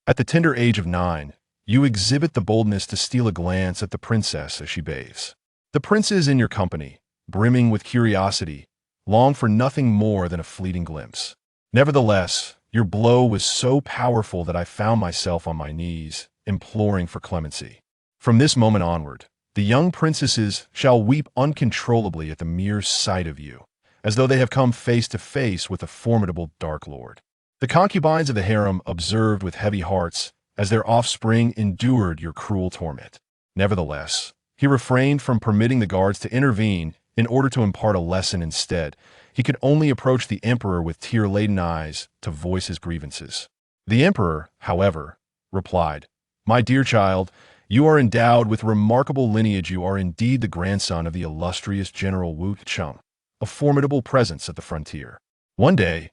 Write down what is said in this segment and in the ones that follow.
At the tender age of 9, you exhibit the boldness to steal a glance at the princess as she bathes. The princes in your company, brimming with curiosity, long for nothing more than a fleeting glimpse. Nevertheless, your blow was so powerful that I found myself on my knees, imploring for clemency. From this moment onward, the young princesses shall weep uncontrollably at the mere sight of you, as though they have come face to face with a formidable Dark Lord. The concubines of the harem observed with heavy hearts as their offspring endured your cruel torment. Nevertheless, he refrained from permitting the guards to intervene in order to impart a lesson instead. He could only approach the emperor with tear-laden eyes to voice his grievances. The emperor, however, replied, "My dear child, you are endowed with remarkable lineage. You are indeed the grandson of the illustrious General Wu Cheng, a formidable presence at the frontier. One day,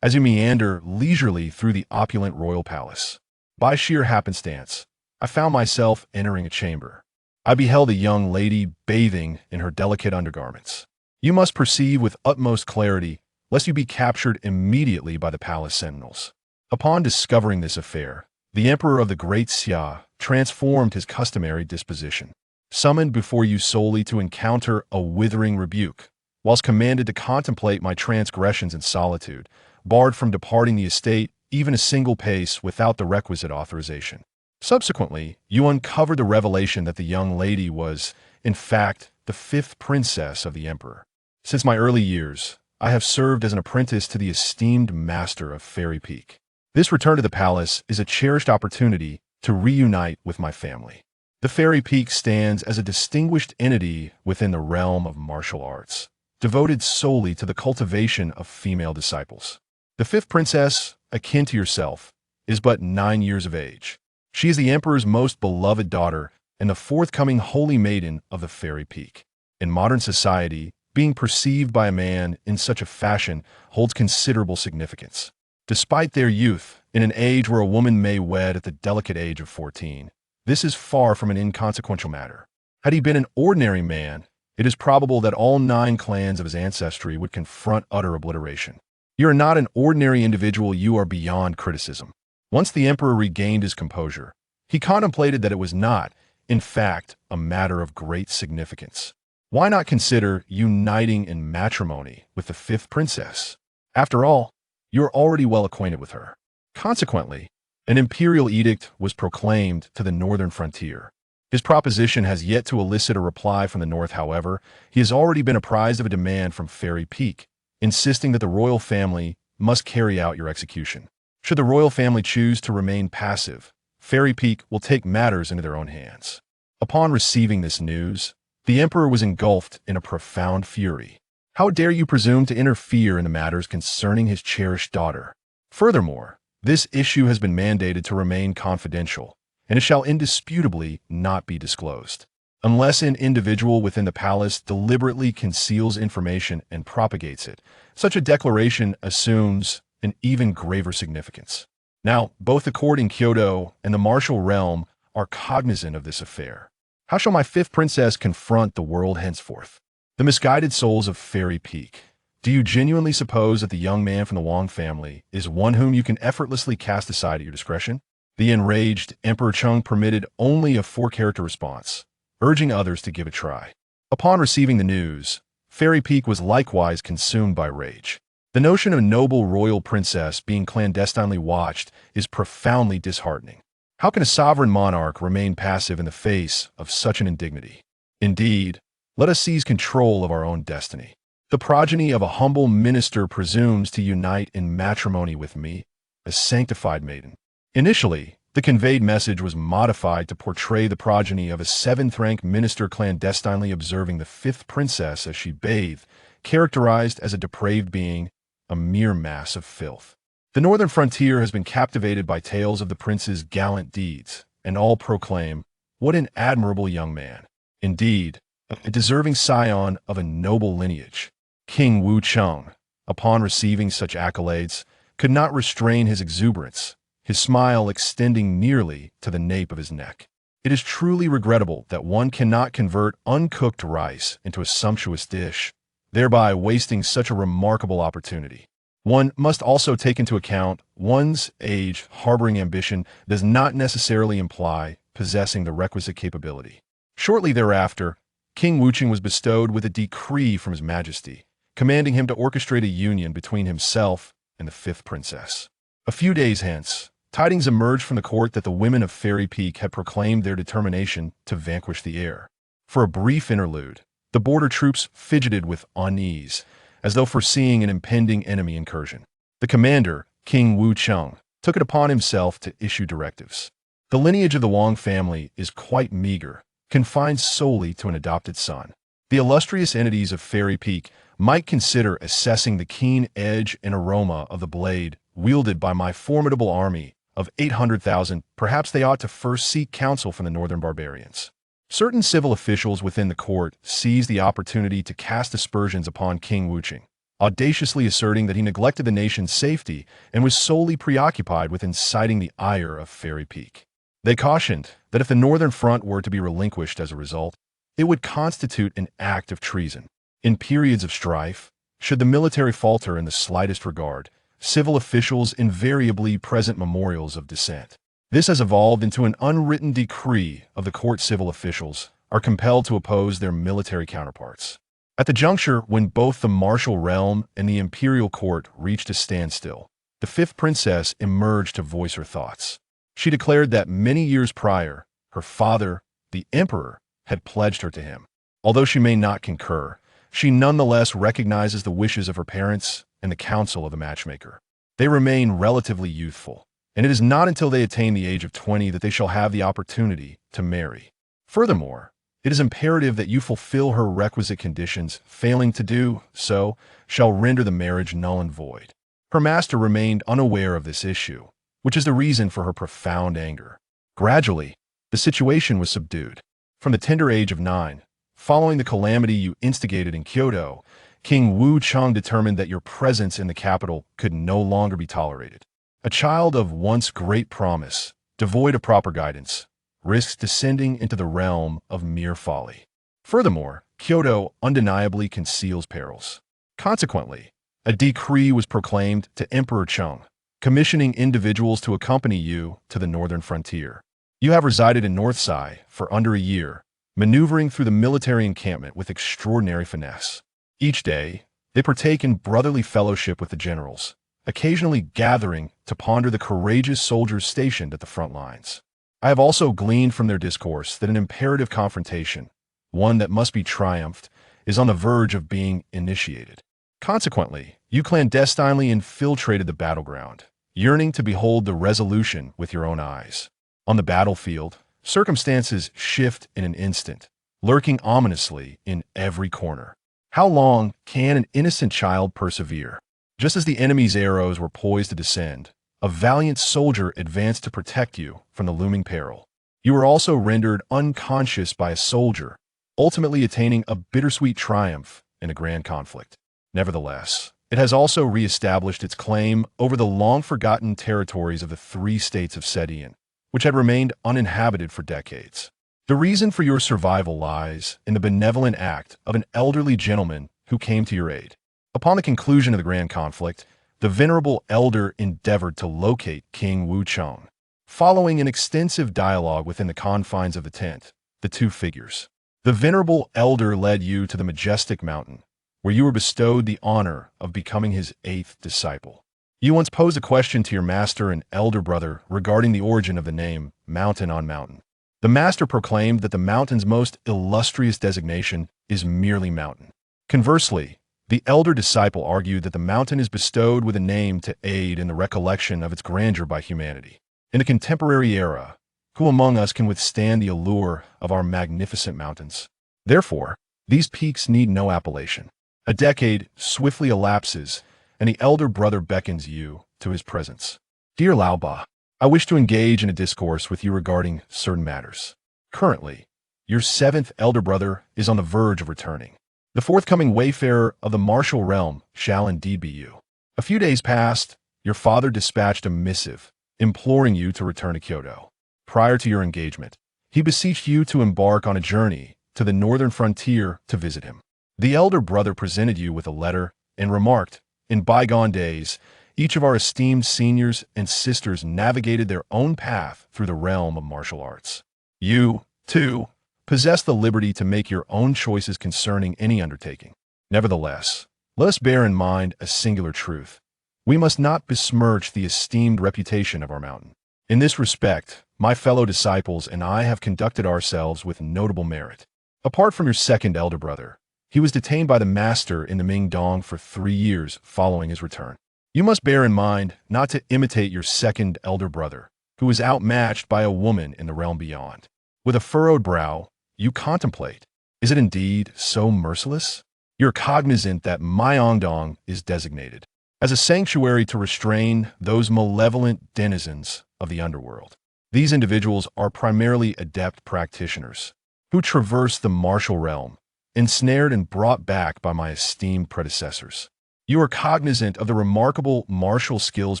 as you meander leisurely through the opulent royal palace, by sheer happenstance, I found myself entering a chamber. I beheld a young lady bathing in her delicate undergarments. You must perceive with utmost clarity, lest you be captured immediately by the palace sentinels." Upon discovering this affair, the emperor of the Great Xia transformed his customary disposition. Summoned before you solely to encounter a withering rebuke, whilst commanded to contemplate my transgressions in solitude, barred from departing the estate even a single pace without the requisite authorization. Subsequently, you uncovered the revelation that the young lady was, in fact, the 5th princess of the emperor. Since my early years, I have served as an apprentice to the esteemed master of Fairy Peak. This return to the palace is a cherished opportunity to reunite with my family. The Fairy Peak stands as a distinguished entity within the realm of martial arts, devoted solely to the cultivation of female disciples. The 5th princess, akin to yourself, is but 9 years of age. She is the emperor's most beloved daughter and the forthcoming holy maiden of the Fairy Peak. In modern society, being perceived by a man in such a fashion holds considerable significance. Despite their youth, in an age where a woman may wed at the delicate age of 14, this is far from an inconsequential matter. Had he been an ordinary man, it is probable that all 9 clans of his ancestry would confront utter obliteration. You are not an ordinary individual, you are beyond criticism. Once the emperor regained his composure, he contemplated that it was not, in fact, a matter of great significance. Why not consider uniting in matrimony with the 5th princess? After all, you are already well acquainted with her. Consequently, an imperial edict was proclaimed to the northern frontier. His proposition has yet to elicit a reply from the north. However, he has already been apprised of a demand from Fairy Peak, insisting that the royal family must carry out your execution. Should the royal family choose to remain passive, Fairy Peak will take matters into their own hands. Upon receiving this news, the emperor was engulfed in a profound fury. How dare you presume to interfere in the matters concerning his cherished daughter? Furthermore, this issue has been mandated to remain confidential, and it shall indisputably not be disclosed. Unless an individual within the palace deliberately conceals information and propagates it, such a declaration assumes an even graver significance. Now, both the court in Kyoto and the martial realm are cognizant of this affair. How shall my 5th princess confront the world henceforth? The misguided souls of Fairy Peak. Do you genuinely suppose that the young man from the Wang family is one whom you can effortlessly cast aside at your discretion? The enraged Emperor Cheng permitted only a 4-character response, urging others to give a try. Upon receiving the news, Fairy Peak was likewise consumed by rage. The notion of a noble royal princess being clandestinely watched is profoundly disheartening. How can a sovereign monarch remain passive in the face of such an indignity? Indeed, let us seize control of our own destiny. The progeny of a humble minister presumes to unite in matrimony with me, a sanctified maiden. Initially, the conveyed message was modified to portray the progeny of a 7th-rank minister clandestinely observing the 5th princess as she bathed, characterized as a depraved being, a mere mass of filth. The northern frontier has been captivated by tales of the prince's gallant deeds, and all proclaim, what an admirable young man. Indeed, a deserving scion of a noble lineage. King Wu Cheng, upon receiving such accolades, could not restrain his exuberance, his smile extending nearly to the nape of his neck. It is truly regrettable that one cannot convert uncooked rice into a sumptuous dish, thereby wasting such a remarkable opportunity. One must also take into account one's age. Harboring ambition does not necessarily imply possessing the requisite capability. Shortly thereafter, King Wucheng was bestowed with a decree from His Majesty, commanding him to orchestrate a union between himself and the fifth princess. A few days hence, tidings emerged from the court that the women of Fairy Peak had proclaimed their determination to vanquish the heir. For a brief interlude, the border troops fidgeted with unease, as though foreseeing an impending enemy incursion. The commander, King Wucheng, took it upon himself to issue directives. The lineage of the Wang family is quite meager, confined solely to an adopted son. The illustrious entities of Fairy Peak might consider assessing the keen edge and aroma of the blade wielded by my formidable army of 800,000. Perhaps they ought to first seek counsel from the northern barbarians. Certain civil officials within the court seized the opportunity to cast aspersions upon King Wucheng, audaciously asserting that he neglected the nation's safety and was solely preoccupied with inciting the ire of Fairy Peak. They cautioned that if the northern front were to be relinquished as a result, it would constitute an act of treason. In periods of strife, should the military falter in the slightest regard, civil officials invariably present memorials of dissent. This has evolved into an unwritten decree of the court. Civil officials are compelled to oppose their military counterparts. At the juncture when both the martial realm and the imperial court reached a standstill, the fifth princess emerged to voice her thoughts. She declared that many years prior, her father, the emperor, had pledged her to him. Although she may not concur, she nonetheless recognizes the wishes of her parents and the counsel of the matchmaker. They remain relatively youthful, and it is not until they attain the age of 20 that they shall have the opportunity to marry. Furthermore, it is imperative that you fulfill her requisite conditions. Failing to do so shall render the marriage null and void. Her master remained unaware of this issue, which is the reason for her profound anger. Gradually, the situation was subdued. From the tender age of 9, following the calamity you instigated in Kyoto, King Wucheng determined that your presence in the capital could no longer be tolerated. A child of once great promise, devoid of proper guidance, risks descending into the realm of mere folly. Furthermore, Kyoto undeniably conceals perils. Consequently, a decree was proclaimed to Emperor Cheng, commissioning individuals to accompany you to the northern frontier. You have resided in North Sai for under a year, maneuvering through the military encampment with extraordinary finesse. Each day, they partake in brotherly fellowship with the generals, occasionally gathering to ponder the courageous soldiers stationed at the front lines. I have also gleaned from their discourse that an imperative confrontation, one that must be triumphed, is on the verge of being initiated. Consequently, you clandestinely infiltrated the battleground, yearning to behold the resolution with your own eyes. On the battlefield, circumstances shift in an instant, lurking ominously in every corner. How long can an innocent child persevere? Just as the enemy's arrows were poised to descend, a valiant soldier advanced to protect you from the looming peril. You were also rendered unconscious by a soldier, ultimately attaining a bittersweet triumph in a grand conflict. Nevertheless, it has also re-established its claim over the long-forgotten territories of the 3 states of Sedian, which had remained uninhabited for decades. The reason for your survival lies in the benevolent act of an elderly gentleman who came to your aid. Upon the conclusion of the grand conflict, the venerable elder endeavored to locate King Wucheng. Following an extensive dialogue within the confines of the tent, the 2 figures. The venerable elder led you to the majestic mountain, where you were bestowed the honor of becoming his 8th disciple. You once posed a question to your master and elder brother regarding the origin of the name Mountain on Mountain. The master proclaimed that the mountain's most illustrious designation is merely mountain. Conversely, the elder disciple argued that the mountain is bestowed with a name to aid in the recollection of its grandeur by humanity. In the contemporary era, who among us can withstand the allure of our magnificent mountains? Therefore, these peaks need no appellation. A decade swiftly elapses, and the elder brother beckons you to his presence. Dear Laoba, I wish to engage in a discourse with you regarding certain matters. Currently, your 7th elder brother is on the verge of returning. The forthcoming wayfarer of the martial realm shall indeed be you. A few days past, your father dispatched a missive, imploring you to return to Kyoto. Prior to your engagement, he beseeched you to embark on a journey to the northern frontier to visit him. The elder brother presented you with a letter and remarked In bygone days, each of our esteemed seniors and sisters navigated their own path through the realm of martial arts. You, too, possess the liberty to make your own choices concerning any undertaking. Nevertheless, let us bear in mind a singular truth. We must not besmirch the esteemed reputation of our mountain. In this respect, my fellow disciples and I have conducted ourselves with notable merit. Apart from your second elder brother, he was detained by the master in the Mingdong for 3 years following his return. You must bear in mind not to imitate your second elder brother, who is outmatched by a woman in the realm beyond. With a furrowed brow, you contemplate, is it indeed so merciless? You're cognizant that Myeongdong is designated as a sanctuary to restrain those malevolent denizens of the underworld. These individuals are primarily adept practitioners who traverse the martial realm, ensnared and brought back by my esteemed predecessors. You are cognizant of the remarkable martial skills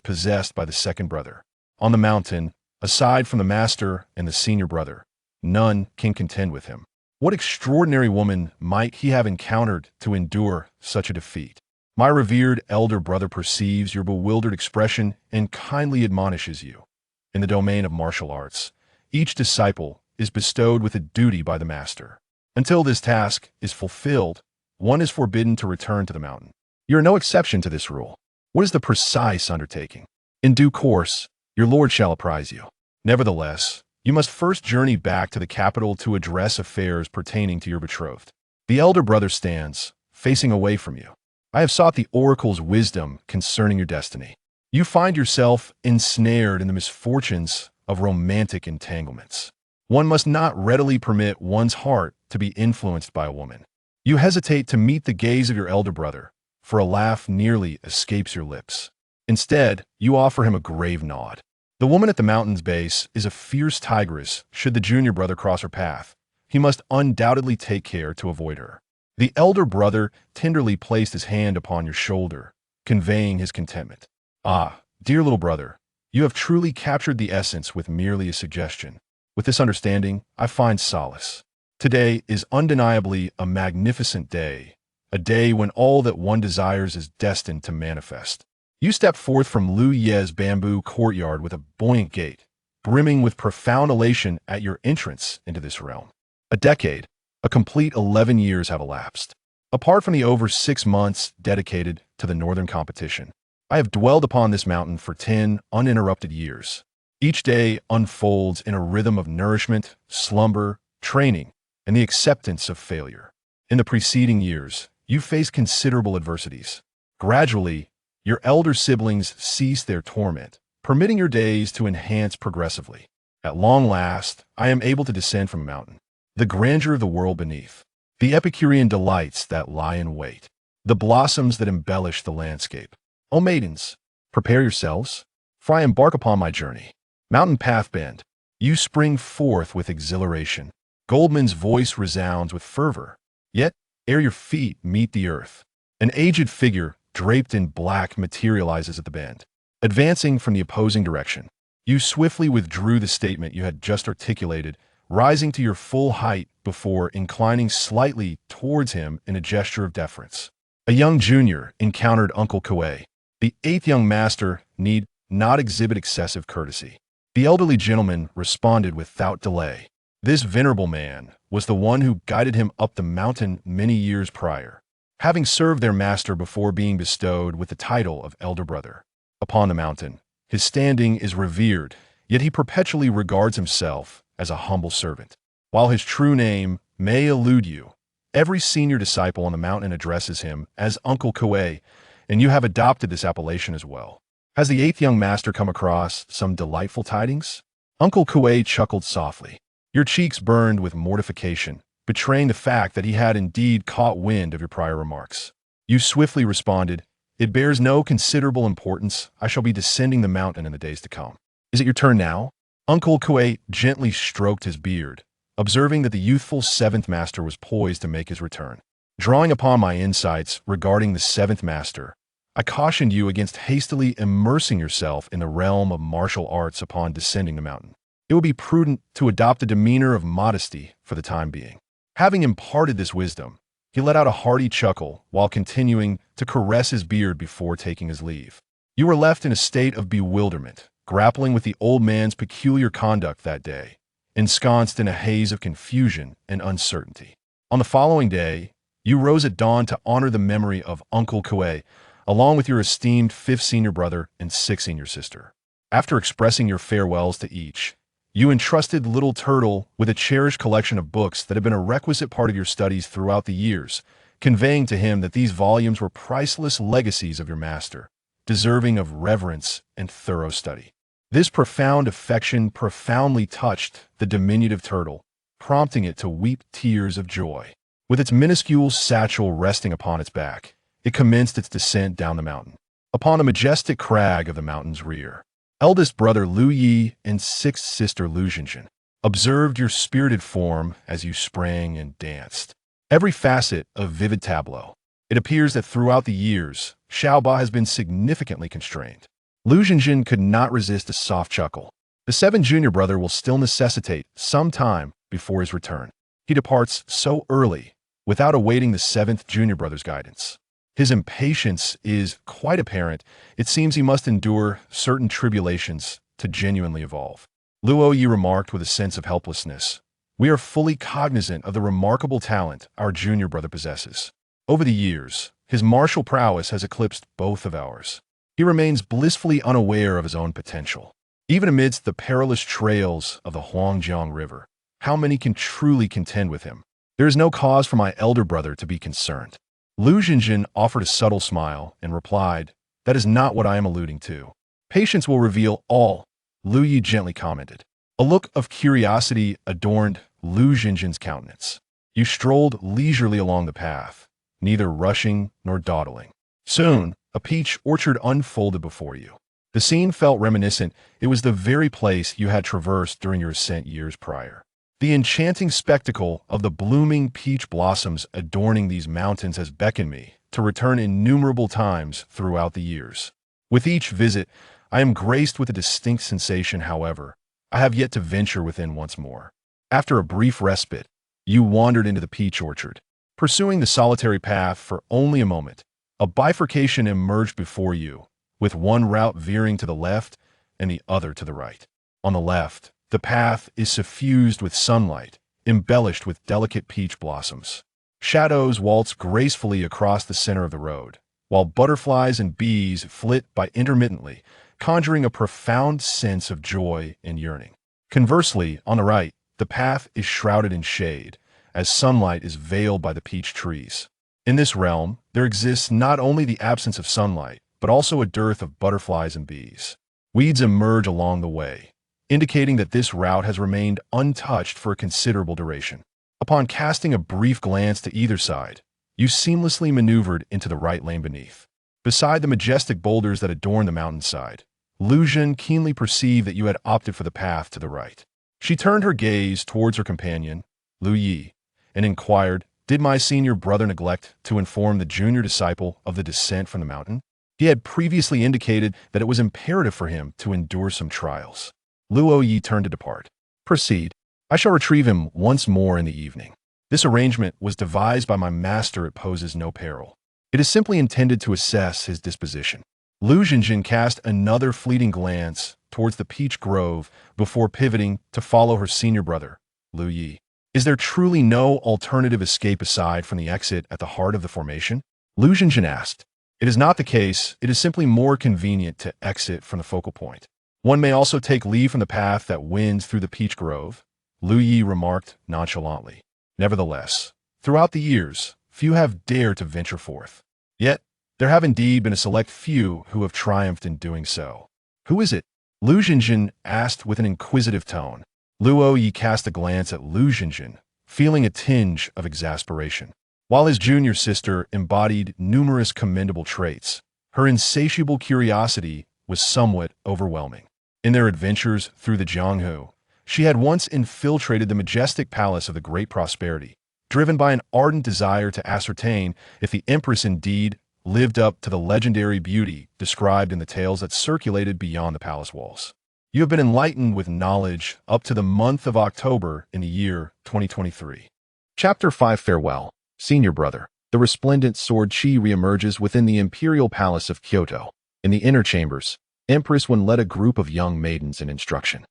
possessed by the second brother. On the mountain, aside from the master and the senior brother, none can contend with him. What extraordinary woman might he have encountered to endure such a defeat? My revered elder brother perceives your bewildered expression and kindly admonishes you. In the domain of martial arts, each disciple is bestowed with a duty by the master. Until this task is fulfilled, one is forbidden to return to the mountain. You are no exception to this rule. What is the precise undertaking? In due course, your lord shall apprise you. Nevertheless, you must first journey back to the capital to address affairs pertaining to your betrothed. The elder brother stands, facing away from you. I have sought the oracle's wisdom concerning your destiny. You find yourself ensnared in the misfortunes of romantic entanglements. One must not readily permit one's heart to be influenced by a woman. You hesitate to meet the gaze of your elder brother, for a laugh nearly escapes your lips. Instead, you offer him a grave nod. The woman at the mountain's base is a fierce tigress. Should the junior brother cross her path, he must undoubtedly take care to avoid her. The elder brother tenderly placed his hand upon your shoulder, conveying his contentment. Ah, dear little brother, you have truly captured the essence with merely a suggestion. With this understanding, I find solace. Today is undeniably a magnificent day, a day when all that one desires is destined to manifest. You step forth from Lu Ye's bamboo courtyard with a buoyant gait, brimming with profound elation at your entrance into this realm. A decade, a complete 11 years have elapsed. Apart from the over 6 months dedicated to the northern competition, I have dwelled upon this mountain for 10 uninterrupted years. Each day unfolds in a rhythm of nourishment, slumber, training, and the acceptance of failure. In the preceding years, you faced considerable adversities. Gradually, your elder siblings cease their torment, permitting your days to enhance progressively. At long last, I am able to descend from a mountain. The grandeur of the world beneath, the Epicurean delights that lie in wait, the blossoms that embellish the landscape. O maidens, prepare yourselves, for I embark upon my journey. Mountain path bend, you spring forth with exhilaration. Goldman's voice resounds with fervor. Yet, ere your feet meet the earth, an aged figure draped in black materializes at the bend. Advancing from the opposing direction, you swiftly withdrew the statement you had just articulated, rising to your full height before inclining slightly towards him in a gesture of deference. A young junior encountered Uncle Kuei. The 8th young master need not exhibit excessive courtesy. The elderly gentleman responded without delay. This venerable man was the one who guided him up the mountain many years prior, having served their master before being bestowed with the title of elder brother. Upon the mountain, his standing is revered, yet he perpetually regards himself as a humble servant. While his true name may elude you, every senior disciple on the mountain addresses him as Uncle Kuei, and you have adopted this appellation as well. Has the 8th young master come across some delightful tidings? Uncle Kuei chuckled softly. Your cheeks burned with mortification, betraying the fact that he had indeed caught wind of your prior remarks. You swiftly responded, "It bears no considerable importance. I shall be descending the mountain in the days to come." "Is it your turn now?" Uncle Kuei gently stroked his beard, observing that the youthful 7th master was poised to make his return. Drawing upon my insights regarding the 7th master, I cautioned you against hastily immersing yourself in the realm of martial arts upon descending the mountain. It would be prudent to adopt a demeanor of modesty for the time being. Having imparted this wisdom, He let out a hearty chuckle while continuing to caress his beard before taking his leave. You were left in a state of bewilderment, grappling with the old man's peculiar conduct that day, ensconced in a haze of confusion and uncertainty. On the following day, you rose at dawn to honor the memory of Uncle Kue, along with your esteemed fifth senior brother and sixth senior sister. After expressing your farewells to each, you entrusted little Turtle with a cherished collection of books that had been a requisite part of your studies throughout the years, conveying to him that these volumes were priceless legacies of your master, deserving of reverence and thorough study. This profound affection profoundly touched the diminutive turtle, prompting it to weep tears of joy. With its minuscule satchel resting upon its back, it commenced its descent down the mountain. Upon a majestic crag of the mountain's rear, eldest brother Lu Yi and sixth sister Lu Jinjin observed your spirited form as you sprang and danced. Every facet a vivid tableau. It appears that throughout the years, Xiaoba has been significantly constrained. Lu Jinjin could not resist a soft chuckle. The seventh junior brother will still necessitate some time before his return. He departs so early, without awaiting the seventh junior brother's guidance. His impatience is quite apparent. It seems he must endure certain tribulations to genuinely evolve. Luo Yi remarked with a sense of helplessness. We are fully cognizant of the remarkable talent our junior brother possesses. Over the years, his martial prowess has eclipsed both of ours. He remains blissfully unaware of his own potential. Even amidst the perilous trails of the Huangjiang River, how many can truly contend with him? There is no cause for my elder brother to be concerned. Lu Jinjin offered a subtle smile and replied, That is not what I am alluding to. Patience will reveal all, Lu Yi gently commented. A look of curiosity adorned Lu Jinjin's countenance. You strolled leisurely along the path, neither rushing nor dawdling. Soon, a peach orchard unfolded before you. The scene felt reminiscent. It was the very place you had traversed during your ascent years prior. The enchanting spectacle of the blooming peach blossoms adorning these mountains has beckoned me to return innumerable times throughout the years. With each visit, I am graced with a distinct sensation, however. I have yet to venture within once more. After a brief respite, you wandered into the peach orchard. Pursuing the solitary path for only a moment, a bifurcation emerged before you, with one route veering to the left and the other to the right. On the left, the path is suffused with sunlight, embellished with delicate peach blossoms. Shadows waltz gracefully across the center of the road, while butterflies and bees flit by intermittently, conjuring a profound sense of joy and yearning. Conversely, on the right, the path is shrouded in shade, as sunlight is veiled by the peach trees. In this realm, there exists not only the absence of sunlight, but also a dearth of butterflies and bees. Weeds emerge along the way, indicating that this route has remained untouched for a considerable duration. Upon casting a brief glance to either side, you seamlessly maneuvered into the right lane beneath. Beside the majestic boulders that adorn the mountainside, Lu Jin keenly perceived that you had opted for the path to the right. She turned her gaze towards her companion, Lu Yi, and inquired, Did my senior brother neglect to inform the junior disciple of the descent from the mountain? He had previously indicated that it was imperative for him to endure some trials. Luo Yi turned to depart. Proceed. I shall retrieve him once more in the evening. This arrangement was devised by my master. It poses no peril. It is simply intended to assess his disposition. Lu Jinjin cast another fleeting glance towards the peach grove before pivoting to follow her senior brother, Lu Yi. Is there truly no alternative escape aside from the exit at the heart of the formation? Lu Jinjin asked. It is not the case. It is simply more convenient to exit from the focal point. One may also take leave from the path that winds through the peach grove, Lu Yi remarked nonchalantly. Nevertheless, throughout the years, few have dared to venture forth. Yet, there have indeed been a select few who have triumphed in doing so. Who is it? Lu Jinjin asked with an inquisitive tone. Luo Yi cast a glance at Lu Jinjin, feeling a tinge of exasperation. While his junior sister embodied numerous commendable traits, her insatiable curiosity was somewhat overwhelming. In their adventures through the Jianghu, she had once infiltrated the majestic palace of the Great Prosperity, driven by an ardent desire to ascertain if the empress indeed lived up to the legendary beauty described in the tales that circulated beyond the palace walls. You have been enlightened with knowledge up to the month of October in the year 2023. Chapter 5 Farewell, Senior Brother. the resplendent sword Qi reemerges within the imperial palace of Kyoto. In the inner chambers, Empress Wen led a group of young maidens in instruction.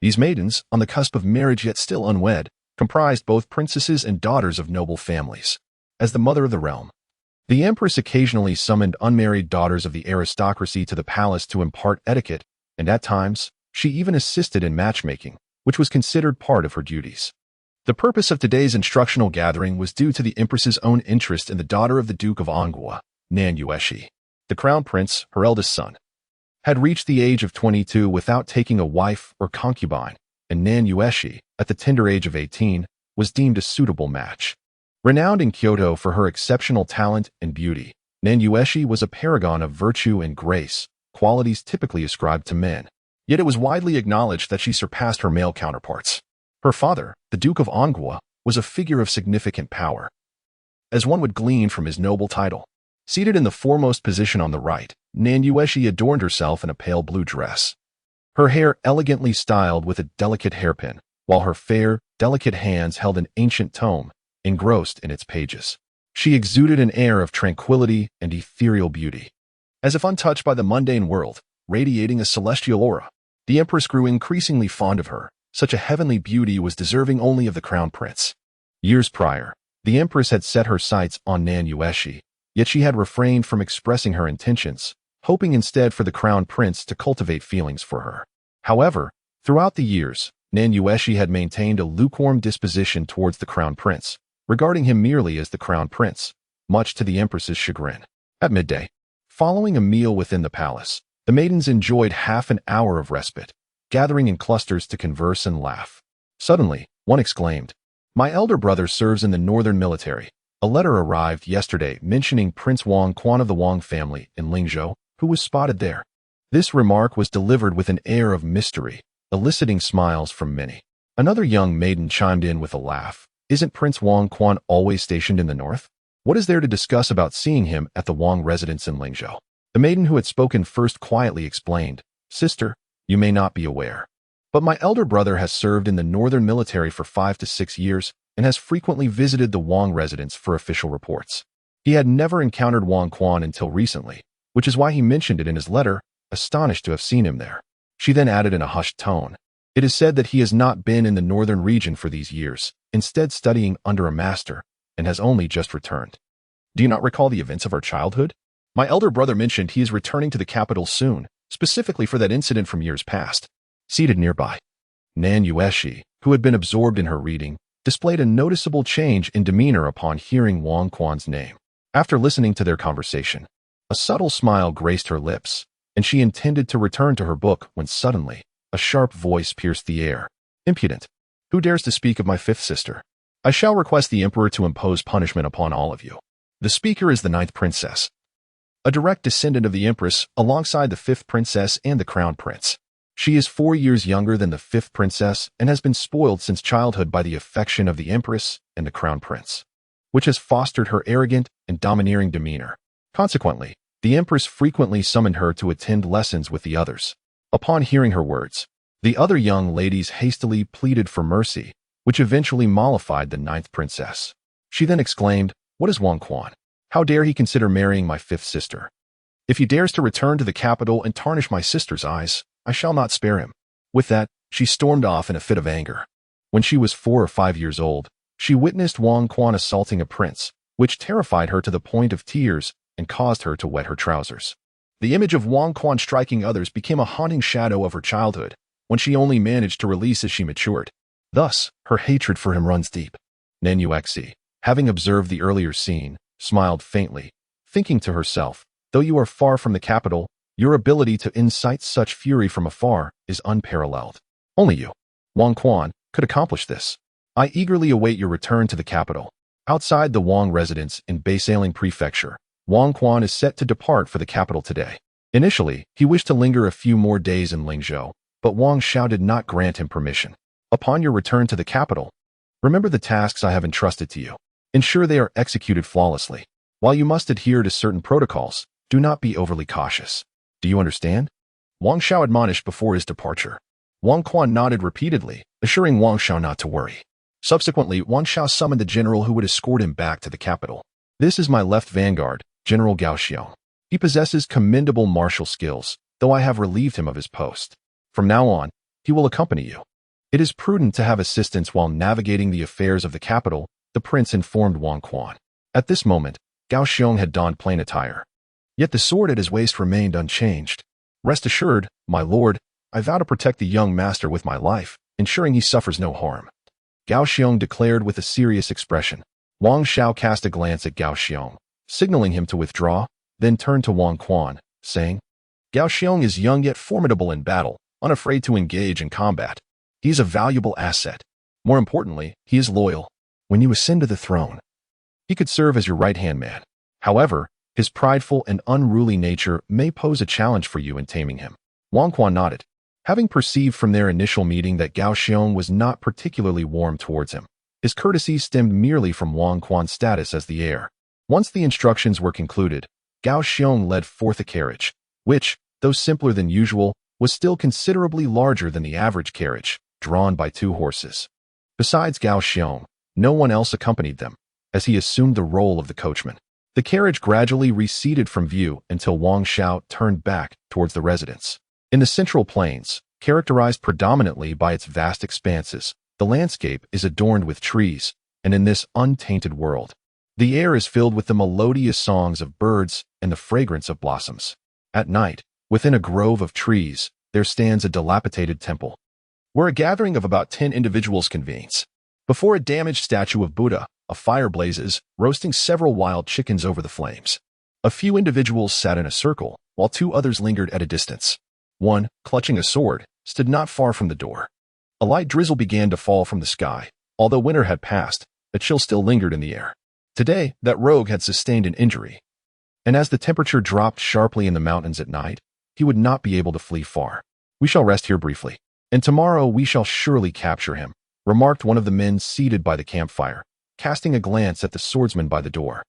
These maidens, on the cusp of marriage yet still unwed, comprised both princesses and daughters of noble families. As the mother of the realm, the Empress occasionally summoned unmarried daughters of the aristocracy to the palace to impart etiquette, and at times, she even assisted in matchmaking, which was considered part of her duties. The purpose of today's instructional gathering was due to the Empress's own interest in the daughter of the Duke of Anghua, Nan Yueshi. The Crown Prince, her eldest son, had reached the age of 22 without taking a wife or concubine, and Nan Yueshi, at the tender age of 18, was deemed a suitable match. Renowned in Kyoto for her exceptional talent and beauty, Nan Yueshi was a paragon of virtue and grace, qualities typically ascribed to men. Yet it was widely acknowledged that she surpassed her male counterparts. Her father, the Duke of Anghua, was a figure of significant power, as one would glean from his noble title. Seated in the foremost position on the right, Nan Yueshi adorned herself in a pale blue dress. Her hair elegantly styled with a delicate hairpin, while her fair, delicate hands held an ancient tome, engrossed in its pages. She exuded an air of tranquility and ethereal beauty. As if untouched by the mundane world, radiating a celestial aura, the Empress grew increasingly fond of her. Such a heavenly beauty was deserving only of the Crown Prince. Years prior, the Empress had set her sights on Nan Yueshi, yet she had refrained from expressing her intentions, hoping instead for the Crown Prince to cultivate feelings for her. However, throughout the years, Nan Yueshi had maintained a lukewarm disposition towards the Crown Prince, regarding him merely as the Crown Prince, much to the Empress's chagrin. At midday, following a meal within the palace, the maidens enjoyed half an hour of respite, gathering in clusters to converse and laugh. Suddenly, one exclaimed, "My elder brother serves in the northern military. A letter arrived yesterday mentioning Prince Wang Quan of the Wang family in Lingzhou, who was spotted there." This remark was delivered with an air of mystery, eliciting smiles from many. Another young maiden chimed in with a laugh. "Isn't Prince Wang Quan always stationed in the north? What is there to discuss about seeing him at the Wang residence in Lingzhou?" The maiden who had spoken first quietly explained, "Sister, you may not be aware, but my elder brother has served in the northern military for 5 to 6 years and has frequently visited the Wang residence for official reports. He had never encountered Wang Quan until recently, which is why he mentioned it in his letter, astonished to have seen him there." She then added in a hushed tone, "It is said that he has not been in the northern region for these years, instead studying under a master, and has only just returned. Do you not recall the events of our childhood? My elder brother mentioned he is returning to the capital soon, specifically for that incident from years past." Seated nearby, Nan Yueshi, who had been absorbed in her reading, displayed a noticeable change in demeanor upon hearing Wang Quan's name. After listening to their conversation, a subtle smile graced her lips, and she intended to return to her book when suddenly, a sharp voice pierced the air. "Impudent! Who dares to speak of my fifth sister? I shall request the Emperor to impose punishment upon all of you." The speaker is the ninth princess, a direct descendant of the Empress alongside the fifth princess and the Crown Prince. She is 4 years younger than the fifth princess and has been spoiled since childhood by the affection of the Empress and the Crown Prince, which has fostered her arrogant and domineering demeanor. Consequently, the Empress frequently summoned her to attend lessons with the others. Upon hearing her words, the other young ladies hastily pleaded for mercy, which eventually mollified the ninth princess. She then exclaimed, "What is Wang Quan? How dare he consider marrying my fifth sister? If he dares to return to the capital and tarnish my sister's eyes, I shall not spare him." With that, she stormed off in a fit of anger. When she was 4 or 5 years old, she witnessed Wang Quan assaulting a prince, which terrified her to the point of tears and caused her to wet her trousers. The image of Wang Quan striking others became a haunting shadow of her childhood, when she only managed to release as she matured. Thus, her hatred for him runs deep. Nan Yuexi, having observed the earlier scene, smiled faintly, thinking to herself, "Though you are far from the capital, your ability to incite such fury from afar is unparalleled. Only you, Wang Quan, could accomplish this. I eagerly await your return to the capital." Outside the Wang residence in Baisailing Prefecture, Wang Quan is set to depart for the capital today. Initially, he wished to linger a few more days in Lingzhou, but Wang Xiao did not grant him permission. "Upon your return to the capital, remember the tasks I have entrusted to you. Ensure they are executed flawlessly. While you must adhere to certain protocols, do not be overly cautious. Do you understand?" Wang Xiao admonished before his departure. Wang Quan nodded repeatedly, assuring Wang Xiao not to worry. Subsequently, Wang Xiao summoned the general who would escort him back to the capital. This is my left vanguard, General Gao Xiong. He possesses commendable martial skills, though I have relieved him of his post. From now on, he will accompany you. It is prudent to have assistance while navigating the affairs of the capital, the prince informed Wang Quan. At this moment, Gao Xiong had donned plain attire. Yet the sword at his waist remained unchanged. Rest assured, my lord, I vow to protect the young master with my life, ensuring he suffers no harm. Gao Xiong declared with a serious expression. Wang Xiao cast a glance at Gao Xiong, signaling him to withdraw, then turned to Wang Quan, saying, Gao Xiong is young yet formidable in battle, unafraid to engage in combat. He is a valuable asset. More importantly, he is loyal. When you ascend to the throne, he could serve as your right-hand man. However, his prideful and unruly nature may pose a challenge for you in taming him. Wang Quan nodded, having perceived from their initial meeting that Gao Xiong was not particularly warm towards him. His courtesy stemmed merely from Wang Quan's status as the heir. Once the instructions were concluded, Gao Xiong led forth a carriage, which, though simpler than usual, was still considerably larger than the average carriage, drawn by 2 horses. Besides Gao Xiong, no one else accompanied them, as he assumed the role of the coachman. The carriage gradually receded from view until Wang Xiao turned back towards the residence. In the central plains, characterized predominantly by its vast expanses, the landscape is adorned with trees, and in this untainted world, the air is filled with the melodious songs of birds and the fragrance of blossoms. At night, within a grove of trees, there stands a dilapidated temple, where a gathering of about 10 individuals convenes. Before a damaged statue of Buddha, a fire blazes, roasting several wild chickens over the flames. A few individuals sat in a circle, while 2 others lingered at a distance. One, clutching a sword, stood not far from the door. A light drizzle began to fall from the sky. Although winter had passed, a chill still lingered in the air. Today, that rogue had sustained an injury, and as the temperature dropped sharply in the mountains at night, he would not be able to flee far. We shall rest here briefly, and tomorrow we shall surely capture him, remarked one of the men seated by the campfire, casting a glance at the swordsman by the door.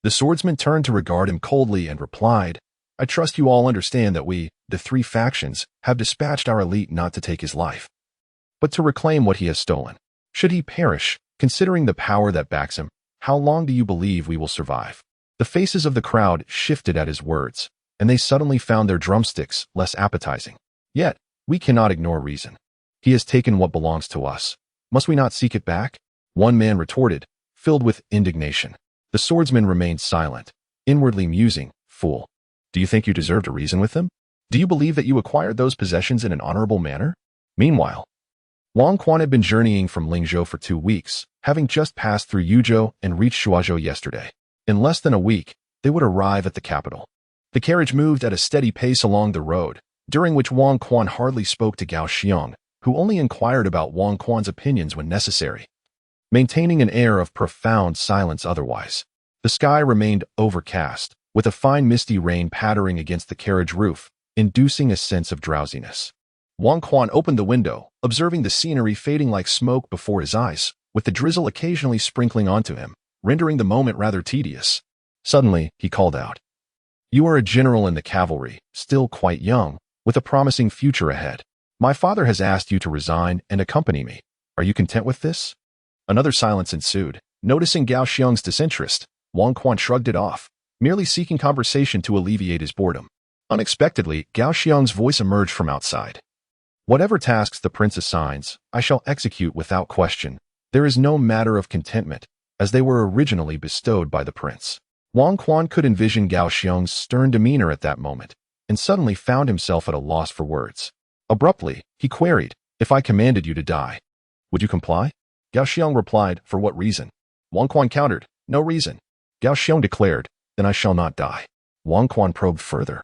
The swordsman turned to regard him coldly and replied, I trust you all understand that we, the 3 factions, have dispatched our elite not to take his life, but to reclaim what he has stolen. Should he perish, considering the power that backs him, how long do you believe we will survive? The faces of the crowd shifted at his words, and they suddenly found their drumsticks less appetizing. Yet, we cannot ignore reason. He has taken what belongs to us. Must we not seek it back? One man retorted, filled with indignation. The swordsman remained silent, inwardly musing, Fool. Do you think you deserve to reason with them? Do you believe that you acquired those possessions in an honorable manner? Meanwhile, Wang Quan had been journeying from Lingzhou for 2 weeks, having just passed through Yuzhou and reached Shuazhou yesterday. In less than a week, they would arrive at the capital. The carriage moved at a steady pace along the road, during which Wang Quan hardly spoke to Gao Xiong, who only inquired about Wang Quan's opinions when necessary, maintaining an air of profound silence otherwise. The sky remained overcast, with a fine misty rain pattering against the carriage roof, inducing a sense of drowsiness. Wang Quan opened the window, observing the scenery fading like smoke before his eyes, with the drizzle occasionally sprinkling onto him, rendering the moment rather tedious. Suddenly, he called out, You are a general in the cavalry, still quite young, with a promising future ahead. My father has asked you to resign and accompany me. Are you content with this? Another silence ensued. Noticing Gao Xiong's disinterest, Wang Quan shrugged it off, merely seeking conversation to alleviate his boredom. Unexpectedly, Gao Xiong's voice emerged from outside. Whatever tasks the prince assigns, I shall execute without question. There is no matter of contentment, as they were originally bestowed by the prince. Wang Quan could envision Gao Xiong's stern demeanor at that moment, and suddenly found himself at a loss for words. Abruptly, he queried, If I commanded you to die, would you comply? Gao Xiong replied, For what reason? Wang Quan countered, No reason. Gao Xiong declared, Then I shall not die. Wang Quan probed further.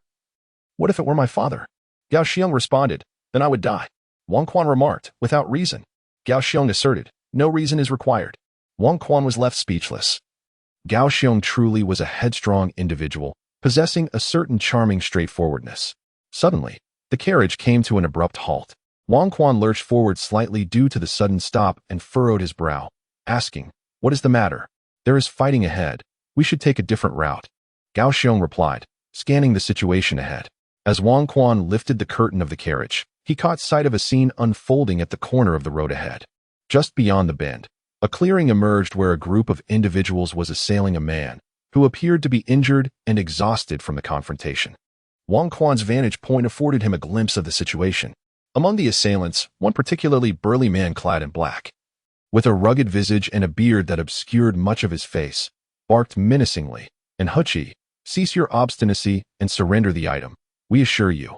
What if it were my father? Gao Xiong responded, Then I would die. Wang Quan remarked, Without reason. Gao Xiong asserted, No reason is required. Wang Quan was left speechless. Gao Xiong truly was a headstrong individual, possessing a certain charming straightforwardness. Suddenly, the carriage came to an abrupt halt. Wang Quan lurched forward slightly due to the sudden stop and furrowed his brow, asking, What is the matter? There is fighting ahead. We should take a different route. Gao Xiong replied, scanning the situation ahead. As Wang Quan lifted the curtain of the carriage, he caught sight of a scene unfolding at the corner of the road ahead. Just beyond the bend, a clearing emerged where a group of individuals was assailing a man, who appeared to be injured and exhausted from the confrontation. Wang Quan's vantage point afforded him a glimpse of the situation. Among the assailants, one particularly burly man clad in black, with a rugged visage and a beard that obscured much of his face, barked menacingly, "And Huchi, cease your obstinacy and surrender the item. We assure you,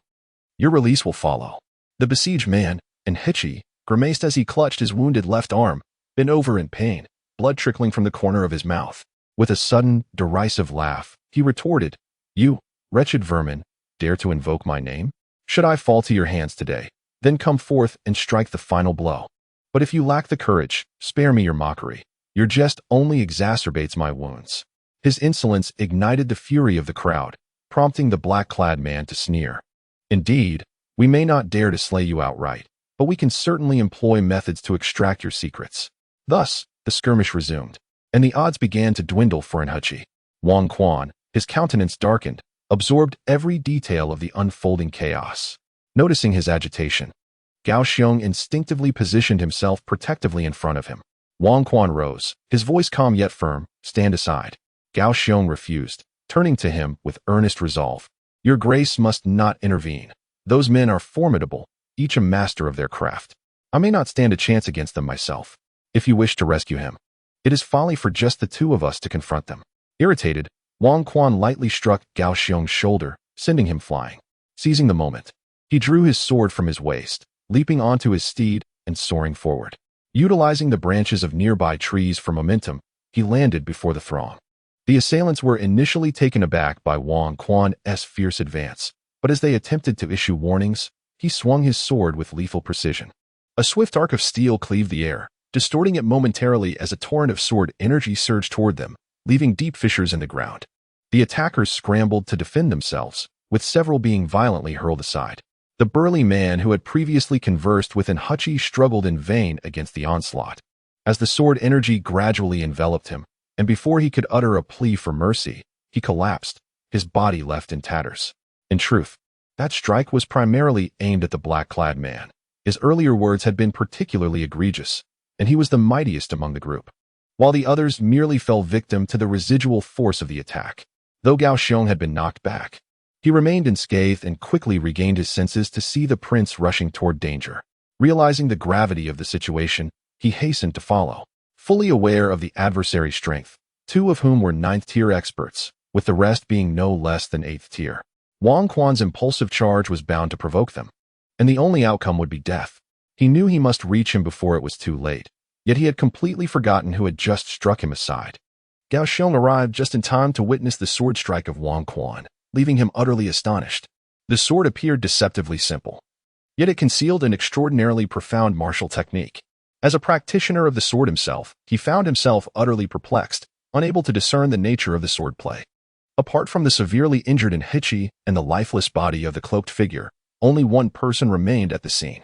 your release will follow." The besieged man, and Hichi, grimaced as he clutched his wounded left arm, bent over in pain, blood trickling from the corner of his mouth. With a sudden, derisive laugh, he retorted, "You, wretched vermin, dare to invoke my name? Should I fall to your hands today, then come forth and strike the final blow? But if you lack the courage, spare me your mockery. Your jest only exacerbates my wounds." His insolence ignited the fury of the crowd, prompting the black-clad man to sneer. "Indeed, we may not dare to slay you outright, but we can certainly employ methods to extract your secrets." Thus, the skirmish resumed, and the odds began to dwindle for Enhuchi. Wang Quan, his countenance darkened, absorbed every detail of the unfolding chaos. Noticing his agitation, Gao Xiong instinctively positioned himself protectively in front of him. Wang Quan rose, his voice calm yet firm, "Stand aside." Gao Xiong refused, turning to him with earnest resolve. "Your grace must not intervene. Those men are formidable, each a master of their craft. I may not stand a chance against them myself. If you wish to rescue him, it is folly for just the two of us to confront them." Irritated, Wang Quan lightly struck Gao Xiong's shoulder, sending him flying. Seizing the moment, he drew his sword from his waist, leaping onto his steed and soaring forward. Utilizing the branches of nearby trees for momentum, he landed before the throng. The assailants were initially taken aback by Wang Quan's fierce advance, but as they attempted to issue warnings, he swung his sword with lethal precision. A swift arc of steel cleaved the air, distorting it momentarily as a torrent of sword energy surged toward them, leaving deep fissures in the ground. The attackers scrambled to defend themselves, with several being violently hurled aside. The burly man who had previously conversed with Enhuchi struggled in vain against the onslaught. As the sword energy gradually enveloped him, and before he could utter a plea for mercy, he collapsed, his body left in tatters. In truth, that strike was primarily aimed at the black-clad man. His earlier words had been particularly egregious, and he was the mightiest among the group, while the others merely fell victim to the residual force of the attack. Though Gao Xiong had been knocked back, he remained unscathed and quickly regained his senses to see the prince rushing toward danger. Realizing the gravity of the situation, he hastened to follow, fully aware of the adversary's strength, two of whom were 9th-tier experts, with the rest being no less than 8th tier. Wang Quan's impulsive charge was bound to provoke them, and the only outcome would be death. He knew he must reach him before it was too late, yet he had completely forgotten who had just struck him aside. Gao Xiong arrived just in time to witness the sword strike of Wang Quan, leaving him utterly astonished. The sword appeared deceptively simple, yet it concealed an extraordinarily profound martial technique. As a practitioner of the sword himself, he found himself utterly perplexed, unable to discern the nature of the swordplay. Apart from the severely injured Enhichi and the lifeless body of the cloaked figure, only one person remained at the scene.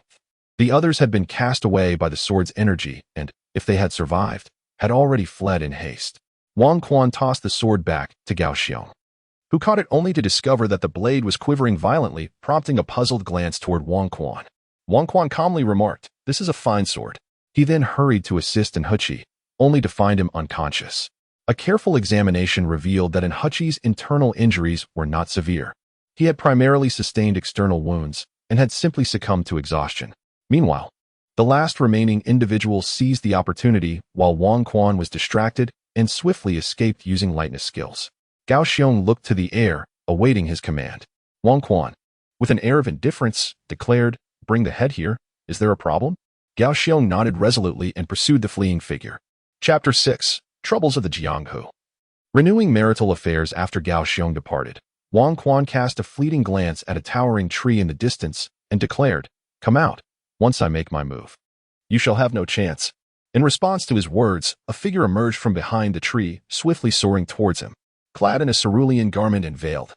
The others had been cast away by the sword's energy and, if they had survived, had already fled in haste. Wang Quan tossed the sword back to Gao Xiong, who caught it only to discover that the blade was quivering violently, prompting a puzzled glance toward Wang Quan. Wang Quan calmly remarked, "This is a fine sword." He then hurried to assist Enhuchi, only to find him unconscious. A careful examination revealed that Enhuchi's internal injuries were not severe. He had primarily sustained external wounds and had simply succumbed to exhaustion. Meanwhile, the last remaining individual seized the opportunity while Wang Quan was distracted and swiftly escaped using lightness skills. Gao Xiong looked to the air, awaiting his command. Wang Quan, with an air of indifference, declared, "Bring the head here. Is there a problem?" Gao Xiong nodded resolutely and pursued the fleeing figure. Chapter 6. Troubles of the Jianghu. Renewing marital affairs after Gao Xiong departed, Wang Quan cast a fleeting glance at a towering tree in the distance and declared, "Come out, once I make my move. You shall have no chance." In response to his words, a figure emerged from behind the tree, swiftly soaring towards him, clad in a cerulean garment and veiled.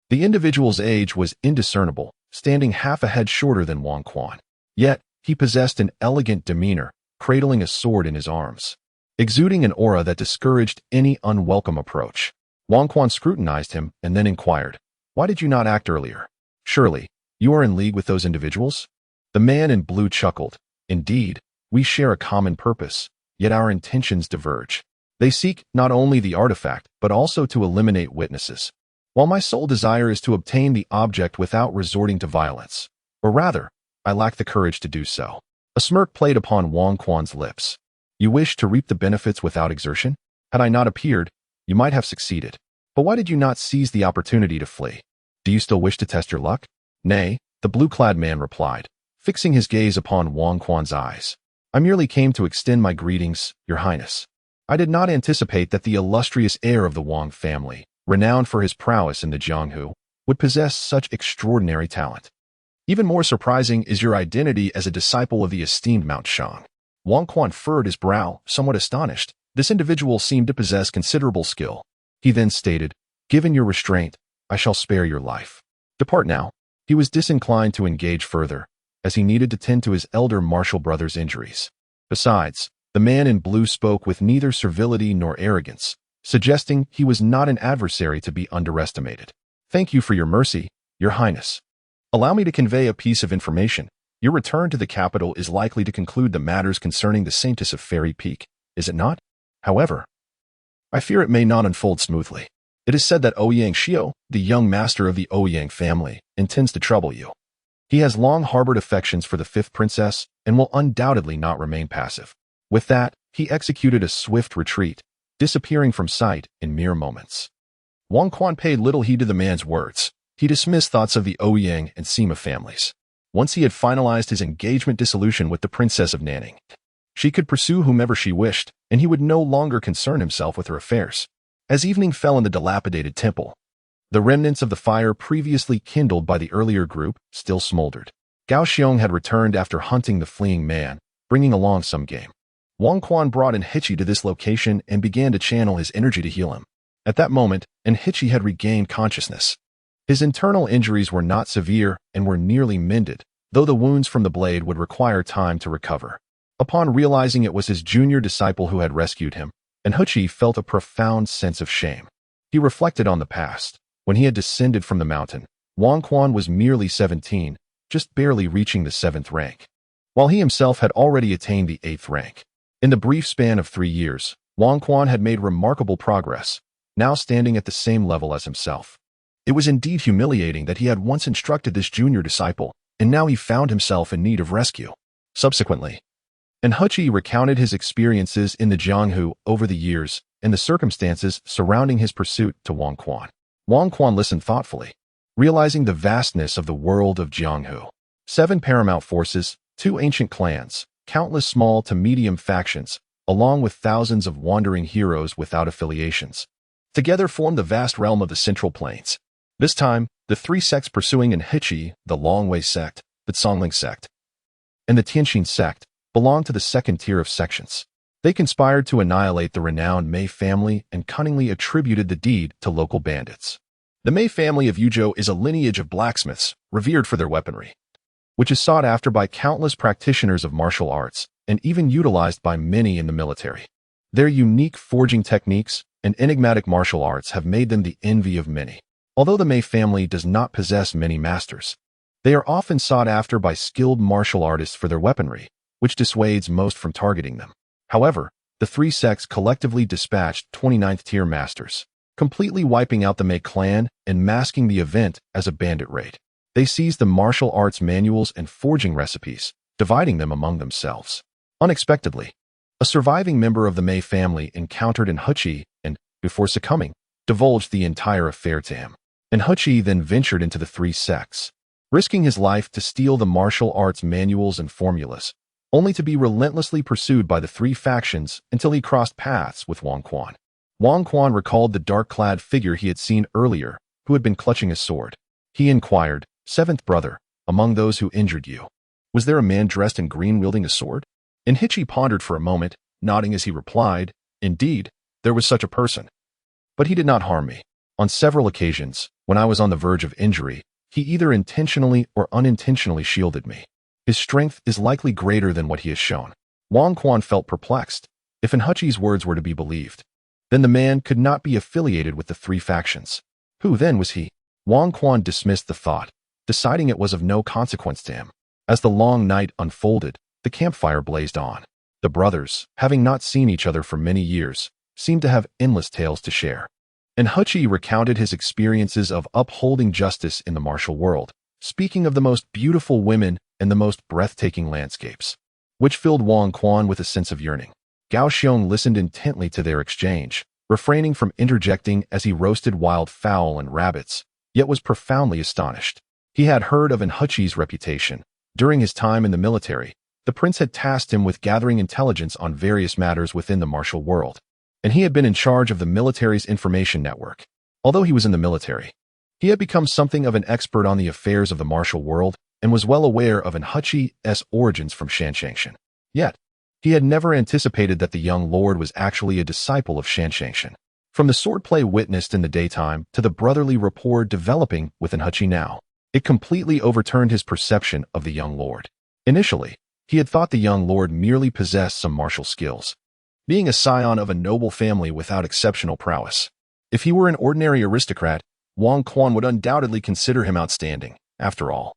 The individual's age was indiscernible, standing half a head shorter than Wang Quan. Yet, he possessed an elegant demeanor, cradling a sword in his arms, exuding an aura that discouraged any unwelcome approach. Wang Quan scrutinized him and then inquired, "Why did you not act earlier? Surely, you are in league with those individuals?" The man in blue chuckled. "Indeed, we share a common purpose, yet our intentions diverge." They seek not only the artifact, but also to eliminate witnesses. While my sole desire is to obtain the object without resorting to violence, or rather, I lack the courage to do so. A smirk played upon Wang Quan's lips. You wish to reap the benefits without exertion? Had I not appeared, you might have succeeded. But why did you not seize the opportunity to flee? Do you still wish to test your luck? Nay, the blue-clad man replied, fixing his gaze upon Wang Quan's eyes. I merely came to extend my greetings, Your Highness. I did not anticipate that the illustrious heir of the Wang family, renowned for his prowess in the Jianghu, would possess such extraordinary talent. Even more surprising is your identity as a disciple of the esteemed Mount Shang. Wang Quan furrowed his brow, somewhat astonished. This individual seemed to possess considerable skill. He then stated, given your restraint, I shall spare your life. Depart now. He was disinclined to engage further, as he needed to tend to his elder martial brother's injuries. Besides, the man in blue spoke with neither servility nor arrogance, suggesting he was not an adversary to be underestimated. Thank you for your mercy, Your Highness. Allow me to convey a piece of information. Your return to the capital is likely to conclude the matters concerning the Saintess of Fairy Peak, is it not? However, I fear it may not unfold smoothly. It is said that Ouyang Xiao, the young master of the Ouyang family, intends to trouble you. He has long harbored affections for the fifth princess and will undoubtedly not remain passive. With that, he executed a swift retreat, disappearing from sight in mere moments. Wang Quan paid little heed to the man's words. He dismissed thoughts of the Ouyang and Sima families. Once he had finalized his engagement dissolution with the Princess of Nanning, she could pursue whomever she wished, and he would no longer concern himself with her affairs. As evening fell in the dilapidated temple, the remnants of the fire previously kindled by the earlier group still smoldered. Gao Xiong had returned after hunting the fleeing man, bringing along some game. Wang Quan brought Enhichi to this location and began to channel his energy to heal him. At that moment, Enhichi had regained consciousness. His internal injuries were not severe and were nearly mended, though the wounds from the blade would require time to recover. Upon realizing it was his junior disciple who had rescued him, Enhichi felt a profound sense of shame. He reflected on the past. When he had descended from the mountain, Wang Quan was merely 17, just barely reaching the 7th rank, while he himself had already attained the 8th rank. In the brief span of 3 years, Wang Quan had made remarkable progress, now standing at the same level as himself. It was indeed humiliating that he had once instructed this junior disciple, and now he found himself in need of rescue. Subsequently, Enhichi recounted his experiences in the Jianghu over the years and the circumstances surrounding his pursuit to Wang Quan. Wang Quan listened thoughtfully, realizing the vastness of the world of Jianghu. 7 paramount forces, 2 ancient clans, countless small to medium factions, along with thousands of wandering heroes without affiliations, together form the vast realm of the Central Plains. This time, the 3 sects pursuing Enhichi, the Longwei sect, the Songling sect, and the Tianxin sect, belonged to the second tier of sections. They conspired to annihilate the renowned Mei family and cunningly attributed the deed to local bandits. The Mei family of Yuzhou is a lineage of blacksmiths, revered for their weaponry, which is sought after by countless practitioners of martial arts and even utilized by many in the military. Their unique forging techniques and enigmatic martial arts have made them the envy of many. Although the Mei family does not possess many masters, they are often sought after by skilled martial artists for their weaponry, which dissuades most from targeting them. However, the 3 sects collectively dispatched 29th-tier masters, completely wiping out the Mei clan and masking the event as a bandit raid. They seized the martial arts manuals and forging recipes, dividing them among themselves. Unexpectedly, a surviving member of the Mei family encountered Enhichi and, before succumbing, divulged the entire affair to him. Enhichi then ventured into the 3 sects, risking his life to steal the martial arts manuals and formulas, only to be relentlessly pursued by the 3 factions until he crossed paths with Wang Quan. Wang Quan recalled the dark-clad figure he had seen earlier, who had been clutching a sword. He inquired, 7th brother, among those who injured you, was there a man dressed in green wielding a sword? Enhichi pondered for a moment, nodding as he replied, indeed, there was such a person. But he did not harm me. On several occasions, when I was on the verge of injury, he either intentionally or unintentionally shielded me. His strength is likely greater than what he has shown. Wang Quan felt perplexed. If Enhichi's words were to be believed, then the man could not be affiliated with the 3 factions. Who then was he? Wang Quan dismissed the thought, deciding it was of no consequence to him. As the long night unfolded, the campfire blazed on. The brothers, having not seen each other for many years, seemed to have endless tales to share. And Huchi recounted his experiences of upholding justice in the martial world, speaking of the most beautiful women and the most breathtaking landscapes, which filled Wang Quan with a sense of yearning. Gao Xiong listened intently to their exchange, refraining from interjecting as he roasted wild fowl and rabbits, yet was profoundly astonished. He had heard of Huchi's reputation. During his time in the military, the prince had tasked him with gathering intelligence on various matters within the martial world, and he had been in charge of the military's information network. Although he was in the military, he had become something of an expert on the affairs of the martial world and was well aware of Huchi's origins from Shanshangshan. Yet, he had never anticipated that the young lord was actually a disciple of Shanshangshan. From the swordplay witnessed in the daytime to the brotherly rapport developing with Huchi now, it completely overturned his perception of the young lord. Initially, he had thought the young lord merely possessed some martial skills, being a scion of a noble family without exceptional prowess. If he were an ordinary aristocrat, Wang Quan would undoubtedly consider him outstanding. After all,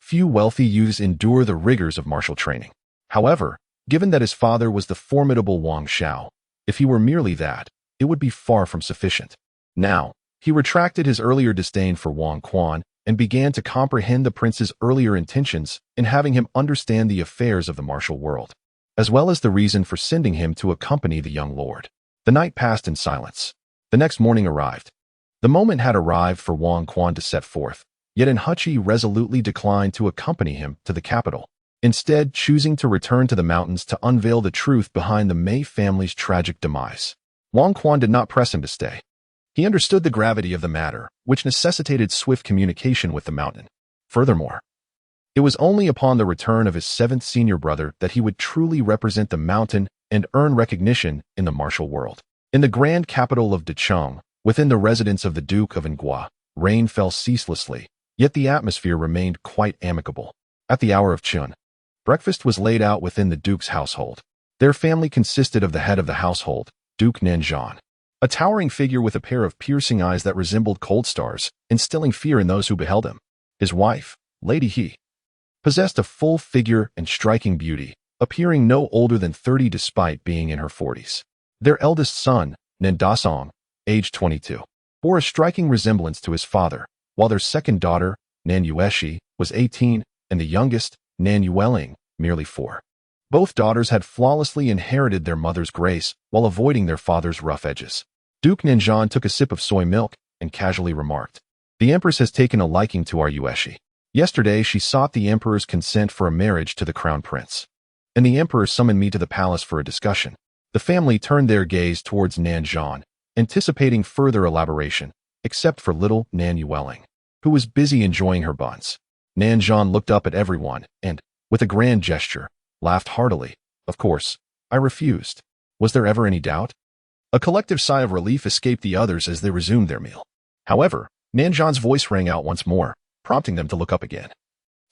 few wealthy youths endure the rigors of martial training. However, given that his father was the formidable Wang Xiao, if he were merely that, it would be far from sufficient. Now, he retracted his earlier disdain for Wang Quan and began to comprehend the prince's earlier intentions in having him understand the affairs of the martial world, as well as the reason for sending him to accompany the young lord. The night passed in silence. The next morning arrived. The moment had arrived for Wang Quan to set forth, yet Huchi resolutely declined to accompany him to the capital, instead choosing to return to the mountains to unveil the truth behind the Mei family's tragic demise. Wang Quan did not press him to stay. He understood the gravity of the matter, which necessitated swift communication with the mountain. Furthermore, it was only upon the return of his seventh senior brother that he would truly represent the mountain and earn recognition in the martial world. In the grand capital of Decheng, within the residence of the Duke of Ngua, rain fell ceaselessly, yet the atmosphere remained quite amicable. At the hour of Chun, breakfast was laid out within the Duke's household. Their family consisted of the head of the household, Duke Nanzhan, a towering figure with a pair of piercing eyes that resembled cold stars, instilling fear in those who beheld him. His wife, Lady He, possessed a full figure and striking beauty, appearing no older than 30 despite being in her 40s. Their eldest son, Nan Dasong, aged 22, bore a striking resemblance to his father, while their second daughter, Nan Yueshi, was 18, and the youngest, Nan Yueling, merely 4. Both daughters had flawlessly inherited their mother's grace while avoiding their father's rough edges. Duke Nanzhan took a sip of soy milk and casually remarked, "The Empress has taken a liking to our Yueshi. Yesterday she sought the Emperor's consent for a marriage to the Crown Prince, and the Emperor summoned me to the palace for a discussion." The family turned their gaze towards Nanzhan, anticipating further elaboration, except for little Nan Yueling, who was busy enjoying her buns. Nanzhan looked up at everyone and, with a grand gesture, laughed heartily. "Of course, I refused. Was there ever any doubt?" A collective sigh of relief escaped the others as they resumed their meal. However, Nanzhan's voice rang out once more, prompting them to look up again.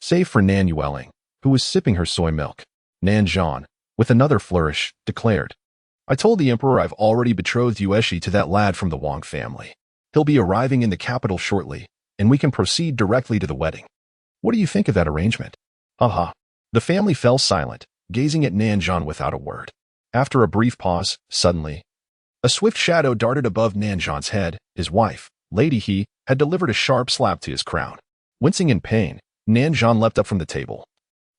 Save for Nan Yueling, who was sipping her soy milk, Nanzhan, with another flourish, declared, "I told the Emperor I've already betrothed Yueshi to that lad from the Wang family. He'll be arriving in the capital shortly, and we can proceed directly to the wedding. What do you think of that arrangement?" "Haha." The family fell silent, gazing at Nanzhan without a word. After a brief pause, suddenly, a swift shadow darted above Nanzhan's head. His wife, Lady He, had delivered a sharp slap to his crown. Wincing in pain, Nanzhan leapt up from the table,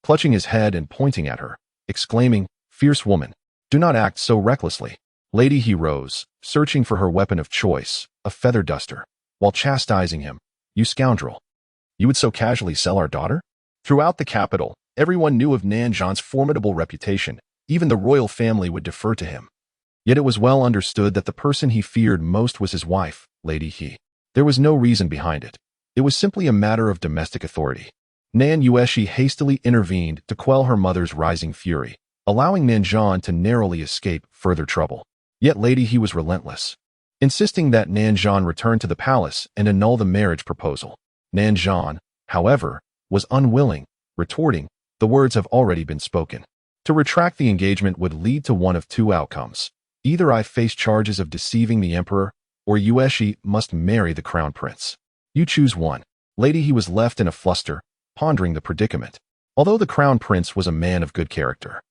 clutching his head and pointing at her, exclaiming, "Fierce woman, do not act so recklessly." Lady He rose, searching for her weapon of choice, a feather duster, while chastising him. "You scoundrel! You would so casually sell our daughter?" Throughout the capital, everyone knew of Nanzhan's formidable reputation. Even the royal family would defer to him. Yet it was well understood that the person he feared most was his wife, Lady He. There was no reason behind it. It was simply a matter of domestic authority. Nan Yueshi hastily intervened to quell her mother's rising fury, allowing Nanzhan to narrowly escape further trouble. Yet Lady He was relentless, insisting that Nanzhan return to the palace and annul the marriage proposal. Nanzhan, however, was unwilling, retorting, "The words have already been spoken. To retract the engagement would lead to one of two outcomes. Either I face charges of deceiving the Emperor, or Yueshi must marry the Crown Prince. You choose one." Lady He was left in a fluster, pondering the predicament. Although the Crown Prince was a man of good character,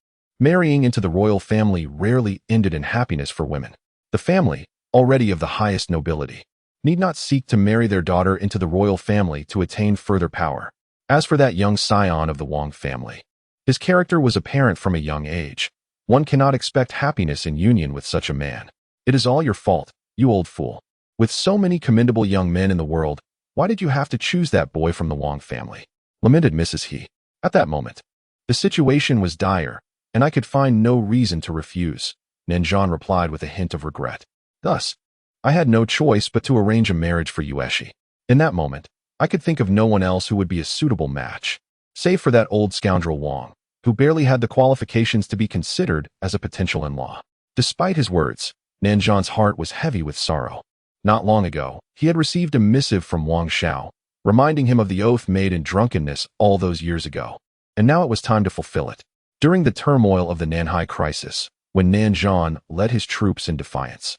marrying into the royal family rarely ended in happiness for women. The family, already of the highest nobility, need not seek to marry their daughter into the royal family to attain further power. As for that young scion of the Wang family, his character was apparent from a young age. One cannot expect happiness in union with such a man. It is all your fault, you old fool. With so many commendable young men in the world, why did you have to choose that boy from the Wang family? Lamented Mrs. He. At that moment, the situation was dire, and I could find no reason to refuse, Nanzhan replied with a hint of regret. Thus, I had no choice but to arrange a marriage for Yueshi. In that moment, I could think of no one else who would be a suitable match, save for that old scoundrel Wang, who barely had the qualifications to be considered as a potential in-law. Despite his words, Nanzhan's heart was heavy with sorrow. Not long ago, he had received a missive from Wang Xiao, reminding him of the oath made in drunkenness all those years ago, and now it was time to fulfill it. During the turmoil of the Nanhai crisis, when Nanzhan led his troops in defiance,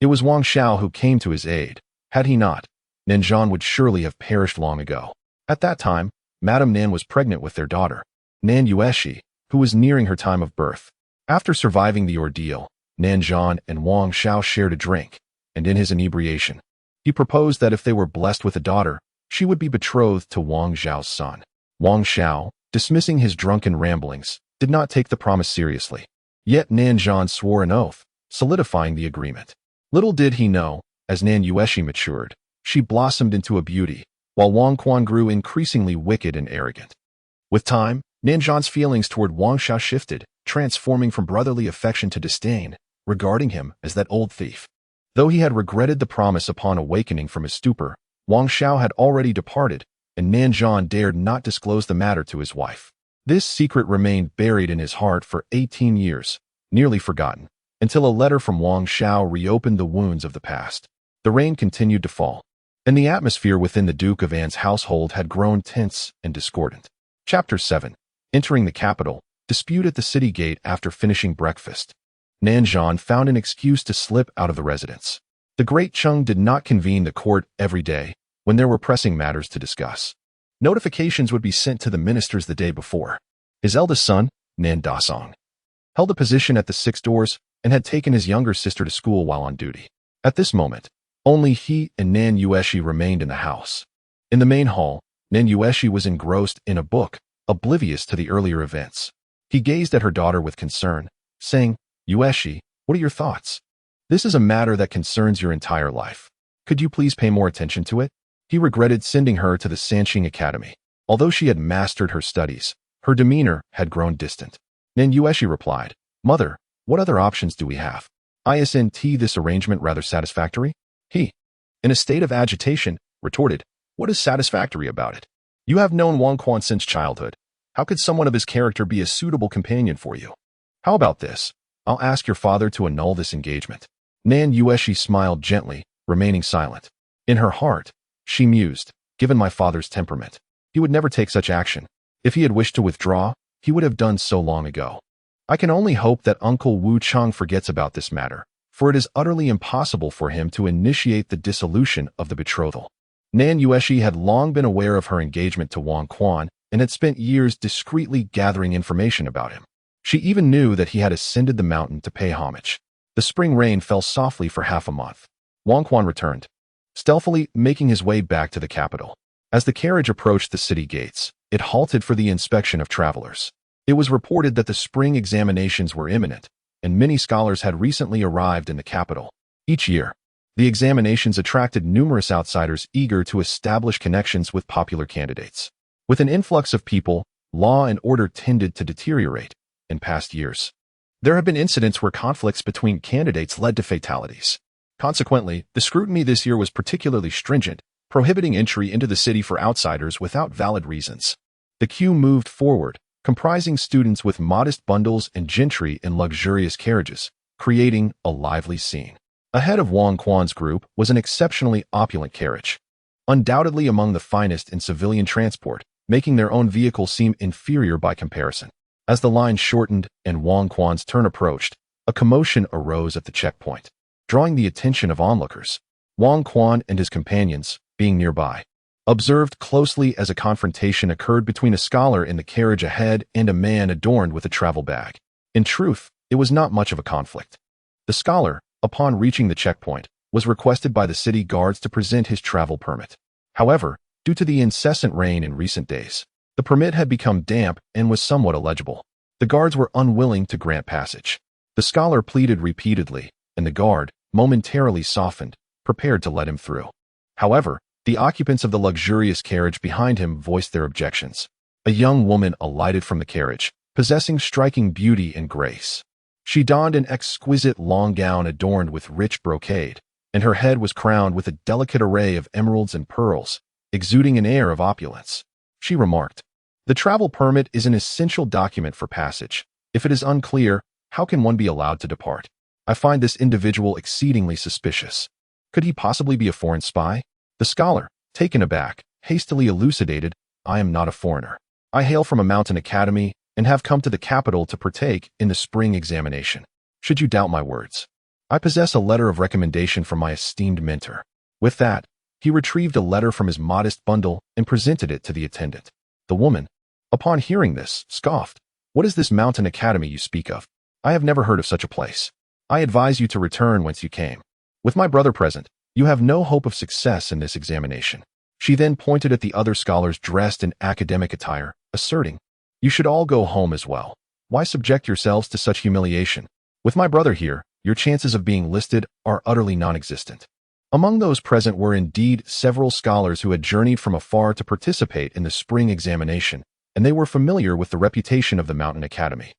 it was Wang Xiao who came to his aid. Had he not, Nanzhan would surely have perished long ago. At that time, Madame Nan was pregnant with their daughter, Nan Yueshi, who was nearing her time of birth. After surviving the ordeal, Nanzhan and Wang Xiao shared a drink, and in his inebriation, he proposed that if they were blessed with a daughter, she would be betrothed to Wang Xiao's son. Wang Xiao, dismissing his drunken ramblings, did not take the promise seriously. Yet Nanzhan swore an oath, solidifying the agreement. Little did he know, as Nan Yueshi matured, she blossomed into a beauty, while Wang Quan grew increasingly wicked and arrogant. With time, Nanzhan's feelings toward Wang Xiao shifted, transforming from brotherly affection to disdain, regarding him as that old thief. Though he had regretted the promise upon awakening from his stupor, Wang Xiao had already departed, and Nanzhan dared not disclose the matter to his wife. This secret remained buried in his heart for 18 years, nearly forgotten, until a letter from Wang Xiao reopened the wounds of the past. The rain continued to fall, and the atmosphere within the Duke of An's household had grown tense and discordant. Chapter 7. Entering the capital, dispute at the city gate after finishing breakfast. Nanzhan found an excuse to slip out of the residence. The great Cheng did not convene the court every day when there were pressing matters to discuss. Notifications would be sent to the ministers the day before. His eldest son, Nan Dasong, held a position at the Six Doors and had taken his younger sister to school while on duty. At this moment, only he and Nan Yueshi remained in the house. In the main hall, Nan Yueshi was engrossed in a book, oblivious to the earlier events. He gazed at her daughter with concern, saying, "Yueshi, what are your thoughts? This is a matter that concerns your entire life. Could you please pay more attention to it?" He regretted sending her to the Sanxing Academy. Although she had mastered her studies, her demeanor had grown distant. Nan Yueshi replied, "Mother, what other options do we have? Isn't this arrangement rather satisfactory?" He, in a state of agitation, retorted, "What is satisfactory about it? You have known Wang Quan since childhood. How could someone of his character be a suitable companion for you? How about this? I'll ask your father to annul this engagement." Nan Yueshi smiled gently, remaining silent. In her heart, she mused, given my father's temperament, he would never take such action. If he had wished to withdraw, he would have done so long ago. I can only hope that Uncle Wu Chang forgets about this matter, for it is utterly impossible for him to initiate the dissolution of the betrothal. Nan Yueshi had long been aware of her engagement to Wang Quan and had spent years discreetly gathering information about him. She even knew that he had ascended the mountain to pay homage. The spring rain fell softly for half a month. Wang Quan returned, stealthily making his way back to the capital. As the carriage approached the city gates, it halted for the inspection of travelers. It was reported that the spring examinations were imminent, and many scholars had recently arrived in the capital. Each year, the examinations attracted numerous outsiders eager to establish connections with popular candidates. With an influx of people, law and order tended to deteriorate. In past years, there have been incidents where conflicts between candidates led to fatalities. Consequently, the scrutiny this year was particularly stringent, prohibiting entry into the city for outsiders without valid reasons. The queue moved forward, comprising students with modest bundles and gentry in luxurious carriages, creating a lively scene. Ahead of Wang Quan's group was an exceptionally opulent carriage, undoubtedly among the finest in civilian transport, making their own vehicle seem inferior by comparison. As the line shortened and Wang Quan's turn approached, a commotion arose at the checkpoint, drawing the attention of onlookers. Wang Quan and his companions, being nearby, observed closely as a confrontation occurred between a scholar in the carriage ahead and a man adorned with a travel bag. In truth, it was not much of a conflict. The scholar, upon reaching the checkpoint, was requested by the city guards to present his travel permit. However, due to the incessant rain in recent days, the permit had become damp and was somewhat illegible. The guards were unwilling to grant passage. The scholar pleaded repeatedly, and the guard, momentarily softened, prepared to let him through. However, the occupants of the luxurious carriage behind him voiced their objections. A young woman alighted from the carriage, possessing striking beauty and grace. She donned an exquisite long gown adorned with rich brocade, and her head was crowned with a delicate array of emeralds and pearls, exuding an air of opulence. She remarked, "The travel permit is an essential document for passage. If it is unclear, how can one be allowed to depart? I find this individual exceedingly suspicious. Could he possibly be a foreign spy?" The scholar, taken aback, hastily elucidated, "I am not a foreigner. I hail from a mountain academy and have come to the capital to partake in the spring examination. Should you doubt my words, I possess a letter of recommendation from my esteemed mentor." With that, he retrieved a letter from his modest bundle and presented it to the attendant. The woman, upon hearing this, scoffed, "What is this mountain academy you speak of? I have never heard of such a place. I advise you to return whence you came. With my brother present, you have no hope of success in this examination." She then pointed at the other scholars dressed in academic attire, asserting, "You should all go home as well. Why subject yourselves to such humiliation? With my brother here, your chances of being listed are utterly non-existent." Among those present were indeed several scholars who had journeyed from afar to participate in the spring examination, and they were familiar with the reputation of the Mountain Academy,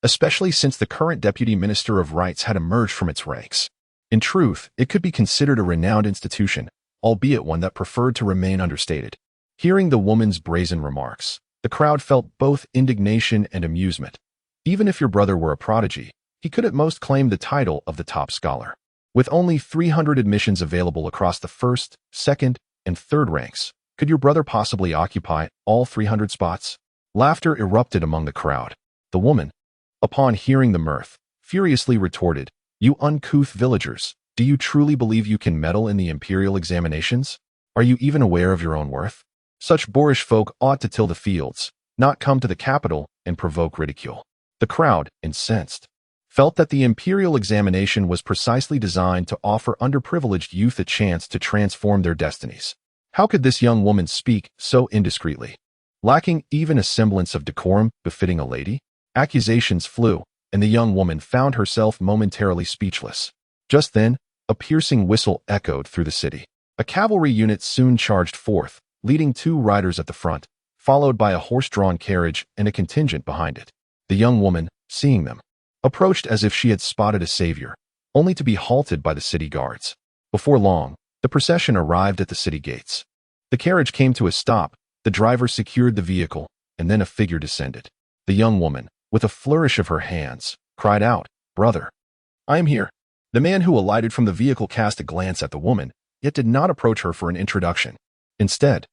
especially since the current Deputy Minister of Rights had emerged from its ranks. In truth, it could be considered a renowned institution, albeit one that preferred to remain understated. Hearing the woman's brazen remarks, the crowd felt both indignation and amusement. Even if your brother were a prodigy, he could at most claim the title of the top scholar. With only 300 admissions available across the first, second, and third ranks, could your brother possibly occupy all 300 spots? Laughter erupted among the crowd. The woman, upon hearing the mirth, furiously retorted, "You uncouth villagers, do you truly believe you can meddle in the imperial examinations? Are you even aware of your own worth? Such boorish folk ought to till the fields, not come to the capital and provoke ridicule." The crowd, incensed, felt that the imperial examination was precisely designed to offer underprivileged youth a chance to transform their destinies. How could this young woman speak so indiscreetly, lacking even a semblance of decorum befitting a lady? Accusations flew, and the young woman found herself momentarily speechless. Just then, a piercing whistle echoed through the city. A cavalry unit soon charged forth, leading 2 riders at the front, followed by a horse-drawn carriage and a contingent behind it. The young woman, seeing them, approached as if she had spotted a savior, only to be halted by the city guards. Before long, the procession arrived at the city gates. The carriage came to a stop, the driver secured the vehicle, and then a figure descended. The young woman, with a flourish of her hands, cried out, "Brother, I am here." The man who alighted from the vehicle cast a glance at the woman, yet did not approach her for an introduction. Instead,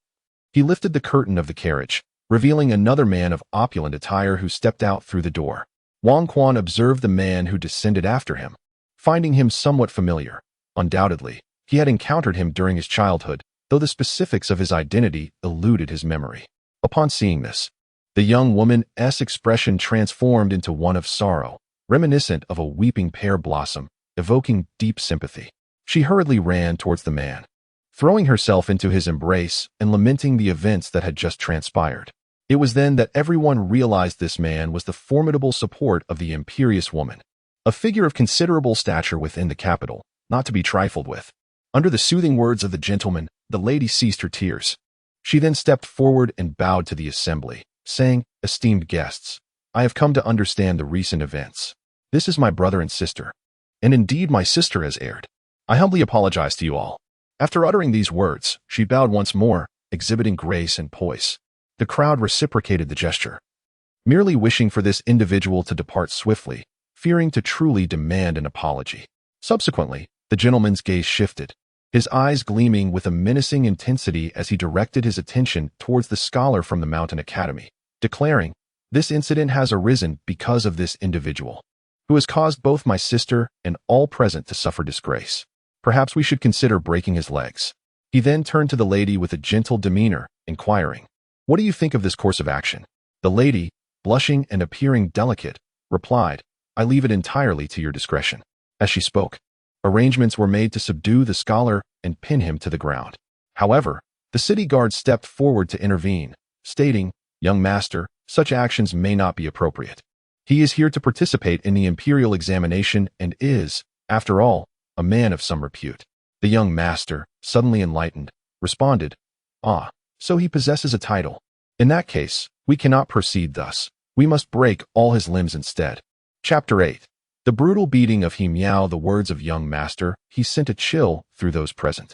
he lifted the curtain of the carriage, revealing another man of opulent attire who stepped out through the door. Wang Quan observed the man who descended after him, finding him somewhat familiar. Undoubtedly, he had encountered him during his childhood, though the specifics of his identity eluded his memory. Upon seeing this, the young woman's expression transformed into one of sorrow, reminiscent of a weeping pear blossom, evoking deep sympathy. She hurriedly ran towards the man, throwing herself into his embrace and lamenting the events that had just transpired. It was then that everyone realized this man was the formidable support of the imperious woman, a figure of considerable stature within the capital, not to be trifled with. Under the soothing words of the gentleman, the lady ceased her tears. She then stepped forward and bowed to the assembly, saying, "Esteemed guests, I have come to understand the recent events. This is my brother and sister, and indeed my sister has erred. I humbly apologize to you all." After uttering these words, she bowed once more, exhibiting grace and poise. The crowd reciprocated the gesture, merely wishing for this individual to depart swiftly, fearing to truly demand an apology. Subsequently, the gentleman's gaze shifted, his eyes gleaming with a menacing intensity as he directed his attention towards the scholar from the Mountain Academy, declaring, "This incident has arisen because of this individual, who has caused both my sister and all present to suffer disgrace. Perhaps we should consider breaking his legs." He then turned to the lady with a gentle demeanor, inquiring, "What do you think of this course of action?" The lady, blushing and appearing delicate, replied, "I leave it entirely to your discretion." As she spoke, Arrangements were made to subdue the scholar and pin him to the ground. However, the city guard stepped forward to intervene, stating, "Young master, such actions may not be appropriate. He is here to participate in the imperial examination and is, after all, a man of some repute." The young master, suddenly enlightened, responded, "Ah, so he possesses a title. In that case, we cannot proceed thus. We must break all his limbs instead." Chapter 8. The brutal beating of He Miao. The words of young master he sent a chill through those present.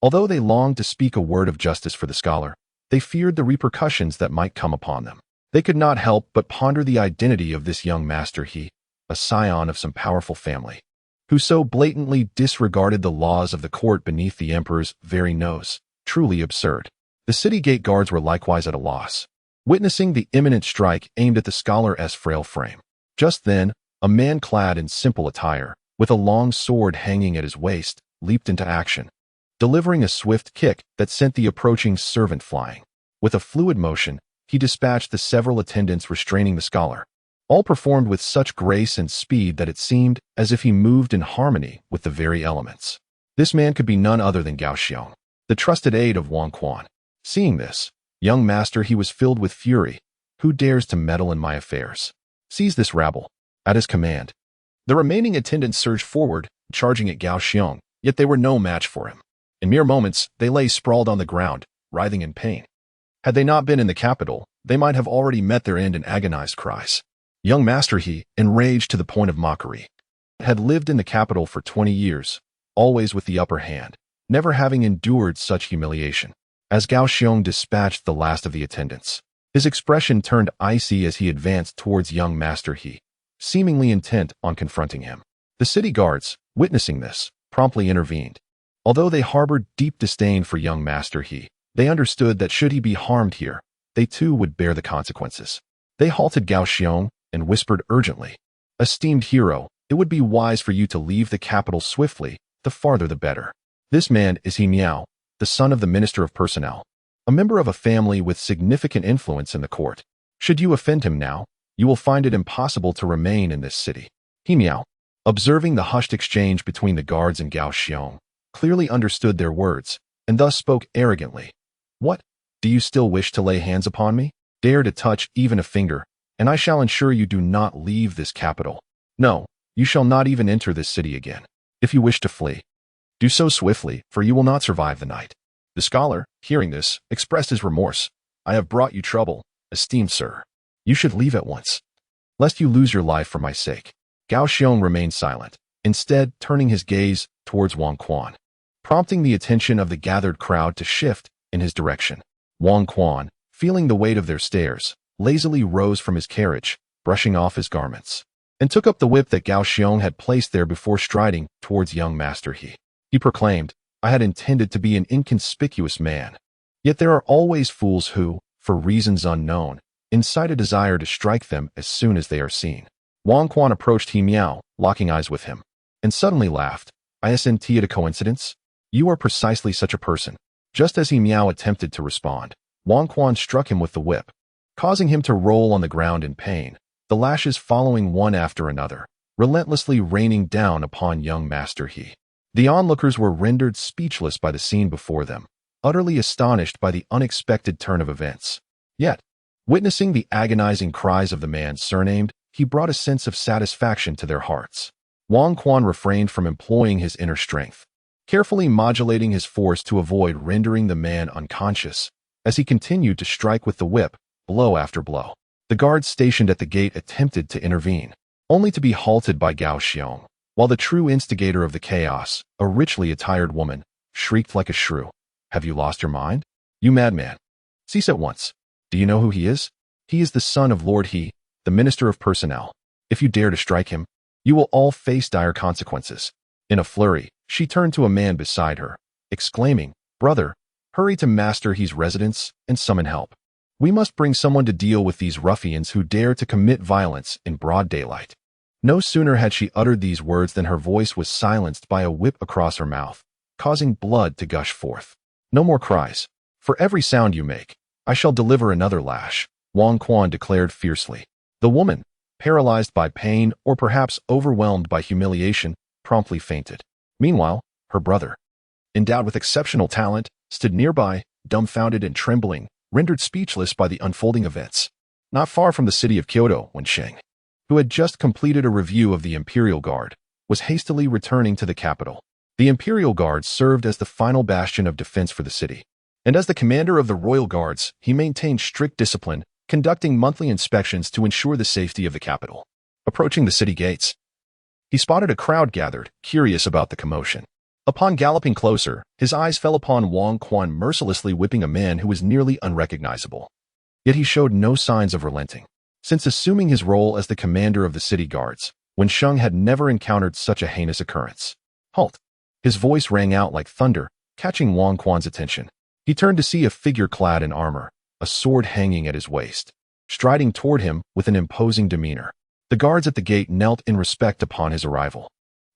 Although they longed to speak a word of justice for the scholar, they feared the repercussions that might come upon them. They could not help but ponder the identity of this young master he, a scion of some powerful family, who so blatantly disregarded the laws of the court beneath the emperor's very nose. Truly absurd. The city gate guards were likewise at a loss, witnessing the imminent strike aimed at the scholar's frail frame. Just then, a man clad in simple attire, with a long sword hanging at his waist, leaped into action, delivering a swift kick that sent the approaching servant flying. With a fluid motion, he dispatched the several attendants restraining the scholar. All performed with such grace and speed that it seemed as if he moved in harmony with the very elements. This man could be none other than Gao Xiong, the trusted aide of Wang Quan. Seeing this, young master he was filled with fury. "Who dares to meddle in my affairs? Seize this rabble." At his command, the remaining attendants surged forward, charging at Gao Xiong, yet they were no match for him. In mere moments, they lay sprawled on the ground, writhing in pain. Had they not been in the capital, they might have already met their end in agonized cries. Young master he, enraged to the point of mockery, had lived in the capital for 20 years, always with the upper hand, never having endured such humiliation. As Gao Xiong dispatched the last of the attendants, his expression turned icy as he advanced towards young master he, seemingly intent on confronting him. The city guards, witnessing this, promptly intervened. Although they harbored deep disdain for young master he, they understood that should he be harmed here, they too would bear the consequences. They halted Gao Xiong and whispered urgently, "Esteemed hero, it would be wise for you to leave the capital swiftly, the farther the better. This man is He Miao, the son of the Minister of Personnel, a member of a family with significant influence in the court. Should you offend him now, you will find it impossible to remain in this city." He Miao, observing the hushed exchange between the guards and Gao Xiong, clearly understood their words, and thus spoke arrogantly. "What? Do you still wish to lay hands upon me? Dare to touch even a finger, and I shall ensure you do not leave this capital. No, you shall not even enter this city again. If you wish to flee, do so swiftly, for you will not survive the night." The scholar, hearing this, expressed his remorse. "I have brought you trouble, esteemed sir. You should leave at once, lest you lose your life for my sake." Gao Xiong remained silent, instead turning his gaze towards Wang Quan, prompting the attention of the gathered crowd to shift in his direction. Wang Quan, feeling the weight of their stares, lazily rose from his carriage, brushing off his garments, and took up the whip that Gao Xiong had placed there before striding towards young master he. He proclaimed, "I had intended to be an inconspicuous man. Yet there are always fools who, for reasons unknown, incite a desire to strike them as soon as they are seen." Wang Quan approached He Miao, locking eyes with him, and suddenly laughed. "Isn't it a coincidence? You are precisely such a person." Just as He Miao attempted to respond, Wang Quan struck him with the whip, causing him to roll on the ground in pain, the lashes following one after another, relentlessly raining down upon young master he. The onlookers were rendered speechless by the scene before them, utterly astonished by the unexpected turn of events. Yet, witnessing the agonizing cries of the man surnamed, he brought a sense of satisfaction to their hearts. Wang Quan refrained from employing his inner strength, carefully modulating his force to avoid rendering the man unconscious, as he continued to strike with the whip, blow after blow. The guards stationed at the gate attempted to intervene, only to be halted by Gao Xiong, while the true instigator of the chaos, a richly attired woman, shrieked like a shrew, "Have you lost your mind? You madman! Cease at once. Do you know who he is? He is the son of Lord He, the Minister of Personnel. If you dare to strike him, you will all face dire consequences." In a flurry, she turned to a man beside her, exclaiming, "Brother, hurry to Master He's residence and summon help. We must bring someone to deal with these ruffians who dare to commit violence in broad daylight." No sooner had she uttered these words than her voice was silenced by a whip across her mouth, causing blood to gush forth. "No more cries. For every sound you make, I shall deliver another lash," Wang Quan declared fiercely. The woman, paralyzed by pain or perhaps overwhelmed by humiliation, promptly fainted. Meanwhile, her brother, endowed with exceptional talent, stood nearby, dumbfounded and trembling, rendered speechless by the unfolding events. Not far from the city of Kyoto, when Sheng, who had just completed a review of the Imperial Guard, was hastily returning to the capital. The Imperial Guard served as the final bastion of defense for the city. And as the commander of the Royal Guards, he maintained strict discipline, conducting monthly inspections to ensure the safety of the capital. Approaching the city gates, he spotted a crowd gathered, curious about the commotion. Upon galloping closer, his eyes fell upon Wang Quan mercilessly whipping a man who was nearly unrecognizable. Yet he showed no signs of relenting. Since assuming his role as the commander of the city guards, Wen Sheng had never encountered such a heinous occurrence. Halt! His voice rang out like thunder, catching Wang Quan's attention. He turned to see a figure clad in armor, a sword hanging at his waist, striding toward him with an imposing demeanor. The guards at the gate knelt in respect upon his arrival.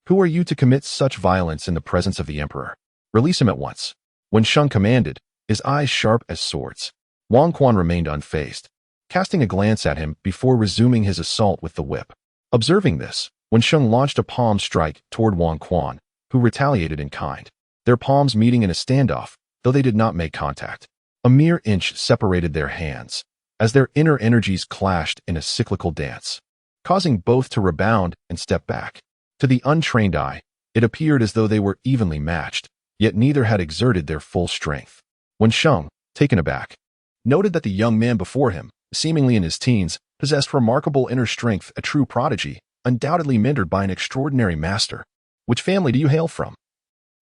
Who are you to commit such violence in the presence of the emperor? Release him at once. Wen Sheng commanded, his eyes sharp as swords. Wang Quan remained unfazed, casting a glance at him before resuming his assault with the whip. Observing this, Wen Sheng launched a palm strike toward Wang Quan, who retaliated in kind. Their palms meeting in a standoff, though they did not make contact. A mere inch separated their hands, as their inner energies clashed in a cyclical dance, causing both to rebound and step back. To the untrained eye, it appeared as though they were evenly matched, yet neither had exerted their full strength. Wen Sheng, taken aback, noted that the young man before him, seemingly in his teens, possessed remarkable inner strength, a true prodigy, undoubtedly mentored by an extraordinary master. Which family do you hail from?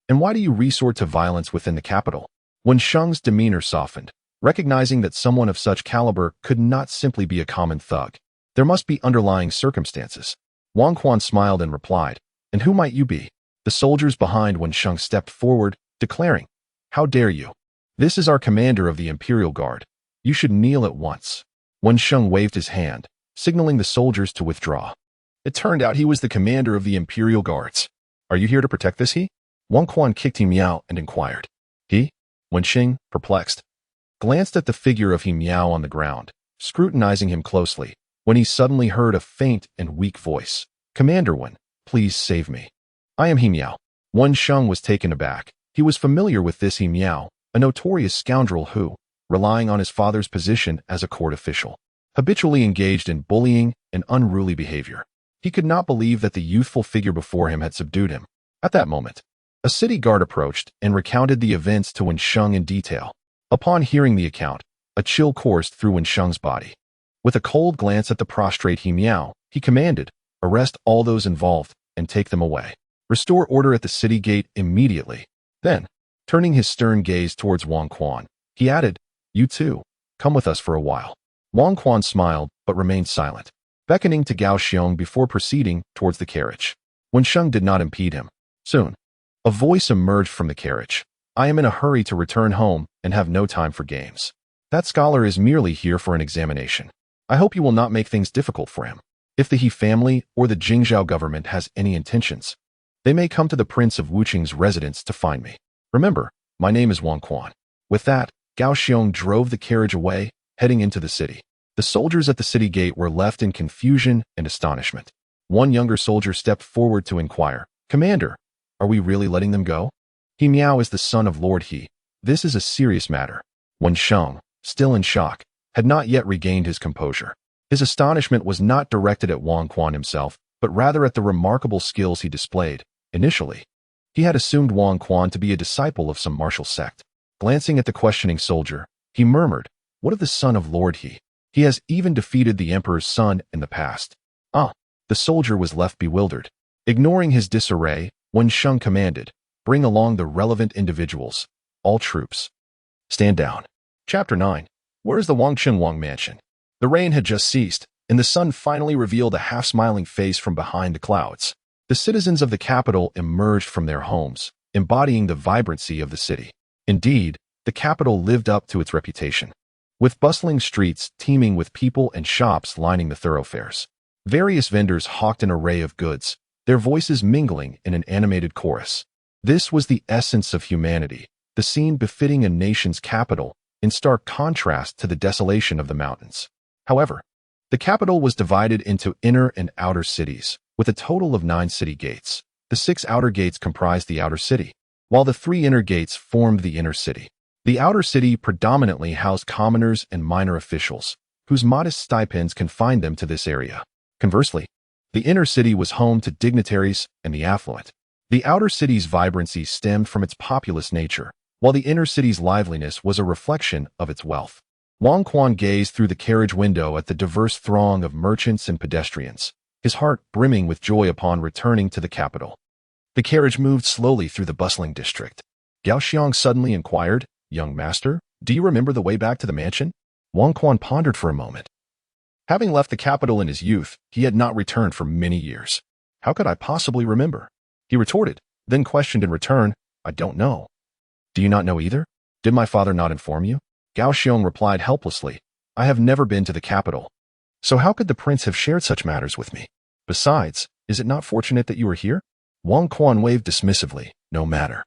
And why do you resort to violence within the capital? Wen Sheng's demeanor softened, recognizing that someone of such caliber could not simply be a common thug. There must be underlying circumstances. Wang Quan smiled and replied, "And who might you be?" The soldiers behind Wen Sheng stepped forward, declaring, "How dare you? This is our commander of the Imperial Guard. You should kneel at once." Wen Sheng waved his hand, signaling the soldiers to withdraw. It turned out he was the commander of the Imperial Guards. "Are you here to protect this he?" Wang Quan kicked He Miao and inquired. He? Wen Sheng, perplexed, glanced at the figure of He Miao on the ground, scrutinizing him closely, when he suddenly heard a faint and weak voice. "Commander Wen, please save me. I am He Miao." Wen Sheng was taken aback. He was familiar with this He Miao, a notorious scoundrel who, relying on his father's position as a court official, habitually engaged in bullying and unruly behavior. He could not believe that the youthful figure before him had subdued him. At that moment, a city guard approached and recounted the events to Wen Sheng in detail. Upon hearing the account, a chill coursed through Wen Sheng's body. With a cold glance at the prostrate He Miao, he commanded, "Arrest all those involved and take them away. Restore order at the city gate immediately." Then, turning his stern gaze towards Wang Quan, he added, "You too, come with us for a while." Wang Quan smiled but remained silent, beckoning to Gao Xiong before proceeding towards the carriage. Wen Sheng did not impede him. Soon, a voice emerged from the carriage. "I am in a hurry to return home and have no time for games. That scholar is merely here for an examination. I hope you will not make things difficult for him. If the He family or the Jingzhou government has any intentions, they may come to the Prince of Wuqing's residence to find me. Remember, my name is Wang Quan." With that, Gao Xiong drove the carriage away, heading into the city. The soldiers at the city gate were left in confusion and astonishment. One younger soldier stepped forward to inquire, "Commander, are we really letting them go? He Miao is the son of Lord He. This is a serious matter." Wen Sheng, still in shock, had not yet regained his composure. His astonishment was not directed at Wang Quan himself, but rather at the remarkable skills he displayed. Initially, he had assumed Wang Quan to be a disciple of some martial sect. Glancing at the questioning soldier, he murmured, "What of the son of Lord He? He has even defeated the emperor's son in the past." The soldier was left bewildered. Ignoring his disarray, Wen Sheng commanded, "Bring along the relevant individuals. All troops, stand down." Chapter 9. Where is the Wang mansion? The rain had just ceased, and the sun finally revealed a half-smiling face from behind the clouds. The citizens of the capital emerged from their homes, embodying the vibrancy of the city. Indeed, the capital lived up to its reputation, with bustling streets teeming with people and shops lining the thoroughfares. Various vendors hawked an array of goods, their voices mingling in an animated chorus. This was the essence of humanity, the scene befitting a nation's capital, in stark contrast to the desolation of the mountains. However, the capital was divided into inner and outer cities, with a total of 9 city gates. The 6 outer gates comprised the outer city, while the 3 inner gates formed the inner city. The outer city predominantly housed commoners and minor officials, whose modest stipends confined them to this area. Conversely, the inner city was home to dignitaries and the affluent. The outer city's vibrancy stemmed from its populous nature, while the inner city's liveliness was a reflection of its wealth. Wang Quan gazed through the carriage window at the diverse throng of merchants and pedestrians, his heart brimming with joy upon returning to the capital. The carriage moved slowly through the bustling district. Gao Xiong suddenly inquired, "Young master, do you remember the way back to the mansion?" Wang Quan pondered for a moment. Having left the capital in his youth, he had not returned for many years. "How could I possibly remember?" he retorted, then questioned in return, "I don't know." "Do you not know either? Did my father not inform you?" Gao Xiong replied helplessly, "I have never been to the capital. So how could the prince have shared such matters with me? Besides, is it not fortunate that you are here?" Wang Quan waved dismissively, "No matter.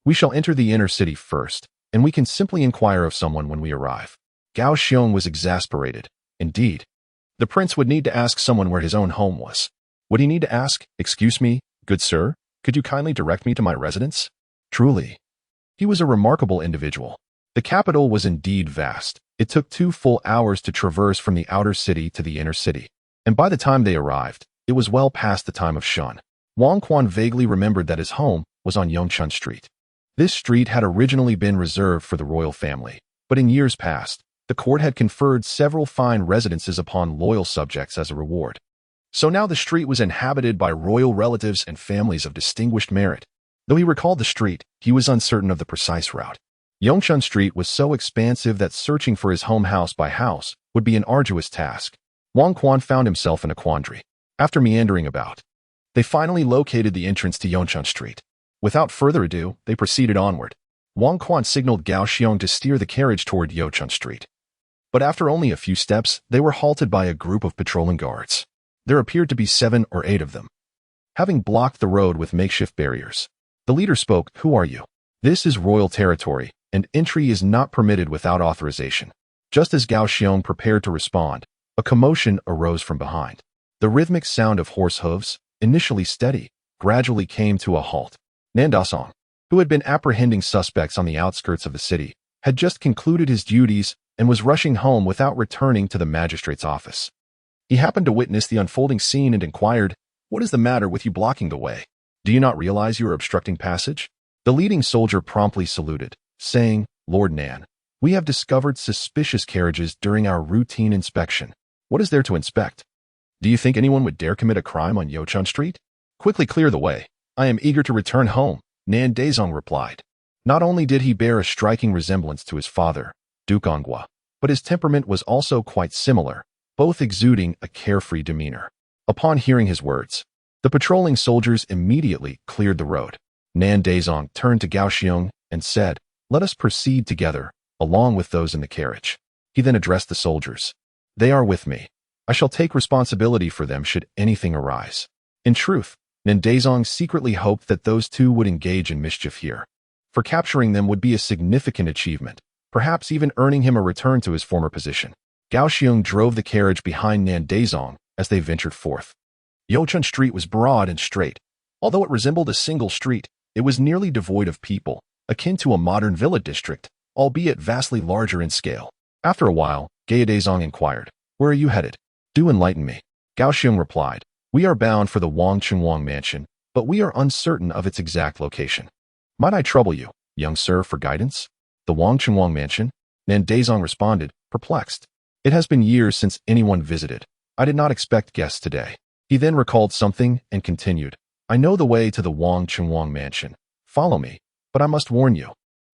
We shall enter the inner city first, and we can simply inquire of someone when we arrive." Gao Xiong was exasperated. Indeed, the prince would need to ask someone where his own home was. Would he need to ask, "Excuse me, good sir, could you kindly direct me to my residence?" Truly, he was a remarkable individual. The capital was indeed vast. It took 2 full hours to traverse from the outer city to the inner city, and by the time they arrived, it was well past the time of shun. Wang Quan vaguely remembered that his home was on Yongchun Street. This street had originally been reserved for the royal family, but in years past, the court had conferred several fine residences upon loyal subjects as a reward. So now the street was inhabited by royal relatives and families of distinguished merit. Though he recalled the street, he was uncertain of the precise route. Yongchun Street was so expansive that searching for his home house by house would be an arduous task. Wang Quan found himself in a quandary. After meandering about, they finally located the entrance to Yongchun Street. Without further ado, they proceeded onward. Wang Quan signaled Gao Xiong to steer the carriage toward Yongchun Street. But after only a few steps, they were halted by a group of patrolling guards. There appeared to be 7 or 8 of them, having blocked the road with makeshift barriers. The leader spoke, "Who are you? This is royal territory, and entry is not permitted without authorization." Just as Gao Xiong prepared to respond, a commotion arose from behind. The rhythmic sound of horse hooves, initially steady, gradually came to a halt. Nan Dasong, who had been apprehending suspects on the outskirts of the city, had just concluded his duties and was rushing home without returning to the magistrate's office. He happened to witness the unfolding scene and inquired, "What is the matter with you blocking the way? Do you not realize you are obstructing passage?" The leading soldier promptly saluted, saying, "Lord Nan, we have discovered suspicious carriages during our routine inspection. What is there to inspect? Do you think anyone would dare commit a crime on Yongchun Street? Quickly clear the way. I am eager to return home," Nan Dazong replied. Not only did he bear a striking resemblance to his father, Duke Ongwa, but his temperament was also quite similar, both exuding a carefree demeanor. Upon hearing his words, the patrolling soldiers immediately cleared the road. Nan Dazong turned to Gao Xiong and said, "Let us proceed together, along with those in the carriage." He then addressed the soldiers. "They are with me. I shall take responsibility for them should anything arise." In truth, Nan Dazong secretly hoped that those 2 would engage in mischief here, for capturing them would be a significant achievement, perhaps even earning him a return to his former position. Gao Xiong drove the carriage behind Nan Dazong as they ventured forth. Yongchun Street was broad and straight. Although it resembled a single street, it was nearly devoid of people, akin to a modern villa district, albeit vastly larger in scale. After a while, Gao Dazong inquired, "Where are you headed? Do enlighten me." Gao Xiong replied, "We are bound for the Wang Chunwang mansion, but we are uncertain of its exact location. Might I trouble you, young sir, for guidance?" "The Wang Chunwang mansion?" Nan Dazong responded, perplexed. "It has been years since anyone visited. I did not expect guests today." He then recalled something and continued, "I know the way to the Wang Chunwang mansion. Follow me, but I must warn you.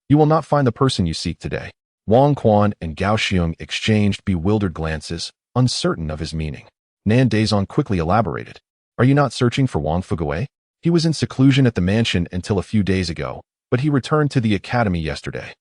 You will not find the person you seek today." Wang Quan and Gao Xiong exchanged bewildered glances, uncertain of his meaning. Nan Dazong quickly elaborated, "Are you not searching for Wang Fuguei? He was in seclusion at the mansion until a few days ago, but he returned to the academy yesterday.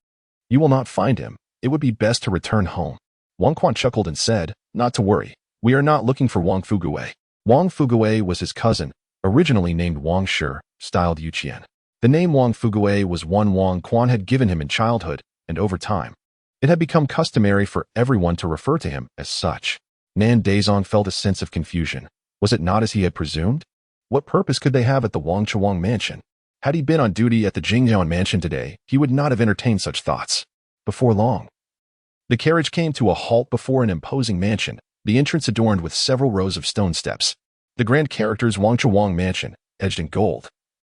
You will not find him. It would be best to return home." Wang Quan chuckled and said, "Not to worry. We are not looking for Wang Fuguei." Wang Fuguei was his cousin, originally named Wang Shi, styled Yuqian. The name Wang Fuguei was one Wang Quan had given him in childhood, and over time, it had become customary for everyone to refer to him as such. Nan Dazong felt a sense of confusion. Was it not as he had presumed? What purpose could they have at the Wang Chuang mansion? Had he been on duty at the Jingjiao mansion today, he would not have entertained such thoughts. Before long, the carriage came to a halt before an imposing mansion, the entrance adorned with several rows of stone steps. The grand character's Wang Chuang mansion, edged in gold,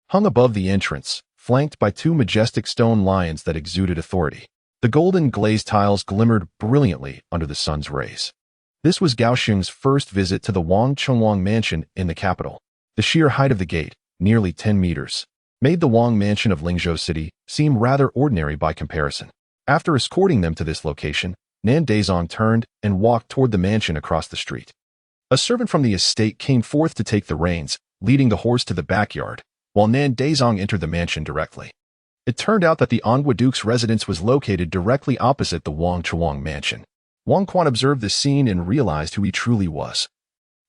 hung above the entrance, flanked by two majestic stone lions that exuded authority. The golden glazed tiles glimmered brilliantly under the sun's rays. This was Gao Xing's first visit to the Wang Chuang mansion in the capital. The sheer height of the gate, nearly 10 meters, made the Wang mansion of Lingzhou City seem rather ordinary by comparison. After escorting them to this location, Nan Dazong turned and walked toward the mansion across the street. A servant from the estate came forth to take the reins, leading the horse to the backyard, while Nan Dazong entered the mansion directly. It turned out that the Anghua Duke's residence was located directly opposite the Wang Chuang mansion. Wang Quan observed the scene and realized who he truly was,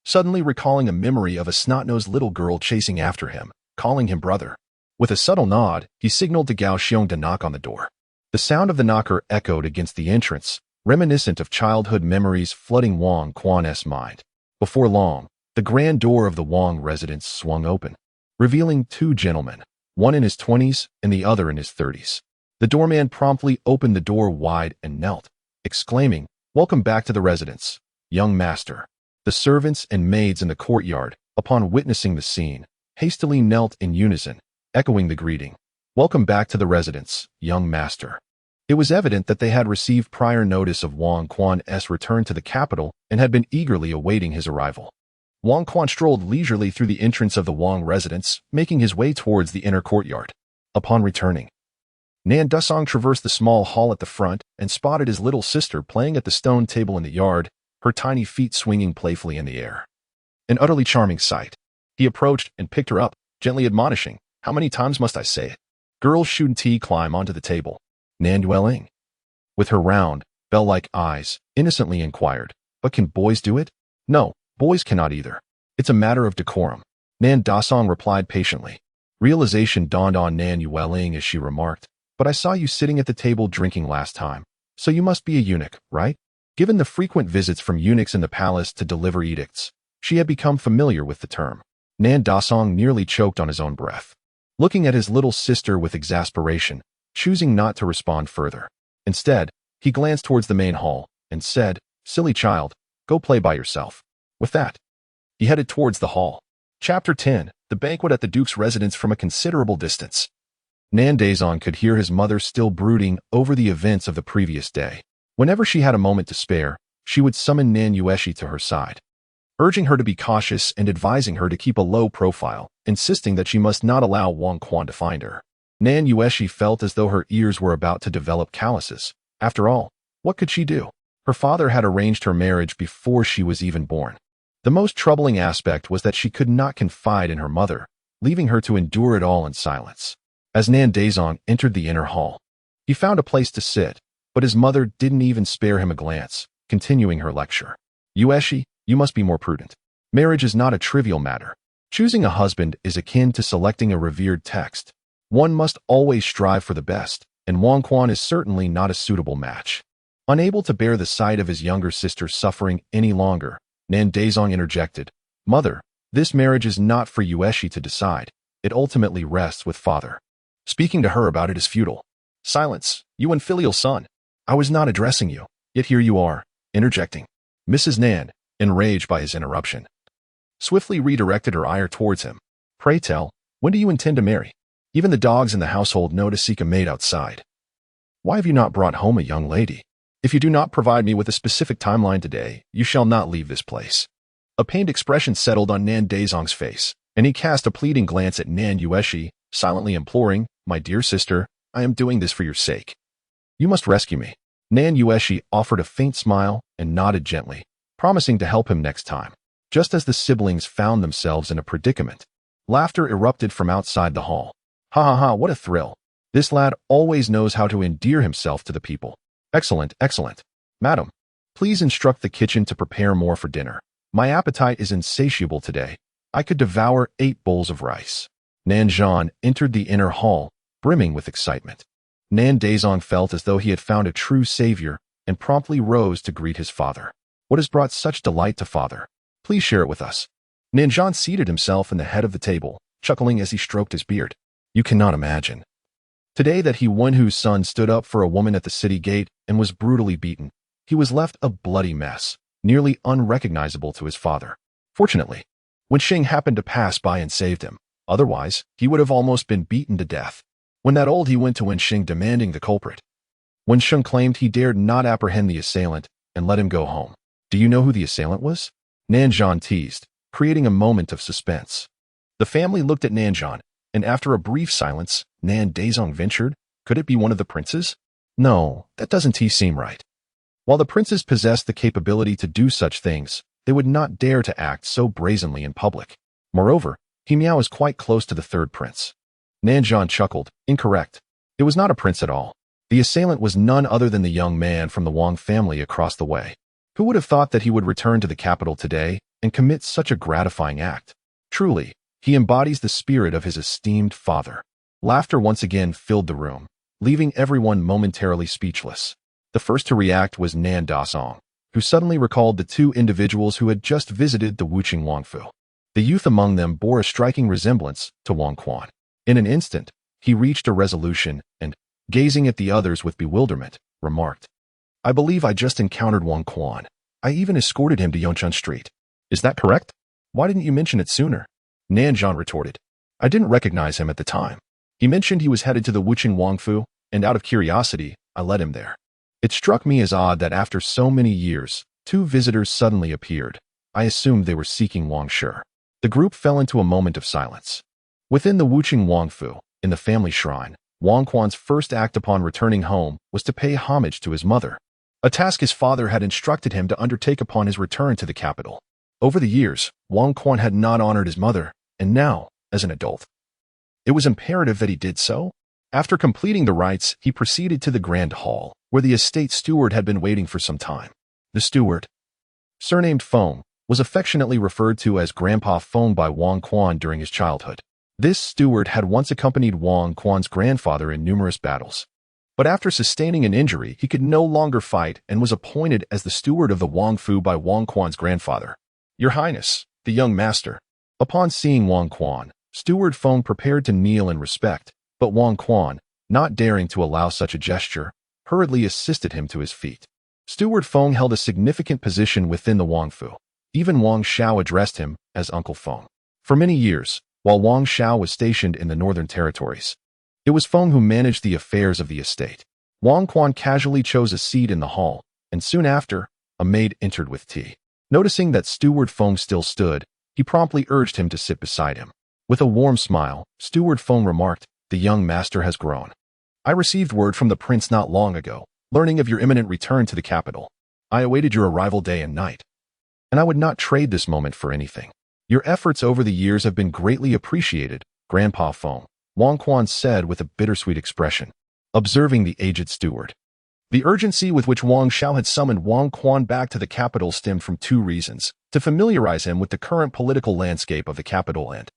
suddenly recalling a memory of a snot-nosed little girl chasing after him, calling him brother. With a subtle nod, he signaled to Gao Xiong to knock on the door. The sound of the knocker echoed against the entrance, reminiscent of childhood memories flooding Wang Quan's mind. Before long, the grand door of the Wang residence swung open, revealing two gentlemen, one in his 20s and the other in his 30s. The doorman promptly opened the door wide and knelt, exclaiming, "Welcome back to the residence, young master." The servants and maids in the courtyard, upon witnessing the scene, hastily knelt in unison, echoing the greeting, "Welcome back to the residence, young master." It was evident that they had received prior notice of Wang Quan's return to the capital and had been eagerly awaiting his arrival. Wang Quan strolled leisurely through the entrance of the Wang residence, making his way towards the inner courtyard. Upon returning, Nan Dazong traversed the small hall at the front and spotted his little sister playing at the stone table in the yard, her tiny feet swinging playfully in the air. An utterly charming sight. He approached and picked her up, gently admonishing, "How many times must I say it? Girls shouldn't climb onto the table." Nan Yueling, with her round, bell-like eyes, innocently inquired, "But can boys do it?" "No, boys cannot either. It's a matter of decorum," Nan Dazong replied patiently. Realization dawned on Nan Yueling as she remarked, "But I saw you sitting at the table drinking last time, so you must be a eunuch, right?" Given the frequent visits from eunuchs in the palace to deliver edicts, she had become familiar with the term. Nan Dazong nearly choked on his own breath, looking at his little sister with exasperation, choosing not to respond further. Instead, he glanced towards the main hall and said, "Silly child, go play by yourself." With that, he headed towards the hall. Chapter 10, The Banquet at the Duke's Residence from a Considerable Distance. Nan Dazong could hear his mother still brooding over the events of the previous day. Whenever she had a moment to spare, she would summon Nan Yueshi to her side, urging her to be cautious and advising her to keep a low profile, insisting that she must not allow Wang Quan to find her. Nan Yueshi felt as though her ears were about to develop calluses. After all, what could she do? Her father had arranged her marriage before she was even born. The most troubling aspect was that she could not confide in her mother, leaving her to endure it all in silence. As Nan Dazong entered the inner hall, he found a place to sit, but his mother didn't even spare him a glance, continuing her lecture. "Yueshi, you must be more prudent. Marriage is not a trivial matter. Choosing a husband is akin to selecting a revered text. One must always strive for the best, and Wang Quan is certainly not a suitable match." Unable to bear the sight of his younger sister suffering any longer, Nan Dazong interjected, "Mother, this marriage is not for Yueshi to decide. It ultimately rests with father. Speaking to her about it is futile." "Silence, you infilial son. I was not addressing you, yet here you are, interjecting." Mrs. Nan, enraged by his interruption, swiftly redirected her ire towards him. "Pray tell, when do you intend to marry? Even the dogs in the household know to seek a maid outside. Why have you not brought home a young lady? If you do not provide me with a specific timeline today, you shall not leave this place." A pained expression settled on Nan Dazong's face, and he cast a pleading glance at Nan Yueshi, silently imploring, "My dear sister, I am doing this for your sake. You must rescue me." Nan Yueshi offered a faint smile and nodded gently, promising to help him next time. Just as the siblings found themselves in a predicament, laughter erupted from outside the hall. "Ha ha ha, what a thrill. This lad always knows how to endear himself to the people. Excellent, excellent. Madam, please instruct the kitchen to prepare more for dinner. My appetite is insatiable today. I could devour 8 bowls of rice." Nan Zhan entered the inner hall, brimming with excitement. Nan Dazong felt as though he had found a true savior and promptly rose to greet his father. "What has brought such delight to father? Please share it with us." Nanjan seated himself in the head of the table, chuckling as he stroked his beard. You cannot imagine. Today that he one whose son stood up for a woman at the city gate and was brutally beaten. He was left a bloody mess, nearly unrecognizable to his father. Fortunately, Wenxing happened to pass by and saved him. Otherwise, he would have almost been beaten to death. When that old, he went to Wenxing demanding the culprit. Wenxing claimed he dared not apprehend the assailant and let him go home. Do you know who the assailant was? Nanjan teased, creating a moment of suspense. The family looked at Nanjan, and after a brief silence, Nan Dazong ventured, could it be one of the princes? No, that doesn't seem right. While the princes possessed the capability to do such things, they would not dare to act so brazenly in public. Moreover, He Miao is quite close to the third prince. Nanjan chuckled. Incorrect. It was not a prince at all. The assailant was none other than the young man from the Wang family across the way. Who would have thought that he would return to the capital today and commit such a gratifying act? Truly, he embodies the spirit of his esteemed father. Laughter once again filled the room, leaving everyone momentarily speechless. The first to react was Nan Dasong, who suddenly recalled the two individuals who had just visited the Wuqing Wangfu. The youth among them bore a striking resemblance to Wang Quan. In an instant, he reached a resolution and, gazing at the others with bewilderment, remarked, I believe I just encountered Wang Quan. I even escorted him to Yongchun Street. Is that correct? Why didn't you mention it sooner? Nanjan retorted. I didn't recognize him at the time. He mentioned he was headed to the Wuqing Wangfu, and out of curiosity, I led him there. It struck me as odd that after so many years, two visitors suddenly appeared. I assumed they were seeking Wang Shi. The group fell into a moment of silence. Within the Wuqing Wangfu, in the family shrine, Wang Quan's first act upon returning home was to pay homage to his mother, a task his father had instructed him to undertake upon his return to the capital. Over the years, Wang Quan had not honored his mother, and now, as an adult, it was imperative that he did so. After completing the rites, he proceeded to the grand hall, where the estate steward had been waiting for some time. The steward, surnamed Feng, was affectionately referred to as Grandpa Feng by Wang Quan during his childhood. This steward had once accompanied Wang Quan's grandfather in numerous battles. But after sustaining an injury, he could no longer fight and was appointed as the steward of the Wangfu by Wang Quan's grandfather. Your Highness, the young master. Upon seeing Wang Quan, Steward Feng prepared to kneel in respect, but Wang Quan, not daring to allow such a gesture, hurriedly assisted him to his feet. Steward Feng held a significant position within the Wangfu. Even Wang Shao addressed him as Uncle Feng. For many years, while Wang Shao was stationed in the northern territories, it was Feng who managed the affairs of the estate. Wang Quan casually chose a seat in the hall, and soon after, a maid entered with tea. Noticing that Steward Feng still stood, he promptly urged him to sit beside him. With a warm smile, Steward Feng remarked, the young master has grown. I received word from the prince not long ago, learning of your imminent return to the capital. I awaited your arrival day and night, and I would not trade this moment for anything. Your efforts over the years have been greatly appreciated, Grandpa Feng, Wang Quan said with a bittersweet expression, observing the aged steward. The urgency with which Wang Shao had summoned Wang Quan back to the capital stemmed from two reasons: to familiarize him with the current political landscape of the capital and,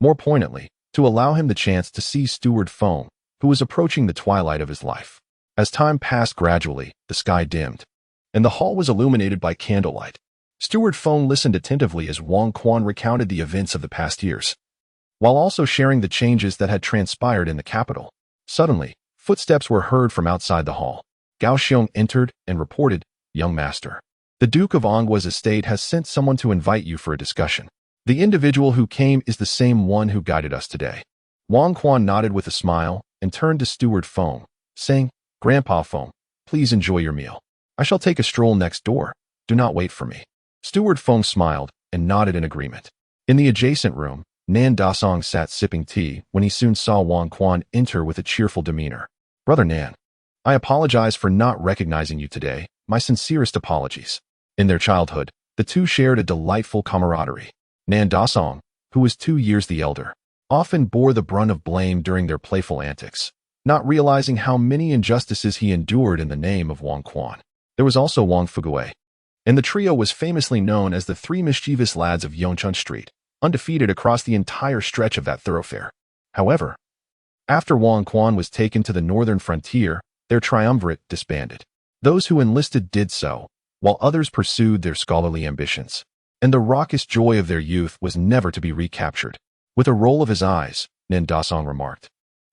more poignantly, to allow him the chance to see Steward Feng, who was approaching the twilight of his life. As time passed gradually, the sky dimmed, and the hall was illuminated by candlelight. Steward Feng listened attentively as Wang Quan recounted the events of the past years, while also sharing the changes that had transpired in the capital. Suddenly, footsteps were heard from outside the hall. Gao Xiong entered and reported, Young Master, the Duke of Anghua's estate has sent someone to invite you for a discussion. The individual who came is the same one who guided us today. Wang Quan nodded with a smile and turned to Steward Feng, saying, Grandpa Feng, please enjoy your meal. I shall take a stroll next door. Do not wait for me. Steward Feng smiled and nodded in agreement. In the adjacent room, Nan Dasong sat sipping tea when he soon saw Wang Quan enter with a cheerful demeanor. Brother Nan, I apologize for not recognizing you today. My sincerest apologies. In their childhood, the two shared a delightful camaraderie. Nan Dasong, who was 2 years the elder, often bore the brunt of blame during their playful antics, not realizing how many injustices he endured in the name of Wang Quan. There was also Wang Fuguei, and the trio was famously known as the three mischievous lads of Yongchun Street, undefeated across the entire stretch of that thoroughfare. However, after Wang Quan was taken to the northern frontier, their triumvirate disbanded. Those who enlisted did so, while others pursued their scholarly ambitions. and the raucous joy of their youth was never to be recaptured. With a roll of his eyes, Nan Dasong remarked,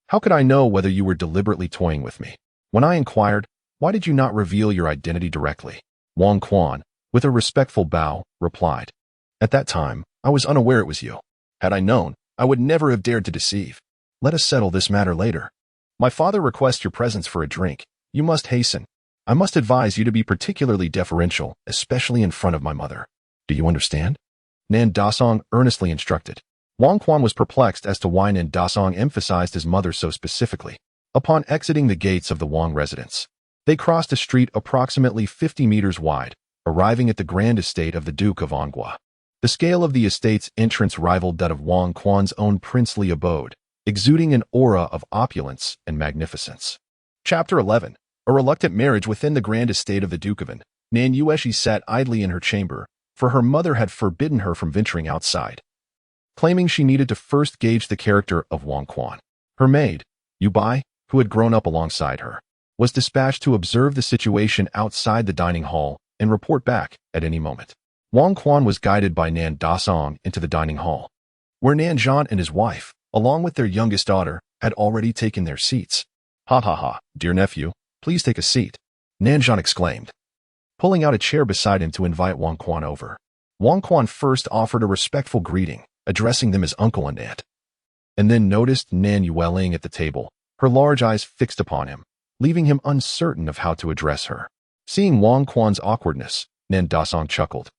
"How could I know whether you were deliberately toying with me? When I inquired, why did you not reveal your identity directly?" Wang Quan, with a respectful bow, replied, "At that time, I was unaware it was you. Had I known, I would never have dared to deceive. Let us settle this matter later. My father requests your presence for a drink. You must hasten. I must advise you to be particularly deferential, especially in front of my mother. Do you understand?" Nan Dasong earnestly instructed. Wang Quan was perplexed as to why Nan Dasong emphasized his mother so specifically. Upon exiting the gates of the Wang residence, they crossed a street approximately 50 meters wide, arriving at the grand estate of the Duke of Anghua. The scale of the estate's entrance rivaled that of Wang Quan's own princely abode, exuding an aura of opulence and magnificence. Chapter 11. A reluctant marriage within the grand estate of the Duke of An. Nan Yueshi sat idly in her chamber, for her mother had forbidden her from venturing outside, claiming she needed to first gauge the character of Wang Quan. Her maid, Yu Bai, who had grown up alongside her, was dispatched to observe the situation outside the dining hall and report back at any moment. Wang Quan was guided by Nan Dasong into the dining hall, where Nan Zhan and his wife, along with their youngest daughter, had already taken their seats. "Ha ha ha, dear nephew, please take a seat," Nan Zhan exclaimed, pulling out a chair beside him to invite Wang Quan over. Wang Quan first offered a respectful greeting, addressing them as uncle and aunt, and then noticed Nan Yueling at the table, her large eyes fixed upon him, leaving him uncertain of how to address her. Seeing Wang Quan's awkwardness, Nan Dasong chuckled.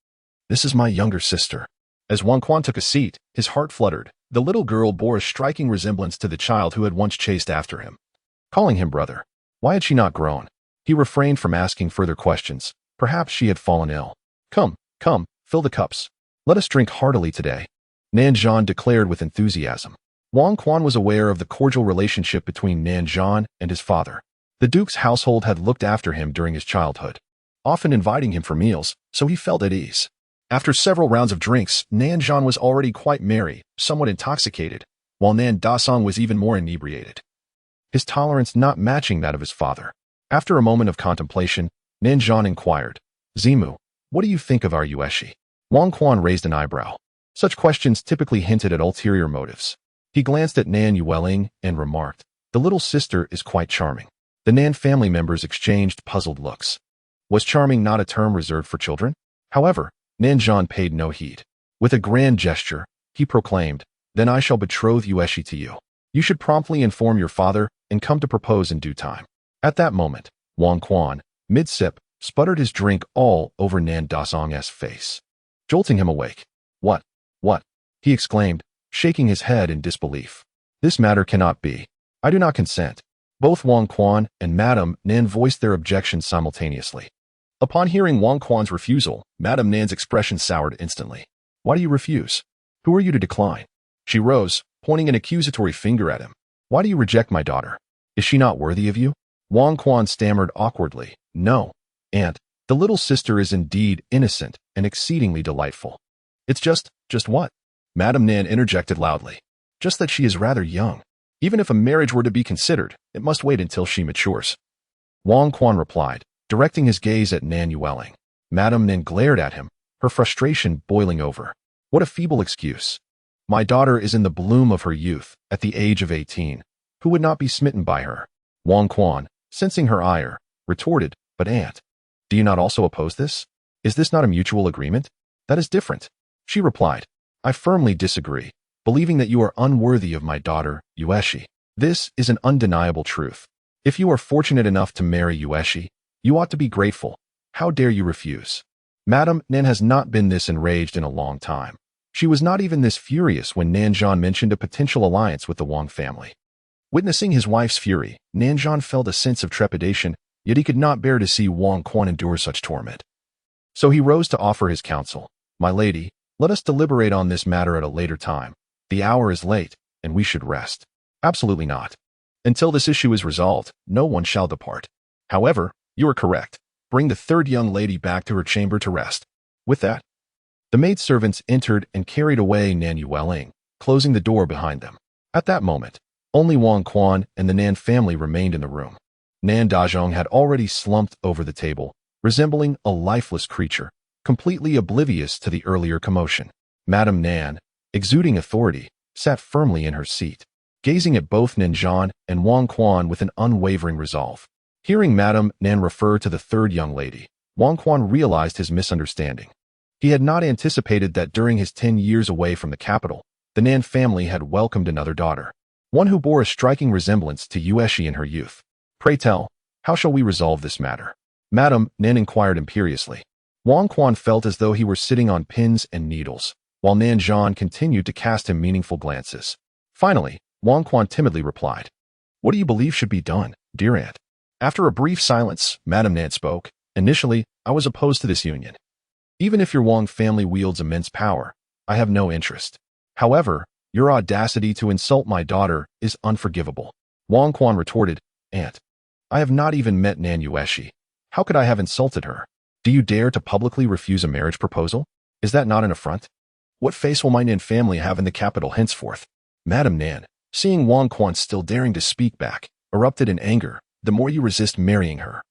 "This is my younger sister." As Wang Quan took a seat, his heart fluttered. The little girl bore a striking resemblance to the child who had once chased after him. Calling him brother, why had she not grown? He refrained from asking further questions. Perhaps she had fallen ill. Come, fill the cups. Let us drink heartily today," Nan Zhan declared with enthusiasm. Wang Quan was aware of the cordial relationship between Nan Zhan and his father. The Duke's household had looked after him during his childhood, often inviting him for meals, so he felt at ease. After several rounds of drinks, Nan Zhan was already quite merry, somewhat intoxicated, while Nan Dasong was even more inebriated, his tolerance not matching that of his father. After a moment of contemplation, Nan Zhan inquired, "Zimu, what do you think of our Yueshi?" Wang Quan raised an eyebrow. Such questions typically hinted at ulterior motives. He glanced at Nan Yueling and remarked, "The little sister is quite charming." The Nan family members exchanged puzzled looks. Was charming not a term reserved for children? However, Nan Zhan paid no heed. With a grand gesture, he proclaimed, "Then I shall betroth Yueshi to you. You should promptly inform your father and come to propose in due time." At that moment, Wang Quan, mid-sip, sputtered his drink all over Nan Dasong's face, jolting him awake. What? He exclaimed, shaking his head in disbelief. "This matter cannot be. I do not consent." Both Wang Quan and Madame Nan voiced their objections simultaneously. Upon hearing Wang Quan's refusal, Madame Nan's expression soured instantly. "Why do you refuse? Who are you to decline?" She rose, pointing an accusatory finger at him. "Why do you reject my daughter? Is she not worthy of you?" Wang Quan stammered awkwardly, "No, aunt, the little sister is indeed innocent and exceedingly delightful." "It's just what?" Madame Nan interjected loudly. "Just that she is rather young. Even if a marriage were to be considered, it must wait until she matures." Wang Quan replied, directing his gaze at Nan Yueling. Madame Nan glared at him, her frustration boiling over. "What a feeble excuse. My daughter is in the bloom of her youth, at the age of 18. Who would not be smitten by her?" Wang Quan, sensing her ire, retorted, "But aunt, do you not also oppose this? Is this not a mutual agreement?" "That is different," she replied. "I firmly disagree, believing that you are unworthy of my daughter, Yueshi. This is an undeniable truth. If you are fortunate enough to marry Yueshi, you ought to be grateful. How dare you refuse?" Madame Nan has not been this enraged in a long time. She was not even this furious when Nan Zhan mentioned a potential alliance with the Wang family. Witnessing his wife's fury, Nan Zhan felt a sense of trepidation, yet he could not bear to see Wang Quan endure such torment. So he rose to offer his counsel. "My lady, let us deliberate on this matter at a later time. The hour is late, and we should rest." "Absolutely not. Until this issue is resolved, no one shall depart. However, you are correct. Bring the third young lady back to her chamber to rest." With that, the maidservants entered and carried away Nan Yueling, closing the door behind them. At that moment, only Wang Quan and the Nan family remained in the room. Nan Dazhong had already slumped over the table, resembling a lifeless creature, completely oblivious to the earlier commotion. Madame Nan, exuding authority, sat firmly in her seat, gazing at both Ninjan and Wang Quan with an unwavering resolve. Hearing Madame Nan refer to the third young lady, Wang Quan realized his misunderstanding. He had not anticipated that during his 10 years away from the capital, the Nan family had welcomed another daughter, one who bore a striking resemblance to Yueshi in her youth. Pray tell, how shall we resolve this matter? Madame Nan inquired imperiously. Wang Quan felt as though he were sitting on pins and needles, while Nanjan continued to cast him meaningful glances. Finally, Wang Quan timidly replied, "What do you believe should be done, dear aunt?" After a brief silence, Madame Nan spoke. "Initially, I was opposed to this union. Even if your Wang family wields immense power, I have no interest. However, your audacity to insult my daughter is unforgivable." Wang Quan retorted, "Aunt, I have not even met Nan Yueshi. How could I have insulted her? Do you dare to publicly refuse a marriage proposal? Is that not an affront? What face will my Nan family have in the capital henceforth?" Madame Nan, seeing Wang Quan still daring to speak back, erupted in anger. "The more you resist marrying her,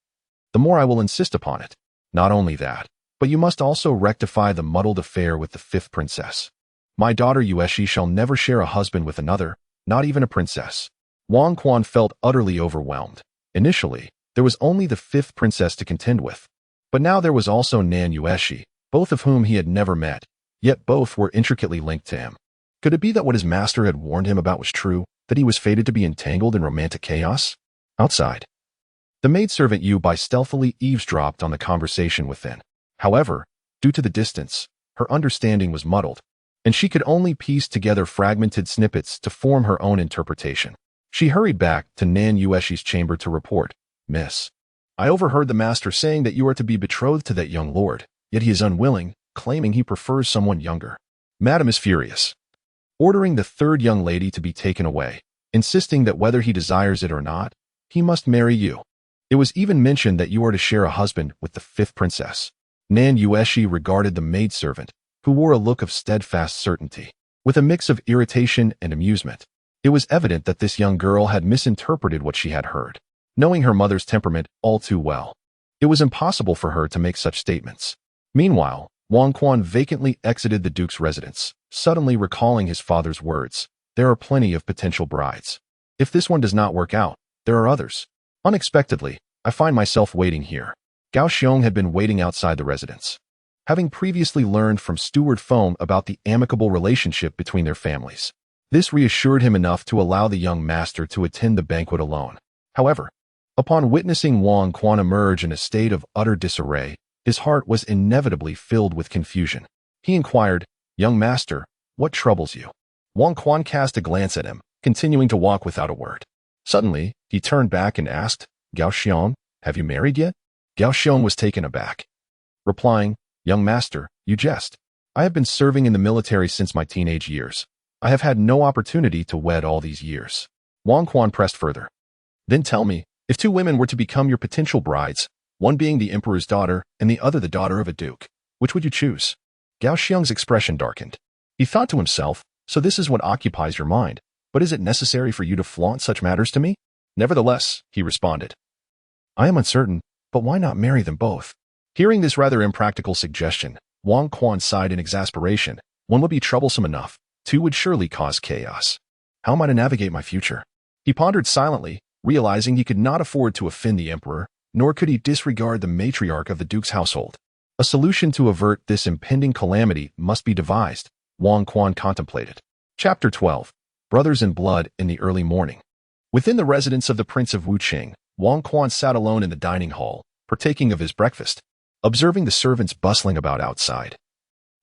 the more I will insist upon it. Not only that, but you must also rectify the muddled affair with the fifth princess. My daughter Yueshi shall never share a husband with another, not even a princess." Wang Quan felt utterly overwhelmed. Initially, there was only the fifth princess to contend with, but now there was also Nan Yueshi, both of whom he had never met, yet both were intricately linked to him. Could it be that what his master had warned him about was true, that he was fated to be entangled in romantic chaos? Outside, the maidservant Yu Bai stealthily eavesdropped on the conversation within. However, due to the distance, her understanding was muddled, and she could only piece together fragmented snippets to form her own interpretation. She hurried back to Nan Yueshi's chamber to report, "Miss, I overheard the master saying that you are to be betrothed to that young lord, yet he is unwilling, claiming he prefers someone younger. Madam is furious, ordering the third young lady to be taken away, insisting that whether he desires it or not, he must marry you. It was even mentioned that you are to share a husband with the fifth princess." Nan Yueshi regarded the maidservant, who wore a look of steadfast certainty, with a mix of irritation and amusement. It was evident that this young girl had misinterpreted what she had heard. Knowing her mother's temperament all too well, it was impossible for her to make such statements. Meanwhile, Wang Quan vacantly exited the duke's residence, suddenly recalling his father's words. "There are plenty of potential brides. If this one does not work out, there are others." Unexpectedly, I find myself waiting here. Gao Xiong had been waiting outside the residence, having previously learned from Steward Feng about the amicable relationship between their families. This reassured him enough to allow the young master to attend the banquet alone. However, upon witnessing Wang Quan emerge in a state of utter disarray, his heart was inevitably filled with confusion. He inquired, "Young master, what troubles you?" Wang Quan cast a glance at him, continuing to walk without a word. Suddenly, he turned back and asked, "Gao Xiong, have you married yet?" Gao Xiong was taken aback, replying, "Young master, you jest. I have been serving in the military since my teenage years. I have had no opportunity to wed all these years." Wang Quan pressed further. "Then tell me, if two women were to become your potential brides, one being the emperor's daughter and the other the daughter of a duke, which would you choose?" Gao Xiong's expression darkened. He thought to himself, "So this is what occupies your mind, but is it necessary for you to flaunt such matters to me?" "Nevertheless," he responded, "I am uncertain, but why not marry them both?" Hearing this rather impractical suggestion, Wang Quan sighed in exasperation. One would be troublesome enough. Two would surely cause chaos. How am I to navigate my future? He pondered silently, realizing he could not afford to offend the emperor, nor could he disregard the matriarch of the duke's household. A solution to avert this impending calamity must be devised, Wang Quan contemplated. Chapter 12. Brothers in Blood in the Early Morning. Within the residence of the Prince of Wuqing, Wang Quan sat alone in the dining hall, partaking of his breakfast, observing the servants bustling about outside.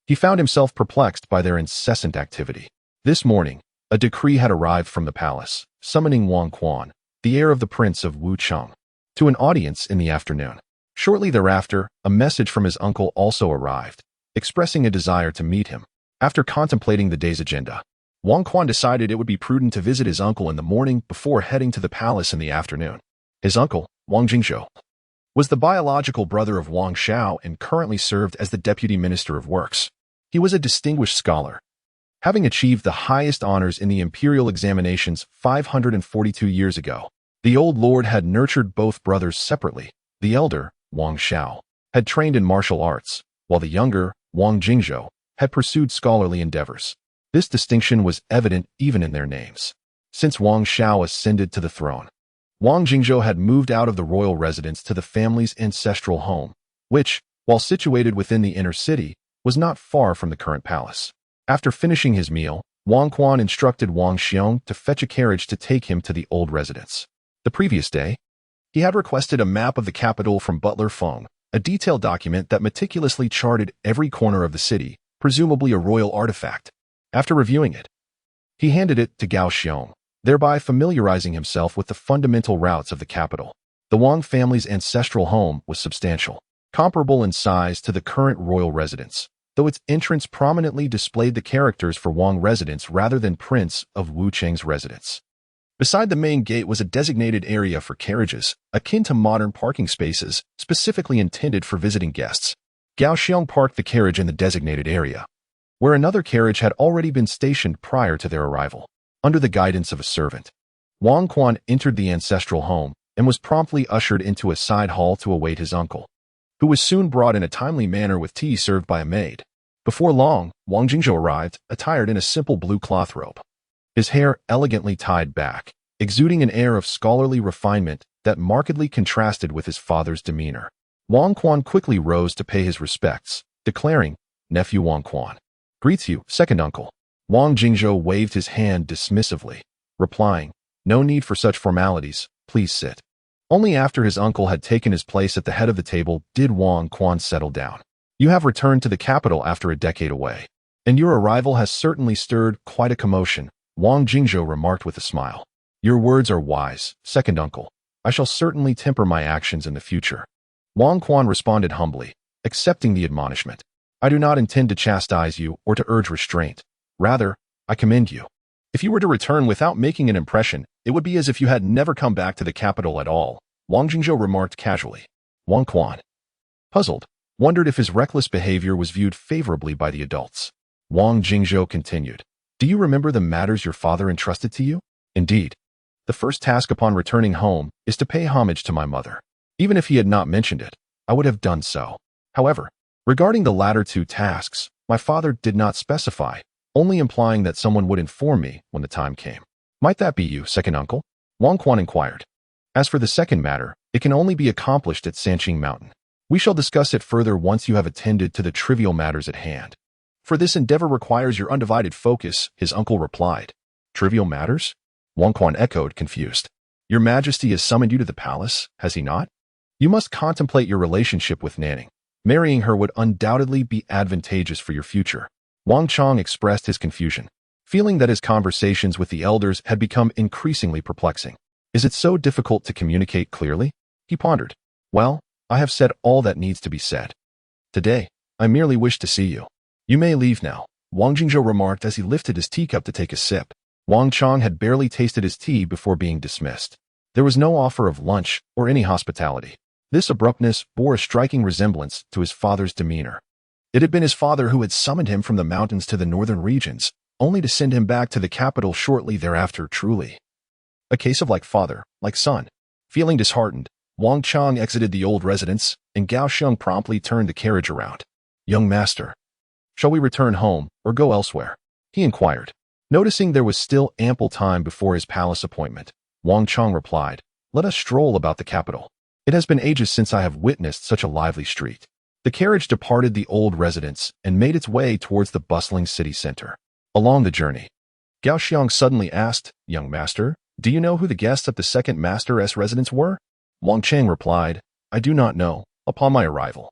He found himself perplexed by their incessant activity. This morning, a decree had arrived from the palace, summoning Wang Quan, the heir of the Prince of Wucheng, to an audience in the afternoon. Shortly thereafter, a message from his uncle also arrived, expressing a desire to meet him. After contemplating the day's agenda, Wang Quan decided it would be prudent to visit his uncle in the morning before heading to the palace in the afternoon. His uncle, Wang Jingzhou, was the biological brother of Wang Xiao and currently served as the Deputy Minister of Works. He was a distinguished scholar, having achieved the highest honors in the imperial examinations 542 years ago. The old lord had nurtured both brothers separately. The elder, Wang Xiao, had trained in martial arts, while the younger, Wang Jingzhou, had pursued scholarly endeavors. This distinction was evident even in their names. Since Wang Xiao ascended to the throne, Wang Jingzhou had moved out of the royal residence to the family's ancestral home, which, while situated within the inner city, was not far from the current palace. After finishing his meal, Wang Quan instructed Wang Xiong to fetch a carriage to take him to the old residence. The previous day, he had requested a map of the capital from Butler Feng, a detailed document that meticulously charted every corner of the city, presumably a royal artifact. After reviewing it, he handed it to Gao Xiong, thereby familiarizing himself with the fundamental routes of the capital. The Wang family's ancestral home was substantial, comparable in size to the current royal residence, though its entrance prominently displayed the characters for Wang residence rather than Prince of Wucheng's residence. Beside the main gate was a designated area for carriages, akin to modern parking spaces, specifically intended for visiting guests. Gao Xiong parked the carriage in the designated area, where another carriage had already been stationed prior to their arrival. Under the guidance of a servant, Wang Quan entered the ancestral home and was promptly ushered into a side hall to await his uncle, who was soon brought in a timely manner with tea served by a maid. Before long, Wang Jingzhou arrived, attired in a simple blue cloth robe, his hair elegantly tied back, exuding an air of scholarly refinement that markedly contrasted with his father's demeanor. Wang Quan quickly rose to pay his respects, declaring, "Nephew Wang Quan greets you, second uncle." Wang Jingzhou waved his hand dismissively, replying, "No need for such formalities, please sit." Only after his uncle had taken his place at the head of the table did Wang Quan settle down. "You have returned to the capital after a decade away, and your arrival has certainly stirred quite a commotion," Wang Jingzhou remarked with a smile. "Your words are wise, second uncle. I shall certainly temper my actions in the future." Wang Quan responded humbly, accepting the admonishment. "I do not intend to chastise you or to urge restraint. Rather, I commend you. If you were to return without making an impression, it would be as if you had never come back to the capital at all," Wang Jingzhou remarked casually. Wang Quan, puzzled, wondered if his reckless behavior was viewed favorably by the adults. Wang Jingzhou continued, "Do you remember the matters your father entrusted to you? Indeed, the first task upon returning home is to pay homage to my mother. Even if he had not mentioned it, I would have done so. However, regarding the latter two tasks, my father did not specify, only implying that someone would inform me when the time came." "Might that be you, second uncle?" Wang Quan inquired. "As for the second matter, it can only be accomplished at Sanqing Mountain. We shall discuss it further once you have attended to the trivial matters at hand. For this endeavor requires your undivided focus," his uncle replied. "Trivial matters?" Wang Quan echoed, confused. "Your Majesty has summoned you to the palace, has he not? You must contemplate your relationship with Nanning. Marrying her would undoubtedly be advantageous for your future." Wang Chong expressed his confusion, feeling that his conversations with the elders had become increasingly perplexing. "Is it so difficult to communicate clearly?" he pondered. "Well, I have said all that needs to be said. Today, I merely wish to see you. You may leave now," Wang Jingzhou remarked as he lifted his teacup to take a sip. Wang Chong had barely tasted his tea before being dismissed. There was no offer of lunch or any hospitality. This abruptness bore a striking resemblance to his father's demeanor. It had been his father who had summoned him from the mountains to the northern regions, only to send him back to the capital shortly thereafter. Truly a case of like father, like son. Feeling disheartened, Wang Chong exited the old residence, and Gao Xiong promptly turned the carriage around. "Young master, shall we return home or go elsewhere?" he inquired. Noticing there was still ample time before his palace appointment, Wang Chong replied, "Let us stroll about the capital. It has been ages since I have witnessed such a lively street." The carriage departed the old residence and made its way towards the bustling city center. Along the journey, Gao Xiong suddenly asked, "Young master, do you know who the guests at the second master's residence were?" Wang Cheng replied, "I do not know. Upon my arrival,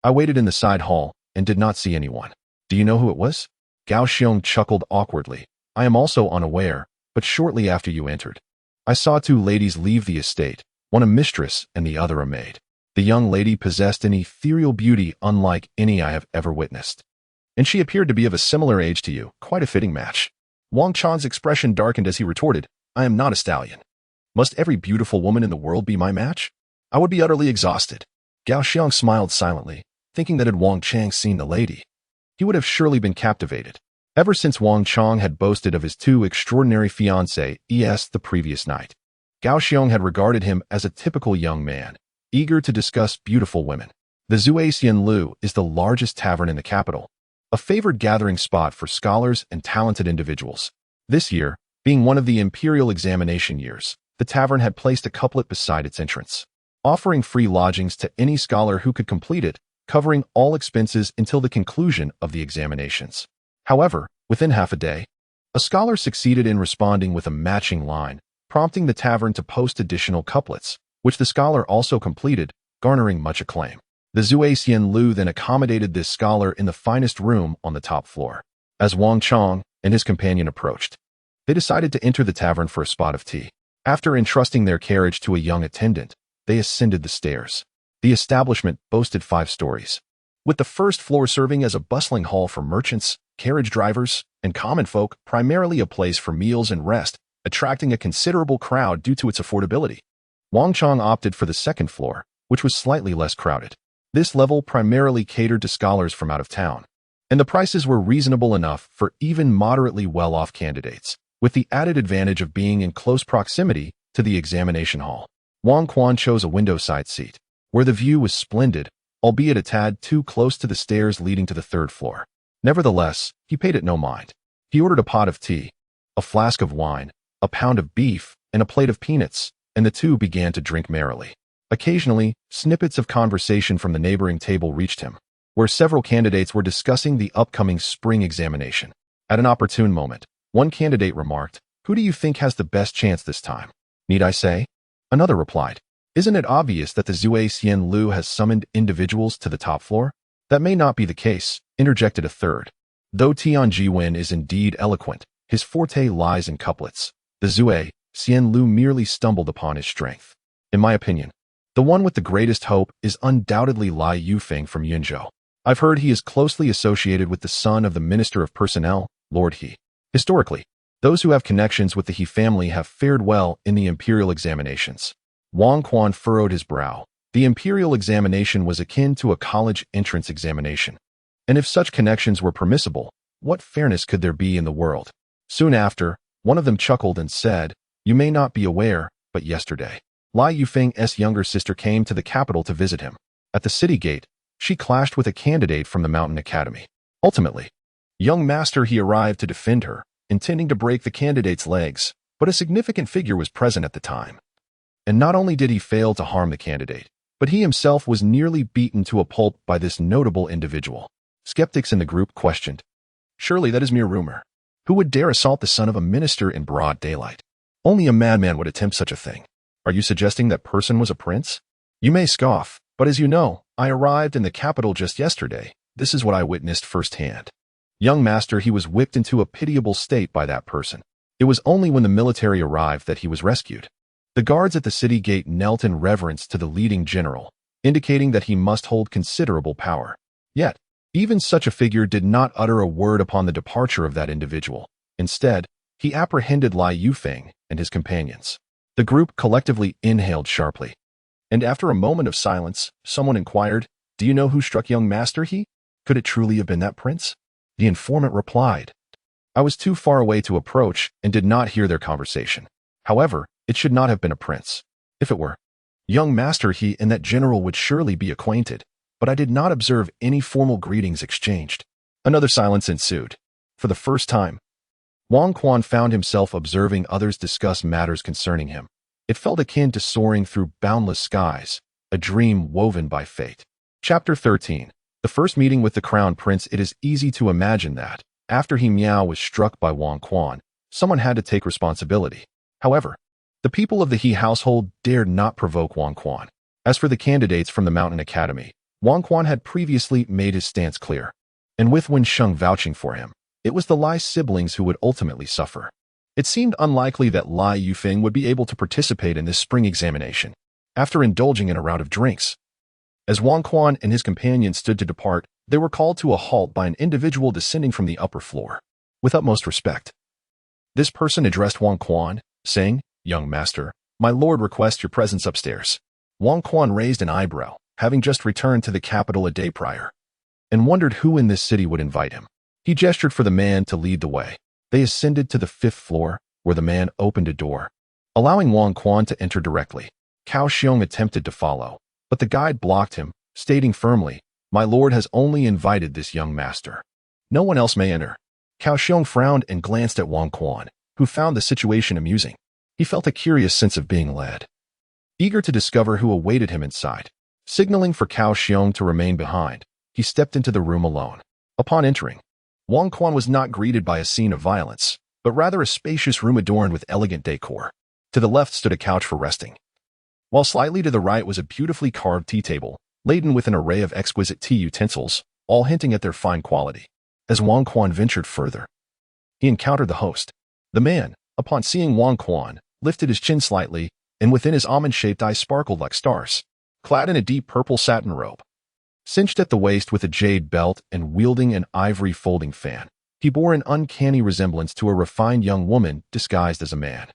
I waited in the side hall and did not see anyone." "Do you know who it was?" Gao Xiong chuckled awkwardly. "I am also unaware, but shortly after you entered, I saw two ladies leave the estate, one a mistress and the other a maid. The young lady possessed an ethereal beauty unlike any I have ever witnessed, and she appeared to be of a similar age to you, quite a fitting match." Wang Chan's expression darkened as he retorted, "I am not a stallion. Must every beautiful woman in the world be my match? I would be utterly exhausted." Gao Xiong smiled silently, thinking that had Wang Chang seen the lady, he would have surely been captivated. Ever since Wang Chang had boasted of his two extraordinary fiancées the previous night, Gao Xiong had regarded him as a typical young man, eager to discuss beautiful women. The Zhuai Lu is the largest tavern in the capital, a favored gathering spot for scholars and talented individuals. This year, being one of the imperial examination years, the tavern had placed a couplet beside its entrance, offering free lodgings to any scholar who could complete it, covering all expenses until the conclusion of the examinations. However, within half a day, a scholar succeeded in responding with a matching line, prompting the tavern to post additional couplets, which the scholar also completed, garnering much acclaim. The Zhuai Lu then accommodated this scholar in the finest room on the top floor. As Wang Chong and his companion approached, they decided to enter the tavern for a spot of tea. After entrusting their carriage to a young attendant, they ascended the stairs. The establishment boasted 5 stories, with the first floor serving as a bustling hall for merchants, carriage drivers, and common folk, primarily a place for meals and rest, attracting a considerable crowd due to its affordability. Wang Chong opted for the second floor, which was slightly less crowded. This level primarily catered to scholars from out of town, and the prices were reasonable enough for even moderately well-off candidates, with the added advantage of being in close proximity to the examination hall. Wang Quan chose a window-side seat, where the view was splendid, albeit a tad too close to the stairs leading to the 3rd floor. Nevertheless, he paid it no mind. He ordered a pot of tea, a flask of wine, a pound of beef, and a plate of peanuts, and the two began to drink merrily. Occasionally, snippets of conversation from the neighboring table reached him, where several candidates were discussing the upcoming spring examination. At an opportune moment, one candidate remarked, "Who do you think has the best chance this time?" "Need I say?" Another replied, "Isn't it obvious that the Zhuai Lu has summoned individuals to the top floor?" "That may not be the case," interjected a third. "Though Tian Jiwen is indeed eloquent, his forte lies in couplets. The Zhuai Lu merely stumbled upon his strength. In my opinion, the one with the greatest hope is undoubtedly Lai Yufeng from Yunzhou. I've heard he is closely associated with the son of the Minister of Personnel, Lord He. Historically, those who have connections with the He family have fared well in the imperial examinations." Wang Quan furrowed his brow. The imperial examination was akin to a college entrance examination, and if such connections were permissible, what fairness could there be in the world? Soon after, one of them chuckled and said, "You may not be aware, but yesterday, Lai Yufeng's younger sister came to the capital to visit him. At the city gate, she clashed with a candidate from the Mountain Academy. Ultimately, young Master He arrived to defend her, intending to break the candidate's legs, but a significant figure was present at the time. And not only did he fail to harm the candidate, but he himself was nearly beaten to a pulp by this notable individual." Skeptics in the group questioned, "Surely that is mere rumor. Who would dare assault the son of a minister in broad daylight? Only a madman would attempt such a thing. Are you suggesting that person was a prince? You may scoff, but as you know, I arrived in the capital just yesterday. This is what I witnessed firsthand. Young Master, he was whipped into a pitiable state by that person. It was only when the military arrived that he was rescued. The guards at the city gate knelt in reverence to the leading general, indicating that he must hold considerable power. Yet, even such a figure did not utter a word upon the departure of that individual. Instead, he apprehended Lai Yufeng and his companions." The group collectively inhaled sharply, and after a moment of silence, someone inquired, "Do you know who struck young Master He? Could it truly have been that prince?" The informant replied, "I was too far away to approach and did not hear their conversation. However, it should not have been a prince. If it were, young Master He and that general would surely be acquainted, but I did not observe any formal greetings exchanged." Another silence ensued. For the first time, Wang Quan found himself observing others discuss matters concerning him. It felt akin to soaring through boundless skies, a dream woven by fate. Chapter 13. The first meeting with the Crown Prince. It is easy to imagine that, after He Miao was struck by Wang Quan, someone had to take responsibility. However, the people of the He household dared not provoke Wang Quan. As for the candidates from the Mountain Academy, Wang Quan had previously made his stance clear, and with Wen Sheng vouching for him, it was the Lai siblings who would ultimately suffer. It seemed unlikely that Lai Yufeng would be able to participate in this spring examination, after indulging in a round of drinks. As Wang Quan and his companions stood to depart, they were called to a halt by an individual descending from the upper floor. With utmost respect, this person addressed Wang Quan, saying, "Young Master, my lord requests your presence upstairs." Wang Quan raised an eyebrow, having just returned to the capital a day prior, and wondered who in this city would invite him. He gestured for the man to lead the way. They ascended to the 5th floor, where the man opened a door, allowing Wang Quan to enter directly. Cao Xiong attempted to follow, but the guide blocked him, stating firmly, "My lord has only invited this young master. No one else may enter." Cao Xiong frowned and glanced at Wang Quan, who found the situation amusing. He felt a curious sense of being led, eager to discover who awaited him inside. Signaling for Cao Xiong to remain behind, he stepped into the room alone. Upon entering, Wang Quan was not greeted by a scene of violence, but rather a spacious room adorned with elegant decor. To the left stood a couch for resting, while slightly to the right was a beautifully carved tea table, laden with an array of exquisite tea utensils, all hinting at their fine quality. As Wang Quan ventured further, he encountered the host. The man, upon seeing Wang Quan, lifted his chin slightly, and within his almond-shaped eyes sparkled like stars. Clad in a deep purple satin robe, cinched at the waist with a jade belt and wielding an ivory folding fan, he bore an uncanny resemblance to a refined young woman disguised as a man.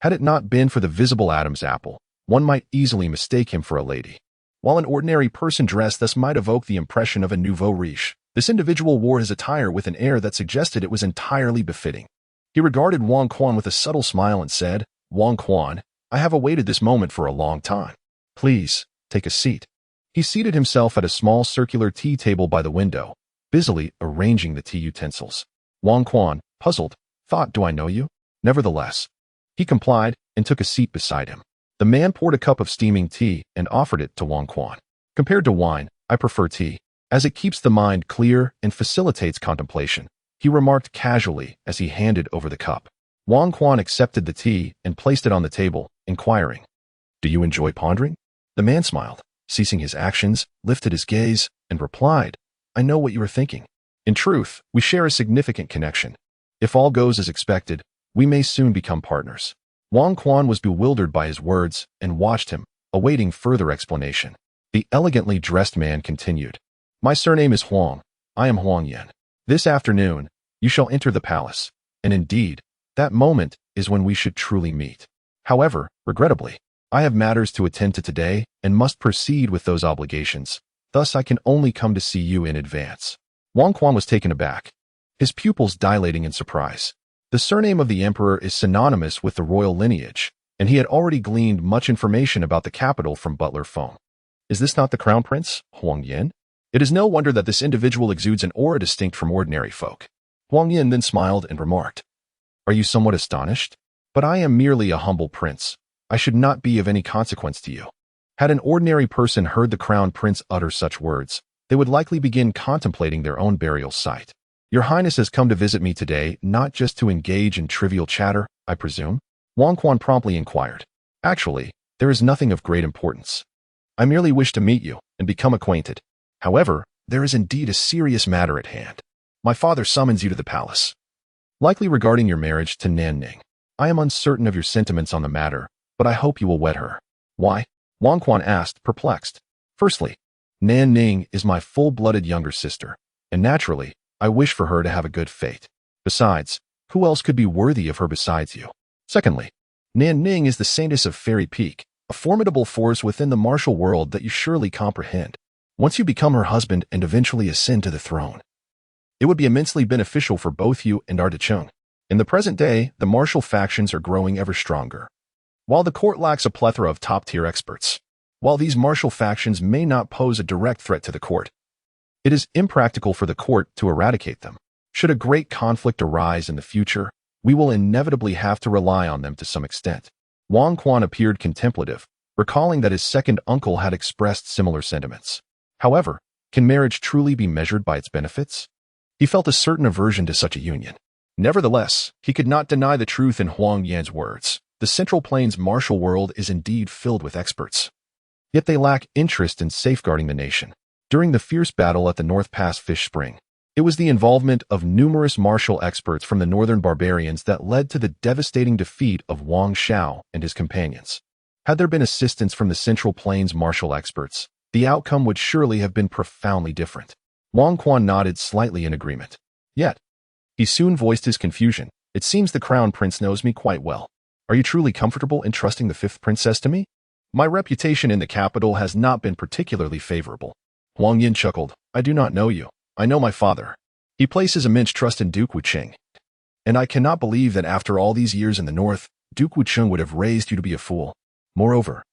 Had it not been for the visible Adam's apple, one might easily mistake him for a lady. While an ordinary person dressed thus might evoke the impression of a nouveau riche, this individual wore his attire with an air that suggested it was entirely befitting. He regarded Wang Quan with a subtle smile and said, "Wang Quan, I have awaited this moment for a long time. Please, take a seat." He seated himself at a small circular tea table by the window, busily arranging the tea utensils. Wang Quan, puzzled, thought, "Do I know you?" Nevertheless, he complied and took a seat beside him. The man poured a cup of steaming tea and offered it to Wang Quan. "Compared to wine, I prefer tea, as it keeps the mind clear and facilitates contemplation," he remarked casually as he handed over the cup. Wang Quan accepted the tea and placed it on the table, inquiring, "Do you enjoy pondering?" The man smiled, ceasing his actions, lifted his gaze, and replied, "I know what you are thinking. In truth, we share a significant connection. If all goes as expected, we may soon become partners." Wang Quan was bewildered by his words and watched him, awaiting further explanation. The elegantly dressed man continued, "My surname is Huang. I am Huang Yan. This afternoon, you shall enter the palace, and indeed, that moment is when we should truly meet. However, regrettably, I have matters to attend to today and must proceed with those obligations. Thus, I can only come to see you in advance." Wang Quan was taken aback, his pupils dilating in surprise. The surname of the emperor is synonymous with the royal lineage, and he had already gleaned much information about the capital from Butler Feng. Is this not the crown prince, Huang Yin? It is no wonder that this individual exudes an aura distinct from ordinary folk. Huang Yin then smiled and remarked, "Are you somewhat astonished? But I am merely a humble prince. I should not be of any consequence to you." Had an ordinary person heard the crown prince utter such words, they would likely begin contemplating their own burial site. "Your Highness has come to visit me today, not just to engage in trivial chatter, I presume?" Wang Quan promptly inquired. "Actually, there is nothing of great importance. I merely wish to meet you and become acquainted. However, there is indeed a serious matter at hand. My father summons you to the palace, likely regarding your marriage to Nan Ning. I am uncertain of your sentiments on the matter, but I hope you will wed her." "Why?" Wang Quan asked, perplexed. "Firstly, Nan Ning is my full-blooded younger sister, and naturally, I wish for her to have a good fate. Besides, who else could be worthy of her besides you? Secondly, Nan Ning is the saintess of Fairy Peak, a formidable force within the martial world that you surely comprehend. Once you become her husband and eventually ascend to the throne, it would be immensely beneficial for both you and Ardacheng. In the present day, the martial factions are growing ever stronger, while the court lacks a plethora of top-tier experts. While these martial factions may not pose a direct threat to the court, it is impractical for the court to eradicate them. Should a great conflict arise in the future, we will inevitably have to rely on them to some extent." Wang Quan appeared contemplative, recalling that his second uncle had expressed similar sentiments. However, can marriage truly be measured by its benefits? He felt a certain aversion to such a union. Nevertheless, he could not deny the truth in Huang Yan's words. The Central Plains martial world is indeed filled with experts, yet they lack interest in safeguarding the nation. During the fierce battle at the North Pass Fish Spring, it was the involvement of numerous martial experts from the northern barbarians that led to the devastating defeat of Wang Xiao and his companions. Had there been assistance from the Central Plains martial experts, the outcome would surely have been profoundly different. Wang Quan nodded slightly in agreement. Yet, he soon voiced his confusion. "It seems the crown prince knows me quite well. Are you truly comfortable entrusting the fifth princess to me? My reputation in the capital has not been particularly favorable." Huang Yin chuckled. "I do not know you. I know my father. He places immense trust in Duke Wucheng. And I cannot believe that after all these years in the north, Duke Wucheng would have raised you to be a fool. Moreover,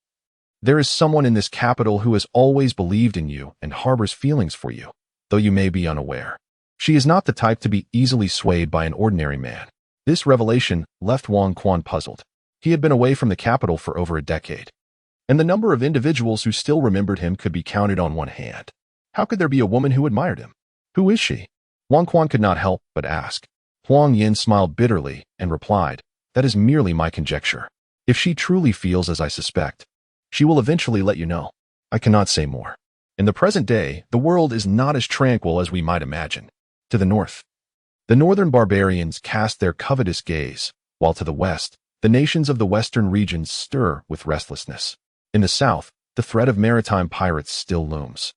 There is someone in this capital who has always believed in you and harbors feelings for you, though you may be unaware. She is not the type to be easily swayed by an ordinary man. This revelation left Wang Quan puzzled. He had been away from the capital for over a decade, and the number of individuals who still remembered him could be counted on one hand. How could there be a woman who admired him? Who is she? Wang Quan could not help but ask. Huang Yin smiled bitterly and replied, "That is merely my conjecture. If she truly feels as I suspect, she will eventually let you know. I cannot say more." In the present day, the world is not as tranquil as we might imagine. To the north, the northern barbarians cast their covetous gaze, while to the west, the nations of the western regions stir with restlessness. In the south, the threat of maritime pirates still looms.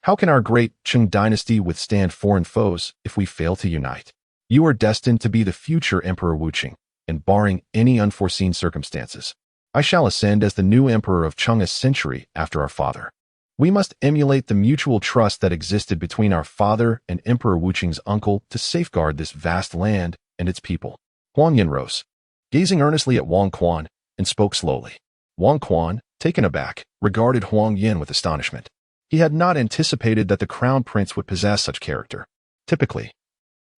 How can our great Qing dynasty withstand foreign foes if we fail to unite? You are destined to be the future Emperor Wuqing, and barring any unforeseen circumstances, I shall ascend as the new emperor of Qing a century after our father. We must emulate the mutual trust that existed between our father and Emperor Wuqing's uncle to safeguard this vast land and its people. Huang Yin rose, gazing earnestly at Wang Quan, and spoke slowly. Wang Quan, taken aback, regarded Huang Yin with astonishment. He had not anticipated that the crown prince would possess such character. Typically,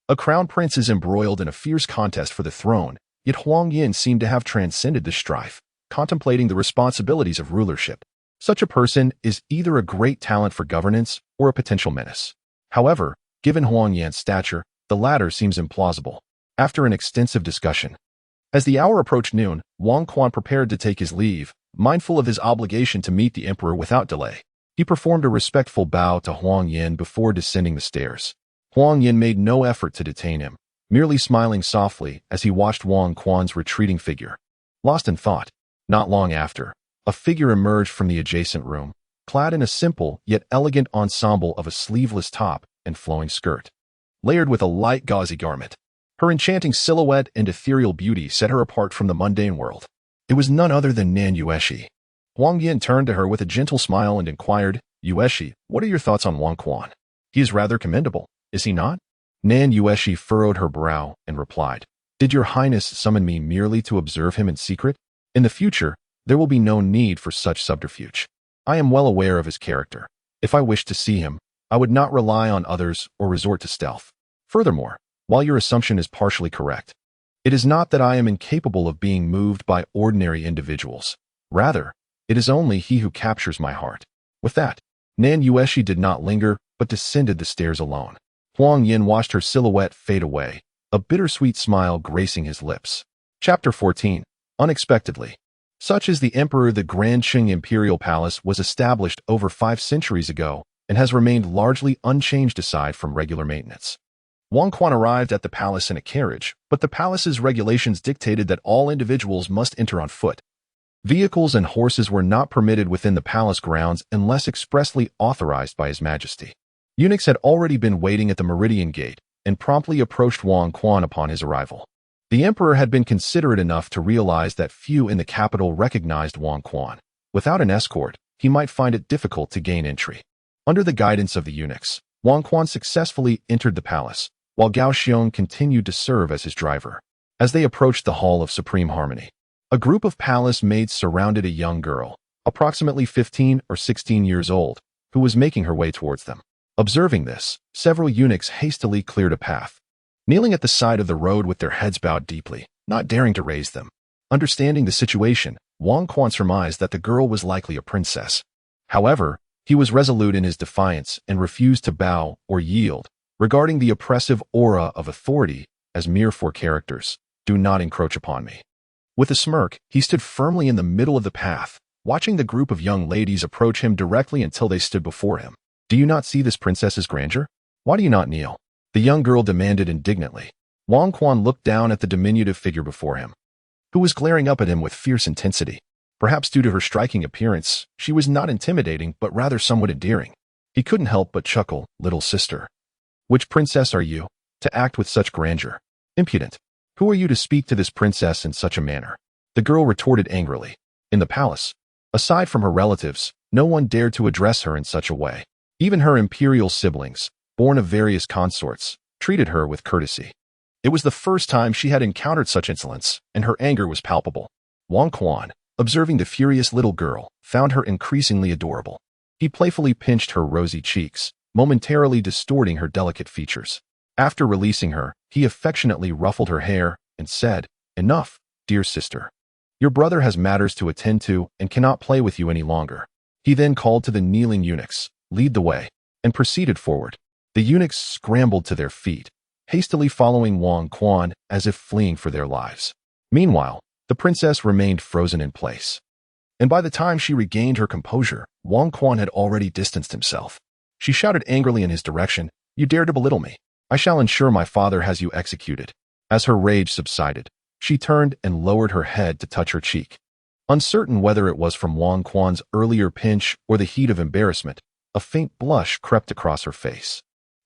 a crown prince is embroiled in a fierce contest for the throne, yet Huang Yin seemed to have transcended the strife, contemplating the responsibilities of rulership. Such a person is either a great talent for governance or a potential menace. However, given Huang Yan's stature, the latter seems implausible. After an extensive discussion, as the hour approached noon, Wang Quan prepared to take his leave, mindful of his obligation to meet the emperor without delay. He performed a respectful bow to Huang Yin before descending the stairs. Huang Yin made no effort to detain him, merely smiling softly as he watched Wang Quan's retreating figure. Lost in thought, not long after, a figure emerged from the adjacent room, clad in a simple yet elegant ensemble of a sleeveless top and flowing skirt, layered with a light gauzy garment. Her enchanting silhouette and ethereal beauty set her apart from the mundane world. It was none other than Nan Yueshi. Huang Yin turned to her with a gentle smile and inquired, "Yueshi, what are your thoughts on Wang Quan? He is rather commendable, is he not?" Nan Yueshi furrowed her brow and replied, "Did your highness summon me merely to observe him in secret? In the future, there will be no need for such subterfuge. I am well aware of his character. If I wished to see him, I would not rely on others or resort to stealth. Furthermore, while your assumption is partially correct, it is not that I am incapable of being moved by ordinary individuals. Rather, it is only he who captures my heart." With that, Nan Yueshi did not linger, but descended the stairs alone. Huang Yin watched her silhouette fade away, a bittersweet smile gracing his lips. Chapter 14. Unexpectedly. Such is the emperor. The Grand Qing Imperial Palace was established over 5 centuries ago and has remained largely unchanged aside from regular maintenance. Wang Quan arrived at the palace in a carriage, but the palace's regulations dictated that all individuals must enter on foot. Vehicles and horses were not permitted within the palace grounds unless expressly authorized by His Majesty. Eunuchs had already been waiting at the Meridian Gate and promptly approached Wang Quan upon his arrival. The emperor had been considerate enough to realize that few in the capital recognized Wang Quan. Without an escort, he might find it difficult to gain entry. Under the guidance of the eunuchs, Wang Quan successfully entered the palace, while Gao Xiong continued to serve as his driver. As they approached the Hall of Supreme Harmony, a group of palace maids surrounded a young girl, approximately 15 or 16 years old, who was making her way towards them. Observing this, several eunuchs hastily cleared a path, kneeling at the side of the road with their heads bowed deeply, not daring to raise them. Understanding the situation, Wang Quan surmised that the girl was likely a princess. However, he was resolute in his defiance and refused to bow or yield, regarding the oppressive aura of authority as mere for characters. "Do not encroach upon me." With a smirk, he stood firmly in the middle of the path, watching the group of young ladies approach him directly until they stood before him. "Do you not see this princess's grandeur? Why do you not kneel?" the young girl demanded indignantly. Wang Quan looked down at the diminutive figure before him, who was glaring up at him with fierce intensity. Perhaps due to her striking appearance, she was not intimidating but rather somewhat endearing. He couldn't help but chuckle. "Little sister, which princess are you, to act with such grandeur? Impudent! Who are you to speak to this princess in such a manner?" the girl retorted angrily. In the palace, aside from her relatives, no one dared to address her in such a way. Even her imperial siblings, born of various consorts, treated her with courtesy. It was the first time she had encountered such insolence, and her anger was palpable. Wang Quan, observing the furious little girl, found her increasingly adorable. He playfully pinched her rosy cheeks, momentarily distorting her delicate features. After releasing her, he affectionately ruffled her hair and said, "Enough, dear sister. Your brother has matters to attend to and cannot play with you any longer." He then called to the kneeling eunuchs, "Lead the way," and proceeded forward. The eunuchs scrambled to their feet, hastily following Wang Quan as if fleeing for their lives. Meanwhile, the princess remained frozen in place. And by the time she regained her composure, Wang Quan had already distanced himself. She shouted angrily in his direction, "You dare to belittle me? I shall ensure my father has you executed." As her rage subsided, she turned and lowered her head to touch her cheek. Uncertain whether it was from Wang Quan's earlier pinch or the heat of embarrassment, a faint blush crept across her face.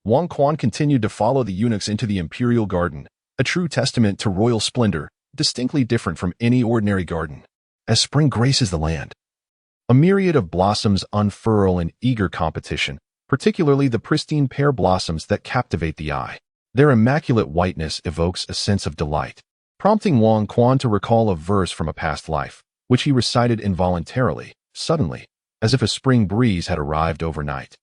Wang Quan continued to follow the eunuchs into the imperial garden, a true testament to royal splendor, distinctly different from any ordinary garden. As spring graces the land, a myriad of blossoms unfurl in eager competition, particularly the pristine pear blossoms that captivate the eye. Their immaculate whiteness evokes a sense of delight, prompting Wang Quan to recall a verse from a past life, which he recited involuntarily, suddenly, as if a spring breeze had arrived overnight.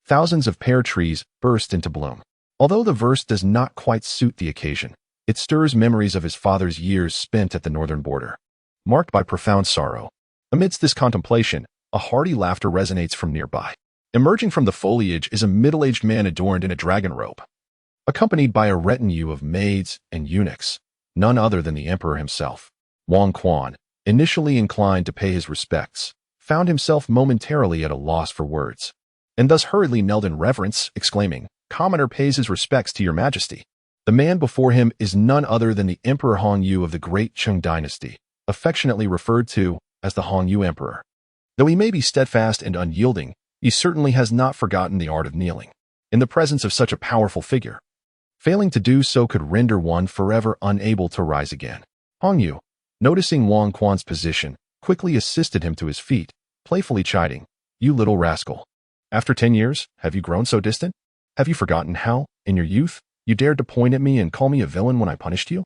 Thousands of pear trees burst into bloom. Although the verse does not quite suit the occasion, it stirs memories of his father's years spent at the northern border, marked by profound sorrow. Amidst this contemplation, a hearty laughter resonates from nearby. Emerging from the foliage is a middle-aged man adorned in a dragon robe, accompanied by a retinue of maids and eunuchs, none other than the emperor himself. Wang Quan, initially inclined to pay his respects, found himself momentarily at a loss for words, and thus hurriedly knelt in reverence, exclaiming, "Commoner pays his respects to your majesty." The man before him is none other than the Emperor Hongyu of the Great Qing dynasty, affectionately referred to as the Hongyu Emperor. Though he may be steadfast and unyielding, he certainly has not forgotten the art of kneeling in the presence of such a powerful figure. Failing to do so could render one forever unable to rise again. Hongyu, noticing Wang Quan's position, quickly assisted him to his feet, playfully chiding, "You little rascal. After 10 years, have you grown so distant? Have you forgotten how, in your youth, you dared to point at me and call me a villain when I punished you?"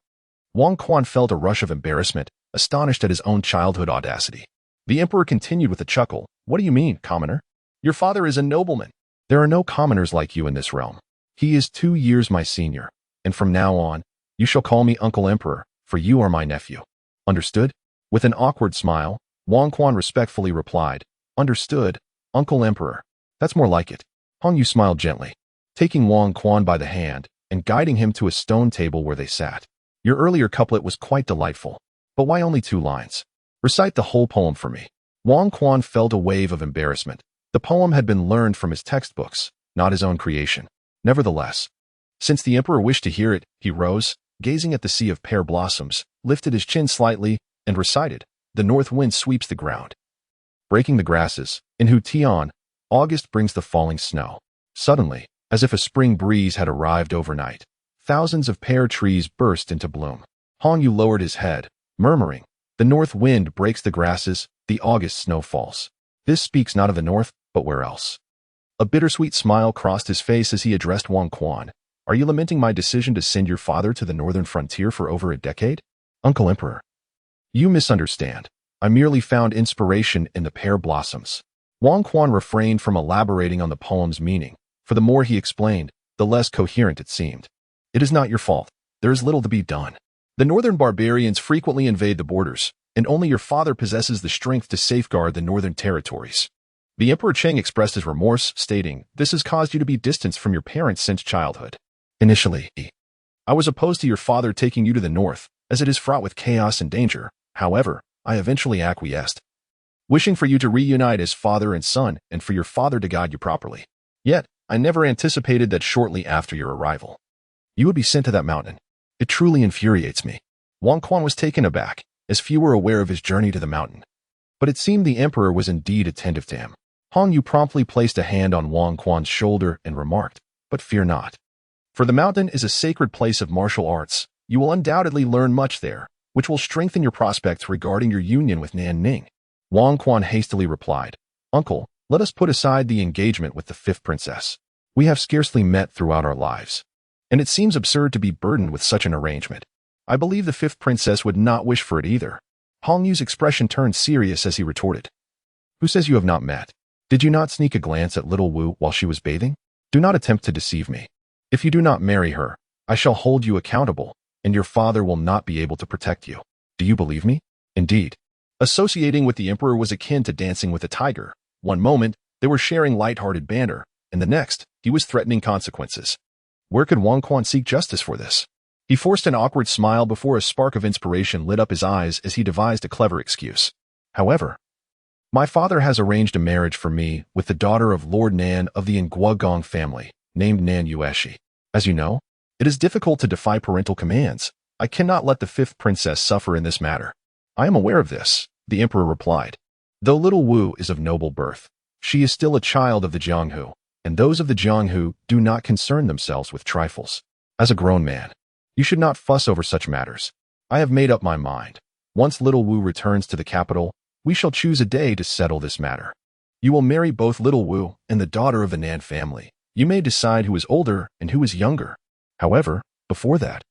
Wang Quan felt a rush of embarrassment, astonished at his own childhood audacity. The emperor continued with a chuckle, "What do you mean, commoner? Your father is a nobleman. There are no commoners like you in this realm. He is 2 years my senior, and from now on, you shall call me Uncle Emperor, for you are my nephew. Understood?" With an awkward smile, Wang Quan respectfully replied, "Understood, Uncle Emperor. That's more like it." Hongyu smiled gently, taking Wang Quan by the hand and guiding him to a stone table where they sat. "Your earlier couplet was quite delightful, but why only 2 lines? Recite the whole poem for me." Wang Quan felt a wave of embarrassment. The poem had been learned from his textbooks, not his own creation. Nevertheless, since the emperor wished to hear it, he rose, gazing at the sea of pear blossoms, lifted his chin slightly, and recited, "The north wind sweeps the ground, breaking the grasses. In Hutian, August brings the falling snow." Suddenly, as if a spring breeze had arrived overnight, thousands of pear trees burst into bloom. Hongyu lowered his head, murmuring, "The north wind breaks the grasses, the August snow falls. This speaks not of the north, but where else?" A bittersweet smile crossed his face as he addressed Wang Quan. "Are you lamenting my decision to send your father to the northern frontier for over a decade? Uncle Emperor, you misunderstand. I merely found inspiration in the pear blossoms." Wang Quan refrained from elaborating on the poem's meaning, for the more he explained, the less coherent it seemed. "It is not your fault. There is little to be done. The northern barbarians frequently invade the borders, and only your father possesses the strength to safeguard the northern territories." The Emperor Cheng expressed his remorse, stating, "This has caused you to be distanced from your parents since childhood. Initially, I was opposed to your father taking you to the north, as it is fraught with chaos and danger. However, I eventually acquiesced, wishing for you to reunite as father and son and for your father to guide you properly. Yet, I never anticipated that shortly after your arrival, you would be sent to that mountain. It truly infuriates me." Wang Quan was taken aback, as few were aware of his journey to the mountain. But it seemed the emperor was indeed attentive to him. Hongyu promptly placed a hand on Wang Quan's shoulder and remarked, "But fear not. For the mountain is a sacred place of martial arts. You will undoubtedly learn much there, which will strengthen your prospects regarding your union with Nan Ning." Wang Quan hastily replied, "Uncle, let us put aside the engagement with the 5th princess. We have scarcely met throughout our lives, and it seems absurd to be burdened with such an arrangement. I believe the 5th princess would not wish for it either. Hong Yu's expression turned serious as he retorted. Who says you have not met? Did you not sneak a glance at little Wu while she was bathing? Do not attempt to deceive me. If you do not marry her, I shall hold you accountable, and your father will not be able to protect you. Do you believe me? Indeed. Associating with the emperor was akin to dancing with a tiger. One moment, they were sharing light-hearted banter, and the next, he was threatening consequences. Where could Wang Quan seek justice for this? He forced an awkward smile before a spark of inspiration lit up his eyes as he devised a clever excuse. However, my father has arranged a marriage for me with the daughter of Lord Nan of the Nguagong family, named Nan Yueshi. As you know, it is difficult to defy parental commands. I cannot let the fifth princess suffer in this matter. I am aware of this, the emperor replied. Though little Wu is of noble birth, she is still a child of the Jianghu, and those of the Jianghu do not concern themselves with trifles. As a grown man, you should not fuss over such matters. I have made up my mind. Once little Wu returns to the capital, we shall choose a day to settle this matter. You will marry both little Wu and the daughter of the Nan family. You may decide who is older and who is younger. However, before that,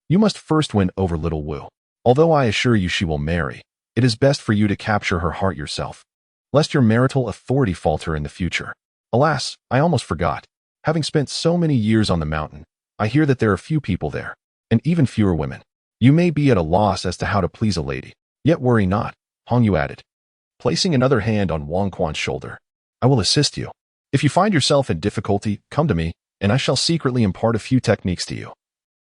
you must first win over little Wu. Although I assure you she will marry, it is best for you to capture her heart yourself, lest your marital authority falter in the future. Alas, I almost forgot. Having spent so many years on the mountain, I hear that there are few people there, and even fewer women. You may be at a loss as to how to please a lady. Yet worry not, Hong Yu added, placing another hand on Wang Quan's shoulder. I will assist you. If you find yourself in difficulty, come to me, and I shall secretly impart a few techniques to you.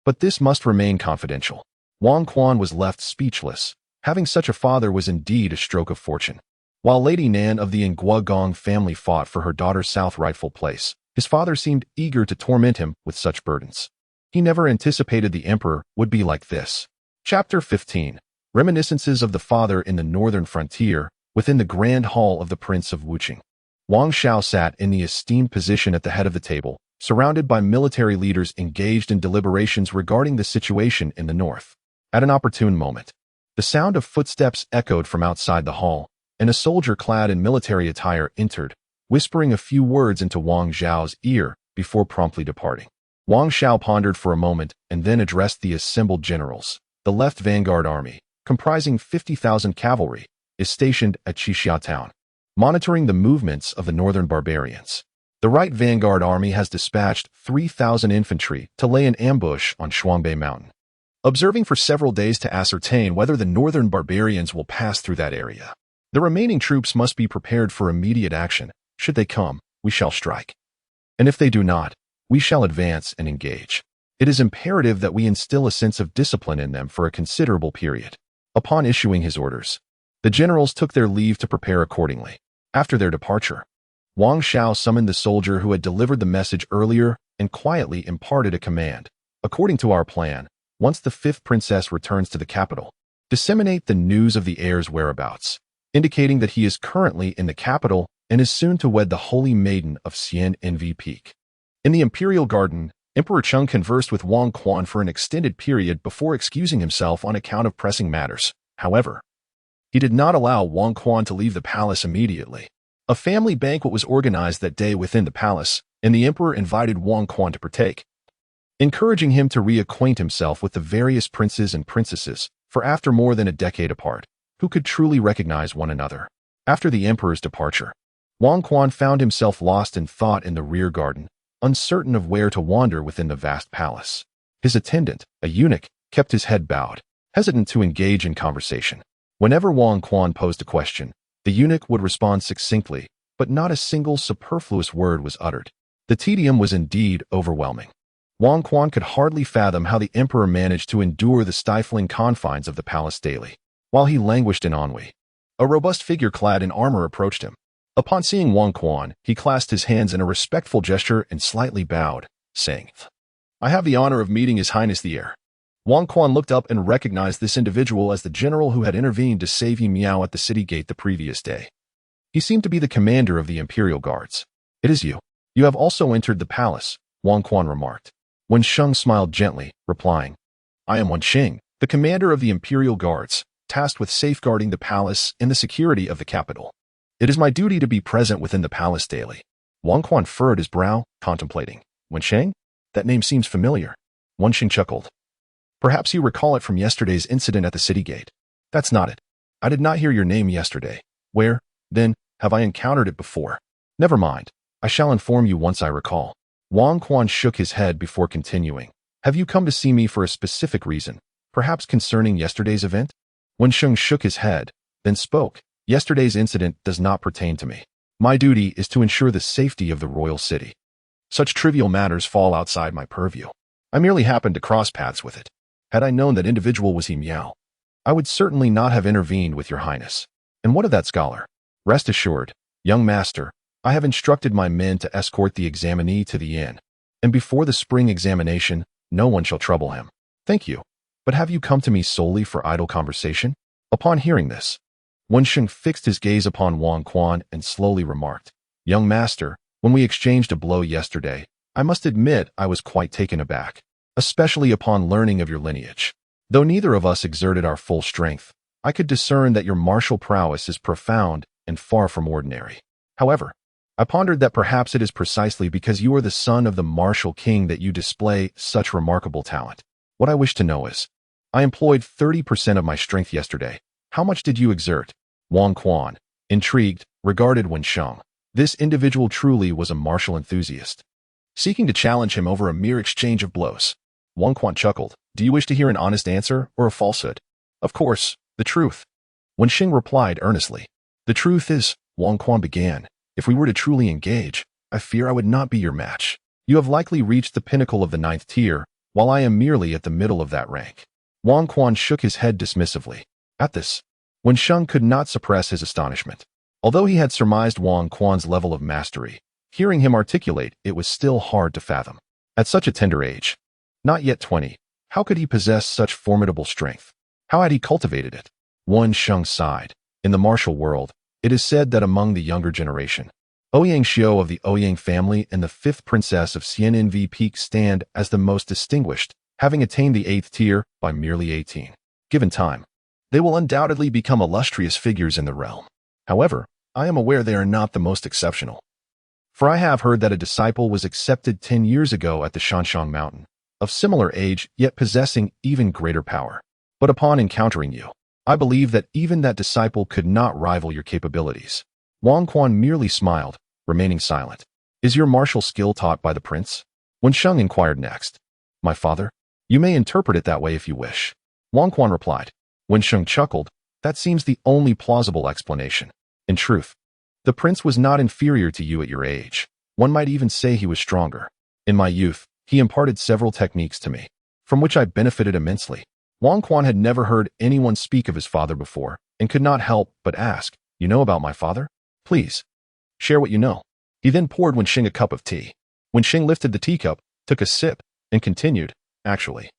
But this must remain confidential. Wang Quan was left speechless. Having such a father was indeed a stroke of fortune. While Lady Nan of the Nguagong family fought for her daughter's south rightful place, his father seemed eager to torment him with such burdens. He never anticipated the emperor would be like this. Chapter 15. Reminiscences of the father in the northern frontier, within the grand hall of the Prince of Wuqing. Wang Xiao sat in the esteemed position at the head of the table, surrounded by military leaders engaged in deliberations regarding the situation in the north. At an opportune moment, the sound of footsteps echoed from outside the hall, and a soldier clad in military attire entered, whispering a few words into Wang Xiao's ear before promptly departing. Wang Xiao pondered for a moment and then addressed the assembled generals. The left vanguard army, comprising 50,000 cavalry, is stationed at Qixia town, monitoring the movements of the northern barbarians. The right vanguard army has dispatched 3,000 infantry to lay an ambush on Shuangbei Mountain, observing for several days to ascertain whether the northern barbarians will pass through that area. The remaining troops must be prepared for immediate action. Should they come, we shall strike. And if they do not, we shall advance and engage. It is imperative that we instill a sense of discipline in them for a considerable period. Upon issuing his orders, the generals took their leave to prepare accordingly. After their departure, Wang Xiao summoned the soldier who had delivered the message earlier and quietly imparted a command. According to our plan, once the fifth princess returns to the capital, disseminate the news of the heir's whereabouts, indicating that he is currently in the capital and is soon to wed the holy maiden of Xian Envy Peak. In the imperial garden, Emperor Cheng conversed with Wang Quan for an extended period before excusing himself on account of pressing matters. However, he did not allow Wang Quan to leave the palace immediately. A family banquet was organized that day within the palace, and the emperor invited Wang Quan to partake, encouraging him to reacquaint himself with the various princes and princesses, for after more than a decade apart, who could truly recognize one another. After the emperor's departure, Wang Quan found himself lost in thought in the rear garden, uncertain of where to wander within the vast palace. His attendant, a eunuch, kept his head bowed, hesitant to engage in conversation. Whenever Wang Quan posed a question, the eunuch would respond succinctly, but not a single superfluous word was uttered. The tedium was indeed overwhelming. Wang Quan could hardly fathom how the emperor managed to endure the stifling confines of the palace daily. While he languished in ennui, a robust figure clad in armor approached him. Upon seeing Wang Quan, he clasped his hands in a respectful gesture and slightly bowed, saying, I have the honor of meeting His Highness the Heir. Wang Quan looked up and recognized this individual as the general who had intervened to save Yi Miao at the city gate the previous day. He seemed to be the commander of the Imperial Guards. It is you. You have also entered the palace, Wang Quan remarked. Wen Sheng smiled gently, replying, I am Wen Sheng, the commander of the Imperial Guards, tasked with safeguarding the palace and the security of the capital. It is my duty to be present within the palace daily. Wang Quan furrowed his brow, contemplating. Wen Sheng? That name seems familiar. Wen Sheng chuckled. Perhaps you recall it from yesterday's incident at the city gate. That's not it. I did not hear your name yesterday. Where, then, have I encountered it before? Never mind. I shall inform you once I recall. Wang Quan shook his head before continuing. Have you come to see me for a specific reason, perhaps concerning yesterday's event? Wen Sheng shook his head, then spoke. Yesterday's incident does not pertain to me. My duty is to ensure the safety of the royal city. Such trivial matters fall outside my purview. I merely happened to cross paths with it. Had I known that individual was He Miao, I would certainly not have intervened with your highness. And what of that scholar? Rest assured, young master, I have instructed my men to escort the examinee to the inn, and before the spring examination, no one shall trouble him. Thank you. But have you come to me solely for idle conversation? Upon hearing this, Wen Sheng fixed his gaze upon Wang Quan and slowly remarked, Young master, when we exchanged a blow yesterday, I must admit I was quite taken aback, especially upon learning of your lineage. Though neither of us exerted our full strength, I could discern that your martial prowess is profound and far from ordinary. However, I pondered that perhaps it is precisely because you are the son of the martial king that you display such remarkable talent. What I wish to know is, I employed 30% of my strength yesterday. How much did you exert? Wang Quan, intrigued, regarded Wen Sheng. This individual truly was a martial enthusiast, seeking to challenge him over a mere exchange of blows. Wang Quan chuckled. Do you wish to hear an honest answer or a falsehood? Of course, the truth. Wen Sheng replied earnestly. The truth is, Wang Quan began, if we were to truly engage, I fear I would not be your match. You have likely reached the pinnacle of the 9th tier, while I am merely at the middle of that rank. Wang Quan shook his head dismissively. At this, Wen Sheng could not suppress his astonishment. Although he had surmised Wang Quan's level of mastery, hearing him articulate it was still hard to fathom. At such a tender age, not yet 20, how could he possess such formidable strength? How had he cultivated it? Wen Sheng sighed. In the martial world, it is said that among the younger generation, Ouyang Xiao of the Ouyang family and the 5th princess of Xian'an Peak stand as the most distinguished, having attained the 8th tier by merely 18. Given time, they will undoubtedly become illustrious figures in the realm. However, I am aware they are not the most exceptional. For I have heard that a disciple was accepted 10 years ago at the Shanshang Mountain, of similar age yet possessing even greater power. But upon encountering you, I believe that even that disciple could not rival your capabilities. Wang Quan merely smiled, remaining silent. Is your martial skill taught by the prince? Wen Sheng inquired next. My father? You may interpret it that way if you wish. Wang Quan replied. Wen Sheng chuckled. That seems the only plausible explanation. In truth, the prince was not inferior to you at your age. One might even say he was stronger. In my youth, he imparted several techniques to me, from which I benefited immensely. Wang Quan had never heard anyone speak of his father before, and could not help but ask, You know about my father? Please, share what you know. He then poured Wen Sheng a cup of tea. Wen Sheng lifted the teacup, took a sip, and continued, Actually,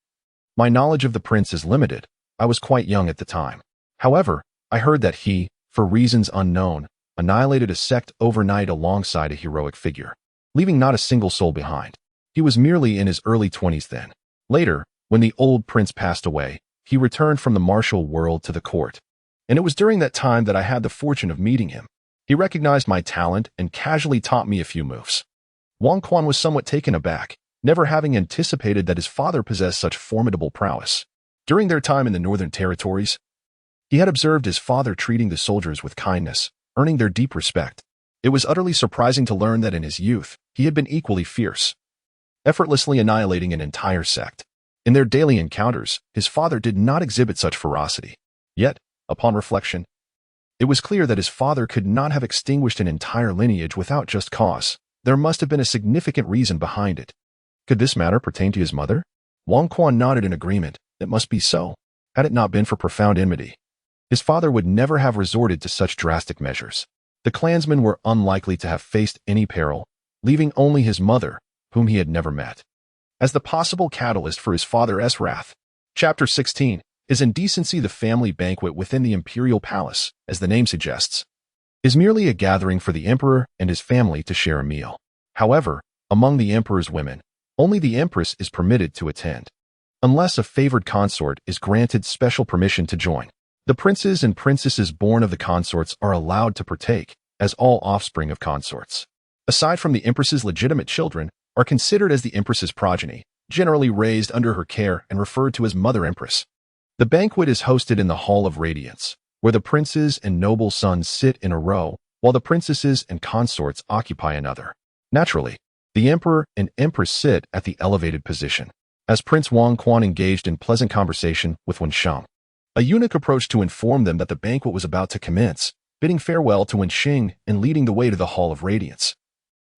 my knowledge of the prince is limited. I was quite young at the time. However, I heard that he, for reasons unknown, annihilated a sect overnight alongside a heroic figure, leaving not a single soul behind. He was merely in his early 20s then. Later, when the old prince passed away, he returned from the martial world to the court. And it was during that time that I had the fortune of meeting him. He recognized my talent and casually taught me a few moves. Wang Quan was somewhat taken aback, never having anticipated that his father possessed such formidable prowess. During their time in the Northern Territories, he had observed his father treating the soldiers with kindness, earning their deep respect. It was utterly surprising to learn that in his youth, he had been equally fierce, effortlessly annihilating an entire sect. In their daily encounters, his father did not exhibit such ferocity. Yet, upon reflection, it was clear that his father could not have extinguished an entire lineage without just cause. There must have been a significant reason behind it. Could this matter pertain to his mother? Wang Quan nodded in agreement. It must be so. Had it not been for profound enmity, his father would never have resorted to such drastic measures. The clansmen were unlikely to have faced any peril, leaving only his mother, whom he had never met, as the possible catalyst for his father's wrath. Chapter 16. Is indecency the family banquet within the imperial palace, as the name suggests, is merely a gathering for the emperor and his family to share a meal. However, among the emperor's women, only the empress is permitted to attend, unless a favored consort is granted special permission to join. The princes and princesses born of the consorts are allowed to partake, as all offspring of consorts, aside from the empress's legitimate children, are considered as the empress's progeny, generally raised under her care and referred to as Mother Empress. The banquet is hosted in the Hall of Radiance, where the princes and noble sons sit in a row, while the princesses and consorts occupy another. Naturally, the emperor and empress sit at the elevated position. As Prince Wang Quan engaged in pleasant conversation with Wen Sheng, a eunuch approached to inform them that the banquet was about to commence, bidding farewell to Wen Xing and leading the way to the Hall of Radiance,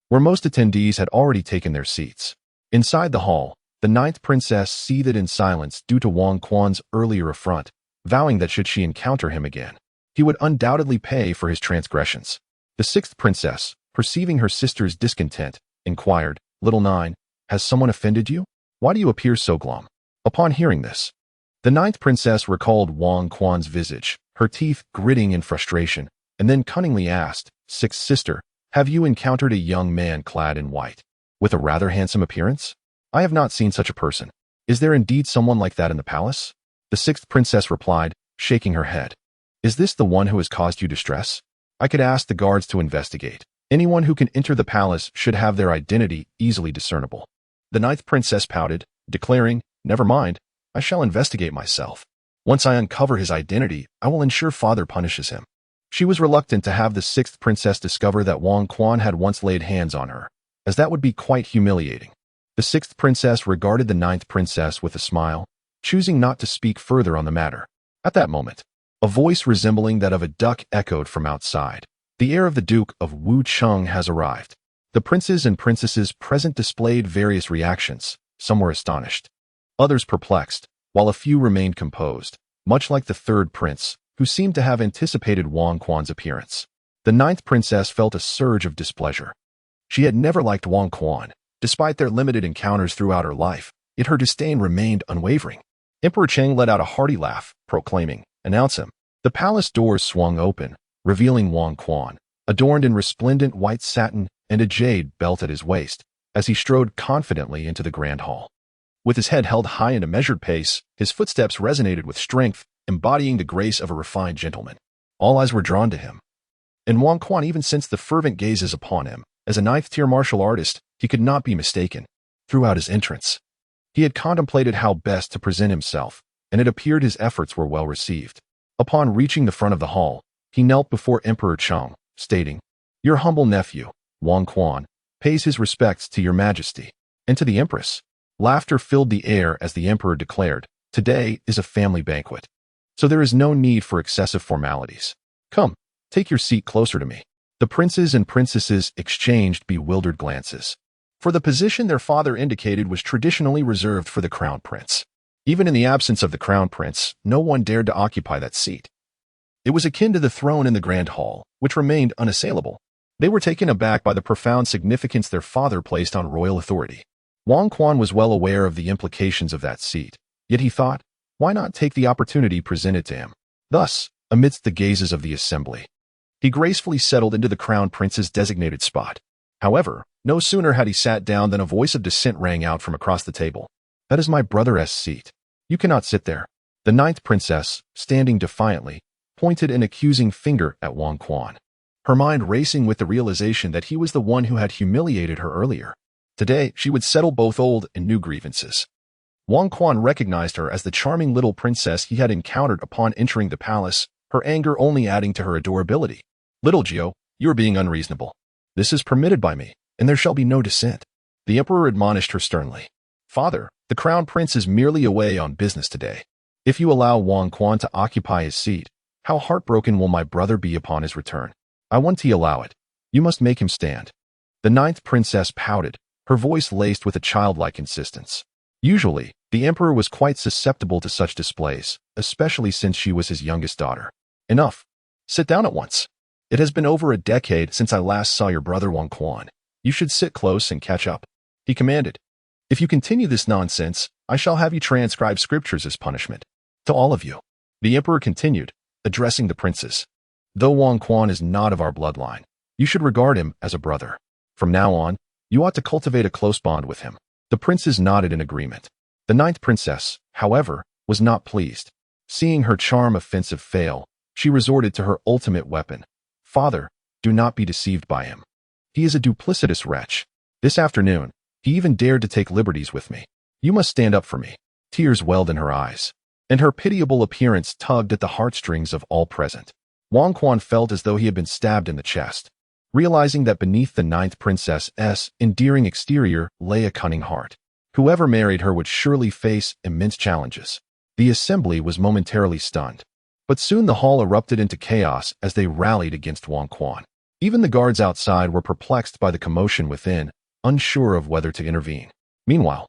where most attendees had already taken their seats. Inside the hall, the ninth princess seethed in silence due to Wang Quan's earlier affront, vowing that should she encounter him again, he would undoubtedly pay for his transgressions. The sixth princess, perceiving her sister's discontent, inquired, "Little Nine, has someone offended you? Why do you appear so glum?" Upon hearing this, the ninth princess recalled Wang Quan's visage, her teeth gritting in frustration, and then cunningly asked, "Sixth sister, have you encountered a young man clad in white, with a rather handsome appearance? I have not seen such a person. Is there indeed someone like that in the palace?" The sixth princess replied, shaking her head, "Is this the one who has caused you distress? I could ask the guards to investigate. Anyone who can enter the palace should have their identity easily discernible." The ninth princess pouted, declaring, "Never mind, I shall investigate myself. Once I uncover his identity, I will ensure father punishes him." She was reluctant to have the sixth princess discover that Wang Quan had once laid hands on her, as that would be quite humiliating. The sixth princess regarded the ninth princess with a smile, choosing not to speak further on the matter. At that moment, a voice resembling that of a duck echoed from outside. "The heir of the Duke of Wu Cheng has arrived." The princes and princesses present displayed various reactions. Some were astonished, others perplexed, while a few remained composed, much like the third prince, who seemed to have anticipated Wang Quan's appearance. The ninth princess felt a surge of displeasure. She had never liked Wang Quan. Despite their limited encounters throughout her life, yet her disdain remained unwavering. Emperor Cheng let out a hearty laugh, proclaiming, "Announce him." The palace doors swung open, revealing Wang Quan, adorned in resplendent white satin and a jade belt at his waist, as he strode confidently into the grand hall. With his head held high in a measured pace, his footsteps resonated with strength, embodying the grace of a refined gentleman. All eyes were drawn to him, and Wang Quan even sensed the fervent gazes upon him. As a ninth-tier martial artist, he could not be mistaken. Throughout his entrance, he had contemplated how best to present himself, and it appeared his efforts were well received. Upon reaching the front of the hall, he knelt before Emperor Cheng, stating, "Your humble nephew, Wang Quan, pays his respects to your majesty." And to the empress. Laughter filled the air as the emperor declared, "Today is a family banquet, so there is no need for excessive formalities. Come, take your seat closer to me." The princes and princesses exchanged bewildered glances, for the position their father indicated was traditionally reserved for the crown prince. Even in the absence of the crown prince, no one dared to occupy that seat. It was akin to the throne in the grand hall, which remained unassailable. They were taken aback by the profound significance their father placed on royal authority. Wang Quan was well aware of the implications of that seat, yet he thought, why not take the opportunity presented to him? Thus, amidst the gazes of the assembly, he gracefully settled into the crown prince's designated spot. However, no sooner had he sat down than a voice of dissent rang out from across the table. "That is my brother's seat. You cannot sit there." The ninth princess, standing defiantly, pointed an accusing finger at Wang Quan, her mind racing with the realization that he was the one who had humiliated her earlier. Today, she would settle both old and new grievances. Wang Quan recognized her as the charming little princess he had encountered upon entering the palace, her anger only adding to her adorability. "Little Jiao, you are being unreasonable. This is permitted by me, and there shall be no dissent." The emperor admonished her sternly. "Father, the crown prince is merely away on business today. If you allow Wang Quan to occupy his seat, how heartbroken will my brother be upon his return? I want to allow it. You must make him stand." The ninth princess pouted, her voice laced with a childlike insistence. Usually, the emperor was quite susceptible to such displays, especially since she was his youngest daughter. "Enough. Sit down at once. It has been over a decade since I last saw your brother Wang Quan. You should sit close and catch up," he commanded. "If you continue this nonsense, I shall have you transcribe scriptures as punishment. To all of you." The emperor continued, addressing the princes. "Though Wang Quan is not of our bloodline, you should regard him as a brother. From now on, you ought to cultivate a close bond with him." The princes nodded in agreement. The ninth princess, however, was not pleased. Seeing her charm offensive fail, she resorted to her ultimate weapon. "Father, do not be deceived by him. He is a duplicitous wretch. This afternoon, he even dared to take liberties with me. You must stand up for me." Tears welled in her eyes. and her pitiable appearance tugged at the heartstrings of all present. Wang Quan felt as though he had been stabbed in the chest, realizing that beneath the ninth princess's endearing exterior lay a cunning heart. Whoever married her would surely face immense challenges. The assembly was momentarily stunned, but soon the hall erupted into chaos as they rallied against Wang Quan. Even the guards outside were perplexed by the commotion within, unsure of whether to intervene. Meanwhile,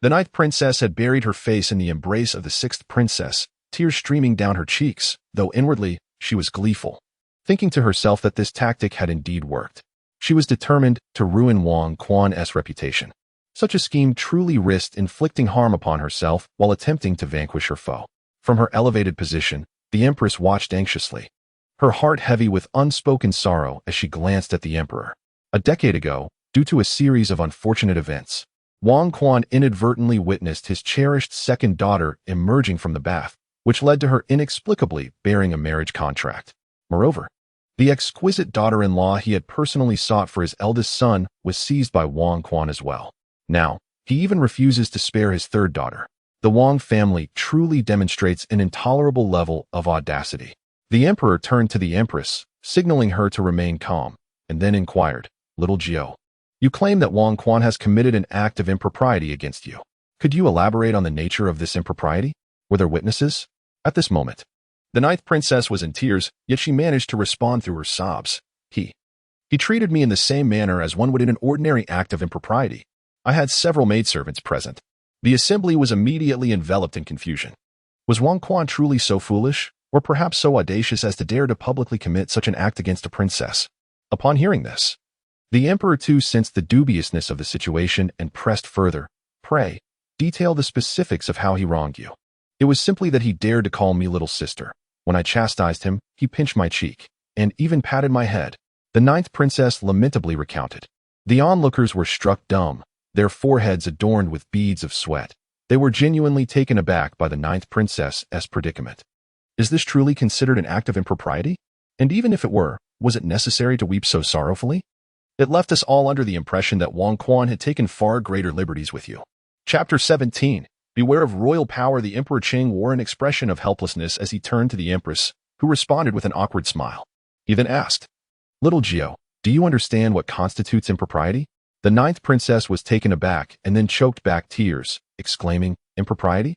the ninth princess had buried her face in the embrace of the sixth princess, tears streaming down her cheeks, though inwardly she was gleeful, thinking to herself that this tactic had indeed worked. She was determined to ruin Wang Quan's reputation. Such a scheme truly risked inflicting harm upon herself while attempting to vanquish her foe. From her elevated position, the empress watched anxiously, her heart heavy with unspoken sorrow as she glanced at the emperor. A decade ago, due to a series of unfortunate events, Wang Quan inadvertently witnessed his cherished second daughter emerging from the bath, which led to her inexplicably bearing a marriage contract. Moreover, the exquisite daughter-in-law he had personally sought for his eldest son was seized by Wang Quan as well. Now, he even refuses to spare his third daughter. The Wang family truly demonstrates an intolerable level of audacity. The emperor turned to the empress, signaling her to remain calm, and then inquired, "Little Jiao, you claim that Wang Quan has committed an act of impropriety against you. Could you elaborate on the nature of this impropriety? Were there witnesses?" At this moment, the ninth princess was in tears, yet she managed to respond through her sobs. He treated me in the same manner as one would in an ordinary act of impropriety. I had several maidservants present. The assembly was immediately enveloped in confusion. Was Wang Quan truly so foolish, or perhaps so audacious as to dare to publicly commit such an act against a princess? Upon hearing this, the emperor too sensed the dubiousness of the situation and pressed further. "Pray, detail the specifics of how he wronged you." "It was simply that he dared to call me little sister. When I chastised him, he pinched my cheek, and even patted my head," the ninth princess lamentably recounted. The onlookers were struck dumb, their foreheads adorned with beads of sweat. They were genuinely taken aback by the ninth princess's predicament. Is this truly considered an act of impropriety? And even if it were, was it necessary to weep so sorrowfully? It left us all under the impression that Wang Quan had taken far greater liberties with you. Chapter 17. Beware of royal power. The Emperor Qing wore an expression of helplessness as he turned to the empress, who responded with an awkward smile. He then asked, "Little Jiao, do you understand what constitutes impropriety?" The ninth princess was taken aback and then choked back tears, exclaiming, "Impropriety?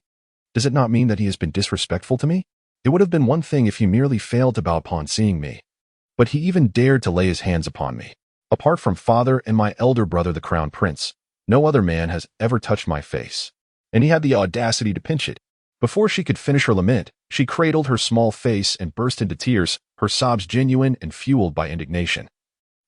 Does it not mean that he has been disrespectful to me? It would have been one thing if he merely failed to bow upon seeing me. But he even dared to lay his hands upon me. Apart from father and my elder brother the crown prince, no other man has ever touched my face. And he had the audacity to pinch it." Before she could finish her lament, she cradled her small face and burst into tears, her sobs genuine and fueled by indignation.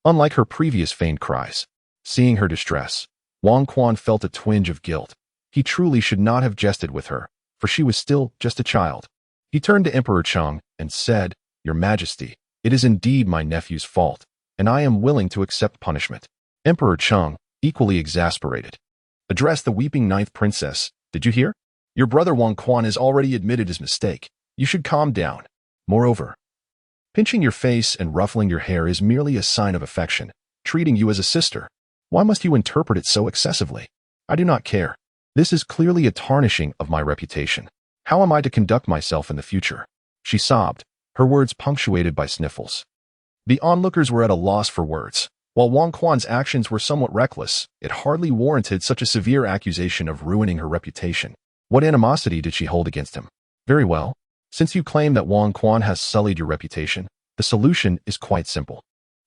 Unlike her previous feigned cries, seeing her distress, Wang Quan felt a twinge of guilt. He truly should not have jested with her, for she was still just a child. He turned to Emperor Cheng and said, "Your Majesty, it is indeed my nephew's fault, and I am willing to accept punishment." Emperor Cheng, equally exasperated, addressed the weeping ninth princess. "Did you hear? Your brother Wang Quan has already admitted his mistake. You should calm down. Moreover, pinching your face and ruffling your hair is merely a sign of affection, treating you as a sister. Why must you interpret it so excessively? I do not care. This is clearly a tarnishing of my reputation. How am I to conduct myself in the future?" She sobbed, her words punctuated by sniffles. The onlookers were at a loss for words. While Wang Quan's actions were somewhat reckless, it hardly warranted such a severe accusation of ruining her reputation. What animosity did she hold against him? Very well. Since you claim that Wang Quan has sullied your reputation, the solution is quite simple.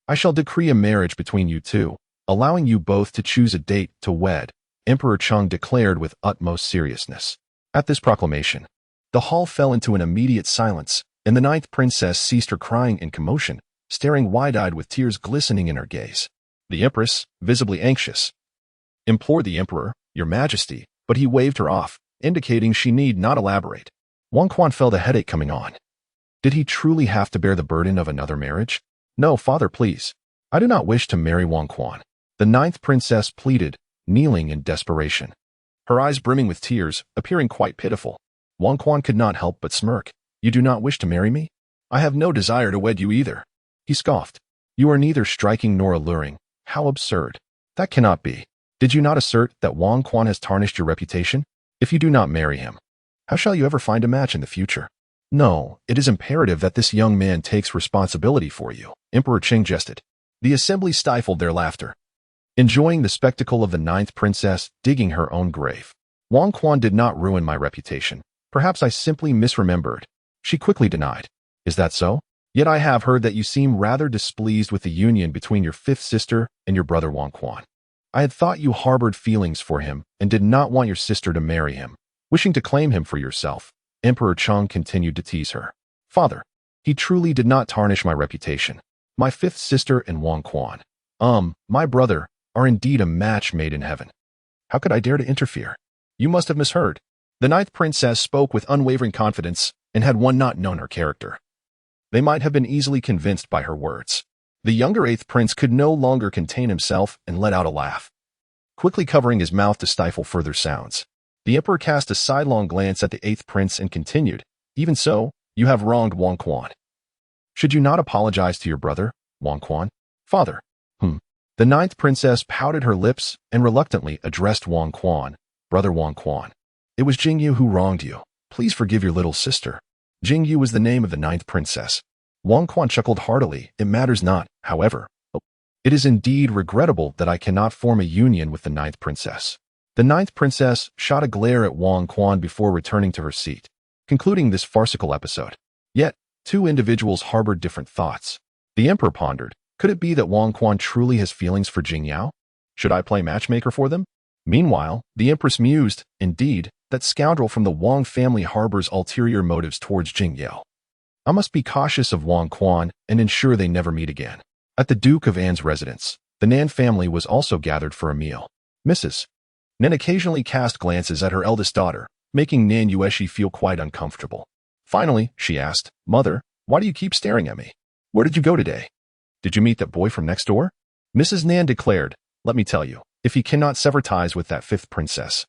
I shall decree a marriage between you two, allowing you both to choose a date to wed, Emperor Cheng declared with utmost seriousness. At this proclamation, the hall fell into an immediate silence, and the ninth princess ceased her crying in commotion, staring wide-eyed with tears glistening in her gaze. The empress, visibly anxious, implored the emperor, "Your Majesty," but he waved her off, indicating she need not elaborate. Wang Quan felt a headache coming on. Did he truly have to bear the burden of another marriage? "No, father, please. I do not wish to marry Wang Quan," the ninth princess pleaded, kneeling in desperation, her eyes brimming with tears, appearing quite pitiful. Wang Quan could not help but smirk. "You do not wish to marry me? I have no desire to wed you either." He scoffed. "You are neither striking nor alluring. How absurd. That cannot be. Did you not assert that Wang Quan has tarnished your reputation? If you do not marry him, How shall you ever find a match in the future? No, it is imperative that this young man takes responsibility for you, Emperor Qing jested. The assembly stifled their laughter, enjoying the spectacle of the ninth princess digging her own grave. Wang Quan did not ruin my reputation. Perhaps I simply misremembered. She quickly denied. Is that so? Yet I have heard that you seem rather displeased with the union between your fifth sister and your brother Wang Quan. I had thought you harbored feelings for him and did not want your sister to marry him, wishing to claim him for yourself. Emperor Cheng continued to tease her. Father, he truly did not tarnish my reputation. My fifth sister and Wang Quan, my brother, are indeed a match made in heaven. How could I dare to interfere? You must have misheard. The ninth princess spoke with unwavering confidence, and had one not known her character, they might have been easily convinced by her words. The younger eighth prince could no longer contain himself and let out a laugh, quickly covering his mouth to stifle further sounds. The emperor cast a sidelong glance at the eighth prince and continued, Even so, you have wronged Wang Quan. Should you not apologize to your brother, Wang Quan? Father. The ninth princess pouted her lips and reluctantly addressed Wang Quan, Brother Wang Quan. It was Jingyu who wronged you. Please forgive your little sister. Jingyu was the name of the ninth princess. Wang Quan chuckled heartily. It matters not, however. It is indeed regrettable that I cannot form a union with the ninth princess. The ninth princess shot a glare at Wang Quan before returning to her seat, concluding this farcical episode. Yet, two individuals harbored different thoughts. The emperor pondered, could it be that Wang Quan truly has feelings for Jing Yao? Should I play matchmaker for them? Meanwhile, the empress mused, indeed, that scoundrel from the Wang family harbors ulterior motives towards Jing Yao. I must be cautious of Wang Quan and ensure they never meet again. At the Duke of An's residence, the Nan family was also gathered for a meal. Mrs. Nan occasionally cast glances at her eldest daughter, making Nan Yueshi feel quite uncomfortable. Finally, she asked, Mother, why do you keep staring at me? Where did you go today? Did you meet that boy from next door? Mrs. Nan declared, Let me tell you, if he cannot sever ties with that fifth princess,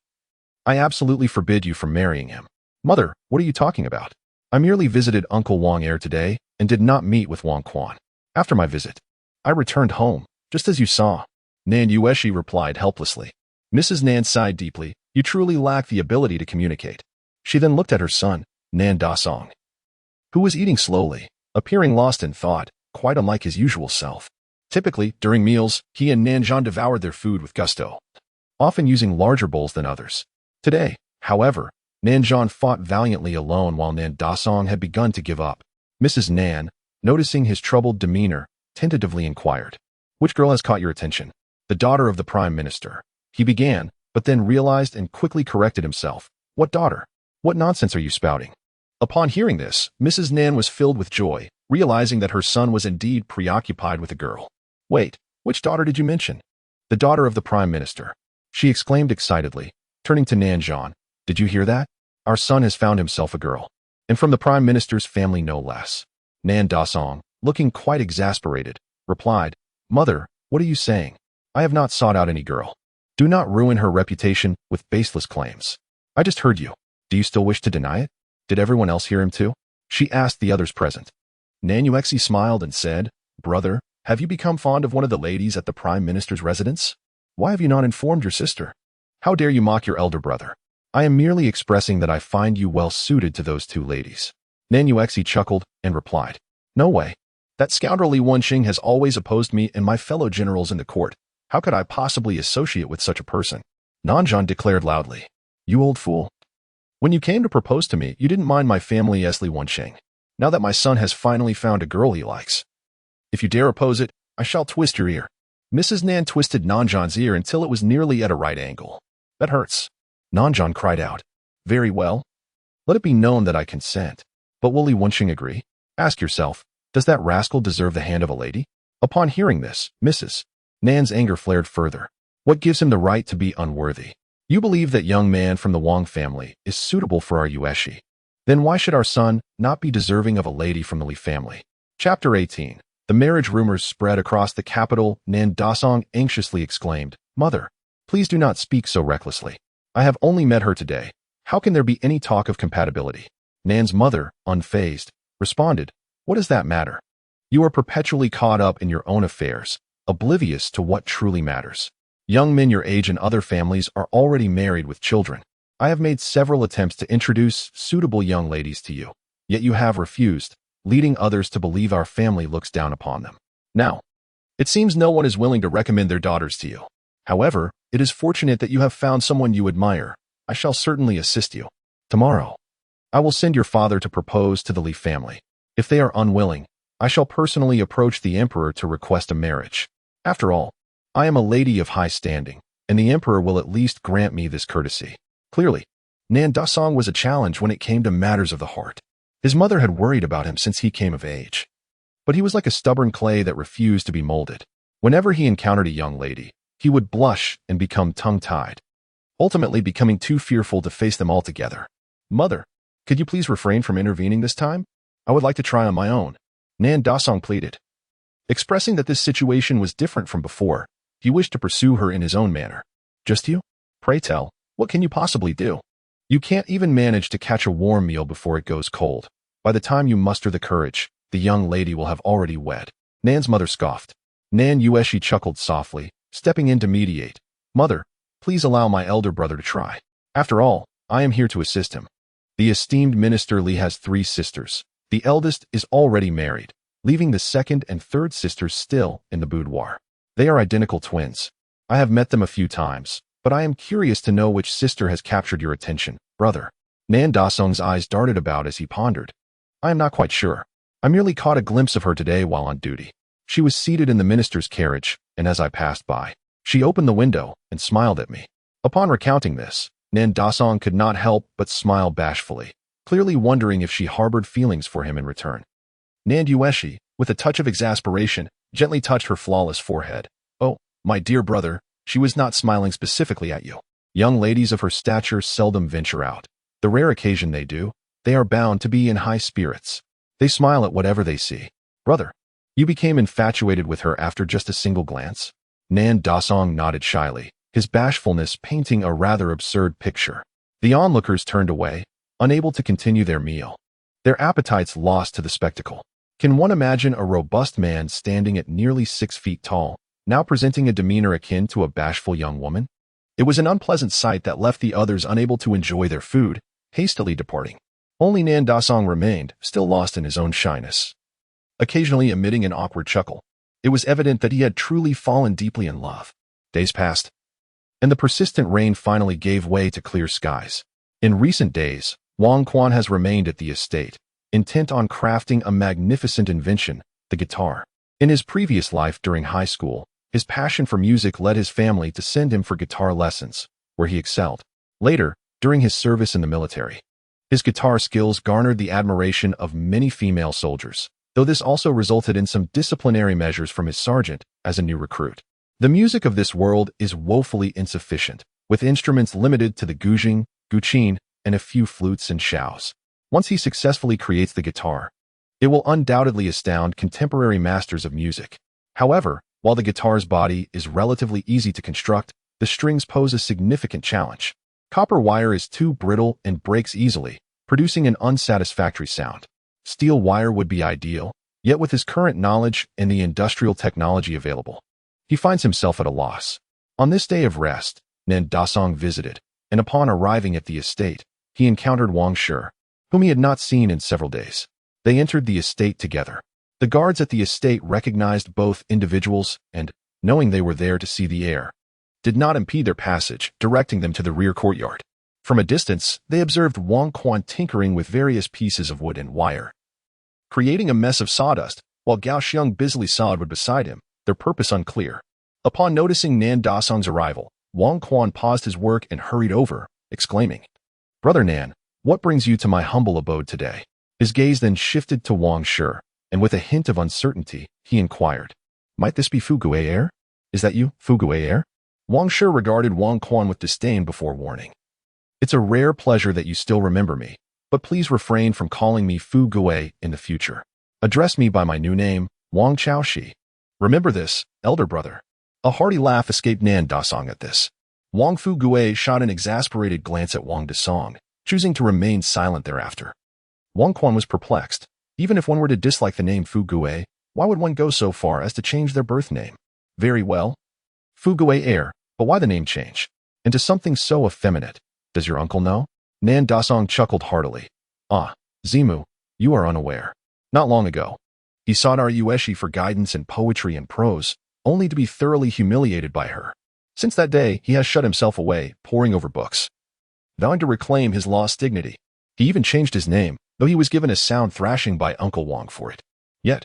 I absolutely forbid you from marrying him. Mother, what are you talking about? I merely visited Uncle Wang Er today and did not meet with Wang Quan. After my visit, I returned home, just as you saw. Nan Yueshi replied helplessly. Mrs. Nan sighed deeply. You truly lack the ability to communicate. She then looked at her son, Nan Dasong, who was eating slowly, appearing lost in thought, quite unlike his usual self. Typically, during meals, he and Nanjan devoured their food with gusto, often using larger bowls than others. Today, however, Nanjan fought valiantly alone while Nan Dasong had begun to give up. Mrs. Nan, noticing his troubled demeanor, tentatively inquired, Which girl has caught your attention? The daughter of the Prime Minister. He began, but then realized and quickly corrected himself. What daughter? What nonsense are you spouting? Upon hearing this, Mrs. Nan was filled with joy, realizing that her son was indeed preoccupied with a girl. Wait, which daughter did you mention? The daughter of the Prime Minister. She exclaimed excitedly, turning to Nanjan. Did you hear that? Our son has found himself a girl. And from the Prime Minister's family no less. Nan Dasong, looking quite exasperated, replied, Mother, what are you saying? I have not sought out any girl. Do not ruin her reputation with baseless claims. I just heard you. Do you still wish to deny it? Did everyone else hear him too? She asked the others present. Nan Yuexi smiled and said, Brother, have you become fond of one of the ladies at the Prime Minister's residence? Why have you not informed your sister? How dare you mock your elder brother? I am merely expressing that I find you well suited to those two ladies. Nan Yuexi chuckled and replied, No way. That scoundrel Li Wenxing has always opposed me and my fellow generals in the court. How could I possibly associate with such a person? Nanjan declared loudly, You old fool. When you came to propose to me, you didn't mind my family as Li Wenxing. Now that my son has finally found a girl he likes, if you dare oppose it, I shall twist your ear. Mrs. Nan twisted Nanjan's ear until it was nearly at a right angle. That hurts. Nanjan cried out. Very well. Let it be known that I consent. But will Li Wenxing agree? Ask yourself, does that rascal deserve the hand of a lady? Upon hearing this, Mrs. Nan's anger flared further. What gives him the right to be unworthy? You believe that young man from the Wang family is suitable for our Yueshi. Then why should our son not be deserving of a lady from the Li family? Chapter 18. The marriage rumors spread across the capital. Nan Dasong anxiously exclaimed, Mother, please do not speak so recklessly. I have only met her today. How can there be any talk of compatibility? Nan's mother, unfazed, responded, What does that matter? You are perpetually caught up in your own affairs, oblivious to what truly matters. Young men your age and other families are already married with children. I have made several attempts to introduce suitable young ladies to you, yet you have refused, leading others to believe our family looks down upon them. Now, it seems no one is willing to recommend their daughters to you. However, it is fortunate that you have found someone you admire. I shall certainly assist you. Tomorrow, I will send your father to propose to the Li family. If they are unwilling, I shall personally approach the emperor to request a marriage. After all, I am a lady of high standing, and the emperor will at least grant me this courtesy. Clearly, Nan Dasong was a challenge when it came to matters of the heart. His mother had worried about him since he came of age. But he was like a stubborn clay that refused to be molded. Whenever he encountered a young lady, he would blush and become tongue-tied, ultimately becoming too fearful to face them altogether. Mother, could you please refrain from intervening this time? I would like to try on my own, Nan Dasong pleaded. Expressing that this situation was different from before, he wished to pursue her in his own manner. Just you? Pray tell, what can you possibly do? You can't even manage to catch a warm meal before it goes cold. By the time you muster the courage, the young lady will have already wed. Nan's mother scoffed. Nan Yueshi chuckled softly, stepping in to mediate. Mother, please allow my elder brother to try. After all, I am here to assist him. The esteemed Minister Li has 3 sisters. The eldest is already married, leaving the second and third sisters still in the boudoir. They are identical twins. I have met them a few times, but I am curious to know which sister has captured your attention, brother. Nan Dasong's eyes darted about as he pondered. I am not quite sure. I merely caught a glimpse of her today while on duty. She was seated in the minister's carriage, and as I passed by, she opened the window and smiled at me. Upon recounting this, Nan Dasong could not help but smile bashfully, clearly wondering if she harbored feelings for him in return. Nan Yueshi, with a touch of exasperation, gently touched her flawless forehead. Oh, my dear brother, she was not smiling specifically at you. Young ladies of her stature seldom venture out. The rare occasion they do, they are bound to be in high spirits. They smile at whatever they see. Brother, you became infatuated with her after just a single glance? Nan Dasong nodded shyly, his bashfulness painting a rather absurd picture. The onlookers turned away, unable to continue their meal, their appetites lost to the spectacle. Can one imagine a robust man standing at nearly 6 feet tall, now presenting a demeanor akin to a bashful young woman? It was an unpleasant sight that left the others unable to enjoy their food, hastily departing. Only Nan Dasong remained, still lost in his own shyness, occasionally emitting an awkward chuckle. It was evident that he had truly fallen deeply in love. Days passed, and the persistent rain finally gave way to clear skies. In recent days, Wang Quan has remained at the estate, intent on crafting a magnificent invention, the guitar. In his previous life during high school, his passion for music led his family to send him for guitar lessons, where he excelled. Later, during his service in the military, his guitar skills garnered the admiration of many female soldiers, though this also resulted in some disciplinary measures from his sergeant as a new recruit. The music of this world is woefully insufficient, with instruments limited to the guzheng, guqin, and a few flutes and shaos. Once he successfully creates the guitar, it will undoubtedly astound contemporary masters of music. However, while the guitar's body is relatively easy to construct, the strings pose a significant challenge. Copper wire is too brittle and breaks easily, producing an unsatisfactory sound. Steel wire would be ideal, yet with his current knowledge and the industrial technology available, he finds himself at a loss. On this day of rest, Nan Dasong visited, and upon arriving at the estate, he encountered Wang Shi, whom he had not seen in several days. They entered the estate together. The guards at the estate recognized both individuals and, knowing they were there to see the heir, did not impede their passage, directing them to the rear courtyard. From a distance, they observed Wang Quan tinkering with various pieces of wood and wire, creating a mess of sawdust, while Gao Xiong busily sawed wood beside him, their purpose unclear. Upon noticing Nan Dasong's arrival, Wang Quan paused his work and hurried over, exclaiming, "Brother Nan, what brings you to my humble abode today?" His gaze then shifted to Wang Shi, and with a hint of uncertainty, he inquired, "Might this be Fugue heir? Is that you, Fugue heir?" Wang Shi regarded Wang Quan with disdain before warning. "It's a rare pleasure that you still remember me, but please refrain from calling me Fugue in the future. Address me by my new name, Wang Chaoshi. Remember this, elder brother." A hearty laugh escaped Nan Dasong at this. Wang Fugue shot an exasperated glance at Wang Dasong, choosing to remain silent thereafter. Wang Quan was perplexed. Even if one were to dislike the name Fugue, why would one go so far as to change their birth name? Very well. Fugue heir, but why the name change? And to something so effeminate. Does your uncle know? Nan Dasong chuckled heartily. Ah, Zimu, you are unaware. Not long ago, he sought our Ueshi for guidance in poetry and prose, only to be thoroughly humiliated by her. Since that day, he has shut himself away, poring over books, vowing to reclaim his lost dignity. He even changed his name, though he was given a sound thrashing by Uncle Wang for it. Yet,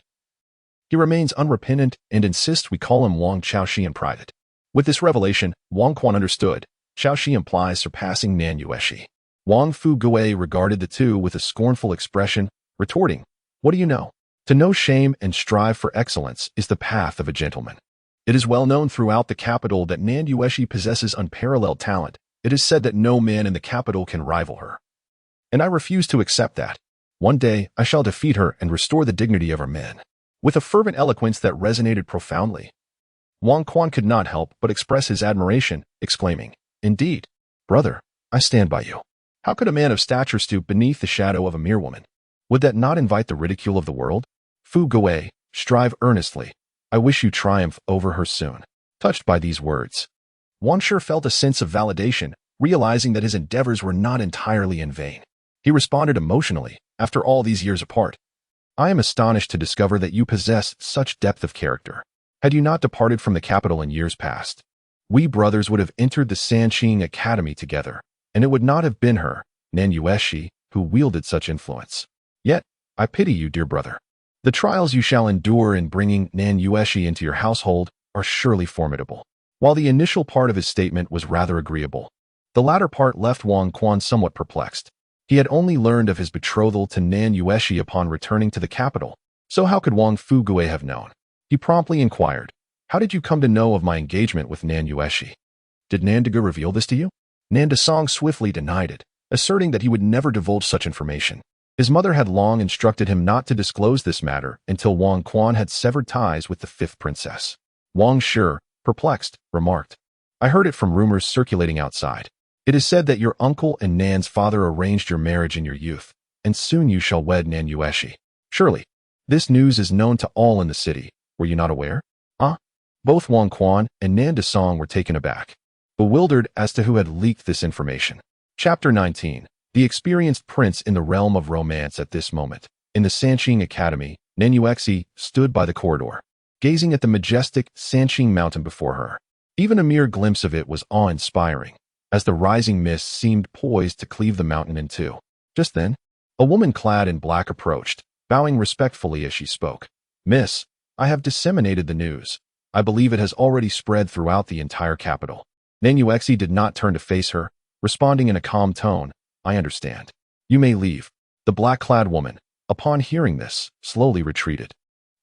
he remains unrepentant and insists we call him Wang Chaoshi in private. With this revelation, Wang Quan understood. Chaoshi implies surpassing Nan Yueshi. Wang Fu Gui regarded the two with a scornful expression, retorting, "What do you know? To know shame and strive for excellence is the path of a gentleman." It is well known throughout the capital that Nan Yueshi possesses unparalleled talent. It is said that no man in the capital can rival her. And I refuse to accept that. One day, I shall defeat her and restore the dignity of our men. With a fervent eloquence that resonated profoundly, Wang Quan could not help but express his admiration, exclaiming, "Indeed, brother, I stand by you. How could a man of stature stoop beneath the shadow of a mere woman? Would that not invite the ridicule of the world? Fu Gui, strive earnestly. I wish you triumph over her soon." Touched by these words, Wang Shi felt a sense of validation, realizing that his endeavors were not entirely in vain. He responded emotionally, "After all these years apart, I am astonished to discover that you possess such depth of character. Had you not departed from the capital in years past, we brothers would have entered the Sanqing Academy together, and it would not have been her, Nan Yueshi, who wielded such influence. Yet, I pity you, dear brother. The trials you shall endure in bringing Nan Yueshi into your household are surely formidable." While the initial part of his statement was rather agreeable, the latter part left Wang Quan somewhat perplexed. He had only learned of his betrothal to Nan Yueshi upon returning to the capital, so how could Wang Fu Gui have known? He promptly inquired, "How did you come to know of my engagement with Nan Yueshi? Did Nan Dagu reveal this to you?" Nan Dasong swiftly denied it, asserting that he would never divulge such information. His mother had long instructed him not to disclose this matter until Wang Quan had severed ties with the fifth princess. Wang Shi, perplexed, remarked, "I heard it from rumors circulating outside. It is said that your uncle and Nan's father arranged your marriage in your youth, and soon you shall wed Nan Yueshi. Surely, this news is known to all in the city. Were you not aware?" Both Wang Quan and Nan Dasong were taken aback, bewildered as to who had leaked this information. Chapter 19. The experienced prince in the realm of romance. At this moment, in the Sanqing Academy, Nan Yueshi stood by the corridor, gazing at the majestic Sanqing mountain before her. Even a mere glimpse of it was awe-inspiring, as the rising mist seemed poised to cleave the mountain in two. Just then, a woman clad in black approached, bowing respectfully as she spoke. "Miss, I have disseminated the news. I believe it has already spread throughout the entire capital." Nan Yueshi did not turn to face her, responding in a calm tone, "I understand. You may leave." The black-clad woman, upon hearing this, slowly retreated.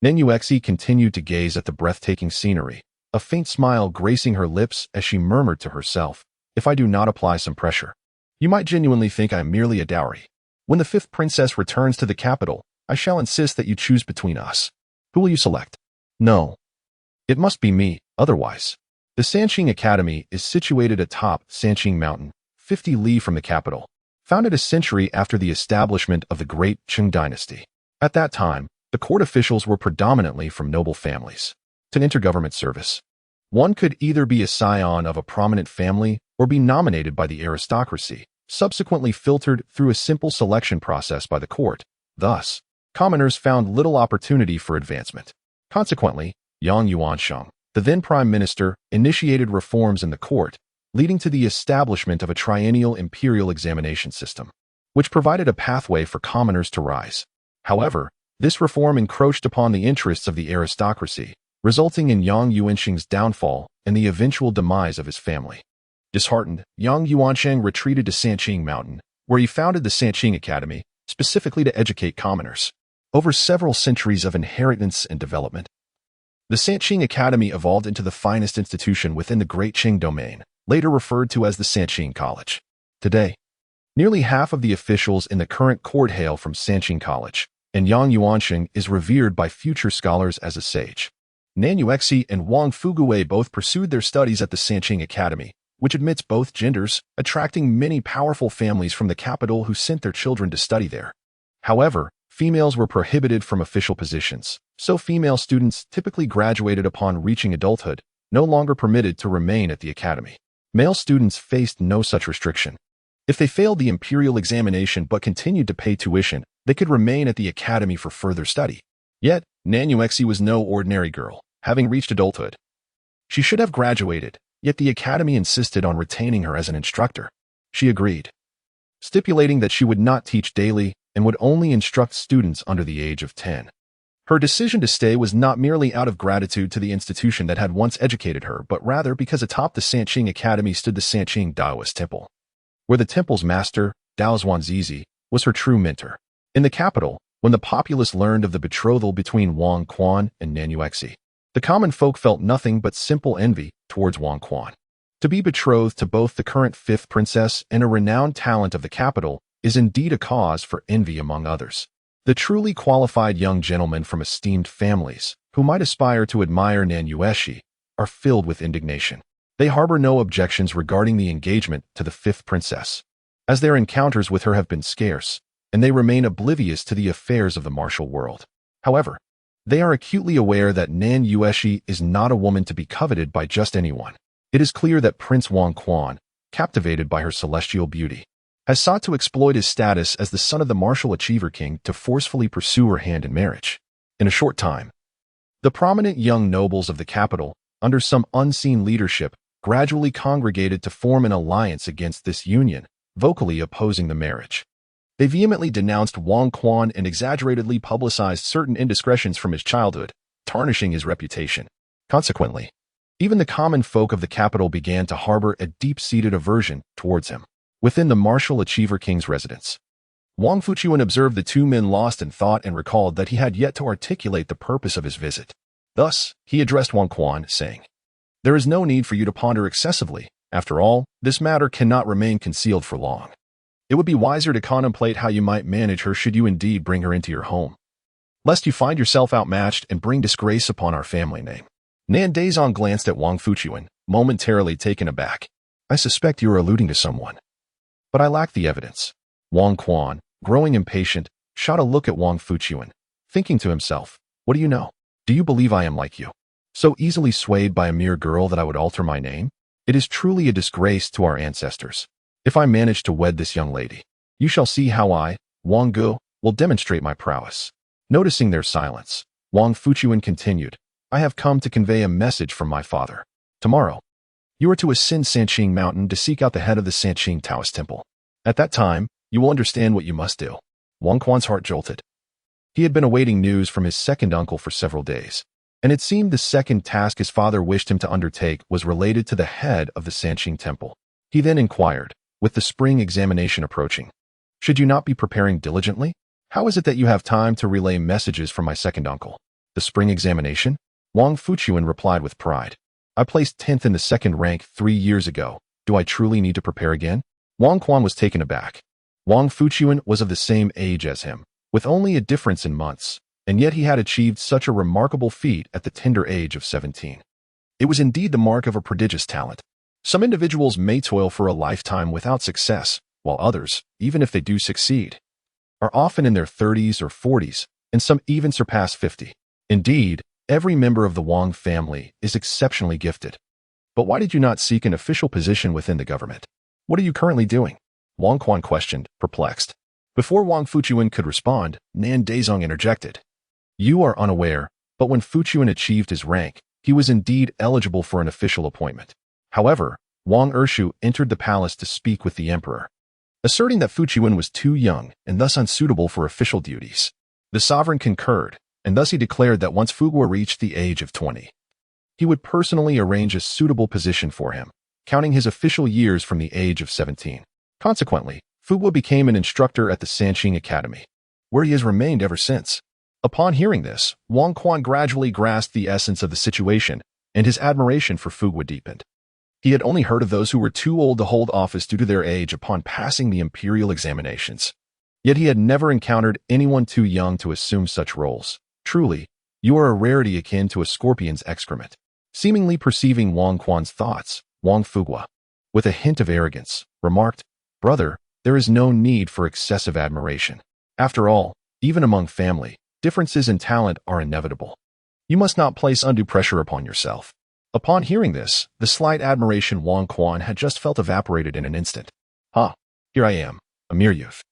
Nan Yueshi continued to gaze at the breathtaking scenery, a faint smile gracing her lips as she murmured to herself, "If I do not apply some pressure, you might genuinely think I am merely a dowry. When the fifth princess returns to the capital, I shall insist that you choose between us. Who will you select?" "No. It must be me, otherwise." The Sanqing Academy is situated atop Sanqing Mountain, 50 li from the capital, founded a century after the establishment of the Great Qing dynasty. At that time, the court officials were predominantly from noble families. To enter government service, one could either be a scion of a prominent family or be nominated by the aristocracy, subsequently filtered through a simple selection process by the court. Thus, commoners found little opportunity for advancement. Consequently, Yang Yuansheng, the then prime minister, initiated reforms in the court, leading to the establishment of a triennial imperial examination system, which provided a pathway for commoners to rise. However, this reform encroached upon the interests of the aristocracy, resulting in Yang Yuansheng's downfall and the eventual demise of his family. Disheartened, Yang Yuansheng retreated to Sanqing Mountain, where he founded the Sanqing Academy, specifically to educate commoners. Over several centuries of inheritance and development, the Sanqing Academy evolved into the finest institution within the Great Qing domain, later referred to as the Sanqing College. Today, nearly half of the officials in the current court hail from Sanqing College, and Yang Yuansheng is revered by future scholars as a sage. Nan Yueshi and Wang Fu Gui both pursued their studies at the Sanqing Academy, which admits both genders, attracting many powerful families from the capital who sent their children to study there. However, females were prohibited from official positions, so female students typically graduated upon reaching adulthood, no longer permitted to remain at the academy. Male students faced no such restriction. If they failed the imperial examination but continued to pay tuition, they could remain at the academy for further study. Yet, Nan Yuexi was no ordinary girl, having reached adulthood. She should have graduated, yet the academy insisted on retaining her as an instructor. She agreed, stipulating that she would not teach daily and would only instruct students under the age of 10. Her decision to stay was not merely out of gratitude to the institution that had once educated her, but rather because atop the Sanqing Academy stood the Sanqing Taoist Temple, where the temple's master, Dao Zhuangzizi, was her true mentor. In the capital, when the populace learned of the betrothal between Wang Quan and Nan Yuexi, the common folk felt nothing but simple envy towards Wang Quan. To be betrothed to both the current fifth princess and a renowned talent of the capital is indeed a cause for envy among others. The truly qualified young gentlemen from esteemed families, who might aspire to admire Nan Yuexi, are filled with indignation. They harbor no objections regarding the engagement to the fifth princess, as their encounters with her have been scarce, and they remain oblivious to the affairs of the martial world. However, they are acutely aware that Nan Yuexi is not a woman to be coveted by just anyone. It is clear that Prince Wang Quan, captivated by her celestial beauty, has sought to exploit his status as the son of the martial achiever king to forcefully pursue her hand in marriage. In a short time, the prominent young nobles of the capital, under some unseen leadership, gradually congregated to form an alliance against this union, vocally opposing the marriage. They vehemently denounced Wang Quan and exaggeratedly publicized certain indiscretions from his childhood, tarnishing his reputation. Consequently, even the common folk of the capital began to harbor a deep-seated aversion towards him. Within the martial achiever king's residence, Wang Fuqian observed the two men lost in thought and recalled that he had yet to articulate the purpose of his visit. Thus, he addressed Wang Quan, saying, "There is no need for you to ponder excessively. After all, this matter cannot remain concealed for long. It would be wiser to contemplate how you might manage her should you indeed bring her into your home, lest you find yourself outmatched and bring disgrace upon our family name." Nan Dazong glanced at Wang Fuqian, momentarily taken aback. "I suspect you are alluding to someone, but I lack the evidence." Wang Quan, growing impatient, shot a look at Wang Fuqian, thinking to himself, "What do you know? Do you believe I am like you, so easily swayed by a mere girl that I would alter my name? It is truly a disgrace to our ancestors. If I manage to wed this young lady, you shall see how I, Wang Gu, will demonstrate my prowess." Noticing their silence, Wang Fuqian continued, "I have come to convey a message from my father. Tomorrow, you are to ascend Sanqing Mountain to seek out the head of the Sanqing Taoist Temple. At that time, you will understand what you must do." Wang Quan's heart jolted. He had been awaiting news from his second uncle for several days, and it seemed the second task his father wished him to undertake was related to the head of the Sanqing Temple. He then inquired, with the spring examination approaching, "Should you not be preparing diligently? How is it that you have time to relay messages from my second uncle?" "The spring examination?" Wang Fuqian replied with pride. "I placed 10th in the second rank 3 years ago. Do I truly need to prepare again?" Wang Quan was taken aback. Wang Fuqian was of the same age as him, with only a difference in months, and yet he had achieved such a remarkable feat at the tender age of 17. It was indeed the mark of a prodigious talent. Some individuals may toil for a lifetime without success, while others, even if they do succeed, are often in their 30s or 40s, and some even surpass 50. Indeed, every member of the Wang family is exceptionally gifted. But why did you not seek an official position within the government? What are you currently doing?" Wang Quan questioned, perplexed. Before Wang Fuqian could respond, Nan Dazong interjected. "You are unaware, but when Fuqian achieved his rank, he was indeed eligible for an official appointment. However, Wang Ershu entered the palace to speak with the emperor, asserting that Fuqian was too young and thus unsuitable for official duties. The sovereign concurred, and thus he declared that once Fugua reached the age of 20, he would personally arrange a suitable position for him, counting his official years from the age of 17. Consequently, Fugua became an instructor at the Sanqing Academy, where he has remained ever since. Upon hearing this, Wang Quan gradually grasped the essence of the situation, and his admiration for Fugua deepened. He had only heard of those who were too old to hold office due to their age upon passing the imperial examinations. Yet he had never encountered anyone too young to assume such roles. "Truly, you are a rarity akin to a scorpion's excrement." Seemingly perceiving Wang Quan's thoughts, Wang Fugua, with a hint of arrogance, remarked, "Brother, there is no need for excessive admiration. After all, even among family, differences in talent are inevitable. You must not place undue pressure upon yourself." Upon hearing this, the slight admiration Wang Quan had just felt evaporated in an instant. "Huh, Here I am, a mere youth.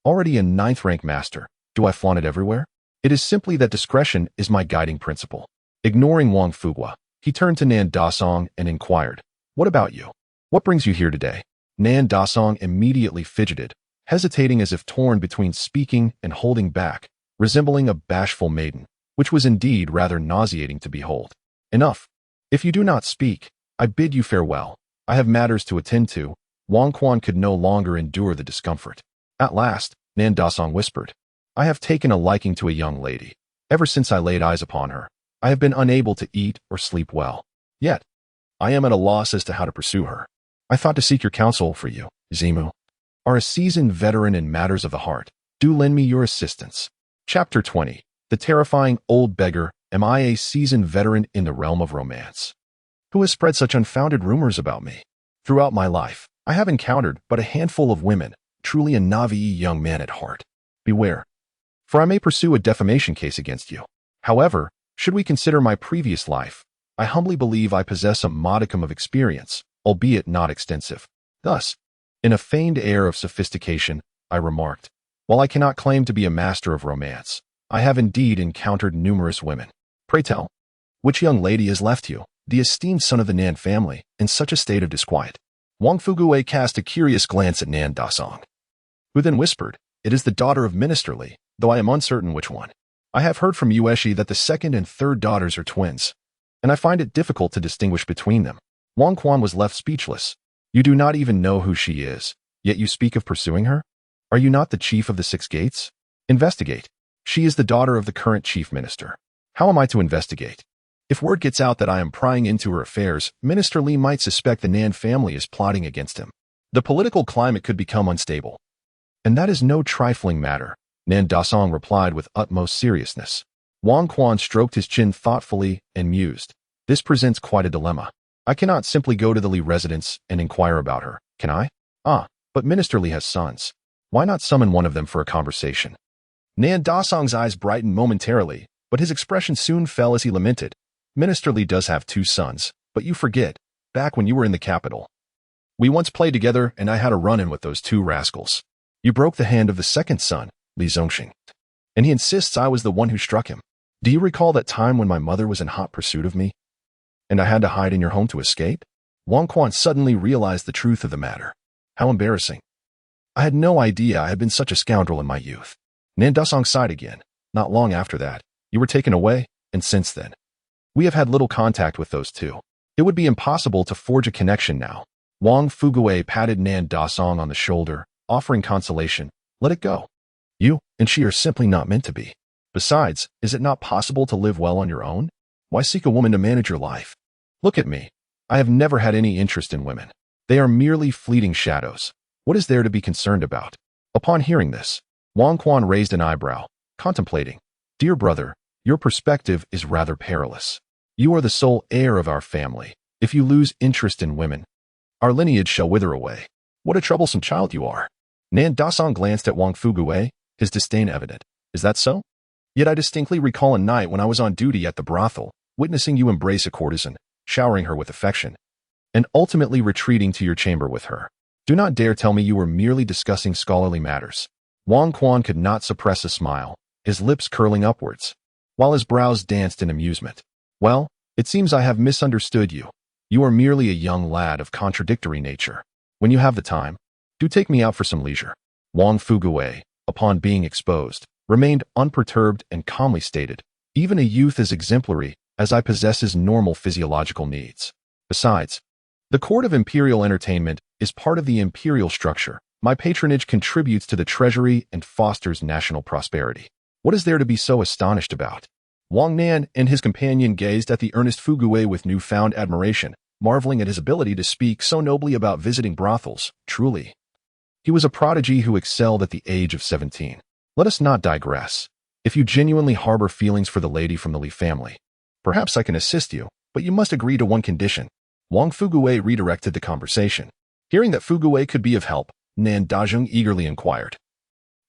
Already a ninth-rank master. Do I flaunt it everywhere? It is simply that discretion is my guiding principle. Ignoring Wang Fugua, he turned to Nan Dasong and inquired, "What about you? What brings you here today?" Nan Dasong immediately fidgeted, hesitating as if torn between speaking and holding back, resembling a bashful maiden, which was indeed rather nauseating to behold. "Enough. If you do not speak, I bid you farewell. I have matters to attend to." Wang Quan could no longer endure the discomfort. At last, Nan Dasong whispered, "I have taken a liking to a young lady. Ever since I laid eyes upon her, I have been unable to eat or sleep well. Yet, I am at a loss as to how to pursue her. I thought to seek your counsel, for you, Zimu are a seasoned veteran in matters of the heart. Do lend me your assistance." Chapter 20. The Terrifying Old Beggar. Am I a seasoned veteran in the realm of romance? Who has spread such unfounded rumors about me? Throughout my life, I have encountered but a handful of women, truly a Navi young man at heart. Beware, for I may pursue a defamation case against you. However, should we consider my previous life, I humbly believe I possess a modicum of experience, albeit not extensive. Thus, in a feigned air of sophistication, I remarked, "While I cannot claim to be a master of romance, I have indeed encountered numerous women. Pray tell, which young lady has left you, the esteemed son of the Nan family, in such a state of disquiet?" Wang Fugue cast a curious glance at Nan Dasong, who then whispered, "It is the daughter of Minister Li, though I am uncertain which one. I have heard from Yueshi that the second and third daughters are twins, and I find it difficult to distinguish between them." Wang Quan was left speechless. "You do not even know who she is, yet you speak of pursuing her? Are you not the chief of the Six Gates? Investigate. She is the daughter of the current chief minister. How am I to investigate? If word gets out that I am prying into her affairs, Minister Li might suspect the Nan family is plotting against him. The political climate could become unstable. And that is no trifling matter," Nan Dasong replied with utmost seriousness. Wang Quan stroked his chin thoughtfully and mused. "This presents quite a dilemma. I cannot simply go to the Li residence and inquire about her, can I? But Minister Li has sons. Why not summon one of them for a conversation?" Nan Dasong's eyes brightened momentarily, but his expression soon fell as he lamented, "Minister Li does have 2 sons, but you forget, back when you were in the capital, we once played together and I had a run-in with those 2 rascals. You broke the hand of the second son, Li Zongxing, and he insists I was the one who struck him. Do you recall that time when my mother was in hot pursuit of me, and I had to hide in your home to escape?" Wang Quan suddenly realized the truth of the matter. How embarrassing. I had no idea I had been such a scoundrel in my youth. Nan Dasong sighed again. "Not long after that, you were taken away, and since then, we have had little contact with those 2. It would be impossible to forge a connection now." Wang Fugue patted Nan Dasong on the shoulder, offering consolation. "Let it go. You and she are simply not meant to be. Besides, is it not possible to live well on your own? Why seek a woman to manage your life? Look at me. I have never had any interest in women. They are merely fleeting shadows. What is there to be concerned about?" Upon hearing this, Wang Quan raised an eyebrow, contemplating. "Dear brother, your perspective is rather perilous. You are the sole heir of our family. If you lose interest in women, our lineage shall wither away. What a troublesome child you are." Nan Dasong glanced at Wang Fugue, his disdain evident. "Is that so? Yet I distinctly recall a night when I was on duty at the brothel, witnessing you embrace a courtesan, showering her with affection, and ultimately retreating to your chamber with her. Do not dare tell me you were merely discussing scholarly matters." Wang Quan could not suppress a smile, his lips curling upwards, while his brows danced in amusement. "Well, it seems I have misunderstood you. You are merely a young lad of contradictory nature. When you have the time, do take me out for some leisure." Wang Fugue, upon being exposed, remained unperturbed and calmly stated, "Even a youth as exemplary as I possess his normal physiological needs. Besides, the court of imperial entertainment is part of the imperial structure. My patronage contributes to the treasury and fosters national prosperity. What is there to be so astonished about?" Wang Nan and his companion gazed at the earnest Fugue with newfound admiration, marveling at his ability to speak so nobly about visiting brothels. Truly, he was a prodigy who excelled at the age of 17. Let us not digress. If you genuinely harbor feelings for the lady from the Li family, perhaps I can assist you, but you must agree to one condition. Wang Fugue redirected the conversation. Hearing that Fugue could be of help, Nan Dazhong eagerly inquired,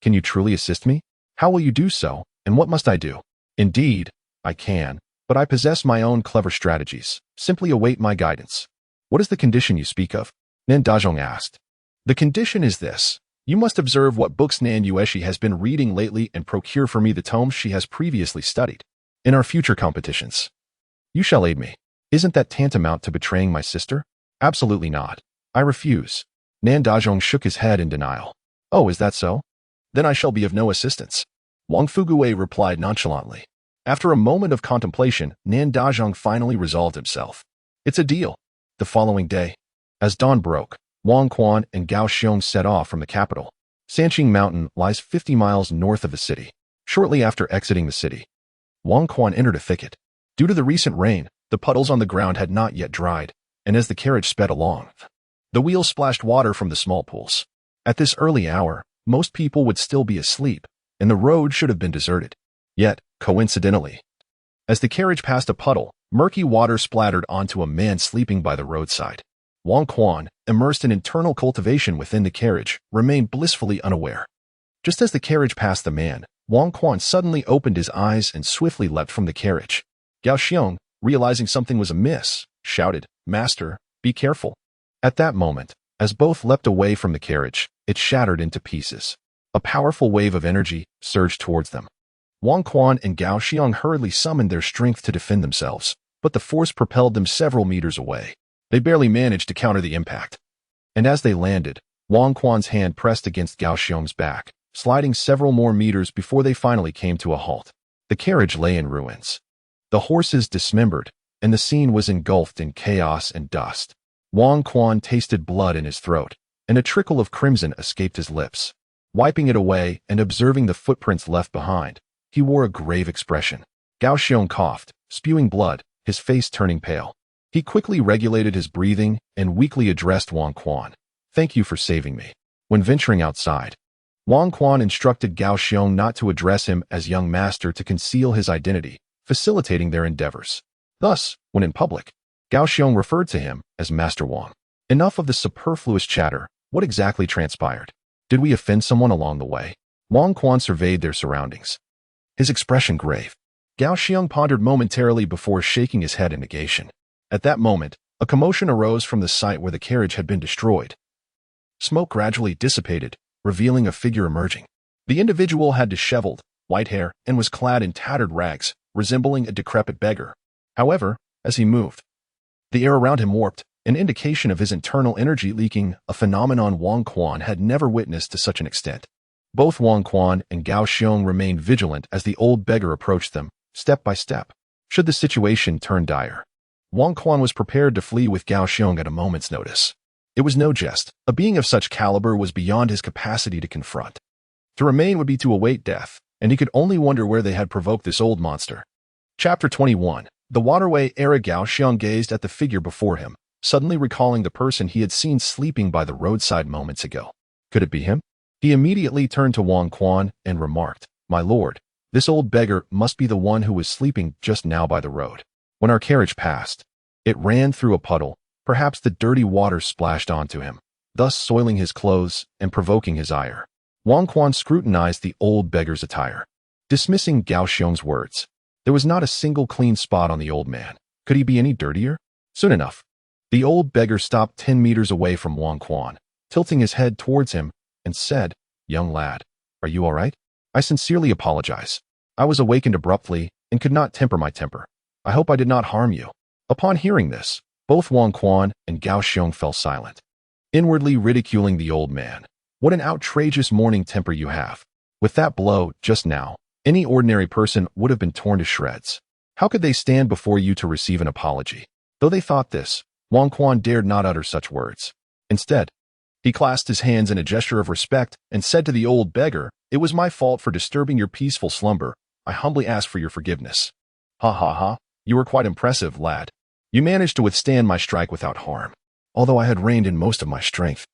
"Can you truly assist me? How will you do so, and what must I do?" "Indeed, I can, but I possess my own clever strategies. Simply await my guidance." "What is the condition you speak of?" Nan Dazhong asked. The condition is this. You must observe what books Nan Yueshi has been reading lately and procure for me the tomes she has previously studied. In our future competitions, you shall aid me. Isn't that tantamount to betraying my sister? Absolutely not. I refuse. Nan Dazhong shook his head in denial. Oh, is that so? Then I shall be of no assistance. Wang Fugui replied nonchalantly. After a moment of contemplation, Nan Dazhong finally resolved himself. It's a deal. The following day, as dawn broke, Wang Quan and Gao Xiong set off from the capital. Sanqing Mountain lies 50 miles north of the city. Shortly after exiting the city, Wang Quan entered a thicket. Due to the recent rain, the puddles on the ground had not yet dried, and as the carriage sped along, the wheels splashed water from the small pools. At this early hour, most people would still be asleep, and the road should have been deserted. Yet, coincidentally, as the carriage passed a puddle, murky water splattered onto a man sleeping by the roadside. Wang Quan, immersed in internal cultivation within the carriage, remained blissfully unaware. Just as the carriage passed the man, Wang Quan suddenly opened his eyes and swiftly leapt from the carriage. Gao Xiong, realizing something was amiss, shouted, "Master, be careful." At that moment, as both leapt away from the carriage, it shattered into pieces. A powerful wave of energy surged towards them. Wang Quan and Gao Xiong hurriedly summoned their strength to defend themselves, but the force propelled them several meters away. They barely managed to counter the impact. And as they landed, Wang Quan's hand pressed against Gao Xiong's back, sliding several more meters before they finally came to a halt. The carriage lay in ruins. The horses dismembered, and the scene was engulfed in chaos and dust. Wang Quan tasted blood in his throat, and a trickle of crimson escaped his lips. Wiping it away and observing the footprints left behind, he wore a grave expression. Gao Xiong coughed, spewing blood, his face turning pale. He quickly regulated his breathing and weakly addressed Wang Quan. "Thank you for saving me." When venturing outside, Wang Quan instructed Gao Xiong not to address him as young master to conceal his identity, facilitating their endeavors. Thus, when in public, Gao Xiong referred to him as Master Wang. Enough of the superfluous chatter. What exactly transpired? Did we offend someone along the way? Wang Quan surveyed their surroundings, his expression grave. Gao Xiong pondered momentarily before shaking his head in negation. At that moment, a commotion arose from the site where the carriage had been destroyed. Smoke gradually dissipated, revealing a figure emerging. The individual had disheveled, white hair and was clad in tattered rags, resembling a decrepit beggar. However, as he moved, the air around him warped, an indication of his internal energy leaking, a phenomenon Wang Quan had never witnessed to such an extent. Both Wang Quan and Gao Xiong remained vigilant as the old beggar approached them, step by step. Should the situation turn dire, Wang Quan was prepared to flee with Gao Xiong at a moment's notice. It was no jest. A being of such caliber was beyond his capacity to confront. To remain would be to await death, and he could only wonder where they had provoked this old monster. Chapter 21. The waterway era. Gao Xiong gazed at the figure before him, suddenly recalling the person he had seen sleeping by the roadside moments ago. Could it be him? He immediately turned to Wang Quan and remarked, "My lord, this old beggar must be the one who was sleeping just now by the road. When our carriage passed, it ran through a puddle. Perhaps the dirty water splashed onto him, thus soiling his clothes and provoking his ire." Wang Quan scrutinized the old beggar's attire, dismissing Gao Xiong's words. There was not a single clean spot on the old man. Could he be any dirtier? Soon enough, the old beggar stopped 10 meters away from Wang Quan, tilting his head towards him, and said, "Young lad, are you all right? I sincerely apologize. I was awakened abruptly and could not temper my temper. I hope I did not harm you." Upon hearing this, both Wang Quan and Gao Xiong fell silent, inwardly ridiculing the old man. "What an outrageous morning temper you have. With that blow, just now, any ordinary person would have been torn to shreds. How could they stand before you to receive an apology?" Though they thought this, Wang Quan dared not utter such words. Instead, he clasped his hands in a gesture of respect and said to the old beggar, "It was my fault for disturbing your peaceful slumber. I humbly ask for your forgiveness." "Ha ha ha, you were quite impressive, lad. You managed to withstand my strike without harm, although I had reined in most of my strength.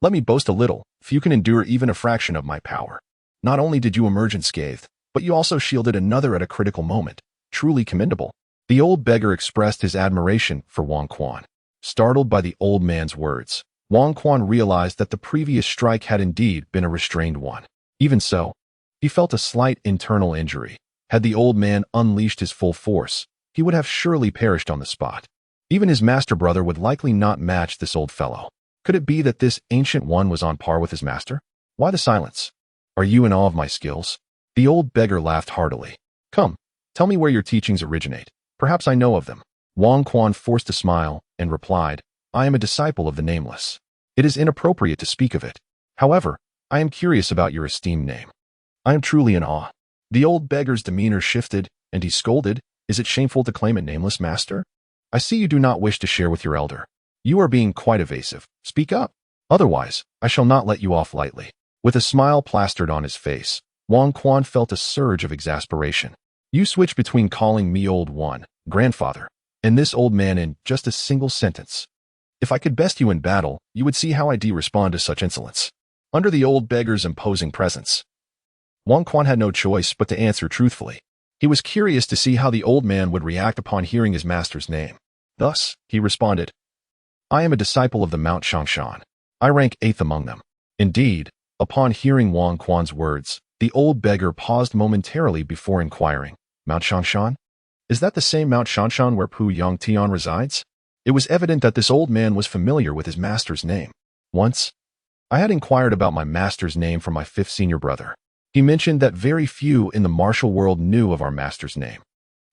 Let me boast a little, few can endure even a fraction of my power. Not only did you emerge unscathed, but you also shielded another at a critical moment. Truly commendable." The old beggar expressed his admiration for Wang Quan. Startled by the old man's words, Wang Quan realized that the previous strike had indeed been a restrained one. Even so, he felt a slight internal injury. Had the old man unleashed his full force, he would have surely perished on the spot. Even his master brother would likely not match this old fellow. Could it be that this ancient one was on par with his master? Why the silence? Are you in awe of my skills? The old beggar laughed heartily. Come, tell me where your teachings originate. Perhaps I know of them. Wang Quan forced a smile and replied, I am a disciple of the Nameless. It is inappropriate to speak of it. However, I am curious about your esteemed name. I am truly in awe. The old beggar's demeanor shifted, and he scolded, Is it shameful to claim a nameless master? I see you do not wish to share with your elder. You are being quite evasive. Speak up. Otherwise, I shall not let you off lightly. With a smile plastered on his face, Wang Quan felt a surge of exasperation. You switch between calling me old one, grandfather, and this old man in just a single sentence. If I could best you in battle, you would see how I respond to such insolence. Under the old beggar's imposing presence, Wang Quan had no choice but to answer truthfully. He was curious to see how the old man would react upon hearing his master's name. Thus, he responded, I am a disciple of the Mount Shangshan. I rank 8th among them. Indeed, upon hearing Wang Quan's words, the old beggar paused momentarily before inquiring, Mount Shangshan? Is that the same Mount Shangshan where Pu Yongtian resides? It was evident that this old man was familiar with his master's name. Once, I had inquired about my master's name from my 5th senior brother. He mentioned that very few in the martial world knew of our master's name.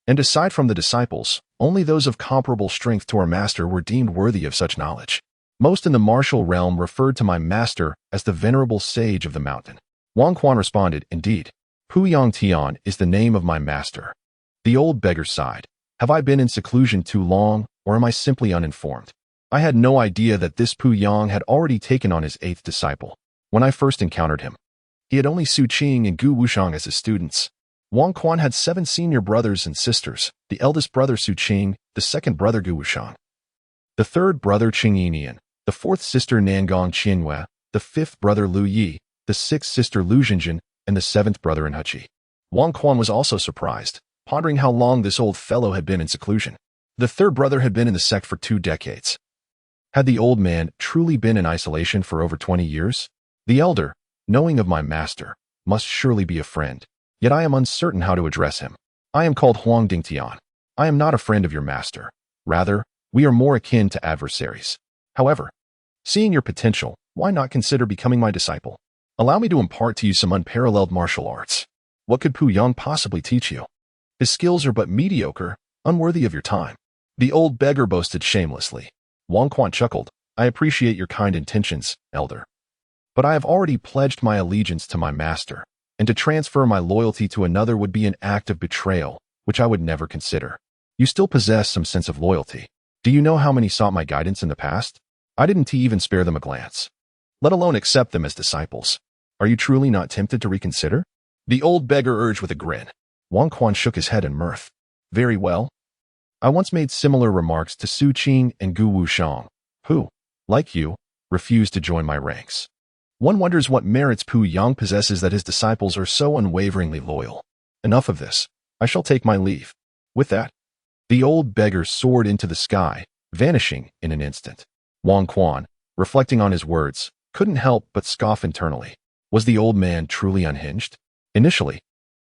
And aside from the disciples, only those of comparable strength to our master were deemed worthy of such knowledge. Most in the martial realm referred to my master as the venerable sage of the mountain. Wang Quan responded, Indeed, Pu Yongtian is the name of my master. The old beggar sighed. Have I been in seclusion too long, or am I simply uninformed? I had no idea that this Pu Yang had already taken on his 8th disciple. When I first encountered him, he had only Su Qing and Gu Wushang as his students. Wang Quan had 7 senior brothers and sisters, the eldest brother Su Qing, the second brother Gu Wushang, the third brother Qing Yinian, the 4th sister Nangong Qianhua, the 5th brother Lu Yi, the 6th sister Lu Jinjin, and the 7th brother Enhechi. Wang Quan was also surprised, pondering how long this old fellow had been in seclusion. The 3rd brother had been in the sect for 2 decades. Had the old man truly been in isolation for over 20 years? The elder, knowing of my master, must surely be a friend, yet I am uncertain how to address him. I am called Huang Dingtian. I am not a friend of your master. Rather, we are more akin to adversaries. However, seeing your potential, why not consider becoming my disciple? Allow me to impart to you some unparalleled martial arts. What could Pu Yang possibly teach you? His skills are but mediocre, unworthy of your time. The old beggar boasted shamelessly. Wang Quan chuckled. I appreciate your kind intentions, elder. But I have already pledged my allegiance to my master, and to transfer my loyalty to another would be an act of betrayal, which I would never consider. You still possess some sense of loyalty. Do you know how many sought my guidance in the past? I didn't even spare them a glance, let alone accept them as disciples. Are you truly not tempted to reconsider? The old beggar urged with a grin. Wang Quan shook his head in mirth. Very well. I once made similar remarks to Su Qing and Gu Wushang, who, like you, refused to join my ranks. One wonders what merits Pu Yang possesses that his disciples are so unwaveringly loyal. Enough of this. I shall take my leave. With that, the old beggar soared into the sky, vanishing in an instant. Wang Quan, reflecting on his words, couldn't help but scoff internally. Was the old man truly unhinged? Initially,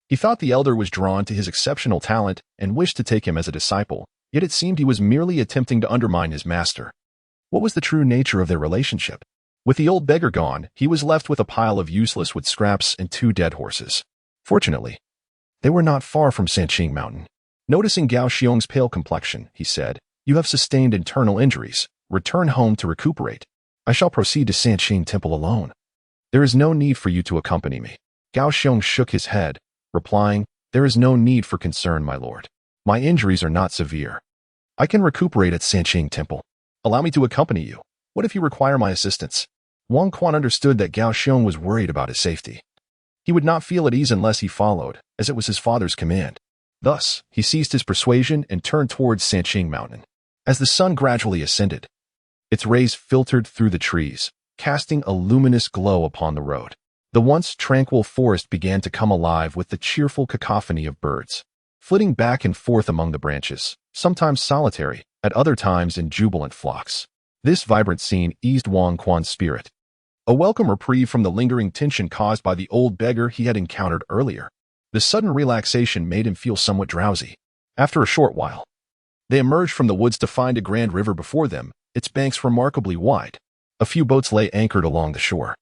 he thought the elder was drawn to his exceptional talent and wished to take him as a disciple, yet it seemed he was merely attempting to undermine his master. What was the true nature of their relationship? With the old beggar gone, he was left with a pile of useless wood scraps and 2 dead horses. Fortunately, they were not far from Sanqing Mountain. Noticing Gao Xiong's pale complexion, he said, You have sustained internal injuries. Return home to recuperate. I shall proceed to Sanqing Temple alone. There is no need for you to accompany me. Gao Xiong shook his head, replying, There is no need for concern, my lord. My injuries are not severe. I can recuperate at Sanqing Temple. Allow me to accompany you. What if you require my assistance? Wang Quan understood that Gao Xiong was worried about his safety. He would not feel at ease unless he followed, as it was his father's command. Thus, he ceased his persuasion and turned towards Sanqing Mountain. As the sun gradually ascended, its rays filtered through the trees, casting a luminous glow upon the road. The once tranquil forest began to come alive with the cheerful cacophony of birds, flitting back and forth among the branches, sometimes solitary, at other times in jubilant flocks. This vibrant scene eased Wang Quan's spirit. A welcome reprieve from the lingering tension caused by the old beggar he had encountered earlier. The sudden relaxation made him feel somewhat drowsy. After a short while, they emerged from the woods to find a grand river before them, its banks remarkably wide. A few boats lay anchored along the shore.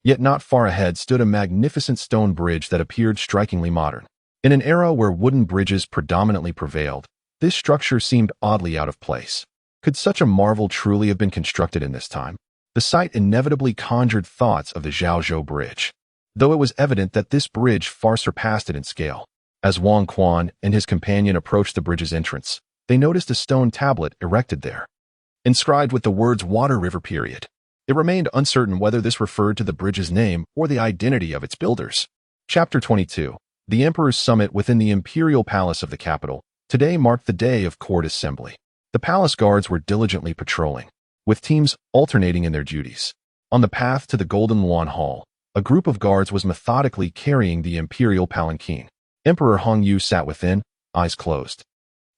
Yet not far ahead stood a magnificent stone bridge that appeared strikingly modern. In an era where wooden bridges predominantly prevailed, this structure seemed oddly out of place. Could such a marvel truly have been constructed in this time? The sight inevitably conjured thoughts of the Zhaozhou Bridge, though it was evident that this bridge far surpassed it in scale. As Wang Quan and his companion approached the bridge's entrance, they noticed a stone tablet erected there, inscribed with the words Water River period. It remained uncertain whether this referred to the bridge's name or the identity of its builders. Chapter 22. The Emperor's Summit within the Imperial Palace of the capital. Today marked the day of court assembly. The palace guards were diligently patrolling, with teams alternating in their duties. On the path to the Golden Lawn Hall, a group of guards was methodically carrying the imperial palanquin. Emperor Hongyu sat within, eyes closed.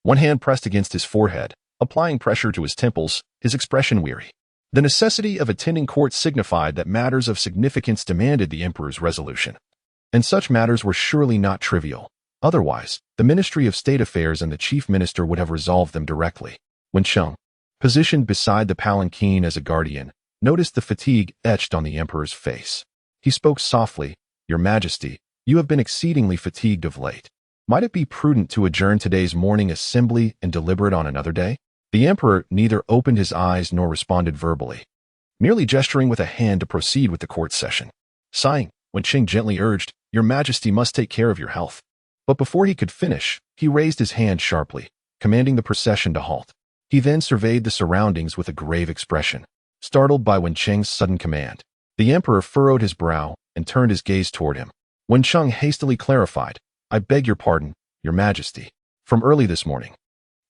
One hand pressed against his forehead, applying pressure to his temples, his expression weary. The necessity of attending court signified that matters of significance demanded the emperor's resolution. And such matters were surely not trivial. Otherwise, the Ministry of State Affairs and the Chief Minister would have resolved them directly. When Sheng, positioned beside the palanquin as a guardian, noticed the fatigue etched on the emperor's face. He spoke softly, "Your Majesty, you have been exceedingly fatigued of late. Might it be prudent to adjourn today's morning assembly and deliberate on another day?" The emperor neither opened his eyes nor responded verbally, merely gesturing with a hand to proceed with the court session. Sighing, when Qing gently urged, "Your Majesty must take care of your health." But before he could finish, he raised his hand sharply, commanding the procession to halt. He then surveyed the surroundings with a grave expression, startled by Wen Cheng's sudden command. The emperor furrowed his brow and turned his gaze toward him. Wen Cheng hastily clarified, "I beg your pardon, Your Majesty. From early this morning,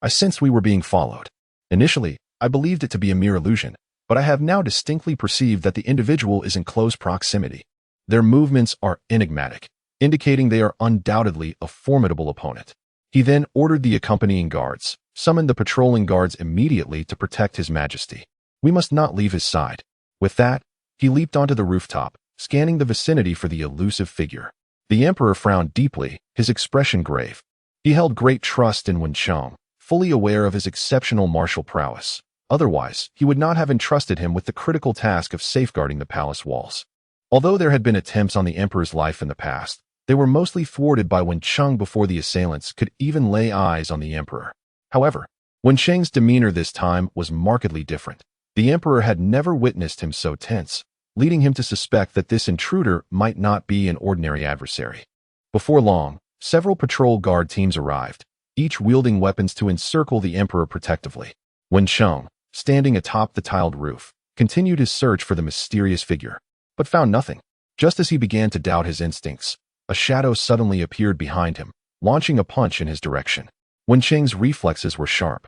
I sensed we were being followed. Initially, I believed it to be a mere illusion, but I have now distinctly perceived that the individual is in close proximity. Their movements are enigmatic, indicating they are undoubtedly a formidable opponent." He then ordered the accompanying guards, summoned the patrolling guards immediately to protect His Majesty. "We must not leave his side." With that, he leaped onto the rooftop, scanning the vicinity for the elusive figure. The emperor frowned deeply, his expression grave. He held great trust in Wen Cheng, fully aware of his exceptional martial prowess. Otherwise, he would not have entrusted him with the critical task of safeguarding the palace walls. Although there had been attempts on the emperor's life in the past, they were mostly thwarted by Wen Cheng before the assailants could even lay eyes on the emperor. However, Wen Cheng's demeanor this time was markedly different. The emperor had never witnessed him so tense, leading him to suspect that this intruder might not be an ordinary adversary. Before long, several patrol guard teams arrived, each wielding weapons to encircle the emperor protectively. Wen Cheng, standing atop the tiled roof, continued his search for the mysterious figure, but found nothing. Just as he began to doubt his instincts, a shadow suddenly appeared behind him, launching a punch in his direction. Wen Cheng's reflexes were sharp.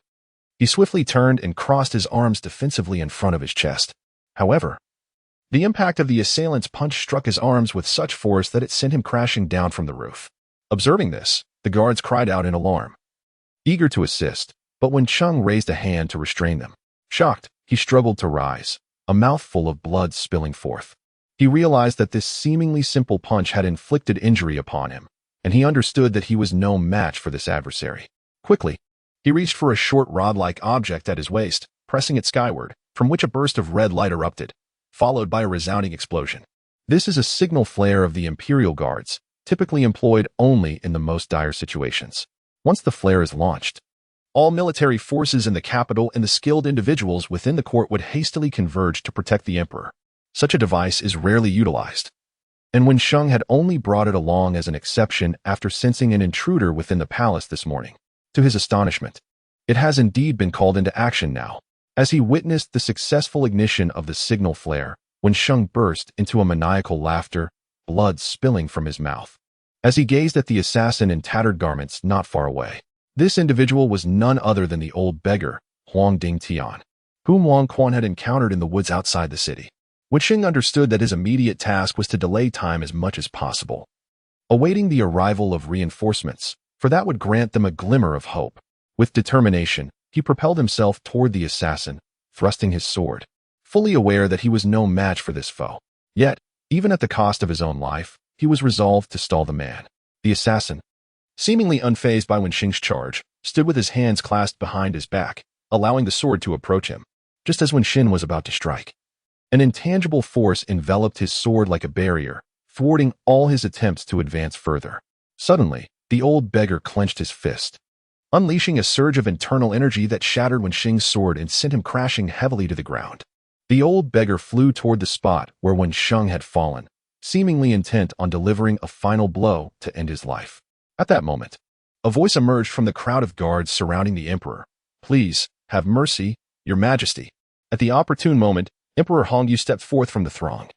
He swiftly turned and crossed his arms defensively in front of his chest. However, the impact of the assailant's punch struck his arms with such force that it sent him crashing down from the roof. Observing this, the guards cried out in alarm, eager to assist, but Wen Cheng raised a hand to restrain them. Shocked, he struggled to rise, a mouthful of blood spilling forth. He realized that this seemingly simple punch had inflicted injury upon him, and he understood that he was no match for this adversary. Quickly, he reached for a short rod-like object at his waist, pressing it skyward, from which a burst of red light erupted, followed by a resounding explosion. This is a signal flare of the Imperial Guards, typically employed only in the most dire situations. Once the flare is launched, all military forces in the capital and the skilled individuals within the court would hastily converge to protect the emperor. Such a device is rarely utilized, and Wen Cheng had only brought it along as an exception after sensing an intruder within the palace this morning. To his astonishment, it has indeed been called into action now. As he witnessed the successful ignition of the signal flare, Wen Cheng burst into a maniacal laughter, blood spilling from his mouth. As he gazed at the assassin in tattered garments not far away, this individual was none other than the old beggar, Huang Dingtian, whom Wang Quan had encountered in the woods outside the city. Wen Cheng understood that his immediate task was to delay time as much as possible, awaiting the arrival of reinforcements, for that would grant them a glimmer of hope. With determination, he propelled himself toward the assassin, thrusting his sword, fully aware that he was no match for this foe. Yet, even at the cost of his own life, he was resolved to stall the man. The assassin, seemingly unfazed by Wen Cheng's charge, stood with his hands clasped behind his back, allowing the sword to approach him. Just as Wen Cheng was about to strike, An intangible force enveloped his sword like a barrier, thwarting all his attempts to advance further. Suddenly, the old beggar clenched his fist, unleashing a surge of internal energy that shattered Wenxing's sword and sent him crashing heavily to the ground. The old beggar flew toward the spot where Wenxing had fallen, seemingly intent on delivering a final blow to end his life. At that moment, a voice emerged from the crowd of guards surrounding the emperor. "Please, have mercy, your majesty." At the opportune moment, Emperor Hongyu stepped forth from the throng,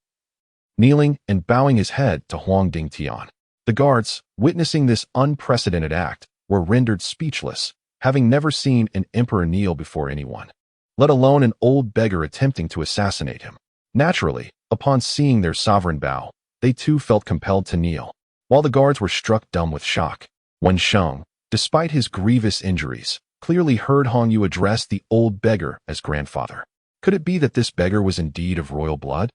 kneeling and bowing his head to Huang Dingtian. The guards, witnessing this unprecedented act, were rendered speechless, having never seen an emperor kneel before anyone, let alone an old beggar attempting to assassinate him. Naturally, upon seeing their sovereign bow, they too felt compelled to kneel. While the guards were struck dumb with shock, Wenxing, despite his grievous injuries, clearly heard Hongyu address the old beggar as grandfather. Could it be that this beggar was indeed of royal blood?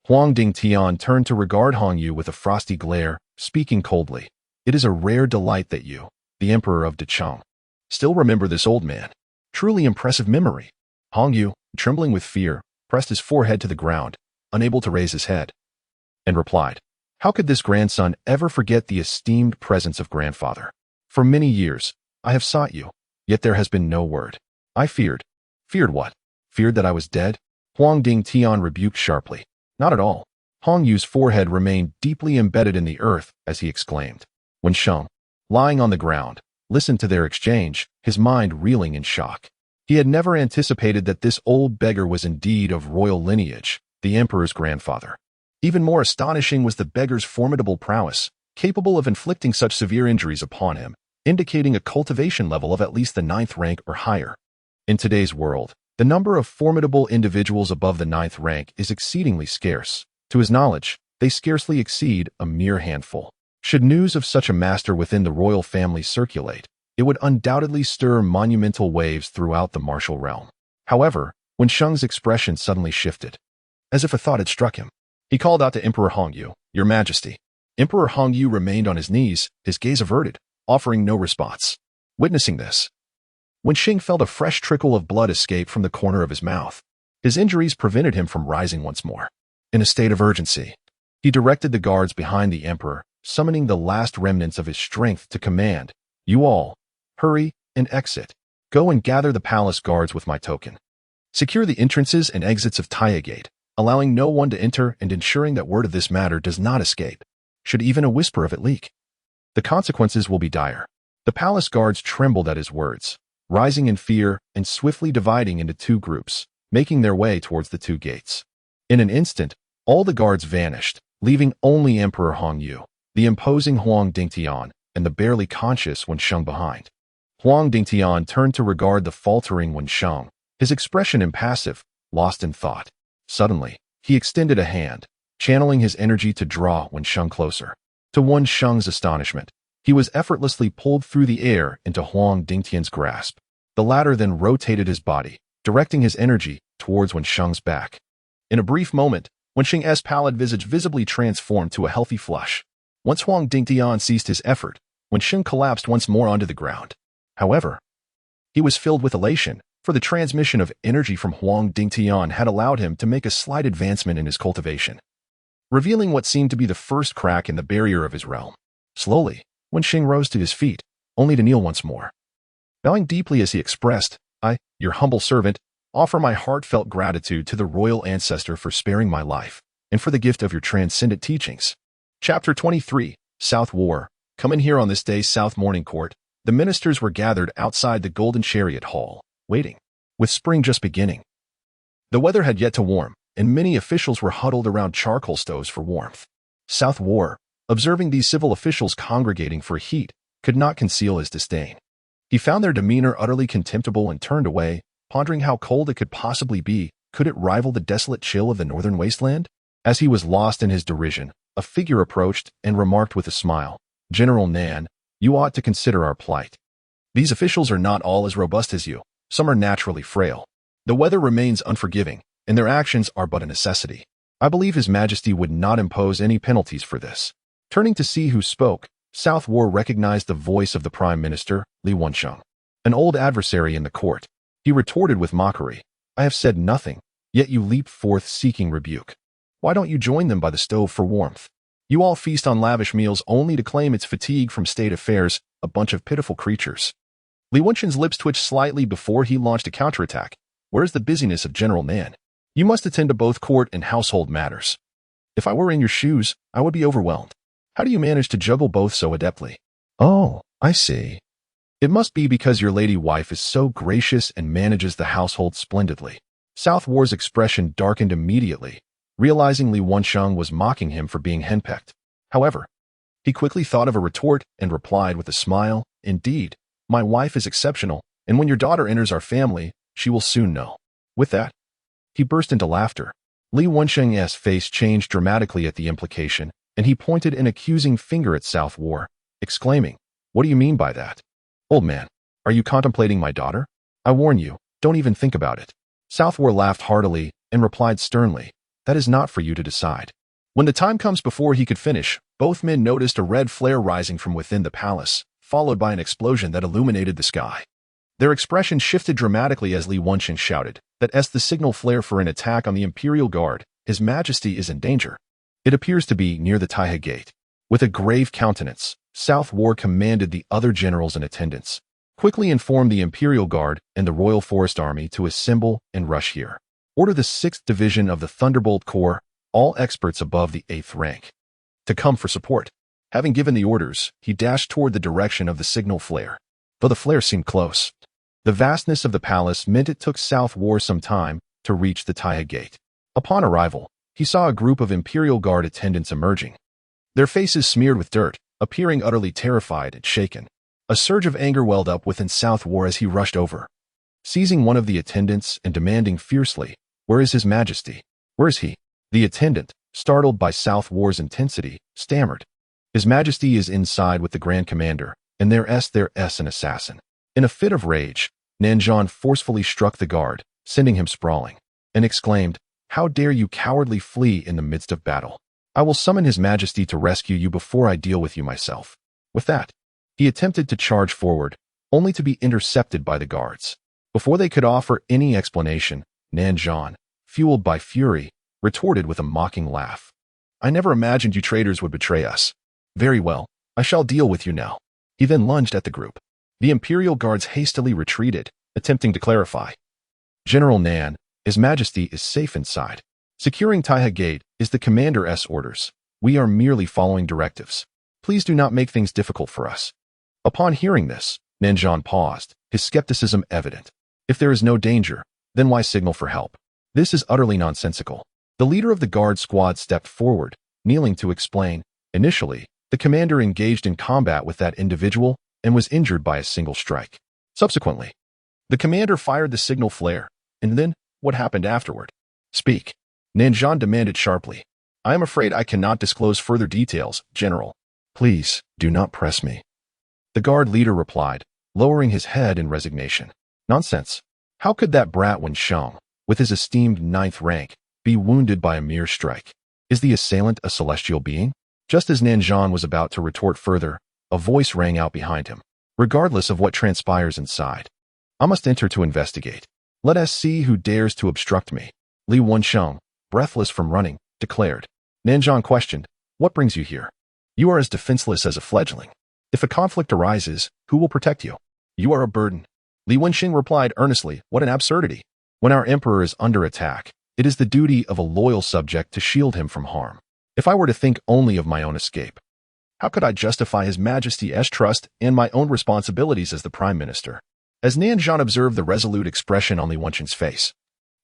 Huang Dingtian turned to regard Hongyu with a frosty glare, speaking coldly. "It is a rare delight that you, the emperor of Decheng, still remember this old man. Truly impressive memory." Hongyu, trembling with fear, pressed his forehead to the ground, unable to raise his head, and replied, "How could this grandson ever forget the esteemed presence of grandfather? For many years, I have sought you, yet there has been no word. I feared." "Feared what? Feared that I was dead?" Huang Dingtian rebuked sharply. "Not at all." Hongyu's forehead remained deeply embedded in the earth as he exclaimed. Wenxing, lying on the ground, listened to their exchange, his mind reeling in shock. He had never anticipated that this old beggar was indeed of royal lineage, the emperor's grandfather. Even more astonishing was the beggar's formidable prowess, capable of inflicting such severe injuries upon him, indicating a cultivation level of at least the 9th rank or higher. In today's world, the number of formidable individuals above the 9th rank is exceedingly scarce. To his knowledge, they scarcely exceed a mere handful. Should news of such a master within the royal family circulate, it would undoubtedly stir monumental waves throughout the martial realm. However, Wenxing's expression suddenly shifted, as if a thought had struck him. He called out to Emperor Hongyu, "Your Majesty." Emperor Hongyu remained on his knees, his gaze averted, offering no response. Witnessing this, Wenxing felt a fresh trickle of blood escape from the corner of his mouth. His injuries prevented him from rising once more. In a state of urgency, he directed the guards behind the emperor, summoning the last remnants of his strength to command, "You all, hurry and exit. Go and gather the palace guards with my token. Secure the entrances and exits of Taya Gate, allowing no one to enter and ensuring that word of this matter does not escape. Should even a whisper of it leak, the consequences will be dire." The palace guards trembled at his words, rising in fear and swiftly dividing into two groups, making their way towards the two gates. In an instant, all the guards vanished, leaving only Emperor Hongyu, the imposing Huang Dingtian, and the barely conscious Wenxing behind. Huang Dingtian turned to regard the faltering Wenxing, his expression impassive, lost in thought. Suddenly, he extended a hand, channeling his energy to draw Wenxing closer. To Wenxing's astonishment, he was effortlessly pulled through the air into Huang Dingtian's grasp. The latter then rotated his body, directing his energy towards Wenxing's back. In a brief moment, Wenxing's pallid visage visibly transformed to a healthy flush. Once Huang Dingtian ceased his effort, Wenxing collapsed once more onto the ground. However, he was filled with elation, for the transmission of energy from Huang Dingtian had allowed him to make a slight advancement in his cultivation, revealing what seemed to be the first crack in the barrier of his realm. Slowly, Wenxing rose to his feet, only to kneel once more. Bowing deeply as he expressed, "I, your humble servant, offer my heartfelt gratitude to the royal ancestor for sparing my life, and for the gift of your transcendent teachings." Chapter 23, South War. Come in here on this day, South Morning Court. The ministers were gathered outside the Golden Chariot Hall, waiting, with spring just beginning. The weather had yet to warm, and many officials were huddled around charcoal stoves for warmth. South War, observing these civil officials congregating for heat, could not conceal his disdain. He found their demeanor utterly contemptible and turned away, pondering how cold it could possibly be. Could it rival the desolate chill of the northern wasteland? As he was lost in his derision, a figure approached and remarked with a smile, "General Nan, you ought to consider our plight. These officials are not all as robust as you. Some are naturally frail. The weather remains unforgiving, and their actions are but a necessity. I believe His Majesty would not impose any penalties for this." Turning to see who spoke, South War recognized the voice of the Prime Minister, Li Wensheng, an old adversary in the court. He retorted with mockery, "I have said nothing. Yet you leap forth seeking rebuke. Why don't you join them by the stove for warmth? You all feast on lavish meals only to claim it's fatigue from state affairs, a bunch of pitiful creatures. Li Wenxin's lips twitched slightly before he launched a counterattack. Where's the busyness of General Nan? You must attend to both court and household matters. If I were in your shoes, I would be overwhelmed. How do you manage to juggle both so adeptly? Oh, I see. It must be because your lady wife is so gracious and manages the household splendidly. South War's expression darkened immediately, realizing Li Wenxing was mocking him for being henpecked. However, he quickly thought of a retort and replied with a smile, Indeed, my wife is exceptional, and when your daughter enters our family, she will soon know. With that, he burst into laughter. Li Wenxing's face changed dramatically at the implication, and he pointed an accusing finger at South War, exclaiming, What do you mean by that? Old man, are you contemplating my daughter? I warn you, don't even think about it. South War laughed heartily and replied sternly, That is not for you to decide. When the time comes before he could finish, both men noticed a red flare rising from within the palace, followed by an explosion that illuminated the sky. Their expression shifted dramatically as Li Wenxing shouted, That's the signal flare for an attack on the Imperial Guard. His Majesty is in danger. It appears to be near the Taihe Gate. With a grave countenance, South War commanded the other generals in attendance. Quickly inform the Imperial Guard and the Royal Forest Army to assemble and rush here. Order the 6th Division of the Thunderbolt Corps, all experts above the 8th rank, to come for support. Having given the orders, he dashed toward the direction of the signal flare. Though the flare seemed close, the vastness of the palace meant it took South War some time to reach the Taihe Gate. Upon arrival, he saw a group of Imperial Guard attendants emerging, their faces smeared with dirt, appearing utterly terrified and shaken. A surge of anger welled up within South War as he rushed over, seizing one of the attendants and demanding fiercely, Where is His Majesty? Where is he? The attendant, startled by South War's intensity, stammered, His Majesty is inside with the Grand Commander, and there's an assassin. In a fit of rage, Nanzhan forcefully struck the guard, sending him sprawling, and exclaimed, How dare you cowardly flee in the midst of battle? I will summon His Majesty to rescue you before I deal with you myself. With that, he attempted to charge forward, only to be intercepted by the guards. Before they could offer any explanation, Nanzhan, fueled by fury, retorted with a mocking laugh. I never imagined you traitors would betray us. Very well, I shall deal with you now. He then lunged at the group. The Imperial Guards hastily retreated, attempting to clarify. General Nan, His Majesty is safe inside. Securing Taihe Gate is the Commander's orders. We are merely following directives. Please do not make things difficult for us. Upon hearing this, Nanzhan paused, his skepticism evident. If there is no danger, then why signal for help? This is utterly nonsensical. The leader of the guard squad stepped forward, kneeling to explain. Initially, the commander engaged in combat with that individual and was injured by a single strike. Subsequently, the commander fired the signal flare, and then, what happened afterward? Speak. Nanzhan demanded sharply. I am afraid I cannot disclose further details, General. Please, do not press me. The guard leader replied, lowering his head in resignation. Nonsense. How could that brat Wenxing, with his esteemed 9th rank, be wounded by a mere strike? Is the assailant a celestial being? Just as Nanzhan was about to retort further, a voice rang out behind him. Regardless of what transpires inside, I must enter to investigate. Let us see who dares to obstruct me. Li Wenxing, breathless from running, declared. Nanzhan questioned, What brings you here? You are as defenseless as a fledgling. If a conflict arises, who will protect you? You are a burden. Li Wenxing replied earnestly, What an absurdity. When our emperor is under attack, it is the duty of a loyal subject to shield him from harm. If I were to think only of my own escape, how could I justify His Majesty's trust and my own responsibilities as the Prime Minister? As Nanzhan observed the resolute expression on Li Wenxing's face,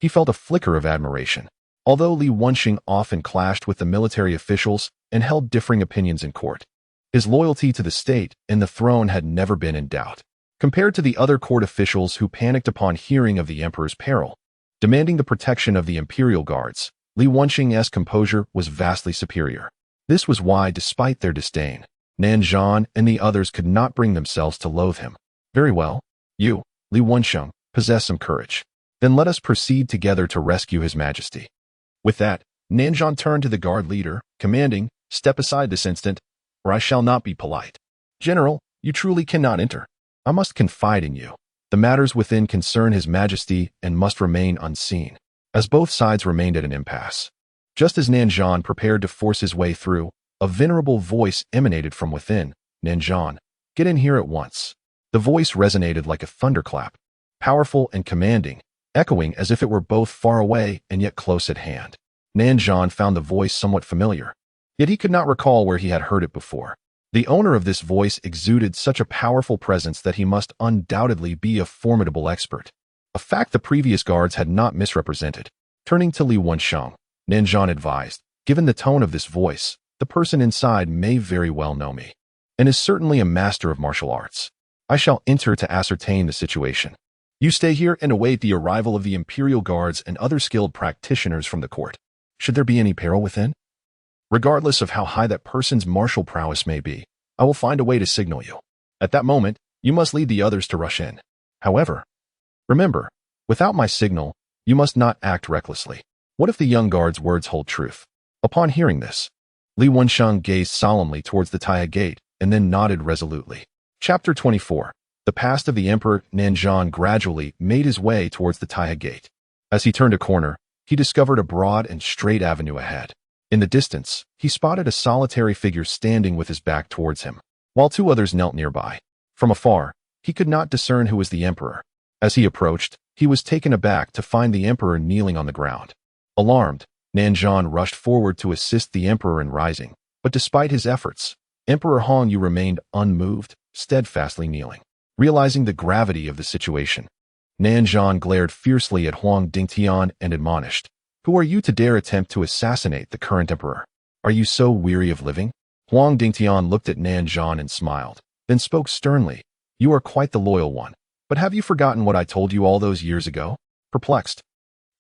he felt a flicker of admiration. Although Li Wenxing often clashed with the military officials and held differing opinions in court, his loyalty to the state and the throne had never been in doubt. Compared to the other court officials who panicked upon hearing of the emperor's peril, demanding the protection of the Imperial Guards, Li Wenxing's composure was vastly superior. This was why, despite their disdain, Nanzhan and the others could not bring themselves to loathe him. Very well. You, Li Wenxing, possess some courage. Then let us proceed together to rescue His Majesty. With that, Nanzhan turned to the guard leader, commanding, Step aside this instant, or I shall not be polite. General, you truly cannot enter. I must confide in you. The matters within concern His Majesty and must remain unseen. as both sides remained at an impasse. Just as Nanzhan prepared to force his way through, a venerable voice emanated from within. Nanzhan, get in here at once. The voice resonated like a thunderclap, powerful and commanding, echoing as if it were both far away and yet close at hand. Nanzhan found the voice somewhat familiar, yet he could not recall where he had heard it before. The owner of this voice exuded such a powerful presence that he must undoubtedly be a formidable expert, a fact the previous guards had not misrepresented. Turning to Li Wensheng, Nanzhan advised, given the tone of this voice, the person inside may very well know me, and is certainly a master of martial arts. I shall enter to ascertain the situation. You stay here and await the arrival of the Imperial Guards and other skilled practitioners from the court. Should there be any peril within? Regardless of how high that person's martial prowess may be, I will find a way to signal you. At that moment, you must lead the others to rush in. However, remember, without my signal, you must not act recklessly. What if the young guard's words hold truth? Upon hearing this, Li Wensheng gazed solemnly towards the Taihe Gate and then nodded resolutely. Chapter 24. The past of the Emperor. Nanzhan gradually made his way towards the Taihe Gate. As he turned a corner, he discovered a broad and straight avenue ahead. In the distance, he spotted a solitary figure standing with his back towards him, while two others knelt nearby. From afar, he could not discern who was the Emperor. As he approached, he was taken aback to find the Emperor kneeling on the ground. Alarmed, Nanzhan rushed forward to assist the Emperor in rising, but despite his efforts, Emperor Hongyu remained unmoved, steadfastly kneeling. Realizing the gravity of the situation, Nanzhan glared fiercely at Huang Dingtian and admonished, "Who are you to dare attempt to assassinate the current emperor? Are you so weary of living?" Huang Dingtian looked at Nanzhan and smiled, then spoke sternly, "You are quite the loyal one, but have you forgotten what I told you all those years ago?" Perplexed,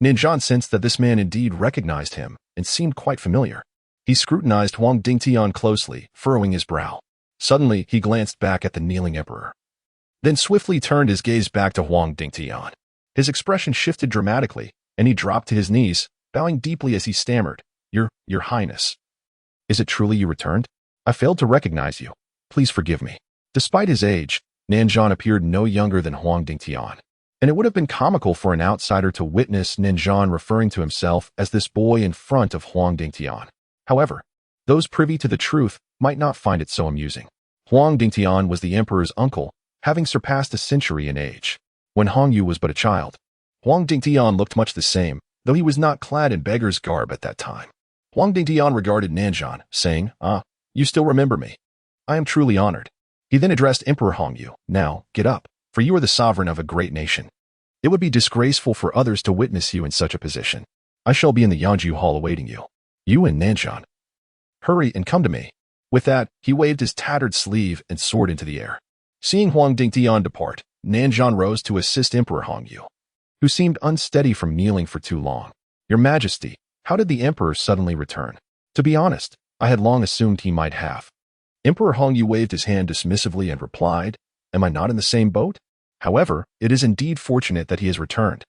Nanzhan sensed that this man indeed recognized him and seemed quite familiar. He scrutinized Huang Dingtian closely, furrowing his brow. Suddenly, he glanced back at the kneeling emperor, then swiftly turned his gaze back to Huang Dingtian. His expression shifted dramatically, and he dropped to his knees, bowing deeply as he stammered, Your Highness. Is it truly you returned? I failed to recognize you. Please forgive me." Despite his age, Nanzhan appeared no younger than Huang Dingtian, and it would have been comical for an outsider to witness Nanzhan referring to himself as this boy in front of Huang Dingtian. However, those privy to the truth might not find it so amusing. Huang Dingtian was the emperor's uncle, having surpassed a century in age. When Hongyu was but a child, Huang Dingtian looked much the same, though he was not clad in beggar's garb at that time. Huang Dingtian regarded Nanzhan, saying, "You still remember me. I am truly honored." He then addressed Emperor Hongyu, "Now, get up, for you are the sovereign of a great nation. It would be disgraceful for others to witness you in such a position. I shall be in the Yanju Hall awaiting you. You and Nanzhan. Hurry and come to me." With that, he waved his tattered sleeve and soared into the air. Seeing Huang Dingtian depart, Nanzhan rose to assist Emperor Hongyu, who seemed unsteady from kneeling for too long. "Your Majesty, how did the Emperor suddenly return? To be honest, I had long assumed he might have." Emperor Hongyu waved his hand dismissively and replied, "Am I not in the same boat? However, it is indeed fortunate that he has returned.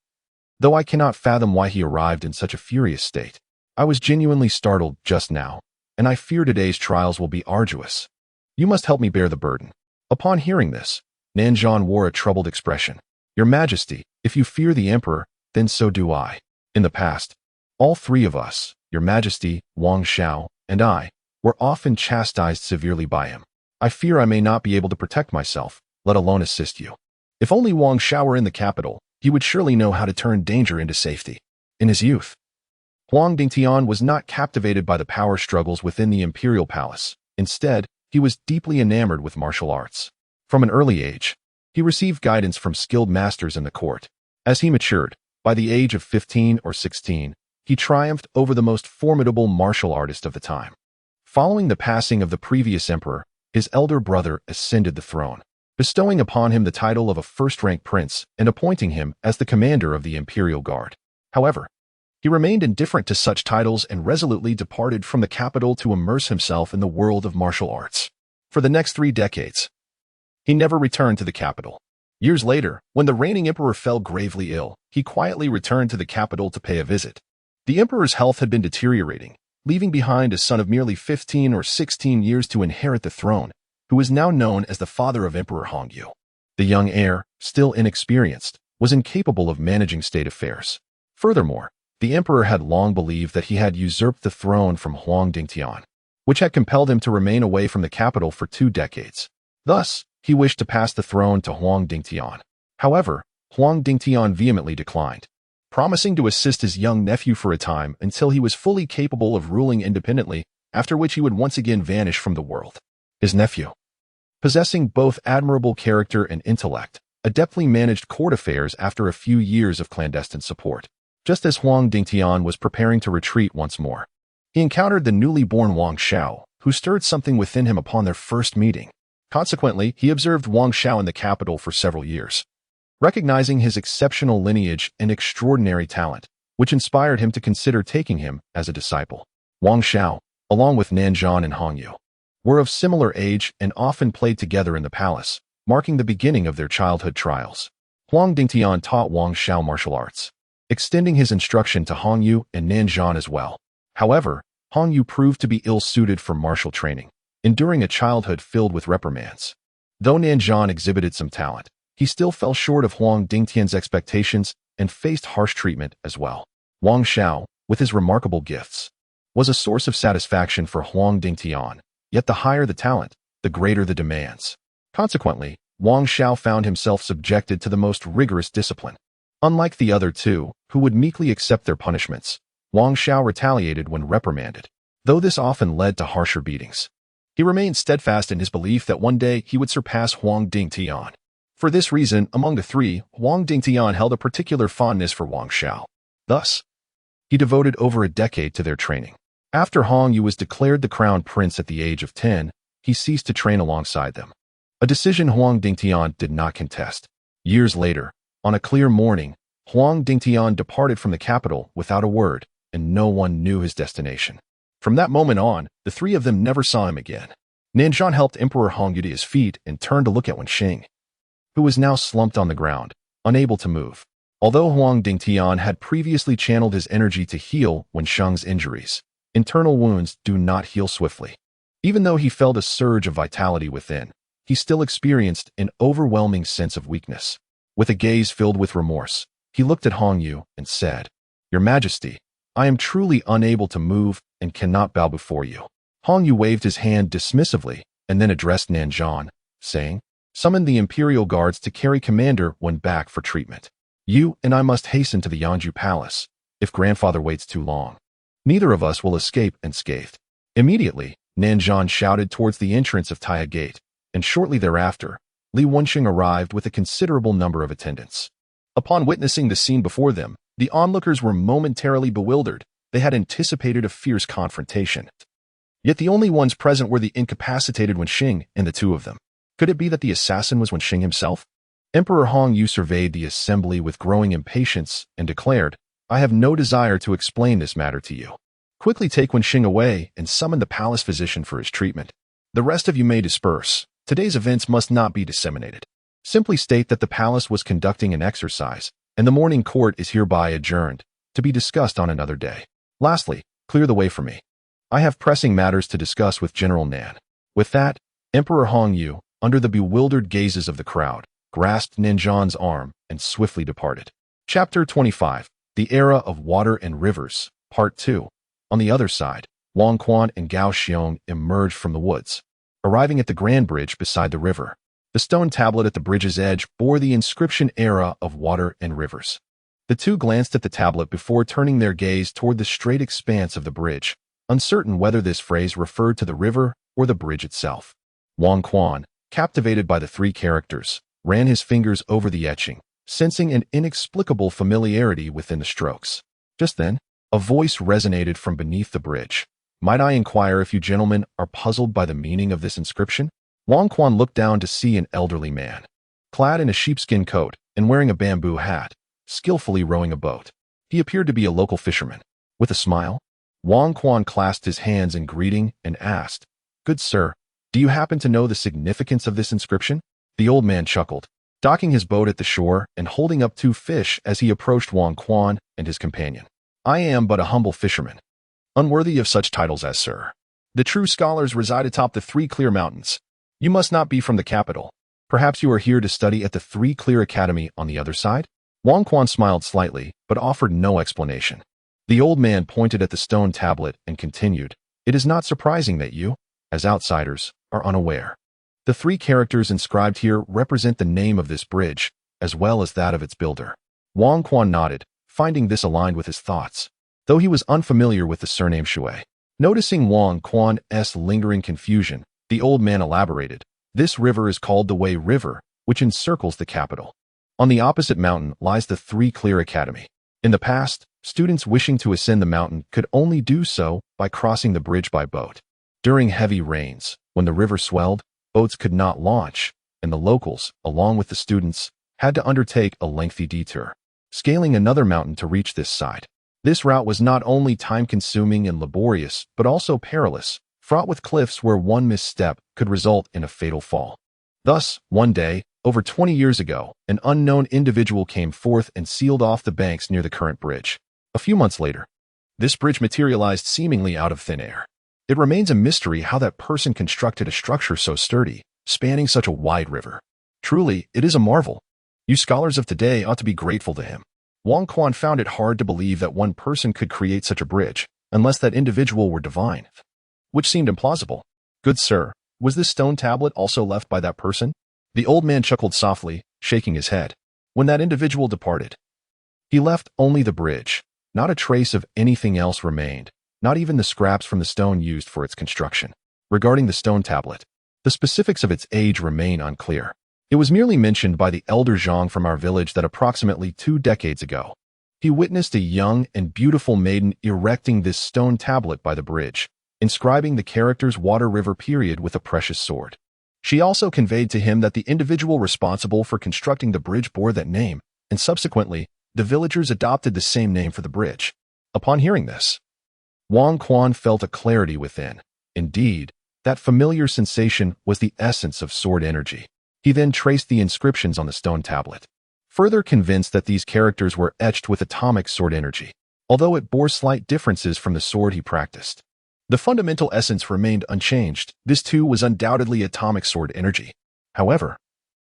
Though I cannot fathom why he arrived in such a furious state. I was genuinely startled just now, and I fear today's trials will be arduous. You must help me bear the burden." Upon hearing this, Nanzhan wore a troubled expression. "Your Majesty, if you fear the Emperor, then so do I. In the past, all three of us, Your Majesty, Wang Xiao, and I, were often chastised severely by him. I fear I may not be able to protect myself, let alone assist you. If only Wang Xiao were in the capital, he would surely know how to turn danger into safety." In his youth, Huang Dingtian was not captivated by the power struggles within the imperial palace. Instead, he was deeply enamored with martial arts. From an early age, he received guidance from skilled masters in the court. As he matured, by the age of 15 or 16, he triumphed over the most formidable martial artist of the time. Following the passing of the previous emperor, his elder brother ascended the throne, bestowing upon him the title of a first-rank prince and appointing him as the commander of the Imperial Guard. However, he remained indifferent to such titles and resolutely departed from the capital to immerse himself in the world of martial arts. For the next 3 decades, he never returned to the capital. Years later, when the reigning emperor fell gravely ill, he quietly returned to the capital to pay a visit. The emperor's health had been deteriorating, leaving behind a son of merely 15 or 16 years to inherit the throne, who was now known as the father of Emperor Hongyu. The young heir, still inexperienced, was incapable of managing state affairs. Furthermore, The emperor had long believed that he had usurped the throne from Huang Dingtian, which had compelled him to remain away from the capital for 2 decades. Thus, he wished to pass the throne to Huang Dingtian. However, Huang Dingtian vehemently declined, promising to assist his young nephew for a time until he was fully capable of ruling independently, after which he would once again vanish from the world. His nephew, possessing both admirable character and intellect, adeptly managed court affairs after a few years of clandestine support. Just as Huang Dingtian was preparing to retreat once more, he encountered the newly born Wang Xiao, who stirred something within him upon their first meeting. Consequently, he observed Wang Xiao in the capital for several years, recognizing his exceptional lineage and extraordinary talent, which inspired him to consider taking him as a disciple. Wang Xiao, along with Nanzhan and Hongyu, were of similar age and often played together in the palace, marking the beginning of their childhood trials. Huang Dingtian taught Wang Xiao martial arts, extending his instruction to Hongyu and Nanzhan as well. However, Hongyu proved to be ill-suited for martial training, enduring a childhood filled with reprimands. Though Nanzhan exhibited some talent, he still fell short of Huang Dingtian's expectations and faced harsh treatment as well. Wang Xiao, with his remarkable gifts, was a source of satisfaction for Huang Dingtian, yet the higher the talent, the greater the demands. Consequently, Wang Xiao found himself subjected to the most rigorous discipline. Unlike the other two, who would meekly accept their punishments, Wang Xiao retaliated when reprimanded, though this often led to harsher beatings. He remained steadfast in his belief that one day he would surpass Huang Dingtian. For this reason, among the three, Huang Dingtian held a particular fondness for Wang Xiao. Thus, he devoted over a decade to their training. After Hongyu was declared the crown prince at the age of 10, he ceased to train alongside them, a decision Huang Dingtian did not contest. Years later, on a clear morning, Huang Dingtian departed from the capital without a word, and no one knew his destination. From that moment on, the three of them never saw him again. Nanzhan helped Emperor Hongyu to his feet and turned to look at Wenxing, who was now slumped on the ground, unable to move. Although Huang Dingtian had previously channeled his energy to heal Wenxing's injuries, internal wounds do not heal swiftly. Even though he felt a surge of vitality within, he still experienced an overwhelming sense of weakness. With a gaze filled with remorse, he looked at Hongyu and said, "Your Majesty, I am truly unable to move and cannot bow before you." Hongyu waved his hand dismissively and then addressed Nanzhan, saying, "Summon the Imperial Guards to carry Commander Wen back for treatment. You and I must hasten to the Yanju Palace. If grandfather waits too long, neither of us will escape unscathed." Immediately, Nanzhan shouted towards the entrance of Taya Gate, and shortly thereafter, Li Wenxing arrived with a considerable number of attendants. Upon witnessing the scene before them, the onlookers were momentarily bewildered. They had anticipated a fierce confrontation. Yet the only ones present were the incapacitated Wenxing and the two of them. Could it be that the assassin was Wenxing himself? Emperor Hongyu surveyed the assembly with growing impatience and declared, "I have no desire to explain this matter to you. Quickly take Wenxing away and summon the palace physician for his treatment. The rest of you may disperse. Today's events must not be disseminated. Simply state that the palace was conducting an exercise, and the morning court is hereby adjourned, to be discussed on another day. Lastly, clear the way for me. I have pressing matters to discuss with General Nan." With that, Emperor Hongyu, under the bewildered gazes of the crowd, grasped Nanzhan's arm and swiftly departed. Chapter 25. The Era of Water and Rivers, Part 2. On the other side, Wang Quan and Gao Xiong emerged from the woods, arriving at the Grand Bridge beside the river. The stone tablet at the bridge's edge bore the inscription "Era of Water and Rivers." The two glanced at the tablet before turning their gaze toward the straight expanse of the bridge, uncertain whether this phrase referred to the river or the bridge itself. Wang Quan, captivated by the three characters, ran his fingers over the etching, sensing an inexplicable familiarity within the strokes. Just then, a voice resonated from beneath the bridge. "Might I inquire if you gentlemen are puzzled by the meaning of this inscription?" Wang Quan looked down to see an elderly man, clad in a sheepskin coat and wearing a bamboo hat, skillfully rowing a boat. He appeared to be a local fisherman. With a smile, Wang Quan clasped his hands in greeting and asked, "Good sir, do you happen to know the significance of this inscription?" The old man chuckled, docking his boat at the shore and holding up 2 fish as he approached Wang Quan and his companion. "I am but a humble fisherman, unworthy of such titles as sir. The true scholars reside atop the 3 Clear Mountains. You must not be from the capital. Perhaps you are here to study at the 3 Clear Academy on the other side?" Wang Quan smiled slightly, but offered no explanation. The old man pointed at the stone tablet and continued, "It is not surprising that you, as outsiders, are unaware. The three characters inscribed here represent the name of this bridge, as well as that of its builder." Wang Quan nodded, finding this aligned with his thoughts, though he was unfamiliar with the surname Shui. Noticing Wang Quan's lingering confusion, the old man elaborated, "This river is called the Wei River, which encircles the capital. On the opposite mountain lies the Three Clear Academy. In the past, students wishing to ascend the mountain could only do so by crossing the bridge by boat. During heavy rains, when the river swelled, boats could not launch, and the locals, along with the students, had to undertake a lengthy detour, scaling another mountain to reach this side. This route was not only time-consuming and laborious, but also perilous, fraught with cliffs where one misstep could result in a fatal fall. Thus, one day, over 20 years ago, an unknown individual came forth and sealed off the banks near the current bridge. A few months later, this bridge materialized seemingly out of thin air. It remains a mystery how that person constructed a structure so sturdy, spanning such a wide river. Truly, it is a marvel. You scholars of today ought to be grateful to him." Wang Quan found it hard to believe that one person could create such a bridge, unless that individual were divine, which seemed implausible. "Good sir, was this stone tablet also left by that person?" The old man chuckled softly, shaking his head. "When that individual departed, he left only the bridge. Not a trace of anything else remained, not even the scraps from the stone used for its construction. Regarding the stone tablet, the specifics of its age remain unclear. It was merely mentioned by the elder Zhang from our village that approximately 2 decades ago, he witnessed a young and beautiful maiden erecting this stone tablet by the bridge, inscribing the characters Water River period with a precious sword. She also conveyed to him that the individual responsible for constructing the bridge bore that name, and subsequently, the villagers adopted the same name for the bridge." Upon hearing this, Wang Quan felt a clarity within. Indeed, that familiar sensation was the essence of sword energy. He then traced the inscriptions on the stone tablet, further convinced that these characters were etched with atomic sword energy, although it bore slight differences from the sword he practiced. The fundamental essence remained unchanged. This too was undoubtedly atomic sword energy. However,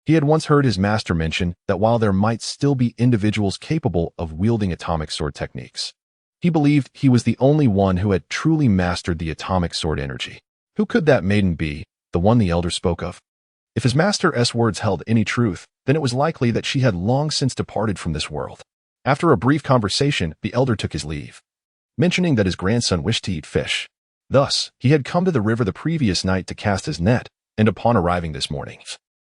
he had once heard his master mention that while there might still be individuals capable of wielding atomic sword techniques, he believed he was the only one who had truly mastered the atomic sword energy. Who could that maiden be, the one the elder spoke of? If his master's words held any truth, then it was likely that she had long since departed from this world. After a brief conversation, the elder took his leave, mentioning that his grandson wished to eat fish. Thus, he had come to the river the previous night to cast his net, and upon arriving this morning,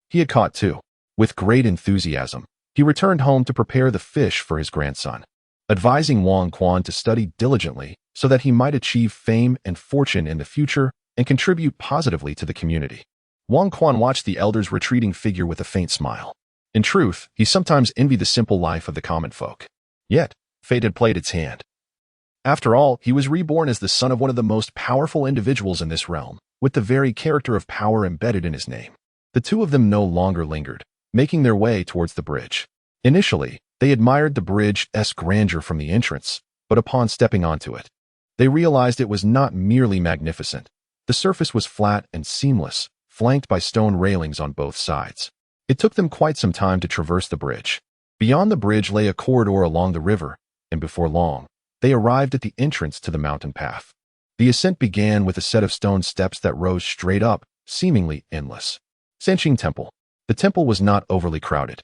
he had caught 2. With great enthusiasm, he returned home to prepare the fish for his grandson, advising Wang Quan to study diligently so that he might achieve fame and fortune in the future and contribute positively to the community. Wang Quan watched the elder's retreating figure with a faint smile. In truth, he sometimes envied the simple life of the common folk. Yet, fate had played its hand. After all, he was reborn as the son of one of the most powerful individuals in this realm, with the very character of power embedded in his name. The two of them no longer lingered, making their way towards the bridge. Initially, they admired the bridge's grandeur from the entrance, but upon stepping onto it, they realized it was not merely magnificent. The surface was flat and seamless, flanked by stone railings on both sides. It took them quite some time to traverse the bridge. Beyond the bridge lay a corridor along the river, and before long, they arrived at the entrance to the mountain path. The ascent began with a set of stone steps that rose straight up, seemingly endless. Sanqing Temple. The temple was not overly crowded,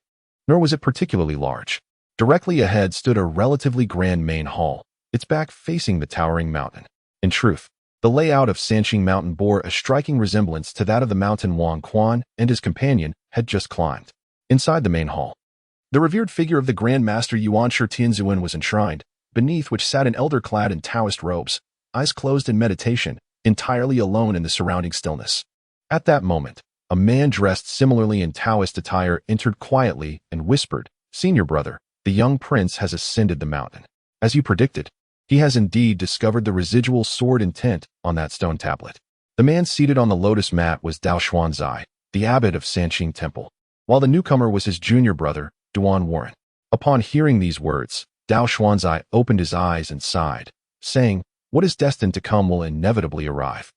nor was it particularly large. Directly ahead stood a relatively grand main hall, its back facing the towering mountain. In truth, the layout of Sanqing Mountain bore a striking resemblance to that of the mountain Wang Quan and his companion had just climbed. Inside the main hall, the revered figure of the Grand Master Yuan Shi Tianzuan was enshrined, beneath which sat an elder clad in Taoist robes, eyes closed in meditation, entirely alone in the surrounding stillness. At that moment, a man dressed similarly in Taoist attire entered quietly and whispered, "Senior brother, the young prince has ascended the mountain. As you predicted, he has indeed discovered the residual sword intent on that stone tablet." The man seated on the lotus mat was Dao Xuanzai, the abbot of Sanqing Temple, while the newcomer was his junior brother, Duan Warren. Upon hearing these words, Dao Xuanzai opened his eyes and sighed, saying, "What is destined to come will inevitably arrive.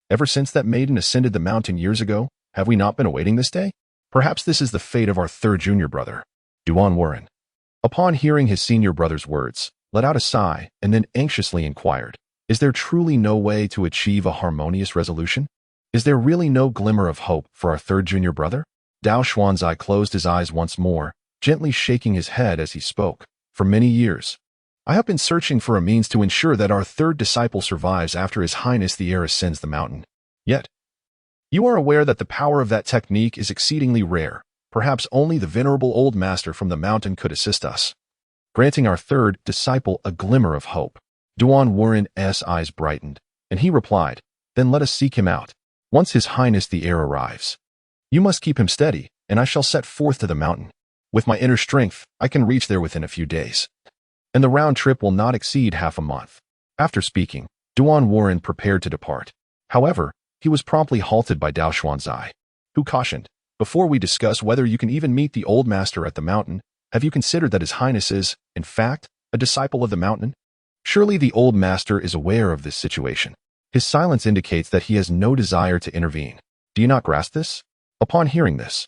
Ever since that maiden ascended the mountain years ago, have we not been awaiting this day? Perhaps this is the fate of our third junior brother, Duan Warren." Upon hearing his senior brother's words, let out a sigh, and then anxiously inquired, "Is there truly no way to achieve a harmonious resolution? Is there really no glimmer of hope for our third junior brother?" Dao Xuanzai closed his eyes once more, gently shaking his head as he spoke. "For many years, I have been searching for a means to ensure that our third disciple survives after His Highness the heir ascends the mountain. Yet, you are aware that the power of that technique is exceedingly rare. Perhaps only the venerable old master from the mountain could assist us, granting our third disciple a glimmer of hope." Duan Wuren's eyes brightened, and he replied, "Then let us seek him out. Once His Highness the heir arrives, you must keep him steady, and I shall set forth to the mountain. With my inner strength, I can reach there within a few days, and the round trip will not exceed half a month." After speaking, Duan Wuren prepared to depart. However, he was promptly halted by Dao Xuanzai, who cautioned, "Before we discuss whether you can even meet the old master at the mountain, have you considered that His Highness is, in fact, a disciple of the mountain? Surely the old master is aware of this situation. His silence indicates that he has no desire to intervene. Do you not grasp this?" Upon hearing this,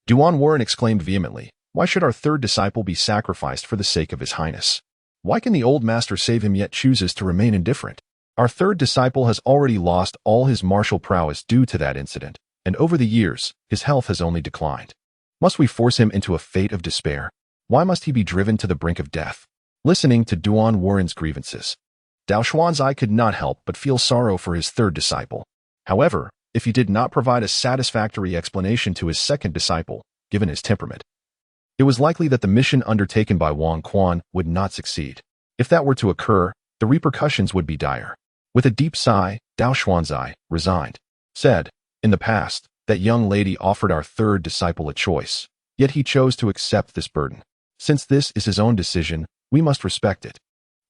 Duan Wuren exclaimed vehemently, "Why should our third disciple be sacrificed for the sake of His Highness? Why can the old master save him yet chooses to remain indifferent? Our third disciple has already lost all his martial prowess due to that incident, and over the years, his health has only declined. Must we force him into a fate of despair? Why must he be driven to the brink of death?" Listening to Duan Wuren's grievances, Dao Xuanzai could not help but feel sorrow for his third disciple. However, if he did not provide a satisfactory explanation to his second disciple, given his temperament, it was likely that the mission undertaken by Wang Quan would not succeed. If that were to occur, the repercussions would be dire. With a deep sigh, Dao Xuanzai, resigned, said, "In the past, that young lady offered our third disciple a choice, yet he chose to accept this burden. Since this is his own decision, we must respect it.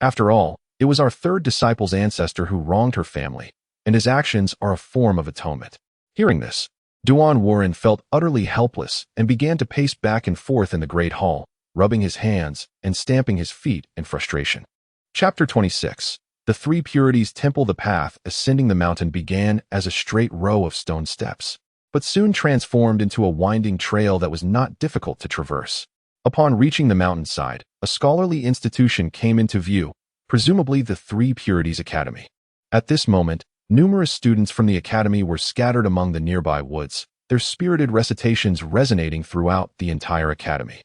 After all, it was our third disciple's ancestor who wronged her family, and his actions are a form of atonement." Hearing this, Duan Wuren felt utterly helpless and began to pace back and forth in the great hall, rubbing his hands and stamping his feet in frustration. Chapter 26. The Three Purities Temple. The path ascending the mountain began as a straight row of stone steps, but soon transformed into a winding trail that was not difficult to traverse. Upon reaching the mountainside, a scholarly institution came into view, presumably the Three Purities Academy. At this moment, numerous students from the academy were scattered among the nearby woods, their spirited recitations resonating throughout the entire academy.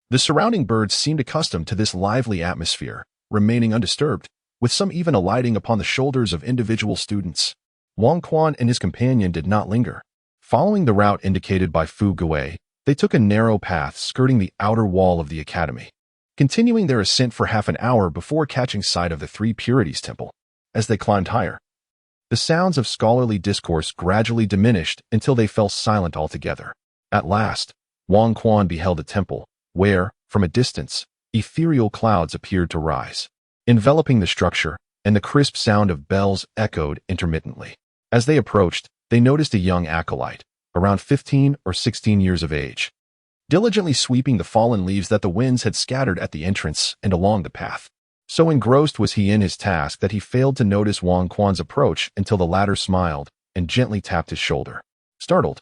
The surrounding birds seemed accustomed to this lively atmosphere, remaining undisturbed, with some even alighting upon the shoulders of individual students. Wang Quan and his companion did not linger. Following the route indicated by Fu Gui, they took a narrow path skirting the outer wall of the academy, continuing their ascent for half an hour before catching sight of the Three Purities Temple. As they climbed higher, the sounds of scholarly discourse gradually diminished until they fell silent altogether. At last, Wang Quan beheld a temple, where, from a distance, ethereal clouds appeared to rise, enveloping the structure, and the crisp sound of bells echoed intermittently. As they approached, they noticed a young acolyte, around 15 or 16 years of age, diligently sweeping the fallen leaves that the winds had scattered at the entrance and along the path. So engrossed was he in his task that he failed to notice Wang Quan's approach until the latter smiled and gently tapped his shoulder. Startled,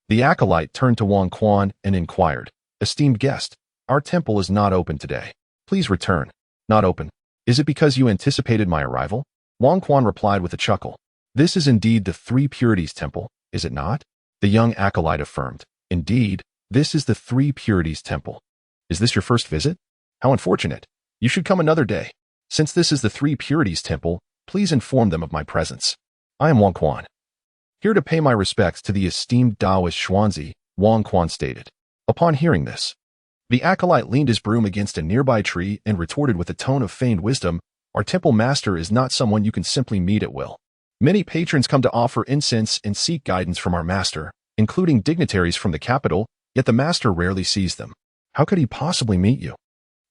the acolyte turned to Wang Quan and inquired, "Esteemed guest, our temple is not open today. Please return." "Not open? Is it because you anticipated my arrival?" Wang Quan replied with a chuckle. "This is indeed the Three Purities Temple, is it not?" The young acolyte affirmed, "Indeed, this is the Three Purities Temple. Is this your first visit? How unfortunate. You should come another day. Since this is the Three Purities Temple, please inform them of my presence. I am Wang Quan, here to pay my respects to the esteemed Taoist Xuanzi," Wang Quan stated. Upon hearing this, the acolyte leaned his broom against a nearby tree and retorted with a tone of feigned wisdom, "Our temple master is not someone you can simply meet at will. Many patrons come to offer incense and seek guidance from our master, including dignitaries from the capital, yet the master rarely sees them. How could he possibly meet you?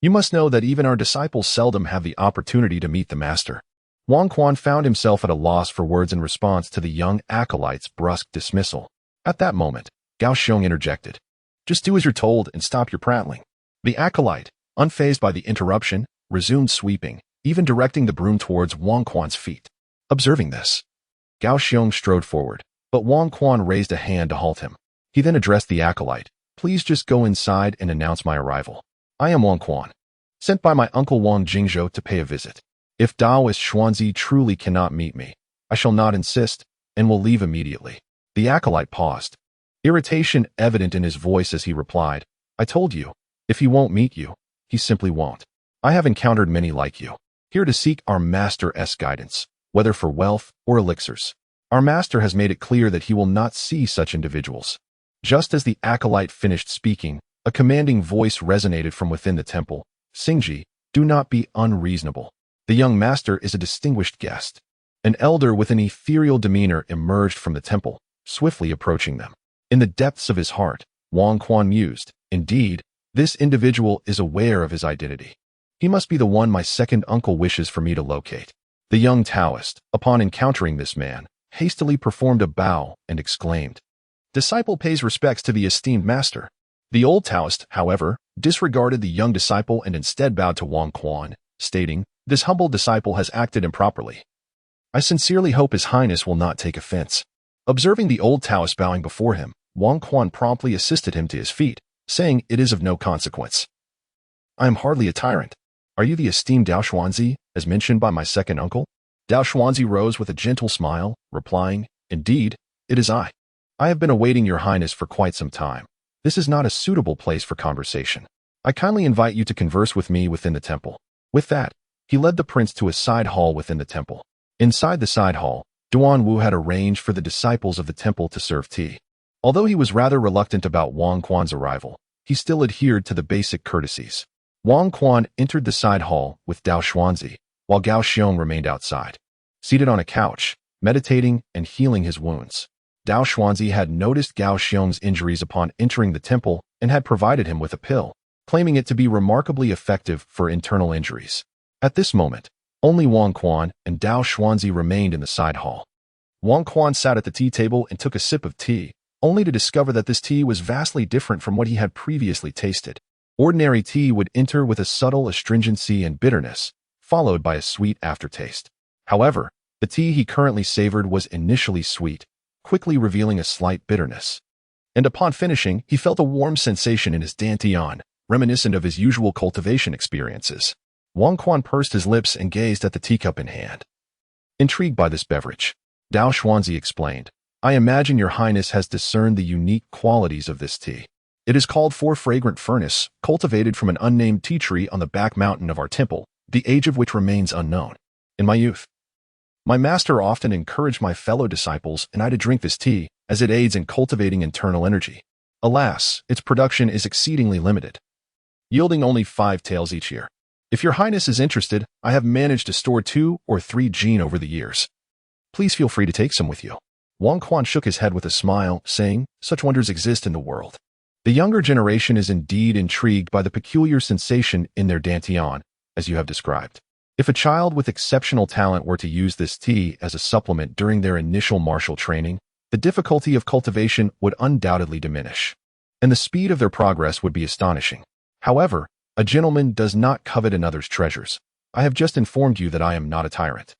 You must know that even our disciples seldom have the opportunity to meet the master." Wang Quan found himself at a loss for words in response to the young acolyte's brusque dismissal. At that moment, Gao Xiong interjected, "Just do as you're told and stop your prattling." The acolyte, unfazed by the interruption, resumed sweeping, even directing the broom towards Wang Quan's feet. Observing this, Gao Xiong strode forward, but Wang Quan raised a hand to halt him. He then addressed the acolyte, "Please just go inside and announce my arrival. I am Wang Quan." sent by my uncle Wang Jingzhou to pay a visit. If Taoist Xuanzi truly cannot meet me, I shall not insist, and will leave immediately." The acolyte paused, irritation evident in his voice as he replied, "I told you, if he won't meet you, he simply won't. I have encountered many like you, here to seek our master's guidance, whether for wealth or elixirs. Our master has made it clear that he will not see such individuals." Just as the acolyte finished speaking, a commanding voice resonated from within the temple. "Xingji, do not be unreasonable. The young master is a distinguished guest." An elder with an ethereal demeanor emerged from the temple, swiftly approaching them. In the depths of his heart, Wang Quan mused, "Indeed, this individual is aware of his identity. He must be the one my second uncle wishes for me to locate." The young Taoist, upon encountering this man, hastily performed a bow and exclaimed, "Disciple pays respects to the esteemed master." The old Taoist, however, disregarded the young disciple and instead bowed to Wang Quan, stating, "This humble disciple has acted improperly. I sincerely hope His Highness will not take offense." Observing the old Taoist bowing before him, Wang Quan promptly assisted him to his feet, saying, "It is of no consequence. I am hardly a tyrant. Are you the esteemed Dao Xuanzi, as mentioned by my second uncle?" Dao Xuanzi rose with a gentle smile, replying, "Indeed, it is I. I have been awaiting your highness for quite some time. This is not a suitable place for conversation. I kindly invite you to converse with me within the temple." With that, he led the prince to a side hall within the temple. Inside the side hall, Duan Wu had arranged for the disciples of the temple to serve tea. Although he was rather reluctant about Wang Quan's arrival, he still adhered to the basic courtesies. Wang Quan entered the side hall with Dao Xuanzi, while Gao Xiong remained outside, seated on a couch, meditating and healing his wounds. Dao Xuanzi had noticed Gao Xiong's injuries upon entering the temple and had provided him with a pill, claiming it to be remarkably effective for internal injuries. At this moment, only Wang Quan and Dao Xuanzi remained in the side hall. Wang Quan sat at the tea table and took a sip of tea, only to discover that this tea was vastly different from what he had previously tasted. Ordinary tea would enter with a subtle astringency and bitterness, followed by a sweet aftertaste. However, the tea he currently savored was initially sweet, quickly revealing a slight bitterness. And upon finishing, he felt a warm sensation in his dantian, reminiscent of his usual cultivation experiences. Wang Quan pursed his lips and gazed at the teacup in hand. Intrigued by this beverage, Dao Xuanzi explained, "I imagine your highness has discerned the unique qualities of this tea. It is called Four Fragrant Furnace, cultivated from an unnamed tea tree on the back mountain of our temple, the age of which remains unknown. In my youth, my master often encouraged my fellow disciples and I to drink this tea, as it aids in cultivating internal energy. Alas, its production is exceedingly limited, yielding only 5 taels each year. If your highness is interested, I have managed to store 2 or 3 jin over the years. Please feel free to take some with you." Wang Quan shook his head with a smile, saying, "Such wonders exist in the world." The younger generation is indeed intrigued by the peculiar sensation in their dantian, as you have described. If a child with exceptional talent were to use this tea as a supplement during their initial martial training, the difficulty of cultivation would undoubtedly diminish, and the speed of their progress would be astonishing. However, a gentleman does not covet another's treasures. I have just informed you that I am not a tyrant.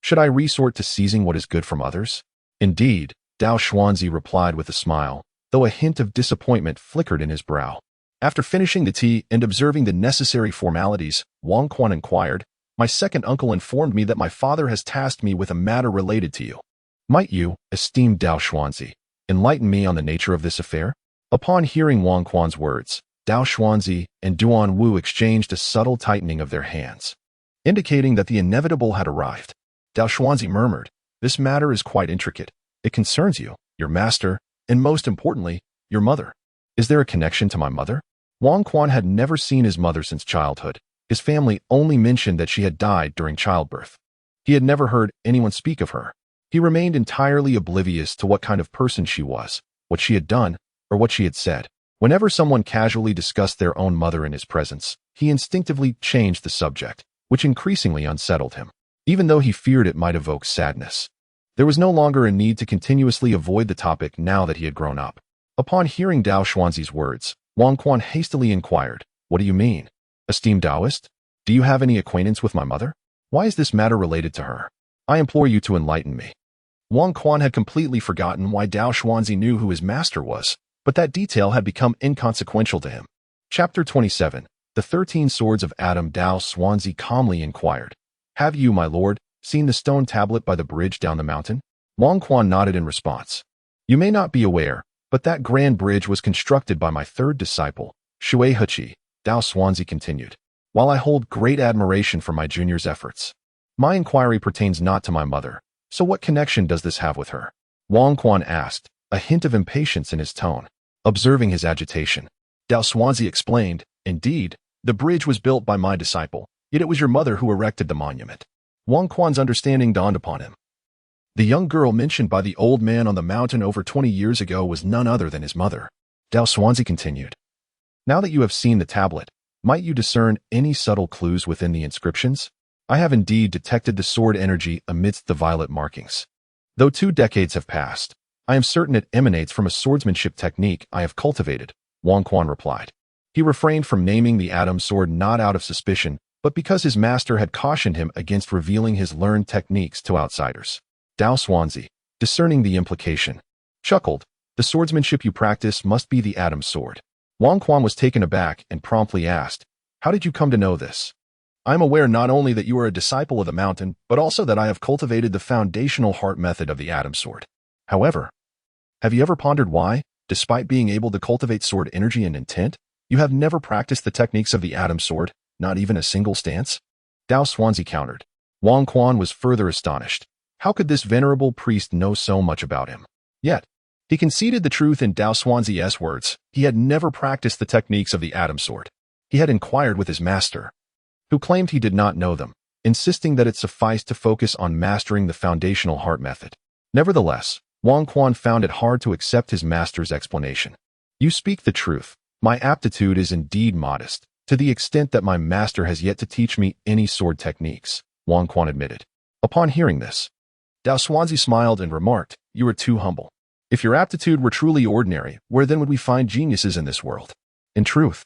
Should I resort to seizing what is good from others? Indeed, Dao Xuanzi replied with a smile, though a hint of disappointment flickered in his brow. After finishing the tea and observing the necessary formalities, Wang Quan inquired, "My second uncle informed me that my father has tasked me with a matter related to you. Might you, esteemed Dao Xuanzi, enlighten me on the nature of this affair?" Upon hearing Wang Quan's words, Dao Xuanzi and Duan Wu exchanged a subtle tightening of their hands, indicating that the inevitable had arrived. Dao Xuanzi murmured, "This matter is quite intricate. It concerns you, your master, and most importantly, your mother. Is there a connection to my mother?" Wang Quan had never seen his mother since childhood. His family only mentioned that she had died during childbirth. He had never heard anyone speak of her. He remained entirely oblivious to what kind of person she was, what she had done, or what she had said. Whenever someone casually discussed their own mother in his presence, he instinctively changed the subject, which increasingly unsettled him, even though he feared it might evoke sadness. There was no longer a need to continuously avoid the topic now that he had grown up. Upon hearing Dao Xuanzi's words, Wang Quan hastily inquired, "What do you mean? Esteemed Taoist? Do you have any acquaintance with my mother? Why is this matter related to her? I implore you to enlighten me." Wang Quan had completely forgotten why Dao Xuanzi knew who his master was, but that detail had become inconsequential to him. Chapter 27. The 13 Swords of Adam, Dao Swansea calmly inquired. Have you, my lord, seen the stone tablet by the bridge down the mountain? Wang Quan nodded in response. You may not be aware, but that grand bridge was constructed by my third disciple, Shui Heqi, Dao Swansea continued. While I hold great admiration for my junior's efforts, my inquiry pertains not to my mother, so what connection does this have with her? Wang Quan asked, a hint of impatience in his tone. Observing his agitation, Dao Swansea explained, indeed, the bridge was built by my disciple, yet it was your mother who erected the monument. Wang Quan's understanding dawned upon him. The young girl mentioned by the old man on the mountain over 20 years ago was none other than his mother. Dao Swansea continued. Now that you have seen the tablet, might you discern any subtle clues within the inscriptions? I have indeed detected the sword energy amidst the violet markings. Though 2 decades have passed, I am certain it emanates from a swordsmanship technique I have cultivated, Wang Quan replied. He refrained from naming the Adam sword not out of suspicion, but because his master had cautioned him against revealing his learned techniques to outsiders. Dao Swansea, discerning the implication, chuckled. The swordsmanship you practice must be the Adam sword. Wang Quan was taken aback and promptly asked, how did you come to know this? I am aware not only that you are a disciple of the mountain, but also that I have cultivated the foundational heart method of the Adam sword. However, have you ever pondered why, despite being able to cultivate sword energy and intent, you have never practiced the techniques of the Adam sword, not even a single stance? Dao Swansea countered. Wang Quan was further astonished. How could this venerable priest know so much about him? Yet, he conceded the truth in Dao Swansea's words. He had never practiced the techniques of the Adam sword. He had inquired with his master, who claimed he did not know them, insisting that it sufficed to focus on mastering the foundational heart method. Nevertheless, Wang Quan found it hard to accept his master's explanation. You speak the truth. My aptitude is indeed modest, to the extent that my master has yet to teach me any sword techniques, Wang Quan admitted. Upon hearing this, Dao Swansea smiled and remarked, you are too humble. If your aptitude were truly ordinary, where then would we find geniuses in this world? In truth,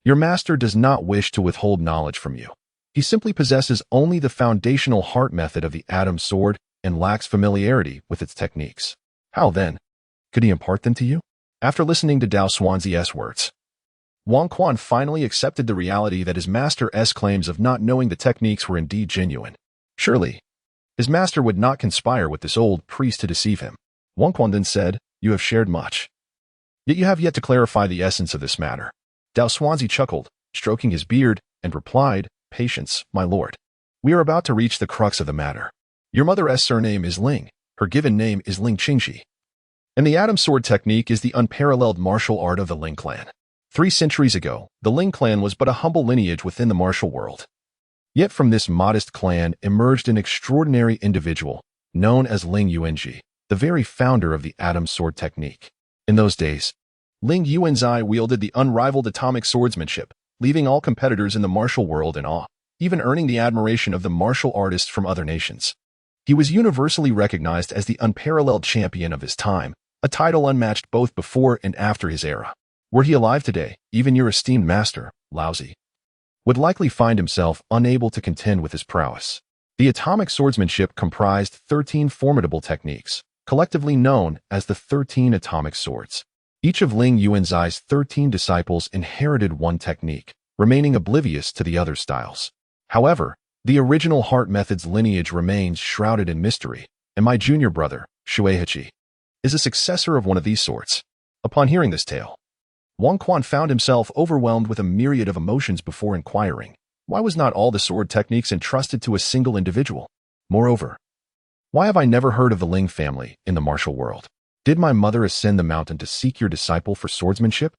your master does not wish to withhold knowledge from you. He simply possesses only the foundational heart method of the Adam sword and lacks familiarity with its techniques. How then could he impart them to you? After listening to Dao Swansea's words, Wang Quan finally accepted the reality that his master's claims of not knowing the techniques were indeed genuine. Surely, his master would not conspire with this old priest to deceive him. Wang Quan then said, you have shared much, yet you have yet to clarify the essence of this matter. Dao Swansea chuckled, stroking his beard, and replied, patience, my lord. We are about to reach the crux of the matter. Your mother's surname is Ling, her given name is Ling Qingxi, and the Adam sword technique is the unparalleled martial art of the Ling clan. 3 centuries ago, the Ling clan was but a humble lineage within the martial world. Yet from this modest clan emerged an extraordinary individual, known as Ling Yuanji, the very founder of the Adam sword technique. In those days, Ling Yuanzai wielded the unrivaled atomic swordsmanship, leaving all competitors in the martial world in awe, even earning the admiration of the martial artists from other nations. He was universally recognized as the unparalleled champion of his time, a title unmatched both before and after his era. Were he alive today, even your esteemed master, Laozi, would likely find himself unable to contend with his prowess. The atomic swordsmanship comprised 13 formidable techniques, collectively known as the 13 atomic swords. Each of Ling Yuanzai's 13 disciples inherited one technique, remaining oblivious to the other styles. However, the original heart method's lineage remains shrouded in mystery, and my junior brother, Shui Heqi, is a successor of one of these swords. Upon hearing this tale, Wang Quan found himself overwhelmed with a myriad of emotions before inquiring, why was not all the sword techniques entrusted to a single individual? Moreover, why have I never heard of the Ling family in the martial world? Did my mother ascend the mountain to seek your disciple for swordsmanship?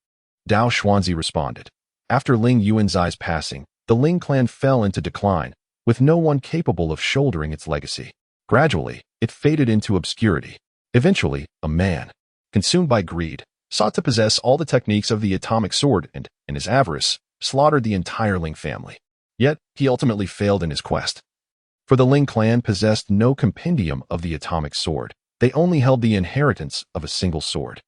Dao Swansea responded. After Ling Yuanzai's passing, the Ling clan fell into decline, with no one capable of shouldering its legacy. Gradually, it faded into obscurity. Eventually, a man, consumed by greed, sought to possess all the techniques of the atomic sword and, in his avarice, slaughtered the entire Ling family. Yet, he ultimately failed in his quest. For the Ling clan possessed no compendium of the atomic sword. They only held the inheritance of a single sword.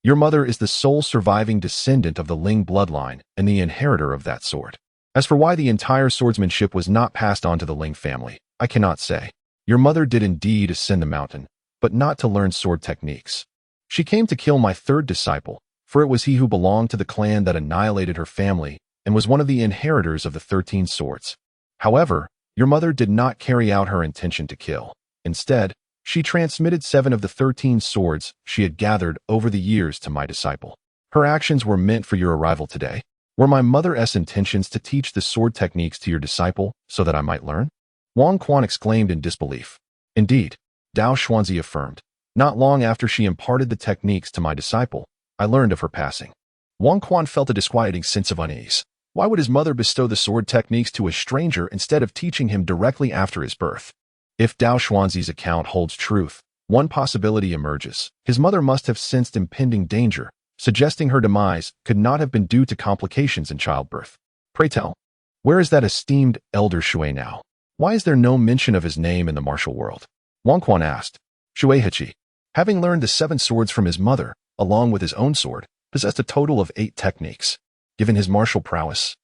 Your mother is the sole surviving descendant of the Ling bloodline and the inheritor of that sword. As for why the entire swordsmanship was not passed on to the Ling family, I cannot say. Your mother did indeed ascend the mountain, but not to learn sword techniques. She came to kill my third disciple, for it was he who belonged to the clan that annihilated her family and was one of the inheritors of the 13 swords. However, your mother did not carry out her intention to kill. Instead, she transmitted 7 of the 13 swords she had gathered over the years to my disciple. Her actions were meant for your arrival today. Were my mother's intentions to teach the sword techniques to your disciple so that I might learn? Wang Quan exclaimed in disbelief. Indeed, Dao Xuanzi affirmed. Not long after she imparted the techniques to my disciple, I learned of her passing. Wang Quan felt a disquieting sense of unease. Why would his mother bestow the sword techniques to a stranger instead of teaching him directly after his birth? If Dao Xuanzi's account holds truth, one possibility emerges. His mother must have sensed impending danger, suggesting her demise could not have been due to complications in childbirth. Pray tell, where is that esteemed elder Shui now? Why is there no mention of his name in the martial world? Wang Quan asked. Shui Heqi, having learned the 7 swords from his mother, along with his own sword, possessed a total of 8 techniques. Given his martial prowess,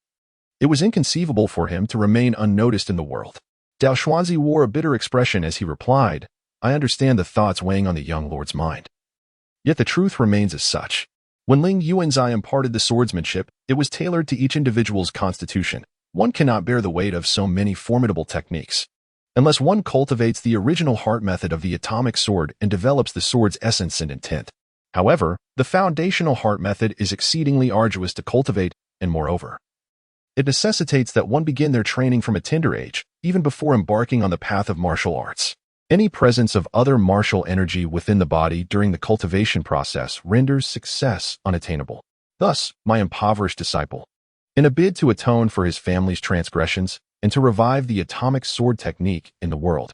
it was inconceivable for him to remain unnoticed in the world. Dao Xuanzi wore a bitter expression as he replied, I understand the thoughts weighing on the young lord's mind. Yet the truth remains as such. When Ling Yuanzai imparted the swordsmanship, it was tailored to each individual's constitution. One cannot bear the weight of so many formidable techniques, unless one cultivates the original heart method of the atomic sword and develops the sword's essence and intent. However, the foundational heart method is exceedingly arduous to cultivate, and moreover, it necessitates that one begin their training from a tender age, even before embarking on the path of martial arts. Any presence of other martial energy within the body during the cultivation process renders success unattainable. Thus, my impoverished disciple, in a bid to atone for his family's transgressions and to revive the atomic sword technique in the world,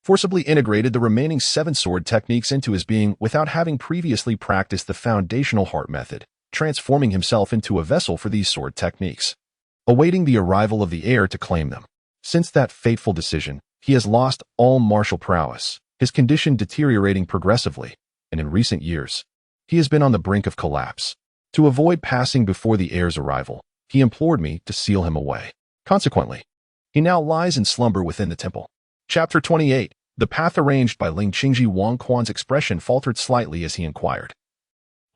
forcibly integrated the remaining 7 sword techniques into his being without having previously practiced the foundational heart method, transforming himself into a vessel for these sword techniques, awaiting the arrival of the heir to claim them. Since that fateful decision, he has lost all martial prowess, his condition deteriorating progressively, and in recent years, he has been on the brink of collapse. To avoid passing before the heir's arrival, he implored me to seal him away. Consequently, he now lies in slumber within the temple. Chapter 28. The path arranged by Ling Qingji. Wang Quan's expression faltered slightly as he inquired.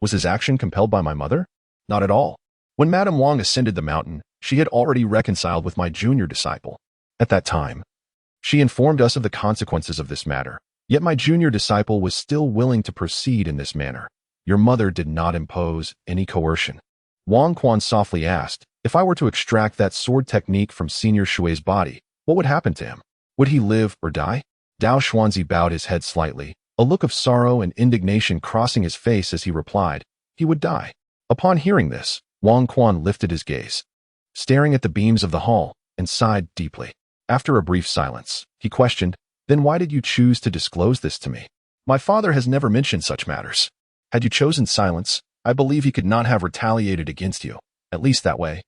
Was his action compelled by my mother? Not at all. When Madame Wang ascended the mountain, she had already reconciled with my junior disciple. At that time, she informed us of the consequences of this matter, yet my junior disciple was still willing to proceed in this manner. Your mother did not impose any coercion. Wang Quan softly asked, if I were to extract that sword technique from Senior Shui's body, what would happen to him? Would he live or die? Dao Xuanzi bowed his head slightly, a look of sorrow and indignation crossing his face as he replied, he would die. Upon hearing this, Wang Quan lifted his gaze, staring at the beams of the hall, and sighed deeply. After a brief silence, he questioned, then why did you choose to disclose this to me? My father has never mentioned such matters. Had you chosen silence, I believe he could not have retaliated against you, at least that way.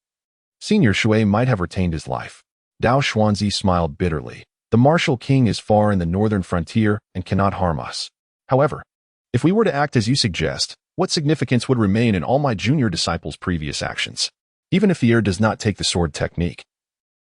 Senior Shui might have retained his life. Dao Xuanzi smiled bitterly. The martial king is far in the northern frontier and cannot harm us. However, if we were to act as you suggest, what significance would remain in all my junior disciples' previous actions? Even if the heir does not take the sword technique,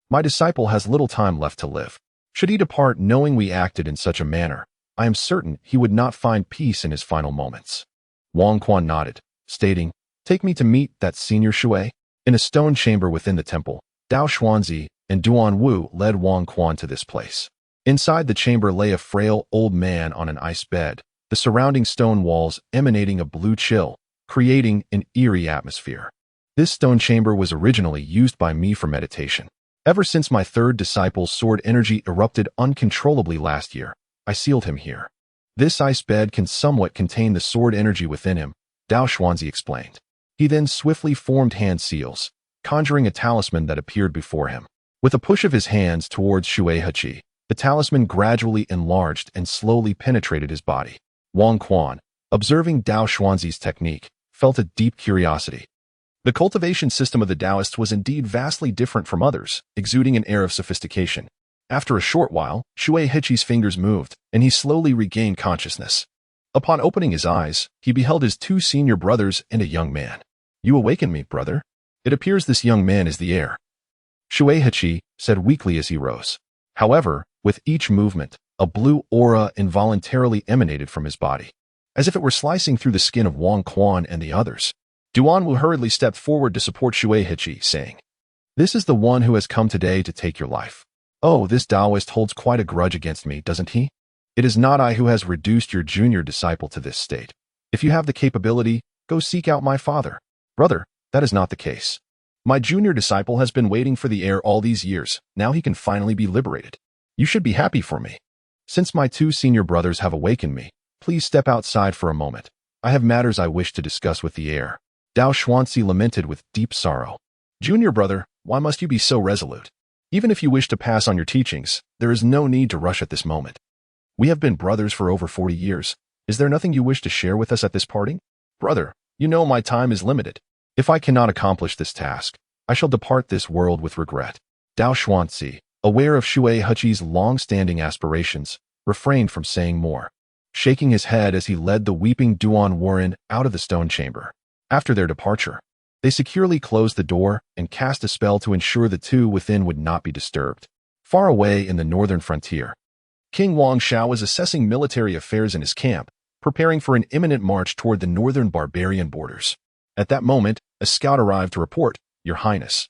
my disciple has little time left to live. Should he depart knowing we acted in such a manner, I am certain he would not find peace in his final moments. Wang Quan nodded, stating, take me to meet that Senior Shui. In a stone chamber within the temple, Dao Xuanzi and Duan Wu led Wang Quan to this place. Inside the chamber lay a frail old man on an ice bed, the surrounding stone walls emanating a blue chill, creating an eerie atmosphere. This stone chamber was originally used by me for meditation. Ever since my 3rd disciple's sword energy erupted uncontrollably last year, I sealed him here. This ice bed can somewhat contain the sword energy within him, Dao Xuanzi explained. He then swiftly formed hand seals, conjuring a talisman that appeared before him. With a push of his hands towards Shui Heqi, the talisman gradually enlarged and slowly penetrated his body. Wang Quan, observing Dao Xuanzi's technique, felt a deep curiosity. The cultivation system of the Taoists was indeed vastly different from others, exuding an air of sophistication. After a short while, Shui Heqi's fingers moved, and he slowly regained consciousness. Upon opening his eyes, he beheld his 2 senior brothers and a young man. You awaken me, brother. It appears this young man is the heir. Shui Heqi said weakly as he rose. However, with each movement, a blue aura involuntarily emanated from his body, as if it were slicing through the skin of Wang Quan and the others. Duan Wu hurriedly stepped forward to support Shui Heqi, saying, This is the one who has come today to take your life. Oh, this Taoist holds quite a grudge against me, doesn't he? It is not I who has reduced your junior disciple to this state. If you have the capability, go seek out my father. Brother, that is not the case. My junior disciple has been waiting for the heir all these years. Now he can finally be liberated. You should be happy for me. Since my two senior brothers have awakened me, please step outside for a moment. I have matters I wish to discuss with the heir. Dao Xuanzi lamented with deep sorrow. Junior brother, why must you be so resolute? Even if you wish to pass on your teachings, there is no need to rush at this moment. We have been brothers for over 40 years. Is there nothing you wish to share with us at this parting? Brother, you know my time is limited. If I cannot accomplish this task, I shall depart this world with regret. Dao Xuanzi, aware of Shui Heqi's long-standing aspirations, refrained from saying more, shaking his head as he led the weeping Duan Warren out of the stone chamber. After their departure, they securely closed the door and cast a spell to ensure the two within would not be disturbed. Far away in the northern frontier, King Wang Shao was assessing military affairs in his camp, preparing for an imminent march toward the northern barbarian borders. At that moment, a scout arrived to report, Your Highness,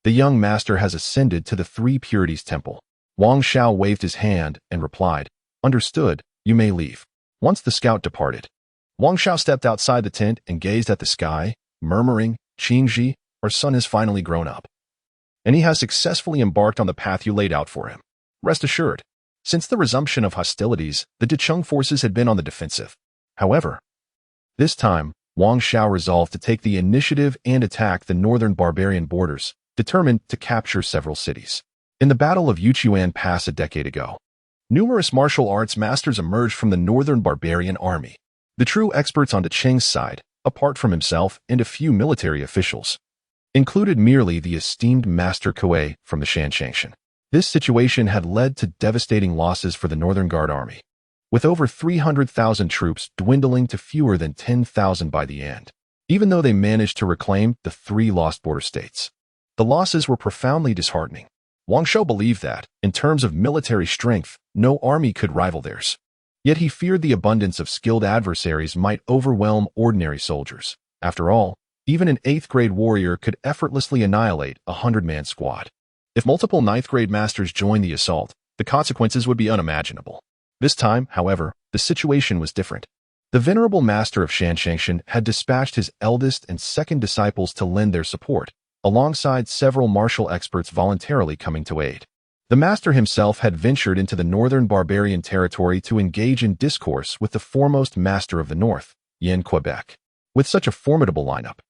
the young master has ascended to the Three Purities Temple. Wang Shao waved his hand and replied, Understood, you may leave. Once the scout departed, Wang Shao stepped outside the tent and gazed at the sky, murmuring, Qingji, our son has finally grown up. And he has successfully embarked on the path you laid out for him. Rest assured, since the resumption of hostilities, the Decheng forces had been on the defensive. However, this time, Wang Shao resolved to take the initiative and attack the northern barbarian borders, determined to capture several cities. In the Battle of Yuchuan Pass a decade ago, numerous martial arts masters emerged from the northern barbarian army. The true experts on Decheng's side, apart from himself and a few military officials, included merely the esteemed Master Kuei from the Shanshangshan. This situation had led to devastating losses for the Northern Guard Army, with over 300,000 troops dwindling to fewer than 10,000 by the end. Even though they managed to reclaim the 3 lost border states, the losses were profoundly disheartening. Wang Shao believed that, in terms of military strength, no army could rival theirs. Yet he feared the abundance of skilled adversaries might overwhelm ordinary soldiers. After all, even an 8th-grade warrior could effortlessly annihilate a 100-man squad. If multiple 9th-grade masters joined the assault, the consequences would be unimaginable. This time, however, the situation was different. The venerable master of Shanshangshan had dispatched his eldest and second disciples to lend their support, alongside several martial experts voluntarily coming to aid. The master himself had ventured into the northern barbarian territory to engage in discourse with the foremost master of the north, Yin Quebec. With such a formidable lineup,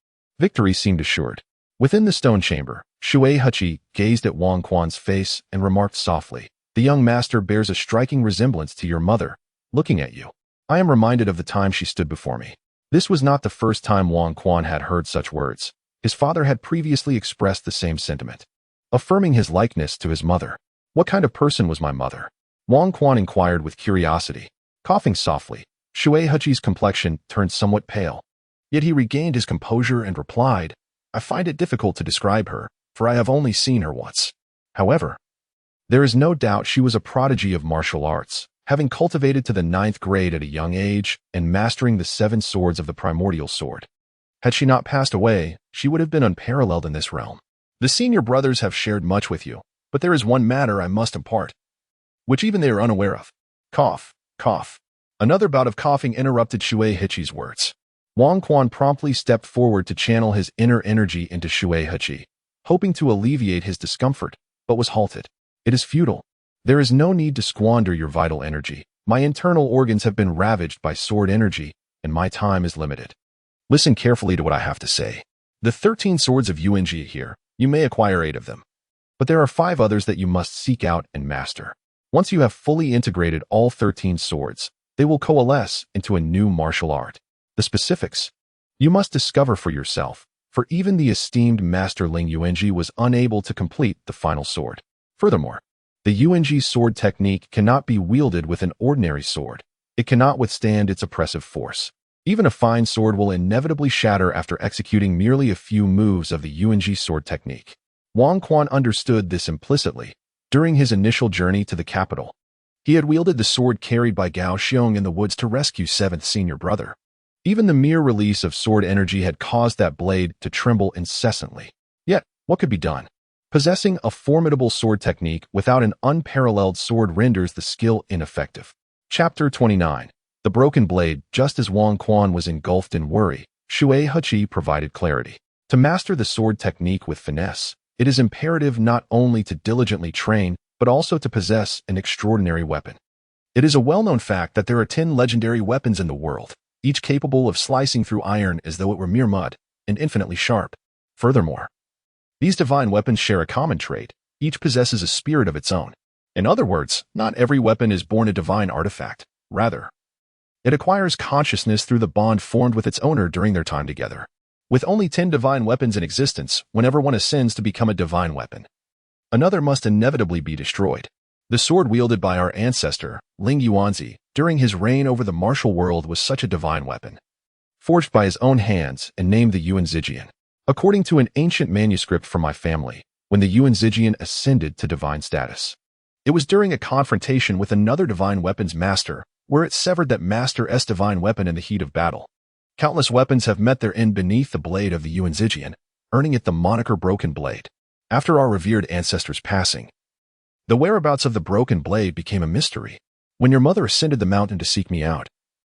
victory seemed assured. Within the stone chamber, Shui Heqi gazed at Wang Quan's face and remarked softly, The young master bears a striking resemblance to your mother, looking at you. I am reminded of the time she stood before me. This was not the first time Wang Quan had heard such words. His father had previously expressed the same sentiment, affirming his likeness to his mother. What kind of person was my mother? Wang Quan inquired with curiosity. Coughing softly, Shui Heqi's complexion turned somewhat pale. Yet he regained his composure and replied, I find it difficult to describe her, for I have only seen her once. However, there is no doubt she was a prodigy of martial arts, having cultivated to the 9th grade at a young age and mastering the 7 swords of the primordial sword. Had she not passed away, she would have been unparalleled in this realm. The senior brothers have shared much with you, but there is one matter I must impart, which even they are unaware of. Cough, cough. Another bout of coughing interrupted Shui Heqi's words. Wang Quan promptly stepped forward to channel his inner energy into Shui Heqi, hoping to alleviate his discomfort, but was halted. It is futile. There is no need to squander your vital energy. My internal organs have been ravaged by sword energy, and my time is limited. Listen carefully to what I have to say. The 13 swords of Yuan here, you may acquire 8 of them. But there are 5 others that you must seek out and master. Once you have fully integrated all 13 swords, they will coalesce into a new martial art. The specifics you must discover for yourself, for even the esteemed Master Ling Yuanji was unable to complete the final sword. Furthermore, the Yuanji sword technique cannot be wielded with an ordinary sword. It cannot withstand its oppressive force. Even a fine sword will inevitably shatter after executing merely a few moves of the Yuanji sword technique. Wang Quan understood this implicitly. During his initial journey to the capital, he had wielded the sword carried by Gao Xiong in the woods to rescue 7th senior brother. Even the mere release of sword energy had caused that blade to tremble incessantly. Yet, what could be done? Possessing a formidable sword technique without an unparalleled sword renders the skill ineffective. Chapter 29. The Broken Blade. Just as Wang Quan was engulfed in worry, Shui Heqi provided clarity. To master the sword technique with finesse, it is imperative not only to diligently train, but also to possess an extraordinary weapon. It is a well-known fact that there are 10 legendary weapons in the world, each capable of slicing through iron as though it were mere mud, and infinitely sharp. Furthermore, these divine weapons share a common trait. Each possesses a spirit of its own. In other words, not every weapon is born a divine artifact. Rather, it acquires consciousness through the bond formed with its owner during their time together. With only 10 divine weapons in existence, whenever one ascends to become a divine weapon, another must inevitably be destroyed. The sword wielded by our ancestor, Ling Yuanzi, during his reign over the martial world was such a divine weapon. Forged by his own hands and named the Yuan Zijian. According to an ancient manuscript from my family, when the Yuan Zijian ascended to divine status, it was during a confrontation with another divine weapons master, where it severed that master's divine weapon in the heat of battle. Countless weapons have met their end beneath the blade of the Yuan Zijian, earning it the moniker Broken Blade. After our revered ancestors' passing, the whereabouts of the Broken Blade became a mystery. When your mother ascended the mountain to seek me out,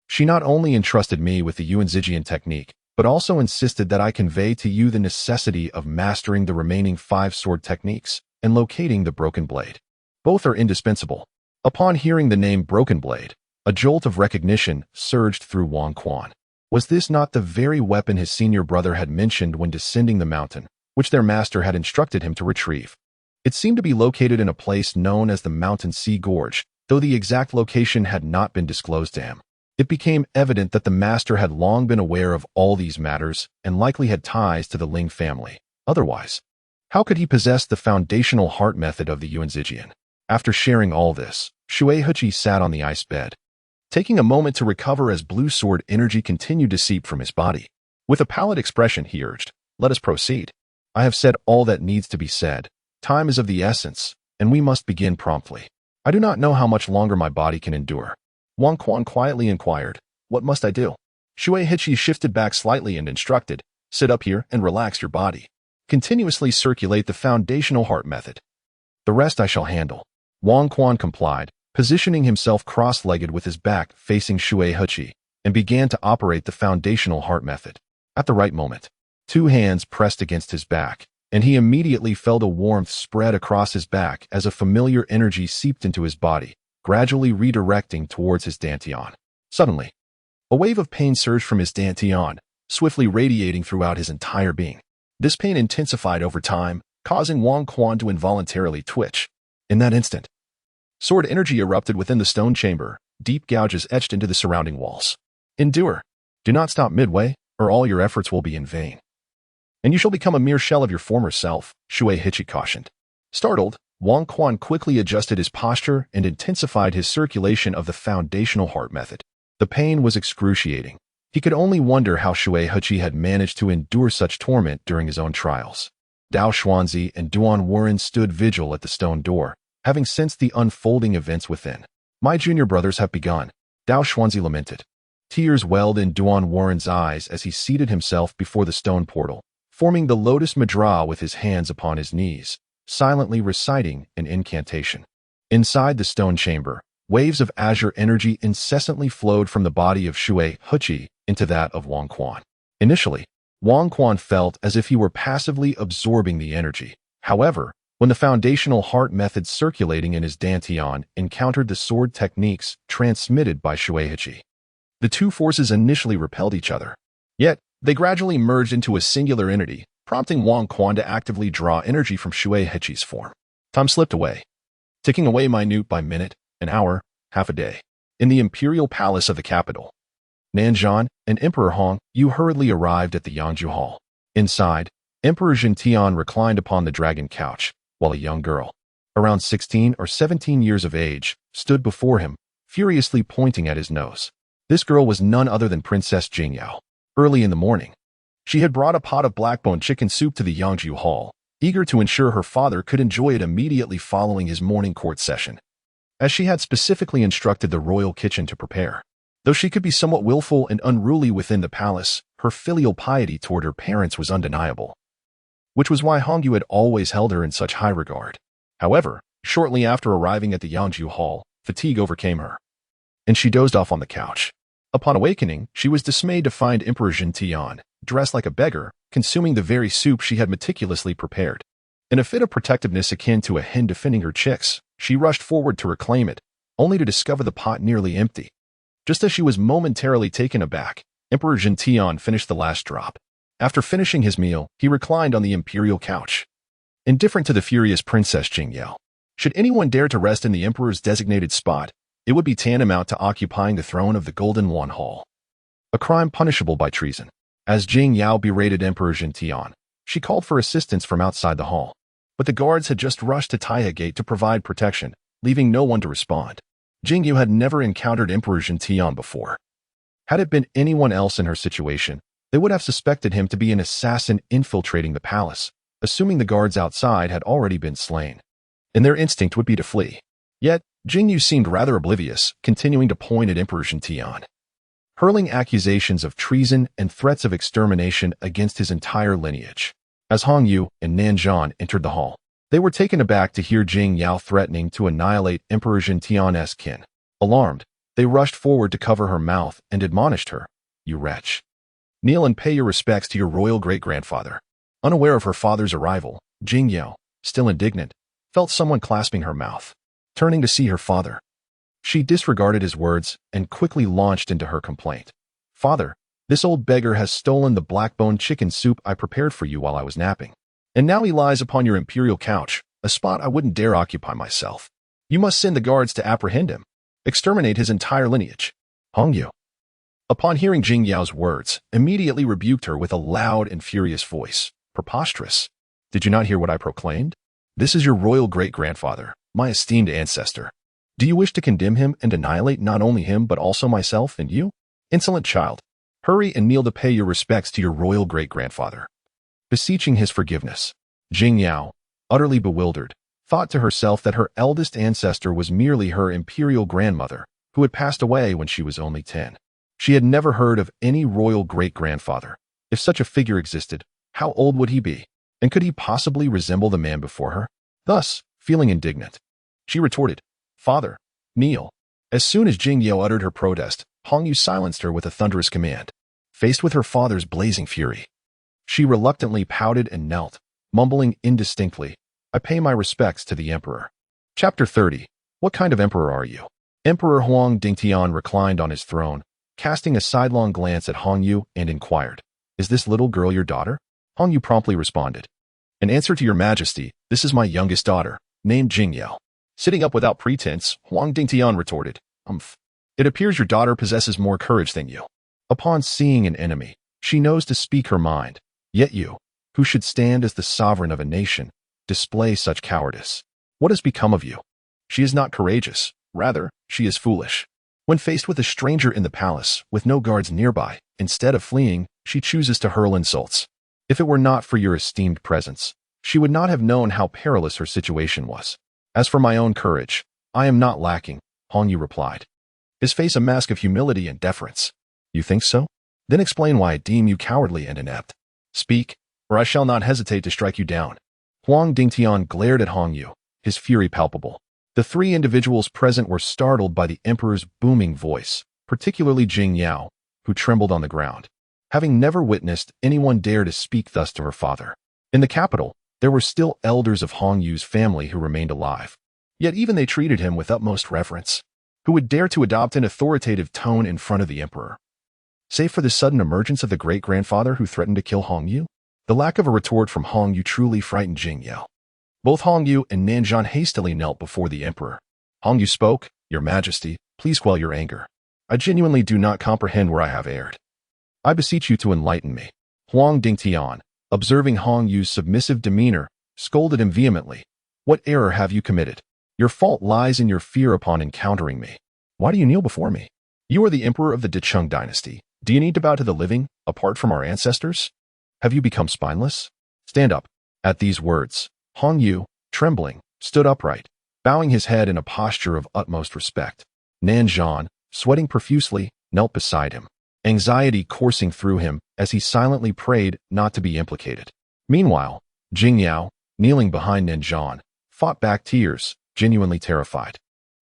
she not only entrusted me with the Yuan Zijian technique, but also insisted that I convey to you the necessity of mastering the remaining 5 sword techniques and locating the Broken Blade. Both are indispensable. Upon hearing the name Broken Blade, a jolt of recognition surged through Wang Quan. Was this not the very weapon his senior brother had mentioned when descending the mountain, which their master had instructed him to retrieve? It seemed to be located in a place known as the Mountain Sea Gorge, though the exact location had not been disclosed to him. It became evident that the master had long been aware of all these matters and likely had ties to the Ling family. Otherwise, how could he possess the foundational heart method of the Yuan Zijian? After sharing all this, Shui Heqi sat on the ice bed, taking a moment to recover as blue sword energy continued to seep from his body. With a pallid expression, he urged, "Let us proceed. I have said all that needs to be said. Time is of the essence, and we must begin promptly. I do not know how much longer my body can endure." Wang Quan quietly inquired, "What must I do?" Shui Heqi shifted back slightly and instructed, "Sit up here and relax your body. Continuously circulate the foundational heart method. The rest I shall handle." Wang Quan complied, positioning himself cross-legged with his back facing Shui Heqi, and began to operate the foundational heart method. At the right moment, 2 hands pressed against his back, and he immediately felt a warmth spread across his back as a familiar energy seeped into his body, gradually redirecting towards his dantian. Suddenly, a wave of pain surged from his dantian, swiftly radiating throughout his entire being. This pain intensified over time, causing Wang Quan to involuntarily twitch. In that instant, sword energy erupted within the stone chamber, deep gouges etched into the surrounding walls. Endure. Do not stop midway, or all your efforts will be in vain. And you shall become a mere shell of your former self, Shui Heqi cautioned. Startled, Wang Quan quickly adjusted his posture and intensified his circulation of the foundational heart method. The pain was excruciating. He could only wonder how Shui Heqi had managed to endure such torment during his own trials. Dao Xuanzi and Duan Wuren stood vigil at the stone door, having sensed the unfolding events within. "My junior brothers have begun," Dao Xuanzi lamented. Tears welled in Duan Wuren's eyes as he seated himself before the stone portal, forming the Lotus Mudra with his hands upon his knees, silently reciting an incantation. Inside the stone chamber, waves of azure energy incessantly flowed from the body of Shui Heqi into that of Wang Quan. Initially, Wang Quan felt as if he were passively absorbing the energy. However, when the foundational heart method circulating in his dantian encountered the sword techniques transmitted by Shui Heqi, the two forces initially repelled each other. Yet, they gradually merged into a singular entity, prompting Wang Quan to actively draw energy from Shui Heqi's form. Time slipped away, ticking away minute by minute, an hour, half a day. In the imperial palace of the capital, Nanzhan and Emperor Hong Yu hurriedly arrived at the Yangju Hall. Inside, Emperor Zhentian reclined upon the dragon couch, while a young girl, around 16 or 17 years of age, stood before him, furiously pointing at his nose. This girl was none other than Princess Jingyao. Early in the morning, she had brought a pot of black-bone chicken soup to the Yangju Hall, eager to ensure her father could enjoy it immediately following his morning court session, as she had specifically instructed the royal kitchen to prepare. Though she could be somewhat willful and unruly within the palace, her filial piety toward her parents was undeniable. which was why Hongyu had always held her in such high regard. However, shortly after arriving at the Yangju Hall, fatigue overcame her, and she dozed off on the couch. Upon awakening, she was dismayed to find Emperor Jin Tian, dressed like a beggar, consuming the very soup she had meticulously prepared. In a fit of protectiveness akin to a hen defending her chicks, she rushed forward to reclaim it, only to discover the pot nearly empty. Just as she was momentarily taken aback, Emperor Jin Tian finished the last drop. After finishing his meal, he reclined on the imperial couch. Indifferent to the furious Princess Jingyao, should anyone dare to rest in the emperor's designated spot, it would be tantamount to occupying the throne of the Golden Wan Hall, a crime punishable by treason. As Jing Yao berated Emperor Jin Tian, she called for assistance from outside the hall. But the guards had just rushed to Taihe Gate to provide protection, leaving no one to respond. Jing Yu had never encountered Emperor Jin Tian before. Had it been anyone else in her situation, they would have suspected him to be an assassin infiltrating the palace, assuming the guards outside had already been slain, and their instinct would be to flee. Yet, Jing Yu seemed rather oblivious, continuing to point at Emperor Jin Tian, hurling accusations of treason and threats of extermination against his entire lineage. As Hongyu and Nanzhan entered the hall, they were taken aback to hear Jing Yao threatening to annihilate Emperor Jin Tian's kin. Alarmed, they rushed forward to cover her mouth and admonished her, "You wretch. Kneel and pay your respects to your royal great-grandfather." Unaware of her father's arrival, Jing Yao, still indignant, felt someone clasping her mouth. Turning to see her father, she disregarded his words and quickly launched into her complaint. "Father, this old beggar has stolen the black-boned chicken soup I prepared for you while I was napping. And now he lies upon your imperial couch, a spot I wouldn't dare occupy myself. You must send the guards to apprehend him, exterminate his entire lineage." Hongyu, upon hearing Jing Yao's words, immediately rebuked her with a loud and furious voice. "Preposterous. Did you not hear what I proclaimed? This is your royal great-grandfather, my esteemed ancestor. Do you wish to condemn him and annihilate not only him but also myself and you? Insolent child, hurry and kneel to pay your respects to your royal great-grandfather." Beseeching his forgiveness, Jing Yao, utterly bewildered, thought to herself that her eldest ancestor was merely her imperial grandmother, who had passed away when she was only 10. She had never heard of any royal great-grandfather. If such a figure existed, how old would he be? And could he possibly resemble the man before her? Thus, feeling indignant, she retorted, "Father, kneel." As soon as Jing Yao uttered her protest, Hongyu silenced her with a thunderous command. Faced with her father's blazing fury, she reluctantly pouted and knelt, mumbling indistinctly, "I pay my respects to the emperor." Chapter 30. What kind of emperor are you? Emperor Huang Dingtian reclined on his throne, casting a sidelong glance at Hongyu and inquired, "Is this little girl your daughter?" Hongyu promptly responded, "In answer to your majesty, this is my youngest daughter, named Jingyao." Sitting up without pretense, Huang Dingtian retorted, "It appears your daughter possesses more courage than you. Upon seeing an enemy, she knows to speak her mind. Yet you, who should stand as the sovereign of a nation, display such cowardice. What has become of you? She is not courageous. Rather, she is foolish. When faced with a stranger in the palace, with no guards nearby, instead of fleeing, she chooses to hurl insults. If it were not for your esteemed presence, she would not have known how perilous her situation was. As for my own courage, I am not lacking," Hongyu replied, his face a mask of humility and deference. "You think so? Then explain why I deem you cowardly and inept. Speak, or I shall not hesitate to strike you down." Huang Dingtian glared at Hongyu, his fury palpable. The three individuals present were startled by the emperor's booming voice, particularly Jing Yao, who trembled on the ground, having never witnessed anyone dare to speak thus to her father. In the capital, there were still elders of Hongyu's family who remained alive, yet even they treated him with utmost reverence. Who would dare to adopt an authoritative tone in front of the emperor? Save for the sudden emergence of the great-grandfather who threatened to kill Hongyu? The lack of a retort from Hongyu truly frightened Jing Yao. Both Hongyu and Nanzhan hastily knelt before the emperor. Hongyu spoke, "Your Majesty, please quell your anger. I genuinely do not comprehend where I have erred. I beseech you to enlighten me." Huang Dingtian, observing Hongyu's submissive demeanor, scolded him vehemently. "What error have you committed? Your fault lies in your fear upon encountering me. Why do you kneel before me? You are the emperor of the Dicheng dynasty. Do you need to bow to the living, apart from our ancestors? Have you become spineless? Stand up." At these words, Hongyu, trembling, stood upright, bowing his head in a posture of utmost respect. Nanzhan, sweating profusely, knelt beside him, anxiety coursing through him as he silently prayed not to be implicated. Meanwhile, Jing Yao, kneeling behind Nanzhan, fought back tears, genuinely terrified.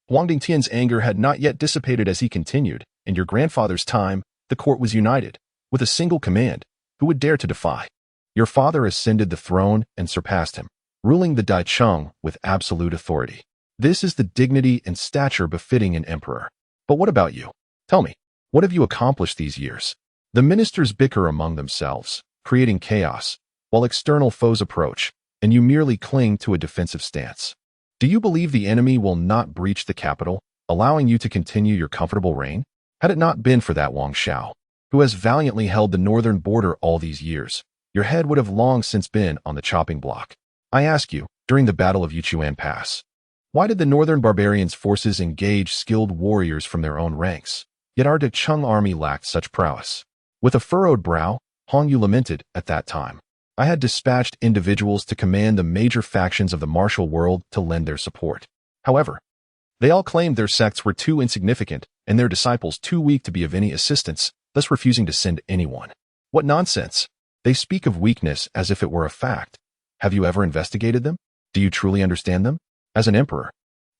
Huang Dingtian's anger had not yet dissipated as he continued. In your grandfather's time, the court was united, with a single command: who would dare to defy? Your father ascended the throne and surpassed him, ruling the Daicheng with absolute authority. This is the dignity and stature befitting an emperor. But what about you? Tell me, what have you accomplished these years? The ministers bicker among themselves, creating chaos, while external foes approach, and you merely cling to a defensive stance. Do you believe the enemy will not breach the capital, allowing you to continue your comfortable reign? Had it not been for that Wang Xiao, who has valiantly held the northern border all these years, your head would have long since been on the chopping block. I ask you, during the Battle of Yichuan Pass, why did the northern barbarians' forces engage skilled warriors from their own ranks? Yet our Dacheng army lacked such prowess. With a furrowed brow, Hong Yu lamented at that time. I had dispatched individuals to command the major factions of the martial world to lend their support. However, they all claimed their sects were too insignificant and their disciples too weak to be of any assistance, thus refusing to send anyone. What nonsense! They speak of weakness as if it were a fact. Have you ever investigated them? Do you truly understand them? As an emperor,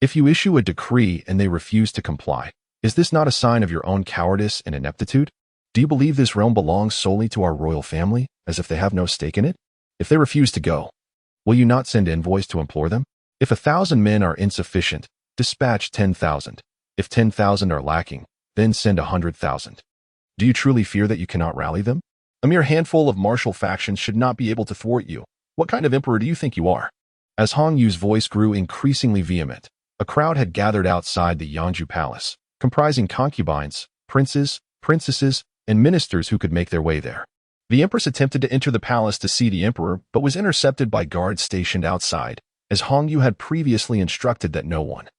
if you issue a decree and they refuse to comply, is this not a sign of your own cowardice and ineptitude? Do you believe this realm belongs solely to our royal family, as if they have no stake in it? If they refuse to go, will you not send envoys to implore them? If 1,000 men are insufficient, dispatch 10,000. If 10,000 are lacking, then send 100,000. Do you truly fear that you cannot rally them? A mere handful of martial factions should not be able to thwart you. What kind of emperor do you think you are? As Hong Yu's voice grew increasingly vehement, a crowd had gathered outside the Yangju Palace, comprising concubines, princes, princesses, and ministers who could make their way there. The empress attempted to enter the palace to see the emperor, but was intercepted by guards stationed outside, as Hong Yu had previously instructed that no one,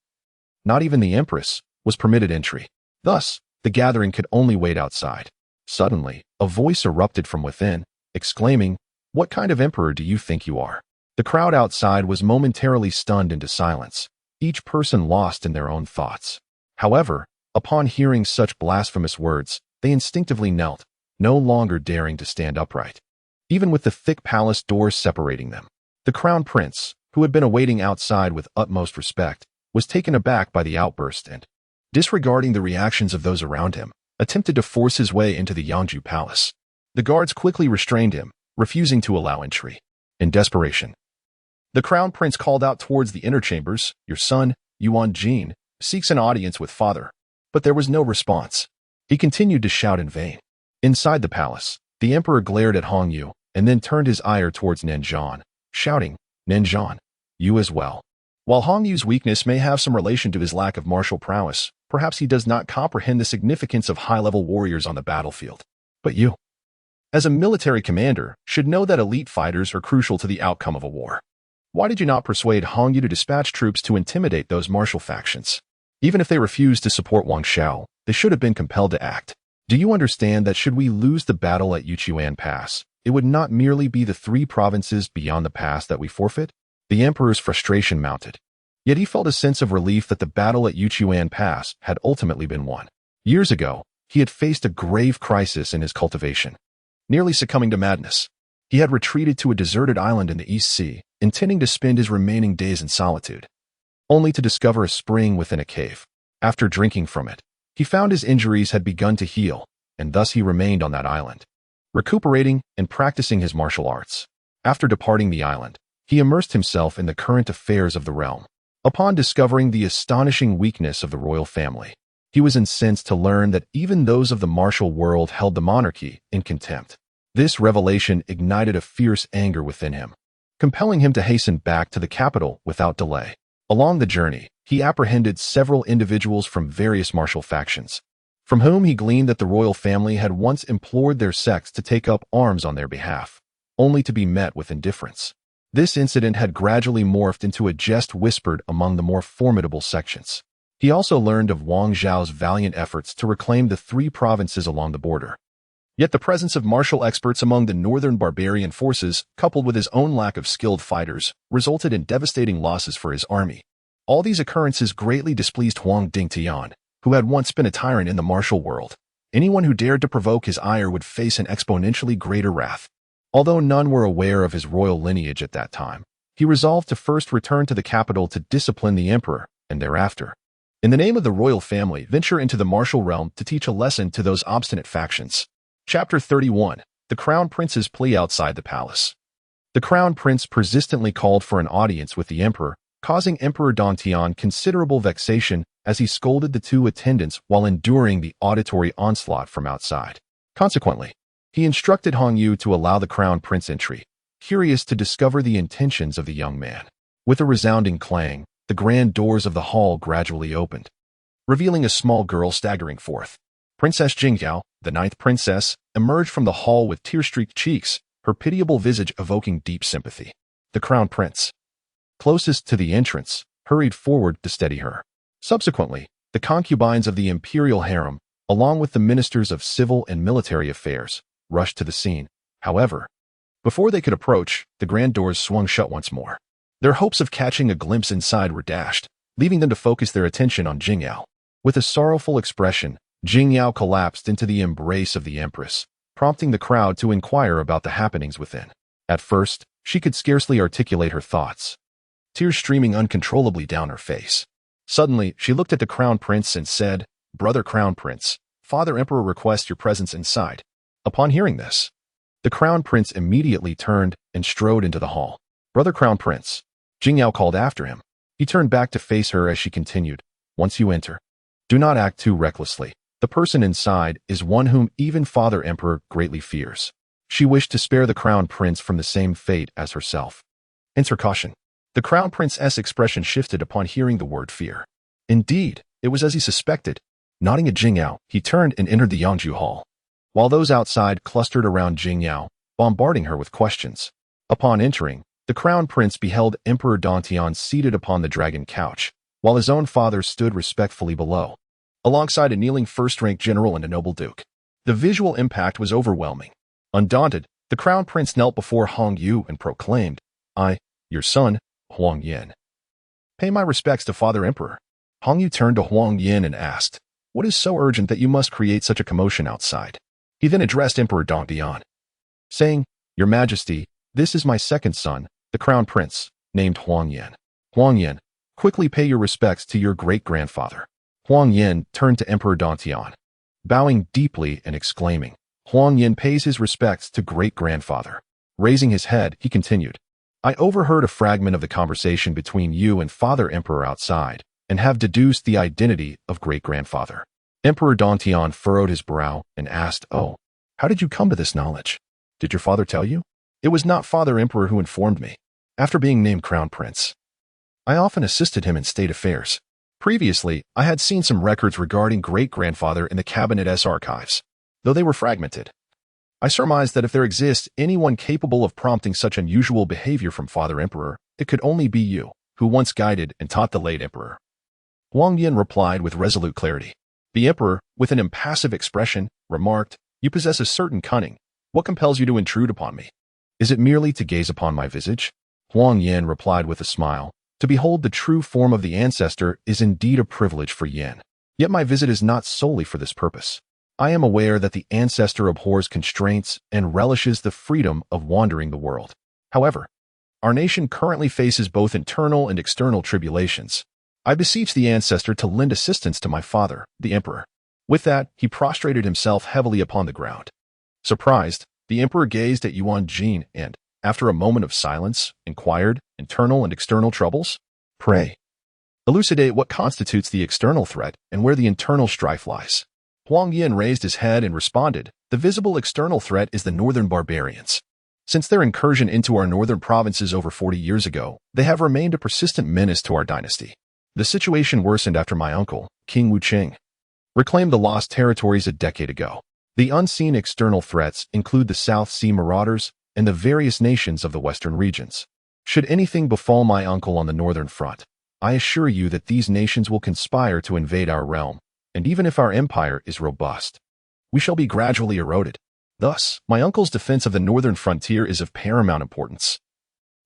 not even the empress, was permitted entry. Thus, the gathering could only wait outside. Suddenly, a voice erupted from within, exclaiming, "What kind of emperor do you think you are?" The crowd outside was momentarily stunned into silence, each person lost in their own thoughts. However, upon hearing such blasphemous words, they instinctively knelt, no longer daring to stand upright, even with the thick palace doors separating them. The crown prince, who had been awaiting outside with utmost respect, was taken aback by the outburst and, disregarding the reactions of those around him, attempted to force his way into the Yangju Palace. The guards quickly restrained him, refusing to allow entry. In desperation, the crown prince called out towards the inner chambers, "Your son, Yuan Jin, seeks an audience with father." But there was no response. He continued to shout in vain. Inside the palace, the emperor glared at Hong Yu and then turned his ire towards Nanzhan, shouting, "Nanzhan, you as well." While Hong Yu's weakness may have some relation to his lack of martial prowess, perhaps he does not comprehend the significance of high-level warriors on the battlefield. But you, as a military commander, should know that elite fighters are crucial to the outcome of a war. Why did you not persuade Hong Yu to dispatch troops to intimidate those martial factions? Even if they refused to support Wang Xiao, they should have been compelled to act. Do you understand that should we lose the battle at Yichuan Pass, it would not merely be the 3 provinces beyond the pass that we forfeit? The emperor's frustration mounted. Yet he felt a sense of relief that the battle at Yichuan Pass had ultimately been won. Years ago, he had faced a grave crisis in his cultivation. Nearly succumbing to madness, he had retreated to a deserted island in the East Sea, intending to spend his remaining days in solitude, only to discover a spring within a cave. After drinking from it, he found his injuries had begun to heal, and thus he remained on that island, recuperating and practicing his martial arts. After departing the island, he immersed himself in the current affairs of the realm. Upon discovering the astonishing weakness of the royal family, he was incensed to learn that even those of the martial world held the monarchy in contempt. This revelation ignited a fierce anger within him, compelling him to hasten back to the capital without delay. Along the journey, he apprehended several individuals from various martial factions, from whom he gleaned that the royal family had once implored their sects to take up arms on their behalf, only to be met with indifference. This incident had gradually morphed into a jest whispered among the more formidable sections. He also learned of Wang Zhao's valiant efforts to reclaim the 3 provinces along the border. Yet the presence of martial experts among the northern barbarian forces, coupled with his own lack of skilled fighters, resulted in devastating losses for his army. All these occurrences greatly displeased Huang Dingtian, who had once been a tyrant in the martial world. Anyone who dared to provoke his ire would face an exponentially greater wrath. Although none were aware of his royal lineage at that time, he resolved to first return to the capital to discipline the emperor, and thereafter, in the name of the royal family, venture into the martial realm to teach a lesson to those obstinate factions. Chapter 31. The Crown Prince's Plea Outside the Palace. The Crown Prince persistently called for an audience with the emperor, causing Emperor Dantian considerable vexation as he scolded the two attendants while enduring the auditory onslaught from outside. Consequently, he instructed Hong Yu to allow the Crown Prince entry, curious to discover the intentions of the young man. With a resounding clang, the grand doors of the hall gradually opened, revealing a small girl staggering forth. Princess Jingyao, the ninth princess, emerged from the hall with tear-streaked cheeks, her pitiable visage evoking deep sympathy. The Crown Prince, closest to the entrance, hurried forward to steady her. Subsequently, the concubines of the imperial harem, along with the ministers of civil and military affairs, rushed to the scene. However, before they could approach, the grand doors swung shut once more. Their hopes of catching a glimpse inside were dashed, leaving them to focus their attention on Jingyao. With a sorrowful expression, Jingyao collapsed into the embrace of the empress, prompting the crowd to inquire about the happenings within. At first, she could scarcely articulate her thoughts, tears streaming uncontrollably down her face. Suddenly, she looked at the Crown Prince and said, "Brother Crown Prince, Father Emperor requests your presence inside." Upon hearing this, the Crown Prince immediately turned and strode into the hall. "Brother Crown Prince," Jingyao called after him. He turned back to face her as she continued, "Once you enter, do not act too recklessly. The person inside is one whom even Father Emperor greatly fears." She wished to spare the Crown Prince from the same fate as herself. Enter caution. The Crown Prince's expression shifted upon hearing the word fear. Indeed, it was as he suspected. Nodding at Jingyao, he turned and entered the Yangju Hall, while those outside clustered around Jingyao, bombarding her with questions. Upon entering, the Crown Prince beheld Emperor Dantian seated upon the dragon couch, while his own father stood respectfully below, alongside a kneeling first-rank general and a noble duke. The visual impact was overwhelming. Undaunted, the Crown Prince knelt before Hong Yu and proclaimed, "I, your son, Huang Yin. Pay my respects to Father Emperor." Hong Yu turned to Huang Yin and asked, "What is so urgent that you must create such a commotion outside?" He then addressed Emperor Dantian, saying, "Your Majesty, this is my second son, the Crown Prince, named Huang Yin. Huang Yin, quickly pay your respects to your great-grandfather." Huang Yin turned to Emperor Dantian, bowing deeply and exclaiming, "Huang Yin pays his respects to great-grandfather." Raising his head, he continued, "I overheard a fragment of the conversation between you and Father Emperor outside, and have deduced the identity of great-grandfather." Emperor Dantian furrowed his brow and asked, "Oh, how did you come to this knowledge? Did your father tell you?" "It was not Father Emperor who informed me. After being named Crown Prince, I often assisted him in state affairs. Previously, I had seen some records regarding great-grandfather in the Cabinet's archives, though they were fragmented. I surmised that if there exists anyone capable of prompting such unusual behavior from Father Emperor, it could only be you, who once guided and taught the late Emperor." Huang Yin replied with resolute clarity. The Emperor, with an impassive expression, remarked, "You possess a certain cunning. What compels you to intrude upon me? Is it merely to gaze upon my visage?" Huang Yin replied with a smile, "To behold the true form of the ancestor is indeed a privilege for Yin. Yet my visit is not solely for this purpose. I am aware that the ancestor abhors constraints and relishes the freedom of wandering the world. However, our nation currently faces both internal and external tribulations. I beseech the ancestor to lend assistance to my father, the Emperor." With that, he prostrated himself heavily upon the ground. Surprised, the Emperor gazed at Yuan Jin and, after a moment of silence, inquired, "Internal and external troubles? Pray, elucidate what constitutes the external threat and where the internal strife lies." Huang Yin raised his head and responded, "The visible external threat is the northern barbarians. Since their incursion into our northern provinces over 40 years ago, they have remained a persistent menace to our dynasty. The situation worsened after my uncle, King Wuqing, reclaimed the lost territories a decade ago. The unseen external threats include the South Sea marauders and the various nations of the western regions. Should anything befall my uncle on the northern front, I assure you that these nations will conspire to invade our realm, and even if our empire is robust, we shall be gradually eroded. Thus, my uncle's defense of the northern frontier is of paramount importance.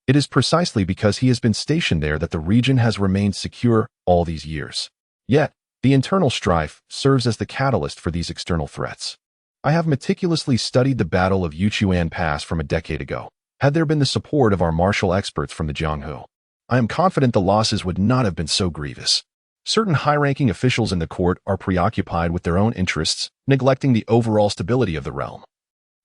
It is precisely because he has been stationed there that the region has remained secure all these years. Yet, the internal strife serves as the catalyst for these external threats. I have meticulously studied the Battle of Yuchuan Pass from a decade ago. Had there been the support of our martial experts from the Jianghu, I am confident the losses would not have been so grievous. Certain high-ranking officials in the court are preoccupied with their own interests, neglecting the overall stability of the realm.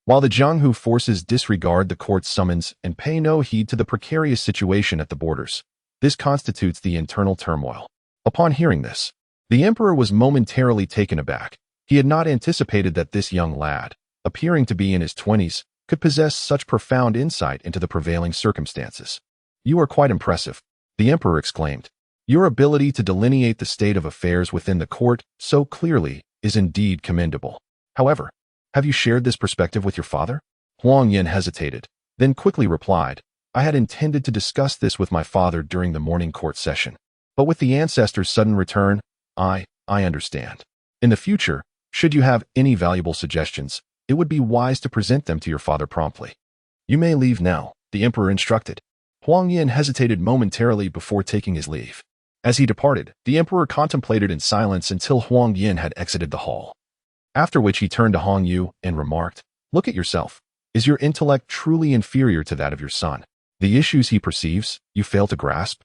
While the Jianghu forces disregard the court's summons and pay no heed to the precarious situation at the borders, this constitutes the internal turmoil. Upon hearing this, the emperor was momentarily taken aback. He had not anticipated that this young lad, appearing to be in his 20s, could possess such profound insight into the prevailing circumstances. "You are quite impressive," the emperor exclaimed. "Your ability to delineate the state of affairs within the court so clearly is indeed commendable. However, have you shared this perspective with your father?" Huang Yin hesitated, then quickly replied, "I had intended to discuss this with my father during the morning court session. But with the ancestor's sudden return, I understand. In the future, should you have any valuable suggestions, it would be wise to present them to your father promptly. You may leave now," the emperor instructed. Huang Yin hesitated momentarily before taking his leave. As he departed, the emperor contemplated in silence until Huang Yin had exited the hall. After which he turned to Hong Yu and remarked, "Look at yourself. Is your intellect truly inferior to that of your son? The issues he perceives, you fail to grasp?"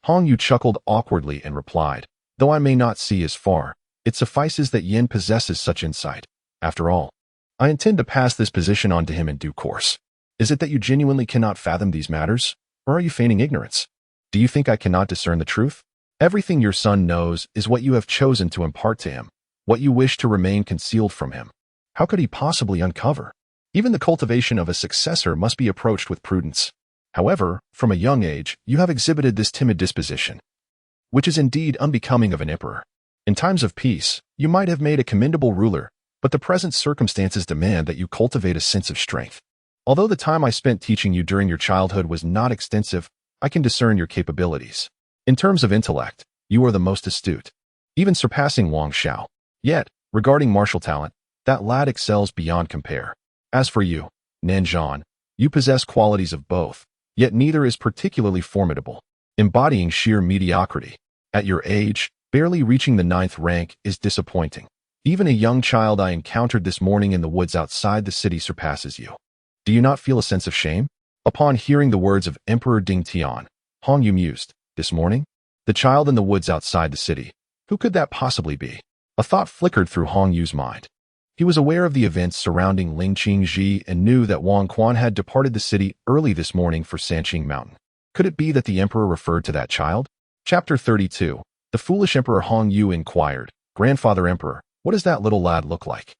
Hong Yu chuckled awkwardly and replied, "Though I may not see as far, it suffices that Yin possesses such insight. After all, I intend to pass this position on to him in due course. Is it that you genuinely cannot fathom these matters, or are you feigning ignorance? Do you think I cannot discern the truth? Everything your son knows is what you have chosen to impart to him, what you wish to remain concealed from him. How could he possibly uncover? Even the cultivation of a successor must be approached with prudence. However, from a young age, you have exhibited this timid disposition, which is indeed unbecoming of an emperor. In times of peace, you might have made a commendable ruler, but the present circumstances demand that you cultivate a sense of strength. Although the time I spent teaching you during your childhood was not extensive, I can discern your capabilities. In terms of intellect, you are the most astute, even surpassing Wang Xiao. Yet, regarding martial talent, that lad excels beyond compare. As for you, Nanzhan, you possess qualities of both, yet neither is particularly formidable, embodying sheer mediocrity. At your age, barely reaching the 9th rank is disappointing. Even a young child I encountered this morning in the woods outside the city surpasses you. Do you not feel a sense of shame?" Upon hearing the words of Emperor Ding Tian, Hong Yu mused, "This morning? The child in the woods outside the city. Who could that possibly be?" A thought flickered through Hong Yu's mind. He was aware of the events surrounding Ling Qingji and knew that Wang Quan had departed the city early this morning for Sanqing Mountain. Could it be that the emperor referred to that child? Chapter 32. The foolish Emperor Hong Yu inquired, "Grandfather Emperor, what does that little lad look like?"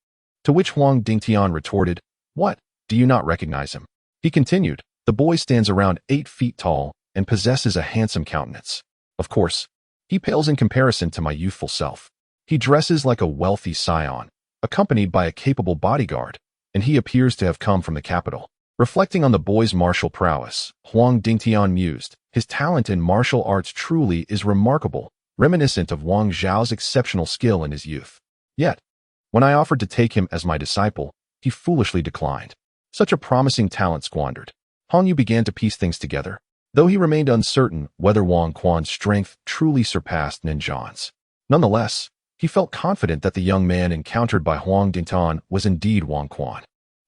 To which Huang Dingtian retorted, "What? Do you not recognize him?" He continued, "The boy stands around 8 feet tall and possesses a handsome countenance. Of course, he pales in comparison to my youthful self. He dresses like a wealthy scion, accompanied by a capable bodyguard, and he appears to have come from the capital." Reflecting on the boy's martial prowess, Huang Dingtian mused, "His talent in martial arts truly is remarkable, reminiscent of Wang Zhao's exceptional skill in his youth. Yet, when I offered to take him as my disciple, he foolishly declined. Such a promising talent squandered." Hong Yu began to piece things together, though he remained uncertain whether Wang Quan's strength truly surpassed Ninzhan's. Nonetheless, he felt confident that the young man encountered by Huang Dingtian was indeed Wang Quan.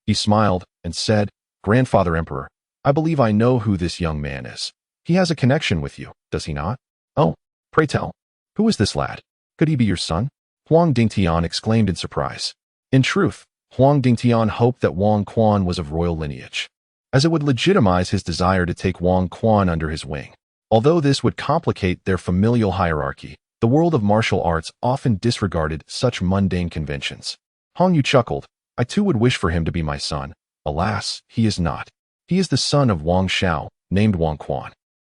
He smiled and said, "Grandfather Emperor, I believe I know who this young man is. He has a connection with you, does he not?" "Oh, pray tell. Who is this lad? Could he be your son?" Huang Dingtian exclaimed in surprise. In truth, Huang Dingtian hoped that Wang Quan was of royal lineage, as it would legitimize his desire to take Wang Quan under his wing. Although this would complicate their familial hierarchy, the world of martial arts often disregarded such mundane conventions. Hong Yu chuckled, "I too would wish for him to be my son. Alas, he is not. He is the son of Wang Xiao, named Wang Quan.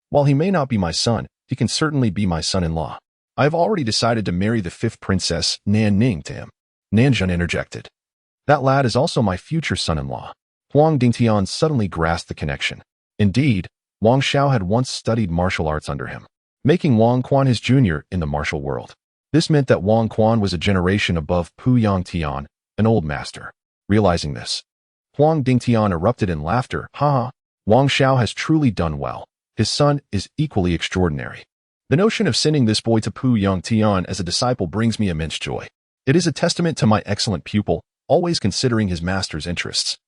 While he may not be my son, he can certainly be my son-in-law. I have already decided to marry the 5th princess, Nan Ning, to him." Nanzhan interjected, "That lad is also my future son-in-law." Huang Dingtian suddenly grasped the connection. Indeed, Wang Xiao had once studied martial arts under him, making Wang Quan his junior in the martial world. This meant that Wang Quan was a generation above Pu Yongtian, an old master. Realizing this, Huang Dingtian erupted in laughter. "Ha ha, Wang Xiao has truly done well. His son is equally extraordinary. The notion of sending this boy to Pu Yongtian as a disciple brings me immense joy. It is a testament to my excellent pupil, always considering his master's interests.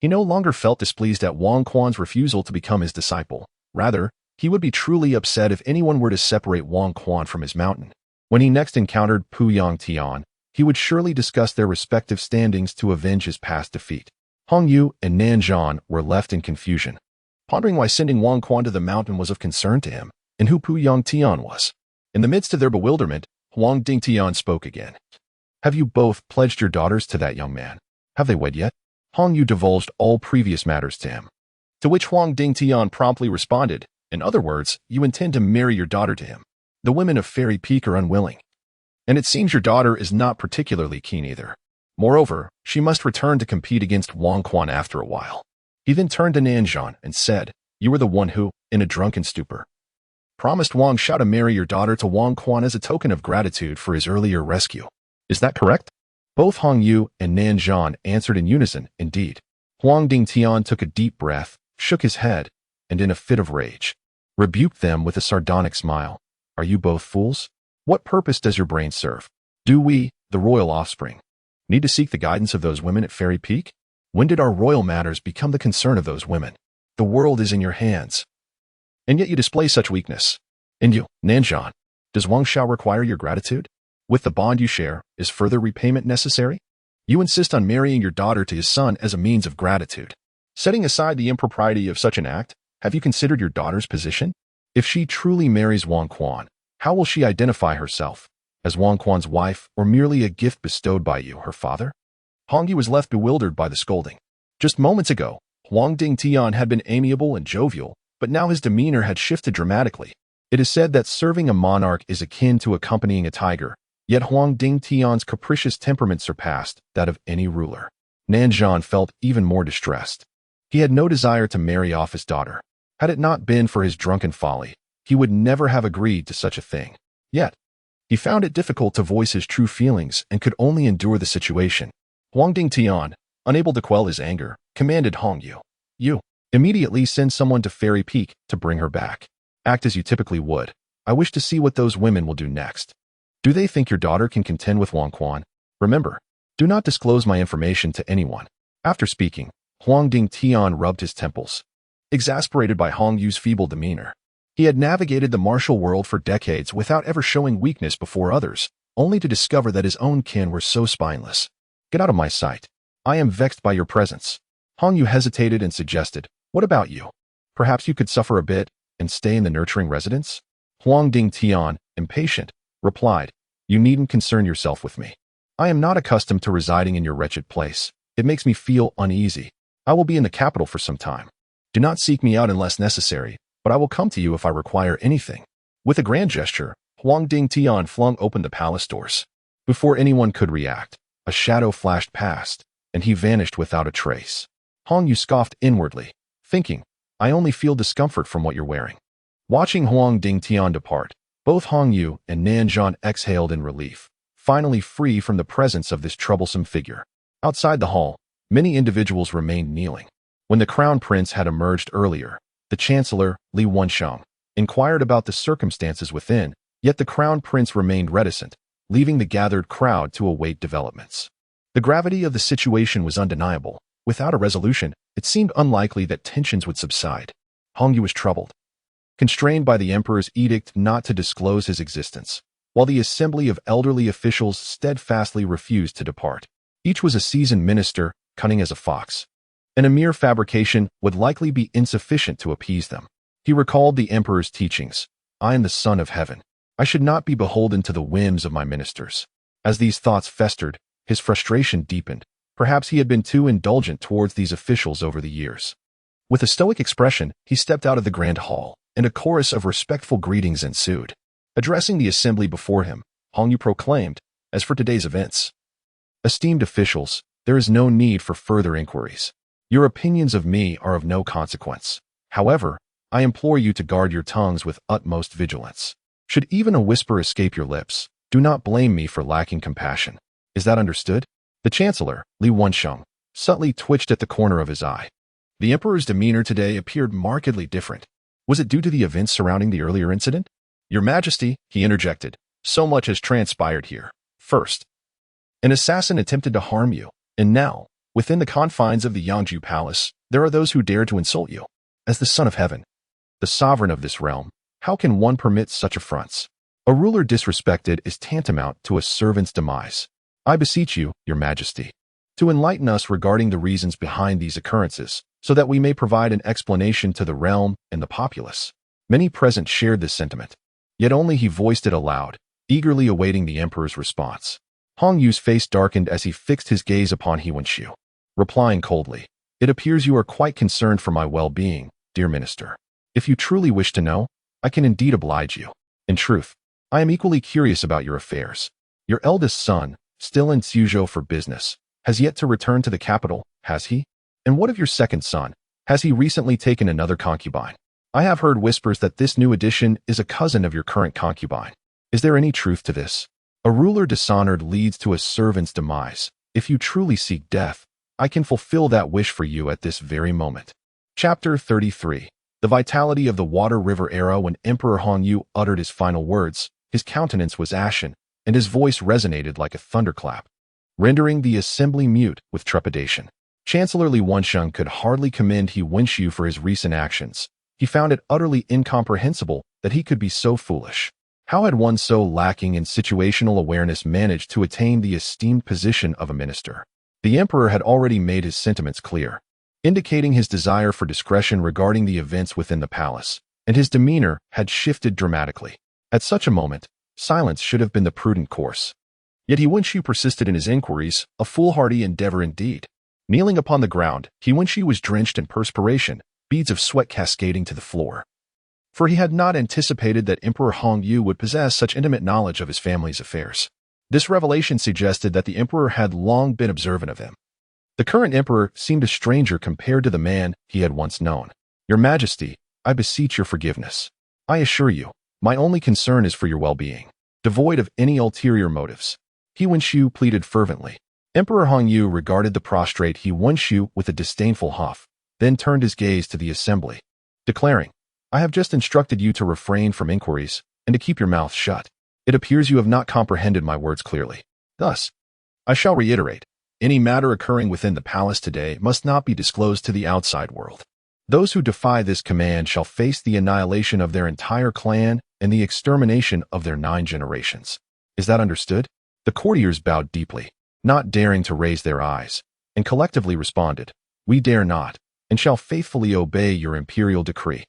He no longer felt displeased at Wang Quan's refusal to become his disciple. Rather, he would be truly upset if anyone were to separate Wang Quan from his mountain. When he next encountered Pu Yongtian, he would surely discuss their respective standings to avenge his past defeat. Hong Yu and Nan Zhan were left in confusion, pondering why sending Wang Quan to the mountain was of concern to him, and who Pu Yongtian was. In the midst of their bewilderment, Huang Dingtian spoke again. Have you both pledged your daughters to that young man? Have they wed yet? Hong Yu divulged all previous matters to him. To which Huang Dingtian promptly responded, in other words, you intend to marry your daughter to him. The women of Fairy Peak are unwilling. And it seems your daughter is not particularly keen either. Moreover, she must return to compete against Wang Quan after a while. He then turned to Nanzhan and said, you were the one who, in a drunken stupor, promised Wang Xiao to marry your daughter to Wang Quan as a token of gratitude for his earlier rescue. Is that correct? Both Hong Yu and Nanzhan answered in unison, indeed. Huang Dingtian took a deep breath, shook his head, and in a fit of rage, rebuked them with a sardonic smile. Are you both fools? What purpose does your brain serve? Do we, the royal offspring, need to seek the guidance of those women at Fairy Peak? When did our royal matters become the concern of those women? The world is in your hands. And yet you display such weakness. And you, Nanzhan, does Wang Xiao require your gratitude? With the bond you share, is further repayment necessary? You insist on marrying your daughter to his son as a means of gratitude. Setting aside the impropriety of such an act, have you considered your daughter's position? If she truly marries Wang Quan, how will she identify herself? As Wang Quan's wife or merely a gift bestowed by you, her father? Hong Yu was left bewildered by the scolding. Just moments ago, Huang Dingtian had been amiable and jovial, but now his demeanor had shifted dramatically. It is said that serving a monarch is akin to accompanying a tiger, yet Huang Dingtian's capricious temperament surpassed that of any ruler. Nanzhan felt even more distressed. He had no desire to marry off his daughter. Had it not been for his drunken folly, he would never have agreed to such a thing. Yet, he found it difficult to voice his true feelings and could only endure the situation. Huang Dingtian, unable to quell his anger, commanded Hong Yu, you, immediately send someone to Fairy Peak to bring her back. Act as you typically would. I wish to see what those women will do next. Do they think your daughter can contend with Wang Quan? Remember, do not disclose my information to anyone. After speaking, Huang Dingtian rubbed his temples, exasperated by Hong Yu's feeble demeanor. He had navigated the martial world for decades without ever showing weakness before others, only to discover that his own kin were so spineless. Get out of my sight. I am vexed by your presence. Hong Yu hesitated and suggested, what about you? Perhaps you could suffer a bit and stay in the nurturing residence? Huang Dingtian, impatient, replied, you needn't concern yourself with me. I am not accustomed to residing in your wretched place. It makes me feel uneasy. I will be in the capital for some time. Do not seek me out unless necessary, but I will come to you if I require anything. With a grand gesture, Huang Dingtian flung open the palace doors. Before anyone could react, a shadow flashed past, and he vanished without a trace. Hong Yu scoffed inwardly, thinking, I only feel discomfort from what you're wearing. Watching Huang Dingtian depart, both Hong Yu and Nanzhan exhaled in relief, finally free from the presence of this troublesome figure. Outside the hall, many individuals remained kneeling. When the crown prince had emerged earlier, the chancellor, Li Wensheng, inquired about the circumstances within, yet the crown prince remained reticent, leaving the gathered crowd to await developments. The gravity of the situation was undeniable. Without a resolution, it seemed unlikely that tensions would subside. Hong Yu was troubled, constrained by the emperor's edict not to disclose his existence, while the assembly of elderly officials steadfastly refused to depart. Each was a seasoned minister, cunning as a fox, and a mere fabrication would likely be insufficient to appease them. He recalled the emperor's teachings. I am the son of heaven. I should not be beholden to the whims of my ministers. As these thoughts festered, his frustration deepened. Perhaps he had been too indulgent towards these officials over the years. With a stoic expression, he stepped out of the grand hall, and a chorus of respectful greetings ensued. Addressing the assembly before him, Hong Yu proclaimed, as for today's events, esteemed officials, there is no need for further inquiries. Your opinions of me are of no consequence. However, I implore you to guard your tongues with utmost vigilance. Should even a whisper escape your lips, do not blame me for lacking compassion. Is that understood? The chancellor, Li Wensheng, subtly twitched at the corner of his eye. The emperor's demeanor today appeared markedly different. Was it due to the events surrounding the earlier incident? Your Majesty, he interjected, so much has transpired here. First, an assassin attempted to harm you, And now, within the confines of the Yangju Palace, there are those who dare to insult you. As the son of heaven, the sovereign of this realm, how can one permit such affronts? A ruler disrespected is tantamount to a servant's demise. I beseech you, your majesty, to enlighten us regarding the reasons behind these occurrences, so that we may provide an explanation to the realm and the populace. Many present shared this sentiment, yet only he voiced it aloud, eagerly awaiting the emperor's response. Hong Yu's face darkened as he fixed his gaze upon He Wenxiu, replying coldly, "It appears you are quite concerned for my well-being, dear minister. If you truly wish to know, I can indeed oblige you. In truth, I am equally curious about your affairs. Your eldest son, still in Suzhou for business, has yet to return to the capital, has he? And what of your second son? Has he recently taken another concubine? I have heard whispers that this new addition is a cousin of your current concubine. Is there any truth to this? A ruler dishonored leads to a servant's demise. If you truly seek death, I can fulfill that wish for you at this very moment." Chapter 33. The vitality of the Water River era. When Emperor Hongyu uttered his final words, his countenance was ashen, and his voice resonated like a thunderclap, rendering the assembly mute with trepidation. Chancellor Li Wensheng could hardly commend He Wenxiu for his recent actions. He found it utterly incomprehensible that he could be so foolish. How had one so lacking in situational awareness managed to attain the esteemed position of a minister? The emperor had already made his sentiments clear, indicating his desire for discretion regarding the events within the palace, and his demeanor had shifted dramatically. At such a moment, silence should have been the prudent course. Yet He Wenxiu persisted in his inquiries, a foolhardy endeavor indeed. Kneeling upon the ground, He Wenxiu was drenched in perspiration, beads of sweat cascading to the floor. For he had not anticipated that Emperor Hongyu would possess such intimate knowledge of his family's affairs. This revelation suggested that the emperor had long been observant of him. The current emperor seemed a stranger compared to the man he had once known. "Your Majesty, I beseech your forgiveness. I assure you, my only concern is for your well-being, devoid of any ulterior motives," He Wenxiu pleaded fervently. Emperor Hongyu regarded the prostrate He Wenxiu with a disdainful huff, then turned his gaze to the assembly, declaring, "I have just instructed you to refrain from inquiries and to keep your mouth shut. It appears you have not comprehended my words clearly. Thus, I shall reiterate, any matter occurring within the palace today must not be disclosed to the outside world. Those who defy this command shall face the annihilation of their entire clan and the extermination of their 9 generations. Is that understood?" The courtiers bowed deeply, not daring to raise their eyes, and collectively responded, "We dare not, and shall faithfully obey your imperial decree."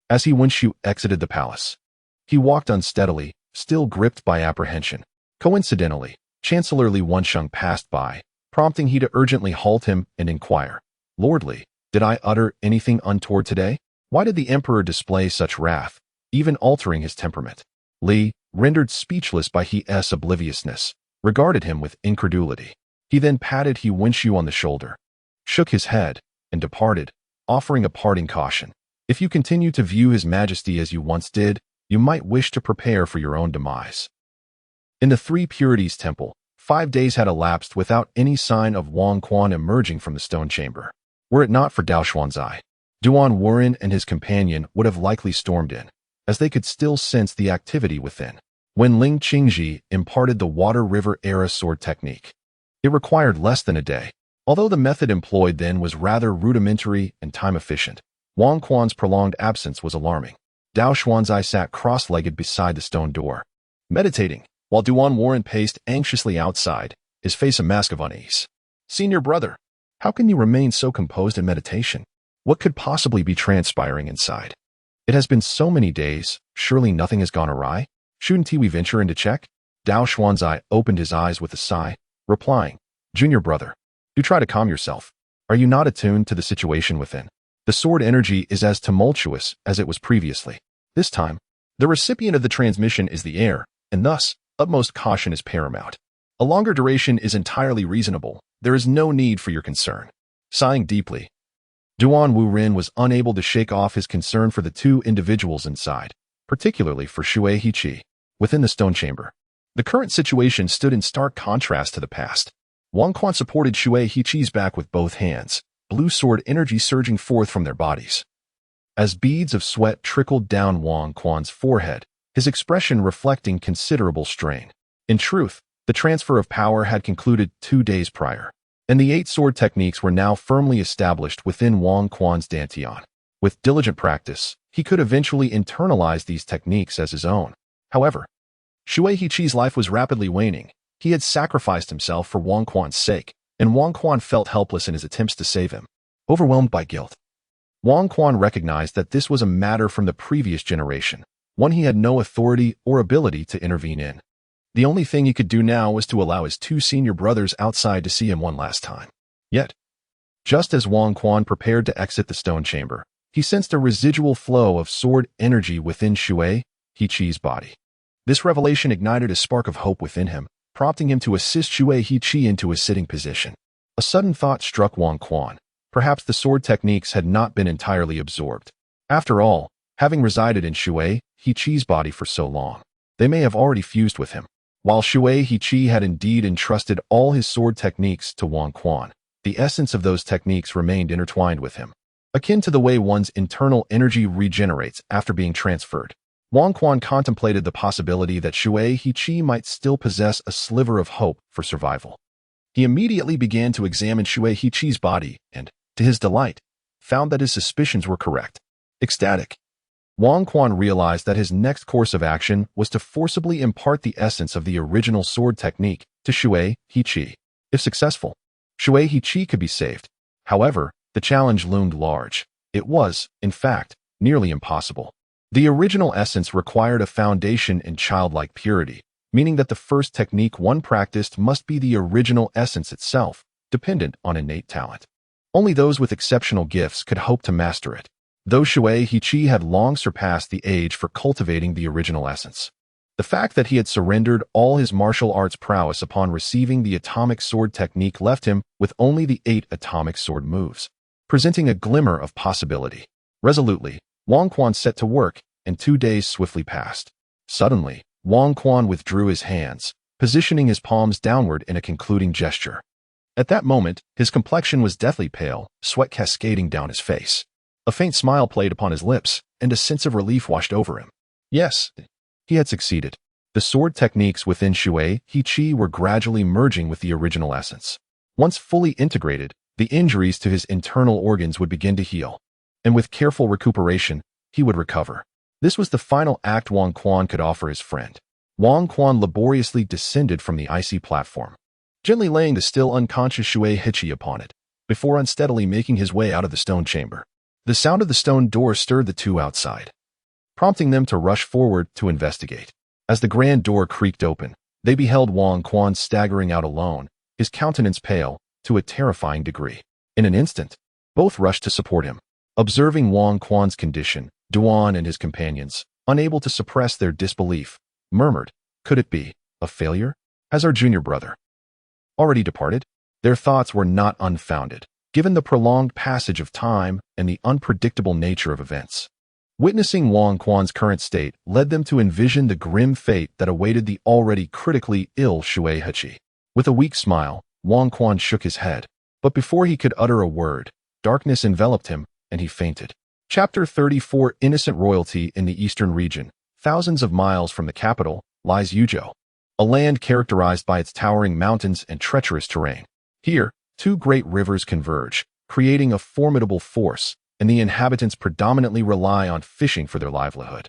As He Wenxiu exited the palace, he walked unsteadily, still gripped by apprehension. Coincidentally, Chancellor Li Wensheng passed by, prompting he to urgently halt him and inquire, "Lord Li, did I utter anything untoward today? Why did the emperor display such wrath, even altering his temperament?" Li, rendered speechless by He's obliviousness, regarded him with incredulity. He then patted He Wenxiu on the shoulder, shook his head, and departed, offering a parting caution. "If you continue to view His Majesty as you once did, you might wish to prepare for your own demise." In the Three Purities Temple, 5 days had elapsed without any sign of Wang Quan emerging from the stone chamber. Were it not for Dao Xuanzai, Duan Wuren and his companion would have likely stormed in, as they could still sense the activity within. When Ling Qingji imparted the Water River era sword technique, it required less than a day. Although the method employed then was rather rudimentary and time-efficient, Wang Quan's prolonged absence was alarming. Dao Xuanzai sat cross-legged beside the stone door, meditating, while Duan Wuren paced anxiously outside, his face a mask of unease. "Senior brother, how can you remain so composed in meditation? What could possibly be transpiring inside? It has been so many days, surely nothing has gone awry? Shouldn't we venture in to check?" Dao Xuanzai opened his eyes with a sigh, replying, "Junior brother, do try to calm yourself. Are you not attuned to the situation within? The sword energy is as tumultuous as it was previously. This time, the recipient of the transmission is the air, and thus, utmost caution is paramount. A longer duration is entirely reasonable. There is no need for your concern." Sighing deeply, Duan Wuren was unable to shake off his concern for the 2 individuals inside, particularly for Shui Hiqi, within the stone chamber. The current situation stood in stark contrast to the past. Wang Quan supported Shui Hiqi's back with both hands, blue sword energy surging forth from their bodies. As beads of sweat trickled down Wang Quan's forehead, his expression reflecting considerable strain. In truth, the transfer of power had concluded 2 days prior. and the 8 sword techniques were now firmly established within Wang Quan's dantian. With diligent practice, he could eventually internalize these techniques as his own. However, Shui Heqi's life was rapidly waning. He had sacrificed himself for Wang Quan's sake, and Wang Quan felt helpless in his attempts to save him. Overwhelmed by guilt, Wang Quan recognized that this was a matter from the previous generation, one he had no authority or ability to intervene in. The only thing he could do now was to allow his 2 senior brothers outside to see him one last time. Yet, just as Wang Quan prepared to exit the stone chamber, he sensed a residual flow of sword energy within Shui Heqi's body. This revelation ignited a spark of hope within him, prompting him to assist Shui Heqi into a sitting position. A sudden thought struck Wang Quan. Perhaps the sword techniques had not been entirely absorbed. After all, having resided in Shui Heqi's body for so long, they may have already fused with him. While Shui Heqi had indeed entrusted all his sword techniques to Wang Quan, the essence of those techniques remained intertwined with him. Akin to the way one's internal energy regenerates after being transferred, Wang Quan contemplated the possibility that Shui Heqi might still possess a sliver of hope for survival. He immediately began to examine Shui Heqi's body and, to his delight, found that his suspicions were correct. Ecstatic, Wang Quan realized that his next course of action was to forcibly impart the essence of the original sword technique to Shui Heqi. If successful, Shui Heqi could be saved. However, the challenge loomed large. It was, in fact, nearly impossible. The original essence required a foundation in childlike purity, meaning that the first technique one practiced must be the original essence itself, dependent on innate talent. Only those with exceptional gifts could hope to master it, though Shui Heqi had long surpassed the age for cultivating the original essence. The fact that he had surrendered all his martial arts prowess upon receiving the atomic sword technique left him with only the 8 atomic sword moves, presenting a glimmer of possibility. Resolutely, Wang Quan set to work, and 2 days swiftly passed. Suddenly, Wang Quan withdrew his hands, positioning his palms downward in a concluding gesture. At that moment, his complexion was deathly pale, sweat cascading down his face. A faint smile played upon his lips, and a sense of relief washed over him. Yes, he had succeeded. The sword techniques within Shui Heqi were gradually merging with the original essence. Once fully integrated, the injuries to his internal organs would begin to heal, and with careful recuperation, he would recover. This was the final act Wang Quan could offer his friend. Wang Quan laboriously descended from the icy platform, gently laying the still unconscious Shui Heqi upon it, before unsteadily making his way out of the stone chamber. The sound of the stone door stirred the 2 outside, prompting them to rush forward to investigate. As the grand door creaked open, they beheld Wang Quan staggering out alone, his countenance pale to a terrifying degree. In an instant, both rushed to support him. Observing Wang Quan's condition, Duan and his companions, unable to suppress their disbelief, murmured, "Could it be a failure? Has our junior brother already departed?" Their thoughts were not unfounded, given the prolonged passage of time and the unpredictable nature of events. Witnessing Wang Quan's current state led them to envision the grim fate that awaited the already critically ill Shui Heqi. With a weak smile, Wang Quan shook his head, but before he could utter a word, darkness enveloped him, and he fainted. Chapter 34. Innocent royalty. In the eastern region, thousands of miles from the capital, lies Yuzhou, a land characterized by its towering mountains and treacherous terrain. Here, 2 great rivers converge, creating a formidable force, and the inhabitants predominantly rely on fishing for their livelihood.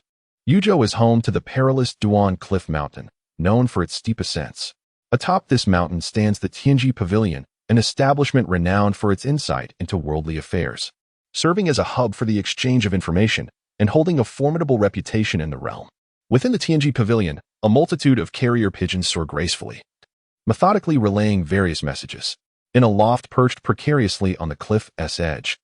Yuzhou is home to the perilous Duan Cliff Mountain, known for its steep ascents. Atop this mountain stands the Tianji Pavilion, an establishment renowned for its insight into worldly affairs, serving as a hub for the exchange of information and holding a formidable reputation in the realm. Within the Tianji Pavilion, a multitude of carrier pigeons soar gracefully, methodically relaying various messages. In a loft perched precariously on the cliff's edge,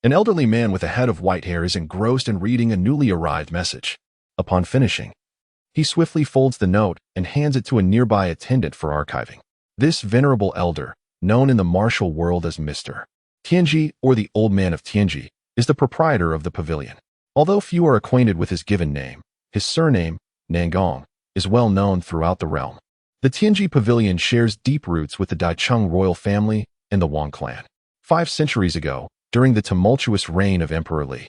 an elderly man with a head of white hair is engrossed in reading a newly arrived message. Upon finishing, he swiftly folds the note and hands it to a nearby attendant for archiving. This venerable elder, known in the martial world as Mr. Tianji or the Old Man of Tianji, is the proprietor of the pavilion. Although few are acquainted with his given name, his surname, Nangong, is well known throughout the realm. The Tianji Pavilion shares deep roots with the Daicheng royal family and the Wang clan. 5 centuries ago, during the tumultuous reign of Emperor Li,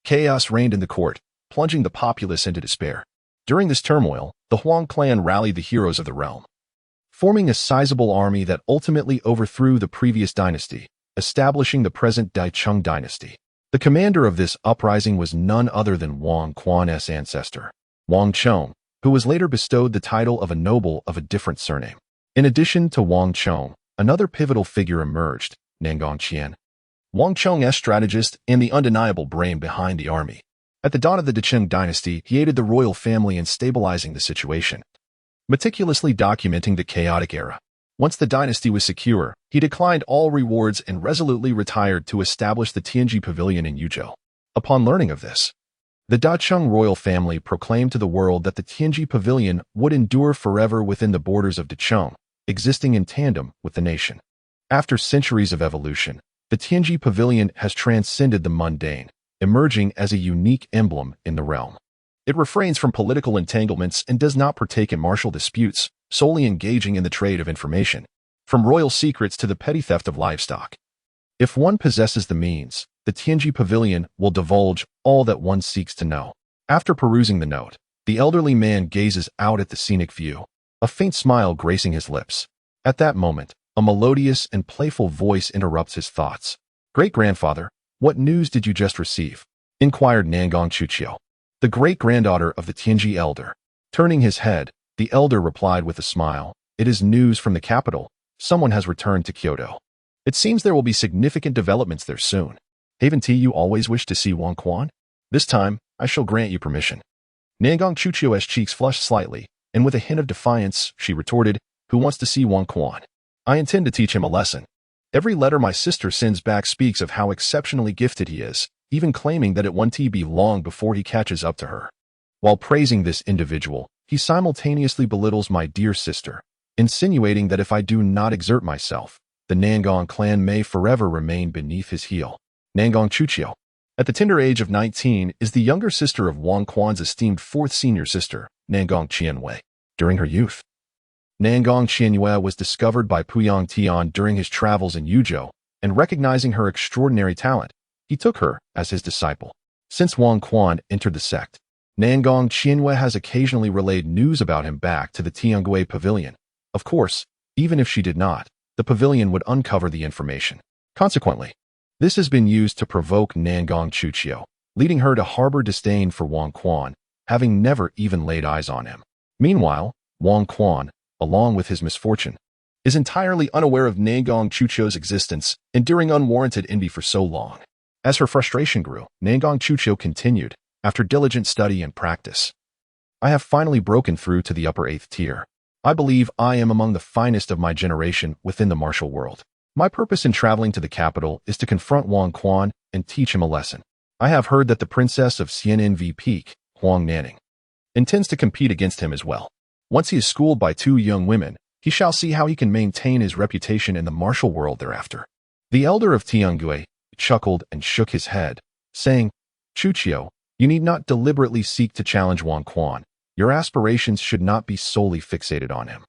chaos reigned in the court, plunging the populace into despair. During this turmoil, the Huang clan rallied the heroes of the realm, forming a sizable army that ultimately overthrew the previous dynasty, establishing the present Daicheng dynasty. The commander of this uprising was none other than Wang Quan's ancestor, Wang Chong, who was later bestowed the title of a noble of a different surname. In addition to Wang Chong, another pivotal figure emerged, Nangong Qian. Wang Chong's strategist and the undeniable brain behind the army. At the dawn of the Daicheng dynasty, he aided the royal family in stabilizing the situation, meticulously documenting the chaotic era. Once the dynasty was secure, he declined all rewards and resolutely retired to establish the Tianji Pavilion in Yuzhou. Upon learning of this, the Daicheng royal family proclaimed to the world that the Tianji Pavilion would endure forever within the borders of Daicheng, existing in tandem with the nation. After centuries of evolution, the Tianji Pavilion has transcended the mundane, emerging as a unique emblem in the realm. It refrains from political entanglements and does not partake in martial disputes, solely engaging in the trade of information, from royal secrets to the petty theft of livestock. If one possesses the means, the Tianji Pavilion will divulge all that one seeks to know. After perusing the note, the elderly man gazes out at the scenic view, a faint smile gracing his lips. At that moment, a melodious and playful voice interrupts his thoughts. "Great-grandfather, what news did you just receive?" inquired Nangong Chuchio, the great-granddaughter of the Tianji elder. Turning his head, the elder replied with a smile, "It is news from the capital. Someone has returned to Kyoto. It seems there will be significant developments there soon. Haven't you always wished to see Wang Quan? This time, I shall grant you permission." Nangong Chuchio's cheeks flushed slightly, and with a hint of defiance, she retorted, "Who wants to see Wang Quan? I intend to teach him a lesson. Every letter my sister sends back speaks of how exceptionally gifted he is, even claiming that it won't be long before he catches up to her." While praising this individual, he simultaneously belittles my dear sister, insinuating that if I do not exert myself, the Nangong clan may forever remain beneath his heel. Nangong Chuchio, at the tender age of 19, is the younger sister of Wang Quan's esteemed fourth senior sister, Nangong Qianwei. During her youth, Nangong Qianwei was discovered by Puyang Tian during his travels in Yuzhou, and recognizing her extraordinary talent, he took her as his disciple. Since Wang Quan entered the sect, Nangong Qianwei has occasionally relayed news about him back to the Tianggui Pavilion. Of course, even if she did not, the pavilion would uncover the information. Consequently, this has been used to provoke Nangong Chuchio, leading her to harbor disdain for Wang Quan, having never even laid eyes on him. Meanwhile, Wang Quan, along with his misfortune, is entirely unaware of Nangong Chuchio's existence, enduring unwarranted envy for so long. As her frustration grew, Nangong Chuchio continued, after diligent study and practice, "I have finally broken through to the upper 8th tier. I believe I am among the finest of my generation within the martial world. My purpose in traveling to the capital is to confront Wang Quan and teach him a lesson. I have heard that the princess of Xian'an Peak, Huang Nanning, intends to compete against him as well. Once he is schooled by two young women, he shall see how he can maintain his reputation in the martial world thereafter." The elder of Tianggui chuckled and shook his head, saying, "Chuchio, you need not deliberately seek to challenge Wang Quan. Your aspirations should not be solely fixated on him.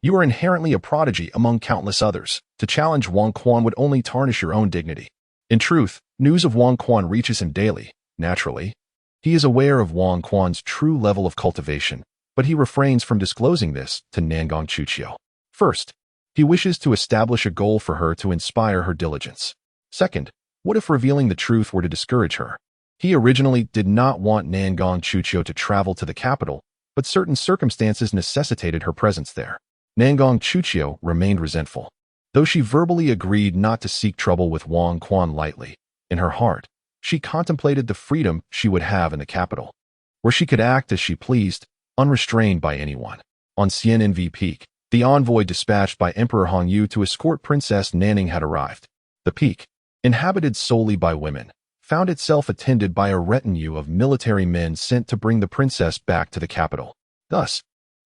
You are inherently a prodigy among countless others. To challenge Wang Quan would only tarnish your own dignity. In truth, news of Wang Quan reaches him daily, naturally. He is aware of Wang Quan's true level of cultivation, but he refrains from disclosing this to Nangong Chuchio. First, he wishes to establish a goal for her to inspire her diligence. Second, what if revealing the truth were to discourage her? He originally did not want Nangong Chuchio to travel to the capital, but certain circumstances necessitated her presence there. Nangong Chuchio remained resentful. Though she verbally agreed not to seek trouble with Wang Quan lightly, in her heart, she contemplated the freedom she would have in the capital, where she could act as she pleased, unrestrained by anyone. On Xian'an Peak, the envoy dispatched by Emperor Hongyu to escort Princess Nanning had arrived. The peak, inhabited solely by women, found itself attended by a retinue of military men sent to bring the princess back to the capital. Thus,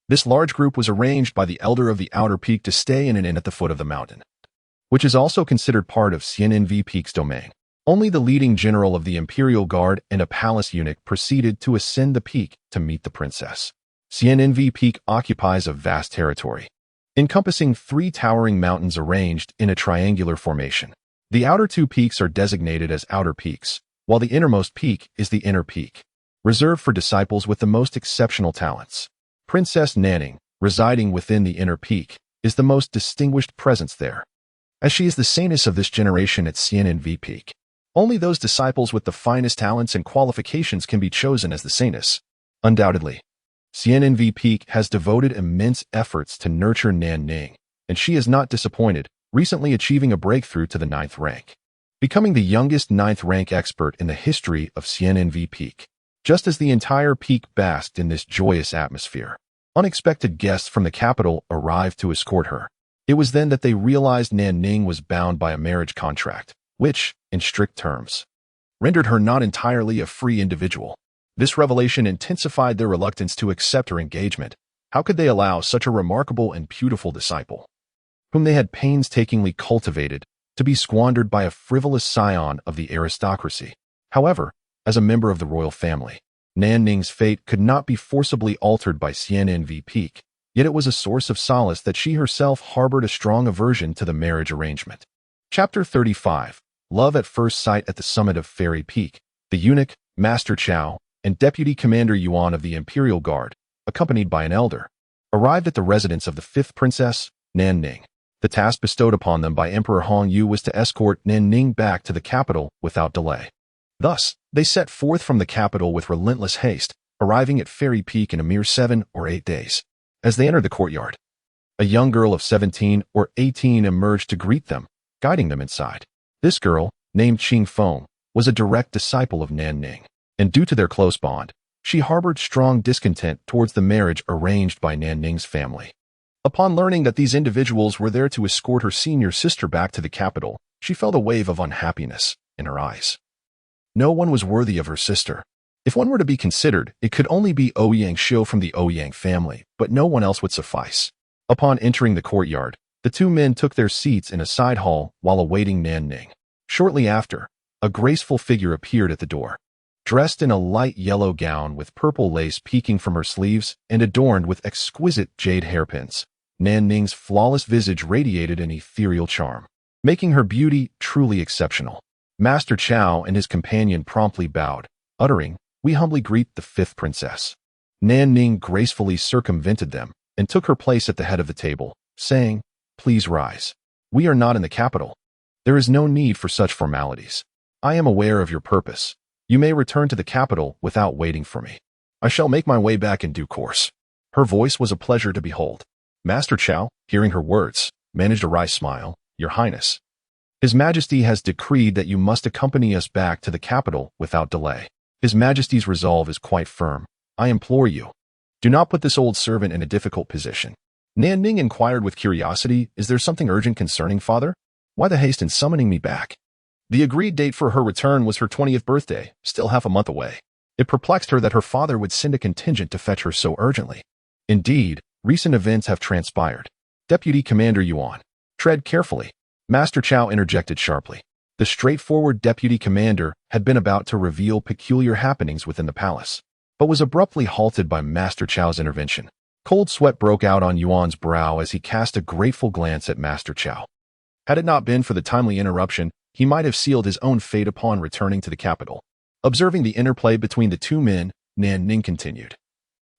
this large group was arranged by the elder of the outer peak to stay in an inn at the foot of the mountain, which is also considered part of Xian'an Peak's domain. Only the leading general of the imperial guard and a palace eunuch proceeded to ascend the peak to meet the princess. Xian'an Peak occupies a vast territory, encompassing 3 towering mountains arranged in a triangular formation. The outer 2 peaks are designated as outer peaks, while the innermost peak is the inner peak, reserved for disciples with the most exceptional talents. Princess Nanning, residing within the inner peak, is the most distinguished presence there, as she is the saintess of this generation at CNNV Peak. Only those disciples with the finest talents and qualifications can be chosen as the saintess. Undoubtedly, CNNV Peak has devoted immense efforts to nurture Nan Ning, and she is not disappointed, recently achieving a breakthrough to the 9th rank, becoming the youngest 9th rank expert in the history of CNNV Peak. Just as the entire peak basked in this joyous atmosphere, unexpected guests from the capital arrived to escort her. It was then that they realized Nan Ning was bound by a marriage contract, which, in strict terms, rendered her not entirely a free individual. This revelation intensified their reluctance to accept her engagement. How could they allow such a remarkable and beautiful disciple, whom they had painstakingly cultivated, to be squandered by a frivolous scion of the aristocracy? However, as a member of the royal family, Nan Ning's fate could not be forcibly altered by CNNV Peak, yet it was a source of solace that she herself harbored a strong aversion to the marriage arrangement. Chapter 35. Love at First Sight. At the summit of Fairy Peak, the eunuch, Master Chow, and Deputy Commander Yuan of the Imperial Guard, accompanied by an elder, arrived at the residence of the 5th Princess, Nan Ning. The task bestowed upon them by Emperor Hong Yu was to escort Nan Ning back to the capital without delay. Thus, they set forth from the capital with relentless haste, arriving at Fairy Peak in a mere 7 or 8 days. As they entered the courtyard, a young girl of 17 or 18 emerged to greet them, guiding them inside. This girl, named Qing Feng, was a direct disciple of Nan Ning, and due to their close bond, she harbored strong discontent towards the marriage arranged by Nan Ning's family. Upon learning that these individuals were there to escort her senior sister back to the capital, she felt a wave of unhappiness in her eyes. No one was worthy of her sister. If one were to be considered, it could only be Ouyang Xiu from the Ouyang family, but no one else would suffice. Upon entering the courtyard, the two men took their seats in a side hall while awaiting Nan Ning. Shortly after, a graceful figure appeared at the door, dressed in a light yellow gown with purple lace peeking from her sleeves and adorned with exquisite jade hairpins. Nan Ning's flawless visage radiated an ethereal charm, making her beauty truly exceptional. Master Chow and his companion promptly bowed, uttering, "We humbly greet the 5th princess." Nan Ning gracefully circumvented them and took her place at the head of the table, saying, "Please rise. We are not in the capital. There is no need for such formalities. I am aware of your purpose. You may return to the capital without waiting for me. I shall make my way back in due course." Her voice was a pleasure to behold. Master Chow, hearing her words, managed a wry smile. "Your Highness, His Majesty has decreed that you must accompany us back to the capital without delay. His Majesty's resolve is quite firm. I implore you, do not put this old servant in a difficult position." Nan Ning inquired with curiosity, "Is there something urgent concerning father? Why the haste in summoning me back?" The agreed date for her return was her 20th birthday, still half a month away. It perplexed her that her father would send a contingent to fetch her so urgently. Indeed, recent events have transpired. Deputy Commander Yuan, tread carefully. Master Chow interjected sharply. The straightforward deputy commander had been about to reveal peculiar happenings within the palace, but was abruptly halted by Master Chow's intervention. Cold sweat broke out on Yuan's brow as he cast a grateful glance at Master Chow. Had it not been for the timely interruption, he might have sealed his own fate upon returning to the capital. Observing the interplay between the two men, Nan Ning continued,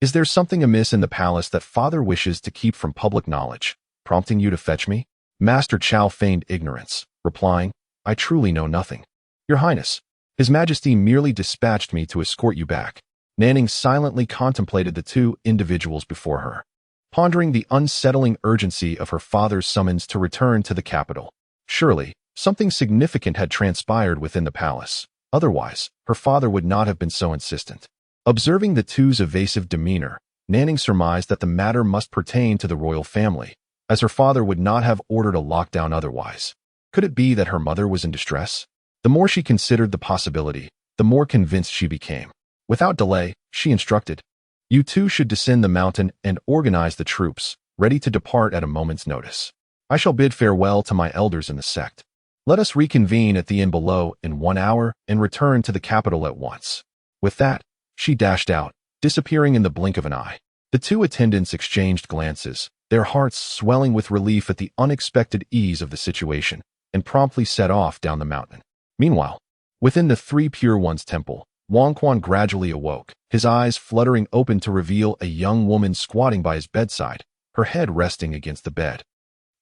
"Is there something amiss in the palace that father wishes to keep from public knowledge, prompting you to fetch me?" Master Chow feigned ignorance, replying, "I truly know nothing. Your Highness, His Majesty merely dispatched me to escort you back." Nan Ning silently contemplated the two individuals before her, pondering the unsettling urgency of her father's summons to return to the capital. Surely, something significant had transpired within the palace. Otherwise, her father would not have been so insistent. Observing the two's evasive demeanor, Nan Ning surmised that the matter must pertain to the royal family, as her father would not have ordered a lockdown otherwise. Could it be that her mother was in distress? The more she considered the possibility, the more convinced she became. Without delay, she instructed, "You two should descend the mountain and organize the troops, ready to depart at a moment's notice. I shall bid farewell to my elders in the sect. Let us reconvene at the inn below in 1 hour and return to the capital at once." With that, she dashed out, disappearing in the blink of an eye. The two attendants exchanged glances, their hearts swelling with relief at the unexpected ease of the situation, and promptly set off down the mountain. Meanwhile, within the Three Pure Ones temple, Wang Quan gradually awoke, his eyes fluttering open to reveal a young woman squatting by his bedside, her head resting against the bed.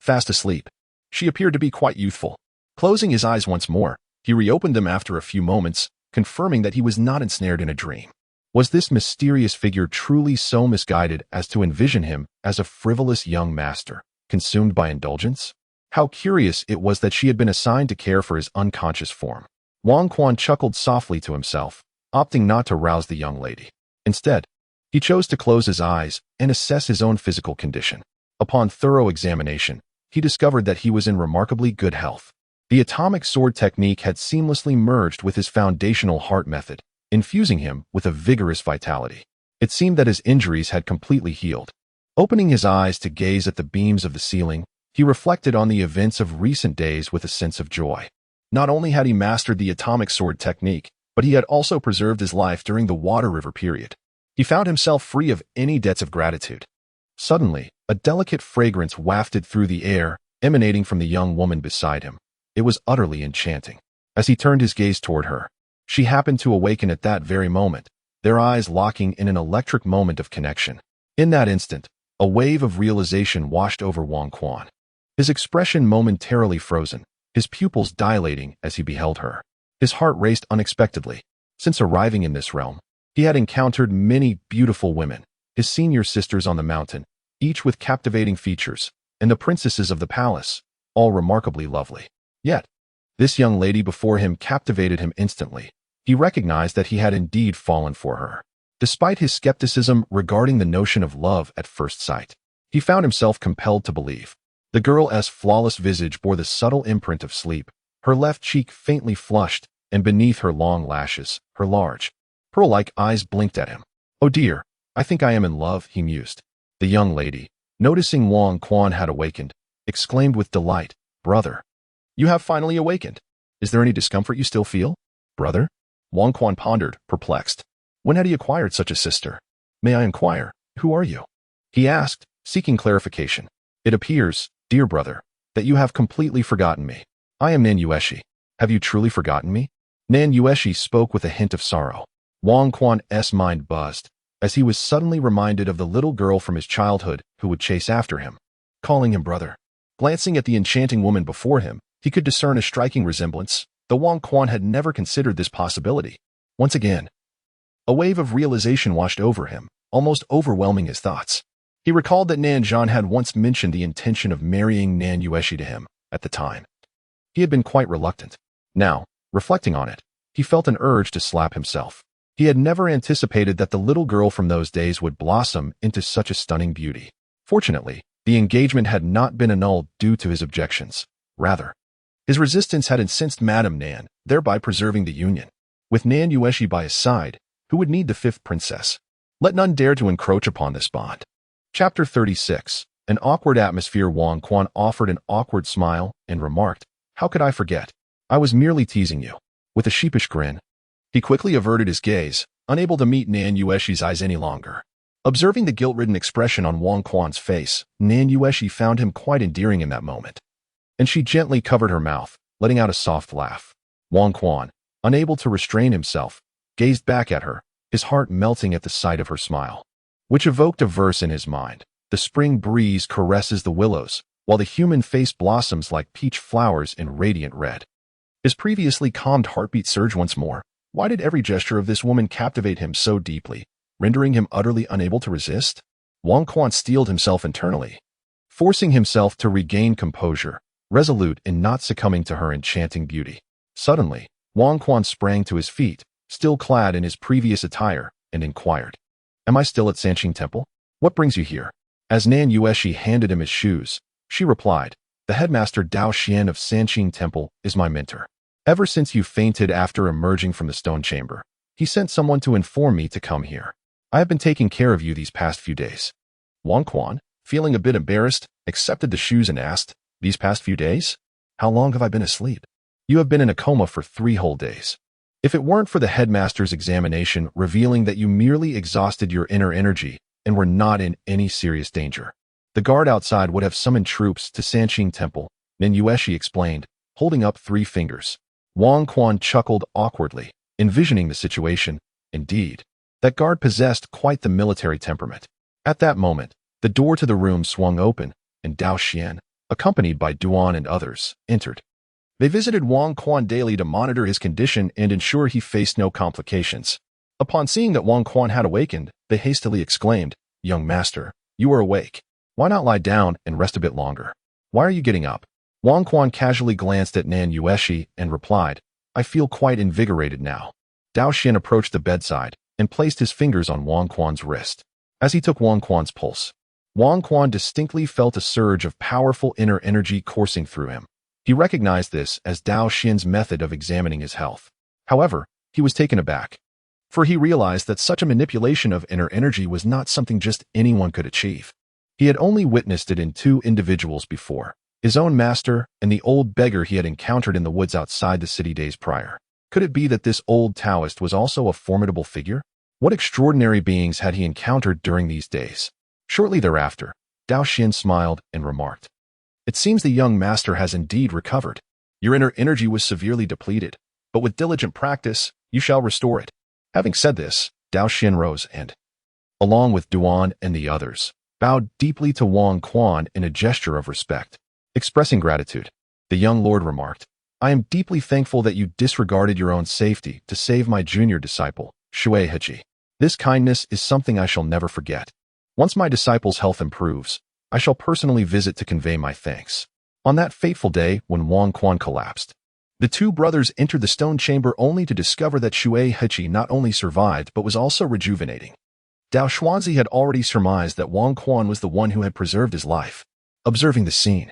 fast asleep. She appeared to be quite youthful. Closing his eyes once more, he reopened them after a few moments, confirming that he was not ensnared in a dream. Was this mysterious figure truly so misguided as to envision him as a frivolous young master, consumed by indulgence? How curious it was that she had been assigned to care for his unconscious form. Wang Quan chuckled softly to himself, opting not to rouse the young lady. Instead, he chose to close his eyes and assess his own physical condition. Upon thorough examination, he discovered that he was in remarkably good health. The atomic sword technique had seamlessly merged with his foundational heart method, infusing him with a vigorous vitality. It seemed that his injuries had completely healed. Opening his eyes to gaze at the beams of the ceiling, he reflected on the events of recent days with a sense of joy. Not only had he mastered the atomic sword technique, but he had also preserved his life during the Water River period. He found himself free of any debts of gratitude. Suddenly, a delicate fragrance wafted through the air, emanating from the young woman beside him. It was utterly enchanting. As he turned his gaze toward her, she happened to awaken at that very moment, their eyes locking in an electric moment of connection. In that instant, a wave of realization washed over Wang Quan. His expression momentarily frozen, his pupils dilating as he beheld her. His heart raced unexpectedly. Since arriving in this realm, he had encountered many beautiful women, his senior sisters on the mountain, each with captivating features, and the princesses of the palace, all remarkably lovely. Yet, this young lady before him captivated him instantly. He recognized that he had indeed fallen for her. Despite his skepticism regarding the notion of love at first sight, he found himself compelled to believe. The girl's flawless visage bore the subtle imprint of sleep, her left cheek faintly flushed, and beneath her long lashes, her large, pearl-like eyes blinked at him. "Oh dear, I think I am in love," he mused. The young lady, noticing Wang Quan had awakened, exclaimed with delight, "Brother, you have finally awakened. Is there any discomfort you still feel?" "Brother?" Wang Quan pondered, perplexed. When had he acquired such a sister? "May I inquire, who are you?" he asked, seeking clarification. "It appears, dear brother, that you have completely forgotten me. I am Nan Yueshi. Have you truly forgotten me?" Nan Yueshi spoke with a hint of sorrow. Wang Quan's mind buzzed, as he was suddenly reminded of the little girl from his childhood who would chase after him, calling him brother. Glancing at the enchanting woman before him, he could discern a striking resemblance, though Wang Quan had never considered this possibility. Once again, a wave of realization washed over him, almost overwhelming his thoughts. He recalled that Nan Zhan had once mentioned the intention of marrying Nan Yueshi to him. At the time, he had been quite reluctant. Now, reflecting on it, he felt an urge to slap himself. He had never anticipated that the little girl from those days would blossom into such a stunning beauty. Fortunately, the engagement had not been annulled due to his objections. Rather, his resistance had incensed Madame Nan, thereby preserving the union. With Nan Yueshi by his side, who would need the fifth princess? Let none dare to encroach upon this bond. Chapter 36. An awkward atmosphere. Wang Quan offered an awkward smile and remarked, "How could I forget? I was merely teasing you." With a sheepish grin, he quickly averted his gaze, unable to meet Nan Yueshi's eyes any longer. Observing the guilt-ridden expression on Wang Quan's face, Nan Yueshi found him quite endearing in that moment, and she gently covered her mouth, letting out a soft laugh. Wang Quan, unable to restrain himself, gazed back at her, his heart melting at the sight of her smile, which evoked a verse in his mind. The spring breeze caresses the willows, while the human face blossoms like peach flowers in radiant red. His previously calmed heartbeat surged once more. Why did every gesture of this woman captivate him so deeply, rendering him utterly unable to resist? Wang Quan steeled himself internally, forcing himself to regain composure, resolute in not succumbing to her enchanting beauty. Suddenly, Wang Quan sprang to his feet, still clad in his previous attire, and inquired, "Am I still at Sanqing Temple? What brings you here?" As Nan Yueshi handed him his shoes, she replied, "The headmaster Dao Xian of Sanqing Temple is my mentor. Ever since you fainted after emerging from the stone chamber, he sent someone to inform me to come here. I have been taking care of you these past few days." Wang Quan, feeling a bit embarrassed, accepted the shoes and asked, "These past few days? How long have I been asleep?" "You have been in a coma for 3 whole days. If it weren't for the headmaster's examination revealing that you merely exhausted your inner energy and were not in any serious danger, the guard outside would have summoned troops to Sanqing Temple," Nan Yueshi explained, holding up 3 fingers. Wang Quan chuckled awkwardly, envisioning the situation. Indeed, that guard possessed quite the military temperament. At that moment, the door to the room swung open, and Dao Xian, accompanied by Duan and others, entered. They visited Wang Quan daily to monitor his condition and ensure he faced no complications. Upon seeing that Wang Quan had awakened, they hastily exclaimed, "Young master, you are awake. Why not lie down and rest a bit longer? Why are you getting up?" Wang Quan casually glanced at Nan Yueshi and replied, "I feel quite invigorated now." Dao Xin approached the bedside and placed his fingers on Wang Quan's wrist. As he took Wang Quan's pulse, Wang Quan distinctly felt a surge of powerful inner energy coursing through him. He recognized this as Dao Xin's method of examining his health. However, he was taken aback, for he realized that such a manipulation of inner energy was not something just anyone could achieve. He had only witnessed it in two individuals before, his own master and the old beggar he had encountered in the woods outside the city days prior. Could it be that this old Taoist was also a formidable figure? What extraordinary beings had he encountered during these days? Shortly thereafter, Dao Xin smiled and remarked, "It seems the young master has indeed recovered. Your inner energy was severely depleted, but with diligent practice, you shall restore it." Having said this, Dao Xin rose and, along with Duan and the others, bowed deeply to Wang Quan in a gesture of respect. Expressing gratitude, the young lord remarked, "I am deeply thankful that you disregarded your own safety to save my junior disciple, Shui Heji. This kindness is something I shall never forget. Once my disciple's health improves, I shall personally visit to convey my thanks." On that fateful day when Wang Quan collapsed, the two brothers entered the stone chamber only to discover that Shui Heji not only survived but was also rejuvenating. Dao Xuanzi had already surmised that Wang Quan was the one who had preserved his life. Observing the scene,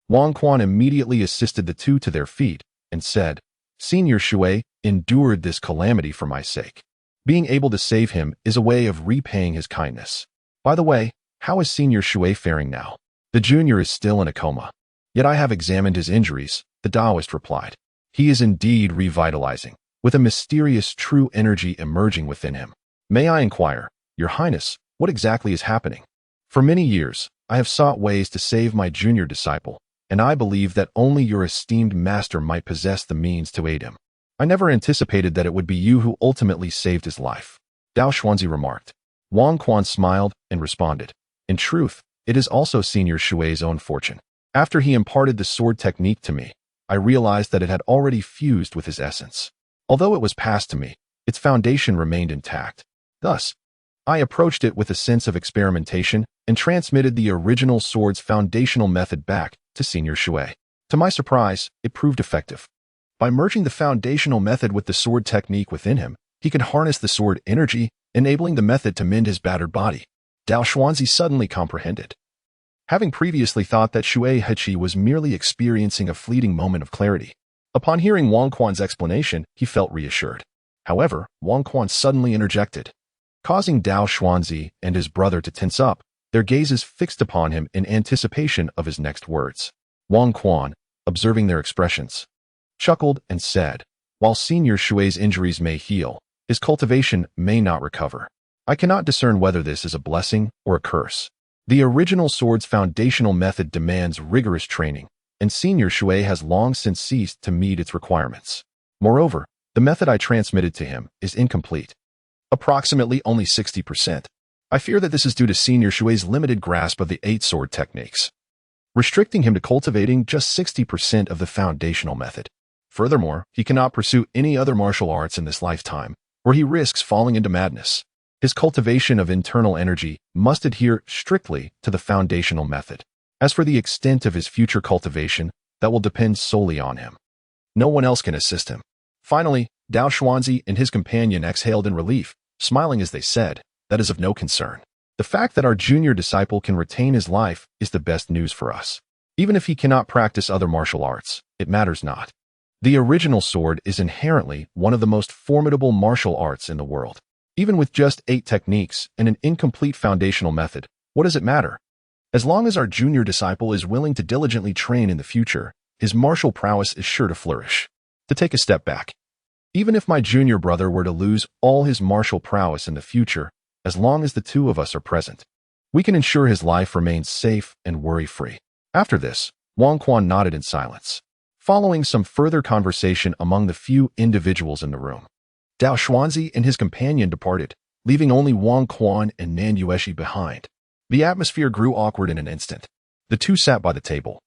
Wang Quan immediately assisted the two to their feet and said, "Senior Shui endured this calamity for my sake. Being able to save him is a way of repaying his kindness. By the way, how is Senior Shui faring now?" "The junior is still in a coma. Yet I have examined his injuries," the Taoist replied. "He is indeed revitalizing, with a mysterious true energy emerging within him. May I inquire, Your Highness, what exactly is happening?" "For many years, I have sought ways to save my junior disciple, and I believe that only your esteemed master might possess the means to aid him. I never anticipated that it would be you who ultimately saved his life," Dao Xuanzi remarked. Wang Quan smiled and responded, "In truth, it is also Senior Shui's own fortune. After he imparted the sword technique to me, I realized that it had already fused with his essence. Although it was passed to me, its foundation remained intact. Thus, I approached it with a sense of experimentation and transmitted the original sword's foundational method back to Senior Shui. To my surprise, it proved effective. By merging the foundational method with the sword technique within him, he could harness the sword energy, enabling the method to mend his battered body." Dao Xuanzi suddenly comprehended. Having previously thought that Shui Hechi was merely experiencing a fleeting moment of clarity, upon hearing Wang Quan's explanation, he felt reassured. However, Wang Quan suddenly interjected, causing Dao Xuanzi and his brother to tense up, their gazes fixed upon him in anticipation of his next words. Wang Quan, observing their expressions, chuckled and said, "While Senior Shui's injuries may heal, his cultivation may not recover. I cannot discern whether this is a blessing or a curse. The original sword's foundational method demands rigorous training, and Senior Shui has long since ceased to meet its requirements. Moreover, the method I transmitted to him is incomplete. Approximately only 60%. I fear that this is due to Senior Shui's limited grasp of the 8 sword techniques, restricting him to cultivating just 60% of the foundational method. Furthermore, he cannot pursue any other martial arts in this lifetime, where he risks falling into madness. His cultivation of internal energy must adhere strictly to the foundational method. As for the extent of his future cultivation, that will depend solely on him. No one else can assist him." Finally, Dao Xuanzi and his companion exhaled in relief, smiling as they said, "That is of no concern. The fact that our junior disciple can retain his life is the best news for us. Even if he cannot practice other martial arts, it matters not. The original sword is inherently one of the most formidable martial arts in the world. Even with just 8 techniques and an incomplete foundational method, what does it matter? As long as our junior disciple is willing to diligently train in the future, his martial prowess is sure to flourish." To take a step back, even if my junior brother were to lose all his martial prowess in the future, as long as the two of us are present, we can ensure his life remains safe and worry-free. After this, Wang Quan nodded in silence. Following some further conversation among the few individuals in the room, Dao Xuanzi and his companion departed, leaving only Wang Quan and Nan Yueshi behind. The atmosphere grew awkward in an instant. The two sat by the table,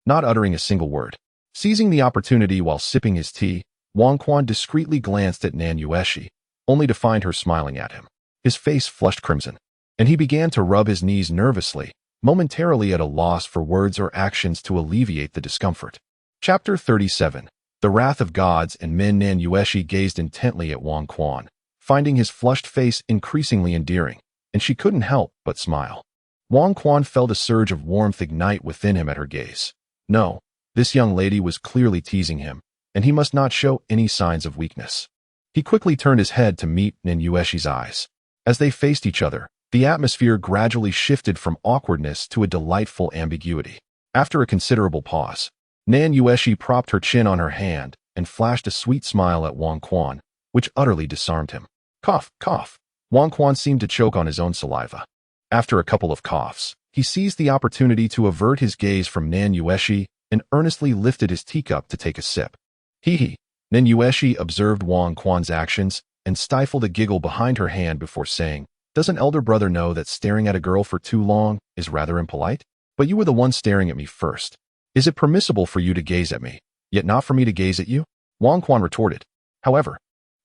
not uttering a single word. Seizing the opportunity while sipping his tea, Wang Quan discreetly glanced at Nan Yueshi, only to find her smiling at him. His face flushed crimson, and he began to rub his knees nervously, momentarily at a loss for words or actions to alleviate the discomfort. Chapter 37. The Wrath of Gods and Men. Nan Yueshi gazed intently at Wang Quan, finding his flushed face increasingly endearing, and she couldn't help but smile. Wang Quan felt a surge of warmth ignite within him at her gaze. No, this young lady was clearly teasing him, and he must not show any signs of weakness. He quickly turned his head to meet Nan Yueshi's eyes. As they faced each other, the atmosphere gradually shifted from awkwardness to a delightful ambiguity. After a considerable pause, Nan Yueshi propped her chin on her hand and flashed a sweet smile at Wang Quan, which utterly disarmed him. Cough, cough. Wang Quan seemed to choke on his own saliva. After a couple of coughs, he seized the opportunity to avert his gaze from Nan Yueshi and earnestly lifted his teacup to take a sip. Hee. Nan Yueshi observed Wang Quan's actions and stifled a giggle behind her hand before saying, "Does an elder brother know that staring at a girl for too long is rather impolite? But you were the one staring at me first. Is it permissible for you to gaze at me, yet not for me to gaze at you?" Wang Quan retorted. "However,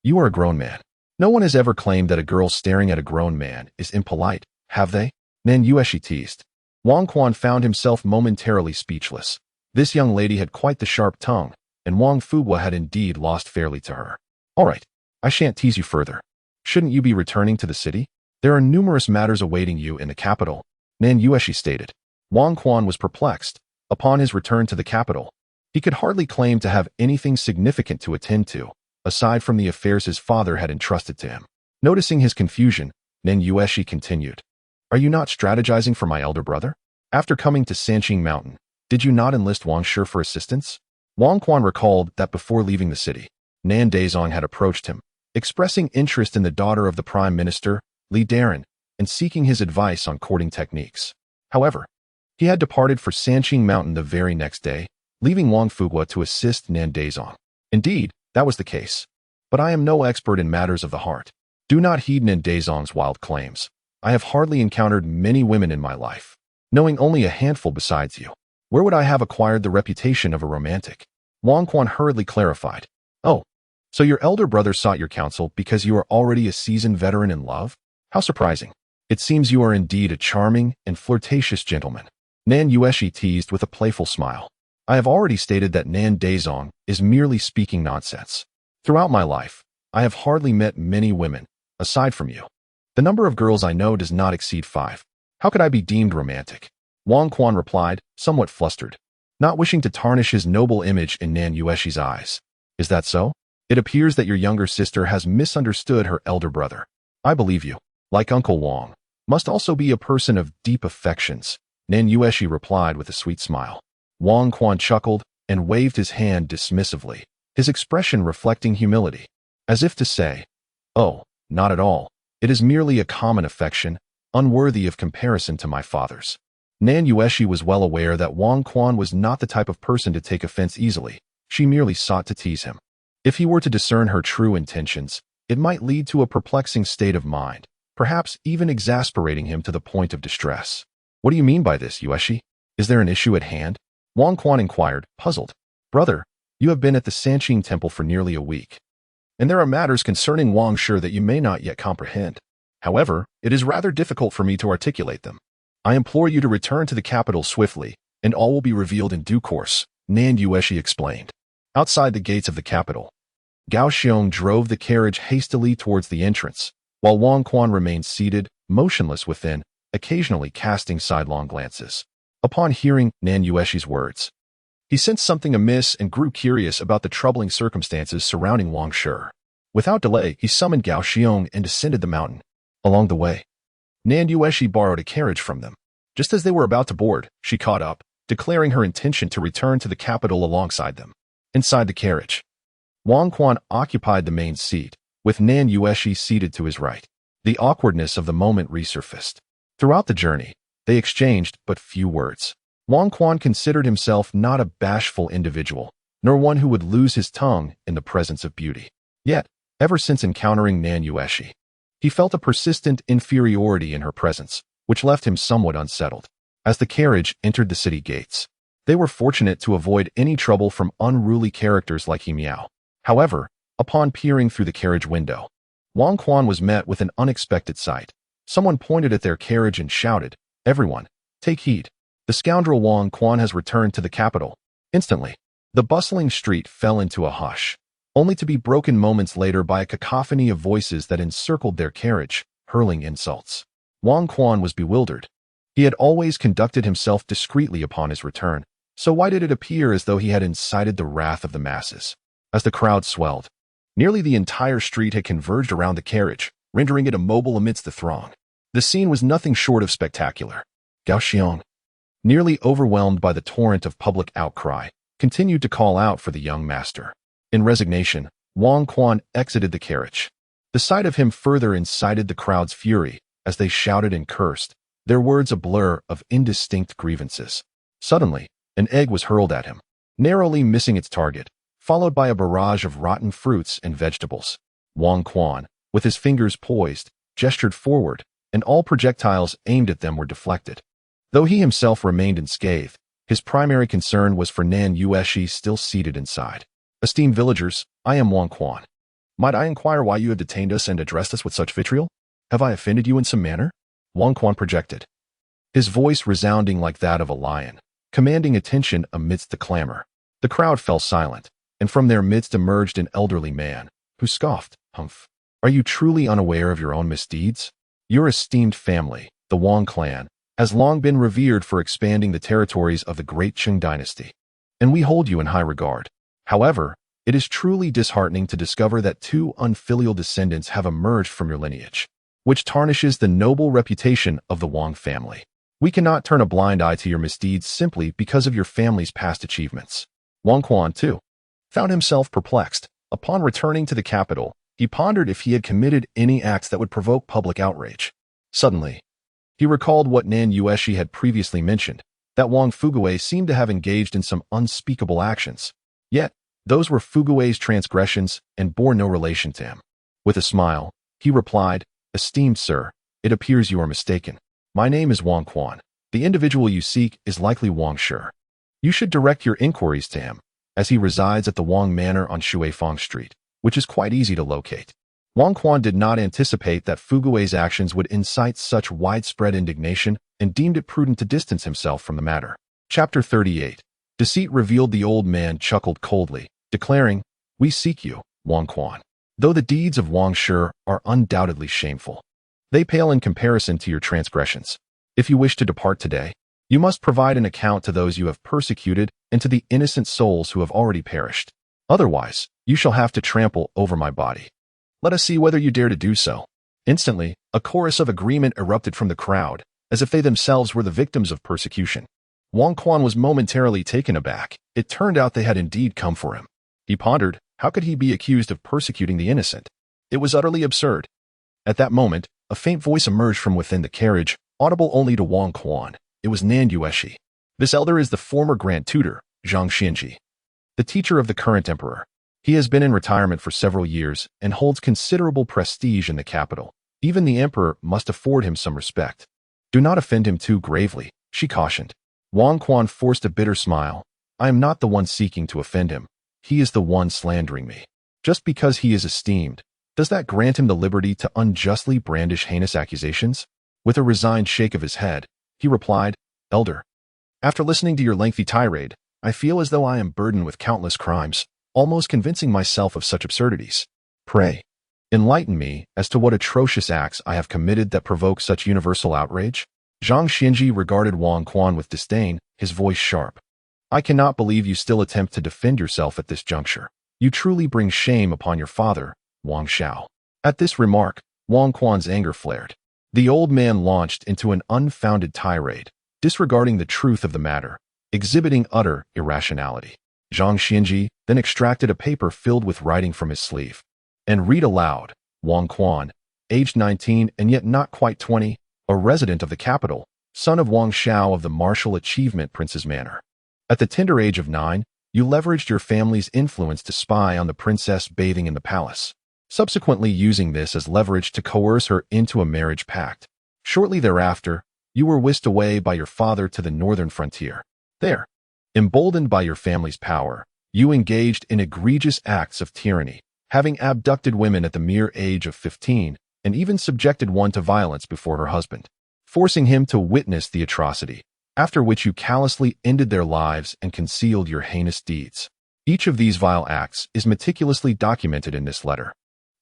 you are a grown man. No one has ever claimed that a girl staring at a grown man is impolite, have they?" Nan Yueshi teased. Wang Quan found himself momentarily speechless. This young lady had quite the sharp tongue, and Wang Fuguo had indeed lost fairly to her. "All right, I shan't tease you further. Shouldn't you be returning to the city? There are numerous matters awaiting you in the capital," Nan Yueshi stated. Wang Quan was perplexed. Upon his return to the capital, he could hardly claim to have anything significant to attend to, aside from the affairs his father had entrusted to him. Noticing his confusion, Nan Yueshi continued, "Are you not strategizing for my elder brother? After coming to Sanqing Mountain, did you not enlist Wang Shi for assistance?" Wang Quan recalled that before leaving the city, Nan Dazong had approached him, expressing interest in the daughter of the Prime Minister, Li Daren, and seeking his advice on courting techniques. However, he had departed for Sanqing Mountain the very next day, leaving Wang Fuguo to assist Nan Dazong. Indeed, that was the case. But I am no expert in matters of the heart. Do not heed Nan Dazong's wild claims. I have hardly encountered many women in my life, knowing only a handful besides you. Where would I have acquired the reputation of a romantic? Wang Quan hurriedly clarified. "Oh, so your elder brother sought your counsel because you are already a seasoned veteran in love? How surprising. It seems you are indeed a charming and flirtatious gentleman." Nan Yueshi teased with a playful smile. "I have already stated that Nan Dazong is merely speaking nonsense. Throughout my life, I have hardly met many women, aside from you. The number of girls I know does not exceed 5. How could I be deemed romantic?" Wang Quan replied, somewhat flustered, not wishing to tarnish his noble image in Nan Yueshi's eyes. "Is that so? It appears that your younger sister has misunderstood her elder brother. I believe you, like Uncle Wang, must also be a person of deep affections," Nan Yueshi replied with a sweet smile. Wang Quan chuckled and waved his hand dismissively, his expression reflecting humility, as if to say, "Oh, not at all. It is merely a common affection, unworthy of comparison to my father's." Nan Yueshi was well aware that Wang Quan was not the type of person to take offense easily. She merely sought to tease him. If he were to discern her true intentions, it might lead to a perplexing state of mind, perhaps even exasperating him to the point of distress. "What do you mean by this, Yueshi? Is there an issue at hand?" Wang Quan inquired, puzzled. "Brother, you have been at the Sanqing Temple for nearly a week, and there are matters concerning Wang Shi that you may not yet comprehend. However, it is rather difficult for me to articulate them. I implore you to return to the capital swiftly, and all will be revealed in due course," Nan Yueshi explained. Outside the gates of the capital, Gao Xiong drove the carriage hastily towards the entrance, while Wang Quan remained seated, motionless within, occasionally casting sidelong glances. Upon hearing Nan Yueshi's words, he sensed something amiss and grew curious about the troubling circumstances surrounding Wang Shi. Without delay, he summoned Gao Xiong and descended the mountain. Along the way, Nan Yueshi borrowed a carriage from them. Just as they were about to board, she caught up, declaring her intention to return to the capital alongside them. Inside the carriage, Wang Quan occupied the main seat, with Nan Yueshi seated to his right. The awkwardness of the moment resurfaced. Throughout the journey, they exchanged but few words. Wang Quan considered himself not a bashful individual, nor one who would lose his tongue in the presence of beauty. Yet, ever since encountering Nan Yueshi, he felt a persistent inferiority in her presence, which left him somewhat unsettled. As the carriage entered the city gates, They were fortunate to avoid any trouble from unruly characters like He Miao. However, upon peering through the carriage window, Wang Quan was met with an unexpected sight. Someone pointed at their carriage and shouted, "Everyone, take heed. The scoundrel Wang Quan has returned to the capital." Instantly, the bustling street fell into a hush, only to be broken moments later by a cacophony of voices that encircled their carriage, hurling insults. Wang Quan was bewildered. He had always conducted himself discreetly upon his return, so why did it appear as though he had incited the wrath of the masses? As the crowd swelled, nearly the entire street had converged around the carriage, rendering it immobile amidst the throng. The scene was nothing short of spectacular. Gao Xiong, nearly overwhelmed by the torrent of public outcry, continued to call out for the young master. In resignation, Wang Quan exited the carriage. The sight of him further incited the crowd's fury as they shouted and cursed, their words a blur of indistinct grievances. Suddenly, an egg was hurled at him, narrowly missing its target, followed by a barrage of rotten fruits and vegetables. Wang Quan, with his fingers poised, gestured forward, and all projectiles aimed at them were deflected. Though he himself remained unscathed, his primary concern was for Nan Yueshi still seated inside. "Esteemed villagers, I am Wang Quan. Might I inquire why you have detained us and addressed us with such vitriol? Have I offended you in some manner?" Wang Quan projected, his voice resounding like that of a lion, commanding attention amidst the clamor. The crowd fell silent, and from their midst emerged an elderly man, who scoffed, "Humph! Are you truly unaware of your own misdeeds? Your esteemed family, the Wang clan, has long been revered for expanding the territories of the great Qing dynasty, and we hold you in high regard. However, it is truly disheartening to discover that two unfilial descendants have emerged from your lineage, which tarnishes the noble reputation of the Wang family. We cannot turn a blind eye to your misdeeds simply because of your family's past achievements." Wang Quan, too, found himself perplexed. Upon returning to the capital, he pondered if he had committed any acts that would provoke public outrage. Suddenly, he recalled what Nan Yueshi had previously mentioned, that Wang Fuguei seemed to have engaged in some unspeakable actions. Yet, those were Fuguei's transgressions and bore no relation to him. With a smile, he replied, "Esteemed sir, it appears you are mistaken. My name is Wang Quan. The individual you seek is likely Wang Shi. You should direct your inquiries to him, as he resides at the Wang Manor on Shuifang Street, which is quite easy to locate." Wang Quan did not anticipate that Fuguei's actions would incite such widespread indignation and deemed it prudent to distance himself from the matter. Chapter 38. Deceit revealed. The old man chuckled coldly, declaring, "We seek you, Wang Quan. Though the deeds of Wang Shi are undoubtedly shameful, they pale in comparison to your transgressions. If you wish to depart today, you must provide an account to those you have persecuted and to the innocent souls who have already perished. Otherwise, you shall have to trample over my body. Let us see whether you dare to do so." Instantly, a chorus of agreement erupted from the crowd, as if they themselves were the victims of persecution. Wang Quan was momentarily taken aback. It turned out they had indeed come for him. He pondered, how could he be accused of persecuting the innocent? It was utterly absurd. At that moment, a faint voice emerged from within the carriage, audible only to Wang Quan. It was Nan Yueshi. This elder is the former Grand Tutor, Zhang Xianji, the teacher of the current emperor. He has been in retirement for several years and holds considerable prestige in the capital. Even the emperor must afford him some respect. "Do not offend him too gravely," she cautioned. Wang Quan forced a bitter smile. "I am not the one seeking to offend him. He is the one slandering me. Just because he is esteemed, does that grant him the liberty to unjustly brandish heinous accusations?" With a resigned shake of his head, he replied, "Elder, after listening to your lengthy tirade, I feel as though I am burdened with countless crimes, almost convincing myself of such absurdities. Pray, enlighten me as to what atrocious acts I have committed that provoke such universal outrage." Zhang Xianji regarded Wang Quan with disdain, his voice sharp. "I cannot believe you still attempt to defend yourself at this juncture. You truly bring shame upon your father, Wang Xiao." At this remark, Wang Quan's anger flared. The old man launched into an unfounded tirade, disregarding the truth of the matter, exhibiting utter irrationality. Zhang Xianji then extracted a paper filled with writing from his sleeve. "And read aloud, Wang Quan, aged 19 and yet not quite 20, a resident of the capital, son of Wang Xiao of the Martial Achievement Prince's Manor. At the tender age of 9, you leveraged your family's influence to spy on the princess bathing in the palace, subsequently using this as leverage to coerce her into a marriage pact. Shortly thereafter, you were whisked away by your father to the northern frontier. There, Emboldened by your family's power, you engaged in egregious acts of tyranny, having abducted women at the mere age of 15 and even subjected one to violence before her husband, forcing him to witness the atrocity, after which you callously ended their lives and concealed your heinous deeds. Each of these vile acts is meticulously documented in this letter,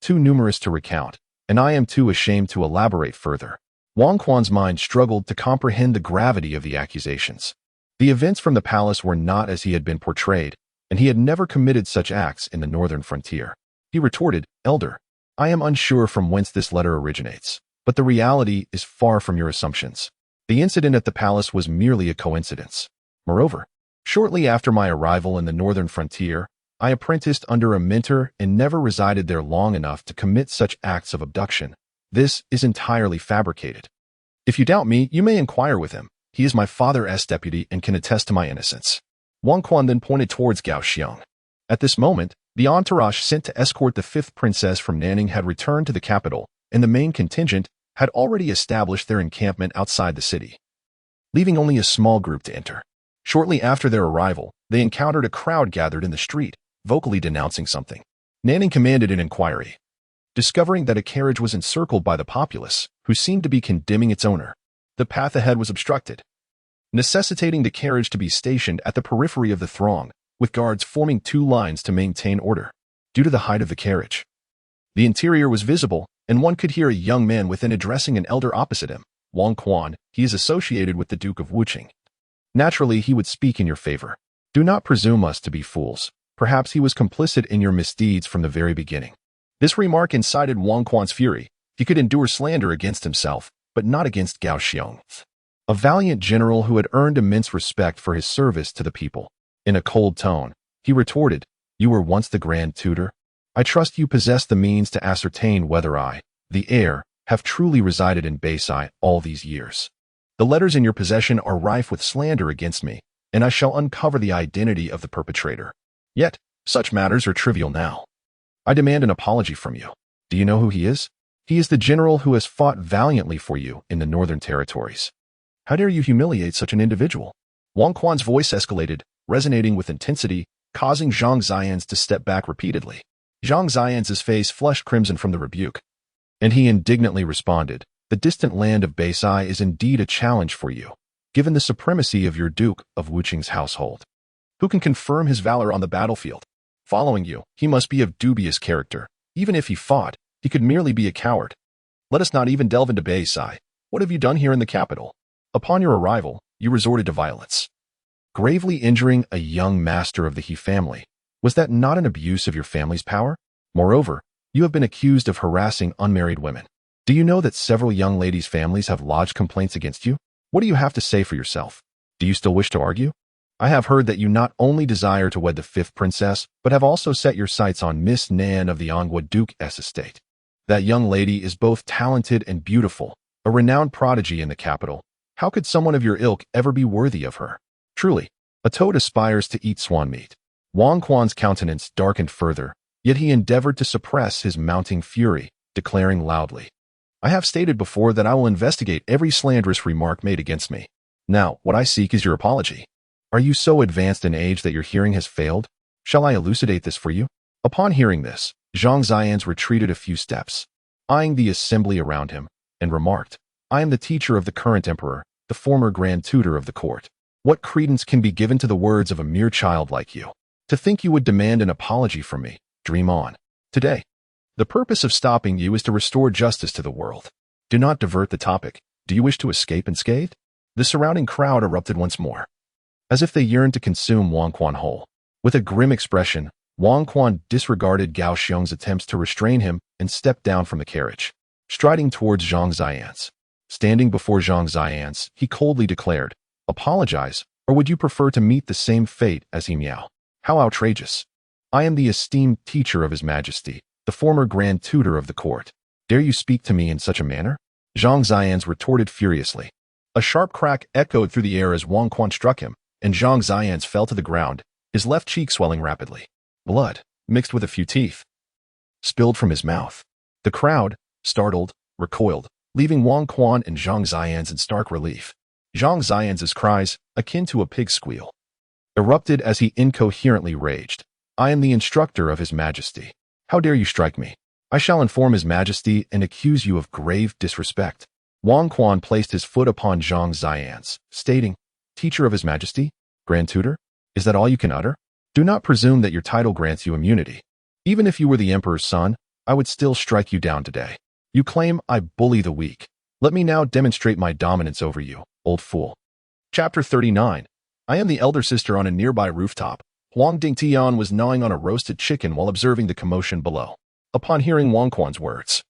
too numerous to recount, and I am too ashamed to elaborate further. Wang Quan's mind struggled to comprehend the gravity of the accusations. The events from the palace were not as he had been portrayed, and he had never committed such acts in the northern frontier. He retorted, "Elder, I am unsure from whence this letter originates, but the reality is far from your assumptions. The incident at the palace was merely a coincidence. Moreover, shortly after my arrival in the northern frontier, I apprenticed under a mentor and never resided there long enough to commit such acts of abduction. This is entirely fabricated. If you doubt me, you may inquire with him. He is my father's deputy and can attest to my innocence." Wang Quan then pointed towards Gao Xiong. At this moment, the entourage sent to escort the fifth princess from Nanning had returned to the capital, and the main contingent had already established their encampment outside the city, leaving only a small group to enter. Shortly after their arrival, they encountered a crowd gathered in the street, vocally denouncing something. Nanning commanded an inquiry. Discovering that a carriage was encircled by the populace, who seemed to be condemning its owner, the path ahead was obstructed, necessitating the carriage to be stationed at the periphery of the throng, with guards forming two lines to maintain order. Due to the height of the carriage, the interior was visible, and one could hear a young man within addressing an elder opposite him. "Wang Quan, he is associated with the Duke of Wuqing. Naturally, he would speak in your favor. Do not presume us to be fools. Perhaps he was complicit in your misdeeds from the very beginning." This remark incited Wang Quan's fury. He could endure slander against himself, but not against Gao Xiong, a valiant general who had earned immense respect for his service to the people. In a cold tone, he retorted, "You were once the Grand Tutor. I trust you possess the means to ascertain whether I, the heir, have truly resided in Beisai all these years. The letters in your possession are rife with slander against me, and I shall uncover the identity of the perpetrator. Yet, such matters are trivial now. I demand an apology from you. Do you know who he is? He is the general who has fought valiantly for you in the northern territories. How dare you humiliate such an individual?" Wang Quan's voice escalated, resonating with intensity, causing Zhang Ziyan's to step back repeatedly. Zhang Ziyan's face flushed crimson from the rebuke, and he indignantly responded, "The distant land of Beisai is indeed a challenge for you, given the supremacy of your Duke of Wuqing's household, who can confirm his valor on the battlefield. Following you, he must be of dubious character. Even if he fought, he could merely be a coward. Let us not even delve into Beisai. What have you done here in the capital? Upon your arrival, you resorted to violence, gravely injuring a young master of the He family. Was that not an abuse of your family's power? Moreover, you have been accused of harassing unmarried women. Do you know that several young ladies' families have lodged complaints against you? What do you have to say for yourself? Do you still wish to argue? I have heard that you not only desire to wed the fifth princess, but have also set your sights on Miss Nan of the Anghua Duke's estate. That young lady is both talented and beautiful, a renowned prodigy in the capital. How could someone of your ilk ever be worthy of her? Truly, a toad aspires to eat swan meat." Wang Quan's countenance darkened further, yet he endeavored to suppress his mounting fury, declaring loudly, "I have stated before that I will investigate every slanderous remark made against me. Now, what I seek is your apology. Are you so advanced in age that your hearing has failed? Shall I elucidate this for you?" Upon hearing this, Zhang Ziyan's retreated a few steps, eyeing the assembly around him, and remarked, "I am the teacher of the current emperor, the former grand tutor of the court. What credence can be given to the words of a mere child like you? To think you would demand an apology from me, dream on. Today, the purpose of stopping you is to restore justice to the world. Do not divert the topic. Do you wish to escape unscathed?" The surrounding crowd erupted once more, as if they yearned to consume Wang Quan whole. With a grim expression, Wang Quan disregarded Gao Xiong's attempts to restrain him and stepped down from the carriage, striding towards Zhang Ziyan's. Standing before Zhang Ziyan's, he coldly declared, "Apologize, or would you prefer to meet the same fate as He Miao? How outrageous! I am the esteemed teacher of His Majesty, the former grand tutor of the court. Dare you speak to me in such a manner?" Zhang Ziyan's retorted furiously. A sharp crack echoed through the air as Wang Quan struck him, and Zhang Ziyan's fell to the ground, his left cheek swelling rapidly. Blood, mixed with a few teeth, spilled from his mouth. The crowd, startled, recoiled, leaving Wang Quan and Zhang Ziyan's in stark relief. Zhang Ziyan's cries, akin to a pig's squeal, erupted as he incoherently raged. I am the instructor of His Majesty. How dare you strike me? I shall inform His Majesty and accuse you of grave disrespect. Wang Quan placed his foot upon Zhang Xian's, stating, Teacher of His Majesty? Grand Tutor? Is that all you can utter? Do not presume that your title grants you immunity. Even if you were the Emperor's son, I would still strike you down today. You claim I bully the weak. Let me now demonstrate my dominance over you, old fool. Chapter 39. I am the elder sister on a nearby rooftop. Huang Dingtian was gnawing on a roasted chicken while observing the commotion below. Upon hearing Wang Quan's words,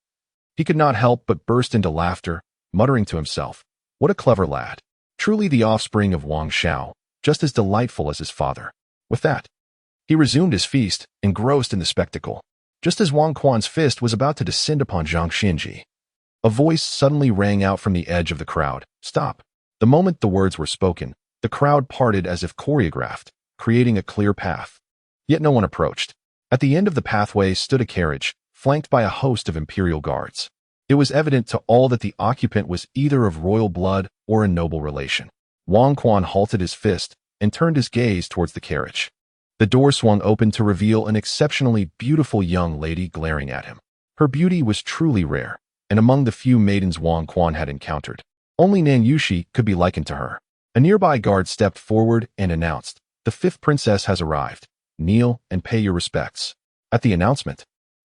he could not help but burst into laughter, muttering to himself, what a clever lad. Truly the offspring of Wang Xiao, just as delightful as his father. With that, he resumed his feast, engrossed in the spectacle. Just as Wang Quan's fist was about to descend upon Zhang Xinji, a voice suddenly rang out from the edge of the crowd. Stop. The moment the words were spoken, the crowd parted as if choreographed, creating a clear path. Yet no one approached. At the end of the pathway stood a carriage, flanked by a host of imperial guards. It was evident to all that the occupant was either of royal blood or a noble relation. Wang Quan halted his fist and turned his gaze towards the carriage. The door swung open to reveal an exceptionally beautiful young lady glaring at him. Her beauty was truly rare, and among the few maidens Wang Quan had encountered, only Nan Yushi could be likened to her. A nearby guard stepped forward and announced, the fifth princess has arrived. Kneel and pay your respects. At the announcement,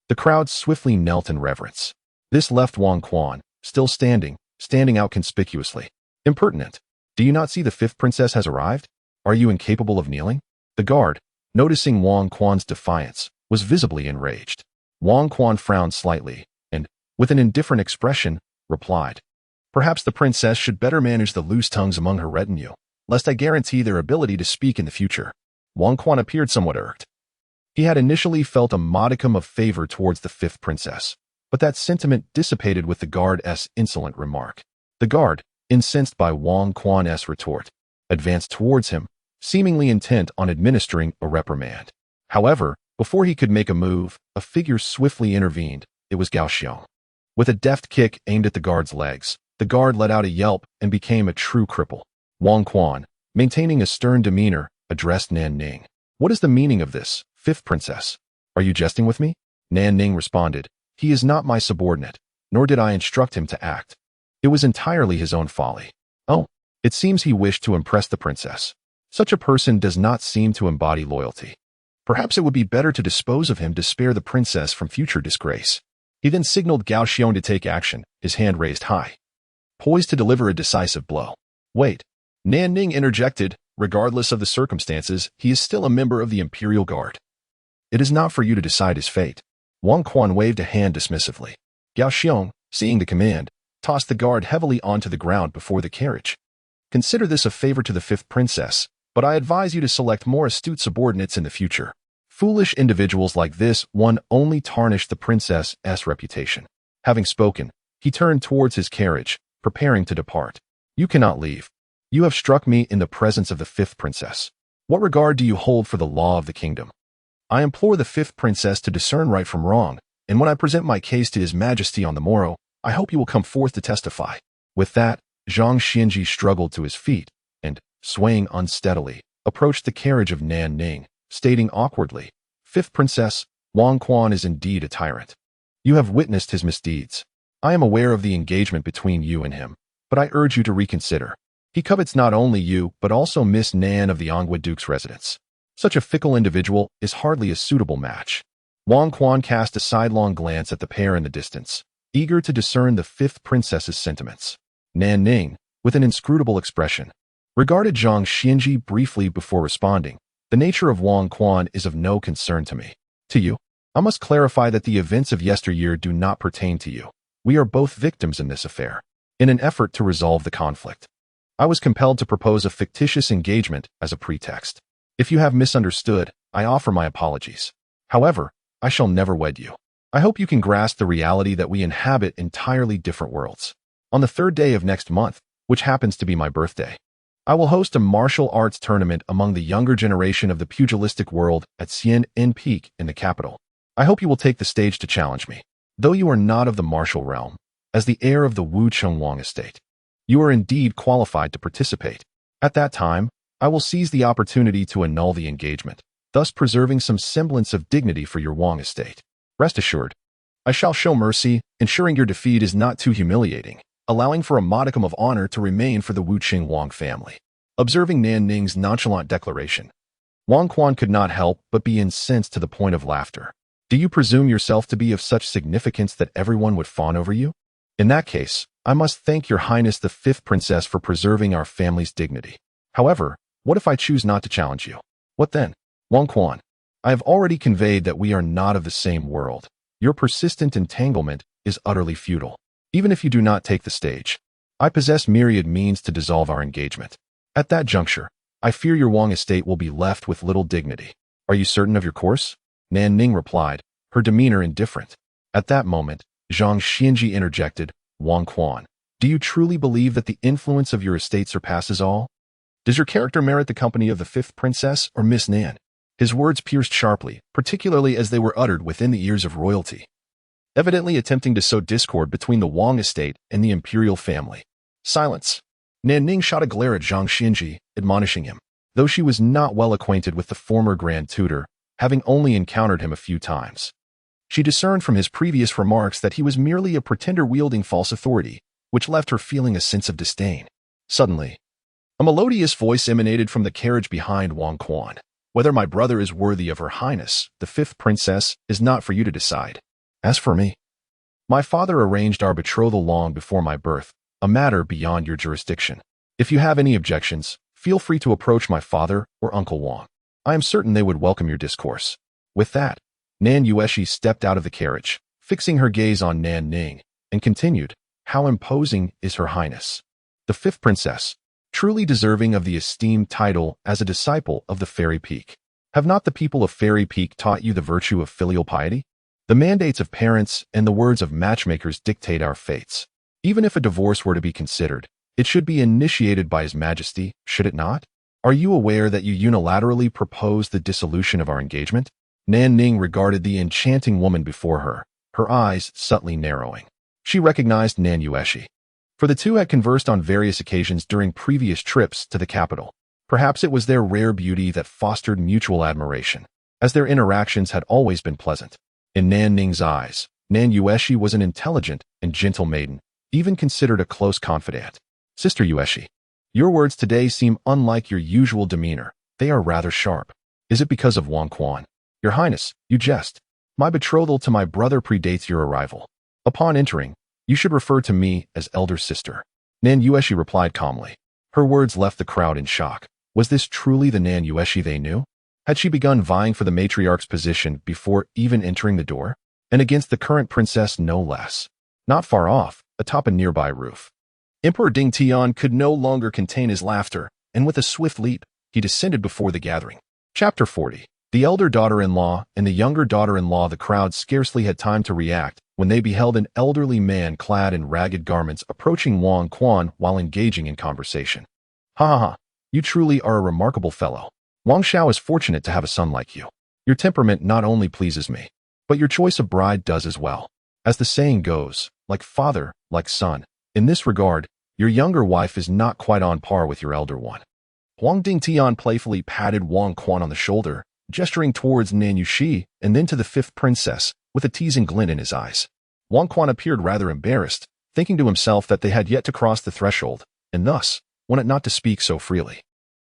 the crowd swiftly knelt in reverence. This left Wang Quan, still standing out conspicuously. Impertinent. Do you not see the fifth princess has arrived? Are you incapable of kneeling? The guard, noticing Wang Quan's defiance, was visibly enraged. Wang Quan frowned slightly and, with an indifferent expression, replied, Perhaps the princess should better manage the loose tongues among her retinue, lest I guarantee their ability to speak in the future. Wang Quan appeared somewhat irked. He had initially felt a modicum of favor towards the fifth princess, but that sentiment dissipated with the guard's insolent remark. The guard, incensed by Wang Quan's retort, advanced towards him, seemingly intent on administering a reprimand. However, before he could make a move, a figure swiftly intervened. It was Gao Xiong. With a deft kick aimed at the guard's legs, the guard let out a yelp and became a true cripple. Wang Quan, maintaining a stern demeanor, addressed Nan Ning. What is the meaning of this, fifth princess? Are you jesting with me? Nan Ning responded, He is not my subordinate, nor did I instruct him to act. It was entirely his own folly. Oh, it seems he wished to impress the princess. Such a person does not seem to embody loyalty. Perhaps it would be better to dispose of him to spare the princess from future disgrace. He then signaled Gao Xiong to take action, his hand raised high, poised to deliver a decisive blow. Wait. Nan Ning interjected, regardless of the circumstances, he is still a member of the Imperial Guard. It is not for you to decide his fate. Wang Quan waved a hand dismissively. Gao Xiong, seeing the command, tossed the guard heavily onto the ground before the carriage. Consider this a favor to the fifth princess, but I advise you to select more astute subordinates in the future. Foolish individuals like this one only tarnish the princess's reputation. Having spoken, he turned towards his carriage, preparing to depart. You cannot leave. You have struck me in the presence of the fifth princess. What regard do you hold for the law of the kingdom? I implore the fifth princess to discern right from wrong, and when I present my case to His Majesty on the morrow, I hope you will come forth to testify. With that, Zhang Xinji struggled to his feet, and, swaying unsteadily, approached the carriage of Nan Ning, stating awkwardly, Fifth princess, Wang Quan is indeed a tyrant. You have witnessed his misdeeds. I am aware of the engagement between you and him, but I urge you to reconsider. He covets not only you, but also Miss Nan of the Angua Duke's residence. Such a fickle individual is hardly a suitable match. Wang Quan cast a sidelong glance at the pair in the distance, eager to discern the fifth princess's sentiments. Nan Ning, with an inscrutable expression, regarded Zhang Xinji briefly before responding. The nature of Wang Quan is of no concern to me. To you, I must clarify that the events of yesteryear do not pertain to you. We are both victims in this affair. In an effort to resolve the conflict, I was compelled to propose a fictitious engagement as a pretext. If you have misunderstood, I offer my apologies. However, I shall never wed you. I hope you can grasp the reality that we inhabit entirely different worlds. On the 3rd day of next month, which happens to be my birthday, I will host a martial arts tournament among the younger generation of the pugilistic world at Xian En Peak in the capital. I hope you will take the stage to challenge me. Though you are not of the martial realm, as the heir of the Wu Chengwang estate, you are indeed qualified to participate. At that time, I will seize the opportunity to annul the engagement, thus preserving some semblance of dignity for your Wang estate. Rest assured, I shall show mercy, ensuring your defeat is not too humiliating, allowing for a modicum of honor to remain for the Wuqing Wang family. Observing Nan Ning's nonchalant declaration, Wang Quan could not help but be incensed to the point of laughter. Do you presume yourself to be of such significance that everyone would fawn over you? In that case, I must thank your Highness the Fifth Princess for preserving our family's dignity. However, what if I choose not to challenge you? What then? Wang Quan, I have already conveyed that we are not of the same world. Your persistent entanglement is utterly futile. Even if you do not take the stage, I possess myriad means to dissolve our engagement. At that juncture, I fear your Wang estate will be left with little dignity. Are you certain of your course? Nan Ning replied, her demeanor indifferent. At that moment, Zhang Xianji interjected, Wang Quan, do you truly believe that the influence of your estate surpasses all? Does your character merit the company of the Fifth Princess or Miss Nan? His words pierced sharply, particularly as they were uttered within the ears of royalty, evidently attempting to sow discord between the Wang estate and the imperial family. Silence. Nan Ning shot a glare at Zhang Xianji, admonishing him. Though she was not well acquainted with the former Grand Tutor, having only encountered him a few times, she discerned from his previous remarks that he was merely a pretender wielding false authority, which left her feeling a sense of disdain. Suddenly, a melodious voice emanated from the carriage behind Wang Quan. Whether my brother is worthy of her Highness, the Fifth Princess, is not for you to decide. As for me, my father arranged our betrothal long before my birth, a matter beyond your jurisdiction. If you have any objections, feel free to approach my father or Uncle Wang. I am certain they would welcome your discourse. With that, Nan Yueshi stepped out of the carriage, fixing her gaze on Nan Ning, and continued, how imposing is her Highness, the Fifth Princess, truly deserving of the esteemed title as a disciple of the Fairy Peak. Have not the people of Fairy Peak taught you the virtue of filial piety? The mandates of parents and the words of matchmakers dictate our fates. Even if a divorce were to be considered, it should be initiated by His Majesty, should it not? Are you aware that you unilaterally proposed the dissolution of our engagement? Nan Ning regarded the enchanting woman before her, her eyes subtly narrowing. She recognized Nan Yueshi, for the two had conversed on various occasions during previous trips to the capital. Perhaps it was their rare beauty that fostered mutual admiration, as their interactions had always been pleasant. In Nan Ning's eyes, Nan Yueshi was an intelligent and gentle maiden, even considered a close confidant. Sister Yueshi, your words today seem unlike your usual demeanor. They are rather sharp. Is it because of Wang Quan? Your Highness, you jest. My betrothal to my brother predates your arrival. Upon entering, you should refer to me as elder sister. Nan Yueshi replied calmly. Her words left the crowd in shock. Was this truly the Nan Yueshi they knew? Had she begun vying for the matriarch's position before even entering the door? And against the current princess no less. Not far off, atop a nearby roof, Emperor Ding Tian could no longer contain his laughter, and with a swift leap, he descended before the gathering. Chapter 40. The elder daughter-in-law and the younger daughter-in-law. The crowd scarcely had time to react when they beheld an elderly man clad in ragged garments approaching Wang Quan while engaging in conversation. Ha ha ha, you truly are a remarkable fellow. Wang Xiao is fortunate to have a son like you. Your temperament not only pleases me, but your choice of bride does as well. As the saying goes, like father, like son. In this regard, your younger wife is not quite on par with your elder one. Huang Dingtian playfully patted Wang Quan on the shoulder, gesturing towards Nan Yueshi and then to the Fifth Princess, with a teasing glint in his eyes. Wang Quan appeared rather embarrassed, thinking to himself that they had yet to cross the threshold, and thus wanted not to speak so freely.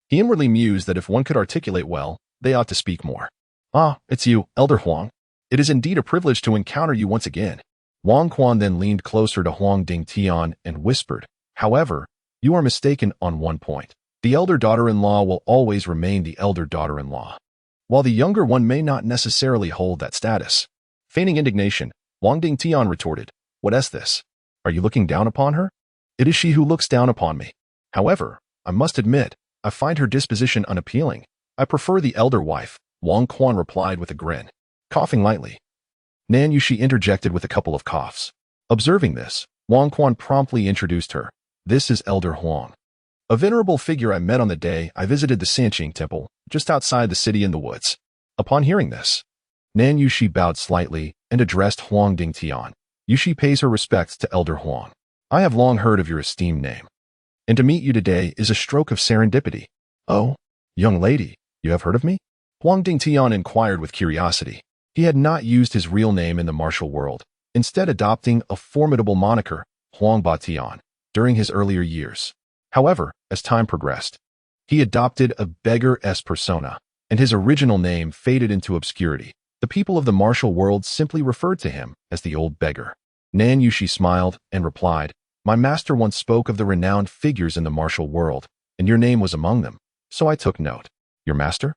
He inwardly mused that if one could articulate well, they ought to speak more. Ah, it's you, Elder Huang. It is indeed a privilege to encounter you once again. Wang Quan then leaned closer to Huang Dingtian and whispered, however, you are mistaken on one point. The elder daughter-in-law will always remain the elder daughter-in-law, while the younger one may not necessarily hold that status. Feigning indignation, Wang Dingtian retorted, what is this? Are you looking down upon her? It is she who looks down upon me. However, I must admit, I find her disposition unappealing. I prefer the elder wife, Wang Quan replied with a grin. Coughing lightly, Nan Yueshi interjected with a couple of coughs. Observing this, Wang Quan promptly introduced her. This is Elder Huang, a venerable figure I met on the day I visited the Sanqing Temple, just outside the city in the woods. Upon hearing this, Nan Yueshi bowed slightly and addressed Huang Dingtian. Yueshi pays her respects to Elder Huang. I have long heard of your esteemed name, and to meet you today is a stroke of serendipity. Oh, Young lady, you have heard of me? Huang Dingtian inquired with curiosity. He had not used his real name in the martial world, instead adopting a formidable moniker, Huang Batian, during his earlier years. However, as time progressed, he adopted a beggar-esque persona, and his original name faded into obscurity. The people of the martial world simply referred to him as the old beggar. Nan Yushi smiled and replied, "My master once spoke of the renowned figures in the martial world, and your name was among them, so I took note." Your master?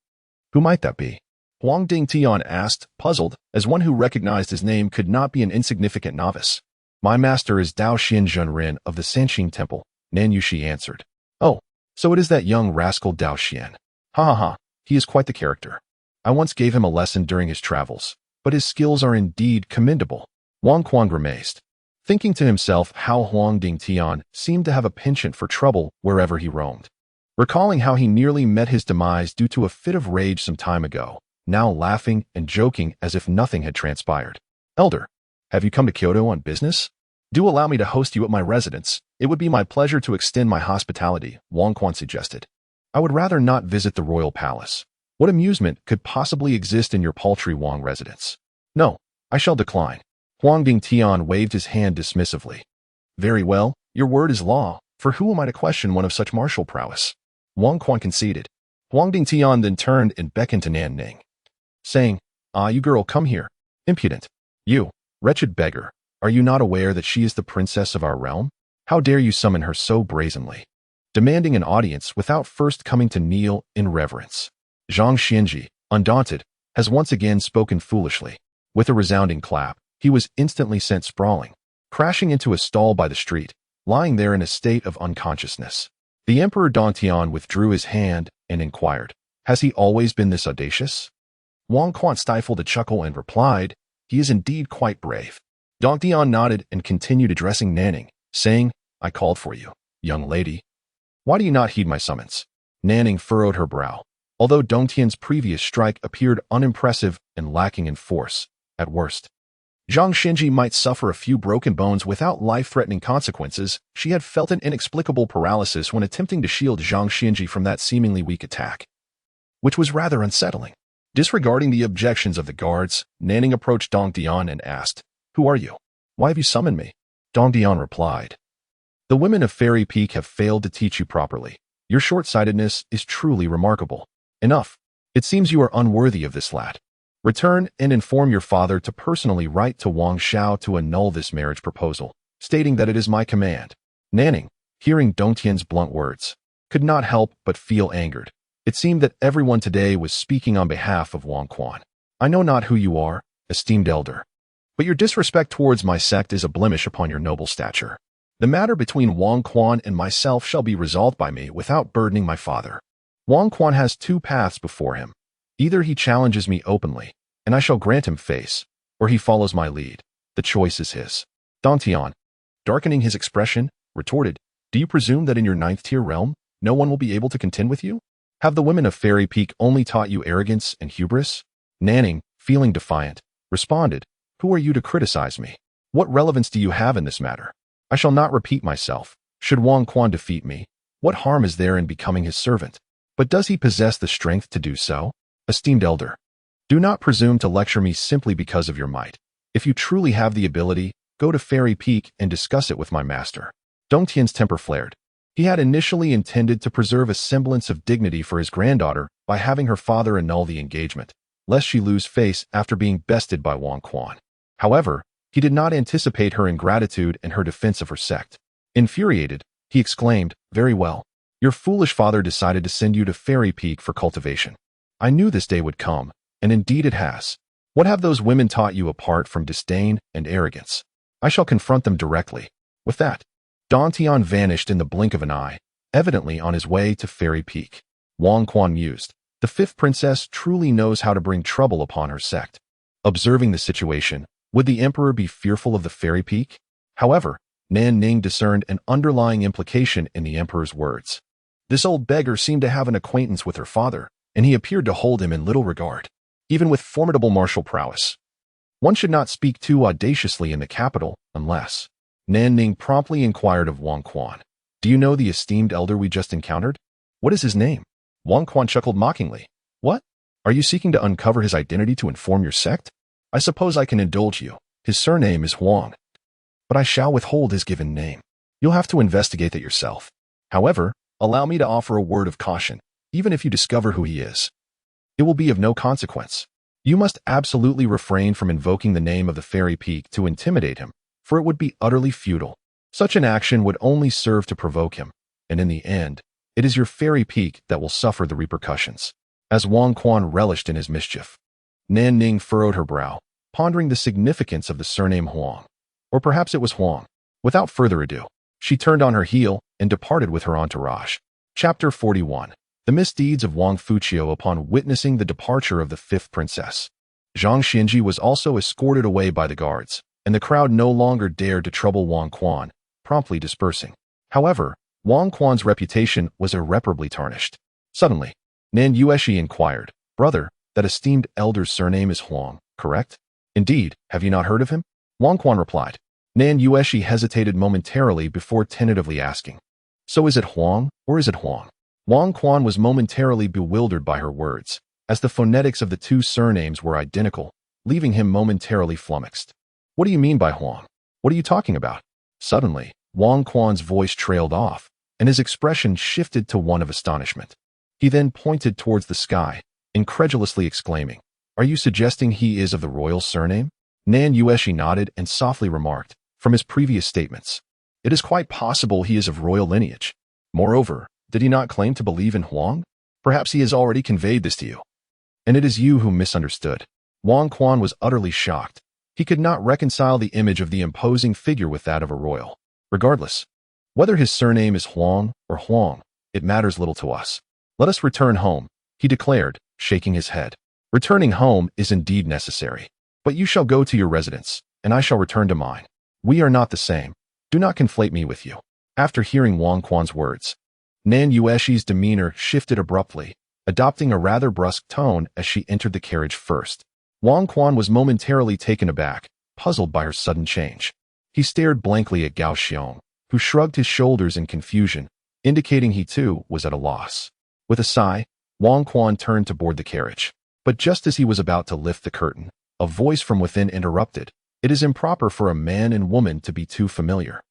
Who might that be? Huang Dingtian asked, puzzled, as one who recognized his name could not be an insignificant novice. My master is Dao Xian Zhenrin of the Sanxing Temple, Nan Yushi answered. Oh, so it is that young rascal Dao Xian. Ha ha ha, he is quite the character. I once gave him a lesson during his travels, but his skills are indeed commendable. Wang Quan grimaced, thinking to himself how Huang Dingtian seemed to have a penchant for trouble wherever he roamed. Recalling how he nearly met his demise due to a fit of rage some time ago, now laughing and joking as if nothing had transpired. Elder, have you come to Kyoto on business? Do allow me to host you at my residence. It would be my pleasure to extend my hospitality, Wang Quan suggested. I would rather not visit the royal palace. What amusement could possibly exist in your paltry Wang residence? No, I shall decline. Huang Dingtian waved his hand dismissively. Very well, your word is law, for who am I to question one of such martial prowess? Wang Quan conceded. Huang Dingtian then turned and beckoned to Nan Ning, saying, Ah, you girl, come here. Impudent. You, wretched beggar, are you not aware that she is the princess of our realm? How dare you summon her so brazenly? Demanding an audience without first coming to kneel in reverence. Zhang Xianji, undaunted, has once again spoken foolishly. With a resounding clap, he was instantly sent sprawling, crashing into a stall by the street, lying there in a state of unconsciousness. The Emperor Dongtian withdrew his hand and inquired, Has he always been this audacious? Wang Quan stifled a chuckle and replied, He is indeed quite brave. Dongtian nodded and continued addressing Nanning, saying, I called for you, young lady. Why do you not heed my summons? Nanning furrowed her brow. Although Dongtian's previous strike appeared unimpressive and lacking in force, at worst, Zhang Xinji might suffer a few broken bones without life-threatening consequences. She had felt an inexplicable paralysis when attempting to shield Zhang Xinji from that seemingly weak attack, which was rather unsettling. Disregarding the objections of the guards, Nanning approached Dongtian and asked, Who are you? Why have you summoned me? Dongtian replied, The women of Fairy Peak have failed to teach you properly. Your short-sightedness is truly remarkable. Enough. It seems you are unworthy of this lad. Return and inform your father to personally write to Wang Xiao to annul this marriage proposal, stating that it is my command. Nanning, hearing Dongtian's blunt words, could not help but feel angered. It seemed that everyone today was speaking on behalf of Wang Quan. I know not who you are, esteemed elder, but your disrespect towards my sect is a blemish upon your noble stature. The matter between Wang Quan and myself shall be resolved by me without burdening my father. Wang Quan has two paths before him. Either he challenges me openly, and I shall grant him face, or he follows my lead. The choice is his. Dongtian, darkening his expression, retorted, Do you presume that in your ninth-tier realm, no one will be able to contend with you? Have the women of Fairy Peak only taught you arrogance and hubris? Nanning, feeling defiant, responded, Who are you to criticize me? What relevance do you have in this matter? I shall not repeat myself. Should Wang Quan defeat me, what harm is there in becoming his servant? But does he possess the strength to do so? Esteemed elder, do not presume to lecture me simply because of your might. If you truly have the ability, go to Fairy Peak and discuss it with my master. Dongtian's temper flared. He had initially intended to preserve a semblance of dignity for his granddaughter by having her father annul the engagement, lest she lose face after being bested by Wang Quan. However, he did not anticipate her ingratitude and her defense of her sect. Infuriated, he exclaimed, Very well. Your foolish father decided to send you to Fairy Peak for cultivation. I knew this day would come, and indeed it has. What have those women taught you apart from disdain and arrogance? I shall confront them directly. With that, Dongtian vanished in the blink of an eye, evidently on his way to Fairy Peak. Wang Quan mused, The fifth princess truly knows how to bring trouble upon her sect. Observing the situation, would the emperor be fearful of the Fairy Peak? However, Nan Ning discerned an underlying implication in the emperor's words. This old beggar seemed to have an acquaintance with her father, and he appeared to hold him in little regard, even with formidable martial prowess. One should not speak too audaciously in the capital, unless... Nan Ning promptly inquired of Wang Quan, Do you know the esteemed elder we just encountered? What is his name? Wang Quan chuckled mockingly. What? Are you seeking to uncover his identity to inform your sect? I suppose I can indulge you. His surname is Huang, but I shall withhold his given name. You'll have to investigate that yourself. However, allow me to offer a word of caution. Even if you discover who he is, it will be of no consequence. You must absolutely refrain from invoking the name of the fairy peak to intimidate him, for it would be utterly futile. Such an action would only serve to provoke him, and in the end, it is your fairy peak that will suffer the repercussions. As Wang Quan relished in his mischief, Nan Ning furrowed her brow, pondering the significance of the surname Huang. Or perhaps it was Huang. Without further ado, she turned on her heel and departed with her entourage. Chapter 41. The misdeeds of Wang Fuqiu upon witnessing the departure of the fifth princess. Zhang Xinji was also escorted away by the guards, and the crowd no longer dared to trouble Wang Quan, promptly dispersing. However, Wang Quan's reputation was irreparably tarnished. Suddenly, Nan Yueshi inquired, Brother, that esteemed elder's surname is Huang, correct? Indeed, have you not heard of him? Wang Quan replied. Nan Yueshi hesitated momentarily before tentatively asking, So is it Huang, or is it Huang? Wang Quan was momentarily bewildered by her words, as the phonetics of the two surnames were identical, leaving him momentarily flummoxed. What do you mean by Huang? What are you talking about? Suddenly, Wang Quan's voice trailed off, and his expression shifted to one of astonishment. He then pointed towards the sky, incredulously exclaiming, Are you suggesting he is of the royal surname? Nan Yueshi nodded and softly remarked, From his previous statements, it is quite possible he is of royal lineage. Moreover, did he not claim to believe in Huang? Perhaps he has already conveyed this to you. And it is you who misunderstood. Wang Quan was utterly shocked. He could not reconcile the image of the imposing figure with that of a royal. Regardless, whether his surname is Huang or Huang, it matters little to us. Let us return home, he declared, shaking his head. Returning home is indeed necessary. But you shall go to your residence, and I shall return to mine. We are not the same. Do not conflate me with you. After hearing Wang Quan's words, Nan Yueshi's demeanor shifted abruptly, adopting a rather brusque tone as she entered the carriage first. Wang Quan was momentarily taken aback, puzzled by her sudden change. He stared blankly at Gao Xiong, who shrugged his shoulders in confusion, indicating he too was at a loss. With a sigh, Wang Quan turned to board the carriage. But just as he was about to lift the curtain, a voice from within interrupted. It is improper for a man and woman to be too familiar.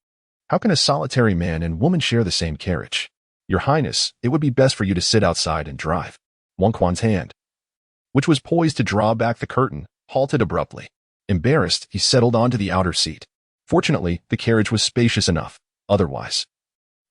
How can a solitary man and woman share the same carriage? Your Highness, it would be best for you to sit outside and drive. Wang Quan's hand, which was poised to draw back the curtain, halted abruptly. Embarrassed, he settled onto the outer seat. Fortunately, the carriage was spacious enough. Otherwise,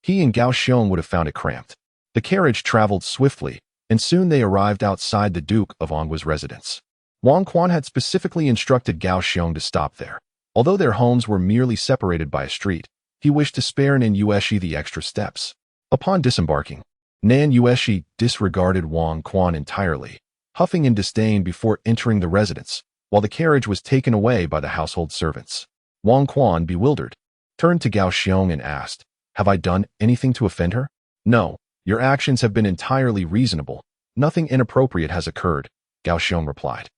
he and Gao Xiong would have found it cramped. The carriage traveled swiftly, and soon they arrived outside the Duke of Anghua's residence. Wang Quan had specifically instructed Gao Xiong to stop there. Although their homes were merely separated by a street, he wished to spare Nan Yueshi the extra steps. Upon disembarking, Nan Yueshi disregarded Wang Quan entirely, huffing in disdain before entering the residence, while the carriage was taken away by the household servants. Wang Quan, bewildered, turned to Gao Xiong and asked, Have I done anything to offend her? No, your actions have been entirely reasonable. Nothing inappropriate has occurred, Gao Xiong replied.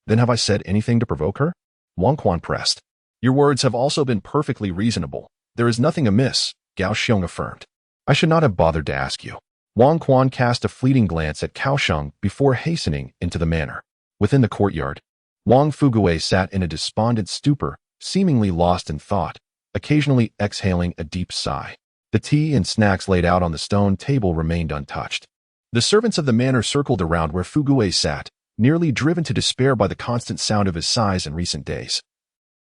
Then have I said anything to provoke her? Wang Quan pressed. Your words have also been perfectly reasonable. There is nothing amiss, Gao Xiong affirmed. I should not have bothered to ask you. Wang Quan cast a fleeting glance at Cao Sheng before hastening into the manor. Within the courtyard, Wang Fuguei sat in a despondent stupor, seemingly lost in thought, occasionally exhaling a deep sigh. The tea and snacks laid out on the stone table remained untouched. The servants of the manor circled around where Fuguei sat, nearly driven to despair by the constant sound of his sighs in recent days.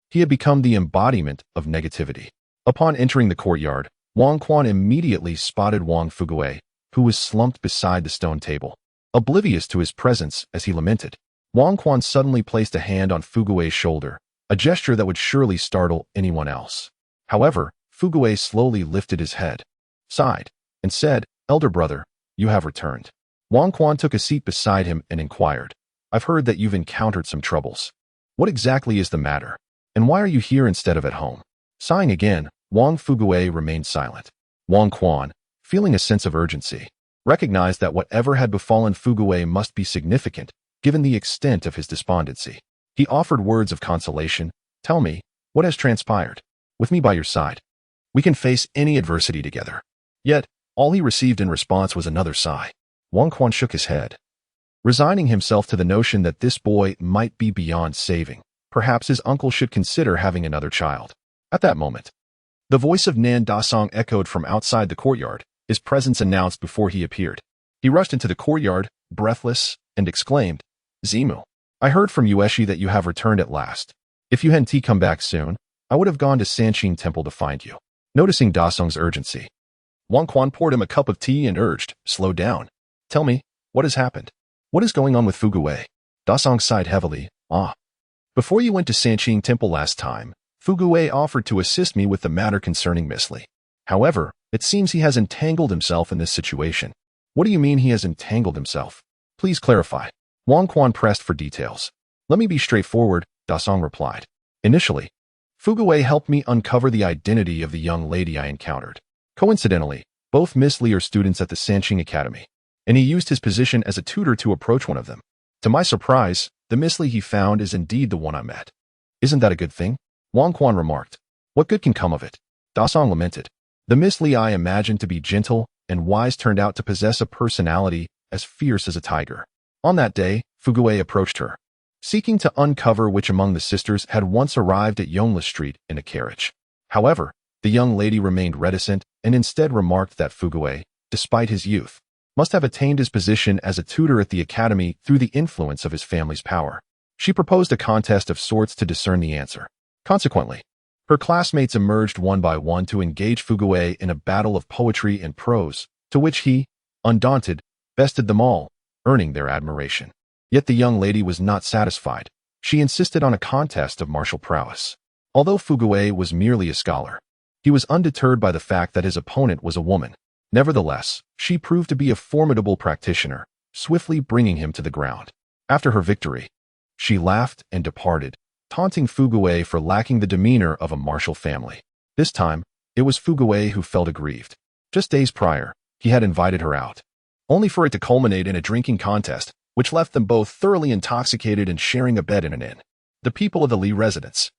He had become the embodiment of negativity. Upon entering the courtyard, Wang Quan immediately spotted Wang Fuguei, who was slumped beside the stone table, oblivious to his presence as he lamented. Wang Quan suddenly placed a hand on Fuguei's shoulder, a gesture that would surely startle anyone else. However, Fuguei slowly lifted his head, sighed, and said, Elder brother, you have returned. Wang Quan took a seat beside him and inquired, I've heard that you've encountered some troubles. What exactly is the matter? And why are you here instead of at home? Sighing again, Wang Fuguei remained silent. Wang Quan, feeling a sense of urgency, recognized that whatever had befallen Fuguei must be significant, given the extent of his despondency. He offered words of consolation. Tell me, what has transpired? With me by your side, we can face any adversity together. Yet, all he received in response was another sigh. Wang Quan shook his head, resigning himself to the notion that this boy might be beyond saving. Perhaps his uncle should consider having another child. At that moment, the voice of Nan Dasong echoed from outside the courtyard, his presence announced before he appeared. He rushed into the courtyard, breathless, and exclaimed, "Zimu, I heard from Yueshi that you have returned at last. If you hadn't come back soon, I would have gone to Sanqing Temple to find you." Noticing Dasong's urgency, Wang Quan poured him a cup of tea and urged, "Slow down. Tell me, what has happened? What is going on with Fuguwei?" Dasong sighed heavily. Before you went to Sanqing Temple last time, Fuguwei offered to assist me with the matter concerning Miss Li. However, it seems he has entangled himself in this situation." "What do you mean he has entangled himself? Please clarify." Wang Quan pressed for details. "Let me be straightforward," Dasong replied. "Initially, Fuguwei helped me uncover the identity of the young lady I encountered. Coincidentally, both Miss Li are students at the Sanqing Academy, and he used his position as a tutor to approach one of them. To my surprise, the Miss Li he found is indeed the one I met. Isn't that a good thing?" Wang Quan remarked. "What good can come of it?" Dasong lamented. "The Miss Li I imagined to be gentle and wise turned out to possess a personality as fierce as a tiger." On that day, Fuguwei approached her, seeking to uncover which among the sisters had once arrived at Yongle Street in a carriage. However, the young lady remained reticent and instead remarked that Fuguwei, despite his youth, must have attained his position as a tutor at the academy through the influence of his family's power. She proposed a contest of sorts to discern the answer. Consequently, her classmates emerged one by one to engage Fuguwei in a battle of poetry and prose, to which he, undaunted, bested them all, earning their admiration. Yet the young lady was not satisfied. She insisted on a contest of martial prowess. Although Fuguwei was merely a scholar, he was undeterred by the fact that his opponent was a woman. Nevertheless, she proved to be a formidable practitioner, swiftly bringing him to the ground. After her victory, she laughed and departed, taunting Fuguwei for lacking the demeanor of a martial family. This time, it was Fuguwei who felt aggrieved. Just days prior, he had invited her out, only for it to culminate in a drinking contest, which left them both thoroughly intoxicated and sharing a bed in an inn. The people of the Li residence,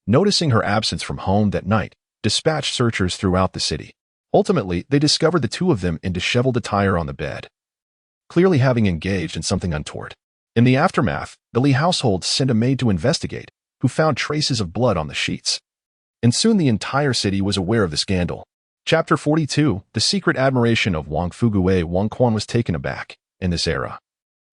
noticing her absence from home that night, dispatched searchers throughout the city. Ultimately, they discovered the two of them in disheveled attire on the bed, clearly having engaged in something untoward. In the aftermath, the Li household sent a maid to investigate, who found traces of blood on the sheets. And soon the entire city was aware of the scandal. Chapter 42, The Secret Admiration of Wang Fuguwei. Wang Quan was taken aback. In this era,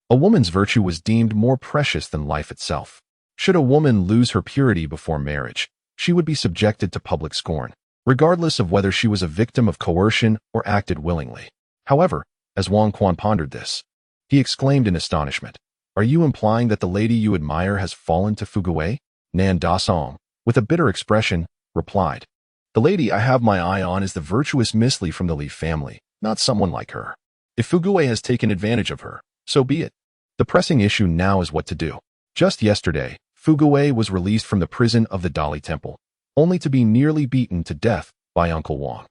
a woman's virtue was deemed more precious than life itself. Should a woman lose her purity before marriage, she would be subjected to public scorn, regardless of whether she was a victim of coercion or acted willingly. However, as Wang Quan pondered this, he exclaimed in astonishment, "Are you implying that the lady you admire has fallen to Fuguwei?" Nan Dasong, with a bitter expression, replied, "The lady I have my eye on is the virtuous Miss Li from the Li family, not someone like her. If Fuguwei has taken advantage of her, so be it. The pressing issue now is what to do." Just yesterday, Fuguwei was released from the prison of the Dali Temple, only to be nearly beaten to death by Uncle Wang.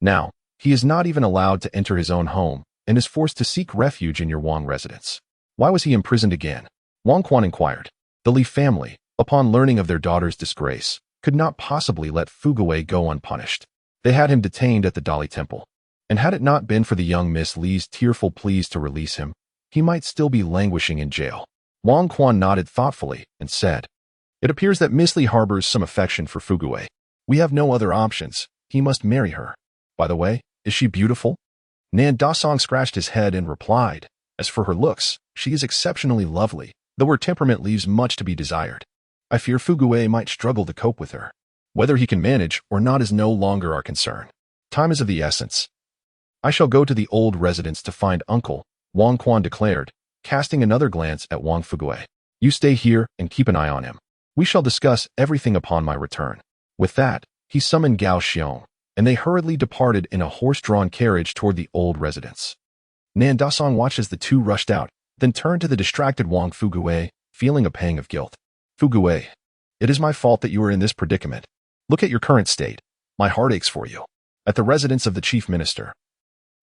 Now, he is not even allowed to enter his own home and is forced to seek refuge in your Wang residence. Why was he imprisoned again? Wang Quan inquired. The Li family, upon learning of their daughter's disgrace, could not possibly let Fuguwei go unpunished. They had him detained at the Dali Temple, and had it not been for the young Miss Li's tearful pleas to release him, he might still be languishing in jail. Wang Quan nodded thoughtfully and said, "It appears that Miss Li harbors some affection for Fuguwei. We have no other options. He must marry her. By the way, is she beautiful?" Nan Dasong scratched his head and replied, "As for her looks, she is exceptionally lovely, though her temperament leaves much to be desired. I fear Fuguwei might struggle to cope with her. Whether he can manage or not is no longer our concern. Time is of the essence. I shall go to the old residence to find Uncle," Wang Quan declared, casting another glance at Wang Fuguwei. "You stay here and keep an eye on him. We shall discuss everything upon my return." With that, he summoned Gao Xiong, and they hurriedly departed in a horse-drawn carriage toward the old residence. Nan Dasong watched as the two rushed out, then turned to the distracted Wang Fuguwei, feeling a pang of guilt. "Fuguwei, it is my fault that you are in this predicament. Look at your current state. My heart aches for you." At the residence of the chief minister,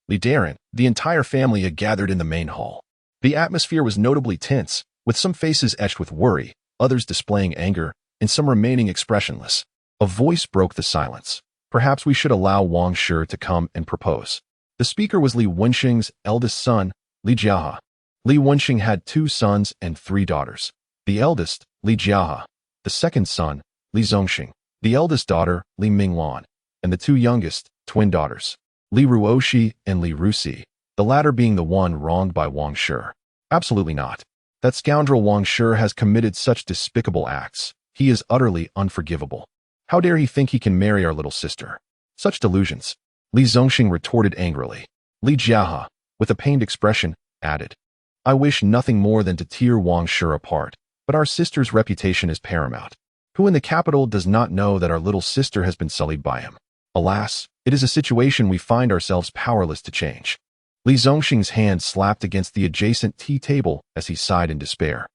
Li Daren, the entire family had gathered in the main hall. The atmosphere was notably tense, with some faces etched with worry, others displaying anger, and some remaining expressionless. A voice broke the silence. "Perhaps we should allow Wang Shi to come and propose." The speaker was Li Wenxing's eldest son, Li Jiahe. Li Wenxing had 2 sons and 3 daughters. The eldest, Li Jiahe. The second son, Li Zongxing. The eldest daughter, Li Minglan. And the 2 youngest, twin daughters, Li Ruoxi and Li Rusi, the latter being the one wronged by Wang Shi. Absolutely not. That scoundrel Wang Shi has committed such despicable acts. He is utterly unforgivable. How dare he think he can marry our little sister? Such delusions. Li Zongxing retorted angrily. Li Jiahe, with a pained expression, added, I wish nothing more than to tear Wang Shi apart, but our sister's reputation is paramount. Who in the capital does not know that our little sister has been sullied by him? Alas, it is a situation we find ourselves powerless to change. Li Zongxing's hand slapped against the adjacent tea table as he sighed in despair.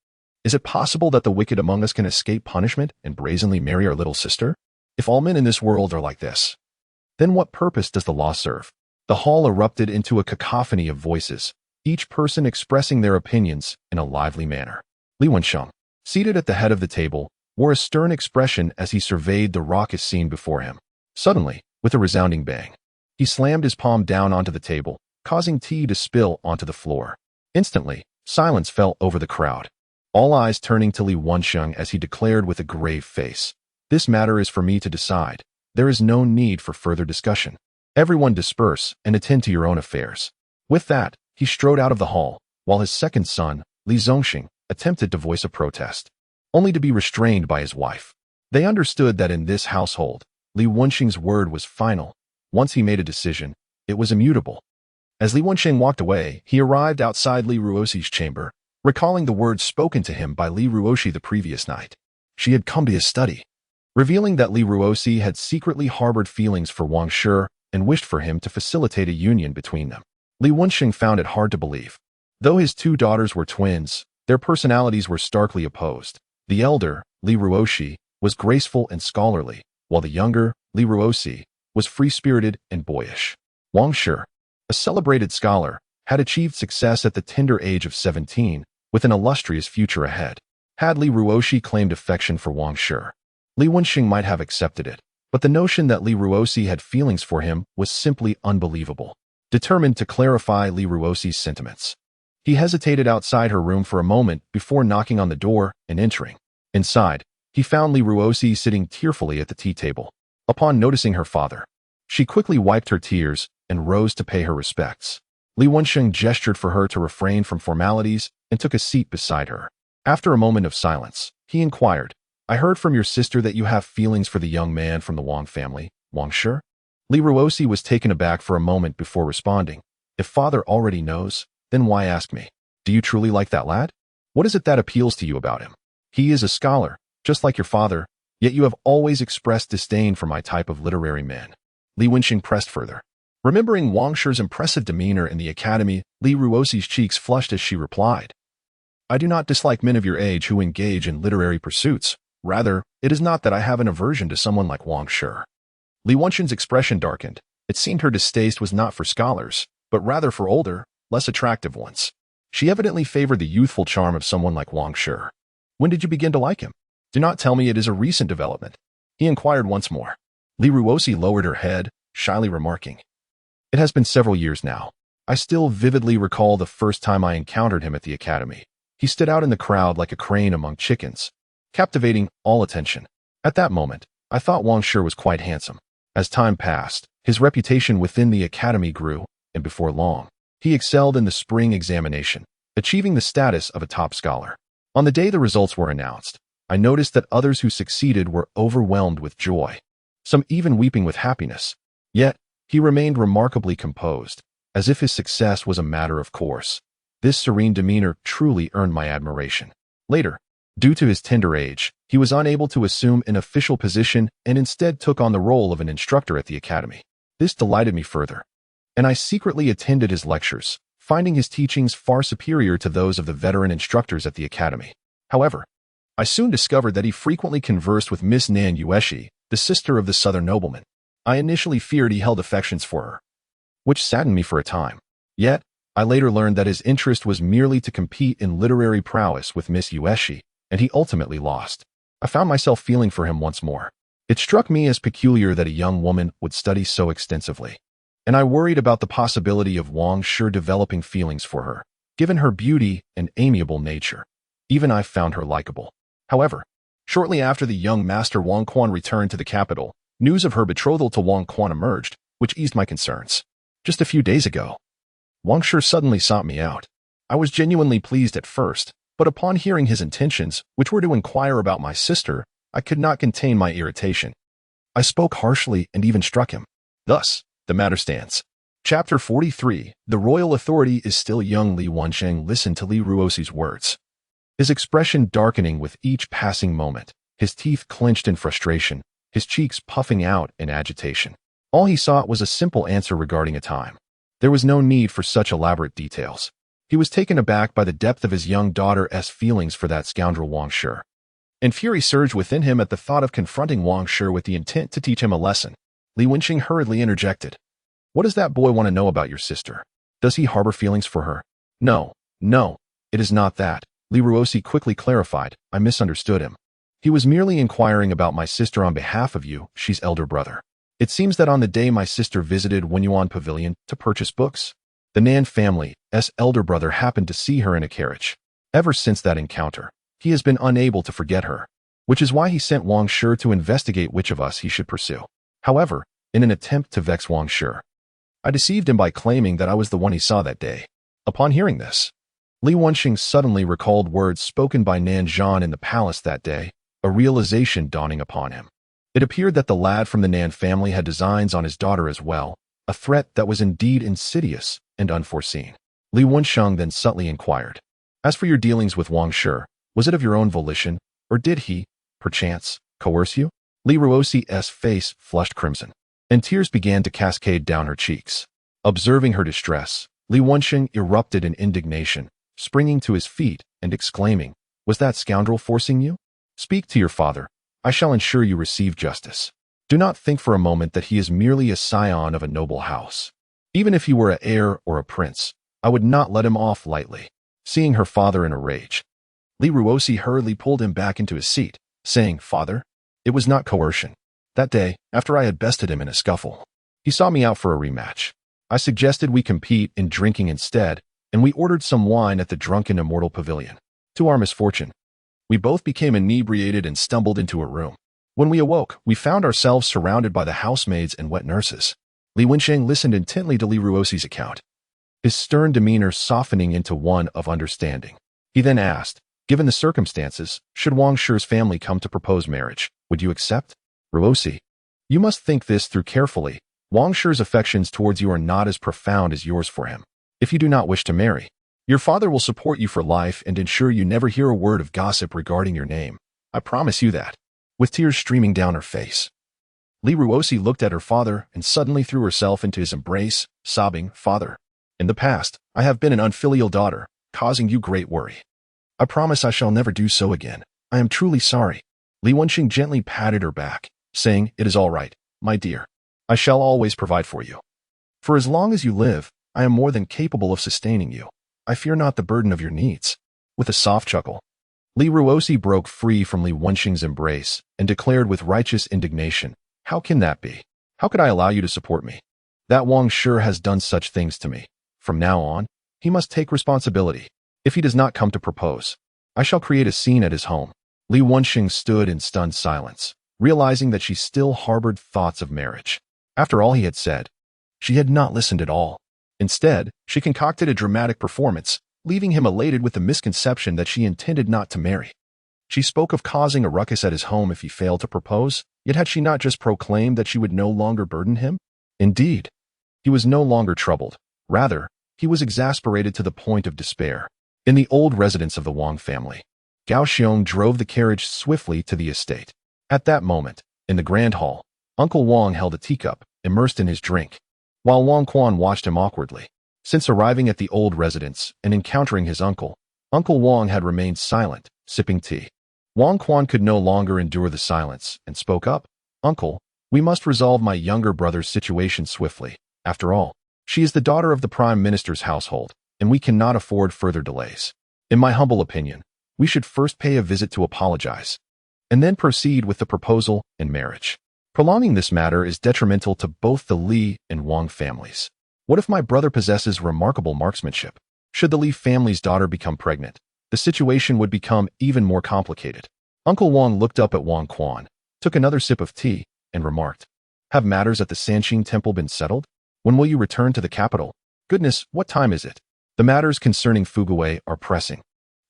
Is it possible that the wicked among us can escape punishment and brazenly marry our little sister? If all men in this world are like this, then what purpose does the law serve? The hall erupted into a cacophony of voices, each person expressing their opinions in a lively manner. Li Wensheng, seated at the head of the table, wore a stern expression as he surveyed the raucous scene before him. Suddenly, with a resounding bang, he slammed his palm down onto the table, causing tea to spill onto the floor. Instantly, silence fell over the crowd, all eyes turning to Li Wensheng as he declared with a grave face, This matter is for me to decide. There is no need for further discussion. Everyone disperse and attend to your own affairs. With that, he strode out of the hall, while his second son, Li Zongxing, attempted to voice a protest, only to be restrained by his wife. They understood that in this household, Li Wenxing's word was final. Once he made a decision, it was immutable. As Li Wenxing walked away, he arrived outside Li Ruoxi's chamber, recalling the words spoken to him by Li Ruoxi the previous night. She had come to his study, revealing that Li Ruoxi had secretly harbored feelings for Wang Shi and wished for him to facilitate a union between them. Li Wenxing found it hard to believe. Though his 2 daughters were twins, their personalities were starkly opposed. The elder, Li Ruoxi, was graceful and scholarly, while the younger, Li Ruoxi, was free-spirited and boyish. Wang Shi, a celebrated scholar, had achieved success at the tender age of 17, with an illustrious future ahead. Had Li Ruoxi claimed affection for Wang Shi, Li Wenxing might have accepted it, but the notion that Li Ruoxi had feelings for him was simply unbelievable. Determined to clarify Li Ruoxi's sentiments, he hesitated outside her room for a moment before knocking on the door and entering. Inside, he found Li Ruoxi sitting tearfully at the tea table. Upon noticing her father, she quickly wiped her tears and rose to pay her respects. Li Wenxing gestured for her to refrain from formalities and took a seat beside her. After a moment of silence, he inquired, I heard from your sister that you have feelings for the young man from the Wang family, Wang Shi? Li Ruoxi was taken aback for a moment before responding. If father already knows, then why ask me? Do you truly like that lad? What is it that appeals to you about him? He is a scholar, just like your father, yet you have always expressed disdain for my type of literary man. Li Wenxing pressed further. Remembering Wang Shi's impressive demeanor in the academy, Li Ruoxi's cheeks flushed as she replied, I do not dislike men of your age who engage in literary pursuits. Rather, it is not that I have an aversion to someone like Wang Shi. Li Wenxing's expression darkened. It seemed her distaste was not for scholars, but rather for older, less attractive ones. She evidently favored the youthful charm of someone like Wang Shi. When did you begin to like him? Do not tell me it is a recent development. He inquired once more. Li Ruoxi lowered her head, shyly remarking, It has been several years now. I still vividly recall the first time I encountered him at the academy. He stood out in the crowd like a crane among chickens, captivating all attention. At that moment, I thought Wang Shi was quite handsome. As time passed, his reputation within the academy grew, and before long, he excelled in the spring examination, achieving the status of a top scholar. On the day the results were announced, I noticed that others who succeeded were overwhelmed with joy, some even weeping with happiness. Yet, he remained remarkably composed, as if his success was a matter of course. This serene demeanor truly earned my admiration. Later, due to his tender age, he was unable to assume an official position and instead took on the role of an instructor at the academy. This delighted me further, and I secretly attended his lectures, finding his teachings far superior to those of the veteran instructors at the academy. However, I soon discovered that he frequently conversed with Miss Nan Yueshi, the sister of the southern nobleman. I initially feared he held affections for her, which saddened me for a time. Yet, I later learned that his interest was merely to compete in literary prowess with Miss Yueshi, and he ultimately lost. I found myself feeling for him once more. It struck me as peculiar that a young woman would study so extensively, and I worried about the possibility of Wang Shi developing feelings for her. Given her beauty and amiable nature, even I found her likable. However, shortly after the young master Wang Quan returned to the capital, news of her betrothal to Wang Quan emerged, which eased my concerns. Just a few days ago, Wang Shi suddenly sought me out. I was genuinely pleased at first, but upon hearing his intentions, which were to inquire about my sister, I could not contain my irritation. I spoke harshly and even struck him. Thus, the matter stands. Chapter 43. The royal authority is still young. Li Wensheng listened to Li Ruoxi's words, his expression darkening with each passing moment, his teeth clenched in frustration, his cheeks puffing out in agitation. All he sought was a simple answer regarding a time. There was no need for such elaborate details. He was taken aback by the depth of his young daughter's feelings for that scoundrel Wang Shi, and fury surged within him at the thought of confronting Wang Shi with the intent to teach him a lesson. Li Wensheng hurriedly interjected. What does that boy want to know about your sister? Does he harbor feelings for her? No, it is not that. Li Ruoxi quickly clarified. I misunderstood him. He was merely inquiring about my sister on behalf of you, she's elder brother. It seems that on the day my sister visited Wenyuan Pavilion to purchase books, the Nan family's elder brother happened to see her in a carriage. Ever since that encounter, he has been unable to forget her, which is why he sent Wang Shi to investigate which of us he should pursue. However, in an attempt to vex Wang Shi, I deceived him by claiming that I was the one he saw that day. Upon hearing this, Li Wensheng suddenly recalled words spoken by Nan Zhan in the palace that day, a realization dawning upon him. It appeared that the lad from the Nan family had designs on his daughter as well, a threat that was indeed insidious and unforeseen. Li Wensheng then subtly inquired, as for your dealings with Wang Shi, was it of your own volition, or did he, perchance, coerce you? Li Ruoxi's face flushed crimson, and tears began to cascade down her cheeks. Observing her distress, Li Wensheng erupted in indignation, springing to his feet and exclaiming, was that scoundrel forcing you? Speak to your father. I shall ensure you receive justice. Do not think for a moment that he is merely a scion of a noble house. Even if he were an heir or a prince, I would not let him off lightly. Seeing her father in a rage, Li Ruoxi hurriedly pulled him back into his seat, saying, Father, it was not coercion. That day, after I had bested him in a scuffle, he sought me out for a rematch. I suggested we compete in drinking instead, and we ordered some wine at the Drunken Immortal Pavilion. To our misfortune, we both became inebriated and stumbled into a room. When we awoke, we found ourselves surrounded by the housemaids and wet nurses. Li Wensheng listened intently to Li Ruoxi's account, his stern demeanor softening into one of understanding. He then asked, given the circumstances, should Wang Shi's family come to propose marriage, would you accept? Ruoxi, you must think this through carefully. Wang Shi's affections towards you are not as profound as yours for him. If you do not wish to marry, your father will support you for life and ensure you never hear a word of gossip regarding your name. I promise you that. With tears streaming down her face, Li Ruoxi looked at her father and suddenly threw herself into his embrace, sobbing, Father, in the past, I have been an unfilial daughter, causing you great worry. I promise I shall never do so again. I am truly sorry. Li Wensheng gently patted her back, saying, It is all right, my dear. I shall always provide for you. For as long as you live, I am more than capable of sustaining you. I fear not the burden of your needs. With a soft chuckle, Li Ruoxi broke free from Li Wensheng's embrace and declared with righteous indignation, How can that be? How could I allow you to support me? That Wang Shi has done such things to me. From now on, he must take responsibility. If he does not come to propose, I shall create a scene at his home. Li Wensheng stood in stunned silence, realizing that she still harbored thoughts of marriage. After all he had said, she had not listened at all. Instead, she concocted a dramatic performance, leaving him elated with the misconception that she intended not to marry. She spoke of causing a ruckus at his home if he failed to propose, yet had she not just proclaimed that she would no longer burden him? Indeed, he was no longer troubled. Rather, he was exasperated to the point of despair. In the old residence of the Wang family, Gao Xiong drove the carriage swiftly to the estate. At that moment, in the grand hall, Uncle Wang held a teacup, immersed in his drink, while Wang Quan watched him awkwardly. Since arriving at the old residence and encountering his uncle, Uncle Wang had remained silent, sipping tea. Wang Quan could no longer endure the silence and spoke up. Uncle, we must resolve my younger brother's situation swiftly. After all, she is the daughter of the Prime Minister's household, and we cannot afford further delays. In my humble opinion, we should first pay a visit to apologize, and then proceed with the proposal and marriage. Prolonging this matter is detrimental to both the Li and Wang families. What if my brother possesses remarkable marksmanship? Should the Li family's daughter become pregnant, the situation would become even more complicated. Uncle Wang looked up at Wang Quan, took another sip of tea, and remarked, "Have matters at the Sanqing temple been settled? When will you return to the capital? Goodness, what time is it? The matters concerning Fuguwei are pressing.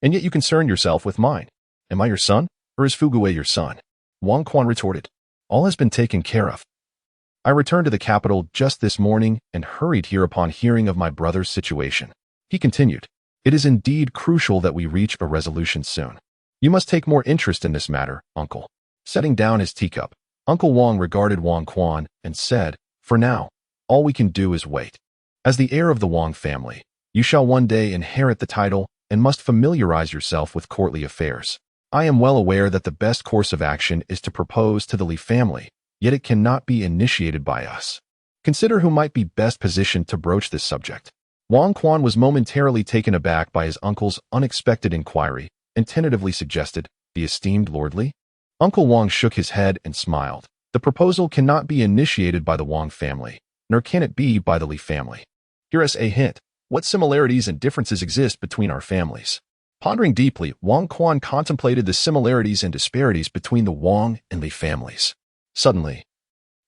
And yet you concern yourself with mine. Am I your son, or is Fuguwei your son?" Wang Quan retorted, "All has been taken care of. I returned to the capital just this morning and hurried here upon hearing of my brother's situation." He continued, "It is indeed crucial that we reach a resolution soon. You must take more interest in this matter, uncle." Setting down his teacup, Uncle Wang regarded Wang Quan and said, "For now, all we can do is wait. As the heir of the Wang family, you shall one day inherit the title and must familiarize yourself with courtly affairs. I am well aware that the best course of action is to propose to the Li family, yet it cannot be initiated by us. Consider who might be best positioned to broach this subject." Wang Quan was momentarily taken aback by his uncle's unexpected inquiry and tentatively suggested, "The esteemed Lord Li?" Uncle Wang shook his head and smiled. "The proposal cannot be initiated by the Wang family, nor can it be by the Li family. Here is a hint. What similarities and differences exist between our families?" Pondering deeply, Wang Quan contemplated the similarities and disparities between the Wang and Li families. Suddenly,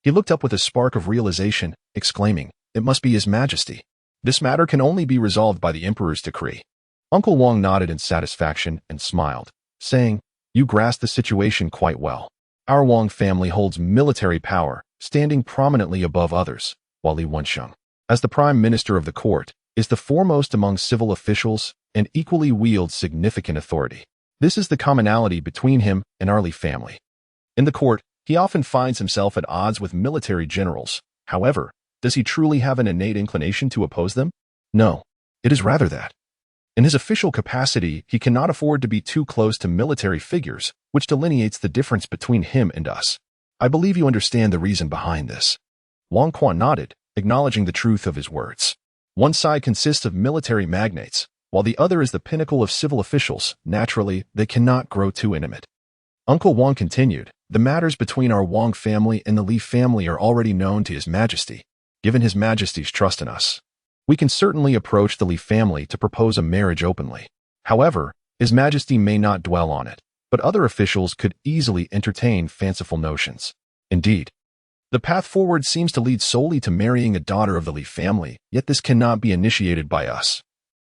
he looked up with a spark of realization, exclaiming, "It must be His Majesty. This matter can only be resolved by the Emperor's decree." Uncle Wang nodded in satisfaction and smiled, saying, "You grasp the situation quite well. Our Wang family holds military power, standing prominently above others, while Li Wensheng, as the Prime Minister of the court, is the foremost among civil officials and equally wields significant authority. This is the commonality between him and our Li family. In the court, he often finds himself at odds with military generals. However, does he truly have an innate inclination to oppose them? No, it is rather that, in his official capacity, he cannot afford to be too close to military figures, which delineates the difference between him and us. I believe you understand the reason behind this." Wang Quan nodded, acknowledging the truth of his words. One side consists of military magnates, while the other is the pinnacle of civil officials. Naturally, they cannot grow too intimate. Uncle Wang continued, "The matters between our Wang family and the Li family are already known to His Majesty. Given His Majesty's trust in us, we can certainly approach the Li family to propose a marriage openly. However, His Majesty may not dwell on it, but other officials could easily entertain fanciful notions. Indeed, the path forward seems to lead solely to marrying a daughter of the Li family, yet this cannot be initiated by us,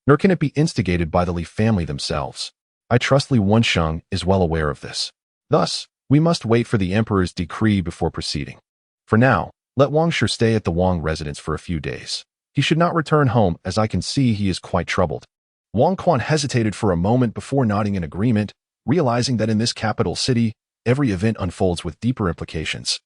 nor can it be instigated by the Li family themselves. I trust Li Wensheng is well aware of this. Thus, we must wait for the Emperor's decree before proceeding. For now, let Wang Shi stay at the Wang residence for a few days. He should not return home, as I can see he is quite troubled." Wang Quan hesitated for a moment before nodding in agreement, realizing that in this capital city, every event unfolds with deeper implications,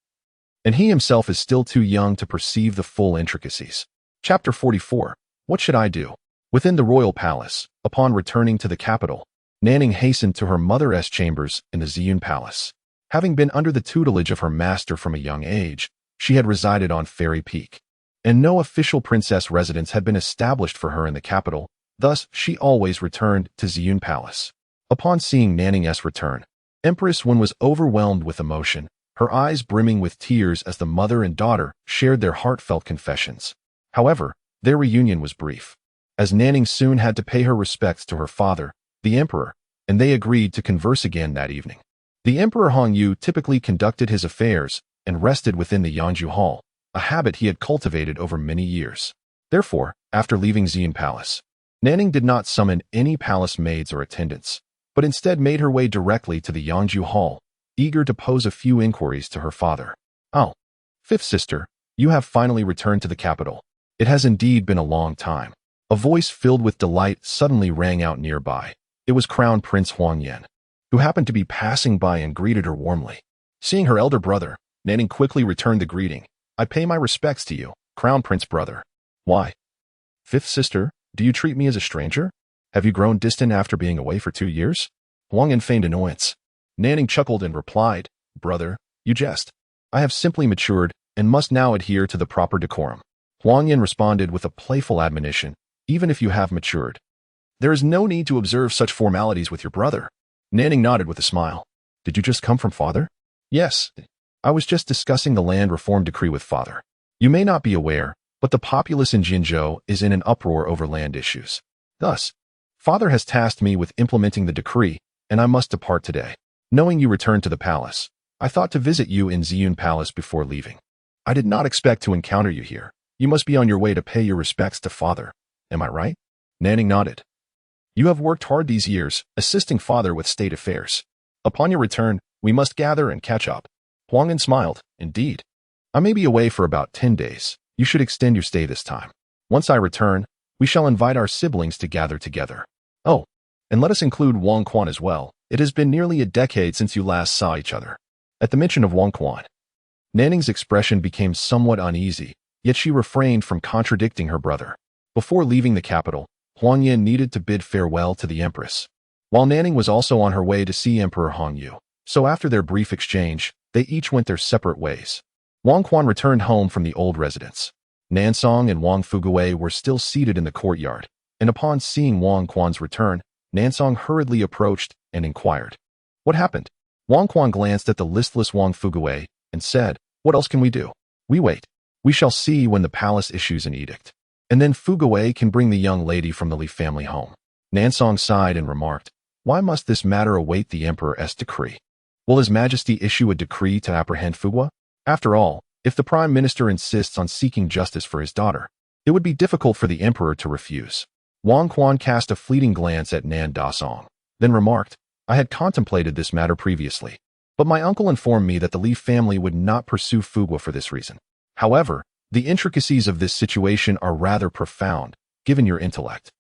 and he himself is still too young to perceive the full intricacies. Chapter 44. What should I do? Within the royal palace, upon returning to the capital, Nanning hastened to her mother's chambers in the Ziyun Palace. Having been under the tutelage of her master from a young age, she had resided on Fairy Peak, and no official princess residence had been established for her in the capital. Thus, she always returned to Ziyun Palace. Upon seeing Nanning's return, Empress Wen was overwhelmed with emotion, her eyes brimming with tears as the mother and daughter shared their heartfelt confessions. However, their reunion was brief, as Nanning soon had to pay her respects to her father, the emperor, and they agreed to converse again that evening. The Emperor Hongyu typically conducted his affairs and rested within the Yangju Hall, a habit he had cultivated over many years. Therefore, after leaving Ziyun Palace, Nanning did not summon any palace maids or attendants, but instead made her way directly to the Yangju Hall, eager to pose a few inquiries to her father. "Oh, fifth sister, you have finally returned to the capital. It has indeed been a long time." A voice filled with delight suddenly rang out nearby. It was Crown Prince Huangyan, who happened to be passing by and greeted her warmly. Seeing her elder brother, Nanning quickly returned the greeting. "I pay my respects to you, Crown Prince brother." "Why, fifth sister, do you treat me as a stranger? Have you grown distant after being away for 2 years?" Huangyan feigned annoyance. Nanning chuckled and replied, "Brother, you jest. I have simply matured and must now adhere to the proper decorum." Huangyan responded with a playful admonition, "Even if you have matured, there is no need to observe such formalities with your brother." Nanning nodded with a smile. "Did you just come from father?" "Yes, I was just discussing the land reform decree with father. You may not be aware, but the populace in Jinzhou is in an uproar over land issues. Thus, Father has tasked me with implementing the decree, and I must depart today. Knowing you return to the palace, I thought to visit you in Ziyun Palace before leaving. I did not expect to encounter you here. You must be on your way to pay your respects to Father. Am I right? Nanning nodded. You have worked hard these years, assisting Father with state affairs. Upon your return, we must gather and catch up. Huangyan smiled. Indeed. I may be away for about 10 days. You should extend your stay this time. Once I return, we shall invite our siblings to gather together. Oh, and let us include Wang Quan as well. It has been nearly a decade since you last saw each other. At the mention of Wang Quan, Nanning's expression became somewhat uneasy, yet she refrained from contradicting her brother. Before leaving the capital, Huangyan needed to bid farewell to the Empress, while Nanning was also on her way to see Emperor Hongyu. So after their brief exchange, they each went their separate ways. Wang Quan returned home from the old residence. Nansong and Wang Fugui were still seated in the courtyard, and upon seeing Wang Quan's return, Nansong hurriedly approached and inquired, "What happened?" Wang Quan glanced at the listless Wang Fugui and said, "What else can we do? We wait. We shall see when the palace issues an edict. And then Fugui can bring the young lady from the Li family home." Nansong sighed and remarked, "Why must this matter await the Emperor's decree? Will His Majesty issue a decree to apprehend Fugua? After all, if the Prime Minister insists on seeking justice for his daughter, it would be difficult for the Emperor to refuse." Wang Quan cast a fleeting glance at Nan Dasong, then remarked, "I had contemplated this matter previously, but my uncle informed me that the Li family would not pursue Fugua for this reason. However, the intricacies of this situation are rather profound, given your intellect.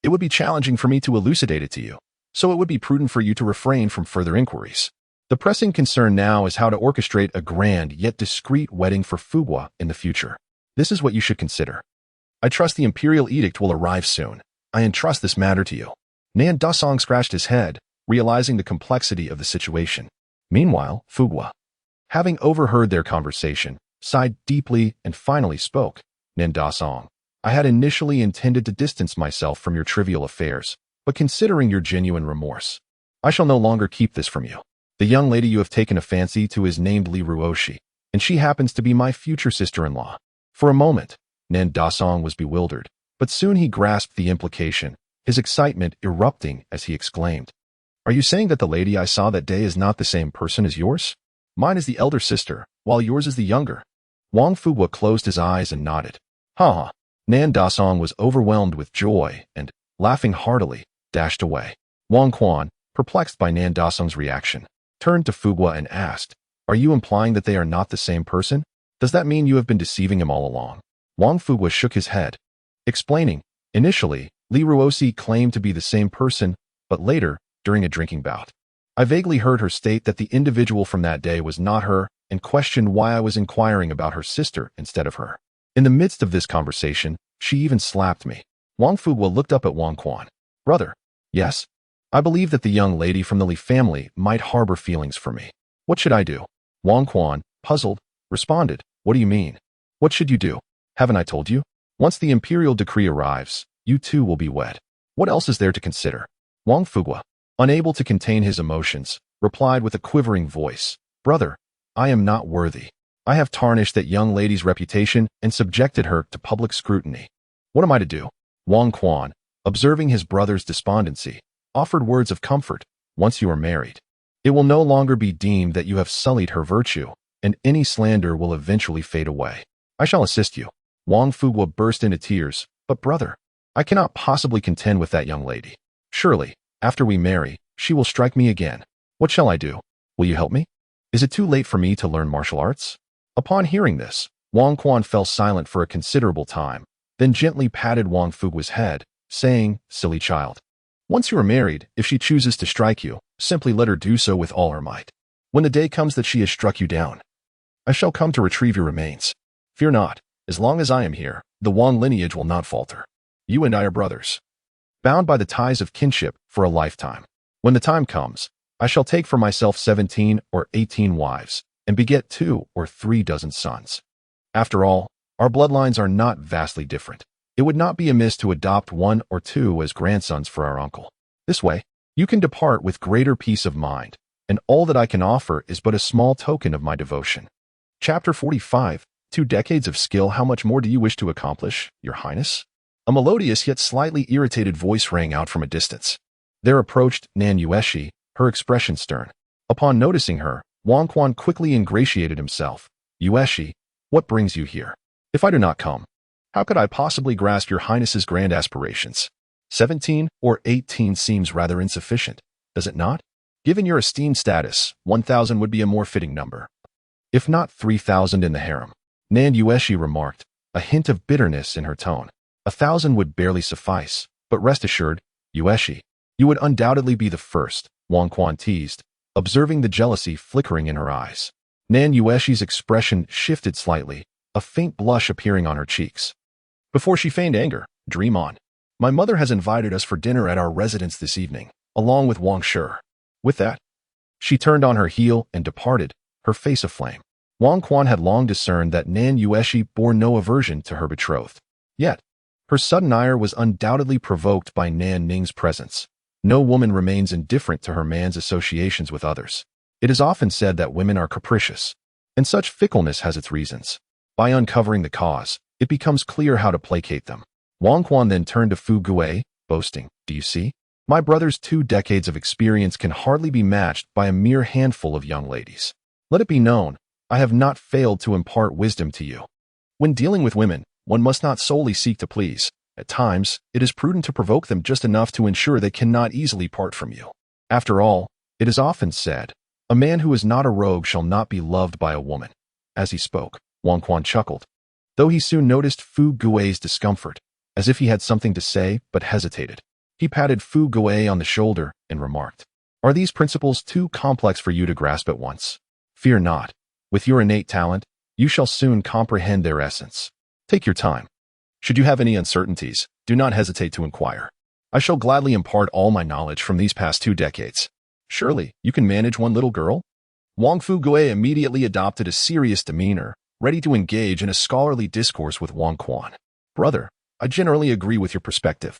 It would be challenging for me to elucidate it to you, so it would be prudent for you to refrain from further inquiries. The pressing concern now is how to orchestrate a grand yet discreet wedding for Fugua in the future. This is what you should consider. I trust the imperial edict will arrive soon. I entrust this matter to you." Nan Dasong scratched his head, realizing the complexity of the situation. Meanwhile, Fugua, having overheard their conversation, sighed deeply and finally spoke. "Nan Dasong, I had initially intended to distance myself from your trivial affairs, but considering your genuine remorse, I shall no longer keep this from you. The young lady you have taken a fancy to is named Li Ruoshi, and she happens to be my future sister-in-law." For a moment, Nan Dasong was bewildered, but soon he grasped the implication, his excitement erupting as he exclaimed, "Are you saying that the lady I saw that day is not the same person as yours? Mine is the elder sister, while yours is the younger." Wang Fugua closed his eyes and nodded. "Ha!" Nan Dasong was overwhelmed with joy and, laughing heartily, dashed away. Wang Quan, perplexed by Nan Dasong's reaction, turned to Fugua and asked, "Are you implying that they are not the same person? Does that mean you have been deceiving him all along?" Wang Fugua shook his head, explaining, "Initially, Li Ruosi claimed to be the same person, but later, during a drinking bout, I vaguely heard her state that the individual from that day was not her and questioned why I was inquiring about her sister instead of her. In the midst of this conversation, she even slapped me." Wang Fugua looked up at Wang Quan. "Brother, yes, I believe that the young lady from the Li family might harbor feelings for me. What should I do?" Wang Quan, puzzled, responded, "What do you mean? What should you do? Haven't I told you? Once the imperial decree arrives, you too will be wed. What else is there to consider?" Wang Fugua, unable to contain his emotions, replied with a quivering voice, "Brother, I am not worthy. I have tarnished that young lady's reputation and subjected her to public scrutiny. What am I to do?" Wang Quan, observing his brother's despondency, offered words of comfort. "Once you are married, it will no longer be deemed that you have sullied her virtue, and any slander will eventually fade away. I shall assist you." Wang Fugua burst into tears. "But brother, I cannot possibly contend with that young lady. Surely, after we marry, she will strike me again. What shall I do? Will you help me? Is it too late for me to learn martial arts?" Upon hearing this, Wang Quan fell silent for a considerable time, then gently patted Wang Fugua's head, saying, "Silly child. Once you are married, if she chooses to strike you, simply let her do so with all her might. When the day comes that she has struck you down, I shall come to retrieve your remains. Fear not, as long as I am here, the Wang lineage will not falter. You and I are brothers, bound by the ties of kinship for a lifetime. When the time comes, I shall take for myself 17 or 18 wives, and beget 2 or 3 dozen sons. After all, our bloodlines are not vastly different. It would not be amiss to adopt 1 or 2 as grandsons for our uncle. This way, you can depart with greater peace of mind, and all that I can offer is but a small token of my devotion." Chapter 45. 2 decades of skill. How much more do you wish to accomplish, Your Highness? A melodious yet slightly irritated voice rang out from a distance. There approached Nan Yueshi, her expression stern. Upon noticing her, Wang Quan quickly ingratiated himself. Yueshi, what brings you here? If I do not come, how could I possibly grasp your highness's grand aspirations? 17 or 18 seems rather insufficient, does it not? Given your esteemed status, 1,000 would be a more fitting number. If not 3,000 in the harem, Nan Yueshi remarked, a hint of bitterness in her tone. 1,000 would barely suffice, but rest assured, Yueshi, you would undoubtedly be the first, Wang Quan teased, observing the jealousy flickering in her eyes. Nan Yueshi's expression shifted slightly, a faint blush appearing on her cheeks. Before she feigned anger, dream on. My mother has invited us for dinner at our residence this evening, along with Wang Shi. With that, she turned on her heel and departed, her face aflame. Wang Quan had long discerned that Nan Yueshi bore no aversion to her betrothed. Yet, her sudden ire was undoubtedly provoked by Nan Ning's presence. No woman remains indifferent to her man's associations with others. It is often said that women are capricious, and such fickleness has its reasons. By uncovering the cause, it becomes clear how to placate them. Wang Quan then turned to Fu Gui, boasting, do you see? My brother's 2 decades of experience can hardly be matched by a mere handful of young ladies. Let it be known, I have not failed to impart wisdom to you. When dealing with women, one must not solely seek to please. At times, it is prudent to provoke them just enough to ensure they cannot easily part from you. After all, it is often said, a man who is not a rogue shall not be loved by a woman. As he spoke, Wang Quan chuckled, though he soon noticed Fu Gui's discomfort, as if he had something to say but hesitated. He patted Fu Gui on the shoulder and remarked, are these principles too complex for you to grasp at once? Fear not. With your innate talent, you shall soon comprehend their essence. Take your time. Should you have any uncertainties, do not hesitate to inquire. I shall gladly impart all my knowledge from these past 2 decades. Surely, you can manage one little girl? Wang Fu Gui immediately adopted a serious demeanor, ready to engage in a scholarly discourse with Wang Quan. Brother, I generally agree with your perspective.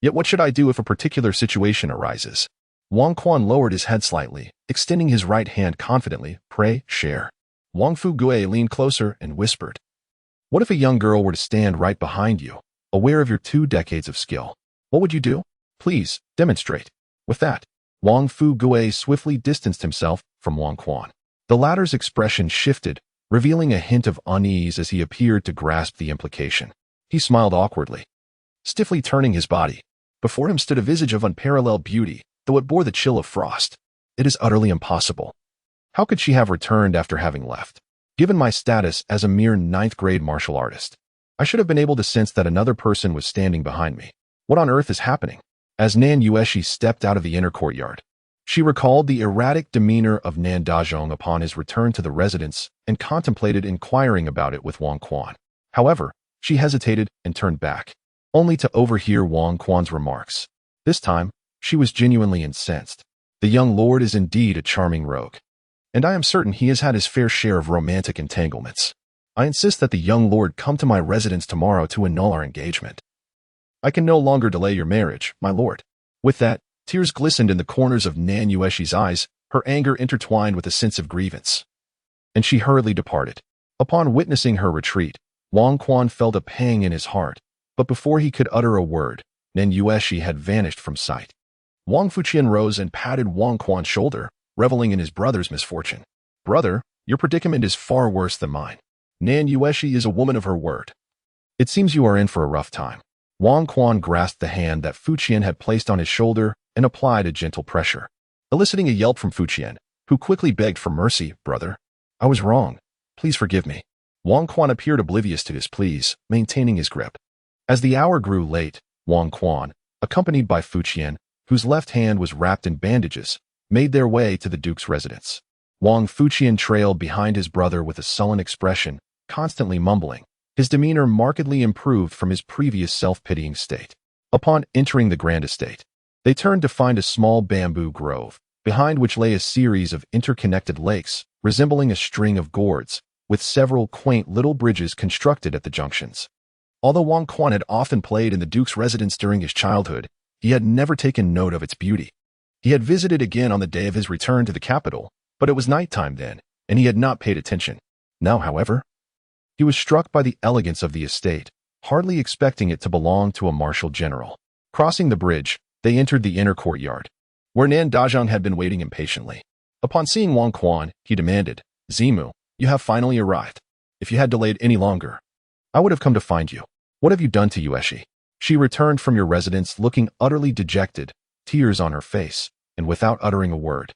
Yet what should I do if a particular situation arises? Wang Quan lowered his head slightly, extending his right hand confidently. Pray, share. Wang Fu Gui leaned closer and whispered, what if a young girl were to stand right behind you, aware of your 2 decades of skill? What would you do? Please, demonstrate. With that, Wang Fu Gui swiftly distanced himself from Wang Quan. The latter's expression shifted, revealing a hint of unease as he appeared to grasp the implication. He smiled awkwardly, stiffly turning his body. Before him stood a visage of unparalleled beauty, though it bore the chill of frost. It is utterly impossible. How could she have returned after having left? Given my status as a mere 9th-grade martial artist, I should have been able to sense that another person was standing behind me. What on earth is happening? As Nan Yueshi stepped out of the inner courtyard, she recalled the erratic demeanor of Nan Dazhong upon his return to the residence and contemplated inquiring about it with Wang Quan. However, she hesitated and turned back, only to overhear Wang Quan's remarks. This time, she was genuinely incensed. The young lord is indeed a charming rogue, and I am certain he has had his fair share of romantic entanglements. I insist that the young lord come to my residence tomorrow to annul our engagement. I can no longer delay your marriage, my lord. With that, tears glistened in the corners of Nan Yueshi's eyes, her anger intertwined with a sense of grievance. And she hurriedly departed. Upon witnessing her retreat, Wang Quan felt a pang in his heart, but before he could utter a word, Nan Yueshi had vanished from sight. Wang Fuqian rose and patted Wang Quan's shoulder, reveling in his brother's misfortune. Brother, your predicament is far worse than mine. Nan Yueshi is a woman of her word. It seems you are in for a rough time. Wang Quan grasped the hand that Fuqian had placed on his shoulder and applied a gentle pressure, eliciting a yelp from Fuqian, who quickly begged for mercy. Brother, I was wrong. Please forgive me. Wang Quan appeared oblivious to his pleas, maintaining his grip. As the hour grew late, Wang Quan, accompanied by Fuqian, whose left hand was wrapped in bandages, made their way to the duke's residence. Wang Fuqian trailed behind his brother with a sullen expression, constantly mumbling. His demeanor markedly improved from his previous self-pitying state. Upon entering the grand estate, they turned to find a small bamboo grove, behind which lay a series of interconnected lakes, resembling a string of gourds, with several quaint little bridges constructed at the junctions. Although Wang Quan had often played in the duke's residence during his childhood, he had never taken note of its beauty. He had visited again on the day of his return to the capital, but it was nighttime then, and he had not paid attention. Now, however, he was struck by the elegance of the estate, hardly expecting it to belong to a martial general. Crossing the bridge, they entered the inner courtyard, where Nan Dazhang had been waiting impatiently. Upon seeing Wang Quan, he demanded, "Zimu, you have finally arrived. If you had delayed any longer, I would have come to find you. What have you done to Yueshi?" She returned from your residence looking utterly dejected, tears on her face, and without uttering a word.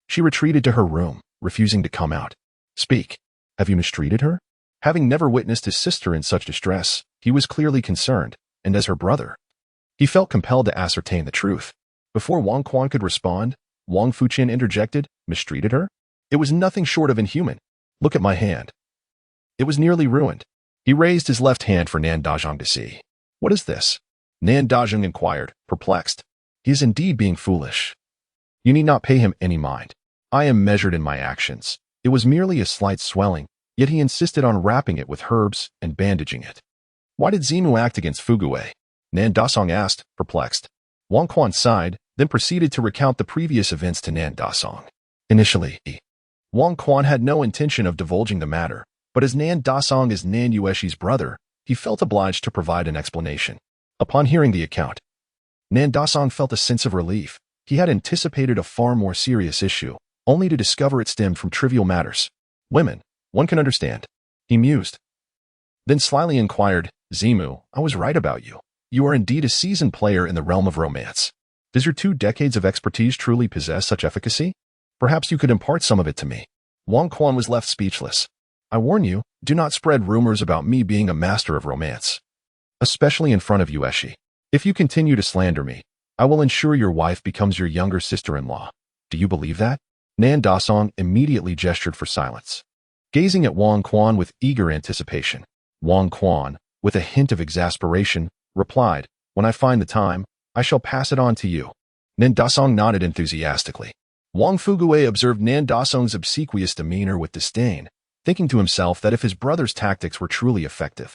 She retreated to her room, refusing to come out. "Speak. Have you mistreated her?" Having never witnessed his sister in such distress, he was clearly concerned, and as her brother, he felt compelled to ascertain the truth. Before Wang Quan could respond, Wang Fuqian interjected, "Mistreated her? It was nothing short of inhuman. Look at my hand. It was nearly ruined." He raised his left hand for Nan Dazhang to see. "What is this?" Nan Dazhang inquired, perplexed. "He is indeed being foolish. You need not pay him any mind. I am measured in my actions. It was merely a slight swelling, yet he insisted on wrapping it with herbs and bandaging it." "Why did Zimu act against Fuguei?" Nan Dazhang asked, perplexed. Wang Quan sighed, then proceeded to recount the previous events to Nan Dazhang. Initially, Wang Quan had no intention of divulging the matter, but as Nan Dazhang is Nan Yueshi's brother, he felt obliged to provide an explanation. Upon hearing the account, Nan Dazhang felt a sense of relief. He had anticipated a far more serious issue, only to discover it stemmed from trivial matters. "Women, one can understand," he mused. Then slyly inquired, "Zimu, I was right about you. You are indeed a seasoned player in the realm of romance. Does your 2 decades of expertise truly possess such efficacy? Perhaps you could impart some of it to me." Wang Quan was left speechless. "I warn you, do not spread rumors about me being a master of romance, especially in front of Yueshi. If you continue to slander me, I will ensure your wife becomes your younger sister-in-law. Do you believe that?" Nan Dazhang immediately gestured for silence, gazing at Wang Quan with eager anticipation. Wang Quan, with a hint of exasperation, replied, "When I find the time, I shall pass it on to you." Nan Dazhang nodded enthusiastically. Wang Fuguei observed Nan Dazhang's obsequious demeanor with disdain, thinking to himself that if his brother's tactics were truly effective,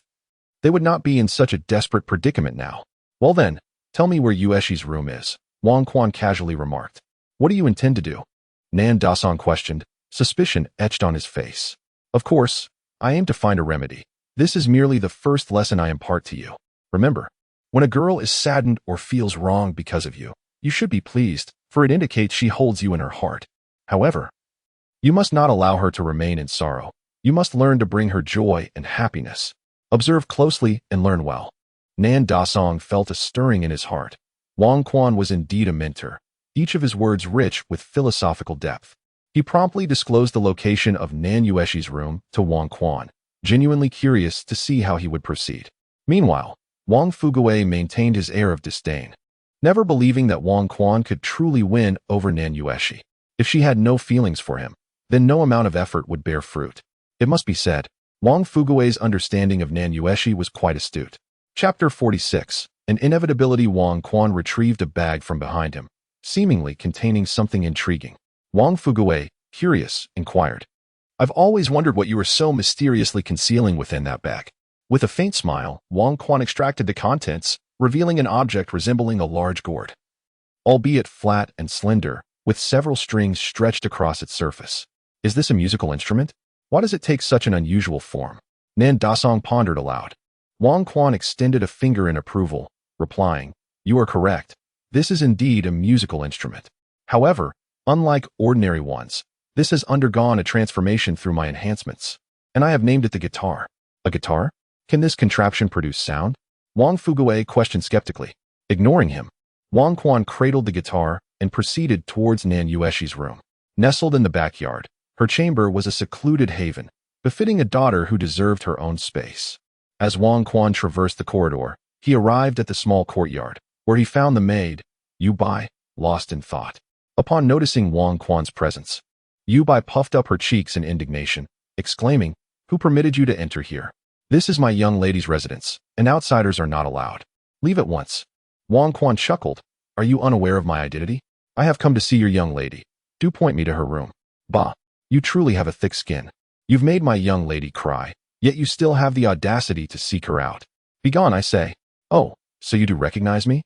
they would not be in such a desperate predicament now. "Well then, tell me where Yueshi's room is," Wang Quan casually remarked. "What do you intend to do?" Nan Dazhang questioned, suspicion etched on his face. "Of course, I aim to find a remedy. This is merely the first lesson I impart to you. Remember, when a girl is saddened or feels wronged because of you, you should be pleased, for it indicates she holds you in her heart. However, you must not allow her to remain in sorrow. You must learn to bring her joy and happiness. Observe closely and learn well." Nan Dazhang felt a stirring in his heart. Wang Quan was indeed a mentor, each of his words rich with philosophical depth. He promptly disclosed the location of Nan Yueshi's room to Wang Quan, genuinely curious to see how he would proceed. Meanwhile, Wang Fuguei maintained his air of disdain, never believing that Wang Quan could truly win over Nan Yueshi. If she had no feelings for him, then no amount of effort would bear fruit. It must be said, Wang Fuguei's understanding of Nan Yueshi was quite astute. Chapter 46. An inevitability. Wang Quan retrieved a bag from behind him, seemingly containing something intriguing. Wang Fuguei, curious, inquired, "I've always wondered what you were so mysteriously concealing within that bag." With a faint smile, Wang Quan extracted the contents, revealing an object resembling a large gourd, albeit flat and slender, with several strings stretched across its surface. "Is this a musical instrument? Why does it take such an unusual form?" Nan Dazhang pondered aloud. Wang Quan extended a finger in approval, replying, "You are correct. This is indeed a musical instrument. However, unlike ordinary ones, this has undergone a transformation through my enhancements, and I have named it the guitar." "A guitar? Can this contraption produce sound?" Wang Fuguei questioned skeptically. Ignoring him, Wang Quan cradled the guitar and proceeded towards Nan Yueshi's room. Nestled in the backyard, her chamber was a secluded haven, befitting a daughter who deserved her own space. As Wang Quan traversed the corridor, he arrived at the small courtyard, where he found the maid, Yu Bai, lost in thought. Upon noticing Wang Quan's presence, Yu Bai puffed up her cheeks in indignation, exclaiming, "Who permitted you to enter here? This is my young lady's residence, and outsiders are not allowed. Leave at once." Wang Quan chuckled, "Are you unaware of my identity? I have come to see your young lady. Do point me to her room." "Bah, you truly have a thick skin. You've made my young lady cry, yet you still have the audacity to seek her out. Begone, I say." "Oh, so you do recognize me?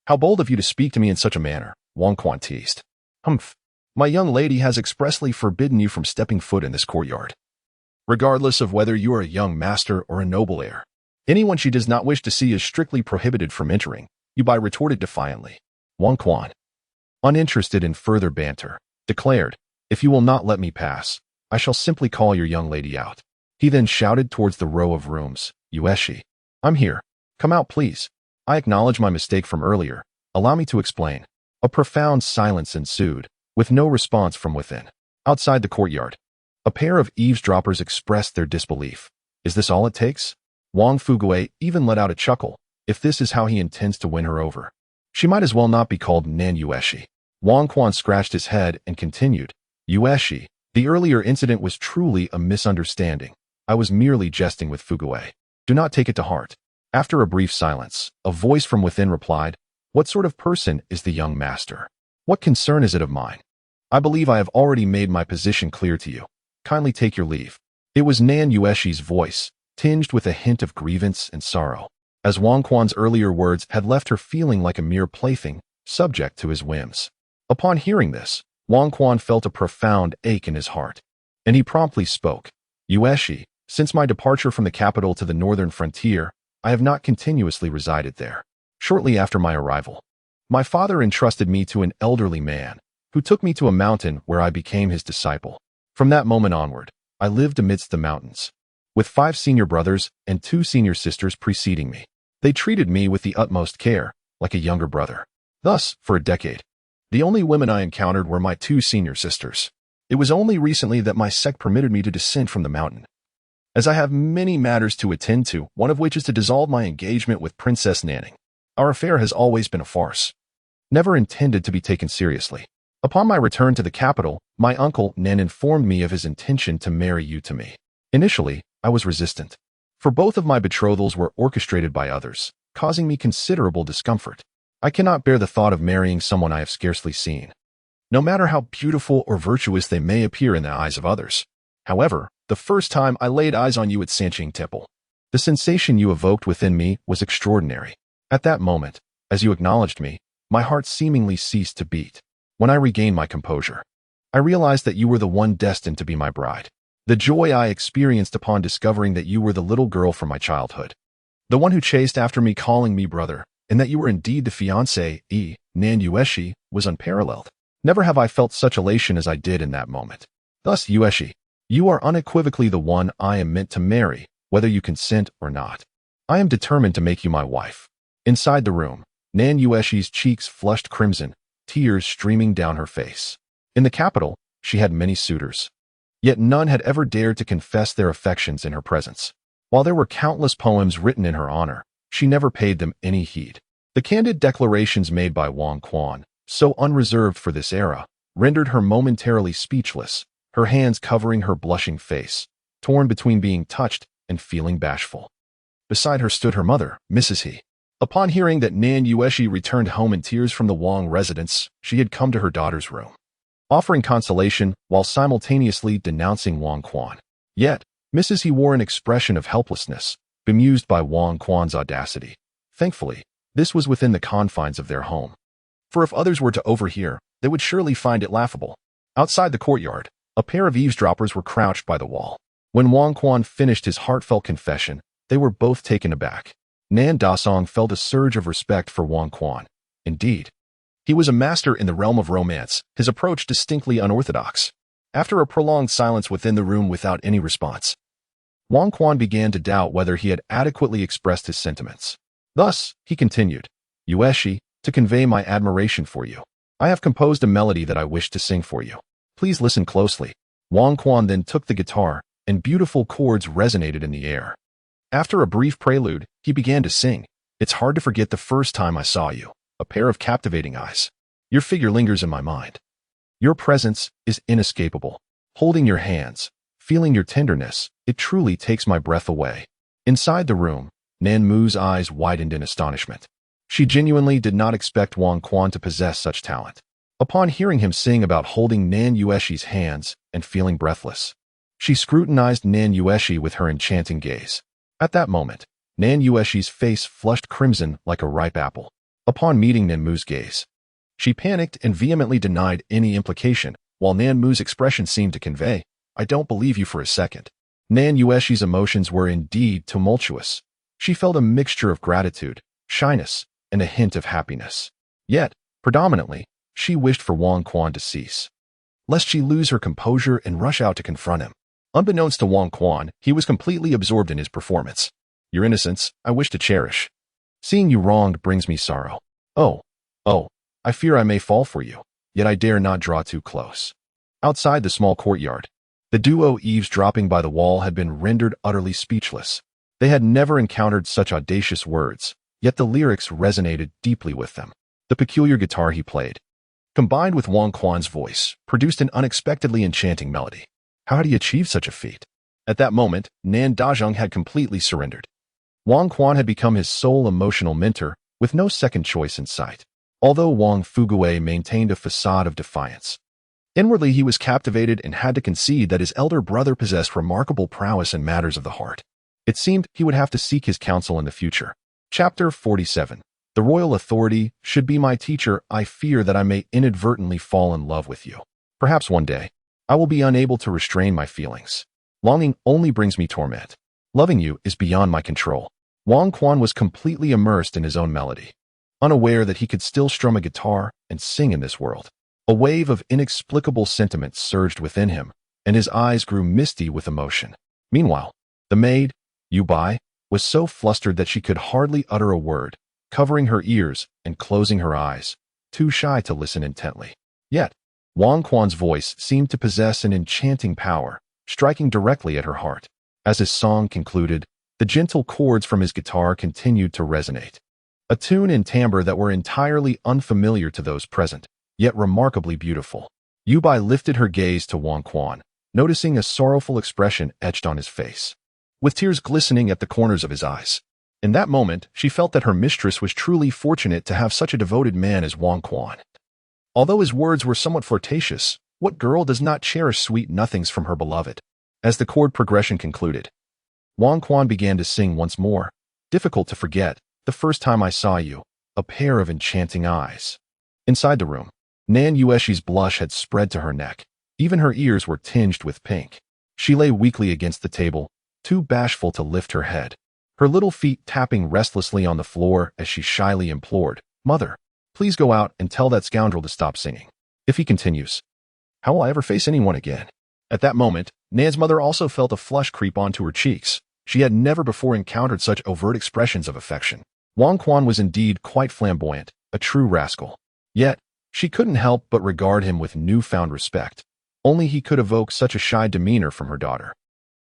How bold of you to speak to me in such a manner," Wang Quan teased. "Humph, my young lady has expressly forbidden you from stepping foot in this courtyard, regardless of whether you are a young master or a noble heir. Anyone she does not wish to see is strictly prohibited from entering, Yubai retorted defiantly. Wang Quan, uninterested in further banter, declared, if you will not let me pass, I shall simply call your young lady out. He then shouted towards the row of rooms, Yueshi, I'm here. Come out, please. I acknowledge my mistake from earlier. Allow me to explain. A profound silence ensued, with no response from within. Outside the courtyard, a pair of eavesdroppers expressed their disbelief. Is this all it takes? Wang Fuguei even let out a chuckle. If this is how he intends to win her over, she might as well not be called Nan Yueshi. Wang Quan scratched his head and continued, Yueshi, the earlier incident was truly a misunderstanding. I was merely jesting with Fuguei. Do not take it to heart. After a brief silence, a voice from within replied, what sort of person is the young master? What concern is it of mine? I believe I have already made my position clear to you. Kindly take your leave. It was Nan Yueshi's voice, tinged with a hint of grievance and sorrow, as Wang Quan's earlier words had left her feeling like a mere plaything, subject to his whims. Upon hearing this, Wang Quan felt a profound ache in his heart, and he promptly spoke. Yueshi, since my departure from the capital to the northern frontier, I have not continuously resided there. Shortly after my arrival, my father entrusted me to an elderly man, who took me to a mountain where I became his disciple. From that moment onward, I lived amidst the mountains, with 5 senior brothers and 2 senior sisters preceding me. They treated me with the utmost care, like a younger brother. Thus, for a decade, the only women I encountered were my 2 senior sisters. It was only recently that my sect permitted me to descend from the mountain, as I have many matters to attend to, one of which is to dissolve my engagement with Princess Nanning. Our affair has always been a farce, never intended to be taken seriously. Upon my return to the capital, my uncle Nan informed me of his intention to marry you to me. Initially, I was resistant, for both of my betrothals were orchestrated by others, causing me considerable discomfort. I cannot bear the thought of marrying someone I have scarcely seen, no matter how beautiful or virtuous they may appear in the eyes of others. However, the first time I laid eyes on you at Sanqing Temple, the sensation you evoked within me was extraordinary. At that moment, as you acknowledged me, my heart seemingly ceased to beat. When I regained my composure, I realized that you were the one destined to be my bride. The joy I experienced upon discovering that you were the little girl from my childhood, the one who chased after me calling me brother, and that you were indeed the fiancé, Nan Yueshi, was unparalleled. Never have I felt such elation as I did in that moment. Thus, Yueshi, you are unequivocally the one I am meant to marry, whether you consent or not. I am determined to make you my wife. Inside the room, Nan Yueshi's cheeks flushed crimson, tears streaming down her face. In the capital, she had many suitors, yet none had ever dared to confess their affections in her presence. While there were countless poems written in her honor, she never paid them any heed. The candid declarations made by Wang Quan, so unreserved for this era, rendered her momentarily speechless, her hands covering her blushing face, torn between being touched and feeling bashful. Beside her stood her mother, Mrs. He. Upon hearing that Nan Yueshi returned home in tears from the Wang residence, she had come to her daughter's room, offering consolation while simultaneously denouncing Wang Quan. Yet, Mrs. He wore an expression of helplessness, bemused by Wang Quan's audacity. Thankfully, this was within the confines of their home, for if others were to overhear, they would surely find it laughable. Outside the courtyard, a pair of eavesdroppers were crouched by the wall. When Wang Quan finished his heartfelt confession, they were both taken aback. Nan Dasong felt a surge of respect for Wang Quan. Indeed, he was a master in the realm of romance, his approach distinctly unorthodox. After a prolonged silence within the room without any response, Wang Quan began to doubt whether he had adequately expressed his sentiments. Thus, he continued, Yueshi, to convey my admiration for you, I have composed a melody that I wish to sing for you. Please listen closely. Wang Quan then took the guitar, and beautiful chords resonated in the air. After a brief prelude, he began to sing. It's hard to forget the first time I saw you, a pair of captivating eyes. Your figure lingers in my mind. Your presence is inescapable. Holding your hands, feeling your tenderness, it truly takes my breath away. Inside the room, Nan Mu's eyes widened in astonishment. She genuinely did not expect Wang Quan to possess such talent. Upon hearing him sing about holding Nan Yueshi's hands and feeling breathless, she scrutinized Nan Yueshi with her enchanting gaze. At that moment, Nan Yueshi's face flushed crimson like a ripe apple. Upon meeting Nan Mu's gaze, she panicked and vehemently denied any implication, while Nan Mu's expression seemed to convey, I don't believe you for a second. Nan Yueshi's emotions were indeed tumultuous. She felt a mixture of gratitude, shyness, and a hint of happiness. Yet, predominantly, she wished for Wang Quan to cease, lest she lose her composure and rush out to confront him. Unbeknownst to Wang Quan, he was completely absorbed in his performance. Your innocence, I wish to cherish. Seeing you wronged brings me sorrow. Oh, I fear I may fall for you, yet I dare not draw too close. Outside the small courtyard, the duo eavesdropping by the wall had been rendered utterly speechless. They had never encountered such audacious words, yet the lyrics resonated deeply with them. The peculiar guitar he played, combined with Wang Quan's voice, produced an unexpectedly enchanting melody. How had he achieved such a feat? At that moment, Nan Dazheng had completely surrendered. Wang Quan had become his sole emotional mentor, with no second choice in sight. Although Wang Fuguei maintained a facade of defiance, inwardly he was captivated and had to concede that his elder brother possessed remarkable prowess in matters of the heart. It seemed he would have to seek his counsel in the future. Chapter 47. The royal authority should be my teacher. I fear that I may inadvertently fall in love with you. Perhaps one day, I will be unable to restrain my feelings. Longing only brings me torment. Loving you is beyond my control. Wang Quan was completely immersed in his own melody, unaware that he could still strum a guitar and sing in this world. A wave of inexplicable sentiment surged within him, and his eyes grew misty with emotion. Meanwhile, the maid, Yu Bai, was so flustered that she could hardly utter a word, covering her ears and closing her eyes, too shy to listen intently. Yet, Wang Quan's voice seemed to possess an enchanting power, striking directly at her heart. As his song concluded, the gentle chords from his guitar continued to resonate, a tune and timbre that were entirely unfamiliar to those present, yet remarkably beautiful. Yu Bai lifted her gaze to Wang Quan, noticing a sorrowful expression etched on his face, with tears glistening at the corners of his eyes. In that moment, she felt that her mistress was truly fortunate to have such a devoted man as Wang Quan. Although his words were somewhat flirtatious, what girl does not cherish sweet nothings from her beloved? As the chord progression concluded, Wang Quan began to sing once more. Difficult to forget, the first time I saw you, a pair of enchanting eyes. Inside the room, Nan Yueshi's blush had spread to her neck. Even her ears were tinged with pink. She lay weakly against the table, too bashful to lift her head, her little feet tapping restlessly on the floor as she shyly implored, Mother, please go out and tell that scoundrel to stop singing. If he continues, how will I ever face anyone again? At that moment, Nan's mother also felt a flush creep onto her cheeks. She had never before encountered such overt expressions of affection. Wang Quan was indeed quite flamboyant, a true rascal. Yet, she couldn't help but regard him with newfound respect. Only he could evoke such a shy demeanor from her daughter.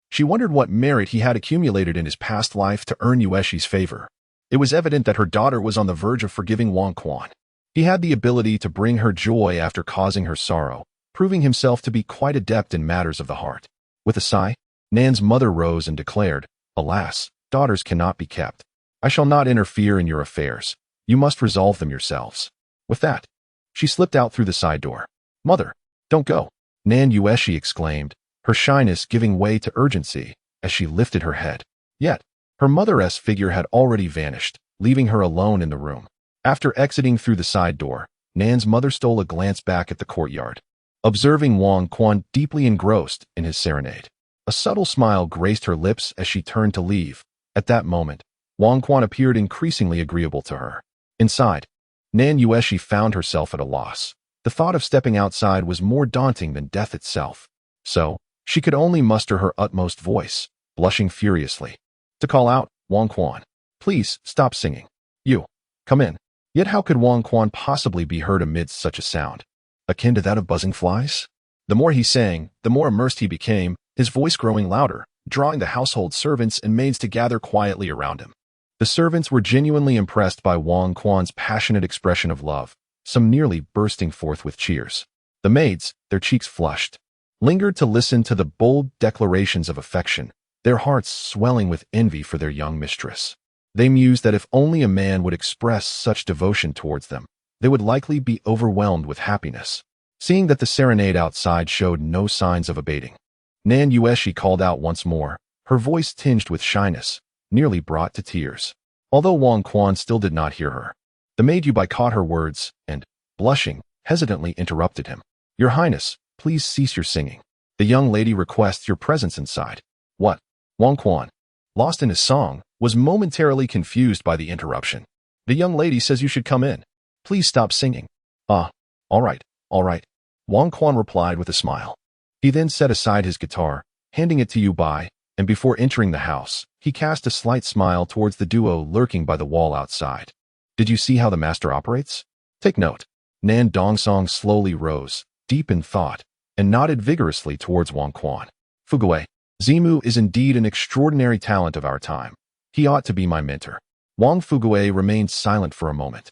She wondered what merit he had accumulated in his past life to earn Yueshi's favor. It was evident that her daughter was on the verge of forgiving Wang Quan. He had the ability to bring her joy after causing her sorrow, proving himself to be quite adept in matters of the heart. With a sigh, Nan's mother rose and declared, Alas, daughters cannot be kept. I shall not interfere in your affairs. You must resolve them yourselves. With that, she slipped out through the side door. Mother, don't go, Nan Yueshi exclaimed, her shyness giving way to urgency as she lifted her head. Yet, her mother's figure had already vanished, leaving her alone in the room. After exiting through the side door, Nan's mother stole a glance back at the courtyard, observing Wang Quan deeply engrossed in his serenade. A subtle smile graced her lips as she turned to leave. At that moment, Wang Quan appeared increasingly agreeable to her. Inside, Nan Yueshi found herself at a loss. The thought of stepping outside was more daunting than death itself. So, she could only muster her utmost voice, blushing furiously, to call out, Wang Quan, please stop singing. You, come in. Yet how could Wang Quan possibly be heard amidst such a sound, akin to that of buzzing flies? The more he sang, the more immersed he became, his voice growing louder, drawing the household servants and maids to gather quietly around him. The servants were genuinely impressed by Wang Quan's passionate expression of love, some nearly bursting forth with cheers. The maids, their cheeks flushed, lingered to listen to the bold declarations of affection, their hearts swelling with envy for their young mistress. They mused that if only a man would express such devotion towards them, they would likely be overwhelmed with happiness. Seeing that the serenade outside showed no signs of abating, Nan Yueshi called out once more, her voice tinged with shyness, nearly brought to tears. Although Wang Quan still did not hear her, the maid Yu Bai caught her words and, blushing, hesitantly interrupted him. Your Highness, please cease your singing. The young lady requests your presence inside. What? Wang Quan, lost in his song, was momentarily confused by the interruption. The young lady says you should come in. Please stop singing. Ah, all right, all right. Wang Quan replied with a smile. He then set aside his guitar, handing it to Yu Bai, and before entering the house, he cast a slight smile towards the duo lurking by the wall outside. Did you see how the master operates? Take note. Nan Dongsong slowly rose, deep in thought, and nodded vigorously towards Wang Quan. Fugui, Zimu is indeed an extraordinary talent of our time. He ought to be my mentor. Wang Fugui remained silent for a moment,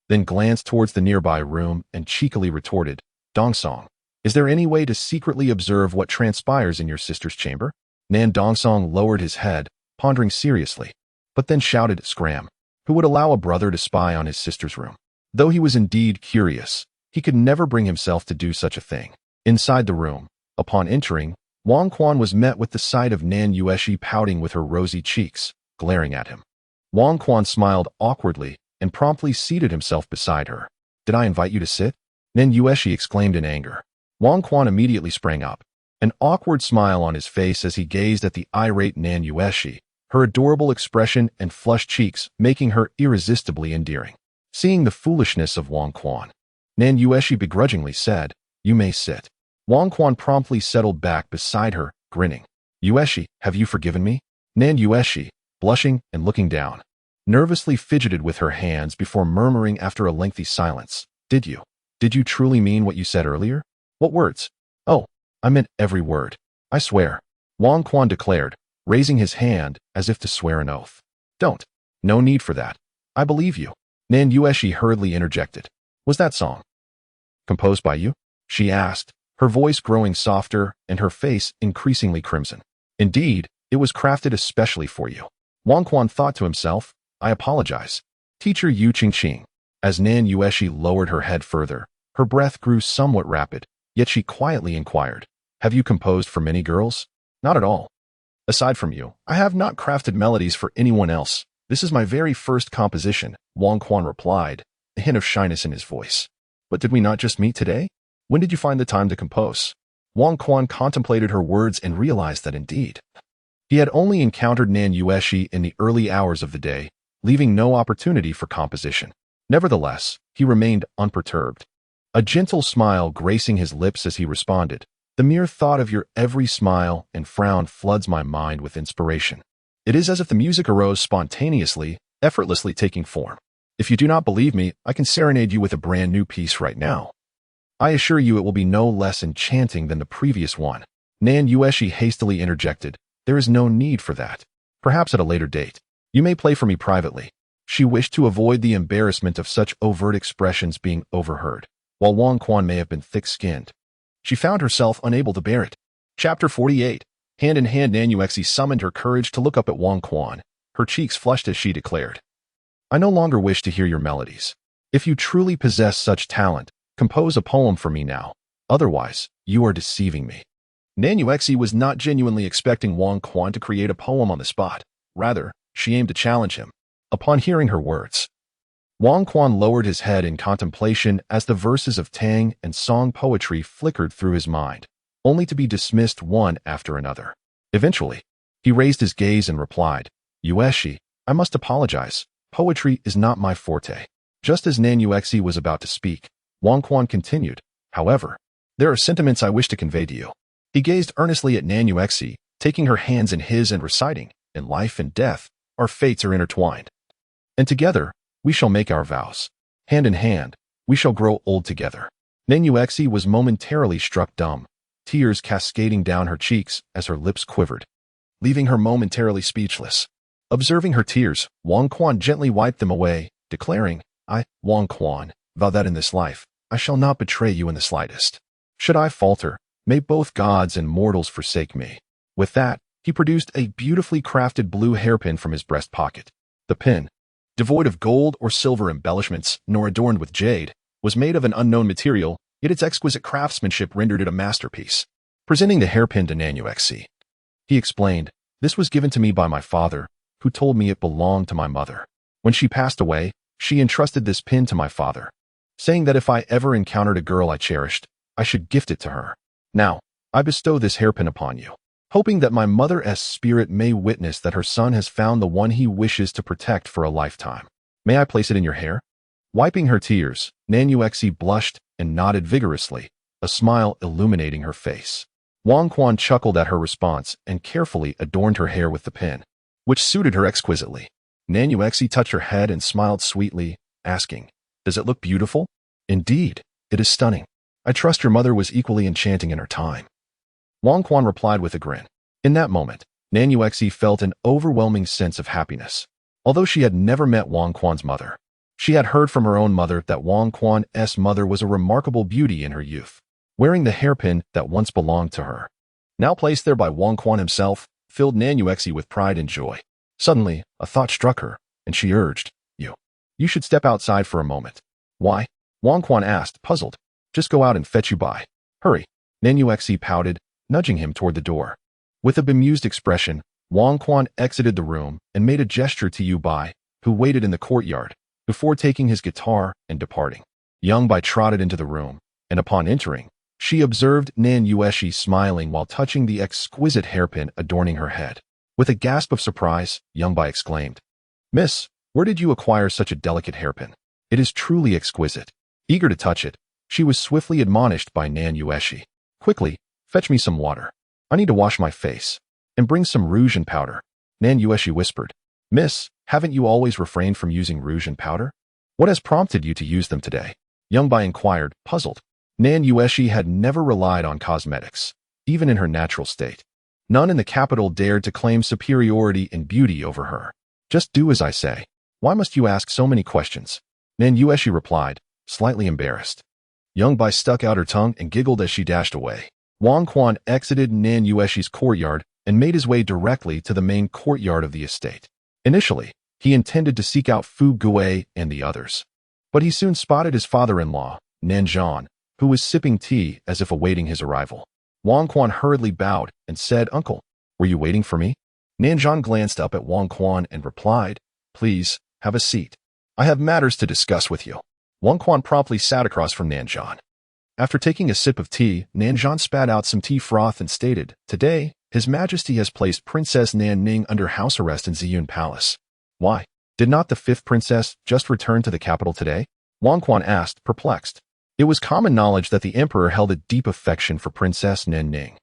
then glanced towards the nearby room and cheekily retorted, Dongsong, is there any way to secretly observe what transpires in your sister's chamber? Nan Dongsong lowered his head, pondering seriously, but then shouted, Scram, who would allow a brother to spy on his sister's room? Though he was indeed curious, he could never bring himself to do such a thing. Inside the room, upon entering, Wang Quan was met with the sight of Nan Yueshi pouting with her rosy cheeks, glaring at him. Wang Quan smiled awkwardly and promptly seated himself beside her. Did I invite you to sit? Nan Yueshi exclaimed in anger. Wang Quan immediately sprang up, an awkward smile on his face as he gazed at the irate Nan Yueshi, her adorable expression and flushed cheeks making her irresistibly endearing. Seeing the foolishness of Wang Quan, Nan Yueshi begrudgingly said, You may sit. Wang Quan promptly settled back beside her, grinning. Yueshi, have you forgiven me? Nan Yueshi, blushing and looking down, nervously fidgeted with her hands before murmuring after a lengthy silence. Did you truly mean what you said earlier? What words? Oh, I meant every word. I swear. Wang Quan declared, raising his hand as if to swear an oath. Don't. No need for that. I believe you. Nan Yueshi hurriedly interjected. Was that song composed by you? She asked, her voice growing softer and her face increasingly crimson. Indeed, it was crafted especially for you. Wang Quan thought to himself, I apologize. Teacher Yu Qingqing. As Nan Yueshi lowered her head further, her breath grew somewhat rapid, yet she quietly inquired, Have you composed for many girls? Not at all. Aside from you, I have not crafted melodies for anyone else. This is my very first composition, Wang Quan replied, a hint of shyness in his voice. But did we not just meet today? When did you find the time to compose? Wang Quan contemplated her words and realized that indeed, he had only encountered Nan Yueshi in the early hours of the day, leaving no opportunity for composition. Nevertheless, he remained unperturbed. A gentle smile gracing his lips as he responded, The mere thought of your every smile and frown floods my mind with inspiration. It is as if the music arose spontaneously, effortlessly taking form. If you do not believe me, I can serenade you with a brand new piece right now. I assure you it will be no less enchanting than the previous one. Nan Yueshi hastily interjected, There is no need for that. Perhaps at a later date. You may play for me privately. She wished to avoid the embarrassment of such overt expressions being overheard. While Wang Quan may have been thick-skinned, she found herself unable to bear it. Chapter 48. Hand in hand, Nan Yueshi summoned her courage to look up at Wang Quan. Her cheeks flushed as she declared, I no longer wish to hear your melodies. If you truly possess such talent, compose a poem for me now. Otherwise, you are deceiving me. Nan Yueshi was not genuinely expecting Wang Quan to create a poem on the spot. Rather, she aimed to challenge him. Upon hearing her words, Wang Quan lowered his head in contemplation as the verses of Tang and song poetry flickered through his mind, only to be dismissed one after another. Eventually, he raised his gaze and replied, Yueshi, I must apologize. Poetry is not my forte. Just as Nan Yueshi was about to speak, Wang Quan continued, However, there are sentiments I wish to convey to you. He gazed earnestly at Nan Yueshi, taking her hands in his and reciting, In life and death, our fates are intertwined. And together, we shall make our vows. Hand in hand, we shall grow old together. Nan Yueshi was momentarily struck dumb, tears cascading down her cheeks as her lips quivered, leaving her momentarily speechless. Observing her tears, Wang Quan gently wiped them away, declaring, I, Wang Quan, vow that in this life, I shall not betray you in the slightest. Should I falter, may both gods and mortals forsake me. With that, he produced a beautifully crafted blue hairpin from his breast pocket. The pin, devoid of gold or silver embellishments, nor adorned with jade, was made of an unknown material, yet its exquisite craftsmanship rendered it a masterpiece. Presenting the hairpin to Nan Yueshi, he explained, This was given to me by my father, who told me it belonged to my mother. When she passed away, she entrusted this pin to my father, saying that if I ever encountered a girl I cherished, I should gift it to her. Now, I bestow this hairpin upon you. hoping that my mother's spirit may witness that her son has found the one he wishes to protect for a lifetime. May I place it in your hair? Wiping her tears, Nanuexi blushed and nodded vigorously, a smile illuminating her face. Wang Quan chuckled at her response and carefully adorned her hair with the pin, which suited her exquisitely. Nanuexi touched her head and smiled sweetly, asking, "Does it look beautiful?" "Indeed, it is stunning. I trust your mother was equally enchanting in her time." Wang Quan replied with a grin. In that moment, Nanuexi felt an overwhelming sense of happiness. Although she had never met Wang Quan's mother, she had heard from her own mother that Wang Quan's mother was a remarkable beauty in her youth, wearing the hairpin that once belonged to her. Now placed there by Wang Quan himself, filled Nanuexi with pride and joy. Suddenly, a thought struck her, and she urged, You should step outside for a moment." "Why?" Wang Quan asked, puzzled. "Just go out and fetch you by. Hurry." Nanuexi pouted, nudging him toward the door. With a bemused expression, Wang Quan exited the room and made a gesture to Yu Bai, who waited in the courtyard, before taking his guitar and departing. Young Bai trotted into the room, and upon entering, she observed Nanuexi smiling while touching the exquisite hairpin adorning her head. With a gasp of surprise, Young Bai exclaimed, "Miss, where did you acquire such a delicate hairpin? It is truly exquisite." Eager to touch it, she was swiftly admonished by Nanuexi. "Quickly, fetch me some water. I need to wash my face. And bring some rouge and powder." Nanuexi whispered, "Miss, haven't you always refrained from using rouge and powder? What has prompted you to use them today?" Young Bai inquired, puzzled. Nanuexi had never relied on cosmetics, even in her natural state. None in the capital dared to claim superiority in beauty over her. "Just do as I say. Why must you ask so many questions?" Nanuexi replied, slightly embarrassed. Young Bai stuck out her tongue and giggled as she dashed away. Wang Quan exited Nanuexi's courtyard and made his way directly to the main courtyard of the estate. Initially, he intended to seek out Fu Gui and the others. But he soon spotted his father-in-law, Nanzhan, who was sipping tea as if awaiting his arrival. Wang Quan hurriedly bowed and said, "Uncle, were you waiting for me?" Nanzhan glanced up at Wang Quan and replied, "Please, have a seat. I have matters to discuss with you." Wang Quan promptly sat across from Nanzhan. After taking a sip of tea, Nanzhan spat out some tea froth and stated, "Today, His Majesty has placed Princess Nan Ning under house arrest in Ziyun Palace." "Why? Did not the fifth princess just return to the capital today?" Wang Quan asked, perplexed. It was common knowledge that the emperor held a deep affection for Princess Nan Ning.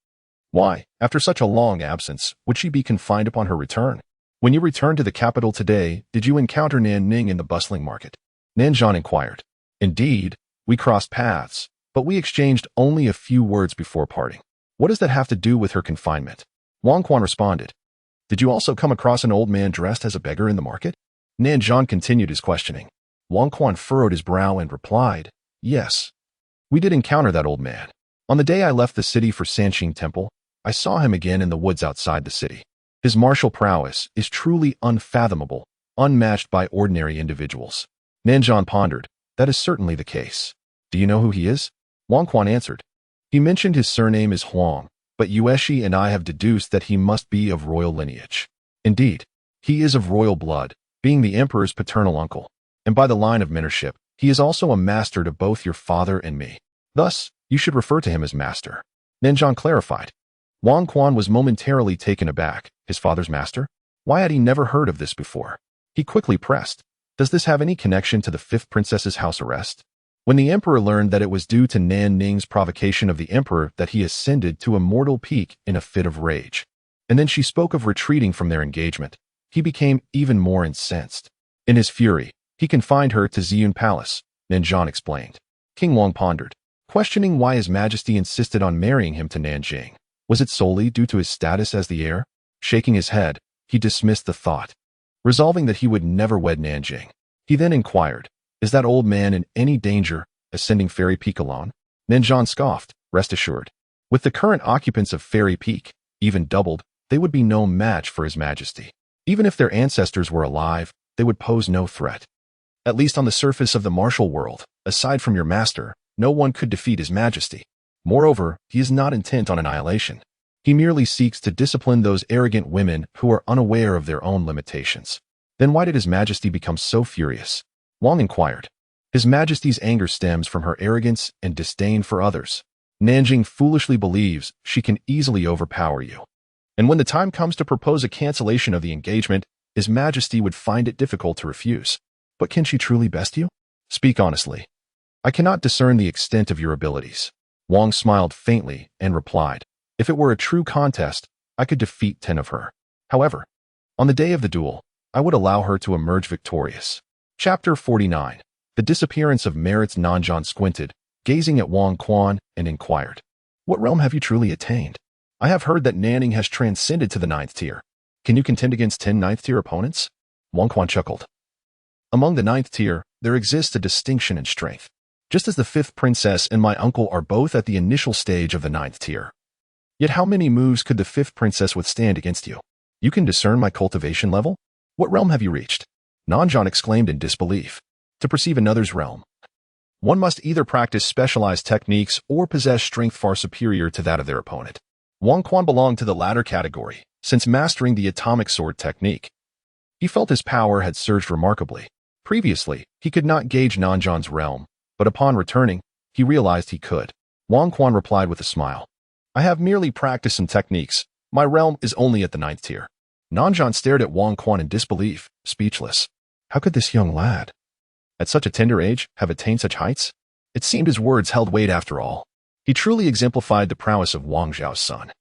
Why, after such a long absence, would she be confined upon her return? "When you returned to the capital today, did you encounter Nan Ning in the bustling market?" Nanzhan inquired. "Indeed, we crossed paths, but we exchanged only a few words before parting." "What does that have to do with her confinement?" Wang Quan responded. "Did you also come across an old man dressed as a beggar in the market?" Nanzhan continued his questioning. Wang Quan furrowed his brow and replied, "Yes, we did encounter that old man. On the day I left the city for Sanxing Temple, I saw him again in the woods outside the city. His martial prowess is truly unfathomable, unmatched by ordinary individuals." Nanzhan pondered. "That is certainly the case. Do you know who he is?" Wang Quan answered. "He mentioned his surname is Huang, but Yueshi and I have deduced that he must be of royal lineage. Indeed, he is of royal blood, being the emperor's paternal uncle, and by the line of mentorship, he is also a master to both your father and me. Thus, you should refer to him as master." Nanzhan clarified. Wang Quan was momentarily taken aback. His father's master? Why had he never heard of this before? He quickly pressed, "Does this have any connection to the fifth princess's house arrest?" When the emperor learned that it was due to Nan Ning's provocation of the emperor that he ascended to a mortal peak in a fit of rage, and then she spoke of retreating from their engagement, he became even more incensed. In his fury, he confined her to Ziyun Palace, Nanzhan explained. King Wang pondered, questioning why His Majesty insisted on marrying him to Nanjing. Was it solely due to his status as the heir? Shaking his head, he dismissed the thought, resolving that he would never wed Nanjing. He then inquired, "Is that old man in any danger, ascending Fairy Peak alone?" Nanzhan scoffed, "Rest assured. With the current occupants of Fairy Peak, even doubled, they would be no match for His Majesty. Even if their ancestors were alive, they would pose no threat. At least on the surface of the martial world, aside from your master, no one could defeat His Majesty. Moreover, he is not intent on annihilation. He merely seeks to discipline those arrogant women who are unaware of their own limitations." "Then why did His Majesty become so furious?" Wang inquired. "His Majesty's anger stems from her arrogance and disdain for others. Nanjing foolishly believes she can easily overpower you. And when the time comes to propose a cancellation of the engagement, His Majesty would find it difficult to refuse. But can she truly best you? Speak honestly. I cannot discern the extent of your abilities. Wang smiled faintly and replied, if it were a true contest, I could defeat 10 of her. However, on the day of the duel, I would allow her to emerge victorious. Chapter 49. The Disappearance of Merits. Nanjan squinted, gazing at Wang Quan, and inquired, what realm have you truly attained? I have heard that Nanning has transcended to the 9th tier. Can you contend against 10 9th tier opponents? Wang Quan chuckled. Among the 9th tier, there exists a distinction in strength. Just as the 5th princess and my uncle are both at the initial stage of the 9th tier. Yet how many moves could the 5th princess withstand against you? You can discern my cultivation level? What realm have you reached? Nanjan exclaimed in disbelief. To perceive another's realm, one must either practice specialized techniques or possess strength far superior to that of their opponent. Wang Quan belonged to the latter category, since mastering the atomic sword technique. He felt his power had surged remarkably. Previously, he could not gauge Nanjan's realm, but upon returning, he realized he could. Wang Quan replied with a smile. I have merely practiced some techniques. My realm is only at the 9th tier. Nanjan stared at Wang Quan in disbelief, speechless. How could this young lad, at such a tender age, have attained such heights? It seemed his words held weight after all. He truly exemplified the prowess of Wang Zhao's son.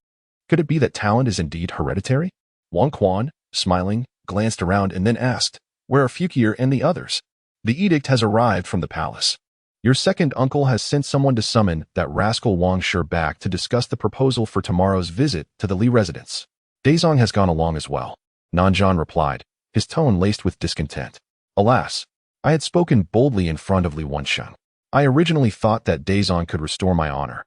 Could it be that talent is indeed hereditary? Wang Quan, smiling, glanced around and then asked, where are Fukir and the others? The edict has arrived from the palace. Your second uncle has sent someone to summon that rascal Wang Shi back to discuss the proposal for tomorrow's visit to the Li residence. Daizong has gone along as well. Nanjan replied, his tone laced with discontent. Alas, I had spoken boldly in front of Li Wensheng. I originally thought that Daizong could restore my honor.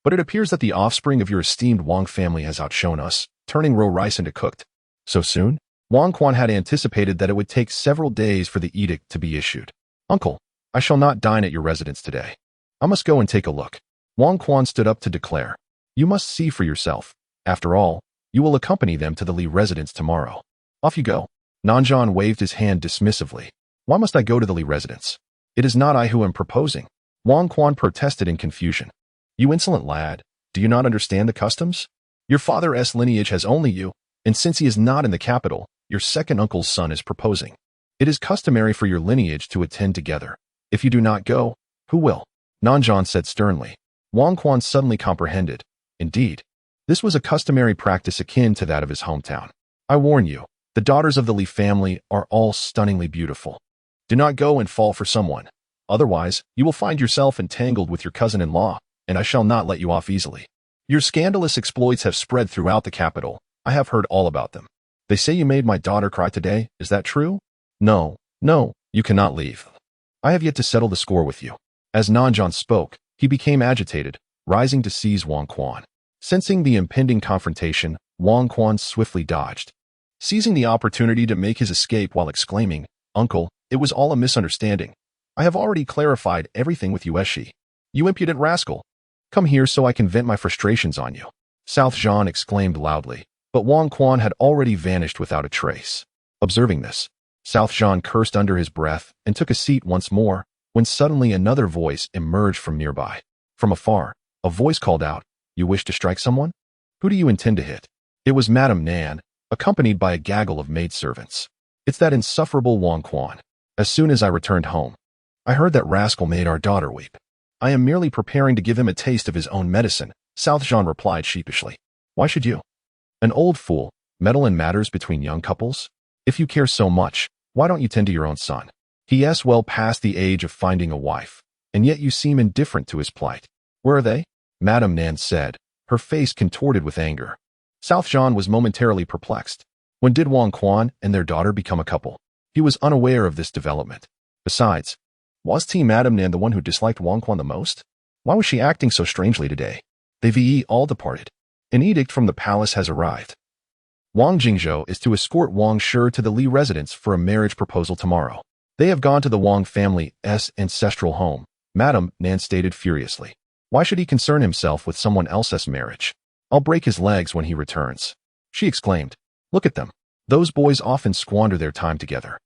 But it appears that the offspring of your esteemed Wang family has outshone us, turning raw rice into cooked. So soon? Wang Quan had anticipated that it would take several days for the edict to be issued. Uncle, I shall not dine at your residence today. I must go and take a look. Wang Quan stood up to declare. You must see for yourself. After all, you will accompany them to the Li residence tomorrow. Off you go. Nanjan waved his hand dismissively. Why must I go to the Li residence? It is not I who am proposing. Wang Quan protested in confusion. You insolent lad, do you not understand the customs? Your father's lineage has only you, and since he is not in the capital, your second uncle's son is proposing. It is customary for your lineage to attend together. If you do not go, who will? Nanjan said sternly. Wang Quan suddenly comprehended. Indeed, this was a customary practice akin to that of his hometown. I warn you, the daughters of the Li family are all stunningly beautiful. Do not go and fall for someone. Otherwise, you will find yourself entangled with your cousin-in-law, and I shall not let you off easily. Your scandalous exploits have spread throughout the capital. I have heard all about them. They say you made my daughter cry today. Is that true? No, you cannot leave. I have yet to settle the score with you. As Nanjan spoke, he became agitated, rising to seize Wang Quan. Sensing the impending confrontation, Wang Quan swiftly dodged, seizing the opportunity to make his escape while exclaiming, Uncle, it was all a misunderstanding. I have already clarified everything with Yueshi. You impudent rascal. Come here so I can vent my frustrations on you. South Zhan exclaimed loudly, but Wang Quan had already vanished without a trace. Observing this, South Zhan cursed under his breath and took a seat once more, when suddenly another voice emerged from nearby. From afar, a voice called out, You wish to strike someone? Who do you intend to hit? It was Madame Nan, accompanied by a gaggle of maidservants. It's that insufferable Wang Quan. As soon as I returned home, I heard that rascal made our daughter weep. I am merely preparing to give him a taste of his own medicine, South Zhan replied sheepishly. Why should you? An old fool, meddle in matters between young couples? If you care so much, why don't you tend to your own son? He is well past the age of finding a wife, and yet you seem indifferent to his plight. Where are they? Madame Nan said, her face contorted with anger. South Zhan was momentarily perplexed. When did Wang Quan and their daughter become a couple? He was unaware of this development. Besides, was Madame Nan the one who disliked Wang Quan the most? Why was she acting so strangely today? They all departed. An edict from the palace has arrived. Wang Jingzhou is to escort Wang Shi to the Li residence for a marriage proposal tomorrow. They have gone to the Wang family's ancestral home, Madame Nan stated furiously. Why should he concern himself with someone else's marriage? I'll break his legs when he returns. She exclaimed. Look at them. Those boys often squander their time together.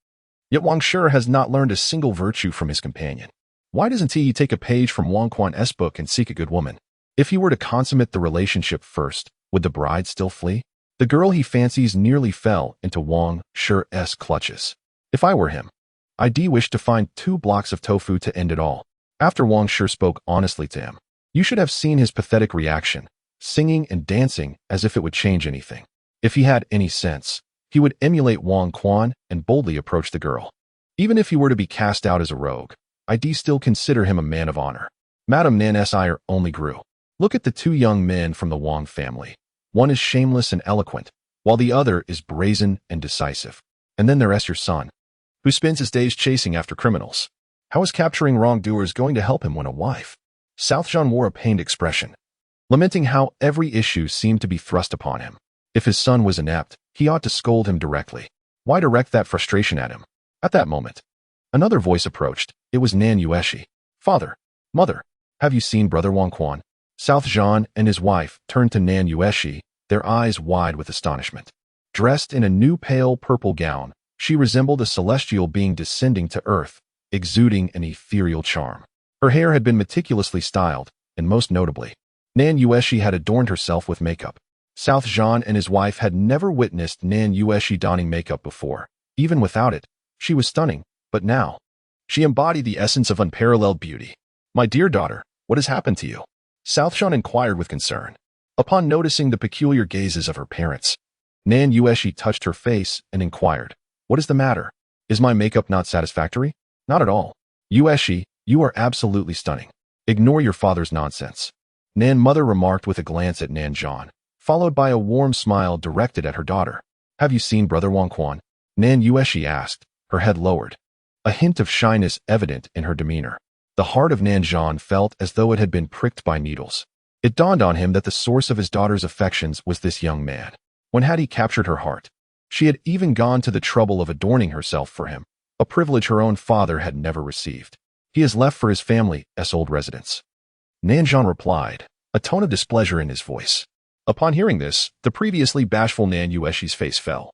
Yet Wang Shi has not learned a single virtue from his companion. Why doesn't he take a page from Wang Quan's book and seek a good woman? If he were to consummate the relationship first, would the bride still flee? The girl he fancies nearly fell into Wang Shi's clutches. If I were him, I'd wish to find 2 blocks of tofu to end it all. After Wang Shi spoke honestly to him, you should have seen his pathetic reaction, singing and dancing as if it would change anything. If he had any sense, he would emulate Wang Quan and boldly approach the girl. Even if he were to be cast out as a rogue, I'd still consider him a man of honor. Madame Nan's ire only grew. Look at the 2 young men from the Wang family. One is shameless and eloquent, while the other is brazen and decisive. And then there's your son, who spends his days chasing after criminals. How is capturing wrongdoers going to help him win a wife? South Jean wore a pained expression, lamenting how every issue seemed to be thrust upon him. If his son was inept, he ought to scold him directly. Why direct that frustration at him? At that moment, another voice approached. It was Nan Yueshi. Father, mother, have you seen Brother Wang Quan? South Jean and his wife turned to Nan Yueshi, their eyes wide with astonishment. Dressed in a new pale purple gown, she resembled a celestial being descending to earth, exuding an ethereal charm. Her hair had been meticulously styled, and most notably, Nan Yueshi had adorned herself with makeup. South Jean and his wife had never witnessed Nan Yueshi donning makeup before. Even without it, she was stunning, but now, she embodied the essence of unparalleled beauty. My dear daughter, what has happened to you? South Jean inquired with concern. Upon noticing the peculiar gazes of her parents, Nan Yueshi touched her face and inquired, what is the matter? Is my makeup not satisfactory? Not at all. Yueshi, you are absolutely stunning. Ignore your father's nonsense. Nan mother remarked with a glance at Nan Jean, followed by a warm smile directed at her daughter. Have you seen Brother Wang Quan? Nan Yueshi asked, her head lowered, a hint of shyness evident in her demeanor. The heart of Nan Jean felt as though it had been pricked by needles. It dawned on him that the source of his daughter's affections was this young man. When had he captured her heart? She had even gone to the trouble of adorning herself for him, a privilege her own father had never received. He has left for his family's old residence. Nan Jean replied, a tone of displeasure in his voice. Upon hearing this, the previously bashful Nan Yueshi's face fell,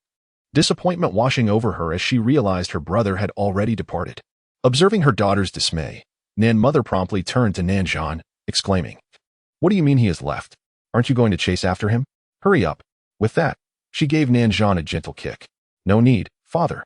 disappointment washing over her as she realized her brother had already departed. Observing her daughter's dismay, Nan mother promptly turned to Nan Jean, exclaiming, what do you mean he has left? Aren't you going to chase after him? Hurry up. With that, she gave Nan Jean a gentle kick. No need, father.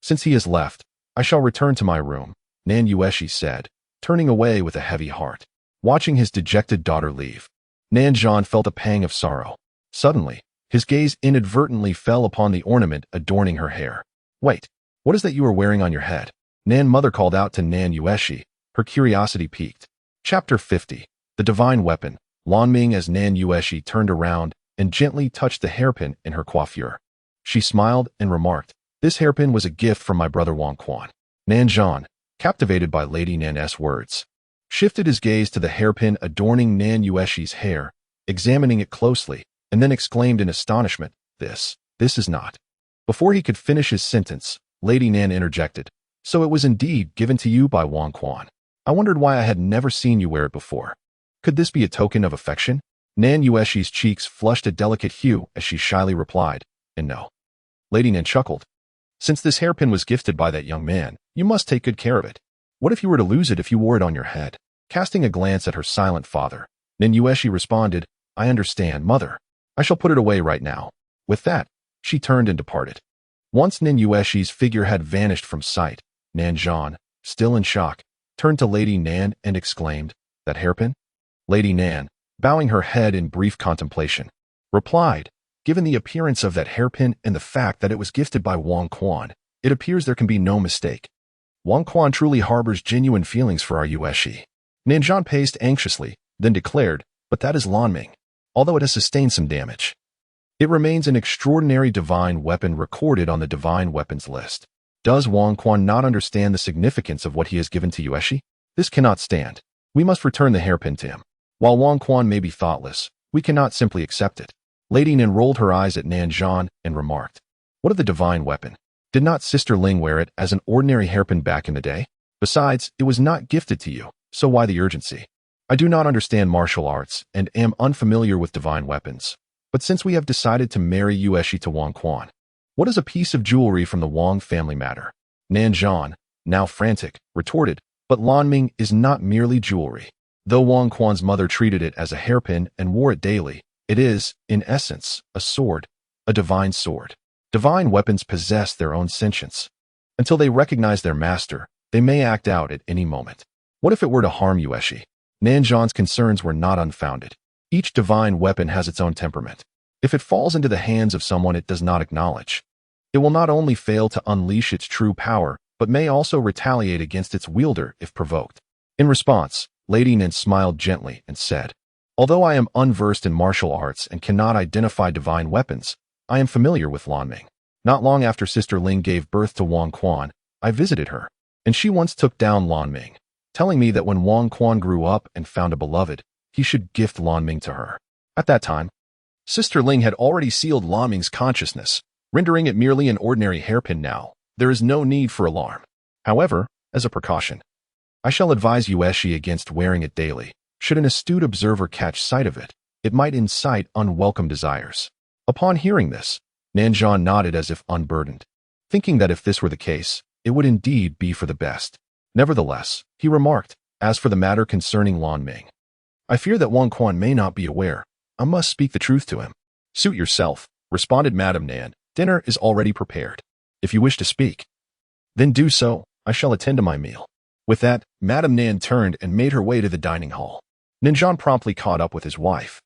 Since he has left, I shall return to my room, Nan Yueshi said, turning away with a heavy heart. Watching his dejected daughter leave, Nan Jean felt a pang of sorrow. Suddenly, his gaze inadvertently fell upon the ornament adorning her hair. Wait, what is that you are wearing on your head? Nan mother called out to Nan Yueshi, her curiosity piqued. Chapter 50. The Divine Weapon. Lan Ming as Nan Yueshi turned around and gently touched the hairpin in her coiffure. She smiled and remarked, this hairpin was a gift from my brother Wang Quan. Nan Jean, captivated by Lady Nan's words, shifted his gaze to the hairpin adorning Nan Yueshi's hair, examining it closely, and then exclaimed in astonishment, this is not. Before he could finish his sentence, Lady Nan interjected, so it was indeed given to you by Wang Quan. I wondered why I had never seen you wear it before. Could this be a token of affection? Nan Yueshi's cheeks flushed a delicate hue as she shyly replied, and no. Lady Nan chuckled. Since this hairpin was gifted by that young man, you must take good care of it. What if you were to lose it if you wore it on your head? Casting a glance at her silent father, Nan Yueshi responded, I understand, mother. I shall put it away right now. With that, she turned and departed. Once Nan Yueshi's figure had vanished from sight, Nan Jean, still in shock, turned to Lady Nan and exclaimed, that hairpin? Lady Nan, bowing her head in brief contemplation, replied, given the appearance of that hairpin and the fact that it was gifted by Wang Quan, it appears there can be no mistake. Wang Quan truly harbors genuine feelings for our Yueshi. Nan Jean paced anxiously, then declared, but that is Lan Ming. Although it has sustained some damage, it remains an extraordinary divine weapon recorded on the divine weapons list. Does Wang Quan not understand the significance of what he has given to Yueshi? This cannot stand. We must return the hairpin to him. While Wang Quan may be thoughtless, we cannot simply accept it. Lady Nan rolled her eyes at Nan Jean and remarked, what of the divine weapon? Did not Sister Ling wear it as an ordinary hairpin back in the day? Besides, it was not gifted to you, so why the urgency? I do not understand martial arts and am unfamiliar with divine weapons. But since we have decided to marry Yueshi to Wang Quan, what does a piece of jewelry from the Wang family matter? Nan Jean, now frantic, retorted, but Lan Ming is not merely jewelry. Though Wang Quan's mother treated it as a hairpin and wore it daily, it is, in essence, a sword, a divine sword. Divine weapons possess their own sentience. Until they recognize their master, they may act out at any moment. What if it were to harm Yueshi? Nanzhan's concerns were not unfounded. Each divine weapon has its own temperament. If it falls into the hands of someone it does not acknowledge, it will not only fail to unleash its true power, but may also retaliate against its wielder if provoked. In response, Lady Nin smiled gently and said, "Although I am unversed in martial arts and cannot identify divine weapons, I am familiar with Lanming. Not long after Sister Ling gave birth to Wang Quan, I visited her, and she once took down Lanming, telling me that when Wang Quan grew up and found a beloved, he should gift Lanming to her. At that time, Sister Ling had already sealed Lanming's consciousness, rendering it merely an ordinary hairpin now. There is no need for alarm. However, as a precaution, I shall advise Yueshi against wearing it daily. Should an astute observer catch sight of it, it might incite unwelcome desires." Upon hearing this, Nanzhan nodded as if unburdened, thinking that if this were the case, it would indeed be for the best. Nevertheless, he remarked, "As for the matter concerning Lanming, I fear that Wang Quan may not be aware. I must speak the truth to him." "Suit yourself," responded Madame Nan. "Dinner is already prepared. If you wish to speak, then do so. I shall attend to my meal." With that, Madame Nan turned and made her way to the dining hall. Nanzhan promptly caught up with his wife,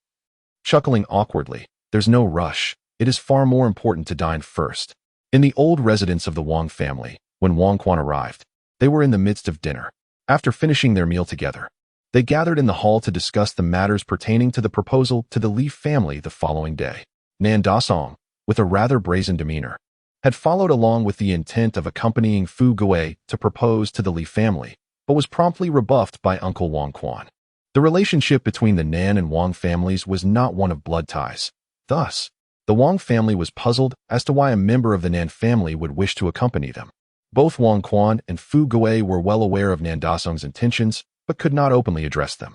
chuckling awkwardly. "There's no rush. It is far more important to dine first." In the old residence of the Wang family, when Wang Quan arrived, they were in the midst of dinner. After finishing their meal together, they gathered in the hall to discuss the matters pertaining to the proposal to the Li family the following day. Nan Dasong, with a rather brazen demeanor, had followed along with the intent of accompanying Fu Gui to propose to the Li family, but was promptly rebuffed by Uncle Wang Quan. The relationship between the Nan and Wang families was not one of blood ties. Thus, the Wang family was puzzled as to why a member of the Nan family would wish to accompany them. Both Wang Quan and Fu Gui were well aware of Nan Dasong's intentions, but could not openly address them.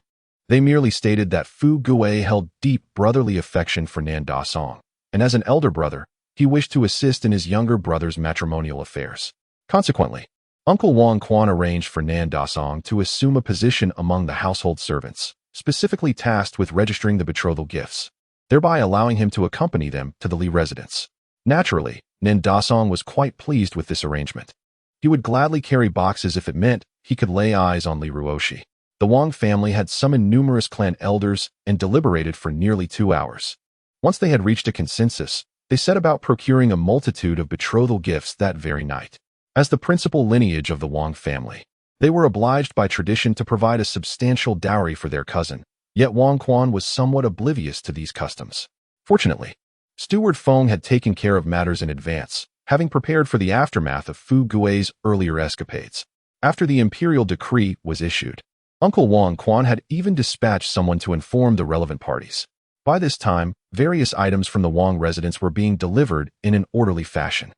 They merely stated that Fu Gui held deep brotherly affection for Nan Dasong, and as an elder brother, he wished to assist in his younger brother's matrimonial affairs. Consequently, Uncle Wang Quan arranged for Nan Dasong to assume a position among the household servants, specifically tasked with registering the betrothal gifts, thereby allowing him to accompany them to the Li residence. Naturally, Nan Dasong was quite pleased with this arrangement. He would gladly carry boxes if it meant he could lay eyes on Li Ruoshi. The Wang family had summoned numerous clan elders and deliberated for nearly 2 hours. Once they had reached a consensus, they set about procuring a multitude of betrothal gifts that very night. As the principal lineage of the Wang family, they were obliged by tradition to provide a substantial dowry for their cousin, yet Wang Quan was somewhat oblivious to these customs. Fortunately, Steward Feng had taken care of matters in advance, having prepared for the aftermath of Fu Gui's earlier escapades. After the imperial decree was issued, Uncle Wang Quan had even dispatched someone to inform the relevant parties. By this time, various items from the Wang residence were being delivered in an orderly fashion.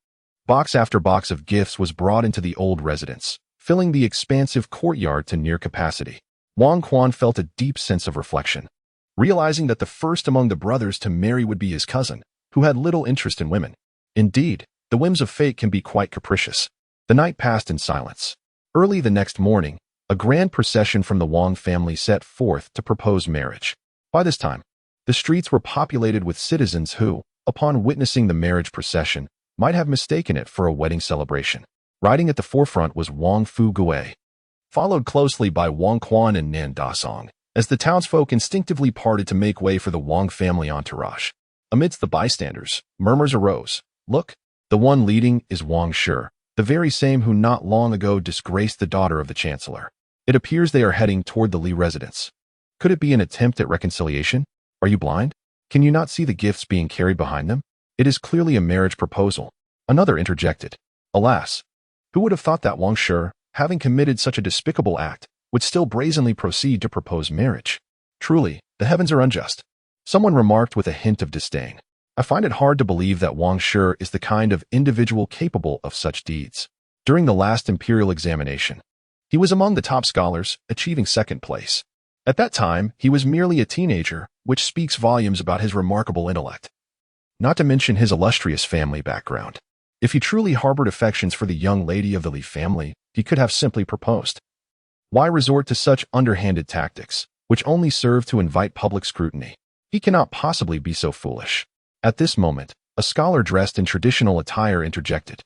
Box after box of gifts was brought into the old residence, filling the expansive courtyard to near capacity. Wang Quan felt a deep sense of reflection, realizing that the first among the brothers to marry would be his cousin, who had little interest in women. Indeed, the whims of fate can be quite capricious. The night passed in silence. Early the next morning, a grand procession from the Wang family set forth to propose marriage. By this time, the streets were populated with citizens who, upon witnessing the marriage procession, might have mistaken it for a wedding celebration. Riding at the forefront was Wang Fu Gui, followed closely by Wang Quan and Nan Dasong, as the townsfolk instinctively parted to make way for the Wang family entourage. Amidst the bystanders, murmurs arose. "Look, the one leading is Wang Shi, the very same who not long ago disgraced the daughter of the chancellor. It appears they are heading toward the Li residence. Could it be an attempt at reconciliation? Are you blind? Can you not see the gifts being carried behind them? It is clearly a marriage proposal." Another interjected. Alas, who would have thought that Wang Shi, having committed such a despicable act, would still brazenly proceed to propose marriage? Truly, the heavens are unjust. Someone remarked with a hint of disdain. I find it hard to believe that Wang Shi is the kind of individual capable of such deeds. During the last imperial examination, he was among the top scholars, achieving second place. At that time, he was merely a teenager, which speaks volumes about his remarkable intellect. Not to mention his illustrious family background. If he truly harbored affections for the young lady of the Li family, he could have simply proposed. Why resort to such underhanded tactics, which only serve to invite public scrutiny? He cannot possibly be so foolish. At this moment, A scholar dressed in traditional attire interjected.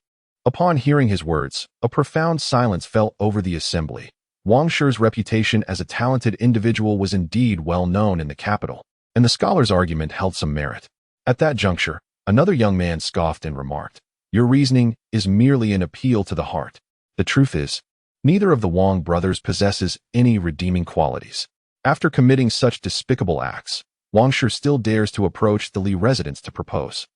Upon hearing his words, a profound silence fell over the assembly. Wang Shi's reputation as a talented individual was indeed well known in the capital, and the scholar's argument held some merit. At that juncture, another young man scoffed and remarked, "Your reasoning is merely an appeal to the heart. The truth is, neither of the Wang brothers possesses any redeeming qualities." After committing such despicable acts, Wang Shi still dares to approach the Li residence to propose,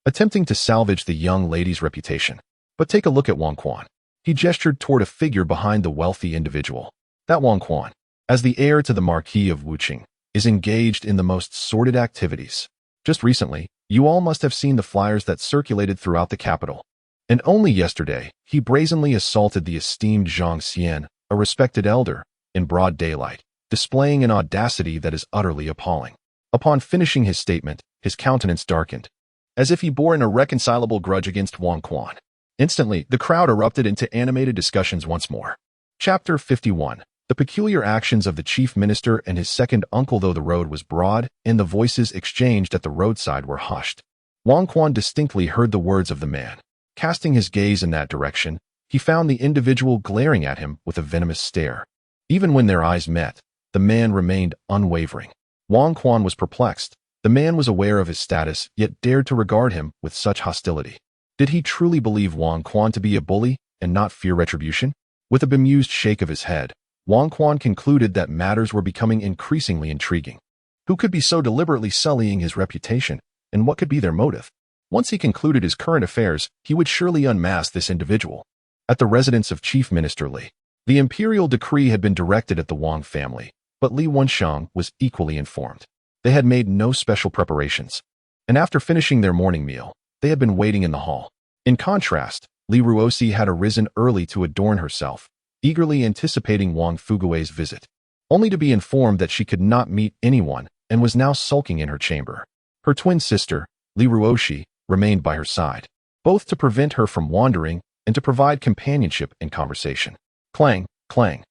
attempting to salvage the young lady's reputation. But take a look at Wang Quan. He gestured toward a figure behind the wealthy individual. That Wang Quan, as the heir to the Marquis of Wuqing, is engaged in the most sordid activities. Just recently, you all must have seen the flyers that circulated throughout the capital. And only yesterday, he brazenly assaulted the esteemed Zhang Xian, a respected elder, in broad daylight, displaying an audacity that is utterly appalling. Upon finishing his statement, his countenance darkened, as if he bore an irreconcilable grudge against Wang Quan. Instantly, the crowd erupted into animated discussions once more. Chapter 51. The peculiar actions of the chief minister and his second uncle. Though the road was broad, and the voices exchanged at the roadside were hushed, Wang Quan distinctly heard the words of the man. Casting his gaze in that direction, he found the individual glaring at him with a venomous stare. Even when their eyes met, the man remained unwavering. Wang Quan was perplexed. The man was aware of his status, yet dared to regard him with such hostility. Did he truly believe Wang Quan to be a bully and not fear retribution? With a bemused shake of his head, Wang Quan concluded that matters were becoming increasingly intriguing. Who could be so deliberately sullying his reputation, and what could be their motive? Once he concluded his current affairs, he would surely unmask this individual. At the residence of Chief Minister Li, the imperial decree had been directed at the Wang family, but Li Wensheng was equally informed. They had made no special preparations, and after finishing their morning meal, they had been waiting in the hall. In contrast, Li Ruoxi had arisen early to adorn herself, eagerly anticipating Wang Fugui's visit, only to be informed that she could not meet anyone and was now sulking in her chamber. Her twin sister, Li Ruoxi, remained by her side, both to prevent her from wandering and to provide companionship and conversation. Clang, clang,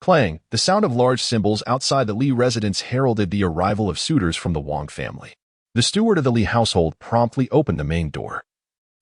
clang. The sound of large cymbals outside the Li residence heralded the arrival of suitors from the Wang family. The steward of the Li household promptly opened the main door,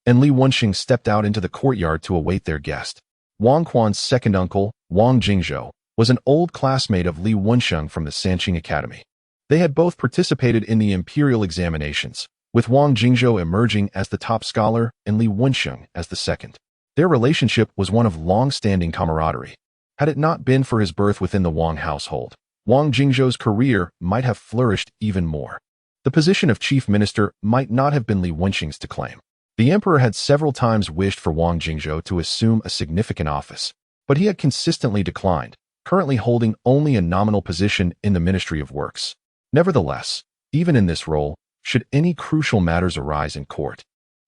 and Li Wensheng stepped out into the courtyard to await their guest. Wang Quan's second uncle, Wang Jingzhou, was an old classmate of Li Wensheng from the Sanqing Academy. They had both participated in the imperial examinations, with Wang Jingzhou emerging as the top scholar and Li Wensheng as the second. Their relationship was one of long-standing camaraderie. Had it not been for his birth within the Wang household, Wang Jingzhou's career might have flourished even more. The position of chief minister might not have been Li Wensheng's to claim. The emperor had several times wished for Wang Jingzhou to assume a significant office, but he had consistently declined, currently holding only a nominal position in the Ministry of Works. Nevertheless, even in this role, should any crucial matters arise in court,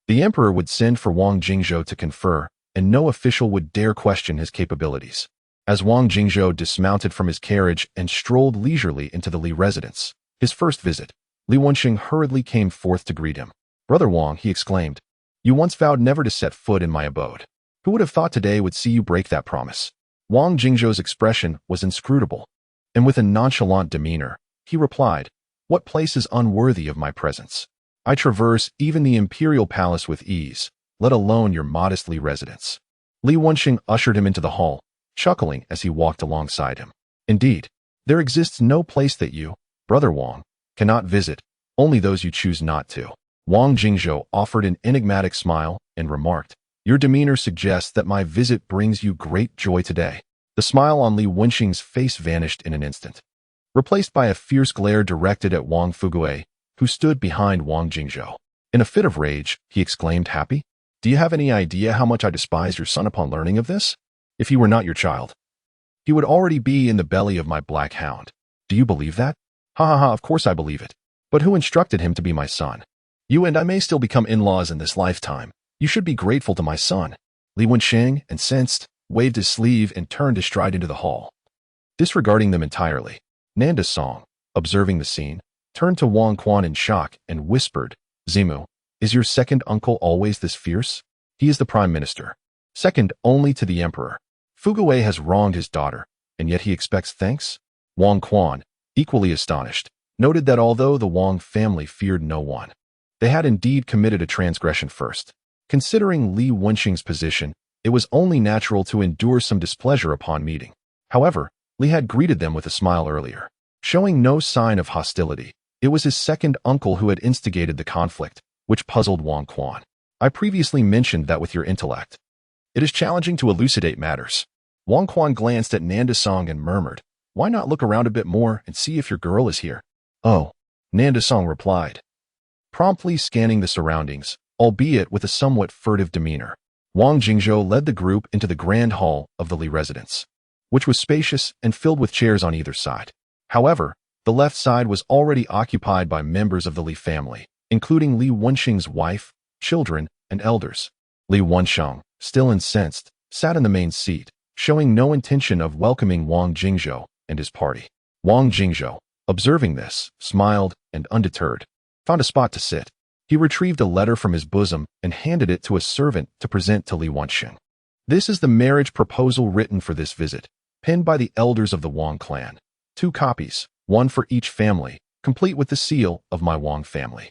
the emperor would send for Wang Jingzhou to confer, and no official would dare question his capabilities. As Wang Jingzhou dismounted from his carriage and strolled leisurely into the Li residence, his first visit, Li Wensheng hurriedly came forth to greet him. "Brother Wang," he exclaimed, "you once vowed never to set foot in my abode. Who would have thought today would see you break that promise?" Wang Jingzhou's expression was inscrutable, and with a nonchalant demeanor, he replied, "What place is unworthy of my presence? I traverse even the imperial palace with ease, let alone your modest Li residence." Li Wensheng ushered him into the hall, chuckling as he walked alongside him. "Indeed, there exists no place that you, Brother Wang, cannot visit, only those you choose not to." Wang Jingzhou offered an enigmatic smile and remarked, "Your demeanor suggests that my visit brings you great joy today." The smile on Li Wensheng's face vanished in an instant, replaced by a fierce glare directed at Wang Fugui, who stood behind Wang Jingzhou. In a fit of rage, he exclaimed, "Happy? Do you have any idea how much I despise your son upon learning of this? If he were not your child, he would already be in the belly of my black hound. Do you believe that?" "Ha ha ha, of course I believe it. But who instructed him to be my son? You and I may still become in-laws in this lifetime. You should be grateful to my son." Li Wensheng, incensed, waved his sleeve and turned to stride into the hall. Disregarding them entirely, Nanda Song, observing the scene, turned to Wang Quan in shock and whispered, "Zimu, is your second uncle always this fierce? He is the prime minister, second only to the emperor. Fugui has wronged his daughter, and yet he expects thanks?" Wang Quan, equally astonished, noted that although the Wang family feared no one, They had indeed committed a transgression first. Considering Li Wenxing's position, it was only natural to endure some displeasure upon meeting. However, Li had greeted them with a smile earlier. Showing no sign of hostility, it was his second uncle who had instigated the conflict, which puzzled Wang Quan. I previously mentioned that with your intellect, it is challenging to elucidate matters. Wang Quan glanced at Nanda Song and murmured, "Why not look around a bit more and see if your girl is here?" "Oh," Nanda Song replied, promptly scanning the surroundings, albeit with a somewhat furtive demeanor. Wang Jingzhou led the group into the grand hall of the Li residence, which was spacious and filled with chairs on either side. However, the left side was already occupied by members of the Li family, including Li Wenxing's wife, children, and elders. Li Wenxiang, still incensed, sat in the main seat, showing no intention of welcoming Wang Jingzhou and his party. Wang Jingzhou, observing this, smiled and, undeterred, found a spot to sit. He retrieved a letter from his bosom and handed it to a servant to present to Li Wenxing. "This is the marriage proposal written for this visit, penned by the elders of the Wang clan. 2 copies, one for each family, complete with the seal of my Wang family.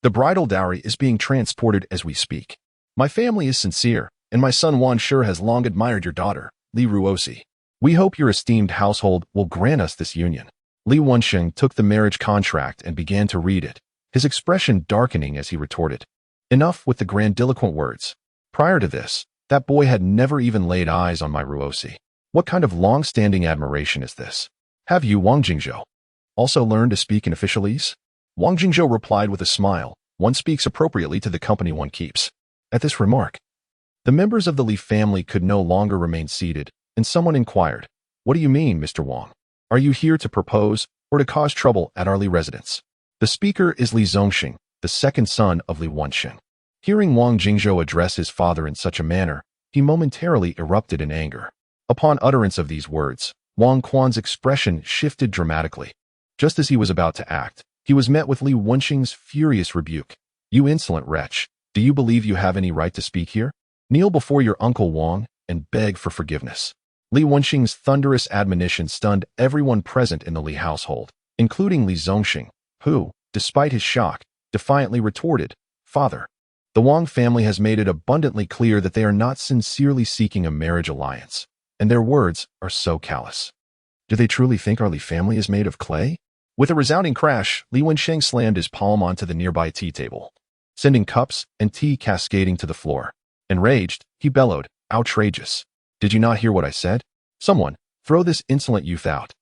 The bridal dowry is being transported as we speak. My family is sincere, and my son Wan Shi has long admired your daughter, Li Ruosi. We hope your esteemed household will grant us this union." Li Wenxing took the marriage contract and began to read it, his expression darkening as he retorted, "Enough with the grandiloquent words. Prior to this, that boy had never even laid eyes on my Ruosi. What kind of long-standing admiration is this? Have you, Wang Jingzhou, also learned to speak in officialese?" Wang Jingzhou replied with a smile, "One speaks appropriately to the company one keeps." At this remark, the members of the Li family could no longer remain seated, and someone inquired, "What do you mean, Mr. Wang? Are you here to propose or to cause trouble at our Li residence?" The speaker is Li Zongxing, the second son of Li Wenxing. Hearing Wang Jingzhou address his father in such a manner, he momentarily erupted in anger. Upon utterance of these words, Wang Quan's expression shifted dramatically. Just as he was about to act, he was met with Li Wenxing's furious rebuke. "You insolent wretch, do you believe you have any right to speak here? Kneel before your uncle Wang and beg for forgiveness." Li Wenxing's thunderous admonition stunned everyone present in the Li household, including Li Zongxing, who, despite his shock, defiantly retorted, "Father, the Wang family has made it abundantly clear that they are not sincerely seeking a marriage alliance, and their words are so callous. Do they truly think our Li family is made of clay?" With a resounding crash, Li Wenxing slammed his palm onto the nearby tea table, sending cups and tea cascading to the floor. Enraged, he bellowed, "Outrageous! Did you not hear what I said? Someone, throw this insolent youth out."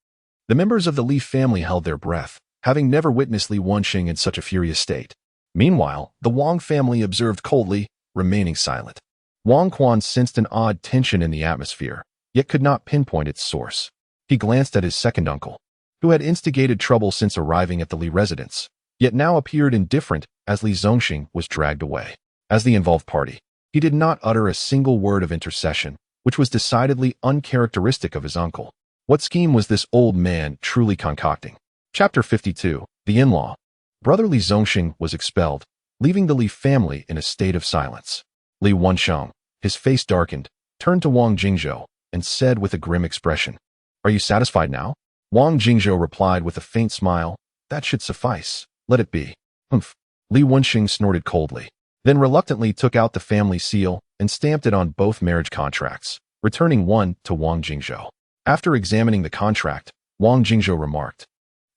The members of the Li family held their breath, having never witnessed Li Wenxing in such a furious state. Meanwhile, the Wang family observed coldly, remaining silent. Wang Quan sensed an odd tension in the atmosphere, yet could not pinpoint its source. He glanced at his second uncle, who had instigated trouble since arriving at the Li residence, yet now appeared indifferent as Li Zongxing was dragged away. As the involved party, he did not utter a single word of intercession, which was decidedly uncharacteristic of his uncle. What scheme was this old man truly concocting? Chapter 52, The In-Law. Brother Li Zongxing was expelled, leaving the Li family in a state of silence. Li Wenxiang, his face darkened, turned to Wang Jingzhou and said with a grim expression, "Are you satisfied now?" Wang Jingzhou replied with a faint smile, "That should suffice. Let it be." "Humph." Li Wenxing snorted coldly, then reluctantly took out the family seal and stamped it on both marriage contracts, returning one to Wang Jingzhou. After examining the contract, Wang Jingzhou remarked,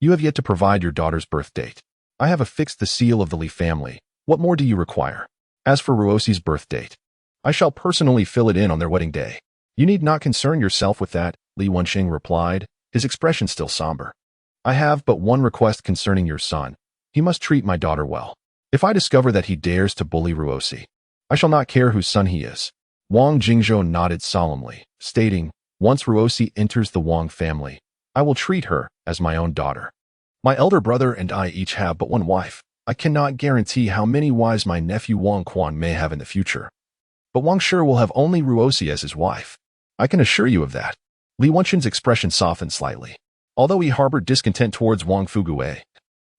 "You have yet to provide your daughter's birth date. I have affixed the seal of the Li family. What more do you require? As for Ruosi's birth date, I shall personally fill it in on their wedding day." "You need not concern yourself with that," Li Wenxing replied, his expression still somber. "I have but one request concerning your son. He must treat my daughter well. If I discover that he dares to bully Ruosi, I shall not care whose son he is." Wang Jingzhou nodded solemnly, stating, "Once Ruosi enters the Wang family, I will treat her as my own daughter. My elder brother and I each have but one wife. I cannot guarantee how many wives my nephew Wang Quan may have in the future, but Wang Shi will have only Ruosi as his wife. I can assure you of that." Li Wenxin's expression softened slightly. Although he harbored discontent towards Wang Fugue,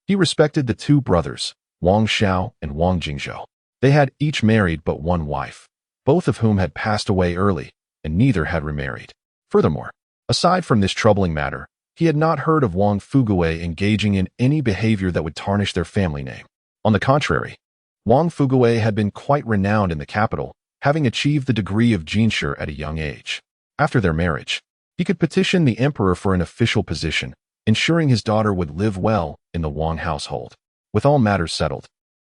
he respected the two brothers, Wang Xiao and Wang Jingzhou. They had each married but one wife, both of whom had passed away early, and neither had remarried. Furthermore, aside from this troubling matter, he had not heard of Wang Fugue engaging in any behavior that would tarnish their family name. On the contrary, Wang Fugui had been quite renowned in the capital, having achieved the degree of Jinshi at a young age. After their marriage, he could petition the emperor for an official position, ensuring his daughter would live well in the Wang household. With all matters settled,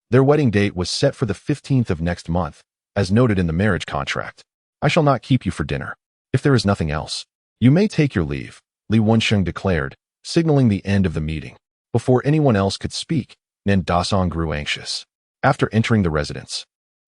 their wedding date was set for the 15th of next month, as noted in the marriage contract. I shall not keep you for dinner. If there is nothing else, you may take your leave, Li Wensheng declared, signaling the end of the meeting. Before anyone else could speak, Nan Dasong grew anxious. After entering the residence,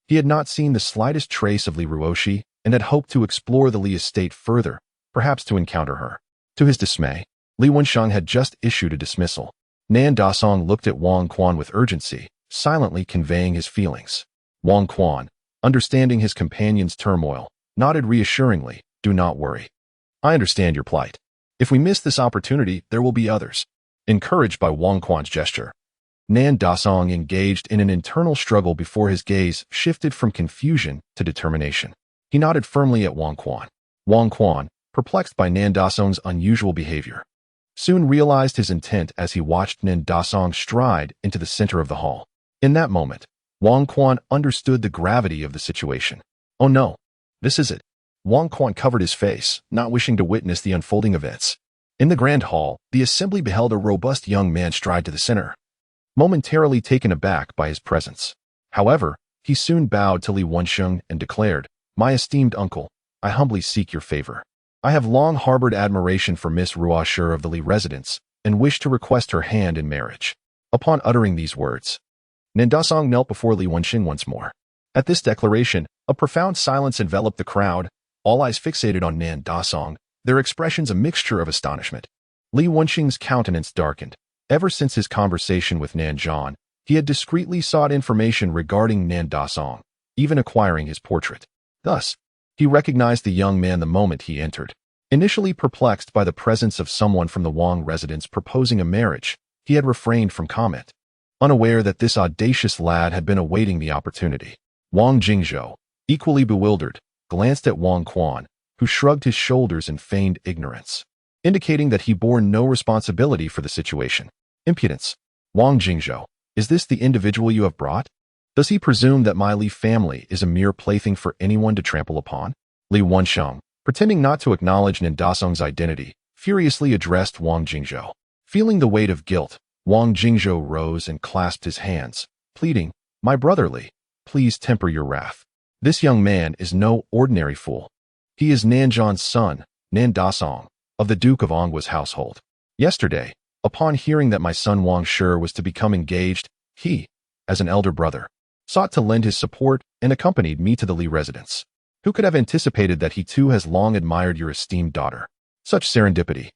he had not seen the slightest trace of Li Ruoshi and had hoped to explore the Li estate further, perhaps to encounter her. To his dismay, Li Wensheng had just issued a dismissal. Nan Dasong looked at Wang Quan with urgency, silently conveying his feelings. Wang Quan, understanding his companion's turmoil, nodded reassuringly, "Do not worry. I understand your plight. If we miss this opportunity, there will be others." Encouraged by Wang Quan's gesture, Nan Dasong engaged in an internal struggle before his gaze shifted from confusion to determination. He nodded firmly at Wang Quan. Wang Quan, perplexed by Nan Dasong's unusual behavior, soon realized his intent as he watched Nan Dasong stride into the center of the hall. In that moment, Wang Quan understood the gravity of the situation. Oh no, this is it. Wang Quan covered his face, not wishing to witness the unfolding events. In the grand hall, the assembly beheld a robust young man stride to the center, momentarily taken aback by his presence. However, he soon bowed to Li Wensheng and declared, "My esteemed uncle, I humbly seek your favor. I have long harbored admiration for Miss Ruoshi of the Li residence and wish to request her hand in marriage." Upon uttering these words, Nan Dasong knelt before Li Wensheng once more. At this declaration, a profound silence enveloped the crowd, all eyes fixated on Nan Dasong, their expressions a mixture of astonishment. Li Wensheng's countenance darkened. Ever since his conversation with Nan Zhan, he had discreetly sought information regarding Nan Dasong, even acquiring his portrait. Thus, he recognized the young man the moment he entered. Initially perplexed by the presence of someone from the Wang residence proposing a marriage, he had refrained from comment, unaware that this audacious lad had been awaiting the opportunity. Wang Jingzhou, equally bewildered, glanced at Wang Quan, who shrugged his shoulders in feigned ignorance, indicating that he bore no responsibility for the situation. Impudence. Wang Jingzhou, is this the individual you have brought? Does he presume that my Li family is a mere plaything for anyone to trample upon? Li Wensheng, pretending not to acknowledge Nan Dasong's identity, furiously addressed Wang Jingzhou. Feeling the weight of guilt, Wang Jingzhou rose and clasped his hands, pleading, "My brother Li, please temper your wrath. This young man is no ordinary fool. He is Nan Zhan's son, Nan Dasong, of the Duke of Anghua's household. Yesterday, upon hearing that my son Wang Shi was to become engaged, he, as an elder brother, sought to lend his support and accompanied me to the Li residence. Who could have anticipated that he too has long admired your esteemed daughter? Such serendipity.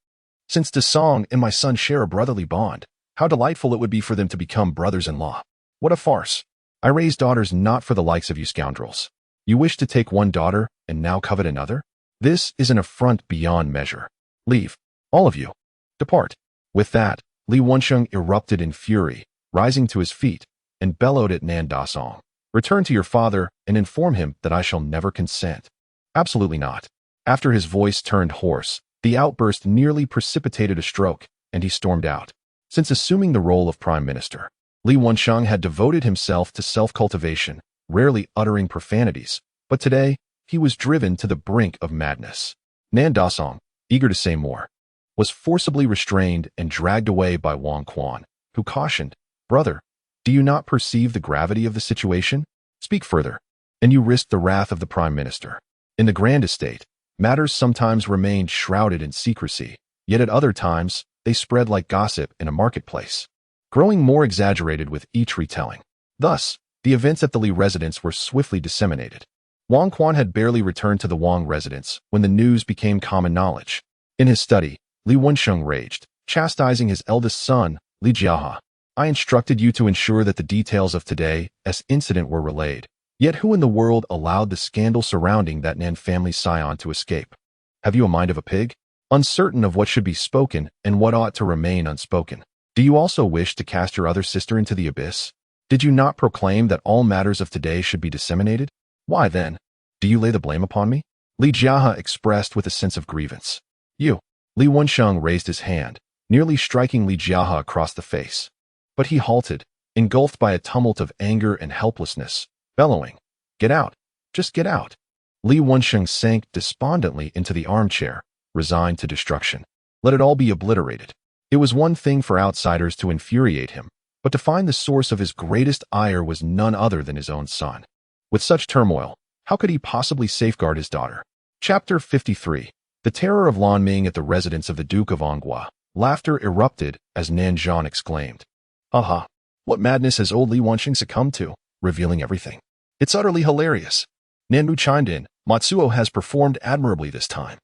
Since Dasong and my son share a brotherly bond, how delightful it would be for them to become brothers-in-law. What a farce. I raise daughters not for the likes of you scoundrels. You wish to take one daughter and now covet another? This is an affront beyond measure. Leave, all of you. Depart." With that, Li Wensheng erupted in fury, rising to his feet, and bellowed at Nan Dasong, "Return to your father and inform him that I shall never consent." Absolutely not. After his voice turned hoarse, the outburst nearly precipitated a stroke, and he stormed out. Since assuming the role of prime minister, Li Wensheng had devoted himself to self-cultivation, rarely uttering profanities, but today, he was driven to the brink of madness. Nan Dasong, eager to say more, was forcibly restrained and dragged away by Wang Quan, who cautioned, "Brother, do you not perceive the gravity of the situation? Speak further, and you risk the wrath of the prime minister." In the grand estate, matters sometimes remained shrouded in secrecy, yet at other times, they spread like gossip in a marketplace, growing more exaggerated with each retelling. Thus, the events at the Li residence were swiftly disseminated. Wang Quan had barely returned to the Wang residence when the news became common knowledge. In his study, Li Wensheng raged, chastising his eldest son, Li Jiahe. "I instructed you to ensure that the details of today's incident were relayed. Yet who in the world allowed the scandal surrounding that Nan family scion to escape? Have you a mind of a pig? Uncertain of what should be spoken and what ought to remain unspoken. Do you also wish to cast your other sister into the abyss? Did you not proclaim that all matters of today should be disseminated? Why then, do you lay the blame upon me?" Li Jiahe expressed with a sense of grievance. "You." Li Wensheng raised his hand, nearly striking Li Jiahe across the face. But he halted, engulfed by a tumult of anger and helplessness, bellowing, "Get out! Just get out!" Li Wensheng sank despondently into the armchair, resigned to destruction. Let it all be obliterated. It was one thing for outsiders to infuriate him, but to find the source of his greatest ire was none other than his own son. With such turmoil, how could he possibly safeguard his daughter? Chapter 53. The terror of Lan Ming at the residence of the Duke of Anghua. Laughter erupted as Nanzhan exclaimed, "Aha! What madness has old Li Wensheng succumbed to, revealing everything? It's utterly hilarious." Nanmu chimed in, "Matsuo has performed admirably this time.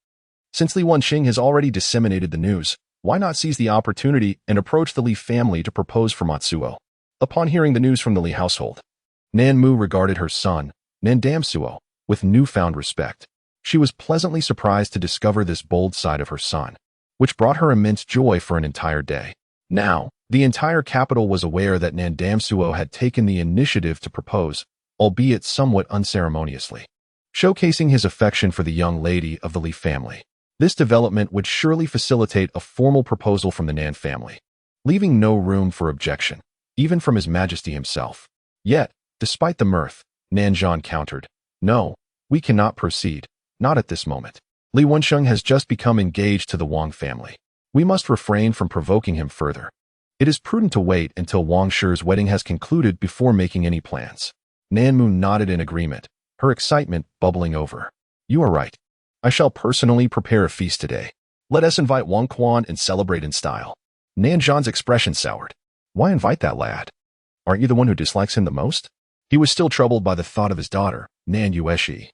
Since Li Wensheng has already disseminated the news, why not seize the opportunity and approach the Li family to propose for Matsuo?" Upon hearing the news from the Li household, Nanmu regarded her son, Nandamsuo, with newfound respect. She was pleasantly surprised to discover this bold side of her son, which brought her immense joy for an entire day. Now, the entire capital was aware that Nandamsuo had taken the initiative to propose, albeit somewhat unceremoniously, showcasing his affection for the young lady of the Li family. This development would surely facilitate a formal proposal from the Nan family, leaving no room for objection, even from His Majesty himself. Yet, despite the mirth, Nanzhan countered, "No, we cannot proceed, not at this moment. Li Wensheng has just become engaged to the Wang family. We must refrain from provoking him further. It is prudent to wait until Wang Shi's wedding has concluded before making any plans." Nanmu nodded in agreement, her excitement bubbling over. "You are right. I shall personally prepare a feast today. Let us invite Wang Quan and celebrate in style." Nanzhan's expression soured. "Why invite that lad? Aren't you the one who dislikes him the most?" He was still troubled by the thought of his daughter, Nan Yueshi,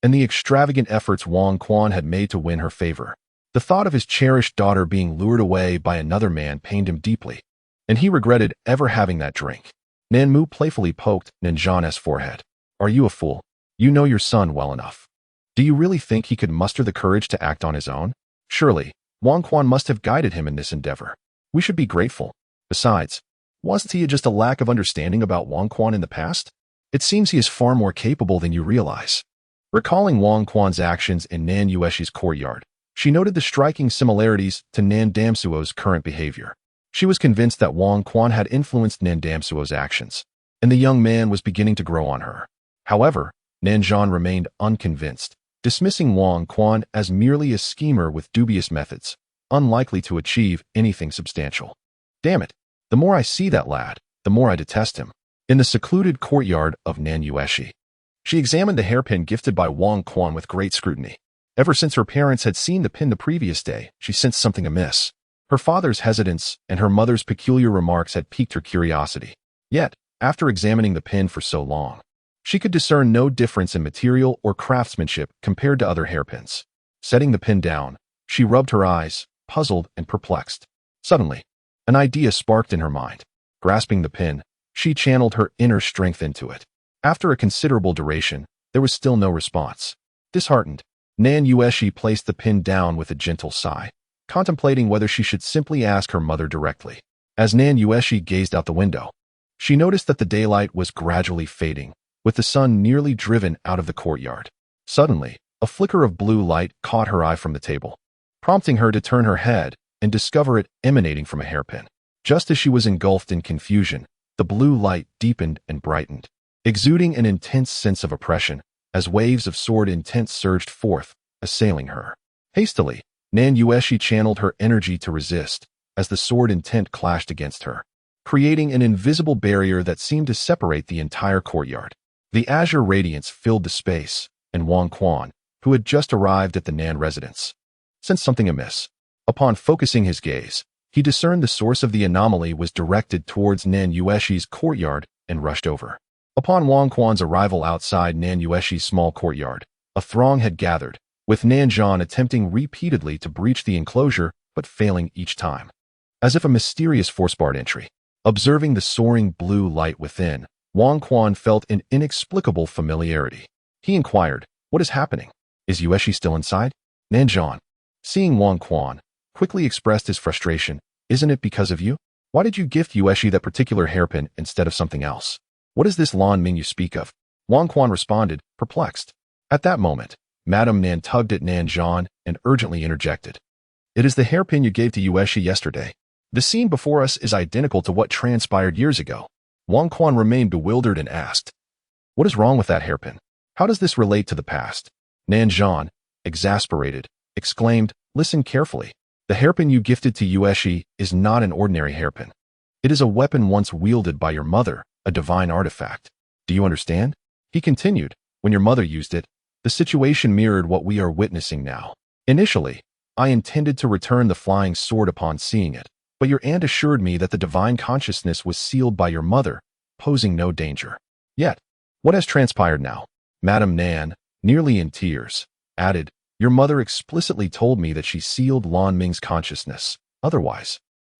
and the extravagant efforts Wang Quan had made to win her favor. The thought of his cherished daughter being lured away by another man pained him deeply, and he regretted ever having that drink. Nanmu playfully poked Nanzhan's forehead. "Are you a fool? You know your son well enough. Do you really think he could muster the courage to act on his own? Surely, Wang Quan must have guided him in this endeavor. We should be grateful. Besides, wasn't he just a lack of understanding about Wang Quan in the past? It seems he is far more capable than you realize." Recalling Wang Quan's actions in Nan Yueshi's courtyard, she noted the striking similarities to Nandamsuo's current behavior. She was convinced that Wang Quan had influenced Nandamsuo's actions, and the young man was beginning to grow on her. However, Nanzhan remained unconvinced, dismissing Wang Quan as merely a schemer with dubious methods, unlikely to achieve anything substantial. "Damn it, the more I see that lad, the more I detest him." In the secluded courtyard of Nan Yueshi, she examined the hairpin gifted by Wang Quan with great scrutiny. Ever since her parents had seen the pin the previous day, she sensed something amiss. Her father's hesitance and her mother's peculiar remarks had piqued her curiosity. Yet, after examining the pin for so long, she could discern no difference in material or craftsmanship compared to other hairpins. Setting the pin down, she rubbed her eyes, puzzled and perplexed. Suddenly, an idea sparked in her mind. Grasping the pin, she channeled her inner strength into it. After a considerable duration, there was still no response. Disheartened, Nan Yueshi placed the pin down with a gentle sigh, contemplating whether she should simply ask her mother directly. As Nan Yueshi gazed out the window, she noticed that the daylight was gradually fading, with the sun nearly driven out of the courtyard. Suddenly, a flicker of blue light caught her eye from the table, prompting her to turn her head and discover it emanating from a hairpin. Just as she was engulfed in confusion, the blue light deepened and brightened, exuding an intense sense of oppression as waves of sword intent surged forth, assailing her. Hastily, Nan Yueshi channeled her energy to resist as the sword intent clashed against her, creating an invisible barrier that seemed to separate the entire courtyard. The azure radiance filled the space, and Wang Quan, who had just arrived at the Nan residence, sensed something amiss. Upon focusing his gaze, he discerned the source of the anomaly was directed towards Nan Yueshi's courtyard and rushed over. Upon Wang Quan's arrival outside Nan Yueshi's small courtyard, a throng had gathered, with Nanzhan attempting repeatedly to breach the enclosure but failing each time. As if a mysterious force barred entry. Observing the soaring blue light within, Wang Quan felt an inexplicable familiarity. He inquired, "What is happening? Is Yueshi still inside?" Nanzhan, seeing Wang Quan, quickly expressed his frustration. "Isn't it because of you? Why did you gift Yueshi that particular hairpin instead of something else? What is this Lan Ming you speak of?" Wang Quan responded, perplexed. At that moment, Madame Nan tugged at Nanzhan and urgently interjected. "It is the hairpin you gave to Yueshi yesterday. The scene before us is identical to what transpired years ago." Wang Quan remained bewildered and asked, "What is wrong with that hairpin? How does this relate to the past?" Nan Zhan, exasperated, exclaimed, "Listen carefully. The hairpin you gifted to Yueshi is not an ordinary hairpin. It is a weapon once wielded by your mother, a divine artifact. Do you understand?" He continued, "When your mother used it, the situation mirrored what we are witnessing now. Initially, I intended to return the flying sword upon seeing it, but your aunt assured me that the divine consciousness was sealed by your mother, posing no danger. Yet, what has transpired now?" Madame Nan, nearly in tears, added, "Your mother explicitly told me that she sealed Lan Ming's consciousness. Otherwise,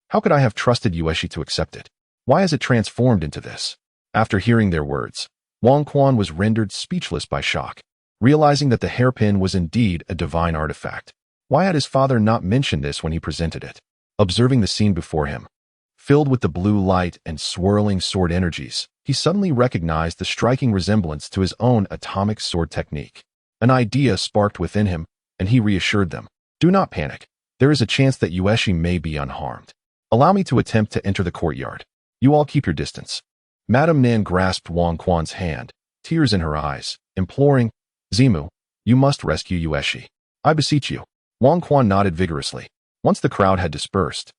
how could I have trusted Yueshi to accept it? Why has it transformed into this?" After hearing their words, Wang Quan was rendered speechless by shock, realizing that the hairpin was indeed a divine artifact. Why had his father not mentioned this when he presented it? Observing the scene before him, filled with the blue light and swirling sword energies, he suddenly recognized the striking resemblance to his own atomic sword technique. An idea sparked within him, and he reassured them, "Do not panic. There is a chance that Yueshi may be unharmed. Allow me to attempt to enter the courtyard. You all keep your distance." Madame Nan grasped Wang Quan's hand, tears in her eyes, imploring, "Zimu, you must rescue Yueshi. I beseech you." Wang Quan nodded vigorously. Once the crowd had dispersed,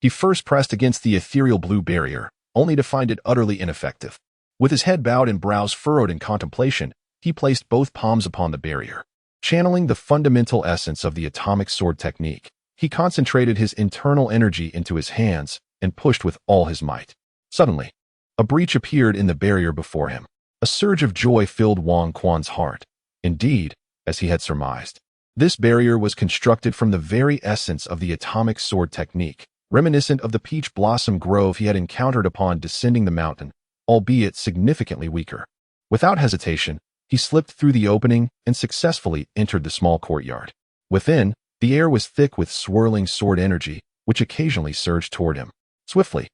he first pressed against the ethereal blue barrier, only to find it utterly ineffective. With his head bowed and brows furrowed in contemplation, he placed both palms upon the barrier. Channeling the fundamental essence of the atomic sword technique, he concentrated his internal energy into his hands and pushed with all his might. Suddenly, a breach appeared in the barrier before him. A surge of joy filled Wang Quan's heart. Indeed, as he had surmised, this barrier was constructed from the very essence of the atomic sword technique, reminiscent of the peach blossom grove he had encountered upon descending the mountain, albeit significantly weaker. Without hesitation, he slipped through the opening and successfully entered the small courtyard. Within, the air was thick with swirling sword energy, which occasionally surged toward him. Swiftly,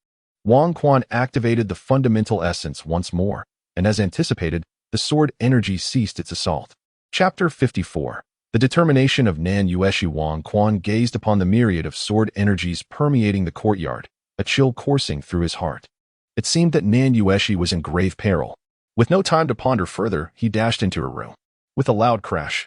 Wang Quan activated the fundamental essence once more, and as anticipated, the sword energy ceased its assault. Chapter 54. The determination of Nan Yueshi. Wang Quan gazed upon the myriad of sword energies permeating the courtyard, a chill coursing through his heart. It seemed that Nan Yueshi was in grave peril. With no time to ponder further, he dashed into her room. With a loud crash,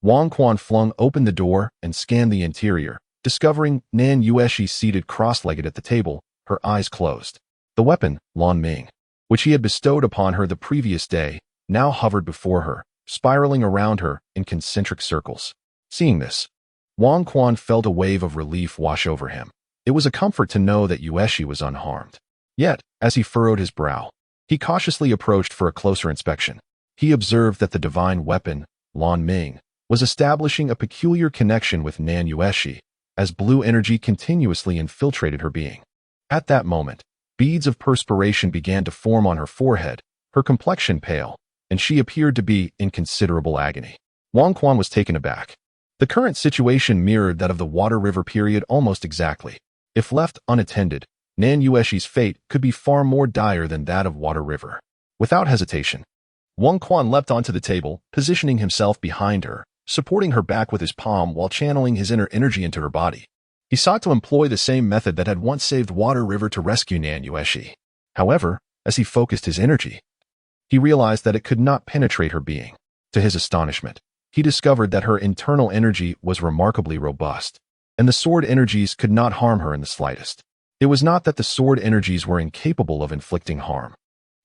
Wang Quan flung open the door and scanned the interior, discovering Nan Yueshi seated cross-legged at the table, her eyes closed. The weapon, Lan Ming, which he had bestowed upon her the previous day, now hovered before her, spiraling around her in concentric circles. Seeing this, Wang Quan felt a wave of relief wash over him. It was a comfort to know that Yueshi was unharmed. Yet, as he furrowed his brow, he cautiously approached for a closer inspection. He observed that the divine weapon, Lan Ming, was establishing a peculiar connection with Nan Yueshi, as blue energy continuously infiltrated her being. At that moment, beads of perspiration began to form on her forehead, her complexion pale, and she appeared to be in considerable agony. Wang Quan was taken aback. The current situation mirrored that of the Water River period almost exactly. If left unattended, Nan Yueshi's fate could be far more dire than that of Water River. Without hesitation, Wang Quan leapt onto the table, positioning himself behind her, supporting her back with his palm while channeling his inner energy into her body. He sought to employ the same method that had once saved Water River to rescue Nan Yueshi. However, as he focused his energy, he realized that it could not penetrate her being. To his astonishment, he discovered that her internal energy was remarkably robust, and the sword energies could not harm her in the slightest. It was not that the sword energies were incapable of inflicting harm,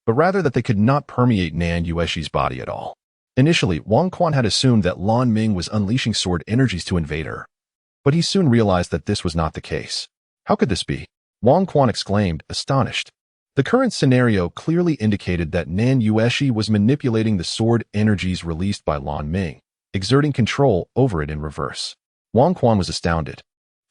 but rather that they could not permeate Nan Yueshi's body at all. Initially, Wang Quan had assumed that Lan Ming was unleashing sword energies to invade her, but he soon realized that this was not the case. How could this be? Wang Quan exclaimed, astonished. The current scenario clearly indicated that Nan Yueshi was manipulating the sword energies released by Lan Ming, exerting control over it in reverse. Wang Quan was astounded,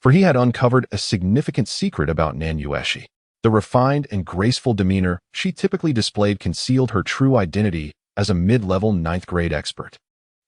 for he had uncovered a significant secret about Nan Yueshi. The refined and graceful demeanor she typically displayed concealed her true identity as a mid-level 9th-grade expert.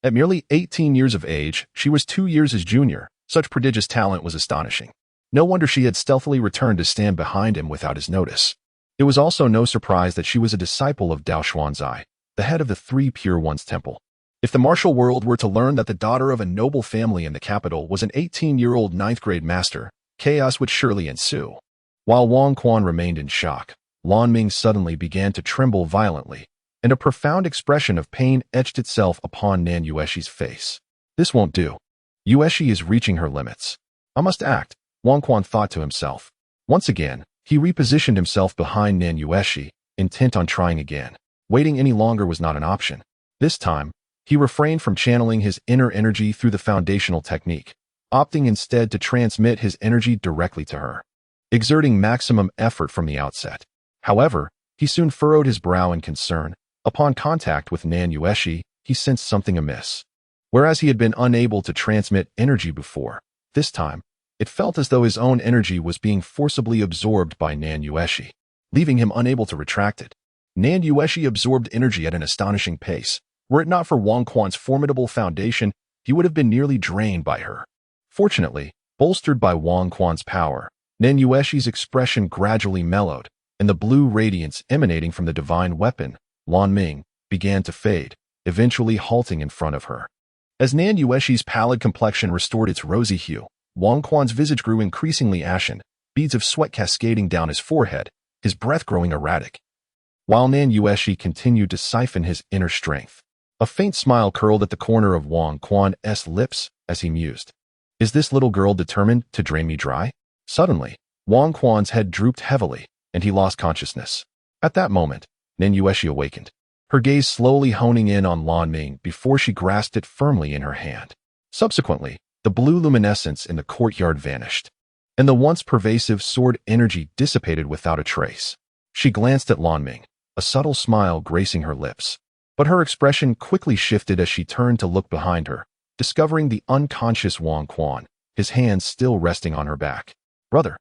At merely 18 years of age, she was 2 years his junior. Such prodigious talent was astonishing. No wonder she had stealthily returned to stand behind him without his notice. It was also no surprise that she was a disciple of Dao Xuanzai, the head of the Three Pure Ones Temple. If the martial world were to learn that the daughter of a noble family in the capital was an 18-year-old 9th-grade master, chaos would surely ensue. While Wang Quan remained in shock, Lan Ming suddenly began to tremble violently, and a profound expression of pain etched itself upon Nan Yueshi's face. This won't do. Yueshi is reaching her limits. I must act, Wang Quan thought to himself. Once again, he repositioned himself behind Nan Yueshi, intent on trying again. Waiting any longer was not an option. This time, he refrained from channeling his inner energy through the foundational technique, opting instead to transmit his energy directly to her, exerting maximum effort from the outset. However, he soon furrowed his brow in concern. Upon contact with Nan Yueshi, he sensed something amiss. Whereas he had been unable to transmit energy before, this time, it felt as though his own energy was being forcibly absorbed by Nan Yueshi, leaving him unable to retract it. Nan Yueshi absorbed energy at an astonishing pace. Were it not for Wang Quan's formidable foundation, he would have been nearly drained by her. Fortunately, bolstered by Wang Quan's power, Nan Yueshi's expression gradually mellowed, and the blue radiance emanating from the divine weapon, Lan Ming, began to fade, eventually halting in front of her. As Nan Yueshi's pallid complexion restored its rosy hue, Wang Quan's visage grew increasingly ashen, beads of sweat cascading down his forehead, his breath growing erratic. While Nan Yueshi continued to siphon his inner strength, a faint smile curled at the corner of Wang Quan's lips as he mused. Is this little girl determined to drain me dry? Suddenly, Wang Quan's head drooped heavily, and he lost consciousness. At that moment, Nan Yueshi awakened, her gaze slowly honing in on Lan Ming before she grasped it firmly in her hand. Subsequently, the blue luminescence in the courtyard vanished, and the once pervasive sword energy dissipated without a trace. She glanced at Lan Ming, a subtle smile gracing her lips. But her expression quickly shifted as she turned to look behind her, discovering the unconscious Wang Quan, his hands still resting on her back. Brother,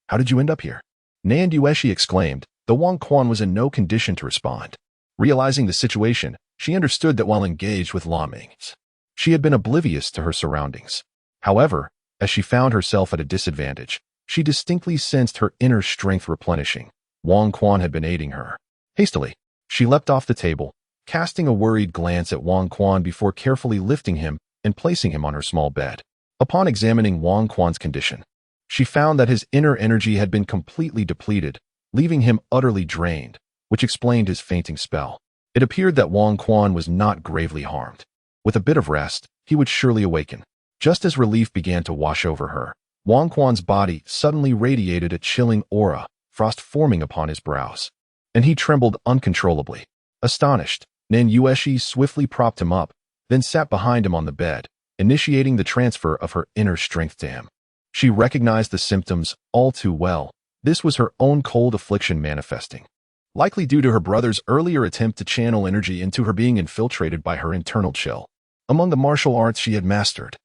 how did you end up here? Nan Yueshi exclaimed, though Wang Quan was in no condition to respond. Realizing the situation, she understood that while engaged with Lan Ming, she had been oblivious to her surroundings. However, as she found herself at a disadvantage, she distinctly sensed her inner strength replenishing. Wang Quan had been aiding her. Hastily, she leapt off the table, casting a worried glance at Wang Quan before carefully lifting him and placing him on her small bed. Upon examining Wang Quan's condition, she found that his inner energy had been completely depleted, leaving him utterly drained, which explained his fainting spell. It appeared that Wang Quan was not gravely harmed. With a bit of rest, he would surely awaken. Just as relief began to wash over her, Wang Quan's body suddenly radiated a chilling aura, frost forming upon his brows, and he trembled uncontrollably. Astonished, Nan Yueshi swiftly propped him up, then sat behind him on the bed, initiating the transfer of her inner strength to him. She recognized the symptoms all too well. This was her own cold affliction manifesting, likely due to her brother's earlier attempt to channel energy into her being infiltrated by her internal chill. Among the martial arts she had mastered,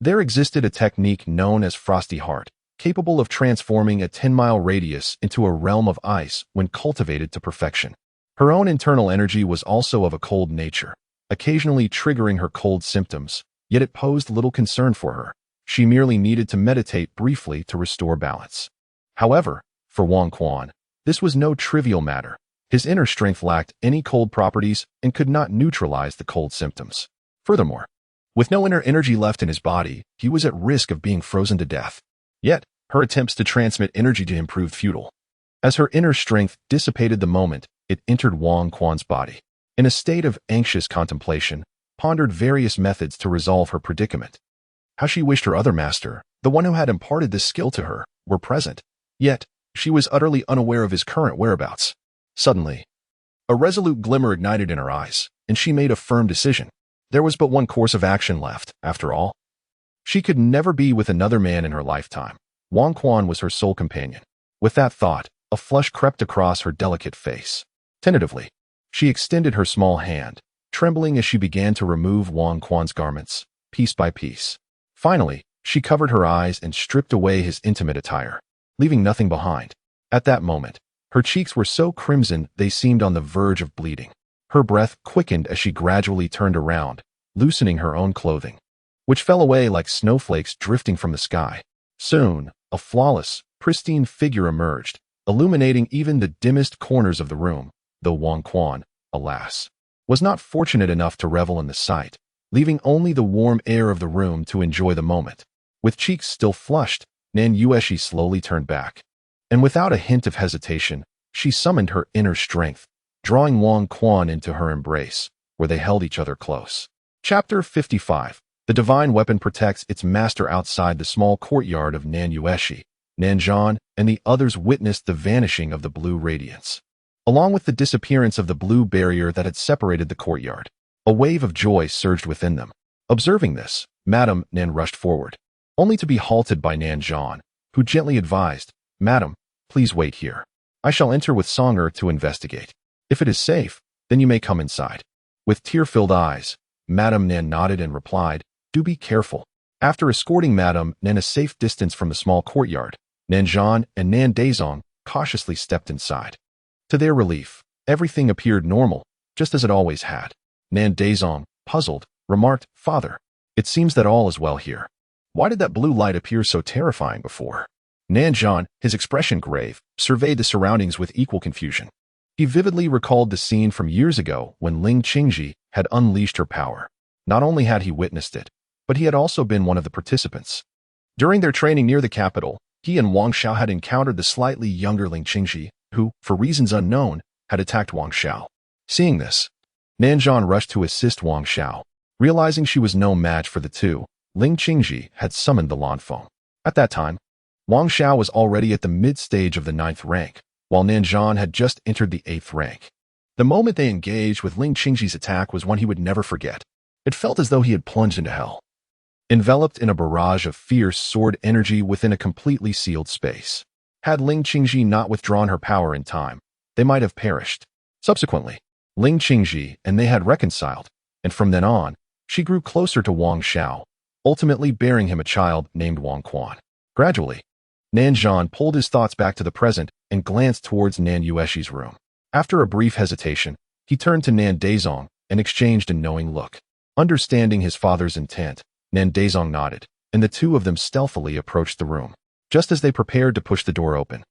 there existed a technique known as Frosty Heart, capable of transforming a 10-mile radius into a realm of ice when cultivated to perfection. Her own internal energy was also of a cold nature, occasionally triggering her cold symptoms, yet it posed little concern for her. She merely needed to meditate briefly to restore balance. However, for Wang Quan, this was no trivial matter. His inner strength lacked any cold properties and could not neutralize the cold symptoms. Furthermore, with no inner energy left in his body, he was at risk of being frozen to death. Yet, her attempts to transmit energy to him proved futile. As her inner strength dissipated the moment it entered Wang Quan's body, in a state of anxious contemplation, pondered various methods to resolve her predicament. How she wished her other master, the one who had imparted this skill to her, were present. Yet, she was utterly unaware of his current whereabouts. Suddenly, a resolute glimmer ignited in her eyes, and she made a firm decision. There was but one course of action left, after all. She could never be with another man in her lifetime. Wang Quan was her sole companion. With that thought, a flush crept across her delicate face. Tentatively, she extended her small hand, trembling as she began to remove Wang Quan's garments, piece by piece. Finally, she covered her eyes and stripped away his intimate attire, leaving nothing behind. At that moment, her cheeks were so crimson they seemed on the verge of bleeding. Her breath quickened as she gradually turned around, loosening her own clothing, which fell away like snowflakes drifting from the sky. Soon, a flawless, pristine figure emerged, illuminating even the dimmest corners of the room, though Wang Quan, alas, was not fortunate enough to revel in the sight, leaving only the warm air of the room to enjoy the moment. With cheeks still flushed, Nan Yueshi slowly turned back, and without a hint of hesitation, She summoned her inner strength, drawing Wang Quan into her embrace, where they held each other close. Chapter 55. The divine weapon protects its master. Outside the small courtyard of Nan Yueshi, Nanzhan and the others witnessed the vanishing of the blue radiance. Along with the disappearance of the blue barrier that had separated the courtyard, a wave of joy surged within them. Observing this, Madame Nan rushed forward, only to be halted by Nanzhan, who gently advised, "Madam, please wait here. I shall enter with Songer to investigate. If it is safe, then you may come inside." With tear-filled eyes, Madame Nan nodded and replied, "Do be careful." After escorting Madame Nan a safe distance from the small courtyard, Nanzhan and Nan Dazong cautiously stepped inside. To their relief, everything appeared normal, just as it always had. Nan Dazong, puzzled, remarked, "Father, it seems that all is well here. Why did that blue light appear so terrifying before?" Nanzhan, his expression grave, surveyed the surroundings with equal confusion. He vividly recalled the scene from years ago when Ling Qingji had unleashed her power. Not only had he witnessed it, but he had also been one of the participants. During their training near the capital, he and Wang Xiao had encountered the slightly younger Ling Qingji, who, for reasons unknown, had attacked Wang Xiao. Seeing this, Nanzhan rushed to assist Wang Xiao. Realizing she was no match for the two, Ling Qingji had summoned the Lanfeng. At that time, Wang Xiao was already at the mid-stage of the 9th rank, while Nanzhan had just entered the 8th rank. The moment they engaged with Ling Qingji's attack was one he would never forget. It felt as though he had plunged into hell, enveloped in a barrage of fierce sword energy within a completely sealed space. Had Ling Qingji not withdrawn her power in time, they might have perished. Subsequently, Ling Qingji and they had reconciled, and from then on, she grew closer to Wang Xiao, ultimately bearing him a child named Wang Quan. Gradually, Nanzhan pulled his thoughts back to the present and glanced towards Nan Yueshi's room. After a brief hesitation, he turned to Nan Dazong and exchanged a knowing look. Understanding his father's intent, Nan Dazong nodded, and the two of them stealthily approached the room. Just as they prepared to push the door open,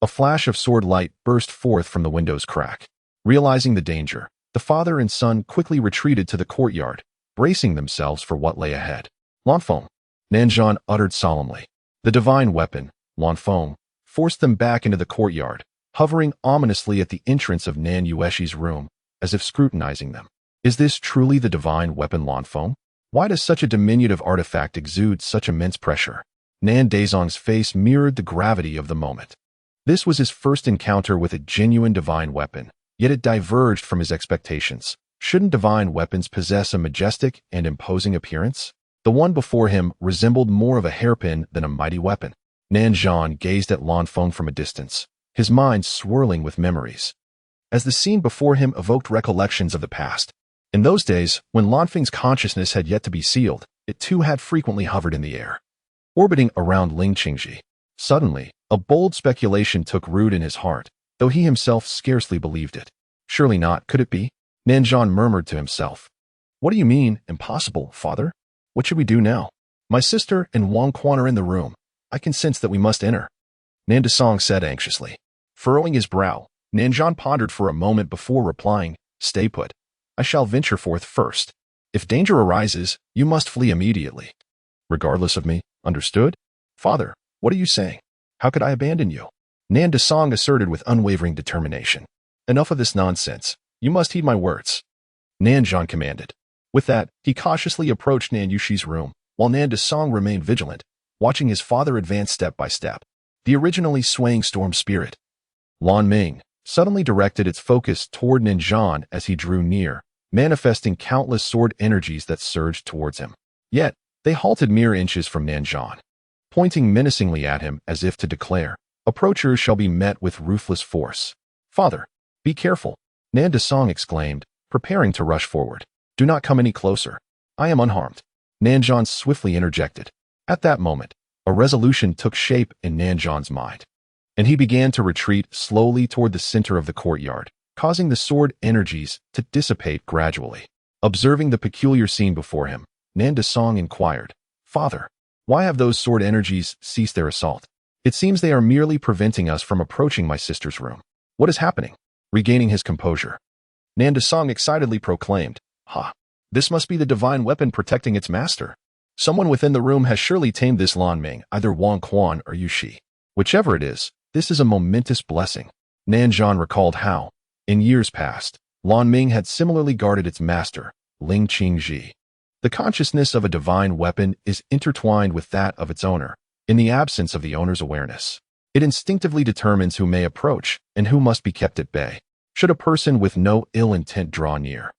a flash of sword light burst forth from the window's crack. Realizing the danger, the father and son quickly retreated to the courtyard, bracing themselves for what lay ahead. "Lanfeng," Nanzhan uttered solemnly. The divine weapon, Lanfeng, forced them back into the courtyard, hovering ominously at the entrance of Nan Yueshi's room, as if scrutinizing them. Is this truly the divine weapon Lanfeng? Why does such a diminutive artifact exude such immense pressure? Nan Dazong's face mirrored the gravity of the moment. This was his first encounter with a genuine divine weapon, yet it diverged from his expectations. Shouldn't divine weapons possess a majestic and imposing appearance? The one before him resembled more of a hairpin than a mighty weapon. Nanzhan gazed at Lanfeng from a distance, his mind swirling with memories, as the scene before him evoked recollections of the past. In those days, when Lanfeng's consciousness had yet to be sealed, it too had frequently hovered in the air, orbiting around Ling Qingji. Suddenly, a bold speculation took root in his heart, though he himself scarcely believed it. Surely not, could it be? Nanzhan murmured to himself. "What do you mean, impossible, father? What should we do now? My sister and Wang Quan are in the room. I can sense that we must enter," Nan Dasong said anxiously. Furrowing his brow, Nanzhan pondered for a moment before replying, "Stay put. I shall venture forth first. If danger arises, you must flee immediately. Regardless of me, understood? Father, what are you saying? How could I abandon you?" Nan Dasong asserted with unwavering determination. "Enough of this nonsense. You must heed my words," Nanzhan commanded. With that, he cautiously approached Nan Yushi's room, while Nan Dasong remained vigilant, watching his father advance step by step. The originally swaying storm spirit, Lan Ming, suddenly directed its focus toward Nanzhan as he drew near, manifesting countless sword energies that surged towards him. Yet, they halted mere inches from Nanzhan, pointing menacingly at him as if to declare, "Approachers shall be met with ruthless force." "Father, be careful," Nan Dasong exclaimed, preparing to rush forward. "Do not come any closer. I am unharmed," Nanzhan swiftly interjected. At that moment, a resolution took shape in Nanzhan's mind, and he began to retreat slowly toward the center of the courtyard, causing the sword energies to dissipate gradually. Observing the peculiar scene before him, Nan Dasong inquired, "Father, why have those sword energies ceased their assault? It seems they are merely preventing us from approaching my sister's room. What is happening?" Regaining his composure, Nan Dasong excitedly proclaimed, "Ha! This must be the divine weapon protecting its master. Someone within the room has surely tamed this Lan Ming, either Wang Quan or Yushi. Whichever it is, this is a momentous blessing." Nanzhan recalled how, in years past, Lan Ming had similarly guarded its master, Ling Qingji. The consciousness of a divine weapon is intertwined with that of its owner, in the absence of the owner's awareness. It instinctively determines who may approach and who must be kept at bay, should a person with no ill intent draw near.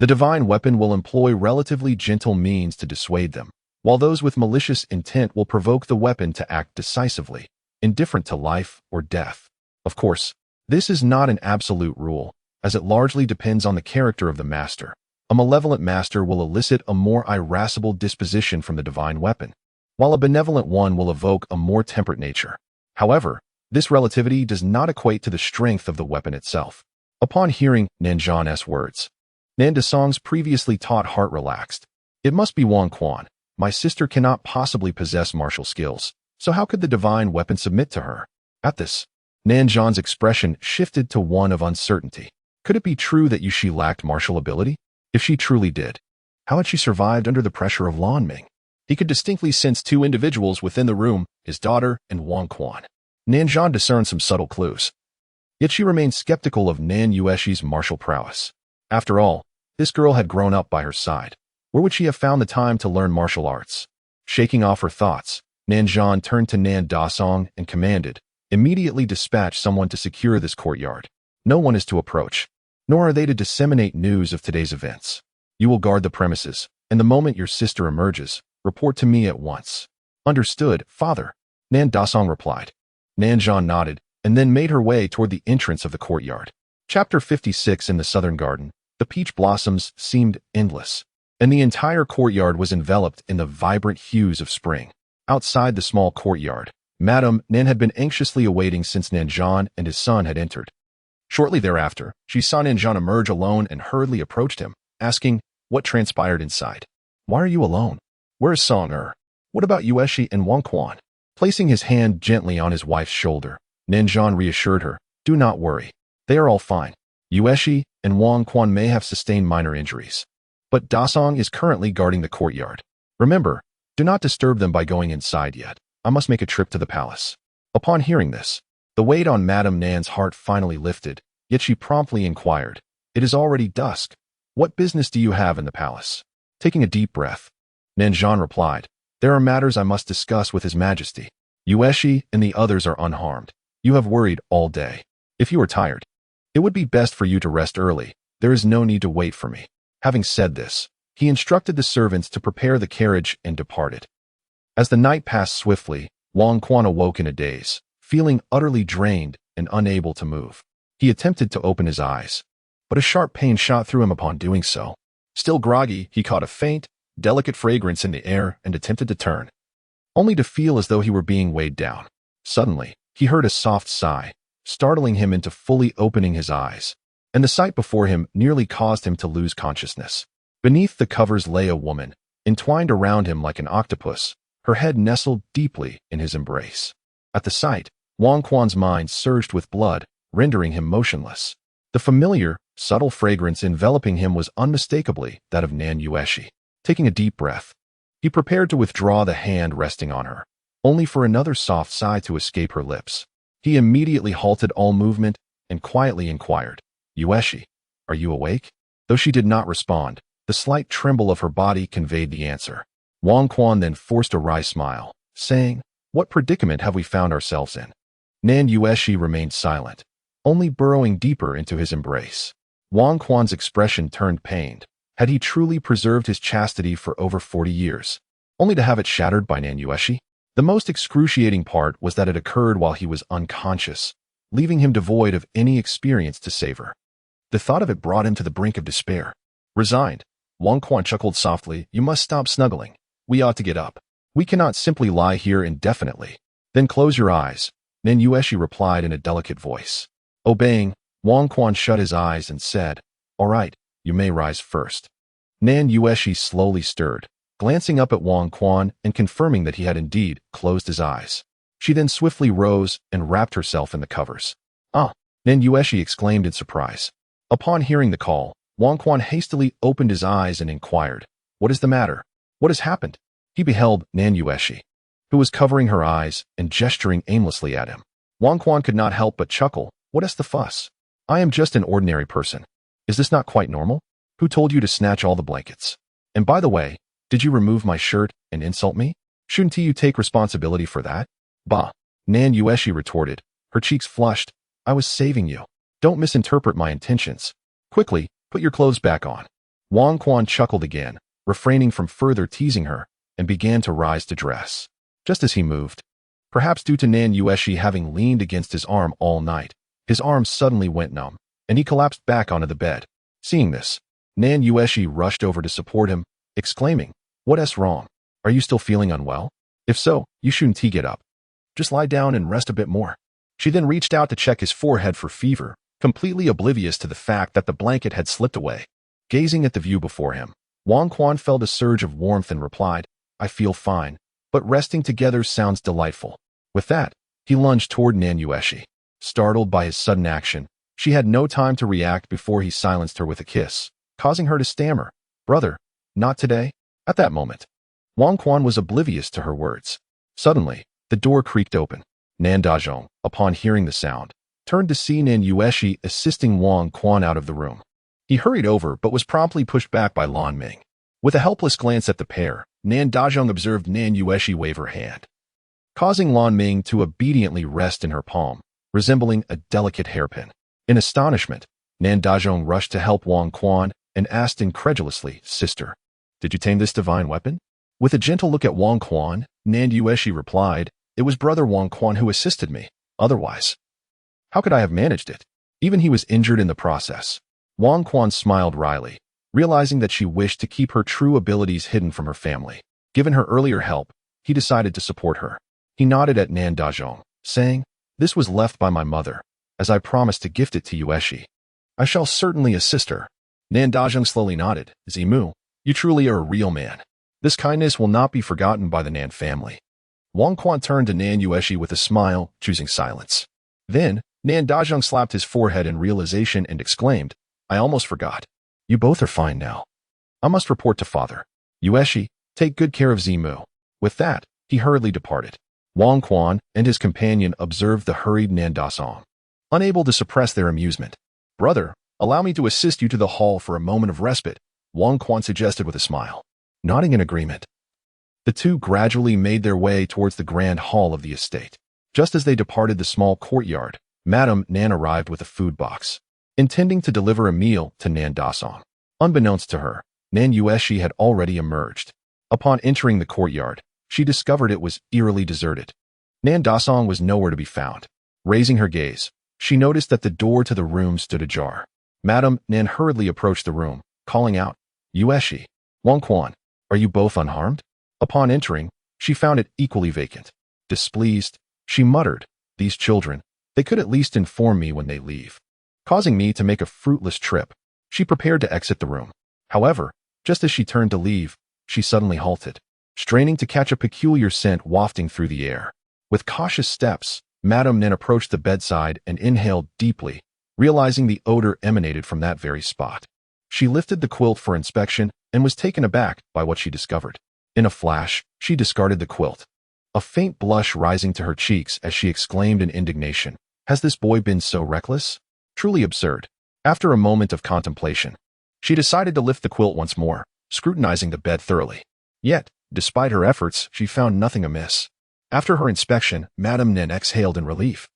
The divine weapon will employ relatively gentle means to dissuade them, while those with malicious intent will provoke the weapon to act decisively, indifferent to life or death. Of course, this is not an absolute rule, as it largely depends on the character of the master. A malevolent master will elicit a more irascible disposition from the divine weapon, while a benevolent one will evoke a more temperate nature. However, this relativity does not equate to the strength of the weapon itself. Upon hearing Nanzhan's words, Nan Dasong's previously taut heart relaxed. It must be Wang Quan. My sister cannot possibly possess martial skills, so how could the divine weapon submit to her? At this, Nanzhan's expression shifted to one of uncertainty. Could it be true that Yushi lacked martial ability? If she truly did, how had she survived under the pressure of Lan Ming? He could distinctly sense two individuals within the room, his daughter and Wang Quan. Nanzhan discerned some subtle clues. Yet she remained skeptical of Nan Yueshi's martial prowess. After all, this girl had grown up by her side. Where would she have found the time to learn martial arts? Shaking off her thoughts, Nanzhan turned to Nan Dasong and commanded, immediately dispatch someone to secure this courtyard. No one is to approach, nor are they to disseminate news of today's events. You will guard the premises, and the moment your sister emerges, report to me at once. Understood, father, Nan Dasong replied. Nanzhan nodded, and then made her way toward the entrance of the courtyard. Chapter 56. In the southern garden, the peach blossoms seemed endless, and the entire courtyard was enveloped in the vibrant hues of spring. Outside the small courtyard, Madame Nan had been anxiously awaiting since Nanzhan and his son had entered. Shortly thereafter, she saw Nanzhan emerge alone and hurriedly approached him, asking what transpired inside. Why are you alone? Where is Song-er? What about Yueshi and Wang Quan? Placing his hand gently on his wife's shoulder, Nanzhan reassured her, do not worry. They are all fine. Yueshi and Wang Quan may have sustained minor injuries, but Dasong is currently guarding the courtyard. Remember, do not disturb them by going inside yet. I must make a trip to the palace. Upon hearing this, the weight on Madame Nan's heart finally lifted, yet she promptly inquired, it is already dusk. What business do you have in the palace? Taking a deep breath, Nanzhan replied, there are matters I must discuss with His Majesty. Yueshi and the others are unharmed. You have worried all day. If you are tired, it would be best for you to rest early. There is no need to wait for me. Having said this, he instructed the servants to prepare the carriage and departed. As the night passed swiftly, Wang Quan awoke in a daze, feeling utterly drained and unable to move. He attempted to open his eyes, but a sharp pain shot through him upon doing so. Still groggy, he caught a faint, delicate fragrance in the air and attempted to turn, only to feel as though he were being weighed down. Suddenly, he heard a soft sigh, startling him into fully opening his eyes, and the sight before him nearly caused him to lose consciousness. Beneath the covers lay a woman, entwined around him like an octopus, her head nestled deeply in his embrace. At the sight, Wang Quan's mind surged with blood, rendering him motionless. The familiar, subtle fragrance enveloping him was unmistakably that of Nan Yueshi. Taking a deep breath, he prepared to withdraw the hand resting on her, only for another soft sigh to escape her lips. He immediately halted all movement and quietly inquired, Yueshi, are you awake? Though she did not respond, the slight tremble of her body conveyed the answer. Wang Quan then forced a wry smile, saying, what predicament have we found ourselves in? Nan Yueshi remained silent, only burrowing deeper into his embrace. Wang Quan's expression turned pained. Had he truly preserved his chastity for over 40 years, only to have it shattered by Nan Yueshi? The most excruciating part was that it occurred while he was unconscious, leaving him devoid of any experience to savor. The thought of it brought him to the brink of despair. Resigned, Wang Quan chuckled softly, you must stop snuggling. We ought to get up. We cannot simply lie here indefinitely. Then close your eyes, Nan Yueshi replied in a delicate voice. Obeying, Wang Quan shut his eyes and said, all right, you may rise first. Nan Yueshi slowly stirred, glancing up at Wang Quan and confirming that he had indeed closed his eyes. She then swiftly rose and wrapped herself in the covers. Ah, Nan Yueshi exclaimed in surprise. Upon hearing the call, Wang Quan hastily opened his eyes and inquired, what is the matter? What has happened? He beheld Nan Yueshi, who was covering her eyes and gesturing aimlessly at him. Wang Quan could not help but chuckle, What's the fuss? I am just an ordinary person. Is this not quite normal? Who told you to snatch all the blankets? And by the way, did you remove my shirt and insult me? Shouldn't you take responsibility for that? Bah, Nan Yueshi retorted, her cheeks flushed. I was saving you. Don't misinterpret my intentions. Quickly, put your clothes back on. Wang Quan chuckled again, refraining from further teasing her, and began to rise to dress. Just as he moved, perhaps due to Nan Yueshi having leaned against his arm all night, his arm suddenly went numb, and he collapsed back onto the bed. Seeing this, Nan Yueshi rushed over to support him, exclaiming, "What's wrong? Are you still feeling unwell? If so, you shouldn't get up. Just lie down and rest a bit more." She then reached out to check his forehead for fever, completely oblivious to the fact that the blanket had slipped away. Gazing at the view before him, Wang Quan felt a surge of warmth and replied, "I feel fine, but resting together sounds delightful." With that, he lunged toward Nan Yueshi. Startled by his sudden action, she had no time to react before he silenced her with a kiss, causing her to stammer, "Brother, not today?" At that moment, Wang Quan was oblivious to her words. Suddenly, the door creaked open. Nan Dazhong, upon hearing the sound, turned to see Nan Yueshi assisting Wang Quan out of the room. He hurried over but was promptly pushed back by Lan Ming. With a helpless glance at the pair, Nan Dazhong observed Nan Yueshi wave her hand, causing Lan Ming to obediently rest in her palm, resembling a delicate hairpin. In astonishment, Nan Dazhong rushed to help Wang Quan and asked incredulously, "Sister, did you tame this divine weapon?" With a gentle look at Wang Quan, Nan Yueshi replied, "It was brother Wang Quan who assisted me. Otherwise, how could I have managed it? Even he was injured in the process." Wang Quan smiled wryly, realizing that she wished to keep her true abilities hidden from her family. Given her earlier help, he decided to support her. He nodded at Nan Dazhong, saying, "This was left by my mother, as I promised to gift it to Yueshi. I shall certainly assist her." Nan Dazhong slowly nodded. "Zimu, you truly are a real man. This kindness will not be forgotten by the Nan family." Wang Quan turned to Nan Yueshi with a smile, choosing silence. Then, Nan Dazhong slapped his forehead in realization and exclaimed, "I almost forgot. You both are fine now. I must report to father. Yueshi, take good care of Zimu." With that, he hurriedly departed. Wang Quan and his companion observed the hurried Nan Dazhong, unable to suppress their amusement. "Brother, allow me to assist you to the hall for a moment of respite," Wang Quan suggested with a smile. Nodding in agreement, the two gradually made their way towards the grand hall of the estate. Just as they departed the small courtyard, Madame Nan arrived with a food box, intending to deliver a meal to Nan Dazhong. Unbeknownst to her, Nan Yueshi had already emerged. Upon entering the courtyard, she discovered it was eerily deserted. Nan Dazhong was nowhere to be found. Raising her gaze, she noticed that the door to the room stood ajar. Madame Nan hurriedly approached the room, calling out, "Yueshi, Wang Quan, are you both unharmed?" Upon entering, she found it equally vacant. Displeased, she muttered, "These children, they could at least inform me when they leave," causing me to make a fruitless trip. She prepared to exit the room. However, just as she turned to leave, she suddenly halted, straining to catch a peculiar scent wafting through the air. With cautious steps, Madame Nan approached the bedside and inhaled deeply, realizing the odor emanated from that very spot. She lifted the quilt for inspection and was taken aback by what she discovered. In a flash, she discarded the quilt, a faint blush rising to her cheeks as she exclaimed in indignation, "Has this boy been so reckless? Truly absurd." After a moment of contemplation, she decided to lift the quilt once more, scrutinizing the bed thoroughly. Yet, despite her efforts, she found nothing amiss. After her inspection, Madame Nan exhaled in relief,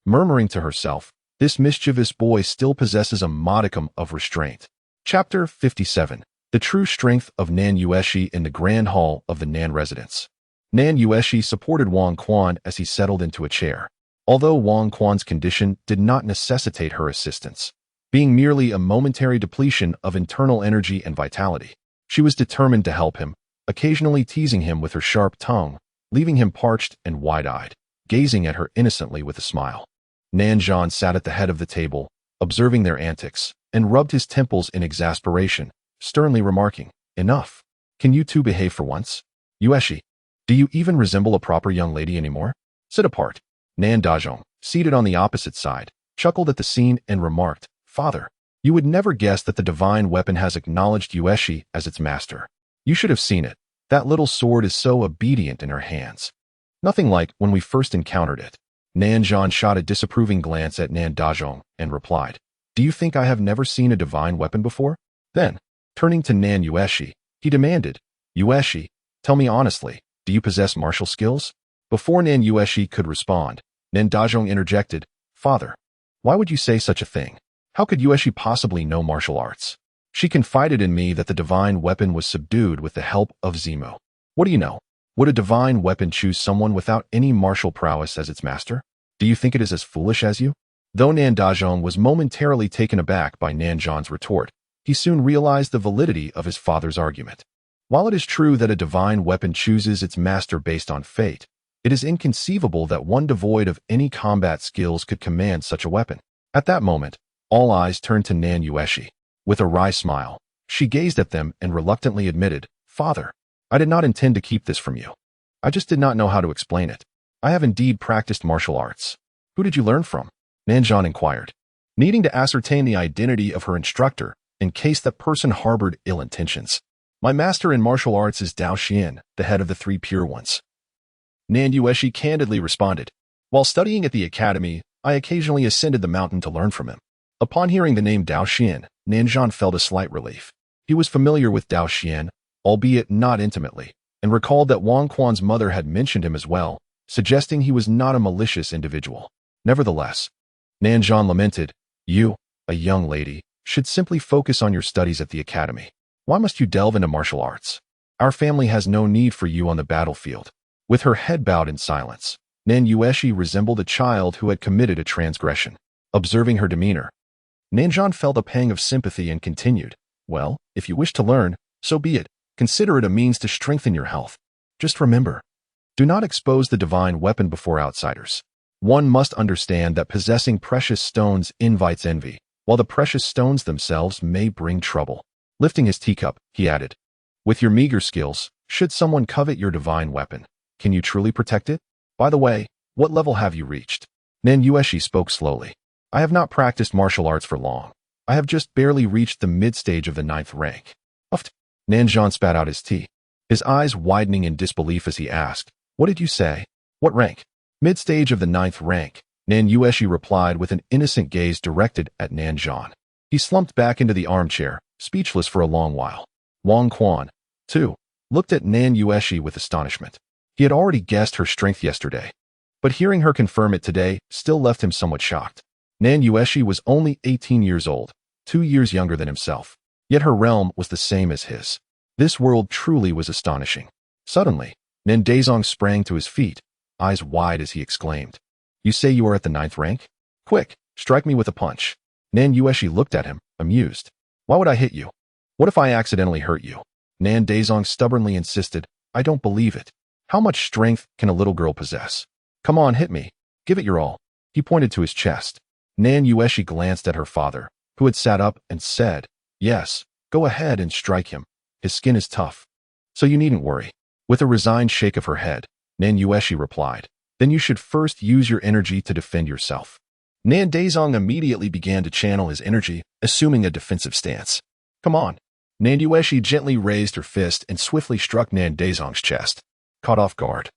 murmuring to herself, "This mischievous boy still possesses a modicum of restraint." Chapter 57. The True Strength of Nan Yueshi in the Grand Hall of the Nan Residence. Nan Yueshi supported Wang Quan as he settled into a chair. Although Wang Quan's condition did not necessitate her assistance, being merely a momentary depletion of internal energy and vitality, she was determined to help him, occasionally teasing him with her sharp tongue, leaving him parched and wide-eyed, gazing at her innocently with a smile. Nan Zhan sat at the head of the table, observing their antics, and rubbed his temples in exasperation, sternly remarking, "Enough. Can you two behave for once? Yueshi, do you even resemble a proper young lady anymore? Sit apart." Nan Dazhong, seated on the opposite side, chuckled at the scene and remarked, "Father, you would never guess that the divine weapon has acknowledged Yueshi as its master. You should have seen it. That little sword is so obedient in her hands. Nothing like when we first encountered it." Nanzhan shot a disapproving glance at Nan Dazhong and replied, "Do you think I have never seen a divine weapon before?" Then, turning to Nan Yueshi, he demanded, "Yueshi, tell me honestly, do you possess martial skills?" Before Nan Yueshi could respond, Nan Dazhong interjected, "Father, why would you say such a thing? How could Yueshi possibly know martial arts? She confided in me that the divine weapon was subdued with the help of Zemo. What do you know? Would a divine weapon choose someone without any martial prowess as its master? Do you think it is as foolish as you?" Though Nan Dazhong was momentarily taken aback by Nanzhan's retort, he soon realized the validity of his father's argument. While it is true that a divine weapon chooses its master based on fate, it is inconceivable that one devoid of any combat skills could command such a weapon. At that moment, all eyes turned to Nan Yueshi. With a wry smile, she gazed at them and reluctantly admitted, "Father, I did not intend to keep this from you. I just did not know how to explain it. I have indeed practiced martial arts." "Who did you learn from?" Nanzhan inquired, needing to ascertain the identity of her instructor in case that person harbored ill intentions. "My master in martial arts is Dao Xian, the head of the Three Pure Ones." Nan Yueshi candidly responded, "While studying at the academy, I occasionally ascended the mountain to learn from him." Upon hearing the name Dao Xian, Nanzhan felt a slight relief. He was familiar with Dao Xian, albeit not intimately, and recalled that Wang Quan's mother had mentioned him as well, suggesting he was not a malicious individual. Nevertheless, Nanzhan lamented, "You, a young lady, should simply focus on your studies at the academy. Why must you delve into martial arts? Our family has no need for you on the battlefield." With her head bowed in silence, Nan Yueshi resembled a child who had committed a transgression. Observing her demeanor, Nanzhan felt a pang of sympathy and continued, "Well, if you wish to learn, so be it. Consider it a means to strengthen your health. Just remember, do not expose the divine weapon before outsiders. One must understand that possessing precious stones invites envy, while the precious stones themselves may bring trouble." Lifting his teacup, he added, "With your meager skills, should someone covet your divine weapon, can you truly protect it? By the way, what level have you reached?" Nan Yueshi spoke slowly. "I have not practiced martial arts for long. I have just barely reached the mid-stage of the 9th rank." Uffed. Nanzhan spat out his tea, his eyes widening in disbelief as he asked, "What did you say? What rank?" "Mid-stage of the 9th rank," Nan Yueshi replied with an innocent gaze directed at Nanzhan. He slumped back into the armchair, speechless for a long while. Wang Quan, too, looked at Nan Yueshi with astonishment. He had already guessed her strength yesterday, but hearing her confirm it today still left him somewhat shocked. Nan Yueshi was only 18 years old, 2 years younger than himself, yet her realm was the same as his. This world truly was astonishing. Suddenly, Nan Dazhong sprang to his feet, eyes wide as he exclaimed, "You say you are at the 9th rank? Quick, strike me with a punch." Nan Yueshi looked at him, amused. "Why would I hit you? What if I accidentally hurt you?" Nan Dazhong stubbornly insisted, "I don't believe it. How much strength can a little girl possess? Come on, hit me. Give it your all." He pointed to his chest. Nan Yueshi glanced at her father, who had sat up, and said, "Yes, go ahead and strike him. His skin is tough, so you needn't worry." With a resigned shake of her head, Nan Yueshi replied, "Then you should first use your energy to defend yourself." Nan Dazhong immediately began to channel his energy, assuming a defensive stance. "Come on." Nan Yueshi gently raised her fist and swiftly struck Nan Dazhong's chest. Caught off guard,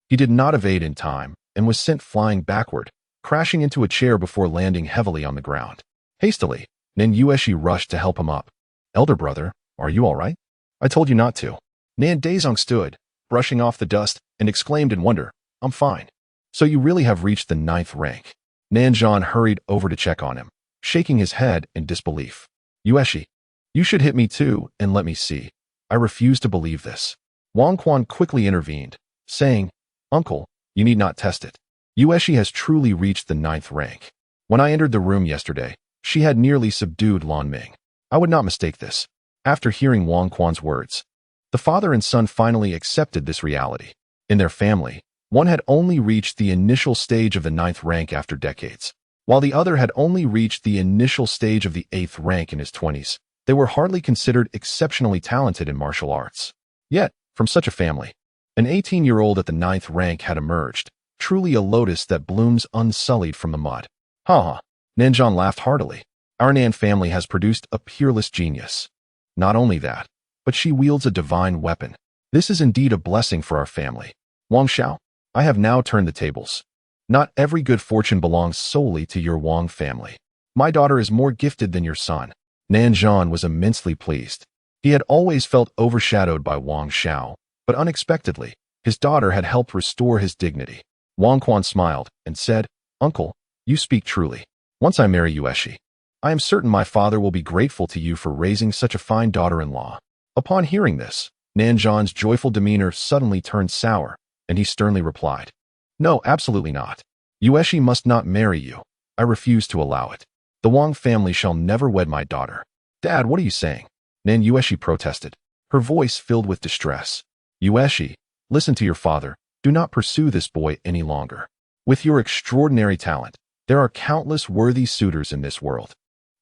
he did not evade in time and was sent flying backward, crashing into a chair before landing heavily on the ground. Hastily, Nan Yueshi rushed to help him up. "Elder brother, are you all right? I told you not to." Nan Dazhong stood, brushing off the dust, and exclaimed in wonder, "I'm fine." "So you really have reached the 9th rank." Nanzhan hurried over to check on him, shaking his head in disbelief. "Yueshi, you should hit me too and let me see. I refuse to believe this." Wang Quan quickly intervened, saying, "Uncle, you need not test it. Yueshi has truly reached the 9th rank. When I entered the room yesterday, she had nearly subdued Lan Ming. I would not mistake this." After hearing Wang Quan's words, the father and son finally accepted this reality. In their family, one had only reached the initial stage of the 9th rank after decades, while the other had only reached the initial stage of the 8th rank in his 20s. They were hardly considered exceptionally talented in martial arts. Yet, from such a family, an 18-year-old at the 9th rank had emerged, truly a lotus that blooms unsullied from the mud. Ha ha. Nanzhan laughed heartily. Our Nan family has produced a peerless genius. Not only that, but she wields a divine weapon. This is indeed a blessing for our family. Wang Xiao, I have now turned the tables. Not every good fortune belongs solely to your Wang family. My daughter is more gifted than your son. Nanzhan was immensely pleased. He had always felt overshadowed by Wang Xiao, but unexpectedly, his daughter had helped restore his dignity. Wang Quan smiled and said, "Uncle, you speak truly. Once I marry Yueshi, I am certain my father will be grateful to you for raising such a fine daughter-in-law." Upon hearing this, Nanzhan's joyful demeanor suddenly turned sour, and he sternly replied, "No, absolutely not. Yueshi must not marry you. I refuse to allow it. The Wang family shall never wed my daughter." "Dad, what are you saying?" Nan Yueshi protested, her voice filled with distress. "Yueshi, listen to your father. Do not pursue this boy any longer. With your extraordinary talent, there are countless worthy suitors in this world.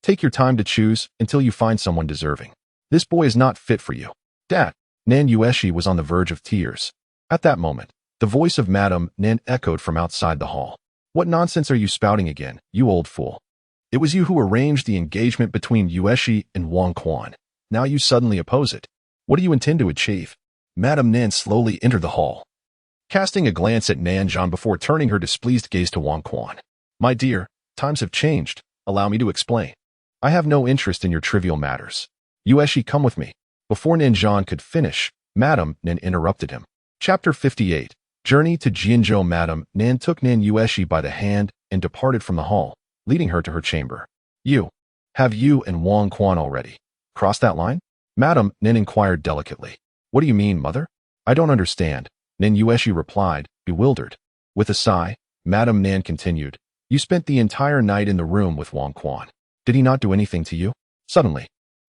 Take your time to choose until you find someone deserving. This boy is not fit for you." "Dad." Nan Yueshi was on the verge of tears. At that moment, the voice of Madame Nan echoed from outside the hall. "What nonsense are you spouting again, you old fool? It was you who arranged the engagement between Yueshi and Wang Quan. Now you suddenly oppose it. What do you intend to achieve?" Madame Nan slowly entered the hall, casting a glance at Nanzhan before turning her displeased gaze to Wang Quan. "My dear, times have changed. Allow me to explain. I have no interest in your trivial matters. Yueshi, come with me." Before Nanzhan could finish, Madame Nan interrupted him. Chapter 58. Journey to Jianzhou. Madame Nan took Nan Yueshi by the hand and departed from the hall, leading her to her chamber. Have you and Wang Quan already crossed that line?" Madame Nan inquired delicately. "What do you mean, mother? I don't understand," Nan Yueshi replied, bewildered. With a sigh, Madame Nan continued, "You spent the entire night in the room with Wang Quan. Did he not do anything to you?" Suddenly,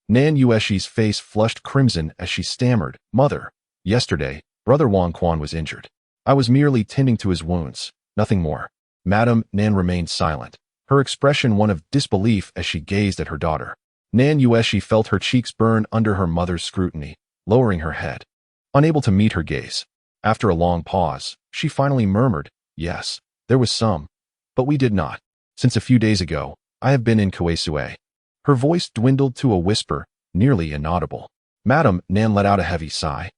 Nan Yueshi's face flushed crimson as she stammered, "Mother, yesterday, Brother Wang Quan was injured. I was merely tending to his wounds, nothing more." Madame Nan remained silent, her expression one of disbelief as she gazed at her daughter. Nan Yueshi felt her cheeks burn under her mother's scrutiny, lowering her head, unable to meet her gaze. After a long pause, she finally murmured, "Yes, there was some, but we did not. Since a few days ago, I have been in Kyoto." Her voice dwindled to a whisper, nearly inaudible. Madame Nan let out a heavy sigh,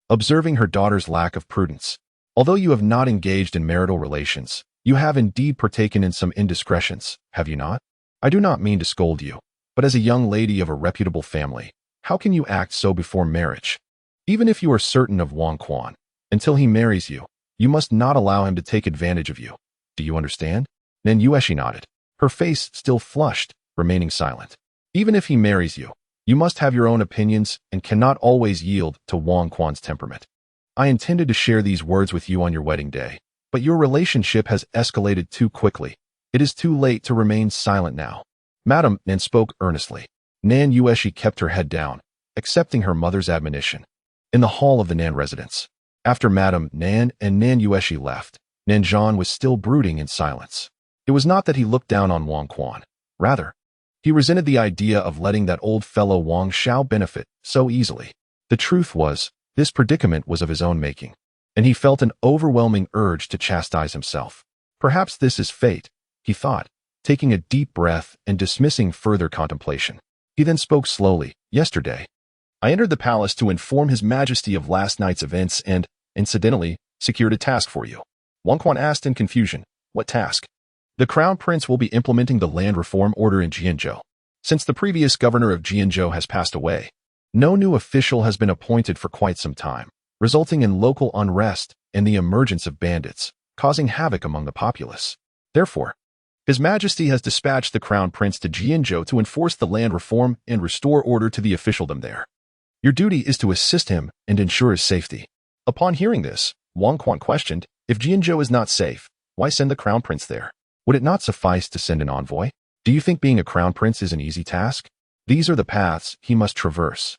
observing her daughter's lack of prudence. "Although you have not engaged in marital relations, you have indeed partaken in some indiscretions, have you not? I do not mean to scold you, but as a young lady of a reputable family, how can you act so before marriage? Even if you are certain of Wang Quan, until he marries you, you must not allow him to take advantage of you. Do you understand?" Nan Yueshi nodded, her face still flushed, remaining silent. "Even if he marries you, you must have your own opinions and cannot always yield to Wang Quan's temperament. I intended to share these words with you on your wedding day, but your relationship has escalated too quickly. It is too late to remain silent now." Madame Nan spoke earnestly. Nan Yueshi kept her head down, accepting her mother's admonition. In the hall of the Nan residence, after Madame Nan and Nan Yueshi left, Nanzhan was still brooding in silence. It was not that he looked down on Wang Quan. Rather, he resented the idea of letting that old fellow Wang Xiao benefit so easily. The truth was, this predicament was of his own making, and he felt an overwhelming urge to chastise himself. Perhaps this is fate, he thought, taking a deep breath and dismissing further contemplation. He then spoke slowly. "Yesterday, I entered the palace to inform His Majesty of last night's events and, incidentally, secured a task for you." Wang Quan asked in confusion, "What task?" "The Crown Prince will be implementing the land reform order in Jianzhou. Since the previous governor of Jianzhou has passed away, no new official has been appointed for quite some time, resulting in local unrest and the emergence of bandits, causing havoc among the populace. Therefore, His Majesty has dispatched the Crown Prince to Jianzhou to enforce the land reform and restore order to the officialdom there. Your duty is to assist him and ensure his safety." Upon hearing this, Wang Quan questioned, "If Jianzhou is not safe, why send the Crown Prince there? Would it not suffice to send an envoy? Do you think being a Crown Prince is an easy task? These are the paths he must traverse."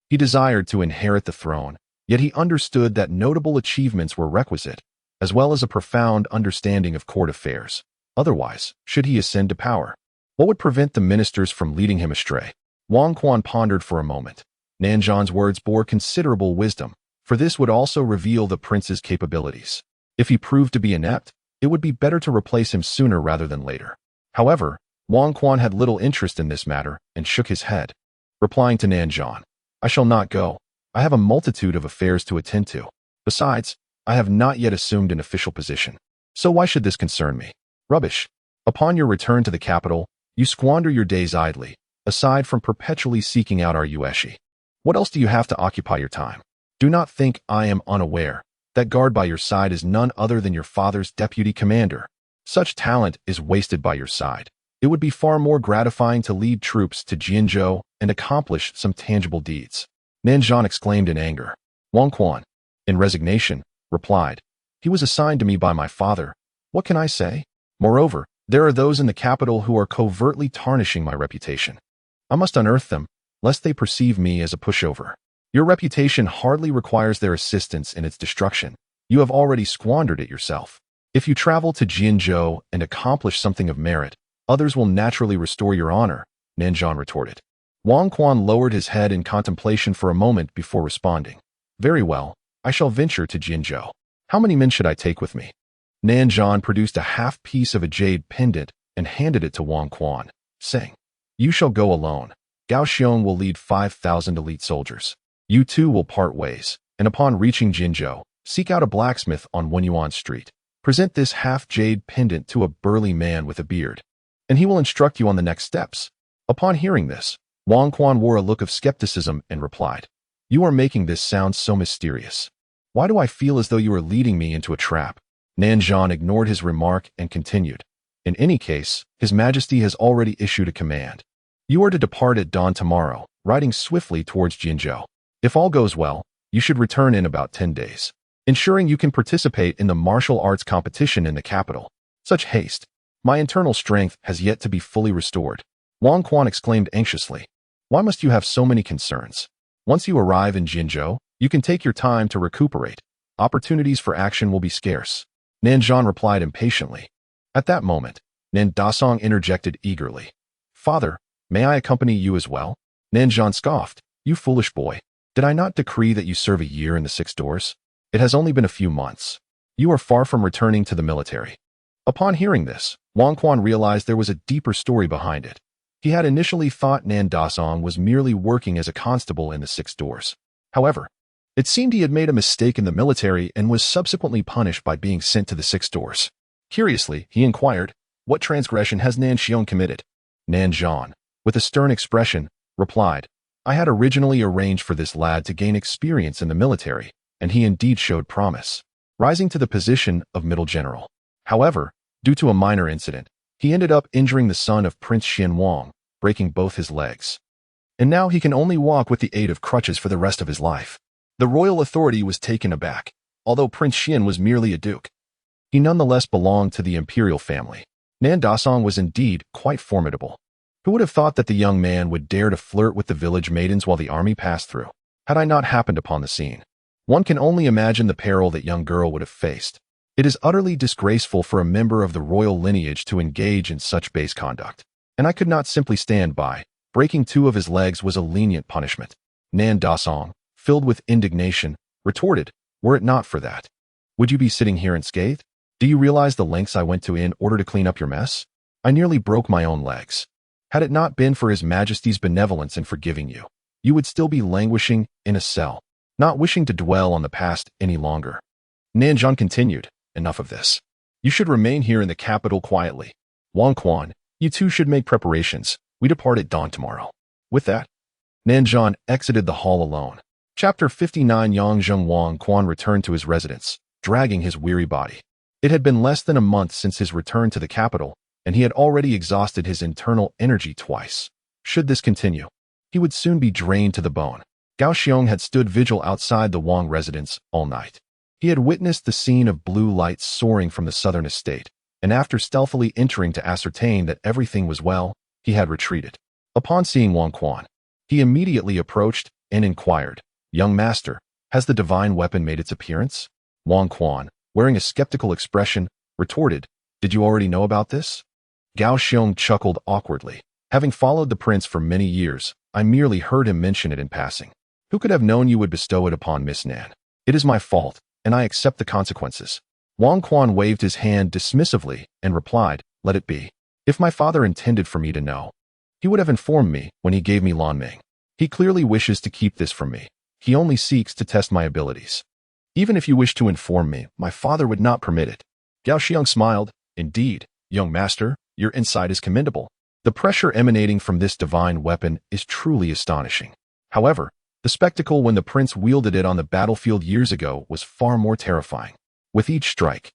He desired to inherit the throne, yet he understood that notable achievements were requisite, as well as a profound understanding of court affairs. Otherwise, should he ascend to power, what would prevent the ministers from leading him astray? Wang Quan pondered for a moment. Nanzhan's words bore considerable wisdom, for this would also reveal the prince's capabilities. If he proved to be inept, it would be better to replace him sooner rather than later. However, Wang Quan had little interest in this matter and shook his head, replying to Nanzhan, "I shall not go. I have a multitude of affairs to attend to. Besides, I have not yet assumed an official position." So why should this concern me? Rubbish. Upon your return to the capital, you squander your days idly, aside from perpetually seeking out our Ueshi. What else do you have to occupy your time? Do not think I am unaware. That guard by your side is none other than your father's deputy commander. Such talent is wasted by your side. It would be far more gratifying to lead troops to Jianzhou and accomplish some tangible deeds. Nanzhan exclaimed in anger. Wang Quan, in resignation, replied, He was assigned to me by my father. What can I say? Moreover, there are those in the capital who are covertly tarnishing my reputation. I must unearth them, lest they perceive me as a pushover. Your reputation hardly requires their assistance in its destruction. You have already squandered it yourself. If you travel to Jianzhou and accomplish something of merit, others will naturally restore your honor, Nanzhan retorted. Wang Quan lowered his head in contemplation for a moment before responding. Very well, I shall venture to Jianzhou. How many men should I take with me? Nanzhan produced a half piece of a jade pendant and handed it to Wang Quan, saying, You shall go alone. Gao Xiong will lead 5,000 elite soldiers. You two will part ways, and upon reaching Jinzhou, seek out a blacksmith on Wenyuan Street. Present this half-jade pendant to a burly man with a beard, and he will instruct you on the next steps. Upon hearing this, Wang Quan wore a look of skepticism and replied, You are making this sound so mysterious. Why do I feel as though you are leading me into a trap? Nanzhan ignored his remark and continued, In any case, His Majesty has already issued a command. You are to depart at dawn tomorrow, riding swiftly towards Jinzhou. If all goes well, you should return in about 10 days, ensuring you can participate in the martial arts competition in the capital. Such haste. My internal strength has yet to be fully restored. Wang Quan exclaimed anxiously. Why must you have so many concerns? Once you arrive in Jinzhou, you can take your time to recuperate. Opportunities for action will be scarce. Nanzhan replied impatiently. At that moment, Nan Dasong interjected eagerly. Father, may I accompany you as well? Nanzhan scoffed. You foolish boy. Did I not decree that you serve a year in the 6 doors? It has only been a few months. You are far from returning to the military. Upon hearing this, Wang Quan realized there was a deeper story behind it. He had initially thought Nan Dasong was merely working as a constable in the 6 doors. However, it seemed he had made a mistake in the military and was subsequently punished by being sent to the 6 doors. Curiously, he inquired, What transgression has Nan Xiong committed? Nanzhan, with a stern expression, replied, I had originally arranged for this lad to gain experience in the military, and he indeed showed promise, rising to the position of middle general. However, due to a minor incident, he ended up injuring the son of Prince Xian Wang, breaking both his legs. And now he can only walk with the aid of crutches for the rest of his life. The royal authority was taken aback. Although Prince Xian was merely a duke, he nonetheless belonged to the imperial family. Nan Dasong was indeed quite formidable. Who would have thought that the young man would dare to flirt with the village maidens while the army passed through? Had I not happened upon the scene, one can only imagine the peril that young girl would have faced. It is utterly disgraceful for a member of the royal lineage to engage in such base conduct, and I could not simply stand by. Breaking 2 of his legs was a lenient punishment. Nan Dasong, filled with indignation, retorted, Were it not for that, would you be sitting here unscathed? Do you realize the lengths I went to in order to clean up your mess? I nearly broke my own legs. Had it not been for His Majesty's benevolence in forgiving you, you would still be languishing in a cell, not wishing to dwell on the past any longer. Nanzhan continued, Enough of this. You should remain here in the capital quietly. Wang Quan, you two should make preparations. We depart at dawn tomorrow. With that, Nanzhan exited the hall alone. Chapter 59. Yangzheng. Wang Quan returned to his residence, dragging his weary body. It had been less than a month since his return to the capital, and he had already exhausted his internal energy twice. Should this continue, he would soon be drained to the bone. Gao Xiong had stood vigil outside the Wang residence all night. He had witnessed the scene of blue lights soaring from the southern estate, and after stealthily entering to ascertain that everything was well, he had retreated. Upon seeing Wang Quan, he immediately approached and inquired, Young master, has the divine weapon made its appearance? Wang Quan, wearing a skeptical expression, retorted, Did you already know about this? Gao Xiong chuckled awkwardly. Having followed the prince for many years, I merely heard him mention it in passing. Who could have known you would bestow it upon Miss Nan? It is my fault, and I accept the consequences. Wang Quan waved his hand dismissively and replied, Let it be. If my father intended for me to know, he would have informed me when he gave me Lan Ming. He clearly wishes to keep this from me. He only seeks to test my abilities. Even if you wish to inform me, my father would not permit it. Gao Xiang smiled. Indeed, young master, your insight is commendable. The pressure emanating from this divine weapon is truly astonishing. However, the spectacle when the prince wielded it on the battlefield years ago was far more terrifying. With each strike,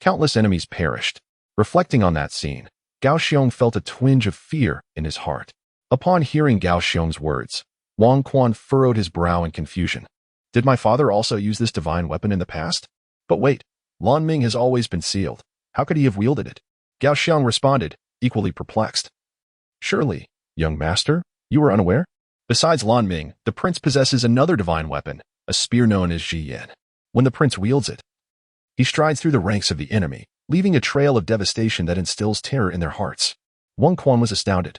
countless enemies perished. Reflecting on that scene, Gao Xiong felt a twinge of fear in his heart. Upon hearing Gao Xiong's words, Wang Quan furrowed his brow in confusion. Did my father also use this divine weapon in the past? But wait, Lan Ming has always been sealed. How could he have wielded it? Gao Xiong responded, equally perplexed. Surely, young master, you were unaware? Besides Lan Ming, the prince possesses another divine weapon, a spear known as Ji Yan. When the prince wields it, he strides through the ranks of the enemy, leaving a trail of devastation that instills terror in their hearts. Wang Quan was astounded.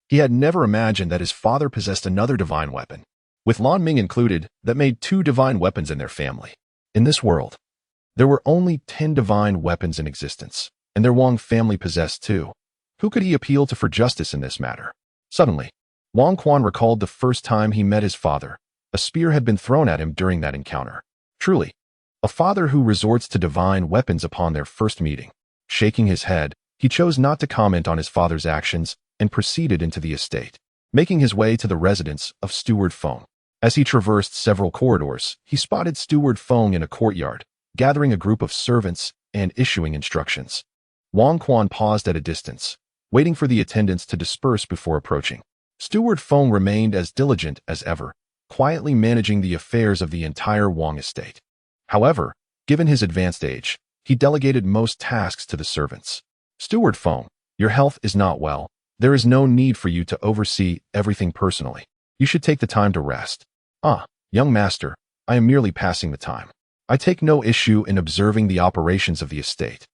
He had never imagined that his father possessed another divine weapon, with Lan Ming included, that made 2 divine weapons in their family. In this world, there were only 10 divine weapons in existence, and their Wang family possessed 2. Who could he appeal to for justice in this matter? Suddenly, Wang Quan recalled the first time he met his father. A spear had been thrown at him during that encounter. Truly, a father who resorts to divine weapons upon their first meeting. Shaking his head, he chose not to comment on his father's actions and proceeded into the estate, making his way to the residence of Steward Feng. As he traversed several corridors, he spotted Steward Feng in a courtyard, gathering a group of servants and issuing instructions. Wang Quan paused at a distance, waiting for the attendants to disperse before approaching. Steward Feng remained as diligent as ever, quietly managing the affairs of the entire Wang estate. However, given his advanced age, he delegated most tasks to the servants. Steward Feng, your health is not well. There is no need for you to oversee everything personally. You should take the time to rest. Young master, I am merely passing the time. I take no issue in observing the operations of the estate.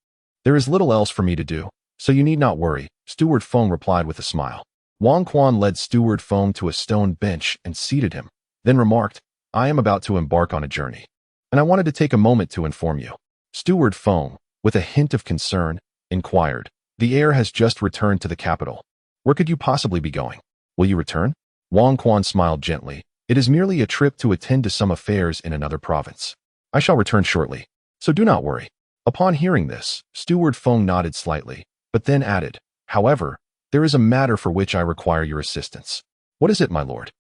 There is little else for me to do, so you need not worry, Steward Feng replied with a smile. Wang Quan led Steward Feng to a stone bench and seated him, then remarked, I am about to embark on a journey, and I wanted to take a moment to inform you. Steward Feng, with a hint of concern, inquired, the heir has just returned to the capital. Where could you possibly be going? Will you return? Wang Quan smiled gently. It is merely a trip to attend to some affairs in another province. I shall return shortly, so do not worry. Upon hearing this, Steward Feng nodded slightly, but then added, however, there is a matter for which I require your assistance. What is it, my lord?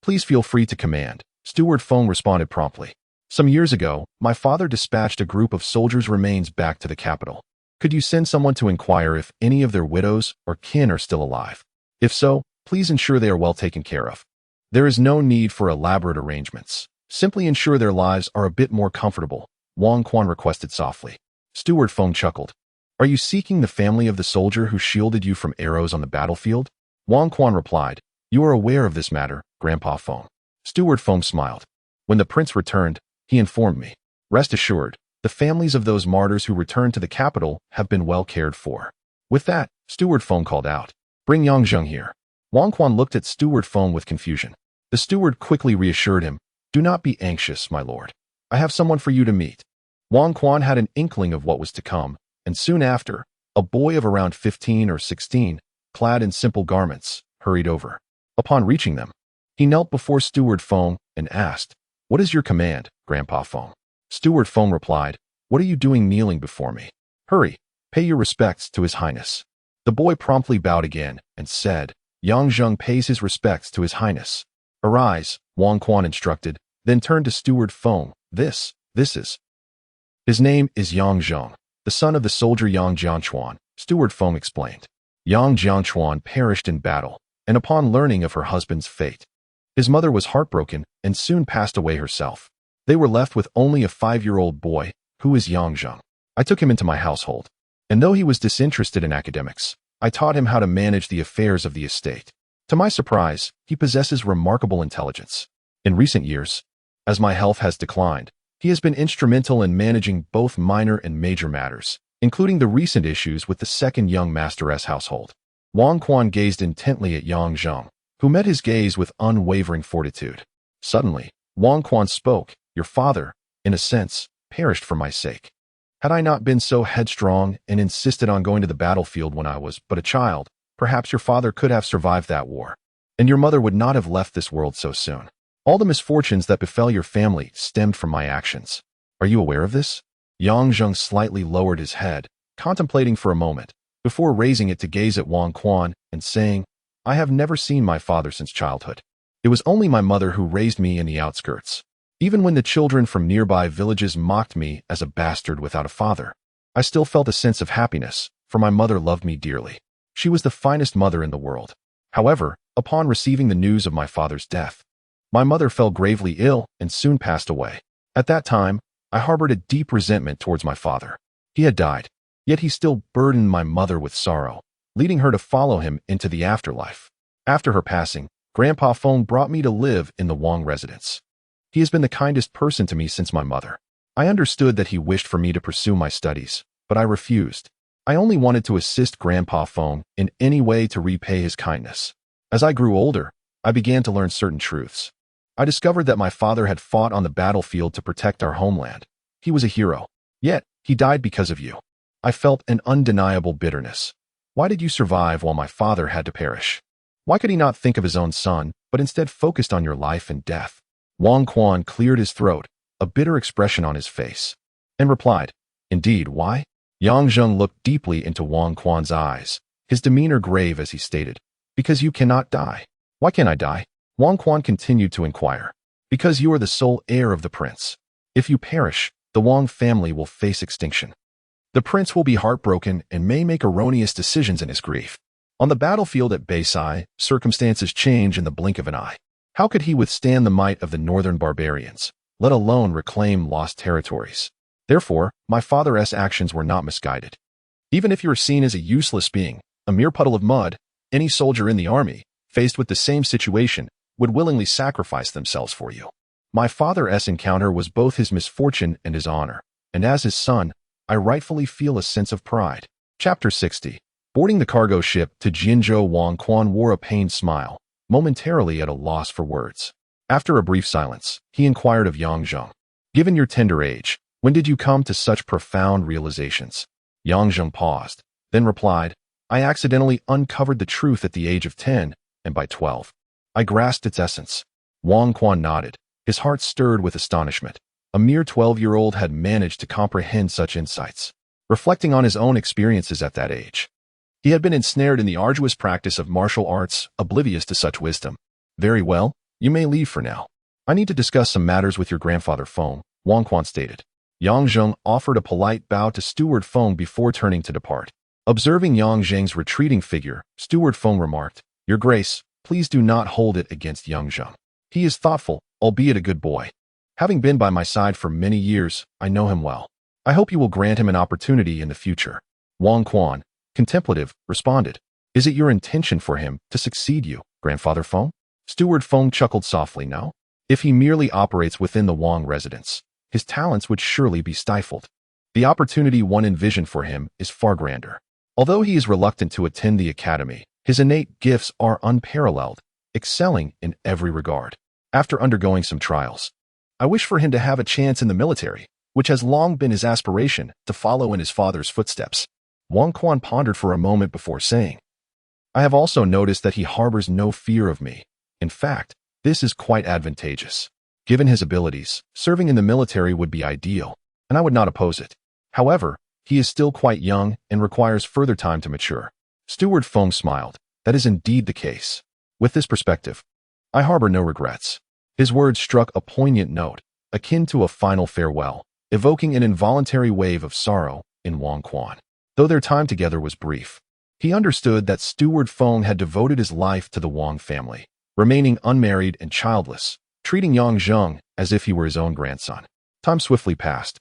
Please feel free to command, Steward Feng responded promptly. Some years ago, my father dispatched a group of soldiers' remains back to the capital. Could you send someone to inquire if any of their widows or kin are still alive? If so, please ensure they are well taken care of. There is no need for elaborate arrangements. Simply ensure their lives are a bit more comfortable, Wang Quan requested softly. Steward Feng chuckled. Are you seeking the family of the soldier who shielded you from arrows on the battlefield? Wang Quan replied, you are aware of this matter, Grandpa Feng. Steward Feng smiled. When the prince returned, he informed me. Rest assured, the families of those martyrs who returned to the capital have been well cared for. With that, Steward Feng called out, bring Yang Zheng here. Wang Quan looked at Steward Feng with confusion. The steward quickly reassured him, do not be anxious, my lord. I have someone for you to meet. Wang Quan had an inkling of what was to come, and soon after, a boy of around 15 or 16, clad in simple garments, hurried over. Upon reaching them, he knelt before Steward Feng and asked, what is your command, Grandpa Feng? Steward Feng replied, what are you doing kneeling before me? Hurry, pay your respects to His Highness. The boy promptly bowed again and said, Yang Zheng pays his respects to His Highness. Arise, Wang Quan instructed, then turned to Steward Feng. This is. His name is Yang Zheng, the son of the soldier Yang Jianchuan, Steward Feng explained. Yang Jianchuan perished in battle, and upon learning of her husband's fate, his mother was heartbroken and soon passed away herself. They were left with only a 5-year-old boy, who is Yang Zheng. I took him into my household, and though he was disinterested in academics, I taught him how to manage the affairs of the estate. To my surprise, he possesses remarkable intelligence. In recent years, as my health has declined, he has been instrumental in managing both minor and major matters, including the recent issues with the second young master's household. Wang Quan gazed intently at Yang Zheng, who met his gaze with unwavering fortitude. Suddenly, Wang Quan spoke, your father, in a sense, perished for my sake. Had I not been so headstrong and insisted on going to the battlefield when I was but a child, perhaps your father could have survived that war, and your mother would not have left this world so soon. All the misfortunes that befell your family stemmed from my actions. Are you aware of this? Yang Zheng slightly lowered his head, contemplating for a moment, before raising it to gaze at Wang Quan and saying, I have never seen my father since childhood. It was only my mother who raised me in the outskirts. Even when the children from nearby villages mocked me as a bastard without a father, I still felt a sense of happiness, for my mother loved me dearly. She was the finest mother in the world. However, upon receiving the news of my father's death, my mother fell gravely ill and soon passed away. At that time, I harbored a deep resentment towards my father. He had died, yet he still burdened my mother with sorrow, leading her to follow him into the afterlife. After her passing, Grandpa Feng brought me to live in the Wang residence. He has been the kindest person to me since my mother. I understood that he wished for me to pursue my studies, but I refused. I only wanted to assist Grandpa Feng in any way to repay his kindness. As I grew older, I began to learn certain truths. I discovered that my father had fought on the battlefield to protect our homeland. He was a hero. Yet, he died because of you. I felt an undeniable bitterness. Why did you survive while my father had to perish? Why could he not think of his own son, but instead focused on your life and death? Wang Quan cleared his throat, a bitter expression on his face, and replied, Indeed, why? Yang Zheng looked deeply into Wang Quan's eyes, his demeanor grave as he stated, Because you cannot die. Why can't I die? Wang Quan continued to inquire. Because you are the sole heir of the prince. If you perish, the Wang family will face extinction. The prince will be heartbroken and may make erroneous decisions in his grief. On the battlefield at Baisai, circumstances change in the blink of an eye. How could he withstand the might of the northern barbarians, let alone reclaim lost territories? Therefore, my father's actions were not misguided. Even if you are seen as a useless being, a mere puddle of mud, any soldier in the army, faced with the same situation, would willingly sacrifice themselves for you. My father's encounter was both his misfortune and his honor, and as his son, I rightfully feel a sense of pride. Chapter 60. Boarding the cargo ship to Jinzhou, Wang Quan wore a pained smile, momentarily at a loss for words. After a brief silence, he inquired of Yang Zheng, Given your tender age, when did you come to such profound realizations? Yang Zheng paused, then replied, I accidentally uncovered the truth at the age of 10, and by 12, I grasped its essence. Wang Quan nodded, his heart stirred with astonishment. A mere 12-year-old had managed to comprehend such insights. Reflecting on his own experiences at that age, he had been ensnared in the arduous practice of martial arts, oblivious to such wisdom. Very well, you may leave for now. I need to discuss some matters with your grandfather Feng, Wang Quan stated. Yang Zheng offered a polite bow to Steward Feng before turning to depart. Observing Yang Zheng's retreating figure, Steward Feng remarked, Your Grace, please do not hold it against Yang Zheng. He is thoughtful, albeit a good boy. Having been by my side for many years, I know him well. I hope you will grant him an opportunity in the future. Wang Quan, contemplative, responded, Is it your intention for him to succeed you, Grandfather Feng? Steward Feng chuckled softly. No. If he merely operates within the Wang residence, his talents would surely be stifled. The opportunity one envisioned for him is far grander. Although he is reluctant to attend the academy, his innate gifts are unparalleled, excelling in every regard. After undergoing some trials, I wish for him to have a chance in the military, which has long been his aspiration to follow in his father's footsteps. Wang Quan pondered for a moment before saying, I have also noticed that he harbors no fear of me. In fact, this is quite advantageous. Given his abilities, serving in the military would be ideal, and I would not oppose it. However, he is still quite young and requires further time to mature. Steward Feng smiled. That is indeed the case. With this perspective, I harbor no regrets. His words struck a poignant note, akin to a final farewell, evoking an involuntary wave of sorrow in Wang Quan. Though their time together was brief, he understood that Steward Feng had devoted his life to the Wang family, remaining unmarried and childless, treating Yang Zheng as if he were his own grandson. Time swiftly passed,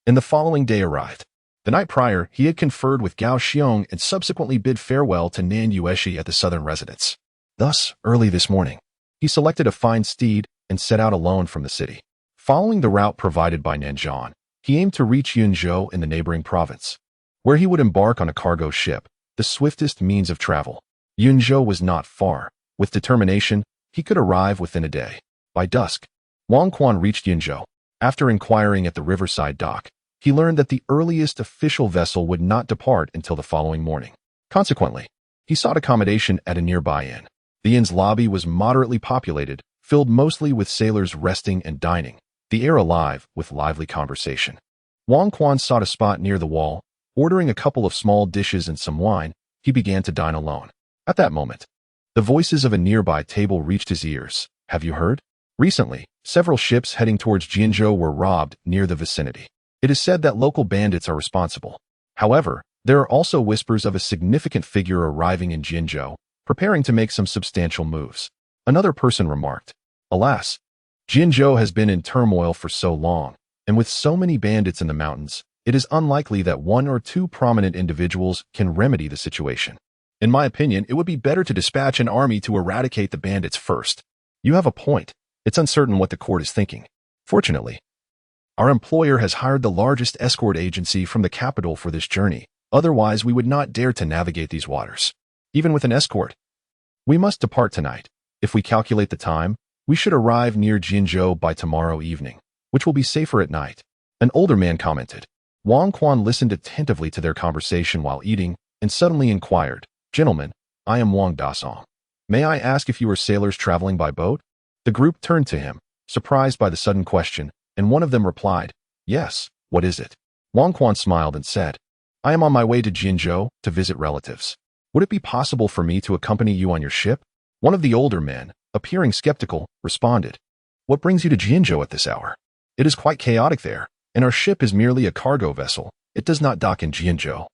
and the following day arrived. The night prior, he had conferred with Gao Xiong and subsequently bid farewell to Nan Yueshi at the southern residence. Thus, early this morning, he selected a fine steed and set out alone from the city. Following the route provided by Nanzhan, he aimed to reach Yunzhou in the neighboring province, where he would embark on a cargo ship, the swiftest means of travel. Yunzhou was not far. With determination, he could arrive within a day. By dusk, Wang Quan reached Yunzhou. After inquiring at the riverside dock, he learned that the earliest official vessel would not depart until the following morning. Consequently, he sought accommodation at a nearby inn. The inn's lobby was moderately populated, filled mostly with sailors resting and dining, the air alive with lively conversation. Wang Quan sought a spot near the wall. Ordering a couple of small dishes and some wine, he began to dine alone. At that moment, the voices of a nearby table reached his ears. Have you heard? Recently, several ships heading towards Jinzhou were robbed near the vicinity. It is said that local bandits are responsible. However, there are also whispers of a significant figure arriving in Jinzhou, preparing to make some substantial moves. Another person remarked, alas, Jinzhou has been in turmoil for so long, and with so many bandits in the mountains, it is unlikely that one or two prominent individuals can remedy the situation. In my opinion, it would be better to dispatch an army to eradicate the bandits first. You have a point. It's uncertain what the court is thinking. Fortunately, our employer has hired the largest escort agency from the capital for this journey. Otherwise, we would not dare to navigate these waters. Even with an escort, we must depart tonight. If we calculate the time, we should arrive near Jinzhou by tomorrow evening, which will be safer at night. An older man commented. Wang Quan listened attentively to their conversation while eating and suddenly inquired, Gentlemen, I am Wang Dasong. May I ask if you are sailors traveling by boat? The group turned to him, surprised by the sudden question, and one of them replied, Yes, what is it? Wang Quan smiled and said, I am on my way to Jinzhou to visit relatives. Would it be possible for me to accompany you on your ship? One of the older men, appearing skeptical, responded, What brings you to Jinzhou at this hour? It is quite chaotic there, and our ship is merely a cargo vessel. It does not dock in Jinzhou.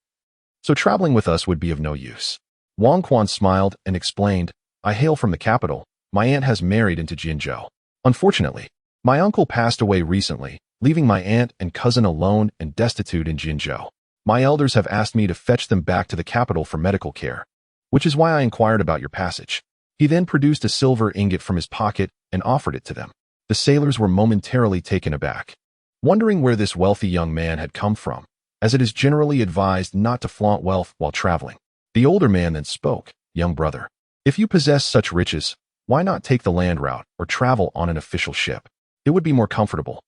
So traveling with us would be of no use. Wang Quan smiled and explained, I hail from the capital. My aunt has married into Jinzhou. Unfortunately, my uncle passed away recently, leaving my aunt and cousin alone and destitute in Jinzhou. My elders have asked me to fetch them back to the capital for medical care, which is why I inquired about your passage. He then produced a silver ingot from his pocket and offered it to them. The sailors were momentarily taken aback, wondering where this wealthy young man had come from, as it is generally advised not to flaunt wealth while traveling. The older man then spoke, Young brother, if you possess such riches, why not take the land route or travel on an official ship? It would be more comfortable,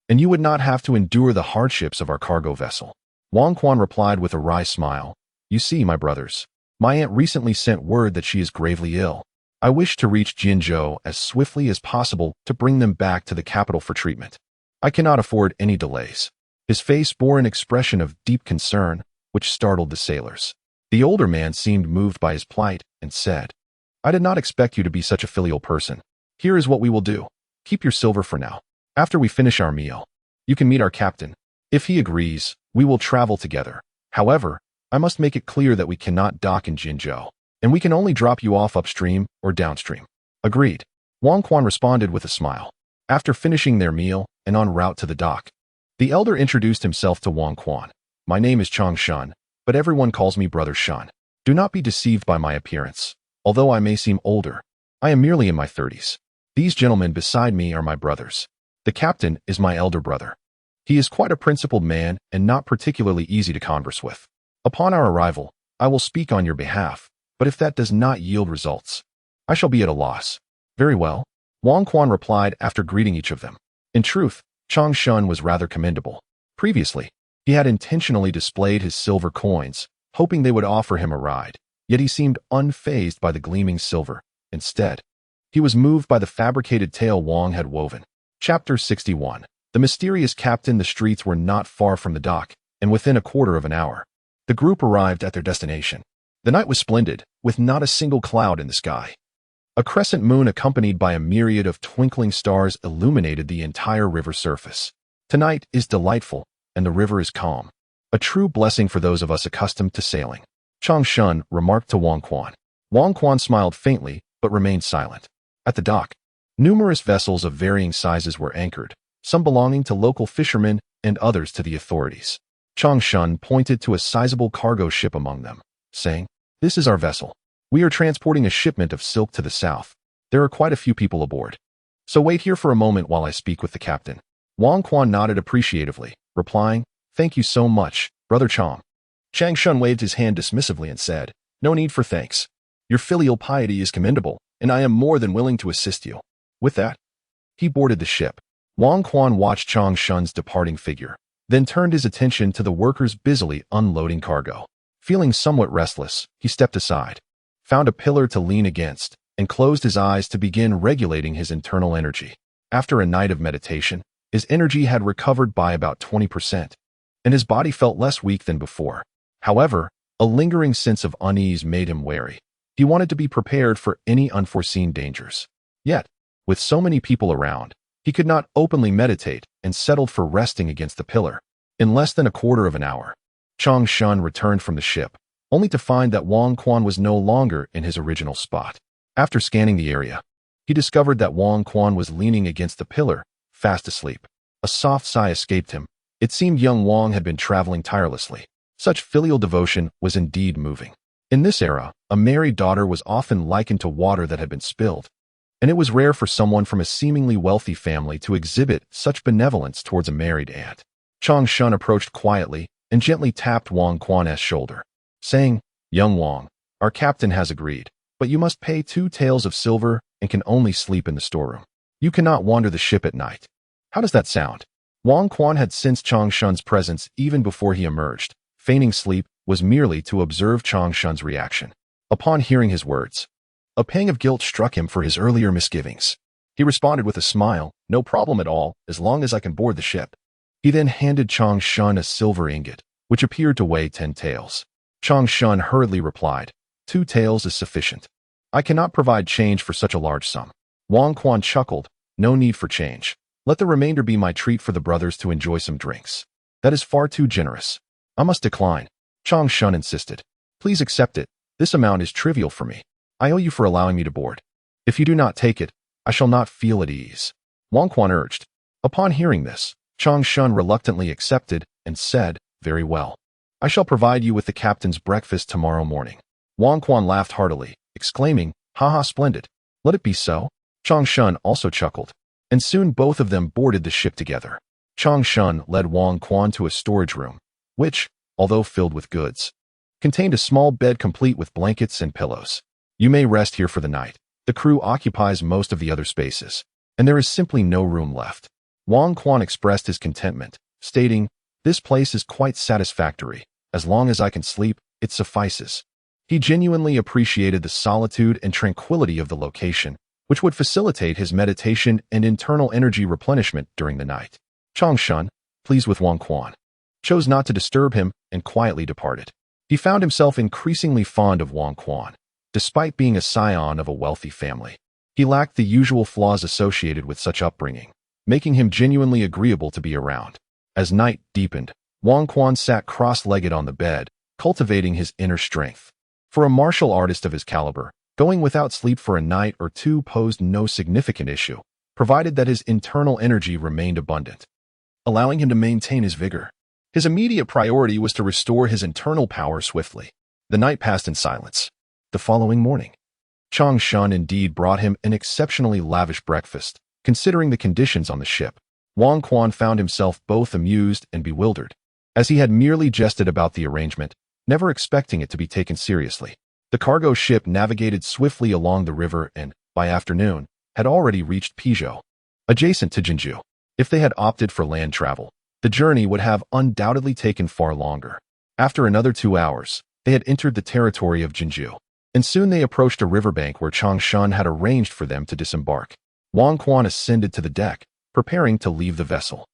and you would not have to endure the hardships of our cargo vessel. Wang Quan replied with a wry smile, You see, my brothers, my aunt recently sent word that she is gravely ill. I wish to reach Jinzhou as swiftly as possible to bring them back to the capital for treatment. I cannot afford any delays. His face bore an expression of deep concern, which startled the sailors. The older man seemed moved by his plight and said, I did not expect you to be such a filial person. Here is what we will do. Keep your silver for now. After we finish our meal, you can meet our captain. If he agrees, we will travel together. However, I must make it clear that we cannot dock in Jinzhou, and we can only drop you off upstream or downstream. Agreed. Wang Quan responded with a smile. After finishing their meal and en route to the dock, the elder introduced himself to Wang Quan. My name is Chang Shun, but everyone calls me Brother Shun. Do not be deceived by my appearance. Although I may seem older, I am merely in my 30s. These gentlemen beside me are my brothers. The captain is my elder brother. He is quite a principled man and not particularly easy to converse with. Upon our arrival, I will speak on your behalf, but if that does not yield results, I shall be at a loss. Very well, Wang Quan replied after greeting each of them. In truth, Chang Shun was rather commendable. Previously, he had intentionally displayed his silver coins, hoping they would offer him a ride, yet he seemed unfazed by the gleaming silver. Instead, he was moved by the fabricated tale Wang had woven. Chapter 61. The mysterious captain. The streets were not far from the dock, and within a quarter of an hour, the group arrived at their destination. The night was splendid, with not a single cloud in the sky. A crescent moon accompanied by a myriad of twinkling stars illuminated the entire river surface. Tonight is delightful, and the river is calm. A true blessing for those of us accustomed to sailing, Chang Shun remarked to Wang Quan. Wang Quan smiled faintly, but remained silent. At the dock, numerous vessels of varying sizes were anchored, some belonging to local fishermen and others to the authorities. Chang Shun pointed to a sizable cargo ship among them, saying, This is our vessel. We are transporting a shipment of silk to the south. There are quite a few people aboard. So wait here for a moment while I speak with the captain. Wang Quan nodded appreciatively, replying, Thank you so much, Brother Chang. Chang Shun waved his hand dismissively and said, No need for thanks. Your filial piety is commendable, and I am more than willing to assist you. With that, he boarded the ship. Wang Quan watched Chang Shun's departing figure, then turned his attention to the workers busily unloading cargo. Feeling somewhat restless, he stepped aside, found a pillar to lean against, and closed his eyes to begin regulating his internal energy. After a night of meditation, his energy had recovered by about 20%. and his body felt less weak than before. However, a lingering sense of unease made him wary. He wanted to be prepared for any unforeseen dangers. Yet, with so many people around, he could not openly meditate and settled for resting against the pillar. In less than a quarter of an hour, Chang Shun returned from the ship, only to find that Wang Quan was no longer in his original spot. After scanning the area, he discovered that Wang Quan was leaning against the pillar, fast asleep. A soft sigh escaped him. It seemed young Wang had been traveling tirelessly. Such filial devotion was indeed moving. In this era, a married daughter was often likened to water that had been spilled, and it was rare for someone from a seemingly wealthy family to exhibit such benevolence towards a married aunt. Chang Shun approached quietly and gently tapped Wang Quan's shoulder, saying, "Young Wang, our captain has agreed, but you must pay 2 taels of silver and can only sleep in the storeroom. You cannot wander the ship at night. How does that sound?" Wang Quan had sensed Chang Shun's presence even before he emerged. Feigning sleep was merely to observe Chang Shun's reaction. Upon hearing his words, a pang of guilt struck him for his earlier misgivings. He responded with a smile, "No problem at all, as long as I can board the ship." He then handed Chang Shun a silver ingot, which appeared to weigh 10 taels. Chang Shun hurriedly replied, "2 taels is sufficient. I cannot provide change for such a large sum." Wang Quan chuckled, "No need for change. Let the remainder be my treat for the brothers to enjoy some drinks. That is far too generous." "I must decline," Chang Shun insisted. "Please accept it. This amount is trivial for me. I owe you for allowing me to board. If you do not take it, I shall not feel at ease," Wang Quan urged. Upon hearing this, Chang Shun reluctantly accepted and said, "Very well. I shall provide you with the captain's breakfast tomorrow morning." Wang Quan laughed heartily, exclaiming, "Haha, splendid. Let it be so." Chang Shun also chuckled, and soon both of them boarded the ship together. Chang Shun led Wang Quan to a storage room, which, although filled with goods, contained a small bed complete with blankets and pillows. "You may rest here for the night. The crew occupies most of the other spaces, and there is simply no room left." Wang Quan expressed his contentment, stating, "This place is quite satisfactory. As long as I can sleep, it suffices." He genuinely appreciated the solitude and tranquility of the location, which would facilitate his meditation and internal energy replenishment during the night. Chang Shun, pleased with Wang Quan, chose not to disturb him and quietly departed. He found himself increasingly fond of Wang Quan, despite being a scion of a wealthy family. He lacked the usual flaws associated with such upbringing, making him genuinely agreeable to be around. As night deepened, Wang Quan sat cross-legged on the bed, cultivating his inner strength. For a martial artist of his caliber, going without sleep for a night or two posed no significant issue, provided that his internal energy remained abundant, allowing him to maintain his vigor. His immediate priority was to restore his internal power swiftly. The night passed in silence. The following morning, Chang Shun indeed brought him an exceptionally lavish breakfast, considering the conditions on the ship. Wang Quan found himself both amused and bewildered, as he had merely jested about the arrangement, never expecting it to be taken seriously. The cargo ship navigated swiftly along the river and, by afternoon, had already reached Pizhou, adjacent to Jinju. If they had opted for land travel, the journey would have undoubtedly taken far longer. After another 2 hours, they had entered the territory of Jinju, and soon they approached a riverbank where Chang Shun had arranged for them to disembark. Wang Quan ascended to the deck, preparing to leave the vessel.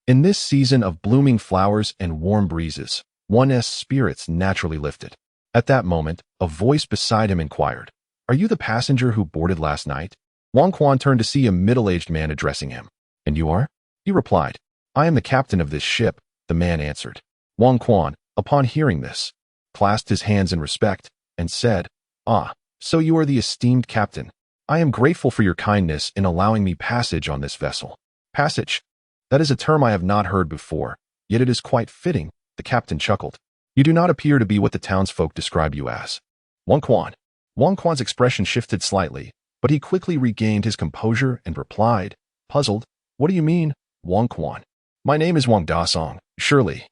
In this season of blooming flowers and warm breezes, one's spirits naturally lifted. At that moment, a voice beside him inquired, "Are you the passenger who boarded last night?" Wang Quan turned to see a middle-aged man addressing him. "And you are?" He replied. "I am the captain of this ship," the man answered. Wang Quan, upon hearing this, clasped his hands in respect and said, "Ah, so you are the esteemed captain. I am grateful for your kindness in allowing me passage on this vessel." "Passage? That is a term I have not heard before, yet it is quite fitting," the captain chuckled. "You do not appear to be what the townsfolk describe you as." Wang Quan. Wang Quan's expression shifted slightly, but he quickly regained his composure and replied, puzzled, "What do you mean, Wang Quan? My name is Wang Dasong, surely."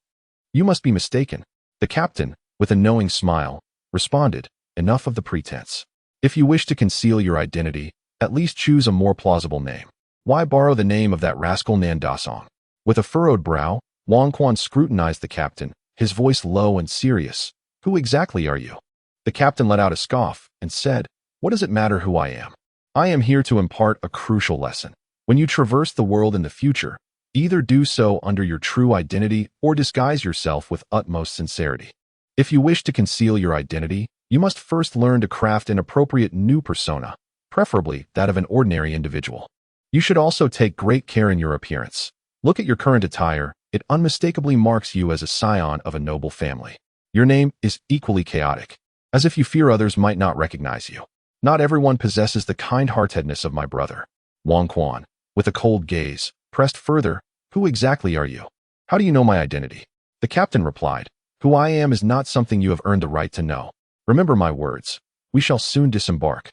"You must be mistaken." The captain, with a knowing smile, responded, "Enough of the pretense. If you wish to conceal your identity, at least choose a more plausible name. Why borrow the name of that rascal Nan Dasong?" With a furrowed brow, Wang Quan scrutinized the captain, his voice low and serious. "Who exactly are you?" The captain let out a scoff and said, "What does it matter who I am? I am here to impart a crucial lesson. When you traverse the world in the future, Either do so under your true identity or disguise yourself with utmost sincerity. If you wish to conceal your identity, you must first learn to craft an appropriate new persona, preferably that of an ordinary individual. You should also take great care in your appearance. Look at your current attire. It unmistakably marks you as a scion of a noble family. Your name is equally chaotic, as if you fear others might not recognize you. Not everyone possesses the kind-heartedness of my brother. Wang Quan, with a cold gaze, pressed further, "Who exactly are you? How do you know my identity?" The captain replied, "Who I am is not something you have earned the right to know. Remember my words. We shall soon disembark.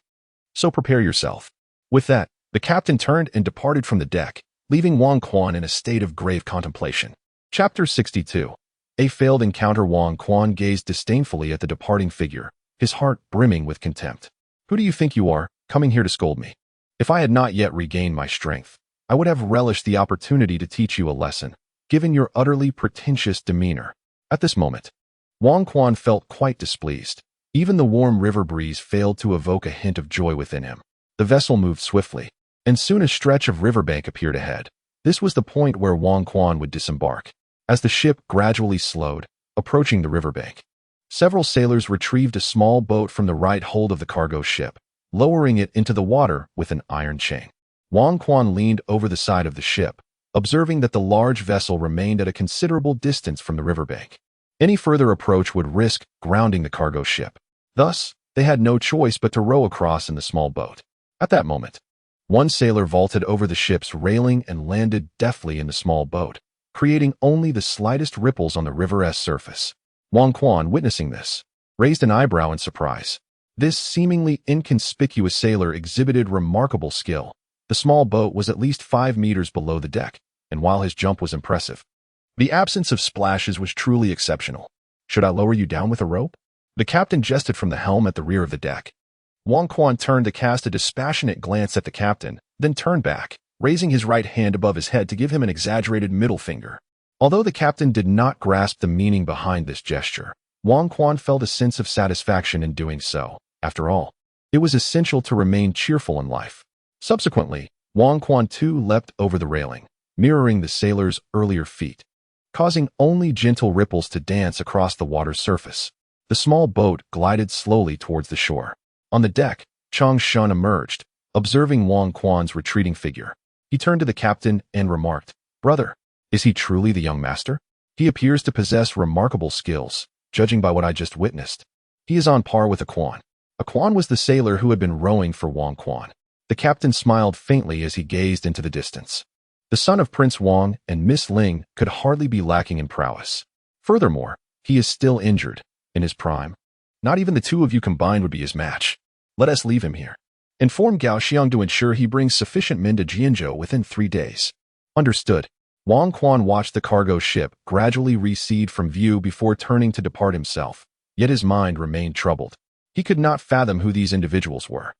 So prepare yourself." With that, the captain turned and departed from the deck, leaving Wang Quan in a state of grave contemplation. Chapter 62. A failed encounter. Wang Quan gazed disdainfully at the departing figure, his heart brimming with contempt. "Who do you think you are, coming here to scold me? If I had not yet regained my strength, I would have relished the opportunity to teach you a lesson, given your utterly pretentious demeanor." At this moment, Wang Quan felt quite displeased. Even the warm river breeze failed to evoke a hint of joy within him. The vessel moved swiftly, and soon a stretch of riverbank appeared ahead. This was the point where Wang Quan would disembark. As the ship gradually slowed, approaching the riverbank, several sailors retrieved a small boat from the right hold of the cargo ship, lowering it into the water with an iron chain. Wang Quan leaned over the side of the ship, observing that the large vessel remained at a considerable distance from the riverbank. Any further approach would risk grounding the cargo ship. Thus, they had no choice but to row across in the small boat. At that moment, one sailor vaulted over the ship's railing and landed deftly in the small boat, creating only the slightest ripples on the river's surface. Wang Quan, witnessing this, raised an eyebrow in surprise. This seemingly inconspicuous sailor exhibited remarkable skill. The small boat was at least 5 meters below the deck, and while his jump was impressive, the absence of splashes was truly exceptional. "Should I lower you down with a rope?" The captain gestured from the helm at the rear of the deck. Wang Quan turned to cast a dispassionate glance at the captain, then turned back, raising his right hand above his head to give him an exaggerated middle finger. Although the captain did not grasp the meaning behind this gesture, Wang Quan felt a sense of satisfaction in doing so. After all, it was essential to remain cheerful in life. Subsequently, Wang Quan too leapt over the railing, mirroring the sailor's earlier feat, causing only gentle ripples to dance across the water's surface. The small boat glided slowly towards the shore. On the deck, Chang Shun emerged, observing Wang Quan's retreating figure. He turned to the captain and remarked, "Brother, is he truly the young master? He appears to possess remarkable skills, judging by what I just witnessed. He is on par with a Quan." A Quan was the sailor who had been rowing for Wang Quan. The captain smiled faintly as he gazed into the distance. The son of Prince Wang and Miss Ling could hardly be lacking in prowess. Furthermore, he is still injured, in his prime. Not even the two of you combined would be his match. Let us leave him here. Inform Gao Xiang to ensure he brings sufficient men to Jianzhou within 3 days. Understood. Wang Quan watched the cargo ship gradually recede from view before turning to depart himself, yet his mind remained troubled. He could not fathom who these individuals were.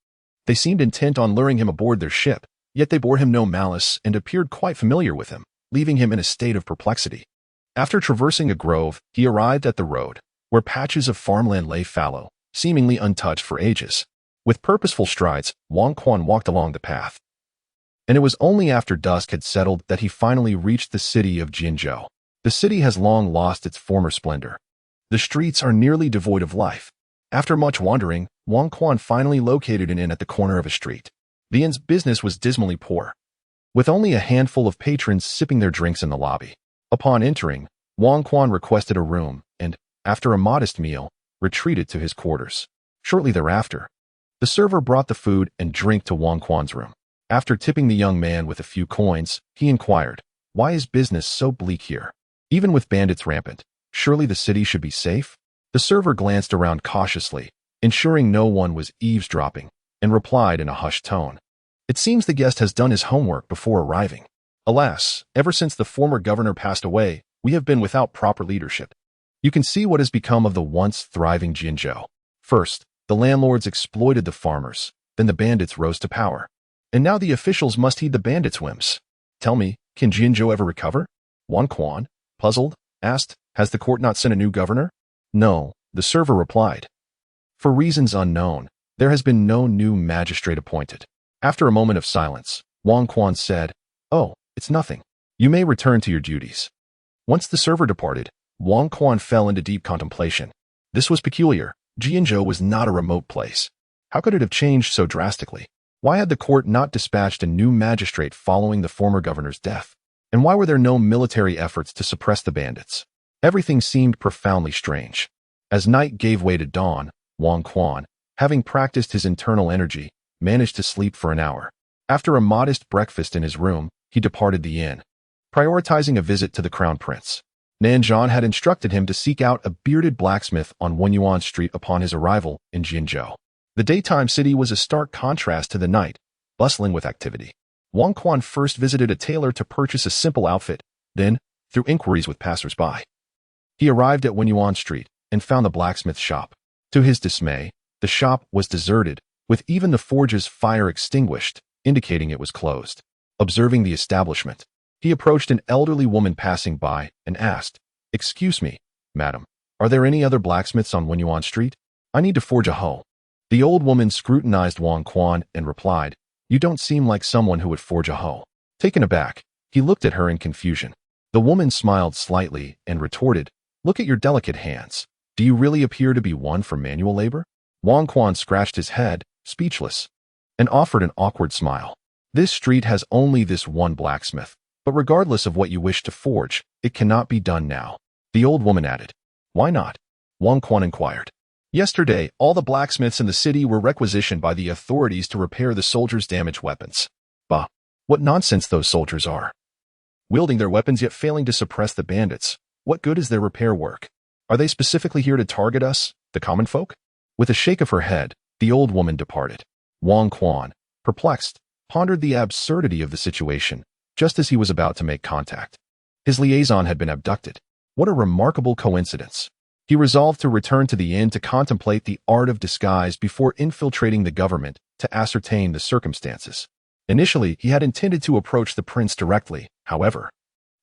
They seemed intent on luring him aboard their ship, yet they bore him no malice and appeared quite familiar with him, leaving him in a state of perplexity. After traversing a grove, he arrived at the road, where patches of farmland lay fallow, seemingly untouched for ages. With purposeful strides, Wang Quan walked along the path. And it was only after dusk had settled that he finally reached the city of Jianzhou. The city has long lost its former splendor. The streets are nearly devoid of life. After much wandering, Wang Quan finally located an inn at the corner of a street. The inn's business was dismally poor, with only a handful of patrons sipping their drinks in the lobby. Upon entering, Wang Quan requested a room and, after a modest meal, retreated to his quarters. Shortly thereafter, the server brought the food and drink to Wang Quan's room. After tipping the young man with a few coins, he inquired, "Why is business so bleak here? Even with bandits rampant, surely the city should be safe?" The server glanced around cautiously, ensuring no one was eavesdropping, and replied in a hushed tone, "It seems the guest has done his homework before arriving. Alas, ever since the former governor passed away, we have been without proper leadership. You can see what has become of the once thriving Jianzhou. First, the landlords exploited the farmers, then the bandits rose to power. And now the officials must heed the bandits' whims. Tell me, can Jianzhou ever recover?" Wang Quan, puzzled, asked, "Has the court not sent a new governor?" "No," the server replied. "For reasons unknown, there has been no new magistrate appointed." After a moment of silence, Wang Quan said, "Oh, it's nothing. You may return to your duties. Once the server departed, Wang Quan fell into deep contemplation. This was peculiar. Jianzhou was not a remote place. How could it have changed so drastically? Why had the court not dispatched a new magistrate following the former governor's death? And why were there no military efforts to suppress the bandits? Everything seemed profoundly strange. As night gave way to dawn, Wang Quan, having practiced his internal energy, managed to sleep for an hour. After a modest breakfast in his room, he departed the inn, prioritizing a visit to the crown prince. Nanzhan had instructed him to seek out a bearded blacksmith on Wenyuan Street upon his arrival in Jinzhou. The daytime city was a stark contrast to the night, bustling with activity. Wang Quan first visited a tailor to purchase a simple outfit, then, through inquiries with passers-by, he arrived at Wenyuan Street and found the blacksmith shop. To his dismay, the shop was deserted, with even the forge's fire extinguished, indicating it was closed. Observing the establishment, he approached an elderly woman passing by and asked, "Excuse me, madam, are there any other blacksmiths on Wenyuan Street? I need to forge a hoe." The old woman scrutinized Wang Quan and replied, "You don't seem like someone who would forge a hoe." Taken aback, he looked at her in confusion. The woman smiled slightly and retorted, "Look at your delicate hands. Do you really appear to be one for manual labor?" Wang Quan scratched his head, speechless, and offered an awkward smile. "This street has only this one blacksmith, but regardless of what you wish to forge, it cannot be done now." The old woman added, "Why not?" Wang Quan inquired. "Yesterday, all the blacksmiths in the city were requisitioned by the authorities to repair the soldiers' damaged weapons." Bah, what nonsense those soldiers are. Wielding their weapons yet failing to suppress the bandits. What good is their repair work? Are they specifically here to target us, the common folk? With a shake of her head, the old woman departed. Wang Quan, perplexed, pondered the absurdity of the situation, just as he was about to make contact. His liaison had been abducted. What a remarkable coincidence. He resolved to return to the inn to contemplate the art of disguise before infiltrating the government to ascertain the circumstances. Initially, he had intended to approach the prince directly, however.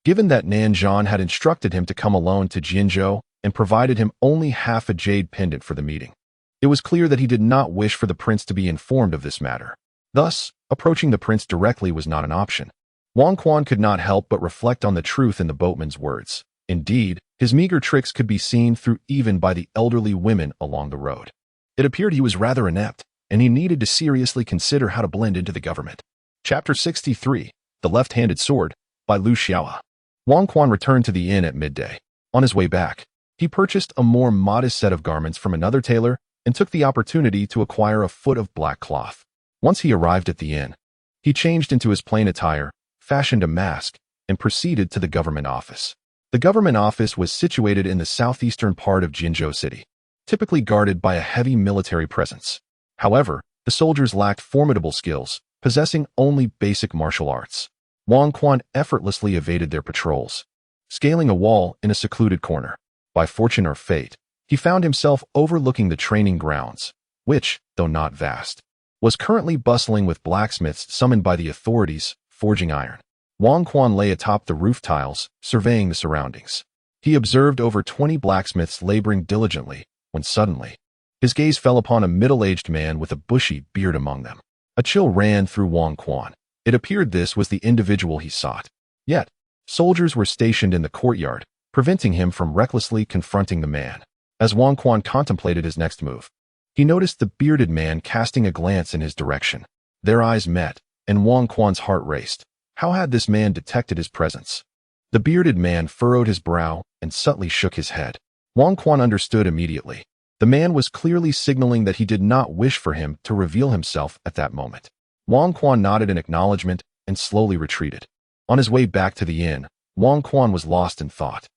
Given that Nanzhan had instructed him to come alone to Jinzhou and provided him only half a jade pendant for the meeting, it was clear that he did not wish for the prince to be informed of this matter. Thus, approaching the prince directly was not an option. Wang Quan could not help but reflect on the truth in the boatman's words. Indeed, his meager tricks could be seen through even by the elderly women along the road. It appeared he was rather inept, and he needed to seriously consider how to blend into the government. Chapter 63, The Left-Handed Sword, by Lu Xiaoa. Wang Quan returned to the inn at midday. On his way back, he purchased a more modest set of garments from another tailor and took the opportunity to acquire a foot of black cloth. Once he arrived at the inn, he changed into his plain attire, fashioned a mask, and proceeded to the government office. The government office was situated in the southeastern part of Jinzhou City, typically guarded by a heavy military presence. However, the soldiers lacked formidable skills, possessing only basic martial arts. Wang Quan effortlessly evaded their patrols, scaling a wall in a secluded corner. By fortune or fate, he found himself overlooking the training grounds, which, though not vast, was currently bustling with blacksmiths summoned by the authorities, forging iron. Wang Quan lay atop the roof tiles, surveying the surroundings. He observed over 20 blacksmiths laboring diligently, when suddenly, his gaze fell upon a middle-aged man with a bushy beard among them. A chill ran through Wang Quan. It appeared this was the individual he sought. Yet, soldiers were stationed in the courtyard, preventing him from recklessly confronting the man. As Wang Quan contemplated his next move, he noticed the bearded man casting a glance in his direction. Their eyes met, and Wang Quan's heart raced. How had this man detected his presence? The bearded man furrowed his brow and subtly shook his head. Wang Quan understood immediately. The man was clearly signaling that he did not wish for him to reveal himself at that moment. Wang Quan nodded in acknowledgement and slowly retreated. On his way back to the inn, Wang Quan was lost in thought.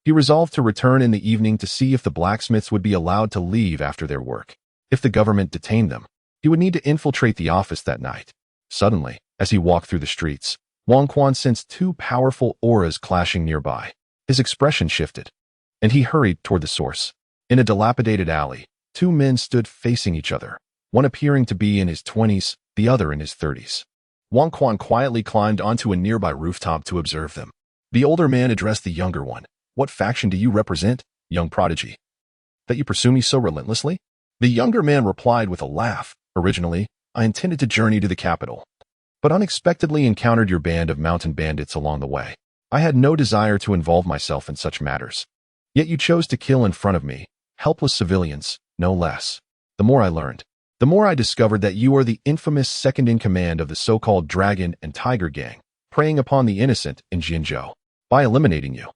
He resolved to return in the evening to see if the blacksmiths would be allowed to leave after their work. If the government detained them, he would need to infiltrate the office that night. Suddenly, as he walked through the streets, Wang Quan sensed two powerful auras clashing nearby. His expression shifted, and he hurried toward the source. In a dilapidated alley, two men stood facing each other, one appearing to be in his 20s, the other in his 30s. Wang Quan quietly climbed onto a nearby rooftop to observe them. The older man addressed the younger one. "What faction do you represent, young prodigy, that you pursue me so relentlessly?" The younger man replied with a laugh. "Originally, I intended to journey to the capital, but unexpectedly encountered your band of mountain bandits along the way. I had no desire to involve myself in such matters. Yet you chose to kill in front of me, helpless civilians, no less. The more I learned, the more I discovered that you are the infamous second-in-command of the so-called Dragon and Tiger Gang, preying upon the innocent in Jinzhou. By eliminating you,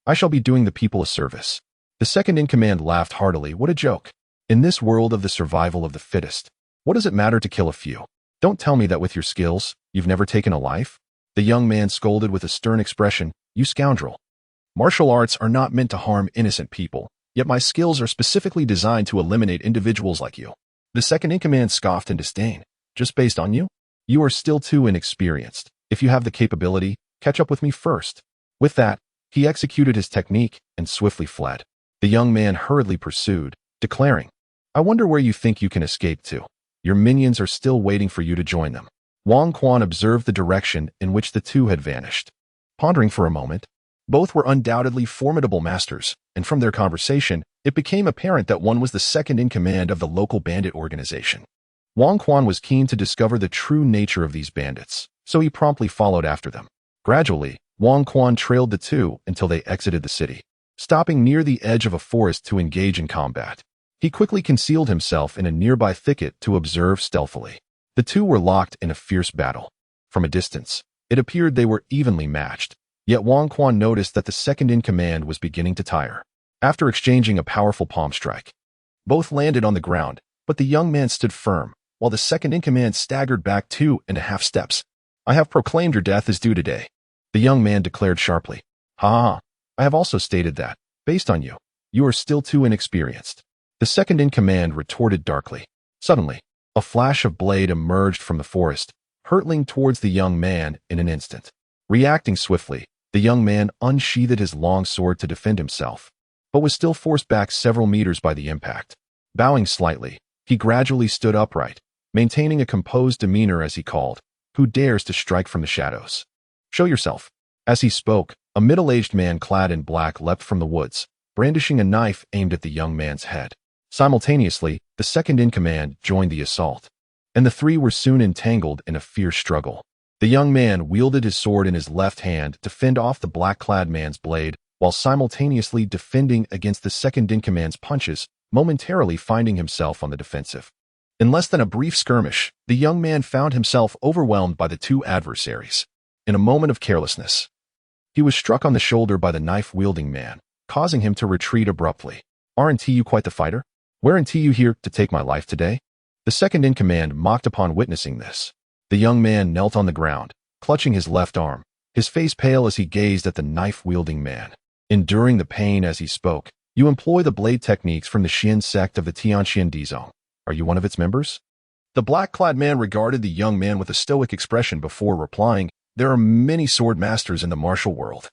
I shall be doing the people a service. The second-in-command laughed heartily. What a joke. In this world of the survival of the fittest, what does it matter to kill a few? Don't tell me that with your skills, you've never taken a life? The young man scolded with a stern expression. You scoundrel. Martial arts are not meant to harm innocent people, yet my skills are specifically designed to eliminate individuals like you. The second-in-command scoffed in disdain. Just based on you? You are still too inexperienced. If you have the capability, catch up with me first. With that, he executed his technique and swiftly fled. The young man hurriedly pursued, declaring, I wonder where you think you can escape to. Your minions are still waiting for you to join them. Wang Quan observed the direction in which the two had vanished. Pondering for a moment, both were undoubtedly formidable masters, and from their conversation, it became apparent that one was the second-in-command of the local bandit organization. Wang Quan was keen to discover the true nature of these bandits, so he promptly followed after them. Gradually, Wang Quan trailed the two until they exited the city, stopping near the edge of a forest to engage in combat. He quickly concealed himself in a nearby thicket to observe stealthily. The two were locked in a fierce battle. From a distance, it appeared they were evenly matched, yet Wang Quan noticed that the second-in-command was beginning to tire. After exchanging a powerful palm strike, both landed on the ground, but the young man stood firm, while the second-in-command staggered back 2.5 steps. I have proclaimed your death is due today, the young man declared sharply. Ha! I have also stated that, based on you, you are still too inexperienced. The second-in-command retorted darkly. Suddenly, a flash of blade emerged from the forest, hurtling towards the young man in an instant. Reacting swiftly, the young man unsheathed his long sword to defend himself, but was still forced back several meters by the impact. Bowing slightly, he gradually stood upright, maintaining a composed demeanor as he called, Who dares to strike from the shadows? Show yourself. As he spoke, a middle-aged man clad in black leapt from the woods, brandishing a knife aimed at the young man's head. Simultaneously, the second-in-command joined the assault, and the three were soon entangled in a fierce struggle. The young man wielded his sword in his left hand to fend off the black-clad man's blade, while simultaneously defending against the second-in-command's punches, momentarily finding himself on the defensive. In less than a brief skirmish, the young man found himself overwhelmed by the two adversaries. In a moment of carelessness, he was struck on the shoulder by the knife-wielding man, causing him to retreat abruptly. Aren't you quite the fighter? Weren't you here to take my life today? The second-in-command mocked upon witnessing this. The young man knelt on the ground, clutching his left arm, his face pale as he gazed at the knife-wielding man. Enduring the pain as he spoke, you employ the blade techniques from the Xian sect of the Tianxian Dizong. Are you one of its members? The black-clad man regarded the young man with a stoic expression before replying, There are many sword masters in the martial world,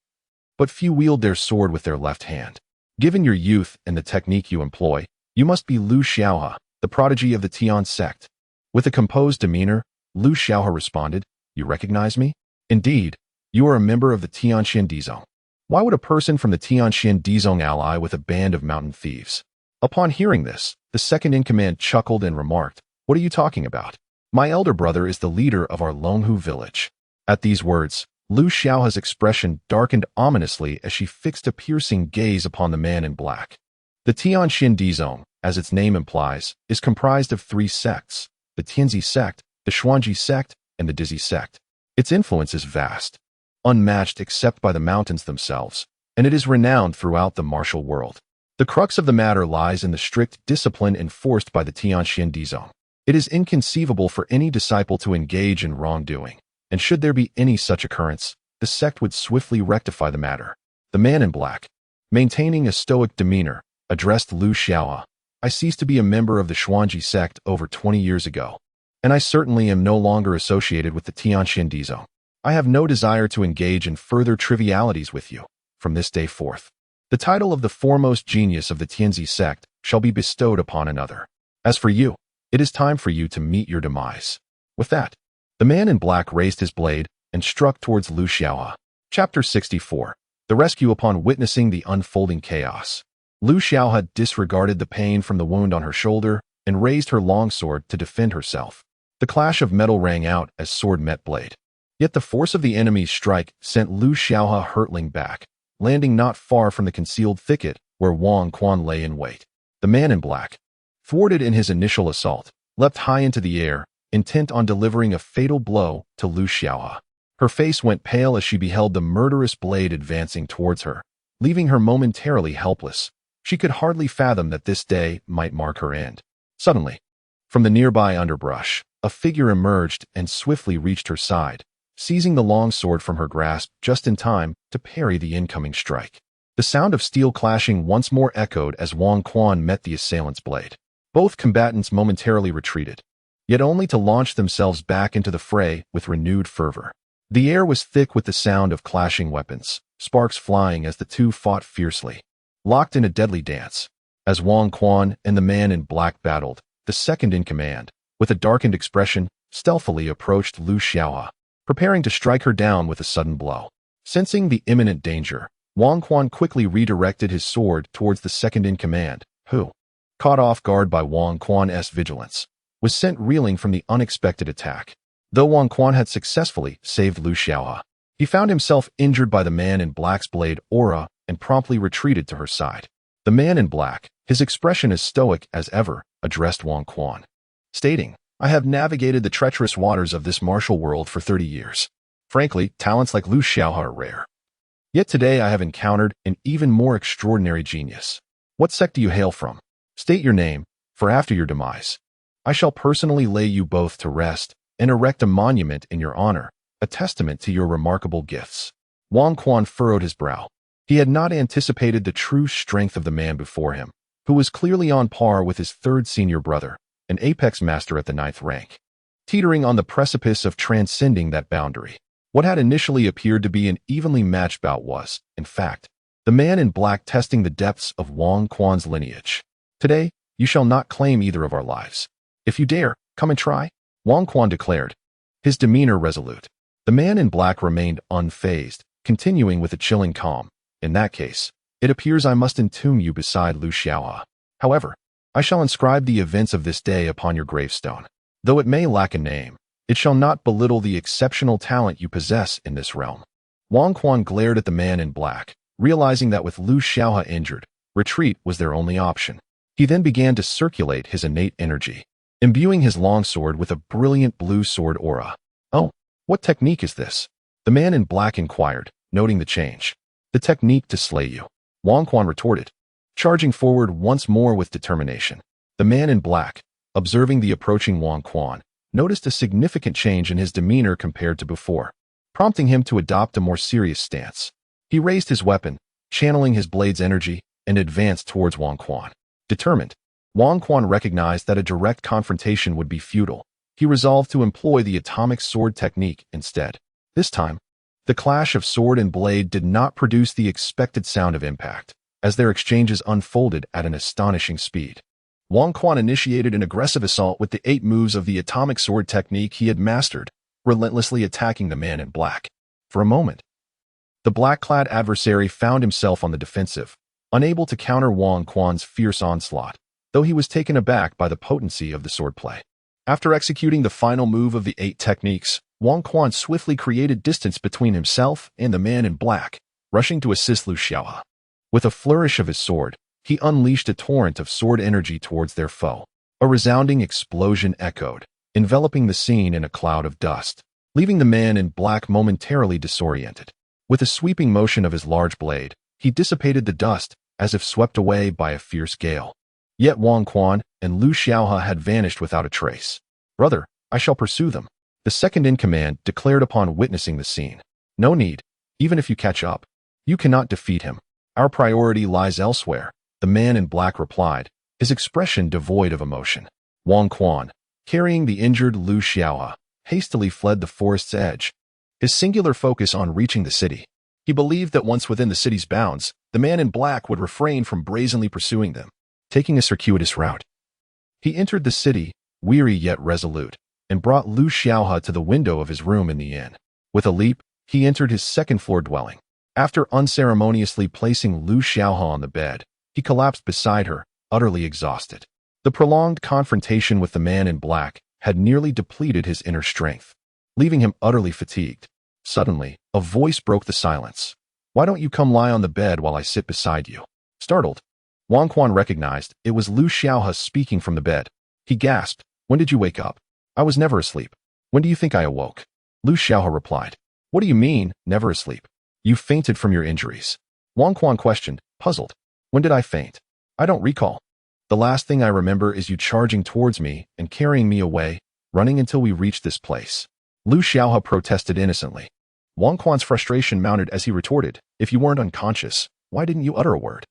but few wield their sword with their left hand. Given your youth and the technique you employ, you must be Lu Xiaohe, the prodigy of the Tian sect. With a composed demeanor, Lu Xiaohe responded, You recognize me? Indeed, you are a member of the Tianxian Dizong. Why would a person from the Tianxian Dizong ally with a band of mountain thieves? Upon hearing this, the second-in-command chuckled and remarked, What are you talking about? My elder brother is the leader of our Longhu village. At these words, Lu Xiaohe's expression darkened ominously as she fixed a piercing gaze upon the man in black. The Tianxian Dizong, as its name implies, is comprised of 3 sects, the Tianzi sect, the Xuanji sect, and the Dizi sect. Its influence is vast, unmatched except by the mountains themselves, and it is renowned throughout the martial world. The crux of the matter lies in the strict discipline enforced by the Tianxian Dizong. It is inconceivable for any disciple to engage in wrongdoing, and should there be any such occurrence, the sect would swiftly rectify the matter. The man in black, maintaining a stoic demeanor, addressed Lu Xiaohe. I ceased to be a member of the Xuanji sect over 20 years ago, and I certainly am no longer associated with the Tianxian Dizong. I have no desire to engage in further trivialities with you. From this day forth, the title of the foremost genius of the Tianzi sect shall be bestowed upon another. As for you, it is time for you to meet your demise. With that, the man in black raised his blade and struck towards Lu Xiaohe. Chapter 64. The Rescue. Upon witnessing the unfolding chaos, Lu Xiaohe disregarded the pain from the wound on her shoulder and raised her longsword to defend herself. The clash of metal rang out as sword met blade. Yet the force of the enemy's strike sent Lu Xiaohe hurtling back, landing not far from the concealed thicket where Wang Quan lay in wait. The man in black, thwarted in his initial assault, leapt high into the air, intent on delivering a fatal blow to Lu Xiaohe. Her face went pale as she beheld the murderous blade advancing towards her, leaving her momentarily helpless. She could hardly fathom that this day might mark her end. Suddenly, from the nearby underbrush, a figure emerged and swiftly reached her side, seizing the long sword from her grasp just in time to parry the incoming strike. The sound of steel clashing once more echoed as Wang Quan met the assailant's blade. Both combatants momentarily retreated, yet only to launch themselves back into the fray with renewed fervor. The air was thick with the sound of clashing weapons, sparks flying as the two fought fiercely, locked in a deadly dance. As Wang Quan and the man in black battled, the second in command, with a darkened expression, stealthily approached Lu Xiaohe, preparing to strike her down with a sudden blow. Sensing the imminent danger, Wang Quan quickly redirected his sword towards the second in command, who, caught off guard by Wang Quan's vigilance, was sent reeling from the unexpected attack. Though Wang Quan had successfully saved Lu Xiaohe, he found himself injured by the man in black's blade aura and promptly retreated to her side. The man in black, his expression as stoic as ever, addressed Wang Quan, stating, "I have navigated the treacherous waters of this martial world for 30 years. Frankly, talents like Lu Xiaohe are rare. Yet today I have encountered an even more extraordinary genius. What sect do you hail from? State your name, for after your demise, I shall personally lay you both to rest and erect a monument in your honor, a testament to your remarkable gifts." Wang Quan furrowed his brow. He had not anticipated the true strength of the man before him, who was clearly on par with his third senior brother, an apex master at the 9th rank, teetering on the precipice of transcending that boundary. What had initially appeared to be an evenly matched bout was, in fact, the man in black testing the depths of Wang Quan's lineage. "Today, you shall not claim either of our lives. If you dare, come and try," Wang Quan declared, his demeanor resolute. The man in black remained unfazed, continuing with a chilling calm. "In that case, it appears I must entomb you beside Lu Xiaohe. However, I shall inscribe the events of this day upon your gravestone. Though it may lack a name, it shall not belittle the exceptional talent you possess in this realm." Wang Quan glared at the man in black, realizing that with Lu Xiaohe injured, retreat was their only option. He then began to circulate his innate energy, imbuing his longsword with a brilliant blue sword aura. "Oh, what technique is this?" the man in black inquired, noting the change. "The technique to slay you," Wang Quan retorted, charging forward once more with determination. The man in black, observing the approaching Wang Quan, noticed a significant change in his demeanor compared to before, prompting him to adopt a more serious stance. He raised his weapon, channeling his blade's energy, and advanced towards Wang Quan. Determined, Wang Quan recognized that a direct confrontation would be futile. He resolved to employ the atomic sword technique instead. This time, the clash of sword and blade did not produce the expected sound of impact, as their exchanges unfolded at an astonishing speed. Wang Quan initiated an aggressive assault with the 8 moves of the atomic sword technique he had mastered, relentlessly attacking the man in black. For a moment, the black-clad adversary found himself on the defensive, unable to counter Wang Quan's fierce onslaught, though he was taken aback by the potency of the swordplay. After executing the final move of the 8 techniques, Wang Quan swiftly created distance between himself and the man in black, rushing to assist Lu Xiaohe. With a flourish of his sword, he unleashed a torrent of sword energy towards their foe. A resounding explosion echoed, enveloping the scene in a cloud of dust, leaving the man in black momentarily disoriented. With a sweeping motion of his large blade, he dissipated the dust as if swept away by a fierce gale. Yet Wang Quan and Lu Xiaohe had vanished without a trace. "Brother, I shall pursue them," the second in command declared upon witnessing the scene. "No need. Even if you catch up, you cannot defeat him. Our priority lies elsewhere," the man in black replied, his expression devoid of emotion. Wang Quan, carrying the injured Lu Xiaohe, hastily fled the forest's edge, his singular focus on reaching the city. He believed that once within the city's bounds, the man in black would refrain from brazenly pursuing them. Taking a circuitous route, he entered the city, weary yet resolute, and brought Lu Xiaohe to the window of his room in the inn. With a leap, he entered his second-floor dwelling. After unceremoniously placing Lu Xiaohe on the bed, he collapsed beside her, utterly exhausted. The prolonged confrontation with the man in black had nearly depleted his inner strength, leaving him utterly fatigued. Suddenly, a voice broke the silence. "Why don't you come lie on the bed while I sit beside you?" Startled, Wang Quan recognized it was Lu Xiaohe speaking from the bed. He gasped, "When did you wake up?" "I was never asleep." "When do you think I awoke?" Lu Xiaohe replied. "What do you mean, never asleep? You fainted from your injuries." Wang Quan questioned, puzzled. "When did I faint? I don't recall. The last thing I remember is you charging towards me and carrying me away, running until we reached this place." Lu Xiaohe protested innocently. Wang Quan's frustration mounted as he retorted, "If you weren't unconscious, why didn't you utter a word?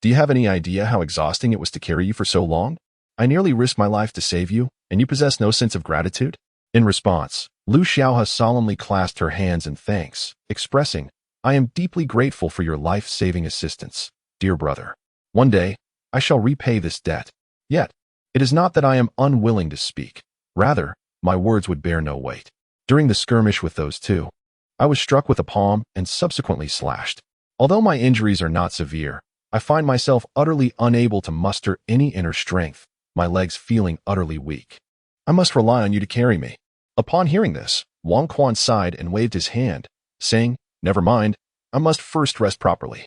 Do you have any idea how exhausting it was to carry you for so long? I nearly risked my life to save you, and you possess no sense of gratitude?" In response, Lu Xiaohe solemnly clasped her hands in thanks, expressing, "I am deeply grateful for your life-saving assistance, dear brother. One day, I shall repay this debt. Yet, it is not that I am unwilling to speak. Rather, my words would bear no weight. During the skirmish with those two, I was struck with a palm and subsequently slashed. Although my injuries are not severe, I find myself utterly unable to muster any inner strength, my legs feeling utterly weak. I must rely on you to carry me." Upon hearing this, Wang Quan sighed and waved his hand, saying, "Never mind, I must first rest properly.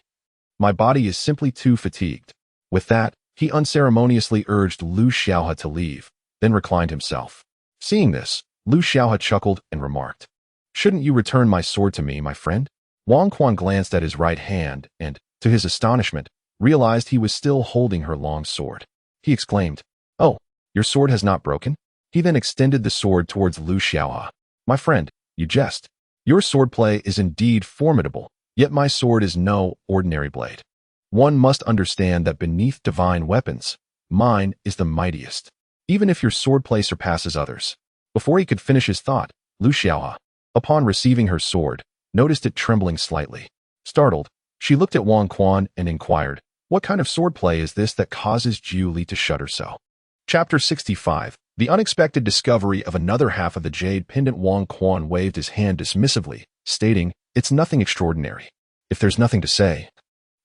My body is simply too fatigued." With that, he unceremoniously urged Lu Xiaohe to leave, then reclined himself. Seeing this, Lu Xiaohe chuckled and remarked, "Shouldn't you return my sword to me, my friend?" Wang Quan glanced at his right hand and, to his astonishment, realized he was still holding her long sword. He exclaimed, "Oh, your sword has not broken?" He then extended the sword towards Lu Xiaohe. "My friend, you jest. Your swordplay is indeed formidable, yet my sword is no ordinary blade. One must understand that beneath divine weapons, mine is the mightiest, even if your swordplay surpasses others." Before he could finish his thought, Lu Xiaohe, upon receiving her sword, noticed it trembling slightly. Startled, she looked at Wang Quan and inquired, "What kind of swordplay is this that causes Jiu Li to shudder so?" Chapter 65. The unexpected discovery of another half of the jade pendant. Wang Quan waved his hand dismissively, stating, "It's nothing extraordinary. If there's nothing to say,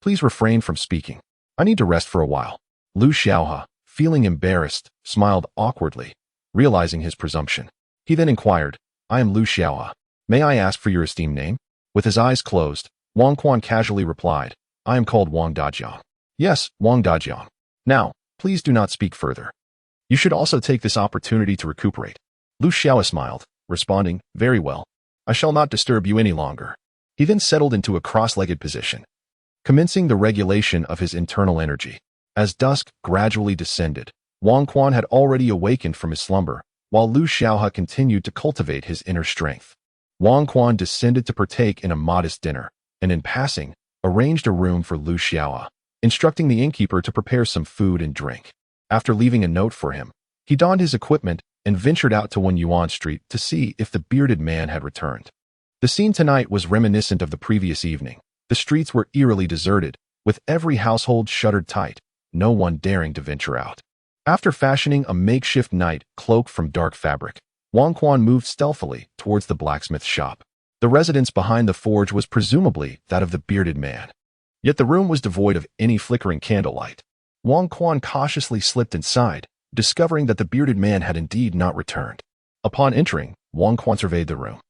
please refrain from speaking. I need to rest for a while." Lu Xiaohe, feeling embarrassed, smiled awkwardly, realizing his presumption. He then inquired, "I am Lu Xiaohe. May I ask for your esteemed name?" With his eyes closed, Wang Quan casually replied, "I am called Wang Dajiang." "Yes, Wang Dajiang. Now, please do not speak further. You should also take this opportunity to recuperate." Lu Xiaohe smiled, responding, "Very well. I shall not disturb you any longer." He then settled into a cross-legged position, commencing the regulation of his internal energy. As dusk gradually descended, Wang Quan had already awakened from his slumber, while Lu Xiaohe continued to cultivate his inner strength. Wang Quan descended to partake in a modest dinner, and in passing, arranged a room for Lu Xiaohe, instructing the innkeeper to prepare some food and drink. After leaving a note for him, he donned his equipment and ventured out to Yuan Street to see if the bearded man had returned. The scene tonight was reminiscent of the previous evening. The streets were eerily deserted, with every household shuttered tight, no one daring to venture out. After fashioning a makeshift night cloak from dark fabric, Wang Quan moved stealthily towards the blacksmith shop. The residence behind the forge was presumably that of the bearded man. Yet the room was devoid of any flickering candlelight. Wang Quan cautiously slipped inside, discovering that the bearded man had indeed not returned. Upon entering, Wang Quan surveyed the room,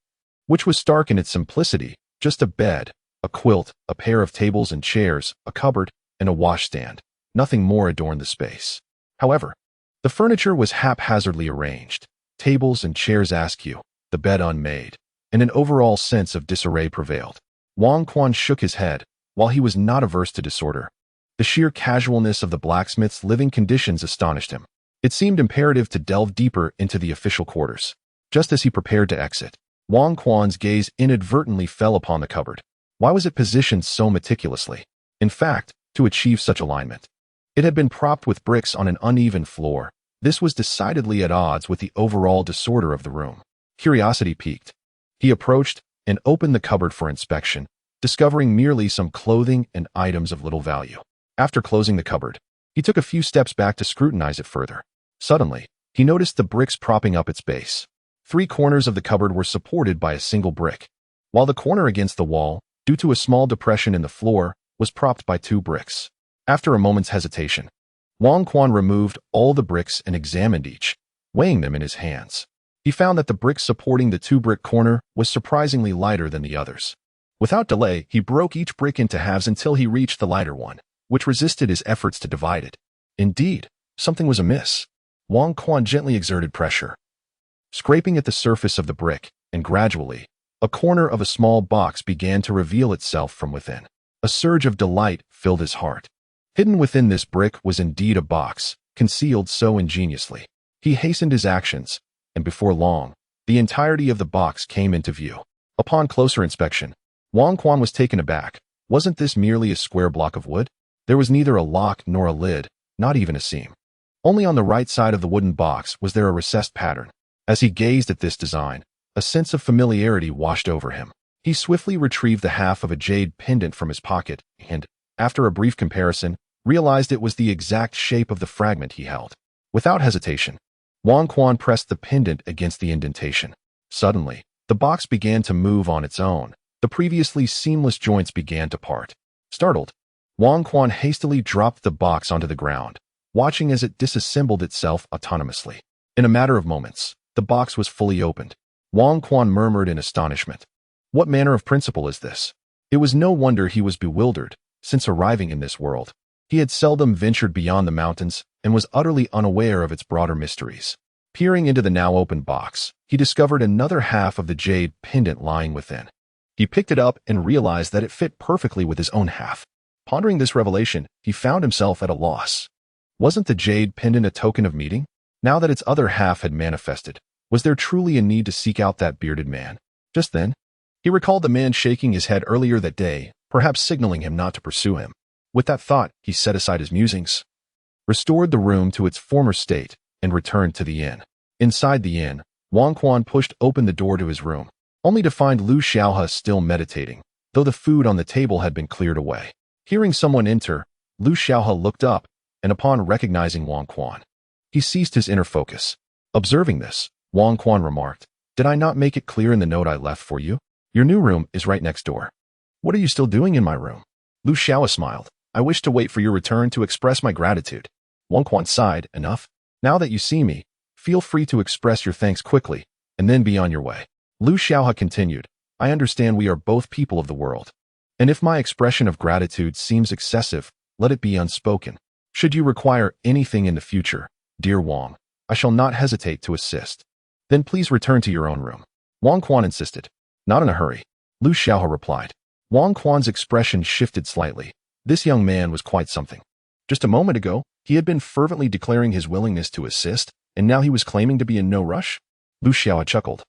which was stark in its simplicity, just a bed, a quilt, a pair of tables and chairs, a cupboard, and a washstand. Nothing more adorned the space. However, the furniture was haphazardly arranged. Tables and chairs askew, the bed unmade, and an overall sense of disarray prevailed. Wang Quan shook his head, while he was not averse to disorder. The sheer casualness of the blacksmith's living conditions astonished him. It seemed imperative to delve deeper into the official quarters. Just as he prepared to exit, Wang Quan's gaze inadvertently fell upon the cupboard. Why was it positioned so meticulously? In fact, to achieve such alignment, it had been propped with bricks on an uneven floor. This was decidedly at odds with the overall disorder of the room. Curiosity piqued. He approached and opened the cupboard for inspection, discovering merely some clothing and items of little value. After closing the cupboard, he took a few steps back to scrutinize it further. Suddenly, he noticed the bricks propping up its base. 3 corners of the cupboard were supported by a single brick, while the corner against the wall, due to a small depression in the floor, was propped by 2 bricks. After a moment's hesitation, Wang Quan removed all the bricks and examined each, weighing them in his hands. He found that the brick supporting the two-brick corner was surprisingly lighter than the others. Without delay, he broke each brick into halves until he reached the lighter one, which resisted his efforts to divide it. Indeed, something was amiss. Wang Quan gently exerted pressure, scraping at the surface of the brick, and gradually, a corner of a small box began to reveal itself from within. A surge of delight filled his heart. Hidden within this brick was indeed a box, concealed so ingeniously. He hastened his actions, and before long, the entirety of the box came into view. Upon closer inspection, Wang Quan was taken aback. Wasn't this merely a square block of wood? There was neither a lock nor a lid, not even a seam. Only on the right side of the wooden box was there a recessed pattern. As he gazed at this design, a sense of familiarity washed over him. He swiftly retrieved the half of a jade pendant from his pocket and, after a brief comparison, realized it was the exact shape of the fragment he held. Without hesitation, Wang Quan pressed the pendant against the indentation. Suddenly, the box began to move on its own. The previously seamless joints began to part. Startled, Wang Quan hastily dropped the box onto the ground, watching as it disassembled itself autonomously. In a matter of moments, the box was fully opened. Wang Quan murmured in astonishment. What manner of principle is this? It was no wonder he was bewildered. Since arriving in this world, he had seldom ventured beyond the mountains and was utterly unaware of its broader mysteries. Peering into the now opened box, he discovered another half of the jade pendant lying within. He picked it up and realized that it fit perfectly with his own half. Pondering this revelation, he found himself at a loss. Wasn't the jade pendant a token of meeting? Now that its other half had manifested, was there truly a need to seek out that bearded man? Just then, he recalled the man shaking his head earlier that day, perhaps signaling him not to pursue him. With that thought, he set aside his musings, restored the room to its former state, and returned to the inn. Inside the inn, Wang Quan pushed open the door to his room, only to find Lu Xiaohe still meditating, though the food on the table had been cleared away. Hearing someone enter, Lu Xiaohe looked up, and upon recognizing Wang Quan, he ceased his inner focus. Observing this, Wang Quan remarked, "Did I not make it clear in the note I left for you? Your new room is right next door. What are you still doing in my room?" Lu Xiaohe smiled. "I wish to wait for your return to express my gratitude." Wang Quan sighed. "Enough. Now that you see me, feel free to express your thanks quickly, and then be on your way." Lu Xiaohe continued, "I understand we are both people of the world, and if my expression of gratitude seems excessive, let it be unspoken. Should you require anything in the future, dear Wang, I shall not hesitate to assist. Then please return to your own room." Wang Quan insisted. "Not in a hurry," Lu Xiaohe replied. Wang Quan's expression shifted slightly. This young man was quite something. Just a moment ago, he had been fervently declaring his willingness to assist, and now he was claiming to be in no rush? Lu Xiaohe chuckled.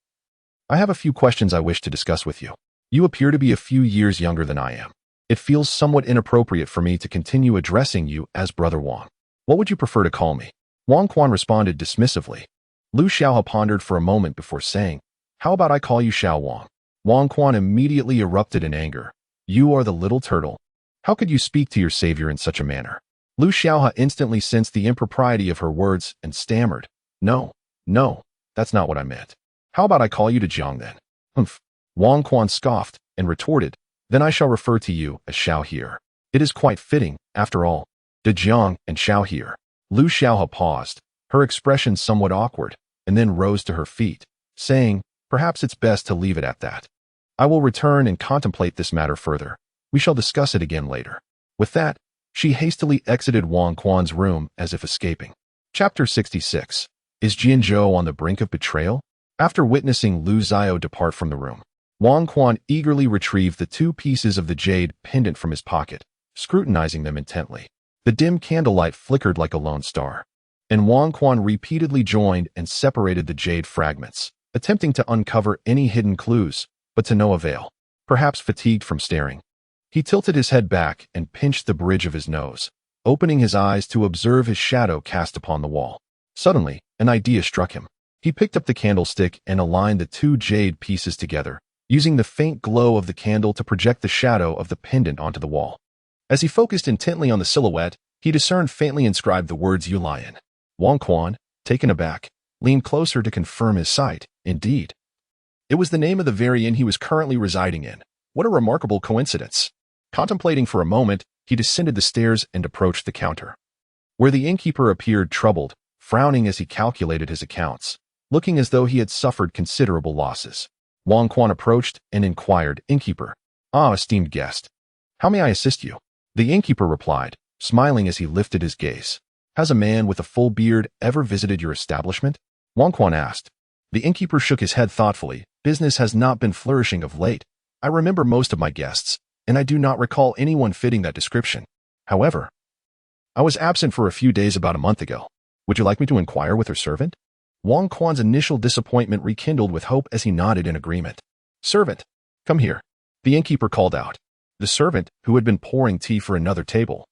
"I have a few questions I wish to discuss with you. You appear to be a few years younger than I am. It feels somewhat inappropriate for me to continue addressing you as Brother Wang. What would you prefer to call me?" Wang Quan responded dismissively. Lu Xiaohe pondered for a moment before saying, "How about I call you Xiao Wang?" Wang Quan immediately erupted in anger. "You are the little turtle. How could you speak to your savior in such a manner?" Lu Xiaohe instantly sensed the impropriety of her words and stammered, No, that's not what I meant. How about I call you Jiang then?" "Humph." Wang Quan scoffed and retorted, "Then I shall refer to you as Xiao here. It is quite fitting, after all. Jiang and Xiao here." Lu Xiaohe paused, her expression somewhat awkward, and then rose to her feet, saying, "Perhaps it's best to leave it at that. I will return and contemplate this matter further. We shall discuss it again later." With that, she hastily exited Wang Quan's room as if escaping. Chapter 66. Is Jianzhou on the brink of betrayal? After witnessing Lu Xiao depart from the room, Wang Quan eagerly retrieved the two pieces of the jade pendant from his pocket, scrutinizing them intently. The dim candlelight flickered like a lone star, and Wang Quan repeatedly joined and separated the jade fragments, attempting to uncover any hidden clues, but to no avail. Perhaps fatigued from staring, he tilted his head back and pinched the bridge of his nose, opening his eyes to observe his shadow cast upon the wall. Suddenly, an idea struck him. He picked up the candlestick and aligned the two jade pieces together, using the faint glow of the candle to project the shadow of the pendant onto the wall. As he focused intently on the silhouette, he discerned faintly inscribed the words "You Lion." Wang Quan, taken aback, leaned closer to confirm his sight. Indeed, it was the name of the very inn he was currently residing in. What a remarkable coincidence. Contemplating for a moment, he descended the stairs and approached the counter, where the innkeeper appeared troubled, frowning as he calculated his accounts. looking as though he had suffered considerable losses. Wang Quan approached and inquired, "Innkeeper." "Ah, esteemed guest. How may I assist you?" The innkeeper replied, smiling as he lifted his gaze. "Has a man with a full beard ever visited your establishment?" Wang Quan asked. The innkeeper shook his head thoughtfully. "Business has not been flourishing of late. I remember most of my guests, and I do not recall anyone fitting that description. However, I was absent for a few days about a month ago. Would you like me to inquire with her servant?" Wang Quan's initial disappointment rekindled with hope as he nodded in agreement. "Servant, come here," the innkeeper called out. The servant, who had been pouring tea for another table,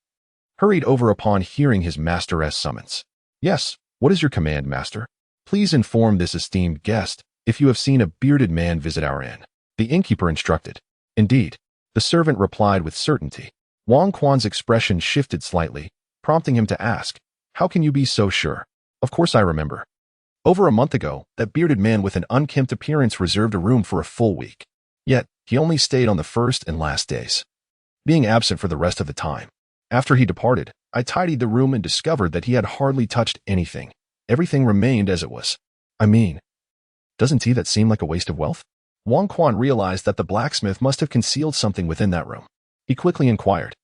hurried over upon hearing his master's summons. "Yes, what is your command, master? Please inform this esteemed guest if you have seen a bearded man visit our inn," the innkeeper instructed. "Indeed," the servant replied with certainty. Wang Quan's expression shifted slightly, prompting him to ask, "How can you be so sure?" "Of course I remember. Over a month ago, that bearded man with an unkempt appearance reserved a room for a full week. Yet, he only stayed on the first and last days, being absent for the rest of the time. After he departed, I tidied the room and discovered that he had hardly touched anything. Everything remained as it was. I mean, doesn't that seem like a waste of wealth?" Wang Quan realized that the blacksmith must have concealed something within that room. He quickly inquired,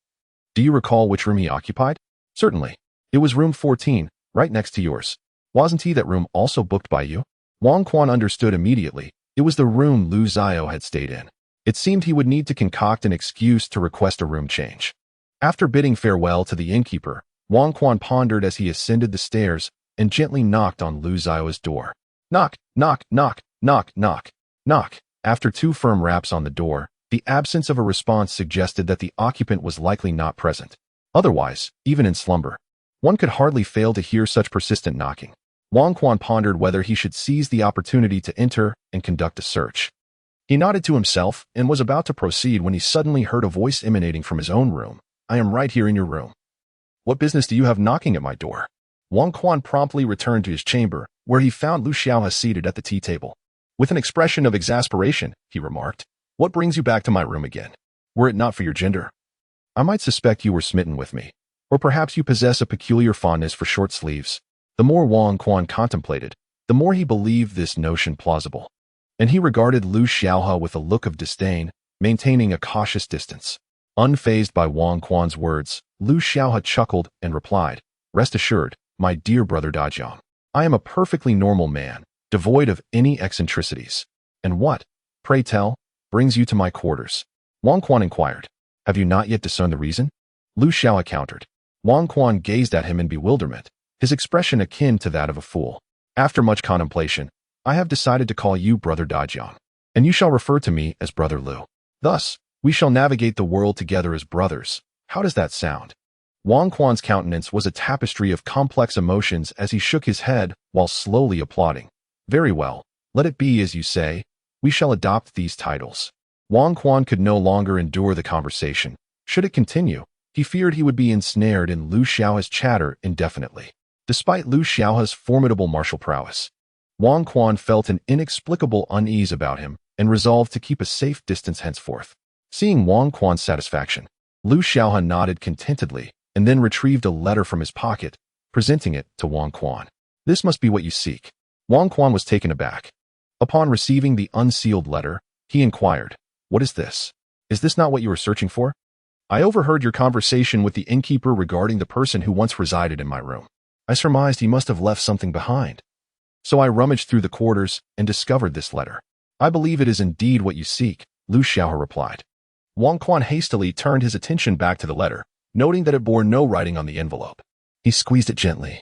"Do you recall which room he occupied?" "Certainly. It was room 14, right next to yours. Wasn't that room also booked by you?" Wang Quan understood immediately. It was the room Lu Xiao had stayed in. It seemed he would need to concoct an excuse to request a room change. After bidding farewell to the innkeeper, Wang Quan pondered as he ascended the stairs and gently knocked on Lu Xiao's door. Knock, knock, knock, knock, knock, knock. After 2 firm raps on the door, the absence of a response suggested that the occupant was likely not present. Otherwise, even in slumber, one could hardly fail to hear such persistent knocking. Wang Quan pondered whether he should seize the opportunity to enter and conduct a search. He nodded to himself and was about to proceed when he suddenly heard a voice emanating from his own room. "I am right here in your room. What business do you have knocking at my door?" Wang Quan promptly returned to his chamber, where he found Lu Xiao seated at the tea table. With an expression of exasperation, he remarked, "What brings you back to my room again? Were it not for your gender, I might suspect you were smitten with me. Or perhaps you possess a peculiar fondness for short sleeves." The more Wang Quan contemplated, the more he believed this notion plausible. And he regarded Lu Xiaohe with a look of disdain, maintaining a cautious distance. Unfazed by Wang Quan's words, Lu Xiaohe chuckled and replied, "Rest assured, my dear brother Dajiang, I am a perfectly normal man, devoid of any eccentricities. And what, pray tell, brings you to my quarters?" Wang Quan inquired. "Have you not yet discerned the reason?" Lu Xiaohe countered. Wang Quan gazed at him in bewilderment, his expression akin to that of a fool. "After much contemplation, I have decided to call you Brother Dajiang, and you shall refer to me as Brother Lu. Thus, we shall navigate the world together as brothers. How does that sound?" Wang Quan's countenance was a tapestry of complex emotions as he shook his head while slowly applauding. "Very well, let it be as you say. We shall adopt these titles." Wang Quan could no longer endure the conversation. Should it continue, he feared he would be ensnared in Lu Xiaohe's chatter indefinitely. Despite Lu Xiaohe's formidable martial prowess, Wang Quan felt an inexplicable unease about him and resolved to keep a safe distance henceforth. Seeing Wang Quan's satisfaction, Lu Xiaohe nodded contentedly and then retrieved a letter from his pocket, presenting it to Wang Quan. "This must be what you seek." Wang Quan was taken aback. Upon receiving the unsealed letter, he inquired, "What is this? Is this not what you were searching for? I overheard your conversation with the innkeeper regarding the person who once resided in my room. I surmised he must have left something behind. So I rummaged through the quarters and discovered this letter." "I believe it is indeed what you seek," Lu Xiaohe replied. Wang Quan hastily turned his attention back to the letter, noting that it bore no writing on the envelope. He squeezed it gently,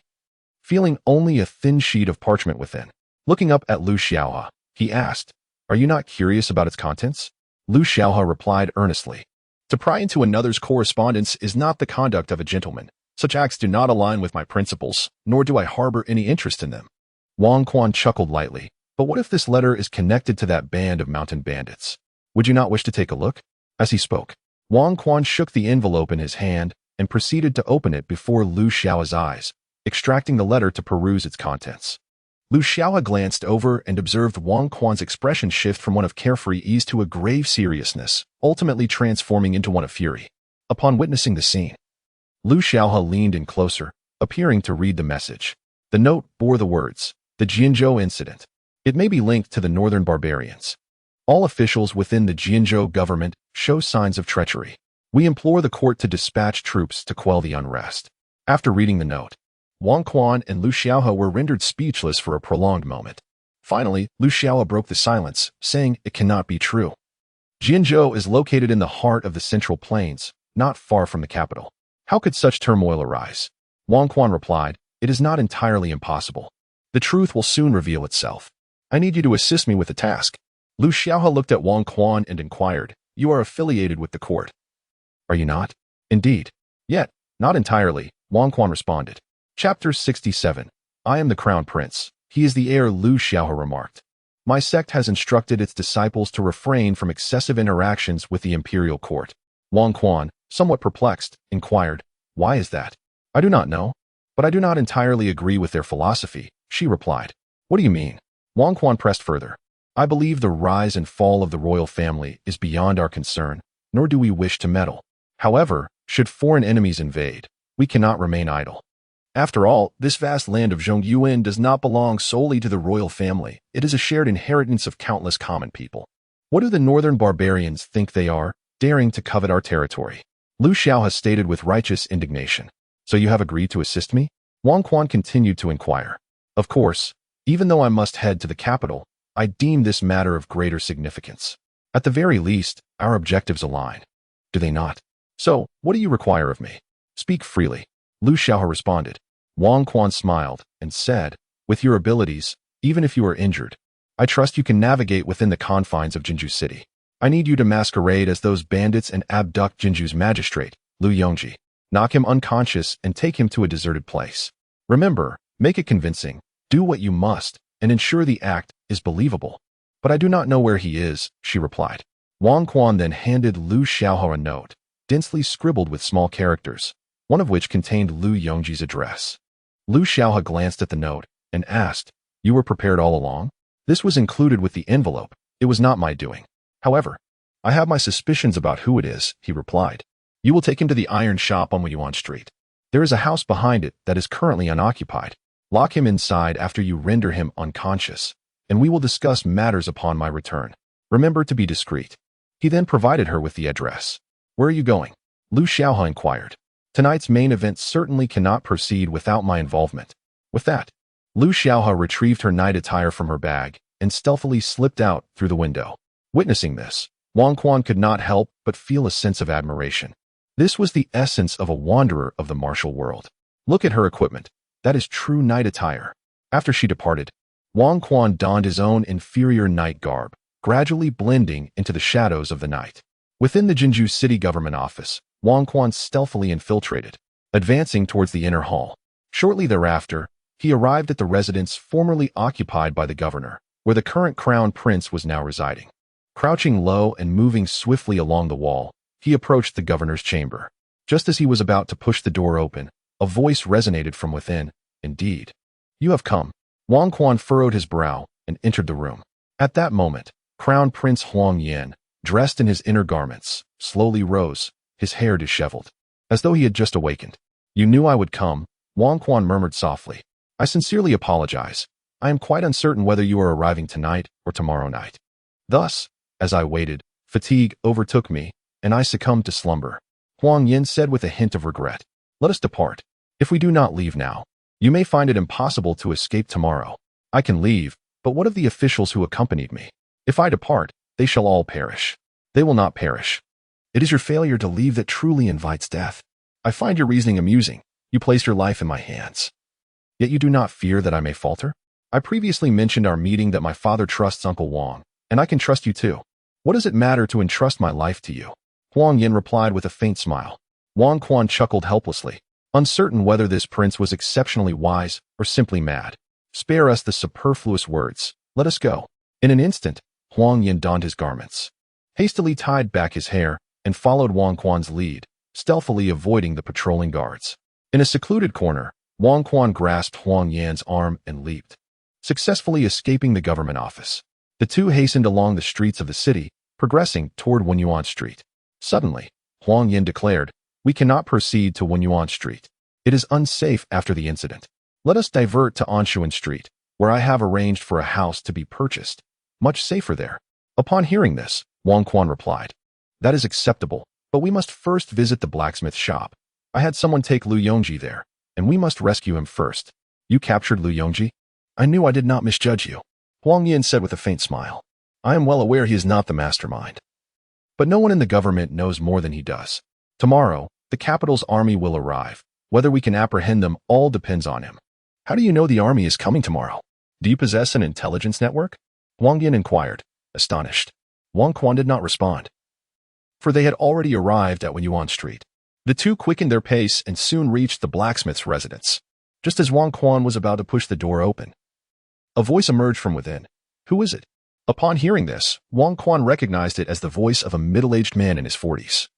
feeling only a thin sheet of parchment within. Looking up at Lu Xiaohe, he asked, "Are you not curious about its contents?" Lu Xiaohe replied earnestly, "To pry into another's correspondence is not the conduct of a gentleman. Such acts do not align with my principles, nor do I harbor any interest in them." Wang Quan chuckled lightly. "But what if this letter is connected to that band of mountain bandits? Would you not wish to take a look?" As he spoke, Wang Quan shook the envelope in his hand and proceeded to open it before Lu Xiaohe's eyes, extracting the letter to peruse its contents. Lu Xiaohe glanced over and observed Wang Quan's expression shift from one of carefree ease to a grave seriousness, ultimately transforming into one of fury. Upon witnessing the scene, Lu Xiaohe leaned in closer, appearing to read the message. The note bore the words, The Jianzhou incident. It may be linked to the northern barbarians. All officials within the Jianzhou government show signs of treachery. We implore the court to dispatch troops to quell the unrest. After reading the note, Wang Quan and Lu Xiaohe were rendered speechless for a prolonged moment. Finally, Lu Xiaohe broke the silence, saying it cannot be true. Jianzhou is located in the heart of the Central Plains, not far from the capital. How could such turmoil arise? Wang Quan replied, it is not entirely impossible. The truth will soon reveal itself. I need you to assist me with the task. Lu Xiaohe looked at Wang Quan and inquired, you are affiliated with the court. Are you not? Indeed. Yet, not entirely, Wang Quan responded. Chapter 67. I am the Crown Prince. He is the heir, Lu Xiaohe remarked. My sect has instructed its disciples to refrain from excessive interactions with the imperial court. Wang Quan, somewhat perplexed, inquired, why is that? I do not know. But I do not entirely agree with their philosophy, she replied. What do you mean? Wang Quan pressed further. I believe the rise and fall of the royal family is beyond our concern, nor do we wish to meddle. However, should foreign enemies invade, we cannot remain idle. After all, this vast land of Zhongyuan does not belong solely to the royal family. It is a shared inheritance of countless common people. What do the northern barbarians think they are, daring to covet our territory? Lu Xiaohe stated with righteous indignation. So you have agreed to assist me? Wang Quan continued to inquire. Of course, even though I must head to the capital, I deem this matter of greater significance. At the very least, our objectives align. Do they not? So, what do you require of me? Speak freely. Lu Xiaohe responded. Wang Quan smiled and said, with your abilities, even if you are injured, I trust you can navigate within the confines of Jinzhou City. I need you to masquerade as those bandits and abduct Jinzhou's magistrate, Lu Yongji. Knock him unconscious and take him to a deserted place. Remember, make it convincing, do what you must, and ensure the act is believable. But I do not know where he is, she replied. Wang Quan then handed Lu Xiaohe a note, densely scribbled with small characters, one of which contained Lu Yongji's address. Lu Xiaohe glanced at the note and asked, you were prepared all along? This was included with the envelope. It was not my doing. However, I have my suspicions about who it is, he replied. You will take him to the iron shop on Weiyuan Street. There is a house behind it that is currently unoccupied. Lock him inside after you render him unconscious, and we will discuss matters upon my return. Remember to be discreet. He then provided her with the address. Where are you going? Lu Xiaohe inquired. Tonight's main event certainly cannot proceed without my involvement. With that, Lu Xiaohe retrieved her night attire from her bag and stealthily slipped out through the window. Witnessing this, Wang Quan could not help but feel a sense of admiration. This was the essence of a wanderer of the martial world. Look at her equipment. That is true night attire. After she departed, Wang Quan donned his own inferior night garb, gradually blending into the shadows of the night. Within the Jinzhou City government office, Wang Quan stealthily infiltrated, advancing towards the inner hall. Shortly thereafter, he arrived at the residence formerly occupied by the governor, where the current crown prince was now residing. Crouching low and moving swiftly along the wall, he approached the governor's chamber. Just as he was about to push the door open, a voice resonated from within. Indeed. You have come. Wang Quan furrowed his brow and entered the room. At that moment, Crown Prince Huang Yan, dressed in his inner garments, slowly rose, his hair disheveled, as though he had just awakened. You knew I would come, Wang Quan murmured softly. I sincerely apologize. I am quite uncertain whether you are arriving tonight or tomorrow night. Thus, as I waited, fatigue overtook me, and I succumbed to slumber. Huang Yin said with a hint of regret. Let us depart. If we do not leave now, you may find it impossible to escape tomorrow. I can leave, but what of the officials who accompanied me? If I depart, they shall all perish. They will not perish. It is your failure to leave that truly invites death. I find your reasoning amusing. You place your life in my hands. Yet you do not fear that I may falter? I previously mentioned our meeting that my father trusts Uncle Wang, and I can trust you too. What does it matter to entrust my life to you? Huang Yin replied with a faint smile. Wang Quan chuckled helplessly, uncertain whether this prince was exceptionally wise or simply mad. Spare us the superfluous words. Let us go. In an instant, Huang Yin donned his garments, hastily tied back his hair, and followed Wang Quan's lead, stealthily avoiding the patrolling guards. In a secluded corner, Wang Quan grasped Huang Yan's arm and leaped, successfully escaping the government office. The two hastened along the streets of the city, progressing toward Weiyuan Street. Suddenly, Huang Yin declared, we cannot proceed to Weiyuan Street. It is unsafe after the incident. Let us divert to Anshuan Street. where I have arranged for a house to be purchased. Much safer there. Upon hearing this, Wang Quan replied, that is acceptable, but we must first visit the blacksmith shop. I had someone take Lu Yongji there, and we must rescue him first. You captured Lu Yongji? I knew I did not misjudge you, Huang Yin said with a faint smile. I am well aware he is not the mastermind. But no one in the government knows more than he does. Tomorrow, the capital's army will arrive. Whether we can apprehend them all depends on him. How do you know the army is coming tomorrow? Do you possess an intelligence network? Huang Yin inquired, astonished. Wang Quan did not respond, for they had already arrived at Wenyuan Street. The two quickened their pace and soon reached the blacksmith's residence. Just as Wang Quan was about to push the door open, a voice emerged from within. Who is it? Upon hearing this, Wang Quan recognized it as the voice of a middle-aged man in his 40s,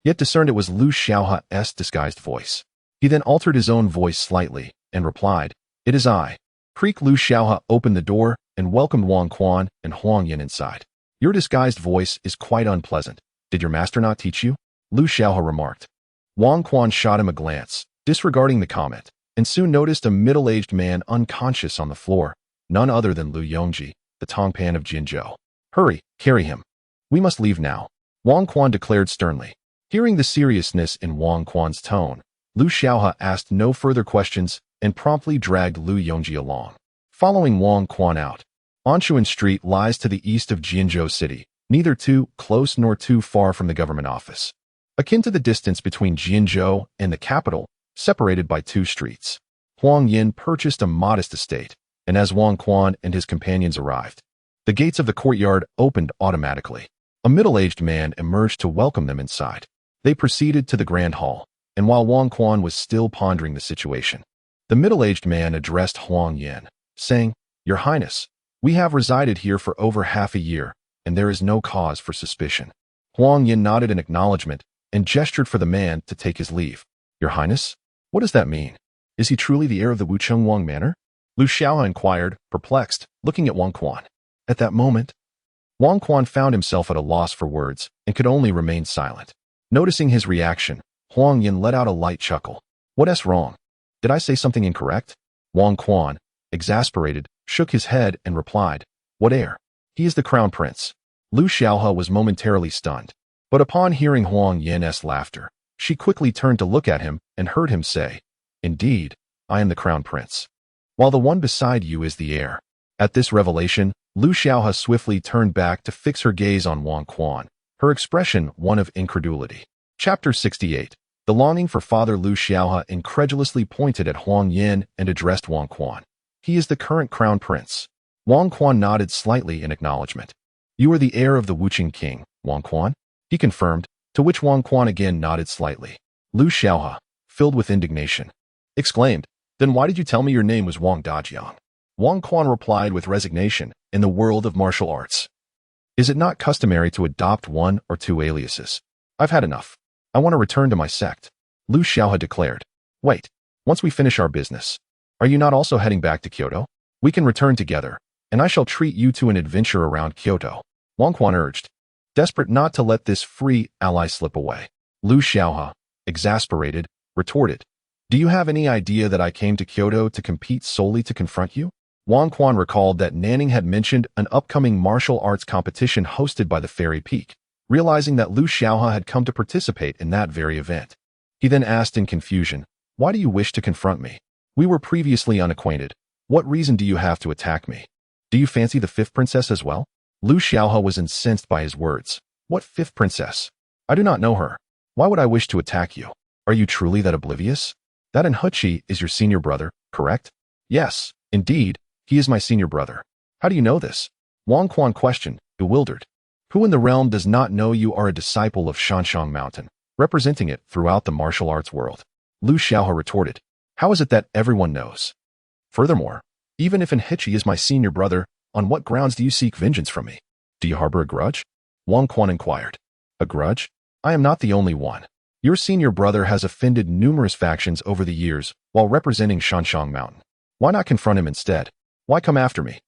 yet discerned it was Lu Xiaoha's disguised voice. He then altered his own voice slightly and replied, It is I. Creak. Lu Xiaoha opened the door and welcomed Wang Quan and Huang Yin inside. Your disguised voice is quite unpleasant. Did your master not teach you? Lu Xiaoha remarked. Wang Quan shot him a glance, disregarding the comment, and soon noticed a middle-aged man unconscious on the floor, none other than Lu Yongji, the Tongpan of Jinzhou. Hurry, carry him. We must leave now, Wang Quan declared sternly. Hearing the seriousness in Wang Quan's tone, Lu Xiaoha asked no further questions and promptly dragged Lu Yongji along. Following Wang Quan out, Anchuan Street lies to the east of Jinzhou City, neither too close nor too far from the government office. Akin to the distance between Jinzhou and the capital, separated by two streets. Huang Yin purchased a modest estate, and as Wang Quan and his companions arrived, the gates of the courtyard opened automatically. A middle-aged man emerged to welcome them inside. They proceeded to the grand hall, and while Wang Quan was still pondering the situation, the middle-aged man addressed Huang Yin, saying, Your Highness, we have resided here for over half a year, and there is no cause for suspicion. Huang Yin nodded in acknowledgement and gestured for the man to take his leave. Your Highness? What does that mean? Is he truly the heir of the Wucheng Wang Manor? Lu Xiaoha inquired, perplexed, looking at Wang Quan. At that moment, Wang Quan found himself at a loss for words and could only remain silent. Noticing his reaction, Huang Yin let out a light chuckle. What's wrong? Did I say something incorrect? Wang Quan, exasperated, shook his head and replied, What heir? He is the crown prince. Lu Xiaoha was momentarily stunned, but upon hearing Huang Yin's laughter, she quickly turned to look at him and heard him say, Indeed, I am the crown prince, while the one beside you is the heir. At this revelation, Lu Xiaoha swiftly turned back to fix her gaze on Wang Quan, her expression one of incredulity. Chapter 68. The longing for father. Lu Xiaoha incredulously pointed at Huang Yin and addressed Wang Quan. He is the current crown prince. Wang Quan nodded slightly in acknowledgement. You are the heir of the Wucheng king, Wang Quan? He confirmed, to which Wang Quan again nodded slightly. Lu Xiaoha, filled with indignation, exclaimed, Then why did you tell me your name was Wang Dajiang? Wang Quan replied with resignation, In the world of martial arts, is it not customary to adopt one or two aliases? I've had enough. I want to return to my sect. Lu Xiaoha declared. Wait, once we finish our business, are you not also heading back to Kyoto? We can return together, and I shall treat you to an adventure around Kyoto, Wang Quan urged, desperate not to let this free ally slip away. Lu Xiaoha, exasperated, retorted, Do you have any idea that I came to Kyoto to compete solely to confront you? Wang Quan recalled that Nanning had mentioned an upcoming martial arts competition hosted by the Fairy Peak, realizing that Lu Xiaoha had come to participate in that very event. He then asked in confusion, Why do you wish to confront me? We were previously unacquainted. What reason do you have to attack me? Do you fancy the fifth princess as well? Lu Xiaoha was incensed by his words. What fifth princess? I do not know her. Why would I wish to attack you? Are you truly that oblivious? That Enhuchi is your senior brother, correct? Yes, indeed, he is my senior brother. How do you know this? Wang Quan questioned, bewildered. Who in the realm does not know you are a disciple of Shanshang Mountain, representing it throughout the martial arts world? Lu Xiaoha retorted. How is it that everyone knows? Furthermore, even if Enhichi is my senior brother, on what grounds do you seek vengeance from me? Do you harbor a grudge? Wang Quan inquired. A grudge? I am not the only one. Your senior brother has offended numerous factions over the years while representing Shanshang Mountain. Why not confront him instead? Why come after me?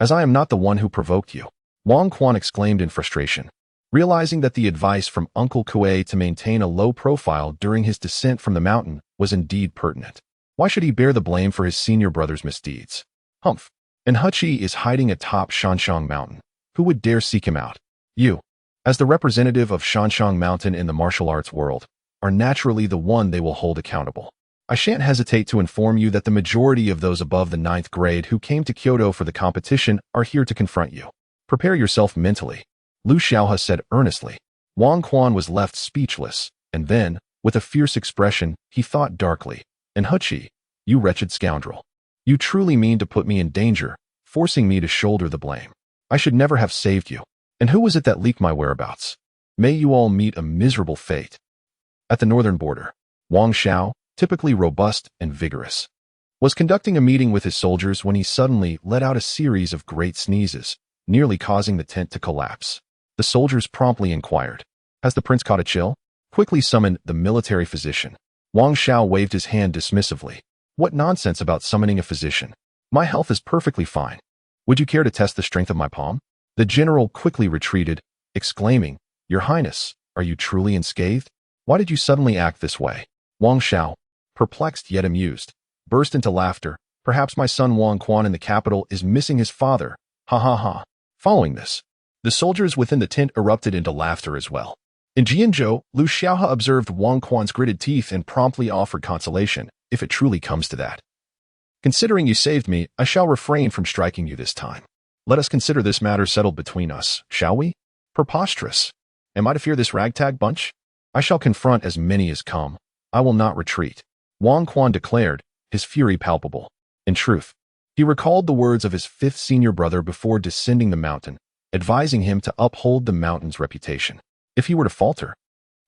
As I am not the one who provoked you, Wang Quan exclaimed in frustration, realizing that the advice from Uncle Kuei to maintain a low profile during his descent from the mountain was indeed pertinent. Why should he bear the blame for his senior brother's misdeeds? Humph. and Huchi is hiding atop Shanshang Mountain. Who would dare seek him out? You, as the representative of Shanshang Mountain in the martial arts world, are naturally the one they will hold accountable. I shan't hesitate to inform you that the majority of those above the 9th grade who came to Kyoto for the competition are here to confront you. Prepare yourself mentally, Lu Xiaohe said earnestly. Wang Quan was left speechless, and then, with a fierce expression, he thought darkly, and Huchi, you wretched scoundrel. You truly mean to put me in danger, forcing me to shoulder the blame. I should never have saved you. And who was it that leaked my whereabouts? May you all meet a miserable fate. At the northern border, Wang Xiao, typically robust and vigorous, was conducting a meeting with his soldiers when he suddenly let out a series of great sneezes, nearly causing the tent to collapse. The soldiers promptly inquired, "Has the prince caught a chill?" Quickly summoned the military physician. Wang Xiao waved his hand dismissively. What nonsense about summoning a physician? My health is perfectly fine. Would you care to test the strength of my palm? The general quickly retreated, exclaiming, Your Highness, are you truly unscathed? Why did you suddenly act this way? Wang Xiao, perplexed yet amused, burst into laughter. Perhaps my son Wang Quan in the capital is missing his father. Ha ha ha. Following this, the soldiers within the tent erupted into laughter as well. In Jianzhou, Lu Xiaohe observed Wang Quan's gritted teeth and promptly offered consolation, if it truly comes to that. Considering you saved me, I shall refrain from striking you this time. Let us consider this matter settled between us, shall we? Preposterous. Am I to fear this ragtag bunch? I shall confront as many as come. I will not retreat. Wang Quan declared, his fury palpable. In truth, he recalled the words of his 5th senior brother before descending the mountain, advising him to uphold the mountain's reputation. If he were to falter,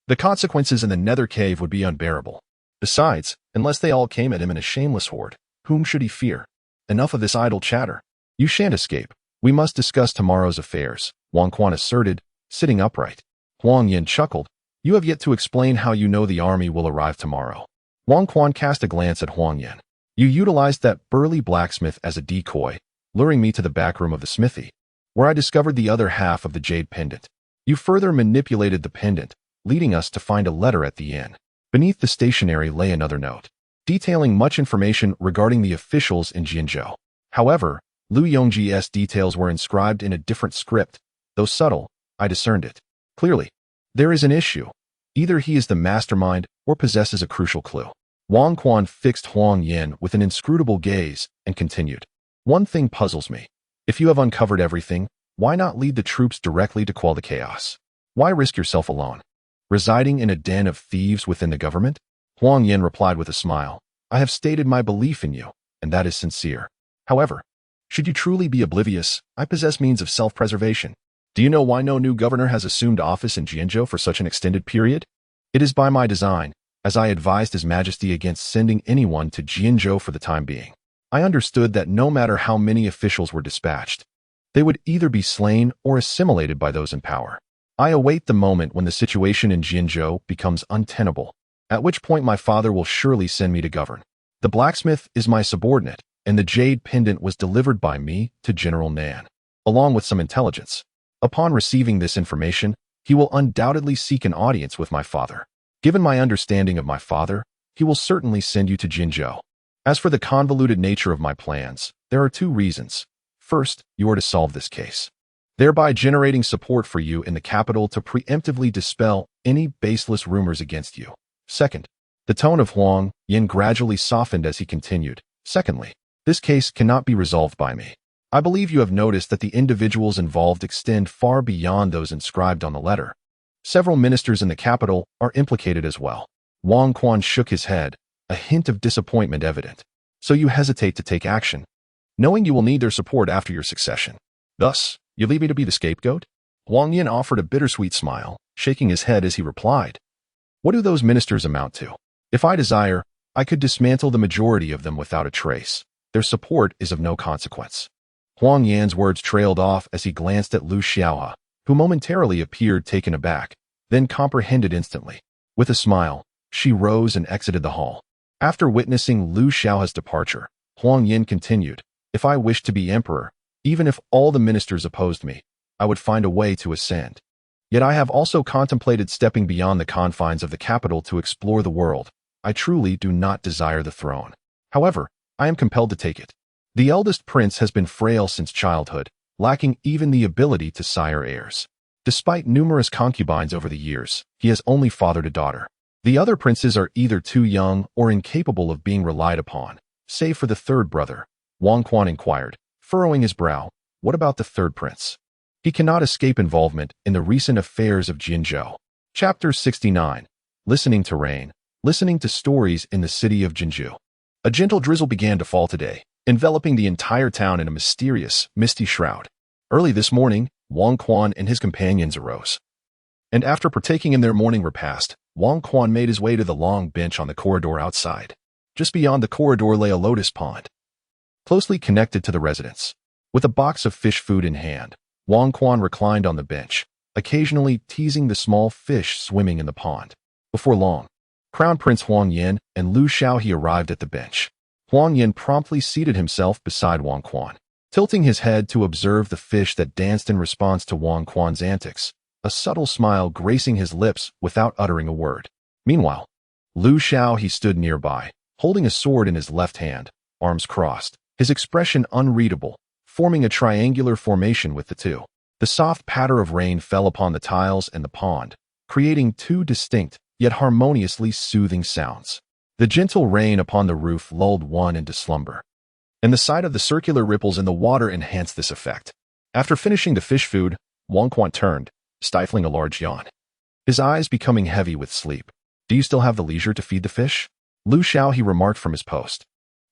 the consequences in the nether cave would be unbearable. Besides, unless they all came at him in a shameless horde, whom should he fear? Enough of this idle chatter. You shan't escape. We must discuss tomorrow's affairs, Wang Quan asserted, sitting upright. Huang Yin chuckled. You have yet to explain how you know the army will arrive tomorrow. Wang Quan cast a glance at Huang Yin. You utilized that burly blacksmith as a decoy, luring me to the back room of the smithy, where I discovered the other half of the jade pendant. You further manipulated the pendant, leading us to find a letter at the inn. Beneath the stationery lay another note, detailing much information regarding the officials in Jianzhou. However, Lu Yongji's details were inscribed in a different script. Though subtle, I discerned it. Clearly, there is an issue. Either he is the mastermind or possesses a crucial clue. Wang Quan fixed Huang Yin with an inscrutable gaze and continued. One thing puzzles me. If you have uncovered everything, why not lead the troops directly to quell the chaos? Why risk yourself alone? Residing in a den of thieves within the government? Huang Yin replied with a smile. I have stated my belief in you, and that is sincere. However, should you truly be oblivious, I possess means of self-preservation. Do you know why no new governor has assumed office in Jianzhou for such an extended period? It is by my design, as I advised His Majesty against sending anyone to Jianzhou for the time being. I understood that no matter how many officials were dispatched, they would either be slain or assimilated by those in power. I await the moment when the situation in Jianzhou becomes untenable, at which point my father will surely send me to govern. The blacksmith is my subordinate, and the jade pendant was delivered by me to General Nan, along with some intelligence. Upon receiving this information, he will undoubtedly seek an audience with my father. Given my understanding of my father, he will certainly send you to Jianzhou. As for the convoluted nature of my plans, there are 2 reasons. First, you are to solve this case, thereby generating support for you in the capital to preemptively dispel any baseless rumors against you. Second, the tone of Huang Yin gradually softened as he continued. Secondly, this case cannot be resolved by me. I believe you have noticed that the individuals involved extend far beyond those inscribed on the letter. Several ministers in the capital are implicated as well. Wang Quan shook his head, a hint of disappointment evident. So you hesitate to take action, knowing you will need their support after your succession. Thus, you leave me to be the scapegoat? Huang Yin offered a bittersweet smile, shaking his head as he replied. What do those ministers amount to? If I desire, I could dismantle the majority of them without a trace. Their support is of no consequence. Huang Yan's words trailed off as he glanced at Lu Xiaohe, who momentarily appeared taken aback, then comprehended instantly. With a smile, she rose and exited the hall. After witnessing Lu Xiaohe's departure, Huang Yin continued, If I wished to be emperor, even if all the ministers opposed me, I would find a way to ascend. Yet I have also contemplated stepping beyond the confines of the capital to explore the world. I truly do not desire the throne. However, I am compelled to take it. The eldest prince has been frail since childhood, lacking even the ability to sire heirs. Despite numerous concubines over the years, he has only fathered a daughter. The other princes are either too young or incapable of being relied upon, save for the third brother. Wang Quan inquired, furrowing his brow. What about the third prince? He cannot escape involvement in the recent affairs of Jinzhou. Chapter 69. Listening to Rain. Listening to stories in the city of Jinzhou. A gentle drizzle began to fall today, enveloping the entire town in a mysterious, misty shroud. Early this morning, Wang Quan and his companions arose. And after partaking in their morning repast, Wang Quan made his way to the long bench on the corridor outside. Just beyond the corridor lay a lotus pond, closely connected to the residence. With a box of fish food in hand, Wang Quan reclined on the bench, occasionally teasing the small fish swimming in the pond. Before long, Crown Prince Huang Yan and Lu Shaohe arrived at the bench. Huang Yan promptly seated himself beside Wang Quan, tilting his head to observe the fish that danced in response to Wang Quan's antics, a subtle smile gracing his lips without uttering a word. Meanwhile, Lu Shaohe stood nearby, holding a sword in his left hand, arms crossed, his expression unreadable, forming a triangular formation with the two. The soft patter of rain fell upon the tiles and the pond, creating two distinct, yet harmoniously soothing sounds. The gentle rain upon the roof lulled one into slumber, and the sight of the circular ripples in the water enhanced this effect. After finishing the fish food, Wang Quan turned, stifling a large yawn, his eyes becoming heavy with sleep. Do you still have the leisure to feed the fish? Lu Shaohe remarked from his post.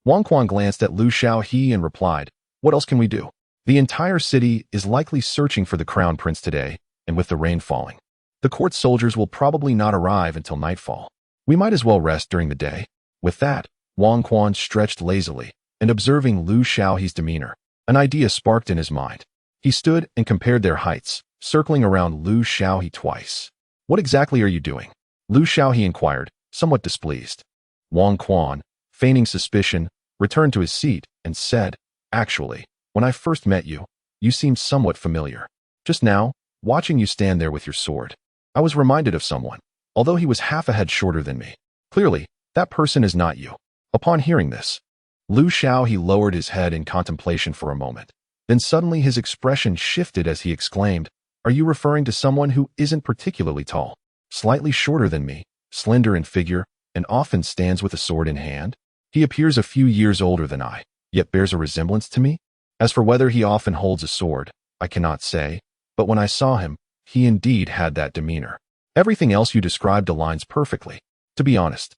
Wang Quan glanced at Lu Shaohe and replied, what else can we do? The entire city is likely searching for the crown prince today, and with the rain falling, the court soldiers will probably not arrive until nightfall. We might as well rest during the day. With that, Wang Quan stretched lazily, and observing Lu Shaohe's demeanor, an idea sparked in his mind. He stood and compared their heights, circling around Lu Shaohe twice. What exactly are you doing? Lu Shaohe inquired, somewhat displeased. Wang Quan, feigning suspicion, returned to his seat and said, actually, when I first met you, you seemed somewhat familiar. Just now, watching you stand there with your sword, I was reminded of someone, although he was half a head shorter than me. Clearly, that person is not you. Upon hearing this, Lu Shaohe lowered his head in contemplation for a moment. Then suddenly his expression shifted as he exclaimed, are you referring to someone who isn't particularly tall, slightly shorter than me, slender in figure, and often stands with a sword in hand? He appears a few years older than I, yet bears a resemblance to me? As for whether he often holds a sword, I cannot say, but when I saw him, he indeed had that demeanor. Everything else you described aligns perfectly. To be honest,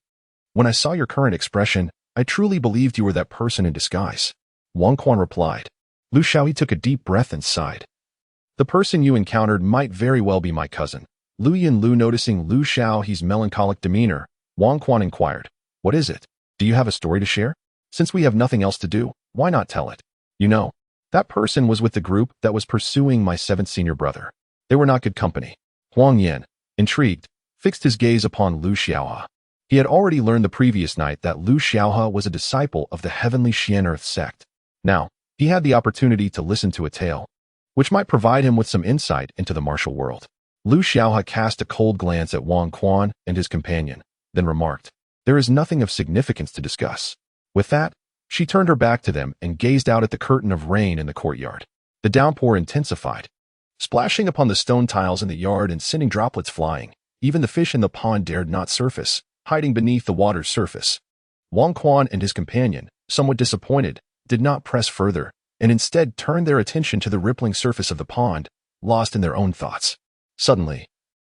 when I saw your current expression, I truly believed you were that person in disguise. Wang Quan replied. Lu Shaohe took a deep breath and sighed. The person you encountered might very well be my cousin. Lu Yinlu, noticing Lu Shaohe's melancholic demeanor, Wang Quan inquired, what is it? Do you have a story to share? Since we have nothing else to do, why not tell it? You know, that person was with the group that was pursuing my seventh senior brother. They were not good company. Huang Yan, intrigued, fixed his gaze upon Lu Shaohe. He had already learned the previous night that Lu Shaohe was a disciple of the heavenly Xian Earth sect. Now, he had the opportunity to listen to a tale, which might provide him with some insight into the martial world. Lu Shaohe cast a cold glance at Wang Quan and his companion, then remarked, there is nothing of significance to discuss. With that, she turned her back to them and gazed out at the curtain of rain in the courtyard. The downpour intensified, splashing upon the stone tiles in the yard and sending droplets flying. Even the fish in the pond dared not surface, hiding beneath the water's surface. Wang Quan and his companion, somewhat disappointed, did not press further, and instead turned their attention to the rippling surface of the pond, lost in their own thoughts. Suddenly,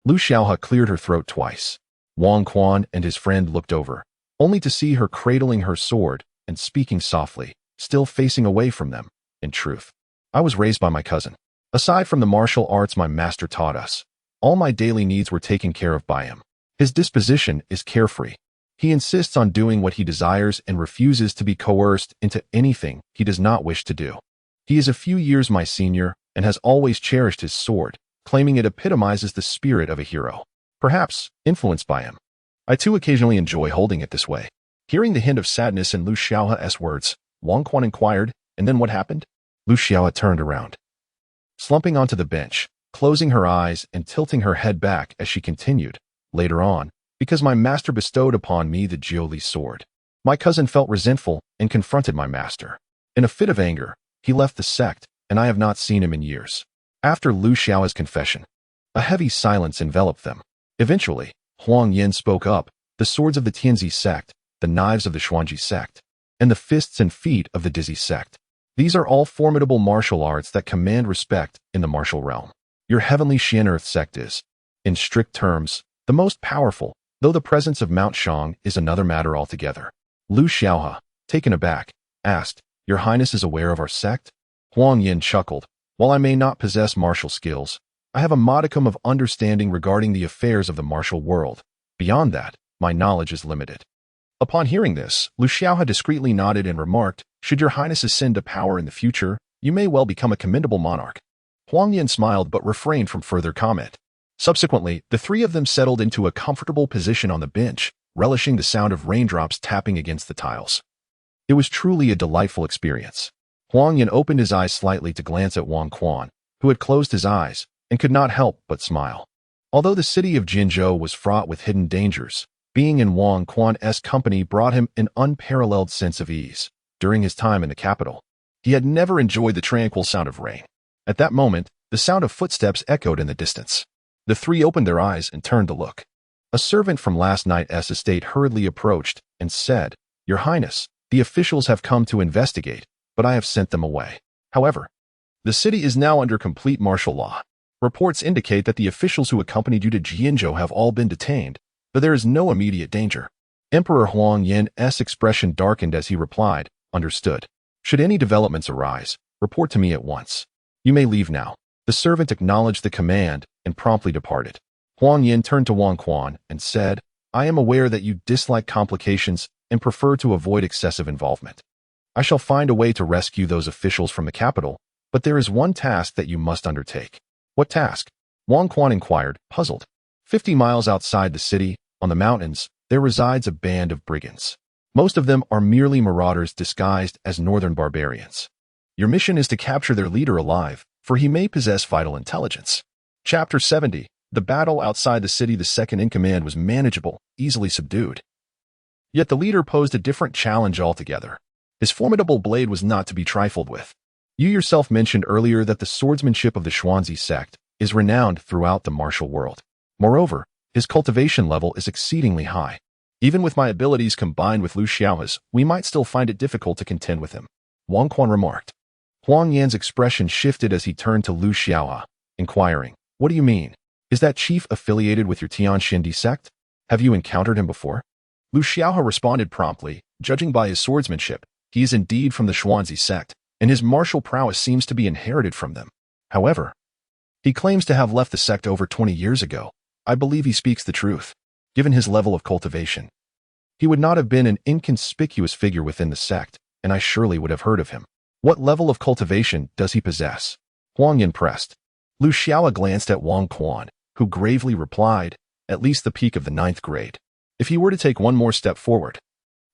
Lu Shaohe cleared her throat twice. Wang Quan and his friend looked over, only to see her cradling her sword and speaking softly, still facing away from them. In truth, I was raised by my cousin. Aside from the martial arts my master taught us, all my daily needs were taken care of by him. His disposition is carefree. He insists on doing what he desires and refuses to be coerced into anything he does not wish to do. He is a few years my senior and has always cherished his sword, claiming it epitomizes the spirit of a hero. Perhaps influenced by him, I too occasionally enjoy holding it this way. Hearing the hint of sadness in Lu Shaohe's words, Wang Quan inquired, and then what happened? Lu Shaohe turned around, slumping onto the bench, closing her eyes and tilting her head back as she continued. Later on, because my master bestowed upon me the Jiuli sword, my cousin felt resentful and confronted my master. In a fit of anger, he left the sect, and I have not seen him in years. After Lu Xiao's confession, a heavy silence enveloped them. Eventually, Huang Yin spoke up. The swords of the Tianzi sect, the knives of the Xuanji sect, and the fists and feet of the Dizzy sect. These are all formidable martial arts that command respect in the martial realm. Your heavenly Xian-Earth sect is, in strict terms, the most powerful, though the presence of Mount Shang is another matter altogether. Lu Xiaohe, taken aback, asked, Your Highness is aware of our sect? Huang Yin chuckled. While I may not possess martial skills, I have a modicum of understanding regarding the affairs of the martial world. Beyond that, my knowledge is limited. Upon hearing this, Lu Xiaohe discreetly nodded and remarked, Should your highness ascend to power in the future, you may well become a commendable monarch. Huang Yin smiled but refrained from further comment. Subsequently, the three of them settled into a comfortable position on the bench, relishing the sound of raindrops tapping against the tiles. It was truly a delightful experience. Huang Yin opened his eyes slightly to glance at Wang Quan, who had closed his eyes, and could not help but smile. Although the city of Jinzhou was fraught with hidden dangers, being in Wang Quan's company brought him an unparalleled sense of ease. During his time in the capital, he had never enjoyed the tranquil sound of rain. At that moment, the sound of footsteps echoed in the distance. The three opened their eyes and turned to look. A servant from last night's estate hurriedly approached and said, Your Highness, the officials have come to investigate, but I have sent them away. However, the city is now under complete martial law. Reports indicate that the officials who accompanied you to Jinzhou have all been detained, but there is no immediate danger. Emperor Huang Yin's expression darkened as he replied, Understood. Should any developments arise, report to me at once. You may leave now. The servant acknowledged the command and promptly departed. Huang Yin turned to Wang Quan and said, I am aware that you dislike complications and prefer to avoid excessive involvement. I shall find a way to rescue those officials from the capital, but there is one task that you must undertake. What task? Wang Quan inquired, puzzled. 50 miles outside the city, on the mountains, there resides a band of brigands. Most of them are merely marauders disguised as northern barbarians. Your mission is to capture their leader alive, for he may possess vital intelligence. Chapter 70. The battle outside the city. The second-in-command was manageable, easily subdued. Yet the leader posed a different challenge altogether. His formidable blade was not to be trifled with. You yourself mentioned earlier that the swordsmanship of the Xuanzi sect is renowned throughout the martial world. Moreover, his cultivation level is exceedingly high. Even with my abilities combined with Lu Xiaohe's, we might still find it difficult to contend with him, Wang Quan remarked. Huang Yan's expression shifted as he turned to Lu Xiaohe, inquiring, What do you mean? Is that chief affiliated with your Tianxindi sect? Have you encountered him before? Lu Xiaohe responded promptly, Judging by his swordsmanship, he is indeed from the Xuanzi sect, and his martial prowess seems to be inherited from them. However, he claims to have left the sect over 20 years ago. I believe he speaks the truth. Given his level of cultivation, he would not have been an inconspicuous figure within the sect, and I surely would have heard of him. What level of cultivation does he possess? Huang Yin pressed. Lu Xiaohe glanced at Wang Quan, who gravely replied, At least the peak of the 9th grade. If he were to take one more step forward,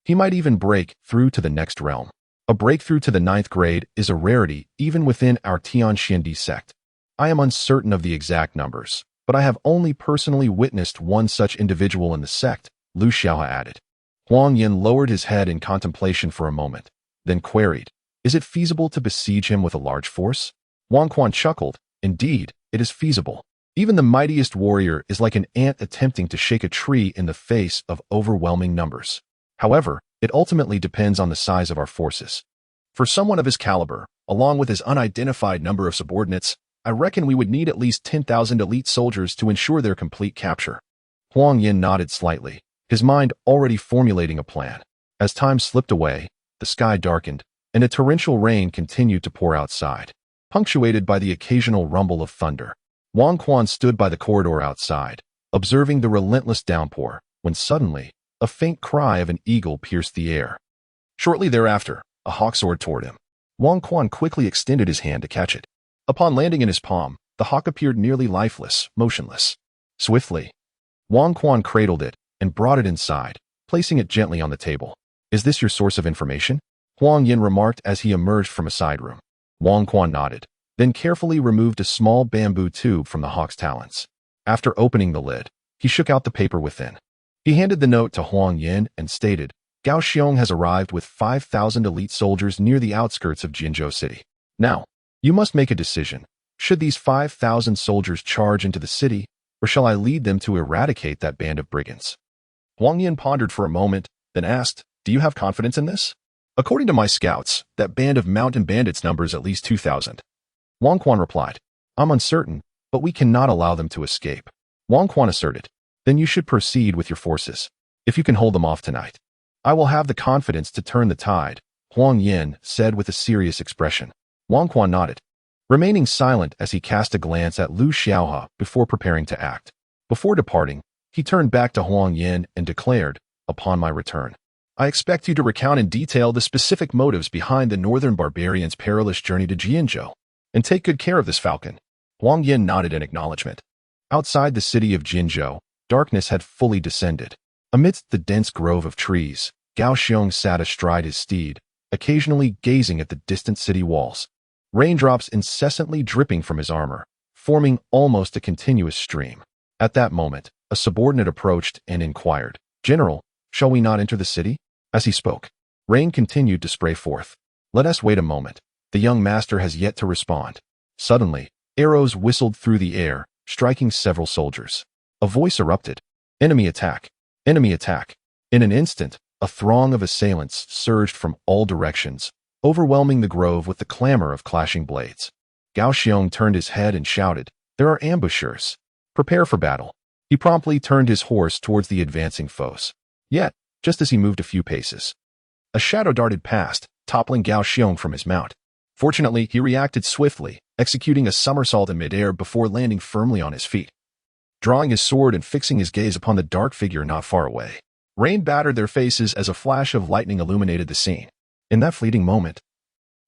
he might even break through to the next realm. A breakthrough to the 9th grade is a rarity even within our Tianxindi sect. I am uncertain of the exact numbers, but I have only personally witnessed one such individual in the sect, Lu Xiaohe added. Huang Yin lowered his head in contemplation for a moment, then queried, Is it feasible to besiege him with a large force? Wang Quan chuckled, Indeed, it is feasible. Even the mightiest warrior is like an ant attempting to shake a tree in the face of overwhelming numbers. However, it ultimately depends on the size of our forces. For someone of his caliber, along with his unidentified number of subordinates, I reckon we would need at least 10,000 elite soldiers to ensure their complete capture. Huang Yin nodded slightly, his mind already formulating a plan. As time slipped away, the sky darkened, and a torrential rain continued to pour outside, punctuated by the occasional rumble of thunder. Wang Quan stood by the corridor outside, observing the relentless downpour, when suddenly, a faint cry of an eagle pierced the air. Shortly thereafter, a hawk soared toward him. Wang Quan quickly extended his hand to catch it. Upon landing in his palm, the hawk appeared nearly lifeless, motionless. Swiftly, Wang Quan cradled it and brought it inside, placing it gently on the table. Is this your source of information? Huang Yin remarked as he emerged from a side room. Wang Quan nodded, then carefully removed a small bamboo tube from the hawk's talons. After opening the lid, he shook out the paper within. He handed the note to Huang Yin and stated, Gao Xiong has arrived with 5,000 elite soldiers near the outskirts of Jinzhou City. Now, you must make a decision. Should these 5,000 soldiers charge into the city, or shall I lead them to eradicate that band of brigands? Huang Yin pondered for a moment, then asked, Do you have confidence in this? According to my scouts, that band of mountain bandits numbers at least 2,000. Wang Quan replied, I'm uncertain, but we cannot allow them to escape. Wang Quan asserted, Then you should proceed with your forces. If you can hold them off tonight, I will have the confidence to turn the tide, Huang Yin said with a serious expression. Wang Quan nodded, remaining silent as he cast a glance at Lu Xiaohe before preparing to act. Before departing, he turned back to Huang Yin and declared, Upon my return, I expect you to recount in detail the specific motives behind the northern barbarians' perilous journey to Jinzhou, and take good care of this falcon. Huang Yin nodded in acknowledgement. Outside the city of Jinzhou, darkness had fully descended. Amidst the dense grove of trees, Gao Xiong sat astride his steed, occasionally gazing at the distant city walls. Raindrops incessantly dripping from his armor, forming almost a continuous stream. At that moment, a subordinate approached and inquired, General, shall we not enter the city? As he spoke, rain continued to spray forth. Let us wait a moment. The young master has yet to respond. Suddenly, arrows whistled through the air, striking several soldiers. A voice erupted. Enemy attack! Enemy attack! In an instant, a throng of assailants surged from all directions, overwhelming the grove with the clamor of clashing blades. Gao Xiong turned his head and shouted, There are ambushers. Prepare for battle. He promptly turned his horse towards the advancing foes. Yet, just as he moved a few paces, a shadow darted past, toppling Gao Xiong from his mount. Fortunately, he reacted swiftly, executing a somersault in midair before landing firmly on his feet. Drawing his sword and fixing his gaze upon the dark figure not far away, rain battered their faces as a flash of lightning illuminated the scene. In that fleeting moment,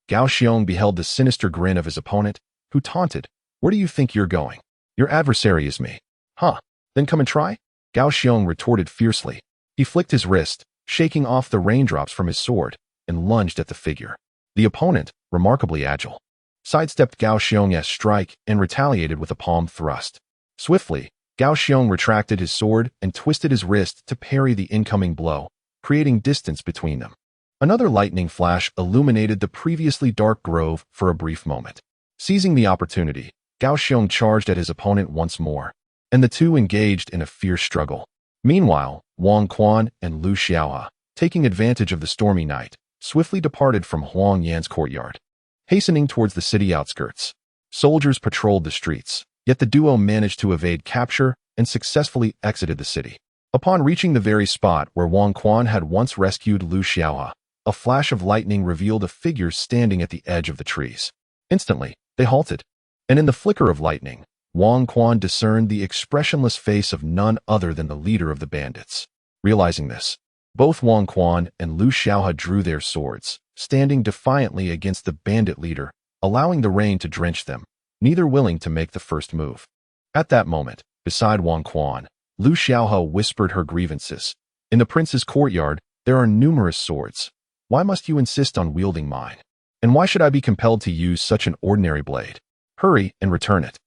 Gao Xiong beheld the sinister grin of his opponent, who taunted, Where do you think you're going? Your adversary is me. Huh, then come and try? Gao Xiong retorted fiercely. He flicked his wrist, shaking off the raindrops from his sword, and lunged at the figure. The opponent, remarkably agile, sidestepped Gao Xiong's strike and retaliated with a palm thrust. Swiftly, Gao Xiong retracted his sword and twisted his wrist to parry the incoming blow, creating distance between them. Another lightning flash illuminated the previously dark grove for a brief moment. Seizing the opportunity, Gao Xiong charged at his opponent once more, and the two engaged in a fierce struggle. Meanwhile, Wang Quan and Lu Xiaohe, taking advantage of the stormy night, swiftly departed from Huang Yan's courtyard. Hastening towards the city outskirts, soldiers patrolled the streets, yet the duo managed to evade capture and successfully exited the city. Upon reaching the very spot where Wang Quan had once rescued Lu Xiaohe, a flash of lightning revealed a figure standing at the edge of the trees. Instantly, they halted, and in the flicker of lightning, Wang Quan discerned the expressionless face of none other than the leader of the bandits. Realizing this, both Wang Quan and Lu Xiaohe drew their swords, standing defiantly against the bandit leader, allowing the rain to drench them, neither willing to make the first move. At that moment, beside Wang Quan, Lu Xiaohe whispered her grievances. In the prince's courtyard, there are numerous swords. Why must you insist on wielding mine? And why should I be compelled to use such an ordinary blade? Hurry and return it.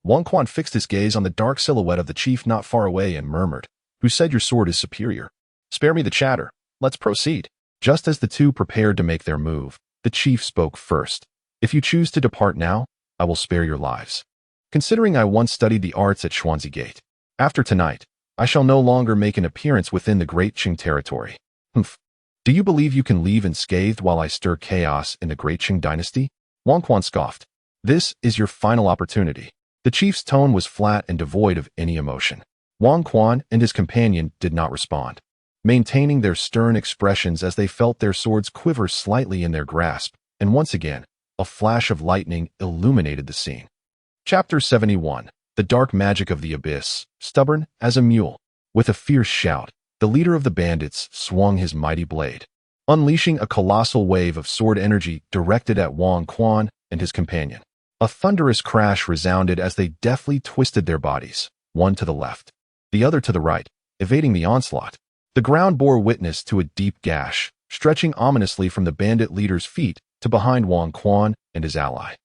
Wang Quan fixed his gaze on the dark silhouette of the chief not far away and murmured, Who said your sword is superior? Spare me the chatter. Let's proceed. Just as the two prepared to make their move, the chief spoke first. If you choose to depart now, I will spare your lives. Considering I once studied the arts at Xuanzi Gate, after tonight, I shall no longer make an appearance within the Great Qing territory. Humph. Do you believe you can leave unscathed while I stir chaos in the Great Qing dynasty? Wang Quan scoffed. This is your final opportunity. The chief's tone was flat and devoid of any emotion. Wang Quan and his companion did not respond, maintaining their stern expressions as they felt their swords quiver slightly in their grasp, and once again, a flash of lightning illuminated the scene. Chapter 71. The Dark Magic of the Abyss, Stubborn as a Mule. With a fierce shout, the leader of the bandits swung his mighty blade, unleashing a colossal wave of sword energy directed at Wang Quan and his companion. A thunderous crash resounded as they deftly twisted their bodies, one to the left, the other to the right, evading the onslaught. The ground bore witness to a deep gash, stretching ominously from the bandit leader's feet to behind Wang Quan and his ally.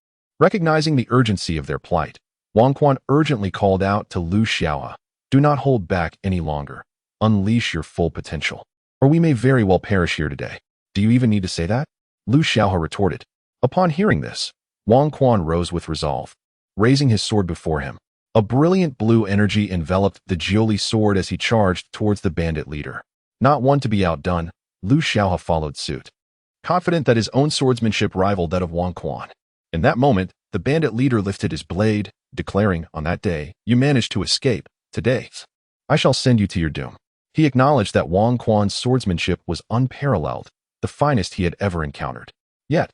Recognizing the urgency of their plight, Wang Quan urgently called out to Lu Xiaohe, Do not hold back any longer. Unleash your full potential. or we may very well perish here today. Do you even need to say that? Lu Xiaohe retorted. Upon hearing this, Wang Quan rose with resolve, raising his sword before him. A brilliant blue energy enveloped the Jiuli sword as he charged towards the bandit leader. Not one to be outdone, Lu Xiaohe followed suit, confident that his own swordsmanship rivaled that of Wang Quan. In that moment, the bandit leader lifted his blade, declaring, on that day, you managed to escape. Today, I shall send you to your doom. He acknowledged that Wang Quan's swordsmanship was unparalleled, the finest he had ever encountered. Yet,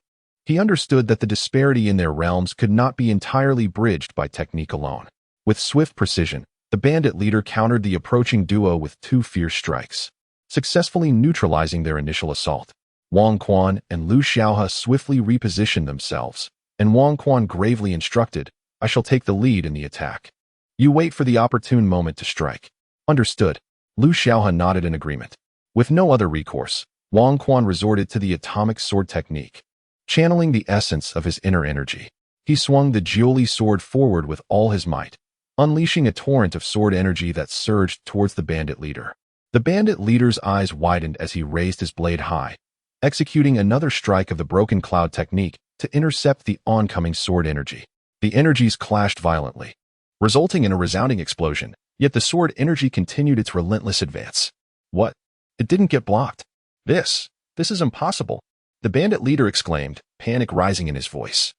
he understood that the disparity in their realms could not be entirely bridged by technique alone. With swift precision, the bandit leader countered the approaching duo with 2 fierce strikes, successfully neutralizing their initial assault. Wang Quan and Lu Xiaohe swiftly repositioned themselves, and Wang Quan gravely instructed, I shall take the lead in the attack. You wait for the opportune moment to strike. Understood. Lu Xiaohe nodded in agreement. With no other recourse, Wang Quan resorted to the atomic sword technique. Channeling the essence of his inner energy, he swung the Jiuli sword forward with all his might, unleashing a torrent of sword energy that surged towards the bandit leader. The bandit leader's eyes widened as he raised his blade high, executing another strike of the broken cloud technique to intercept the oncoming sword energy. The energies clashed violently, resulting in a resounding explosion, yet the sword energy continued its relentless advance. What? It didn't get blocked. This is impossible, the bandit leader exclaimed, panic rising in his voice.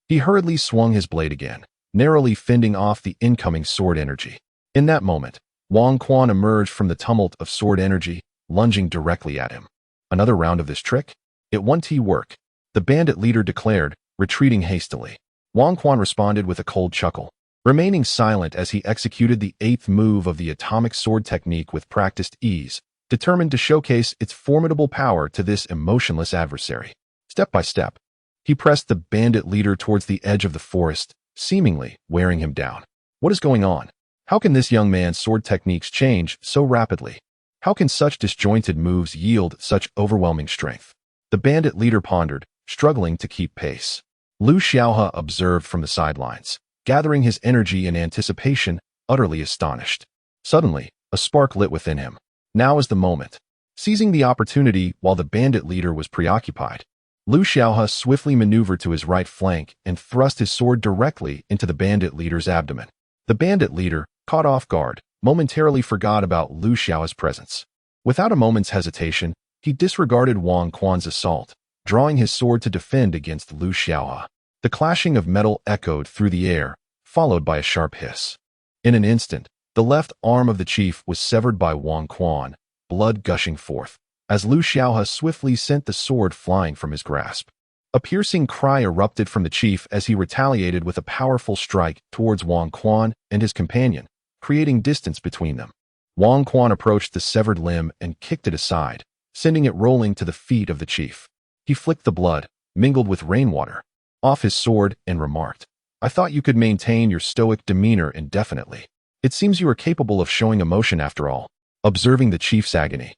He hurriedly swung his blade again, narrowly fending off the incoming sword energy. In that moment, Wang Quan emerged from the tumult of sword energy, lunging directly at him. Another round of this trick? It won't work, the bandit leader declared, retreating hastily. Wang Quan responded with a cold chuckle, remaining silent as he executed the 8th move of the atomic sword technique with practiced ease, determined to showcase its formidable power to this emotionless adversary. Step by step, he pressed the bandit leader towards the edge of the forest, seemingly wearing him down. What is going on? How can this young man's sword techniques change so rapidly? How can such disjointed moves yield such overwhelming strength? The bandit leader pondered, struggling to keep pace. Lu Xiaohe observed from the sidelines, gathering his energy in anticipation, utterly astonished. Suddenly, a spark lit within him. Now is the moment. Seizing the opportunity while the bandit leader was preoccupied, Lu Xiaohe swiftly maneuvered to his right flank and thrust his sword directly into the bandit leader's abdomen. The bandit leader, caught off guard, momentarily forgot about Lu Xiaohe's presence. Without a moment's hesitation, he disregarded Wang Quan's assault, drawing his sword to defend against Lu Xiaohe. The clashing of metal echoed through the air, followed by a sharp hiss. In an instant, the left arm of the chief was severed by Wang Quan, blood gushing forth, as Lu Xiaohe swiftly sent the sword flying from his grasp. A piercing cry erupted from the chief as he retaliated with a powerful strike towards Wang Quan and his companion, creating distance between them. Wang Quan approached the severed limb and kicked it aside, sending it rolling to the feet of the chief. He flicked the blood, mingled with rainwater, off his sword and remarked, I thought you could maintain your stoic demeanor indefinitely. It seems you are capable of showing emotion after all. Observing the chief's agony,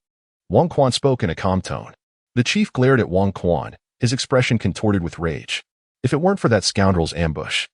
Wang Quan spoke in a calm tone. The chief glared at Wang Quan, his expression contorted with rage. If it weren't for that scoundrel's ambush,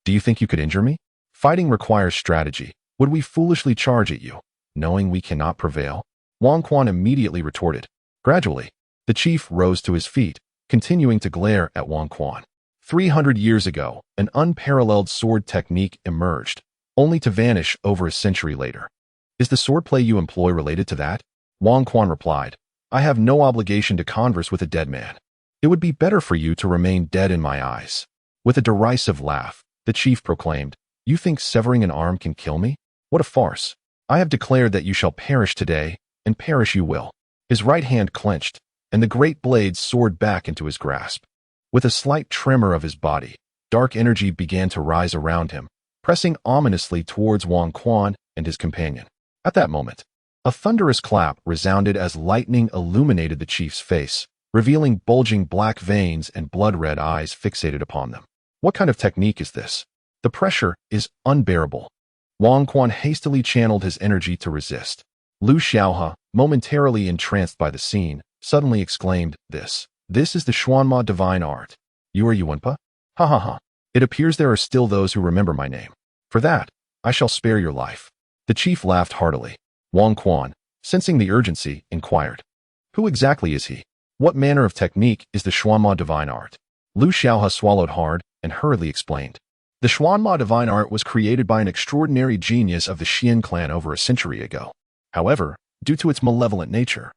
do you think you could injure me? Fighting requires strategy. Would we foolishly charge at you, knowing we cannot prevail? Wang Quan immediately retorted. Gradually, the chief rose to his feet, continuing to glare at Wang Quan. 300 years ago, an unparalleled sword technique emerged, only to vanish over a century later. Is the swordplay you employ related to that? Wang Quan replied, I have no obligation to converse with a dead man. It would be better for you to remain dead in my eyes. With a derisive laugh, the chief proclaimed, You think severing an arm can kill me? What a farce. I have declared that you shall perish today, and perish you will. His right hand clenched, and the great blade soared back into his grasp. With a slight tremor of his body, dark energy began to rise around him, pressing ominously towards Wang Quan and his companion. At that moment, a thunderous clap resounded as lightning illuminated the chief's face, revealing bulging black veins and blood-red eyes fixated upon them. What kind of technique is this? The pressure is unbearable. Wang Quan hastily channeled his energy to resist. Lu Xiaohe, momentarily entranced by the scene, suddenly exclaimed, This is the Xuanma divine art. You are Yuanpa? Ha ha ha. It appears there are still those who remember my name. For that, I shall spare your life. The chief laughed heartily. Wang Quan, sensing the urgency, inquired, Who exactly is he? What manner of technique is the Xuanma divine art? Lu Xiaohe swallowed hard and hurriedly explained. The Xuanma divine art was created by an extraordinary genius of the Xian clan over a century ago. However, due to its malevolent nature,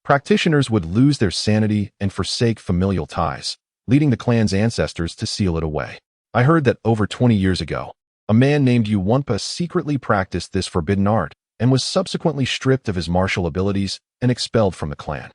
practitioners would lose their sanity and forsake familial ties, leading the clan's ancestors to seal it away. I heard that over 20 years ago, a man named Yu Wenpa secretly practiced this forbidden art and was subsequently stripped of his martial abilities and expelled from the clan.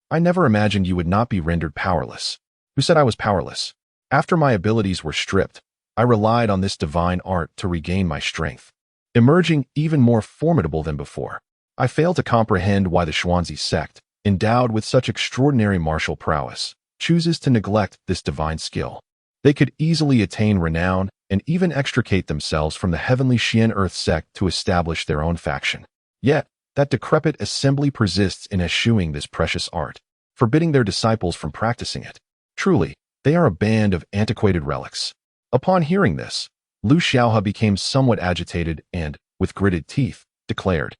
I never imagined you would not be rendered powerless. Who said I was powerless? After my abilities were stripped, I relied on this divine art to regain my strength, emerging even more formidable than before. I fail to comprehend why the Xuanzi sect, endowed with such extraordinary martial prowess, chooses to neglect this divine skill. They could easily attain renown and even extricate themselves from the heavenly Xian Earth sect to establish their own faction. Yet, that decrepit assembly persists in eschewing this precious art, forbidding their disciples from practicing it. Truly, they are a band of antiquated relics. Upon hearing this, Lu Xiaohe became somewhat agitated and, with gritted teeth, declared,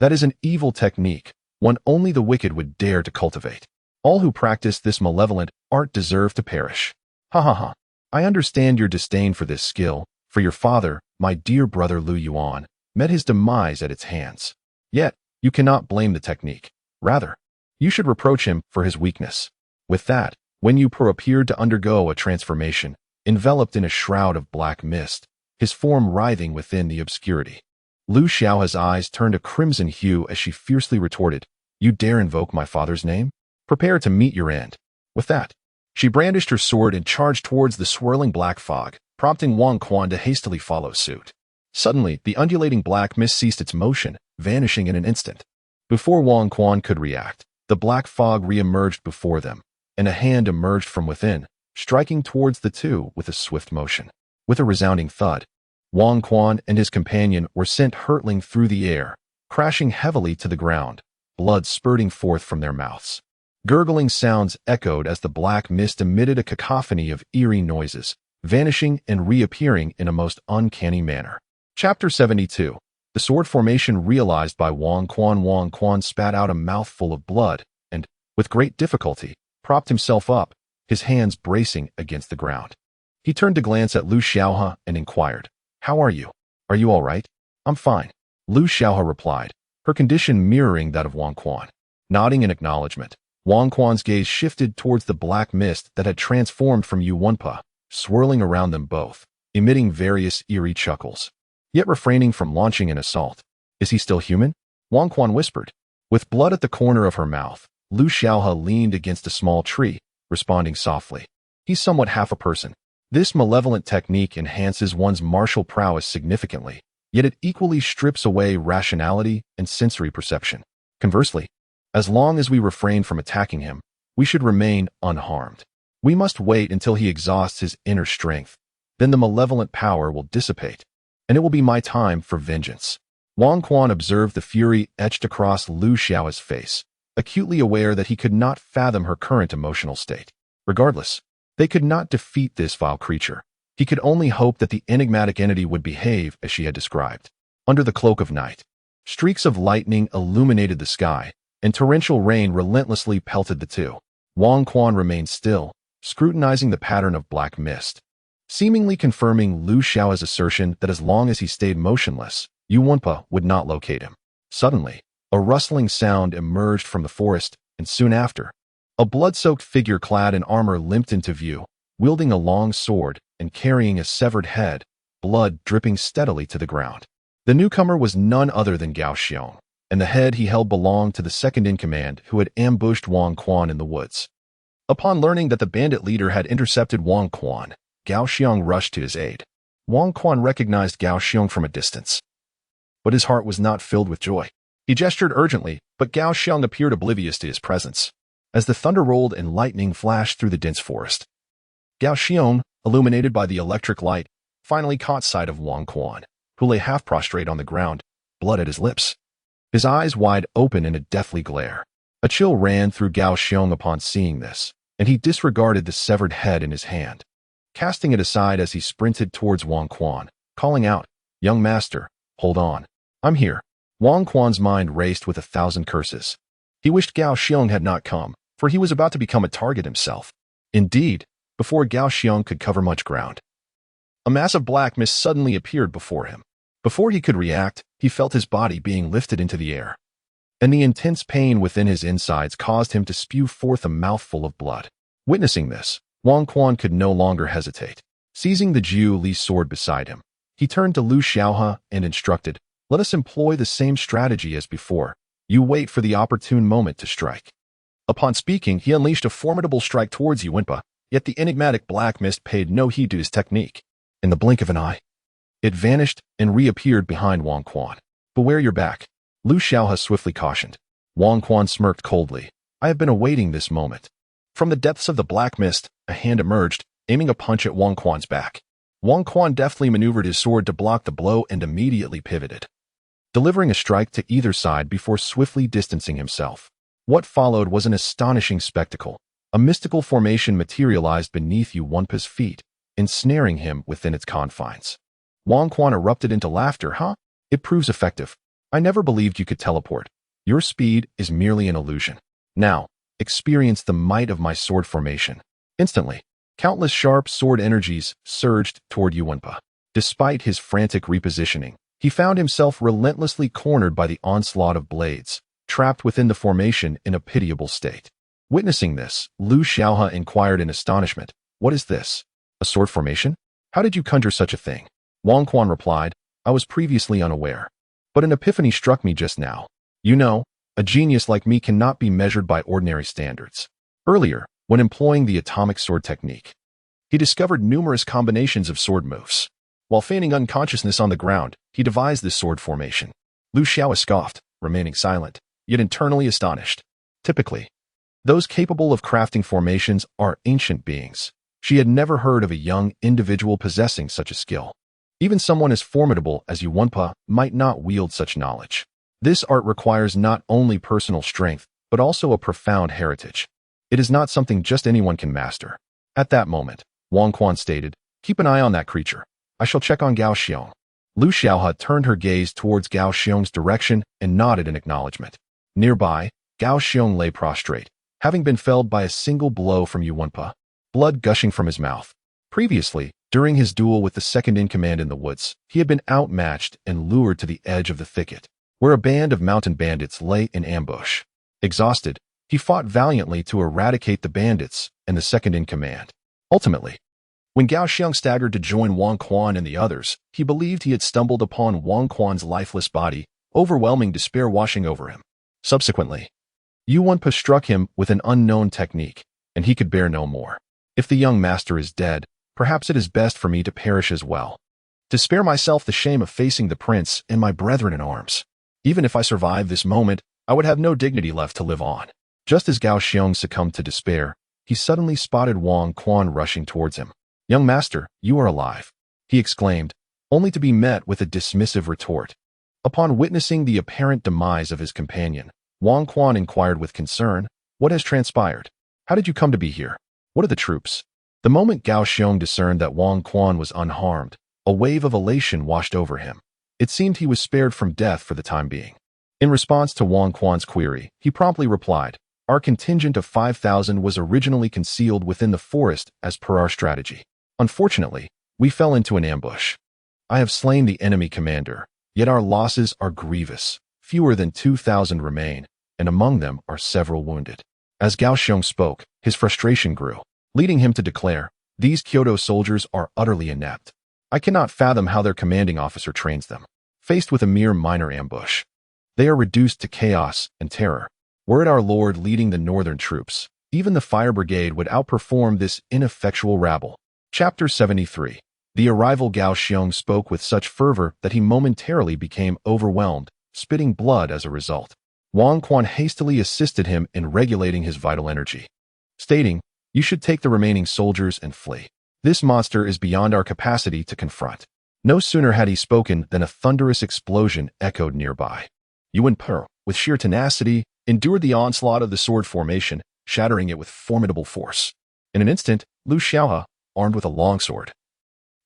"That is an evil technique, one only the wicked would dare to cultivate. All who practice this malevolent art deserve to perish." Ha ha ha. I understand your disdain for this skill, for your father, my dear brother Lu Yuan, met his demise at its hands. Yet, you cannot blame the technique. Rather, you should reproach him for his weakness. With that, Wen Yupo appeared to undergo a transformation, enveloped in a shroud of black mist, his form writhing within the obscurity. Lu Xiaohe's eyes turned a crimson hue as she fiercely retorted, "You dare invoke my father's name? Prepare to meet your end." With that, she brandished her sword and charged towards the swirling black fog, prompting Wang Quan to hastily follow suit. Suddenly, the undulating black mist ceased its motion, vanishing in an instant. Before Wang Quan could react, the black fog re-emerged before them, and a hand emerged from within, striking towards the two with a swift motion. With a resounding thud, Wang Quan and his companion were sent hurtling through the air, crashing heavily to the ground, blood spurting forth from their mouths. Gurgling sounds echoed as the black mist emitted a cacophony of eerie noises, vanishing and reappearing in a most uncanny manner. Chapter 72. The sword formation realized by Wang Quan spat out a mouthful of blood and, with great difficulty, propped himself up, his hands bracing against the ground. He turned to glance at Lu Xiaohe and inquired, "How are you? Are you all right?" "I'm fine," Lu Xiaohe replied, her condition mirroring that of Wang Quan. Nodding in acknowledgement, Wang Quan's gaze shifted towards the black mist that had transformed from Yu Wenpa, swirling around them both, emitting various eerie chuckles, yet refraining from launching an assault. "Is he still human?" Wang Quan whispered. With blood at the corner of her mouth, Lu Xiaohe leaned against a small tree, responding softly, "He's somewhat half a person." This malevolent technique enhances one's martial prowess significantly, yet it equally strips away rationality and sensory perception. Conversely, as long as we refrain from attacking him, we should remain unharmed. We must wait until he exhausts his inner strength. Then the malevolent power will dissipate, and it will be my time for vengeance. Wang Quan observed the fury etched across Lu Xiaohe's face, acutely aware that he could not fathom her current emotional state. Regardless, they could not defeat this vile creature. He could only hope that the enigmatic entity would behave as she had described. Under the cloak of night, streaks of lightning illuminated the sky, and torrential rain relentlessly pelted the two. Wang Quan remained still, scrutinizing the pattern of black mist, seemingly confirming Lu Xiaohe's assertion that as long as he stayed motionless, Yu Wenpa would not locate him. Suddenly, a rustling sound emerged from the forest, and soon after, a blood-soaked figure clad in armor limped into view, wielding a long sword and carrying a severed head, blood dripping steadily to the ground. The newcomer was none other than Gao Xiong, and the head he held belonged to the second-in-command who had ambushed Wang Quan in the woods. Upon learning that the bandit leader had intercepted Wang Quan, Gao Xiong rushed to his aid. Wang Quan recognized Gao Xiong from a distance, but his heart was not filled with joy. He gestured urgently, but Gao Xiong appeared oblivious to his presence. As the thunder rolled and lightning flashed through the dense forest, Gao Xiong, illuminated by the electric light, finally caught sight of Wang Quan, who lay half prostrate on the ground, blood at his lips, his eyes wide open in a deathly glare. A chill ran through Gao Xiong upon seeing this, and he disregarded the severed head in his hand, casting it aside as he sprinted towards Wang Quan, calling out, "Young master, hold on. I'm here." Wang Quan's mind raced with 1,000 curses. He wished Gao Xiong had not come, for he was about to become a target himself. Indeed, before Gao Xiong could cover much ground, a mass of black mist suddenly appeared before him. Before he could react, he felt his body being lifted into the air, and the intense pain within his insides caused him to spew forth a mouthful of blood. Witnessing this, Wang Quan could no longer hesitate. Seizing the Jiu Li's sword beside him, he turned to Lu Xiaohe and instructed, "Let us employ the same strategy as before. You wait for the opportune moment to strike." Upon speaking, he unleashed a formidable strike towards Yuanpa, yet the enigmatic black mist paid no heed to his technique. In the blink of an eye, it vanished and reappeared behind Wang Quan. "Beware your back," Lu Xiaohe swiftly cautioned. Wang Quan smirked coldly. "I have been awaiting this moment." From the depths of the black mist, a hand emerged, aiming a punch at Wang Quan's back. Wang Quan deftly maneuvered his sword to block the blow and immediately pivoted, delivering a strike to either side before swiftly distancing himself. What followed was an astonishing spectacle. A mystical formation materialized beneath Yuanpa's feet, ensnaring him within its confines. Wang Quan erupted into laughter. "Huh? It proves effective. I never believed you could teleport. Your speed is merely an illusion. Now, experience the might of my sword formation." Instantly, countless sharp sword energies surged toward Yuanpa. Despite his frantic repositioning, he found himself relentlessly cornered by the onslaught of blades, trapped within the formation in a pitiable state. Witnessing this, Lu Xiaohe inquired in astonishment, "What is this? A sword formation? How did you conjure such a thing?" Wang Quan replied, "I was previously unaware, but an epiphany struck me just now. You know, a genius like me cannot be measured by ordinary standards." Earlier, when employing the atomic sword technique, he discovered numerous combinations of sword moves. While feigning unconsciousness on the ground, he devised this sword formation. Lu Xiaohe scoffed, remaining silent, yet internally astonished. Typically, those capable of crafting formations are ancient beings. She had never heard of a young individual possessing such a skill. Even someone as formidable as Yuanpa might not wield such knowledge. This art requires not only personal strength, but also a profound heritage. It is not something just anyone can master. At that moment, Wang Quan stated, "Keep an eye on that creature. I shall check on Gao Xiong." Lu Xiaohe turned her gaze towards Gao Xiong's direction and nodded in acknowledgement. Nearby, Gao Xiong lay prostrate, having been felled by a single blow from Yuanpa, blood gushing from his mouth. Previously, during his duel with the second-in-command in the woods, he had been outmatched and lured to the edge of the thicket, where a band of mountain bandits lay in ambush. Exhausted, he fought valiantly to eradicate the bandits and the second-in-command. Ultimately, when Gao Xiong staggered to join Wang Quan and the others, he believed he had stumbled upon Wang Quan's lifeless body, overwhelming despair washing over him. Subsequently, Yuanpa struck him with an unknown technique, and he could bear no more. "If the young master is dead, perhaps it is best for me to perish as well, to spare myself the shame of facing the prince and my brethren in arms. Even if I survive this moment, I would have no dignity left to live on." Just as Gao Xiong succumbed to despair, he suddenly spotted Wang Quan rushing towards him. "Young master, you are alive," he exclaimed, only to be met with a dismissive retort. Upon witnessing the apparent demise of his companion, Wang Quan inquired with concern, "What has transpired? How did you come to be here? What are the troops?" The moment Gao Xiong discerned that Wang Quan was unharmed, a wave of elation washed over him. It seemed he was spared from death for the time being. In response to Wang Quan's query, he promptly replied, "Our contingent of 5,000 was originally concealed within the forest as per our strategy. Unfortunately, we fell into an ambush. I have slain the enemy commander, yet our losses are grievous. Fewer than 2,000 remain, and among them are several wounded." As Gao Xiong spoke, his frustration grew, leading him to declare, "These Kyoto soldiers are utterly inept. I cannot fathom how their commanding officer trains them. Faced with a mere minor ambush, they are reduced to chaos and terror. Were it our lord leading the northern troops, even the fire brigade would outperform this ineffectual rabble." Chapter 73. The arrival. Gao Xiong spoke with such fervor that he momentarily became overwhelmed, spitting blood as a result. Wang Quan hastily assisted him in regulating his vital energy, stating, "You should take the remaining soldiers and flee. This monster is beyond our capacity to confront." No sooner had he spoken than a thunderous explosion echoed nearby. Yuanpa, with sheer tenacity, endured the onslaught of the sword formation, shattering it with formidable force. In an instant, Lu Xiaohe, armed with a longsword,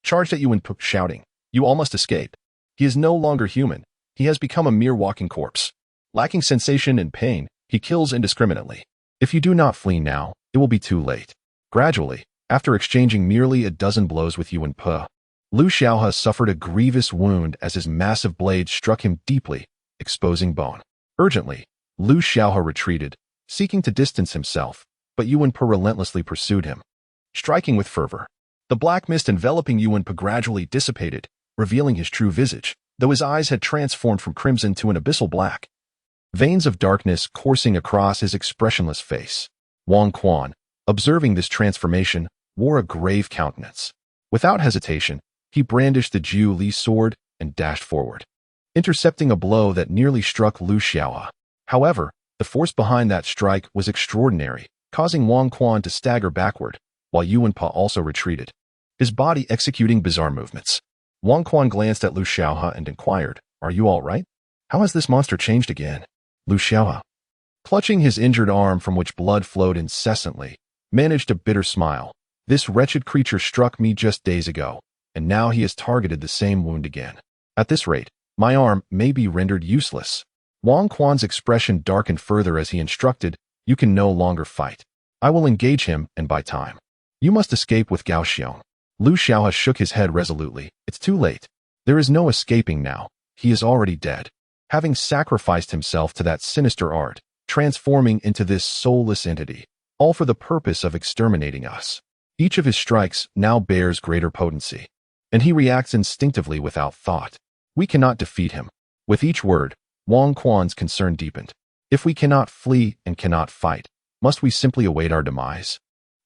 charged at Yuanpa, shouting, "You all must escape. He is no longer human. He has become a mere walking corpse." Lacking sensation and pain, He kills indiscriminately. If you do not flee now, it will be too late. Gradually, after exchanging merely a dozen blows with Yuan Pe, Lu Xiaohe suffered a grievous wound as his massive blade struck him deeply, exposing bone. Urgently, Lu Xiaohe retreated, seeking to distance himself, but Yuan Pe relentlessly pursued him, striking with fervor. The black mist enveloping Yuan Pe gradually dissipated, revealing his true visage, though his eyes had transformed from crimson to an abyssal black. Veins of darkness coursing across his expressionless face. Wang Quan, observing this transformation, wore a grave countenance. Without hesitation, he brandished the Jiu Li sword and dashed forward, intercepting a blow that nearly struck Lu Xiaohe. However, the force behind that strike was extraordinary, causing Wang Quan to stagger backward, while Yuan Pe also retreated, his body executing bizarre movements. Wang Quan glanced at Lu Xiaohe and inquired, "Are you all right? How has this monster changed again?" Lu Xiaohe, clutching his injured arm from which blood flowed incessantly, managed a bitter smile. "This wretched creature struck me just days ago, and now he has targeted the same wound again. At this rate, my arm may be rendered useless." Wang Quan's expression darkened further as he instructed, "You can no longer fight. I will engage him and buy time. You must escape with Gao Xiong." Lu Xiaohe shook his head resolutely. "It's too late. There is no escaping now. He is already dead, having sacrificed himself to that sinister art, transforming into this soulless entity, all for the purpose of exterminating us. Each of his strikes now bears greater potency, and he reacts instinctively without thought. We cannot defeat him." With each word, Wang Quan's concern deepened. "If we cannot flee and cannot fight, must we simply await our demise?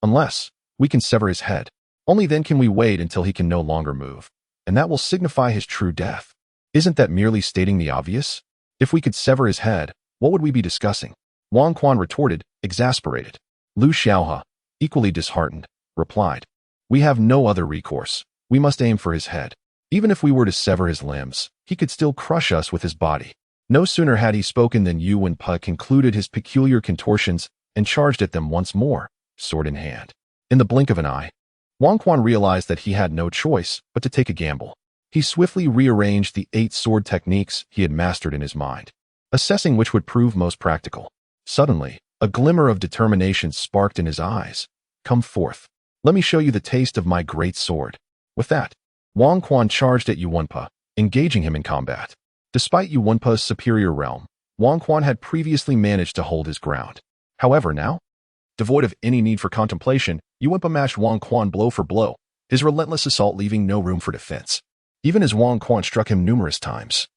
Unless we can sever his head, only then can we wait until he can no longer move, and that will signify his true death. Isn't that merely stating the obvious? If we could sever his head, what would we be discussing?" Wang Quan retorted, exasperated. Lu Xiaohe, equally disheartened, replied, "We have no other recourse. We must aim for his head. Even if we were to sever his limbs, he could still crush us with his body." No sooner had he spoken than Yuan Pe concluded his peculiar contortions and charged at them once more, sword in hand. In the blink of an eye, Wang Quan realized that he had no choice but to take a gamble. He swiftly rearranged the 8 sword techniques he had mastered in his mind, assessing which would prove most practical. Suddenly, a glimmer of determination sparked in his eyes. "Come forth. Let me show you the taste of my great sword." With that, Wang Quan charged at Yuan Pe, engaging him in combat. Despite Yuan Pe's superior realm, Wang Quan had previously managed to hold his ground. However, now, devoid of any need for contemplation, Yuan Pe matched Wang Quan blow for blow, his relentless assault leaving no room for defense, even as Wang Quan struck him numerous times.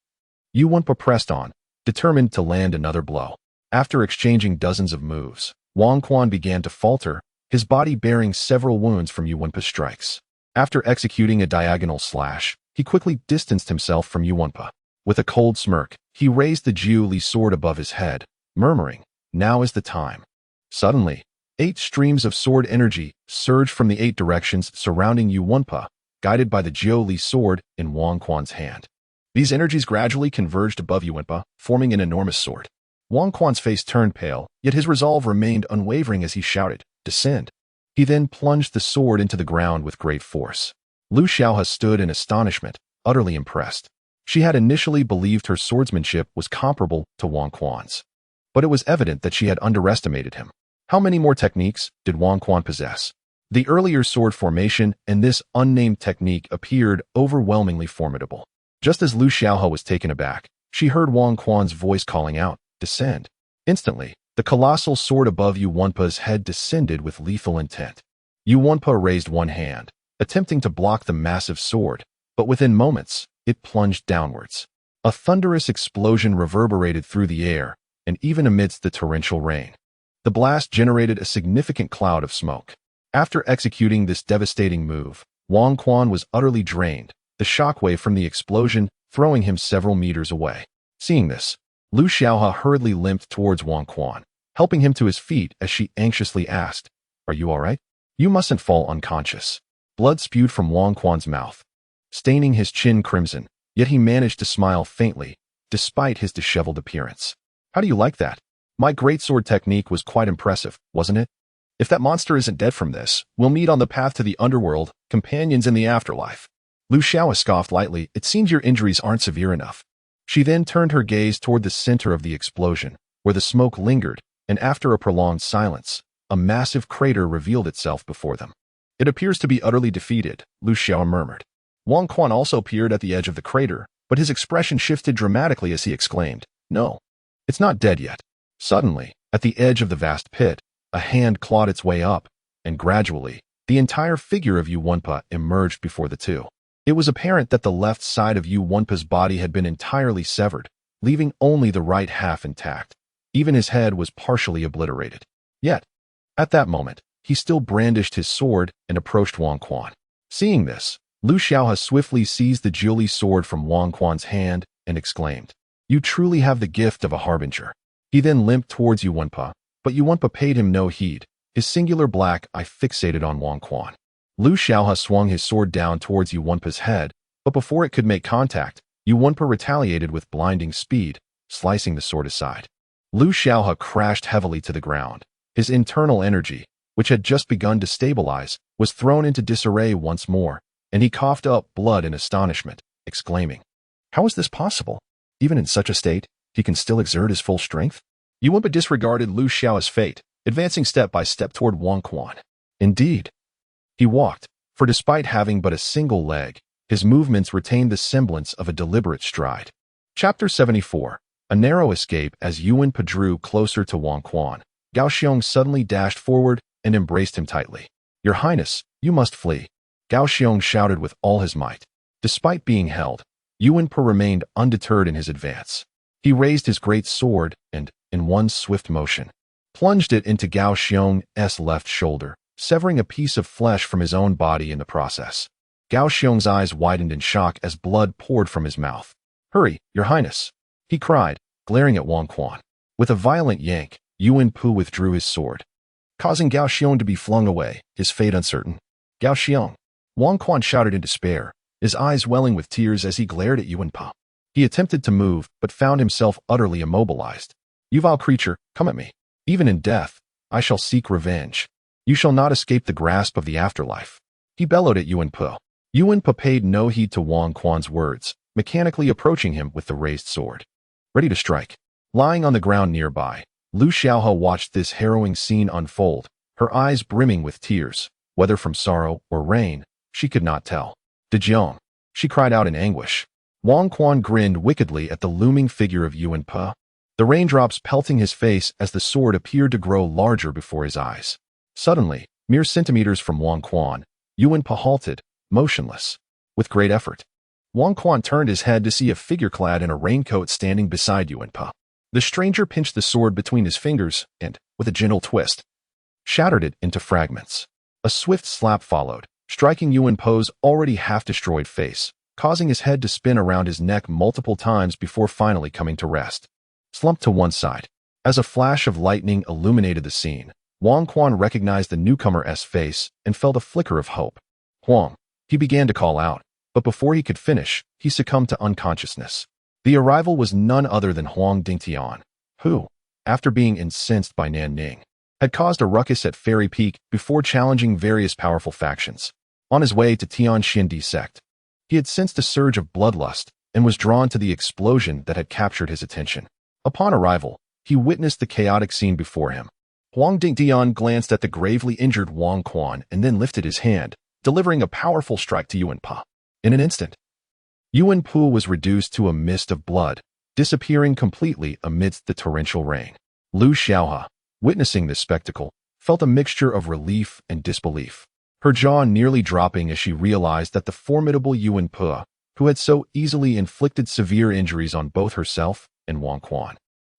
Yuan Pe pressed on, determined to land another blow. After exchanging dozens of moves, Wang Quan began to falter, his body bearing several wounds from Yuan Pe's strikes. After executing a diagonal slash, he quickly distanced himself from Yuan Pe. With a cold smirk, he raised the Jiu Li sword above his head, murmuring, "Now is the time." Suddenly, 8 streams of sword energy surged from the 8 directions surrounding Yuan Pe, guided by the Jiu Li sword in Wang Quan's hand. These energies gradually converged above Yuan Pe, forming an enormous sword. Wang Quan's face turned pale, yet his resolve remained unwavering as he shouted, "Descend." He then plunged the sword into the ground with great force. Lu Xiaohe stood in astonishment, utterly impressed. She had initially believed her swordsmanship was comparable to Wang Quan's, but it was evident that she had underestimated him. How many more techniques did Wang Quan possess? The earlier sword formation and this unnamed technique appeared overwhelmingly formidable. Just as Lu Xiaohe was taken aback, she heard Wang Quan's voice calling out, "Descend." Instantly, the colossal sword above Yuan Pe's head descended with lethal intent. Yuan Pe raised one hand, attempting to block the massive sword, but within moments, it plunged downwards. A thunderous explosion reverberated through the air, and even amidst the torrential rain, the blast generated a significant cloud of smoke. After executing this devastating move, Wang Quan was utterly drained, the shockwave from the explosion throwing him several meters away. Seeing this, Lu Xiaohe hurriedly limped towards Wang Quan, helping him to his feet as she anxiously asked, "Are you all right? You mustn't fall unconscious." Blood spewed from Wang Quan's mouth, staining his chin crimson, yet he managed to smile faintly, despite his disheveled appearance. "How do you like that? My greatsword technique was quite impressive, wasn't it? If that monster isn't dead from this, we'll meet on the path to the underworld, companions in the afterlife." Lu Xiaohe scoffed lightly, "It seems your injuries aren't severe enough." She then turned her gaze toward the center of the explosion, where the smoke lingered, and after a prolonged silence, a massive crater revealed itself before them. It appears to be utterly defeated, Lu Xiao murmured. Wang Quan also appeared at the edge of the crater, but his expression shifted dramatically as he exclaimed, "No, it's not dead yet." Suddenly, at the edge of the vast pit, a hand clawed its way up, and gradually, the entire figure of Yu Wenpa emerged before the two. It was apparent that the left side of Yu Wenpa's body had been entirely severed, leaving only the right half intact. Even his head was partially obliterated. Yet, at that moment, he still brandished his sword and approached Wang Quan. Seeing this, Lu Xiaohe swiftly seized the Jiuli sword from Wang Quan's hand and exclaimed, "You truly have the gift of a harbinger." He then limped towards Yu Wenpa, but Yu Wenpa paid him no heed, his singular black eye fixated on Wang Quan. Lu Xiaohe swung his sword down towards Yu Wenpa's head, but before it could make contact, Yu Wenpa retaliated with blinding speed, slicing the sword aside. Lu Xiaohe crashed heavily to the ground. His internal energy, which had just begun to stabilize, was thrown into disarray once more, and he coughed up blood in astonishment, exclaiming, "How is this possible? Even in such a state, he can still exert his full strength?" Yu Wenpa disregarded Lu Xiaohe's fate, advancing step by step toward Wang Quan. Indeed, he walked, for despite having but a single leg, his movements retained the semblance of a deliberate stride. Chapter 74. A narrow escape. As Yu Wenpa drew closer to Wang Quan, Gao Xiong suddenly dashed forward and embraced him tightly. "Your Highness, you must flee," Gao Xiong shouted with all his might. Despite being held, Yu Wenpa remained undeterred in his advance. He raised his great sword and, in one swift motion, plunged it into Gao Xiong's left shoulder, severing a piece of flesh from his own body in the process. Gao Xiong's eyes widened in shock as blood poured from his mouth. "Hurry, Your Highness," he cried, glaring at Wang Quan. With a violent yank, Yu Wenpa withdrew his sword, causing Gao Xiong to be flung away, his fate uncertain. "Gao Xiong!" Wang Quan shouted in despair, his eyes welling with tears as he glared at Yu Wenpa. He attempted to move, but found himself utterly immobilized. "You vile creature, come at me. Even in death, I shall seek revenge. You shall not escape the grasp of the afterlife," he bellowed at Yu Wenpa. Yu Wenpa paid no heed to Wang Quan's words, mechanically approaching him with the raised sword, ready to strike. Lying on the ground nearby, Lu Xiaohe watched this harrowing scene unfold, her eyes brimming with tears, whether from sorrow or rain, she could not tell. "Dejiang," she cried out in anguish. Wang Quan grinned wickedly at the looming figure of Yu Wenpa, the raindrops pelting his face as the sword appeared to grow larger before his eyes. Suddenly, mere centimeters from Wang Quan, Yu Wenpa halted, motionless. With great effort, Wang Quan turned his head to see a figure clad in a raincoat standing beside Yu Wenpa. The stranger pinched the sword between his fingers and, with a gentle twist, shattered it into fragments. A swift slap followed, striking Yu Wenpa's already half-destroyed face, causing his head to spin around his neck multiple times before finally coming to rest, slumped to one side. As a flash of lightning illuminated the scene, Wang Quan recognized the newcomer's face and felt a flicker of hope. "Huang," he began to call out, but before he could finish, he succumbed to unconsciousness. The arrival was none other than Huang Dingtian, who, after being incensed by Nan Ning, had caused a ruckus at Fairy Peak before challenging various powerful factions. On his way to Tianxindi sect, he had sensed a surge of bloodlust and was drawn to the explosion that had captured his attention. Upon arrival, he witnessed the chaotic scene before him. Huang Dingtian glanced at the gravely injured Wang Quan and then lifted his hand, delivering a powerful strike to Yu Wenpa. In an instant, Yu Wenpa was reduced to a mist of blood, disappearing completely amidst the torrential rain. Lu Xiaohe, witnessing this spectacle, felt a mixture of relief and disbelief, her jaw nearly dropping as she realized that the formidable Yu Wenpa, who had so easily inflicted severe injuries on both herself and Wang Quan,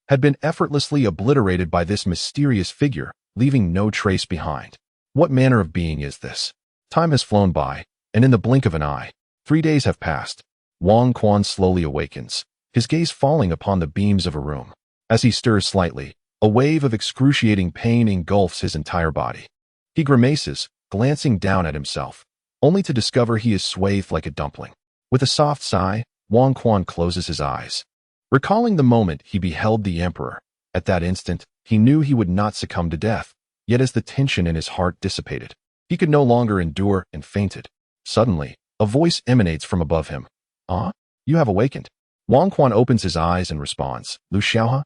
had been effortlessly obliterated by this mysterious figure, leaving no trace behind. What manner of being is this? Time has flown by, and in the blink of an eye, 3 days have passed. Wang Quan slowly awakens, his gaze falling upon the beams of a room. As he stirs slightly, a wave of excruciating pain engulfs his entire body. He grimaces, glancing down at himself, only to discover he is swathed like a dumpling. With a soft sigh, Wang Quan closes his eyes. Recalling the moment he beheld the emperor, at that instant, he knew he would not succumb to death, yet as the tension in his heart dissipated, he could no longer endure and fainted. Suddenly, a voice emanates from above him. "Ah, you have awakened." Wang Quan opens his eyes and responds, "Lu Xiaohe?"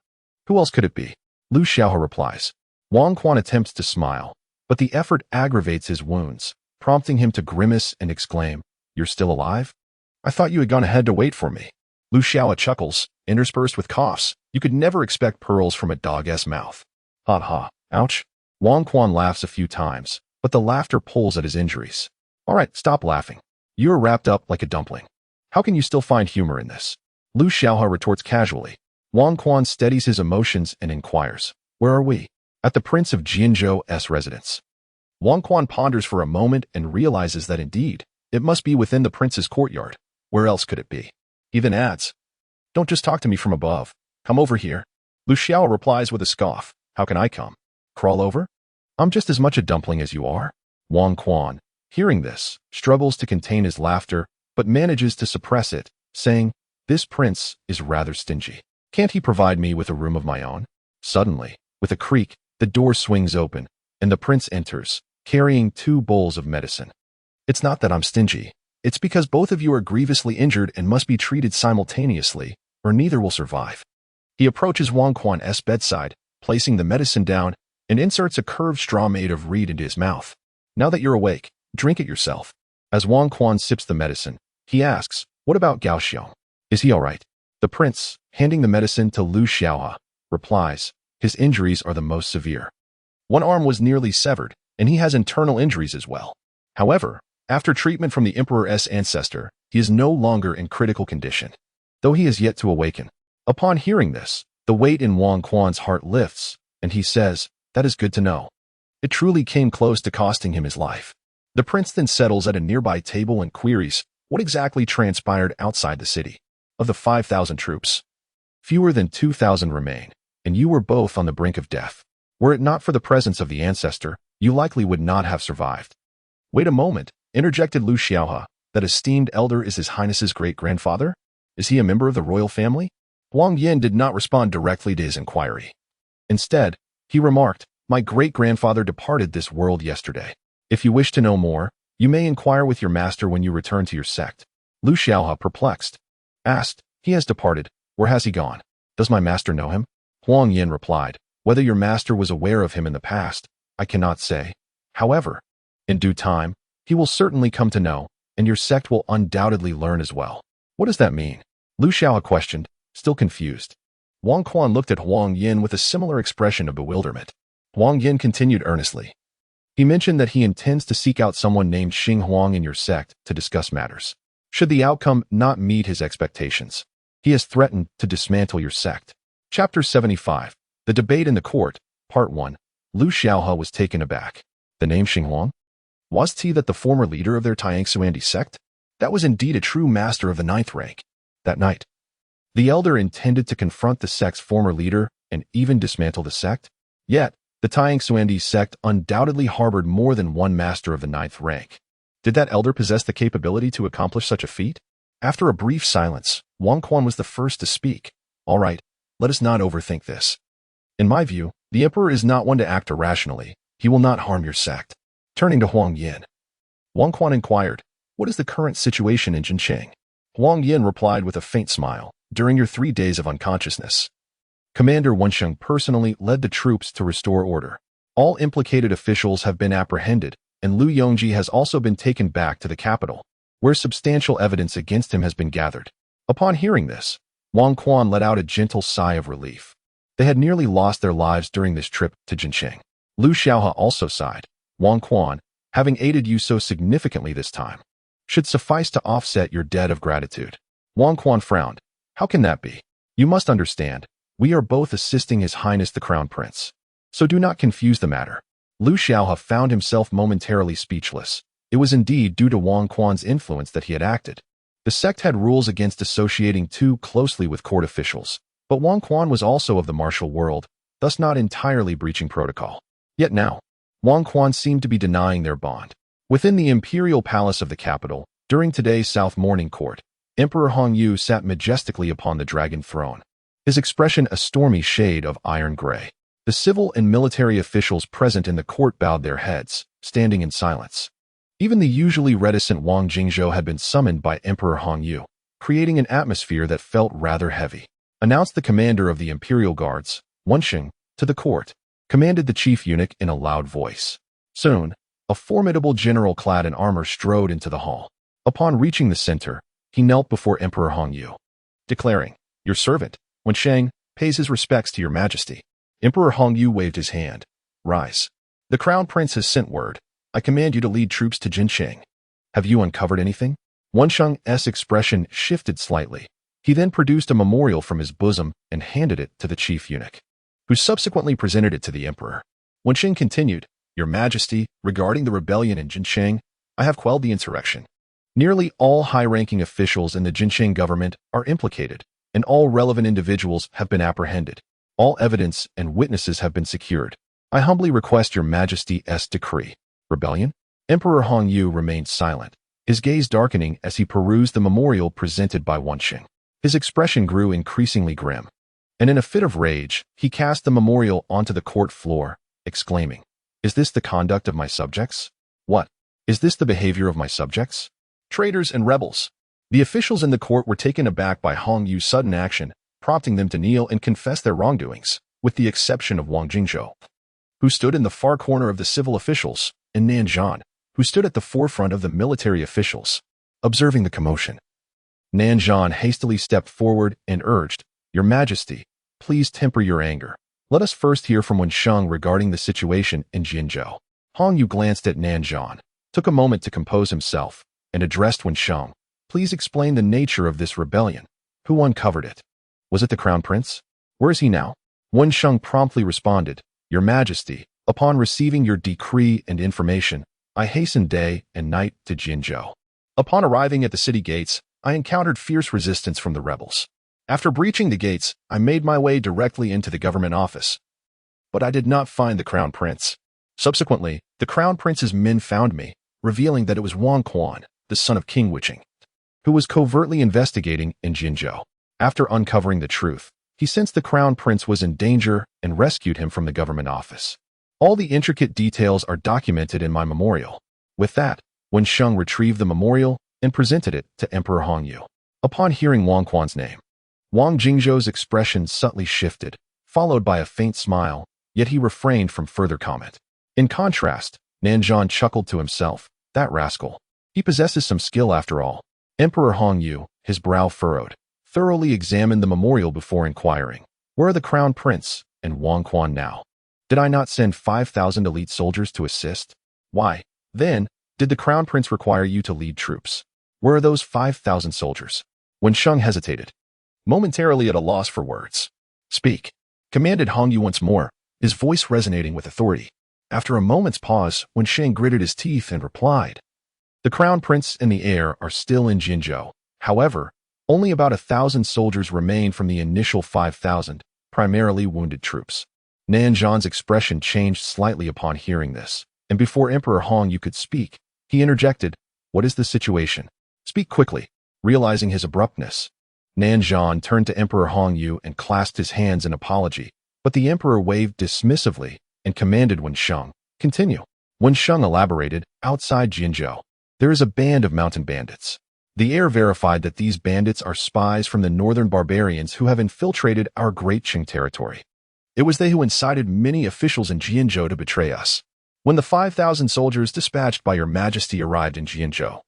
Who else could it be? Lu Xiaohe replies. Wang Quan attempts to smile, but the effort aggravates his wounds, prompting him to grimace and exclaim, "You're still alive? I thought you had gone ahead to wait for me." Lu Xiaohe chuckles, interspersed with coughs. You could never expect pearls from a dog's mouth. Ha ha, ouch. Wang Quan laughs a few times, but the laughter pulls at his injuries. All right, stop laughing. You are wrapped up like a dumpling. How can you still find humor in this? Lu Xiaohe retorts casually. Wang Quan steadies his emotions and inquires, "Where are we?" At the Prince of Jianzhou's residence. Wang Quan ponders for a moment and realizes that indeed, it must be within the prince's courtyard. Where else could it be? He then adds, "Don't just talk to me from above. Come over here." Lu Xiaohe replies with a scoff, "How can I come? Crawl over? I'm just as much a dumpling as you are." Wang Quan, hearing this, struggles to contain his laughter, but manages to suppress it, saying, "This prince is rather stingy. Can't he provide me with a room of my own?" Suddenly, with a creak, the door swings open, and the prince enters, carrying 2 bowls of medicine. "It's not that I'm stingy. It's because both of you are grievously injured and must be treated simultaneously, or neither will survive." He approaches Wang Quan's bedside, placing the medicine down, and inserts a curved straw made of reed into his mouth. "Now that you're awake, drink it yourself." As Wang Quan sips the medicine, he asks, "What about Gao Xiong? Is he all right?" The prince, handing the medicine to Lu Xiaohe, replies, "His injuries are the most severe. One arm was nearly severed, and he has internal injuries as well. However, after treatment from the emperor's ancestor, he is no longer in critical condition, though he is yet to awaken." Upon hearing this, the weight in Wang Quan's heart lifts, and he says, "That is good to know. It truly came close to costing him his life." The prince then settles at a nearby table and queries what exactly transpired outside the city. Of the 5,000 troops, fewer than 2,000 remain, and you were both on the brink of death. Were it not for the presence of the ancestor, you likely would not have survived. "Wait a moment," interjected Lu Xiaohe. "That esteemed elder is His Highness's great-grandfather? Is he a member of the royal family?" Huang Yin did not respond directly to his inquiry. Instead, he remarked, "My great-grandfather departed this world yesterday. If you wish to know more, you may inquire with your master when you return to your sect." Lu Xiaohe, perplexed, asked, "He has departed. Where has he gone? Does my master know him?" Huang Yin replied, "Whether your master was aware of him in the past, I cannot say. However, in due time, he will certainly come to know, and your sect will undoubtedly learn as well." "What does that mean?" Lu Xiaohe questioned, still confused. Wang Quan looked at Huang Yin with a similar expression of bewilderment. Huang Yin continued earnestly. "He mentioned that he intends to seek out someone named Xing Huang in your sect to discuss matters. Should the outcome not meet his expectations, he has threatened to dismantle your sect." Chapter 75. The Debate in the Court, Part 1. Lu Xiaohe was taken aback. The name Xing Huang? Was he that the former leader of their Taiyangsuandi sect? That was indeed a true master of the 9th rank. That night, the elder intended to confront the sect's former leader and even dismantle the sect. Yet, the Taiyangsuandi sect undoubtedly harbored more than one master of the 9th rank. Did that elder possess the capability to accomplish such a feat? After a brief silence, Wang Quan was the first to speak. "All right, let us not overthink this. In my view, the emperor is not one to act irrationally. He will not harm your sect." Turning to Huang Yin, Wang Quan inquired, "What is the current situation in Jincheng?" Huang Yin replied with a faint smile, "During your 3 days of unconsciousness, Commander Wensheng personally led the troops to restore order. All implicated officials have been apprehended, and Lu Yongji has also been taken back to the capital, where substantial evidence against him has been gathered." Upon hearing this, Wang Quan let out a gentle sigh of relief. They had nearly lost their lives during this trip to Jincheng. Lu Xiaohe also sighed. "Wang Quan, having aided you so significantly this time, should suffice to offset your debt of gratitude." Wang Quan frowned. "How can that be? You must understand, we are both assisting His Highness the Crown Prince. So do not confuse the matter." Lu Xiaohe found himself momentarily speechless. It was indeed due to Wang Quan's influence that he had acted. The sect had rules against associating too closely with court officials, but Wang Quan was also of the martial world, thus not entirely breaching protocol. Yet now, Wang Quan seemed to be denying their bond. Within the imperial palace of the capital, during today's South Morning Court, Emperor Hongyu sat majestically upon the dragon throne, his expression a stormy shade of iron gray. The civil and military officials present in the court bowed their heads, standing in silence. Even the usually reticent Wang Jingzhou had been summoned by Emperor Hongyu, creating an atmosphere that felt rather heavy. Announced the commander of the Imperial Guards, Wensheng, to the court, commanded the chief eunuch in a loud voice. Soon, a formidable general clad in armor strode into the hall. Upon reaching the center, he knelt before Emperor Hongyu, declaring, "Your servant, Wensheng, pays his respects to your majesty." Emperor Hongyu waved his hand. "Rise. The crown prince has sent word. I command you to lead troops to Jincheng. Have you uncovered anything?" Wensheng's expression shifted slightly. He then produced a memorial from his bosom and handed it to the chief eunuch, who subsequently presented it to the emperor. Wensheng continued, "Your majesty, regarding the rebellion in Jincheng, I have quelled the insurrection. Nearly all high-ranking officials in the Jincheng government are implicated, and all relevant individuals have been apprehended. All evidence and witnesses have been secured. I humbly request your majesty's decree." Rebellion? Emperor Hongyu remained silent, his gaze darkening as he perused the memorial presented by Wensheng. His expression grew increasingly grim, and in a fit of rage, he cast the memorial onto the court floor, exclaiming, "Is this the conduct of my subjects? What? Is this the behavior of my subjects? Traitors and rebels!" The officials in the court were taken aback by Hongyu's sudden action, prompting them to kneel and confess their wrongdoings, with the exception of Wang Jingzhou, who stood in the far corner of the civil officials, and Nanzhan, who stood at the forefront of the military officials. Observing the commotion, Nanzhan hastily stepped forward and urged, "Your Majesty, please temper your anger. Let us first hear from Wensheng regarding the situation in Jinzhou." Hongyu glanced at Nanzhan, took a moment to compose himself, and addressed Wensheng, "Please explain the nature of this rebellion. Who uncovered it? Was it the crown prince? Where is he now?" Wensheng promptly responded, "Your Majesty, upon receiving your decree and information, I hastened day and night to Jinzhou. Upon arriving at the city gates, I encountered fierce resistance from the rebels. After breaching the gates, I made my way directly into the government office. But I did not find the crown prince. Subsequently, the crown prince's men found me, revealing that it was Wang Quan, the son of King Wucheng, who was covertly investigating in Jinzhou. After uncovering the truth, he sensed the crown prince was in danger and rescued him from the government office. All the intricate details are documented in my memorial." With that, Wensheng retrieved the memorial and presented it to Emperor Hongyu. Upon hearing Wang Quan's name, Wang Jingzhou's expression subtly shifted, followed by a faint smile, yet he refrained from further comment. In contrast, Nanzhan chuckled to himself, "That rascal. He possesses some skill after all." Emperor Hongyu, his brow furrowed, thoroughly examined the memorial before inquiring, "Where are the crown prince and Wang Quan now? Did I not send 5,000 elite soldiers to assist? Why, then, did the crown prince require you to lead troops? Where are those 5,000 soldiers?" Wensheng hesitated, momentarily at a loss for words. "Speak," commanded Hongyu once more, his voice resonating with authority. After a moment's pause, Wensheng gritted his teeth and replied, "The crown prince and the heir are still in Jinzhou. However, only about 1,000 soldiers remain from the initial 5,000, primarily wounded troops." Nanzhan's expression changed slightly upon hearing this, and before Emperor Hongyu could speak, he interjected, "What is the situation? Speak quickly." Realizing his abruptness, Nanzhan turned to Emperor Hongyu and clasped his hands in apology, but the emperor waved dismissively and commanded Wensheng, "Continue." Wensheng elaborated, "Outside Jinzhou, there is a band of mountain bandits. The heir verified that these bandits are spies from the northern barbarians who have infiltrated our great Qing territory. It was they who incited many officials in Jinzhou to betray us. When the 5,000 soldiers dispatched by your majesty arrived in Jinzhou,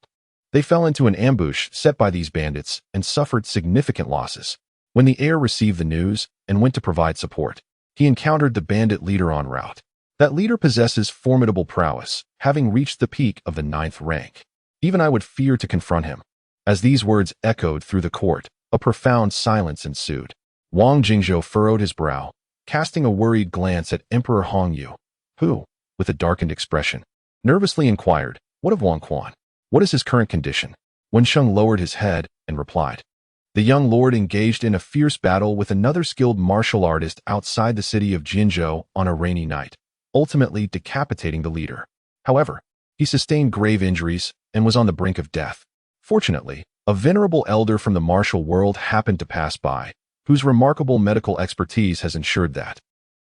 they fell into an ambush set by these bandits and suffered significant losses. When the heir received the news and went to provide support, he encountered the bandit leader en route. That leader possesses formidable prowess, having reached the peak of the 9th rank. Even I would fear to confront him." As these words echoed through the court, a profound silence ensued. Wang Jingzhou furrowed his brow, casting a worried glance at Emperor Hongyu, who, with a darkened expression, nervously inquired, "What of Wang Quan? What is his current condition?" Wensheng lowered his head and replied, "The young lord engaged in a fierce battle with another skilled martial artist outside the city of Jinzhou on a rainy night, ultimately decapitating the leader. However, he sustained grave injuries and was on the brink of death. Fortunately, a venerable elder from the martial world happened to pass by, whose remarkable medical expertise has ensured that,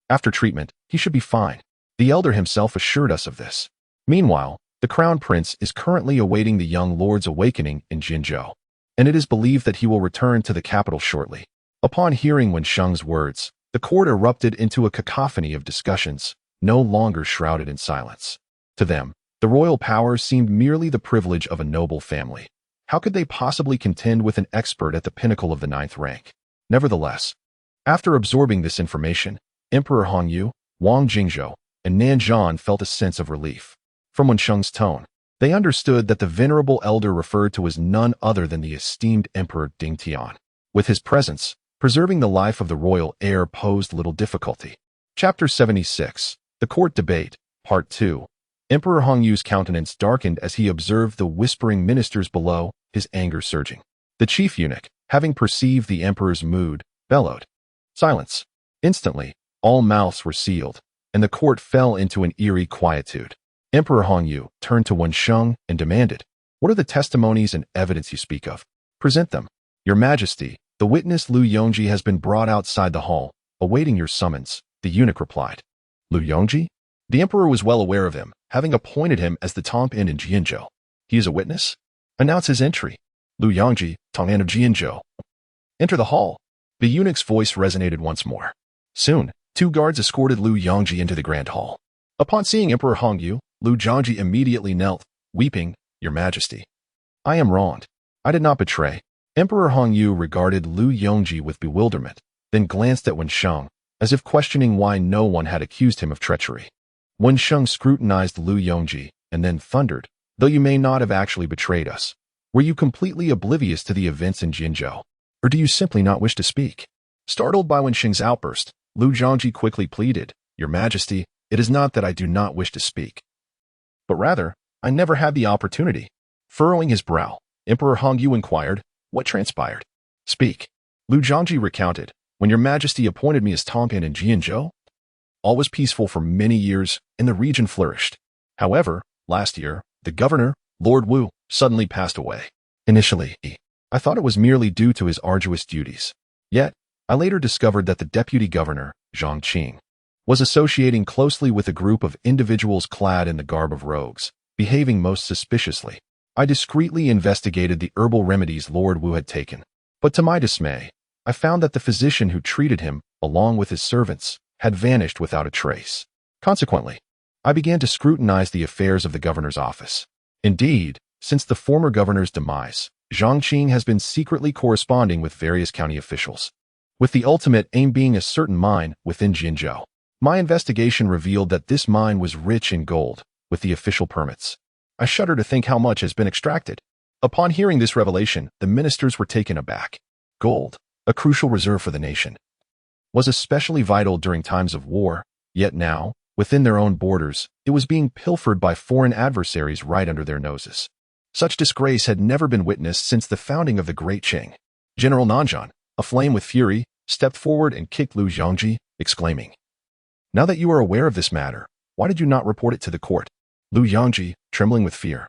after treatment, he should be fine. The elder himself assured us of this. Meanwhile, the crown prince is currently awaiting the young lord's awakening in Jinzhou, and it is believed that he will return to the capital shortly." Upon hearing Wensheng's words, The court erupted into a cacophony of discussions, no longer shrouded in silence. To them, the royal powers seemed merely the privilege of a noble family. How could they possibly contend with an expert at the pinnacle of the ninth rank? Nevertheless, after absorbing this information, Emperor Hongyu, Wang Jingzhou, and Nanzhan felt a sense of relief. From Wensheng's tone, they understood that the venerable elder referred to was none other than the esteemed Emperor Ding Tian. With his presence, preserving the life of the royal heir posed little difficulty. Chapter 76, The Court Debate, Part 2. Emperor Hongyu's countenance darkened as he observed the whispering ministers below, his anger surging. The chief eunuch, having perceived the emperor's mood, bellowed, "Silence!" Instantly, all mouths were sealed, and the court fell into an eerie quietude. Emperor Hongyu turned to Wensheng and demanded, "What are the testimonies and evidence you speak of? Present them." "Your Majesty, the witness Lu Yongji has been brought outside the hall, awaiting your summons," the eunuch replied. Lu Yongji? The emperor was well aware of him, having appointed him as the Tongpan in Jianzhou. "He is a witness? Announce his entry." "Lu Yongji, Tongpan of Jianzhou." "Enter the hall." The eunuch's voice resonated once more. Soon, 2 guards escorted Lu Yongji into the grand hall. Upon seeing Emperor Hongyu, Lu Yongji immediately knelt, weeping, "Your Majesty, I am wronged. I did not betray." Emperor Hongyu regarded Lu Yongji with bewilderment, then glanced at Wensheng, as if questioning why no one had accused him of treachery. Wensheng scrutinized Lu Yongji, and then thundered, "Though you may not have actually betrayed us, were you completely oblivious to the events in Jianzhou? Or do you simply not wish to speak?" Startled by Wensheng's outburst, Lu Yongji quickly pleaded, "Your Majesty, it is not that I do not wish to speak, but rather, I never had the opportunity." Furrowing his brow, Emperor Hongyu inquired, "What transpired?" "Speak." Lu Yongji recounted, "When your Majesty appointed me as Tongpan in Jianzhou, all was peaceful for many years, and the region flourished. However, last year, the governor, Lord Wu, suddenly passed away. Initially, I thought it was merely due to his arduous duties. Yet, I later discovered that the deputy governor, Zhang Qing, was associating closely with a group of individuals clad in the garb of rogues, behaving most suspiciously. I discreetly investigated the herbal remedies Lord Wu had taken, but to my dismay, I found that the physician who treated him, along with his servants, had vanished without a trace. Consequently, I began to scrutinize the affairs of the governor's office. Indeed, since the former governor's demise, Zhang Qing has been secretly corresponding with various county officials, with the ultimate aim being a certain mine within Jianzhou. My investigation revealed that this mine was rich in gold, with the official permits. I shudder to think how much has been extracted. Upon hearing this revelation, the ministers were taken aback. Gold, a crucial reserve for the nation, was especially vital during times of war, yet now, within their own borders, it was being pilfered by foreign adversaries right under their noses. Such disgrace had never been witnessed since the founding of the Great Qing. General Nanzhan, aflame with fury, stepped forward and kicked Lu Yongji, exclaiming, "Now that you are aware of this matter, why did you not report it to the court?" Lu Yongji, trembling with fear,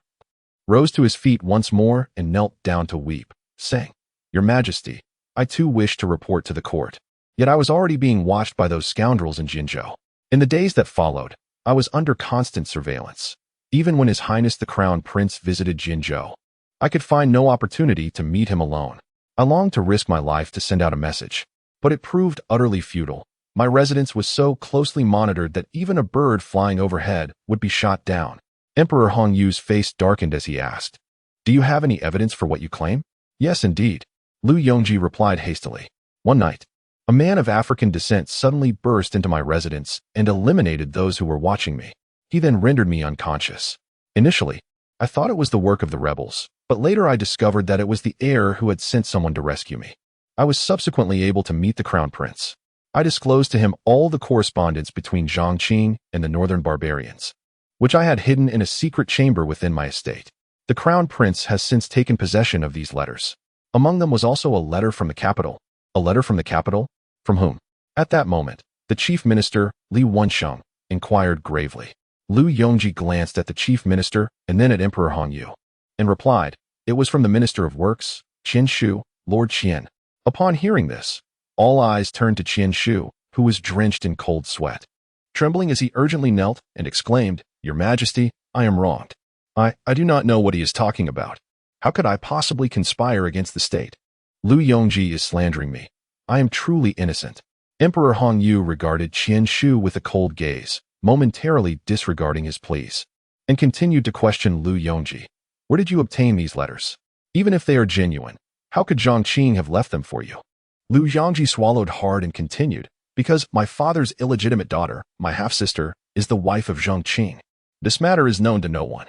rose to his feet once more and knelt down to weep, saying, "Your Majesty, I too wish to report to the court. Yet I was already being watched by those scoundrels in Jianzhou. In the days that followed, I was under constant surveillance. Even when His Highness the Crown Prince visited Jianzhou, I could find no opportunity to meet him alone. I longed to risk my life to send out a message, but it proved utterly futile. My residence was so closely monitored that even a bird flying overhead would be shot down." Emperor Hongyu's face darkened as he asked, "Do you have any evidence for what you claim?" "Yes, indeed," Lu Yongji replied hastily. "One night, a man of African descent suddenly burst into my residence and eliminated those who were watching me. He then rendered me unconscious. Initially, I thought it was the work of the rebels, but later I discovered that it was the heir who had sent someone to rescue me. I was subsequently able to meet the crown prince. I disclosed to him all the correspondence between Zhang Qing and the northern barbarians, which I had hidden in a secret chamber within my estate. The crown prince has since taken possession of these letters. Among them was also a letter from the capital." "A letter from the capital? From whom?" At that moment, the chief minister, Li Wensheng, inquired gravely. Lu Yongji glanced at the chief minister and then at Emperor Hongyu, and replied, "It was from the Minister of Works, Qian Shu, Lord Qian." Upon hearing this, all eyes turned to Qian Shu, who was drenched in cold sweat. Trembling as he urgently knelt and exclaimed, "Your Majesty, I am wronged. I do not know what he is talking about. How could I possibly conspire against the state? Lu Yongji is slandering me. I am truly innocent." Emperor Hongyu regarded Qian Shu with a cold gaze, momentarily disregarding his pleas, and continued to question Lu Yongji. Where did you obtain these letters? Even if they are genuine, how could Zhang Qing have left them for you? Lu Yongji swallowed hard and continued, because my father's illegitimate daughter, my half-sister, is the wife of Zhang Qing. This matter is known to no one.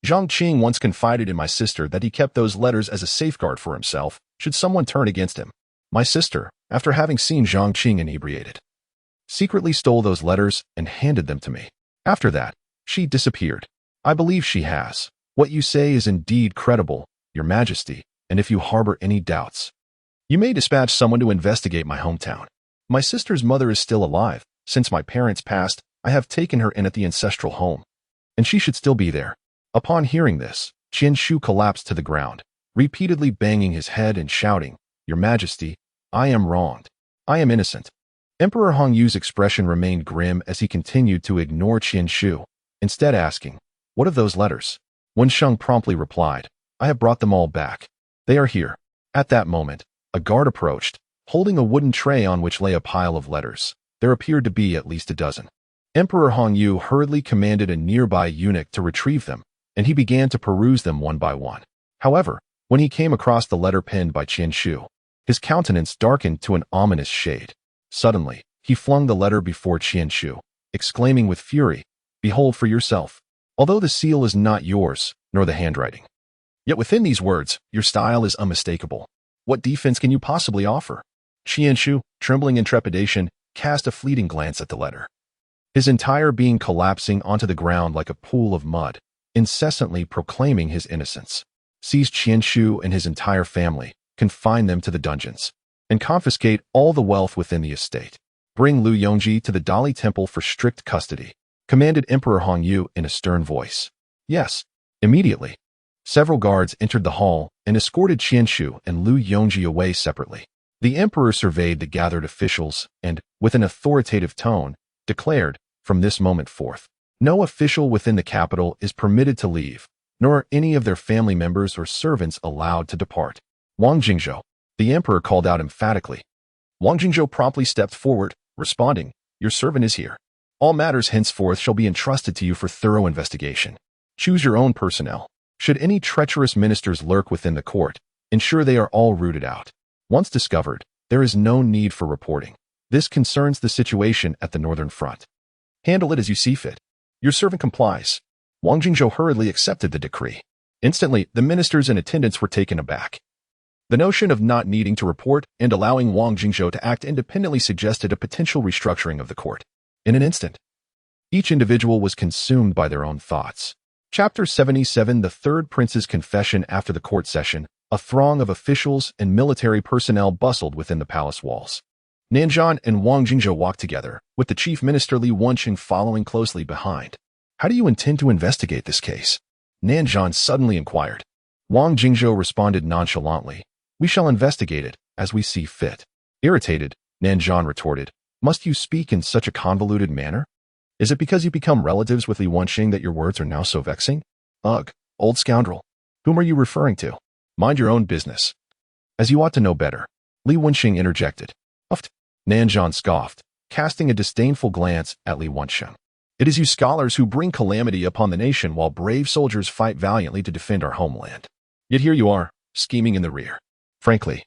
Zhang Qing once confided in my sister that he kept those letters as a safeguard for himself should someone turn against him. My sister, after having seen Zhang Qing inebriated, secretly stole those letters and handed them to me. After that, she disappeared. I believe she has. What you say is indeed credible, Your Majesty, and if you harbor any doubts, you may dispatch someone to investigate my hometown. My sister's mother is still alive. Since my parents passed, I have taken her in at the ancestral home, and she should still be there. Upon hearing this, Qian Shu collapsed to the ground, repeatedly banging his head and shouting, Your Majesty, I am wronged. I am innocent. Emperor Hongyu's expression remained grim as he continued to ignore Qian Shu, instead asking, What of those letters? Wen Sheng promptly replied, I have brought them all back. They are here. At that moment, a guard approached, holding a wooden tray on which lay a pile of letters. There appeared to be at least a dozen. Emperor Hongyu hurriedly commanded a nearby eunuch to retrieve them, and he began to peruse them one by one. However, when he came across the letter penned by Qian Shu, his countenance darkened to an ominous shade. Suddenly, he flung the letter before Qian Shu, exclaiming with fury, Behold for yourself. Although the seal is not yours, nor the handwriting, yet within these words, your style is unmistakable. What defense can you possibly offer? Qian Shu, trembling in trepidation, cast a fleeting glance at the letter, his entire being collapsing onto the ground like a pool of mud, incessantly proclaiming his innocence. Seize Qian Shu and his entire family, confine them to the dungeons, and confiscate all the wealth within the estate. Bring Lu Yongji to the Dali Temple for strict custody, commanded Emperor Hongyu in a stern voice. Yes, immediately. Several guards entered the hall and escorted Qian Shu and Lu Yongji away separately. The emperor surveyed the gathered officials and, with an authoritative tone, declared, from this moment forth, no official within the capital is permitted to leave, nor are any of their family members or servants allowed to depart. Wang Jingzhou, the emperor called out emphatically. Wang Jingzhou promptly stepped forward, responding, Your servant is here. All matters henceforth shall be entrusted to you for thorough investigation. Choose your own personnel. Should any treacherous ministers lurk within the court, ensure they are all rooted out. Once discovered, there is no need for reporting. This concerns the situation at the northern front. Handle it as you see fit. Your servant complies. Wang Jingzhou hurriedly accepted the decree. Instantly, the ministers and attendants were taken aback. The notion of not needing to report and allowing Wang Jingzhou to act independently suggested a potential restructuring of the court. In an instant, each individual was consumed by their own thoughts. Chapter 77 The Third Prince's Confession. After the court session, a throng of officials and military personnel bustled within the palace walls. Nanzhan and Wang Jingzhou walked together, with the chief minister Li Wenqing following closely behind. How do you intend to investigate this case? Nanzhan suddenly inquired. Wang Jingzhou responded nonchalantly, We shall investigate it, as we see fit. Irritated, Nanzhan retorted, Must you speak in such a convoluted manner? Is it because you become relatives with Li Wenqing that your words are now so vexing? Ugh, old scoundrel. Whom are you referring to? Mind your own business. As you ought to know better. Li Wenqing interjected. Uft. Nanzhan scoffed, casting a disdainful glance at Li Wenqing. It is you scholars who bring calamity upon the nation while brave soldiers fight valiantly to defend our homeland. Yet here you are, scheming in the rear. Frankly,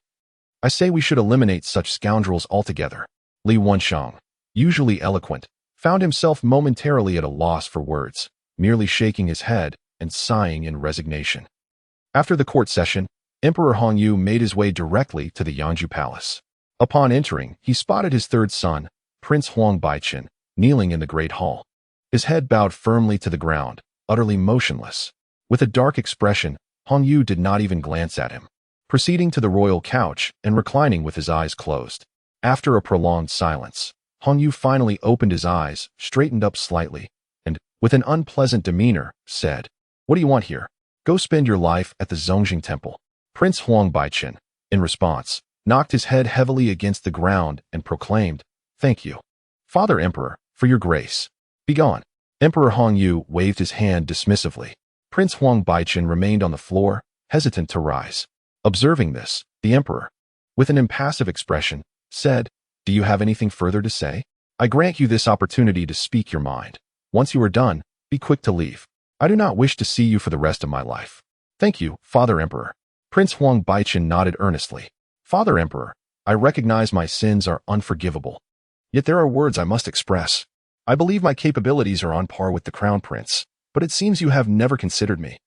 I say we should eliminate such scoundrels altogether. Li Wenqing, usually eloquent, found himself momentarily at a loss for words, merely shaking his head and sighing in resignation. After the court session, Emperor Hongyu made his way directly to the Yangju Palace. Upon entering, he spotted his third son, Prince Huang Baichen, kneeling in the great hall. His head bowed firmly to the ground, utterly motionless. With a dark expression, Hongyu did not even glance at him, proceeding to the royal couch and reclining with his eyes closed. After a prolonged silence, Hongyu finally opened his eyes, straightened up slightly, and, with an unpleasant demeanor, said, What do you want here? Go spend your life at the Zongjing Temple. Prince Huang Baichen, in response, knocked his head heavily against the ground and proclaimed, Thank you, Father Emperor, for your grace. Begone. Emperor Hongyu waved his hand dismissively. Prince Huang Baichen remained on the floor, hesitant to rise. Observing this, the emperor, with an impassive expression, said, Do you have anything further to say? I grant you this opportunity to speak your mind. Once you are done, be quick to leave. I do not wish to see you for the rest of my life. Thank you, Father Emperor. Prince Huang Baichen nodded earnestly. Father Emperor, I recognize my sins are unforgivable. Yet there are words I must express. I believe my capabilities are on par with the Crown Prince, but it seems you have never considered me.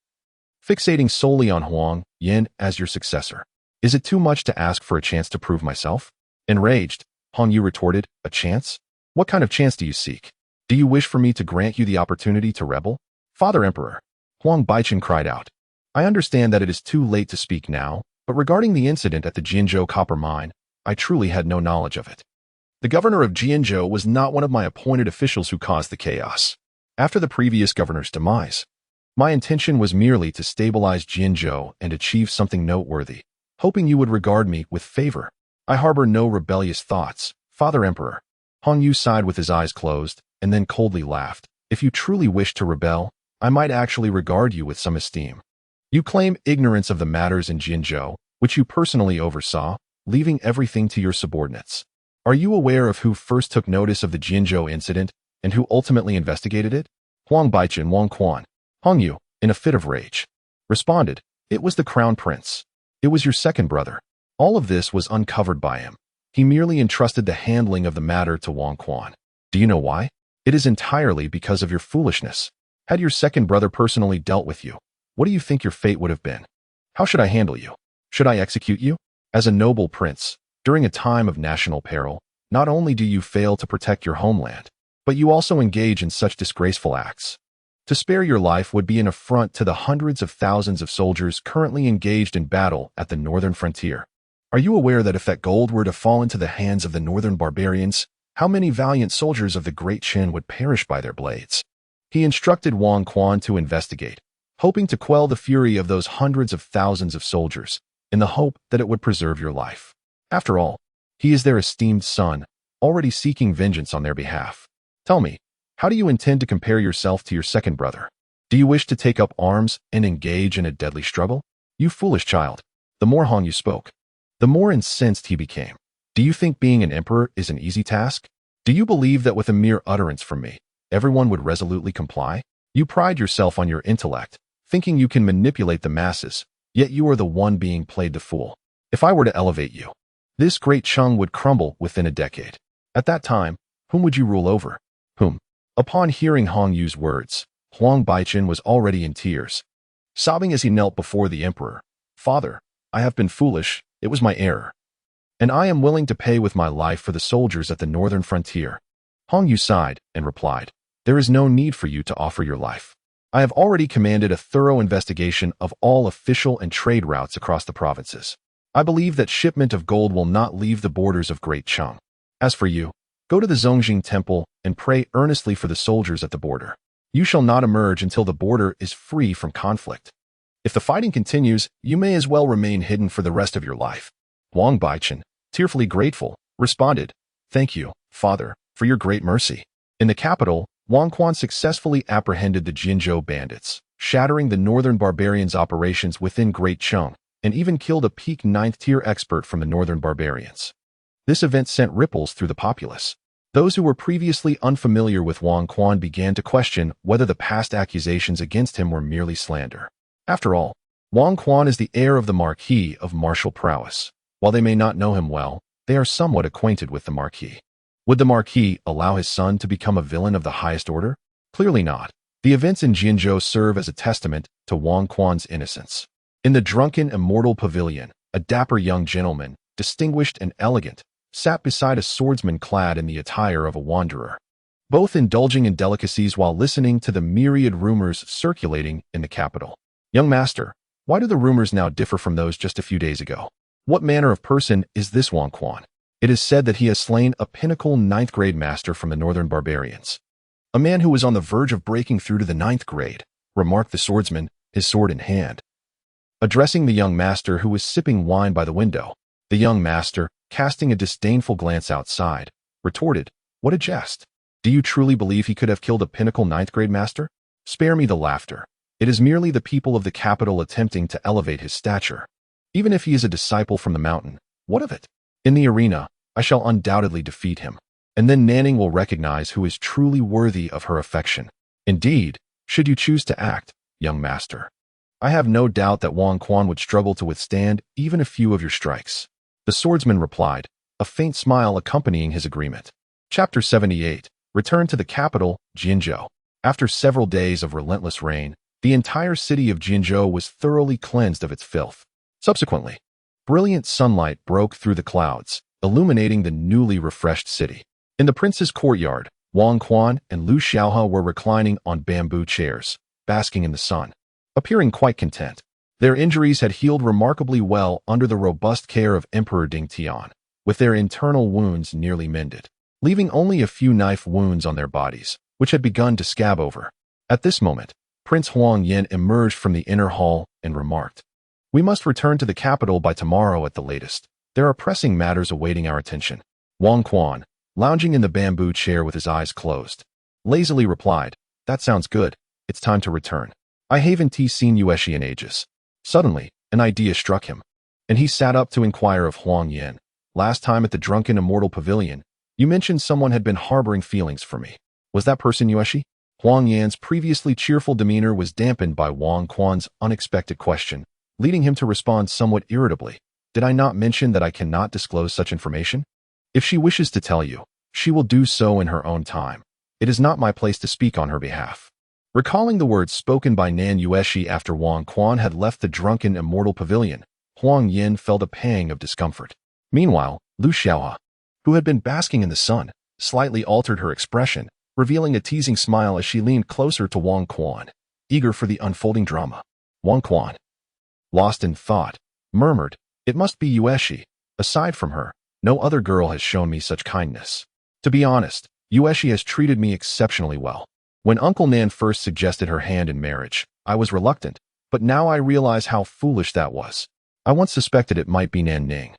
Fixating solely on Huang Yin as your successor. Is it too much to ask for a chance to prove myself? Enraged, Hong Yu retorted, a chance? What kind of chance do you seek? Do you wish for me to grant you the opportunity to rebel? Father Emperor, Huang Baichen cried out. I understand that it is too late to speak now, but regarding the incident at the Jianzhou copper mine, I truly had no knowledge of it. The governor of Jianzhou was not one of my appointed officials who caused the chaos. After the previous governor's demise, my intention was merely to stabilize Jianzhou and achieve something noteworthy, hoping you would regard me with favor. I harbor no rebellious thoughts, Father Emperor. Hong Yu sighed with his eyes closed, and then coldly laughed. If you truly wish to rebel, I might actually regard you with some esteem. You claim ignorance of the matters in Jianzhou, which you personally oversaw, leaving everything to your subordinates. Are you aware of who first took notice of the Jianzhou incident and who ultimately investigated it? Huang Baichen Wang Quan. Hong Yu, in a fit of rage, responded, it was the Crown Prince. It was your second brother. All of this was uncovered by him. He merely entrusted the handling of the matter to Wang Quan. Do you know why? It is entirely because of your foolishness. Had your second brother personally dealt with you, what do you think your fate would have been? How should I handle you? Should I execute you? As a noble prince, during a time of national peril, not only do you fail to protect your homeland, but you also engage in such disgraceful acts. To spare your life would be an affront to the hundreds of thousands of soldiers currently engaged in battle at the northern frontier. Are you aware that if that gold were to fall into the hands of the northern barbarians, how many valiant soldiers of the Great Qin would perish by their blades? He instructed Wang Quan to investigate, hoping to quell the fury of those hundreds of thousands of soldiers, in the hope that it would preserve your life. After all, he is their esteemed son, already seeking vengeance on their behalf. Tell me, how do you intend to compare yourself to your second brother? Do you wish to take up arms and engage in a deadly struggle? You foolish child. The more Hong Yu spoke, the more incensed he became. Do you think being an emperor is an easy task? Do you believe that with a mere utterance from me, everyone would resolutely comply? You pride yourself on your intellect, thinking you can manipulate the masses, yet you are the one being played the fool. If I were to elevate you, this great Chung would crumble within a decade. At that time, whom would you rule over? Whom? Upon hearing Hong Yu's words, Huang Baichen was already in tears, sobbing as he knelt before the emperor. Father, I have been foolish, it was my error. And I am willing to pay with my life for the soldiers at the northern frontier. Hong Yu sighed and replied, there is no need for you to offer your life. I have already commanded a thorough investigation of all official and trade routes across the provinces. I believe that shipment of gold will not leave the borders of Great Chung. As for you, go to the Zongjing Temple and pray earnestly for the soldiers at the border. You shall not emerge until the border is free from conflict. If the fighting continues, you may as well remain hidden for the rest of your life. Huang Baichen, tearfully grateful, responded, thank you, Father, for your great mercy. In the capital, Wang Quan successfully apprehended the Jianzhou bandits, shattering the northern barbarians' operations within Great Chung, and even killed a peak 9th-tier expert from the northern barbarians. This event sent ripples through the populace. Those who were previously unfamiliar with Wang Quan began to question whether the past accusations against him were merely slander. After all, Wang Quan is the heir of the Marquis of martial prowess. While they may not know him well, they are somewhat acquainted with the Marquis. Would the Marquis allow his son to become a villain of the highest order? Clearly not. The events in Jianzhou serve as a testament to Wang Quan's innocence. In the drunken immortal pavilion, a dapper young gentleman, distinguished and elegant, sat beside a swordsman clad in the attire of a wanderer, both indulging in delicacies while listening to the myriad rumors circulating in the capital. Young master, why do the rumors now differ from those just a few days ago? What manner of person is this Wang Quan? It is said that he has slain a pinnacle 9th grade master from the northern barbarians. A man who was on the verge of breaking through to the 9th grade, remarked the swordsman, his sword in hand. Addressing the young master who was sipping wine by the window, the young master, casting a disdainful glance outside, retorted, what a jest. Do you truly believe he could have killed a pinnacle 9th grade master? Spare me the laughter. It is merely the people of the capital attempting to elevate his stature. Even if he is a disciple from the mountain, what of it? In the arena, I shall undoubtedly defeat him, and then Nanning will recognize who is truly worthy of her affection. Indeed, should you choose to act, young master, I have no doubt that Wang Quan would struggle to withstand even a few of your strikes. The swordsman replied, a faint smile accompanying his agreement. Chapter 78. Return to the capital, Jinzhou. After several days of relentless rain, the entire city of Jinzhou was thoroughly cleansed of its filth. Subsequently, brilliant sunlight broke through the clouds, illuminating the newly refreshed city. In the prince's courtyard, Wang Quan and Lu Xiaohe were reclining on bamboo chairs, basking in the sun, appearing quite content. Their injuries had healed remarkably well under the robust care of Emperor Ding Tian, with their internal wounds nearly mended, leaving only a few knife wounds on their bodies, which had begun to scab over. At this moment, Prince Huang Yin emerged from the inner hall and remarked, "We must return to the capital by tomorrow at the latest. There are pressing matters awaiting our attention." Wang Quan, lounging in the bamboo chair with his eyes closed, lazily replied, "That sounds good. It's time to return. I haven't seen Yueshi in ages." Suddenly, an idea struck him, and he sat up to inquire of Huang Yin. "Last time at the Drunken Immortal Pavilion, you mentioned someone had been harboring feelings for me. Was that person Yueshi?" Huang Yan's previously cheerful demeanor was dampened by Wang Quan's unexpected question, leading him to respond somewhat irritably. "Did I not mention that I cannot disclose such information? If she wishes to tell you, she will do so in her own time. It is not my place to speak on her behalf." Recalling the words spoken by Nan Yueshi after Wang Quan had left the Drunken Immortal Pavilion, Huang Yin felt a pang of discomfort. Meanwhile, Lu Xiaohe, who had been basking in the sun, slightly altered her expression, revealing a teasing smile as she leaned closer to Wang Quan, eager for the unfolding drama. Wang Quan, lost in thought, murmured, "It must be Yueshi. Aside from her, no other girl has shown me such kindness. To be honest, Yueshi has treated me exceptionally well. When Uncle Nan first suggested her hand in marriage, I was reluctant, but now I realize how foolish that was. I once suspected it might be Nan Ning,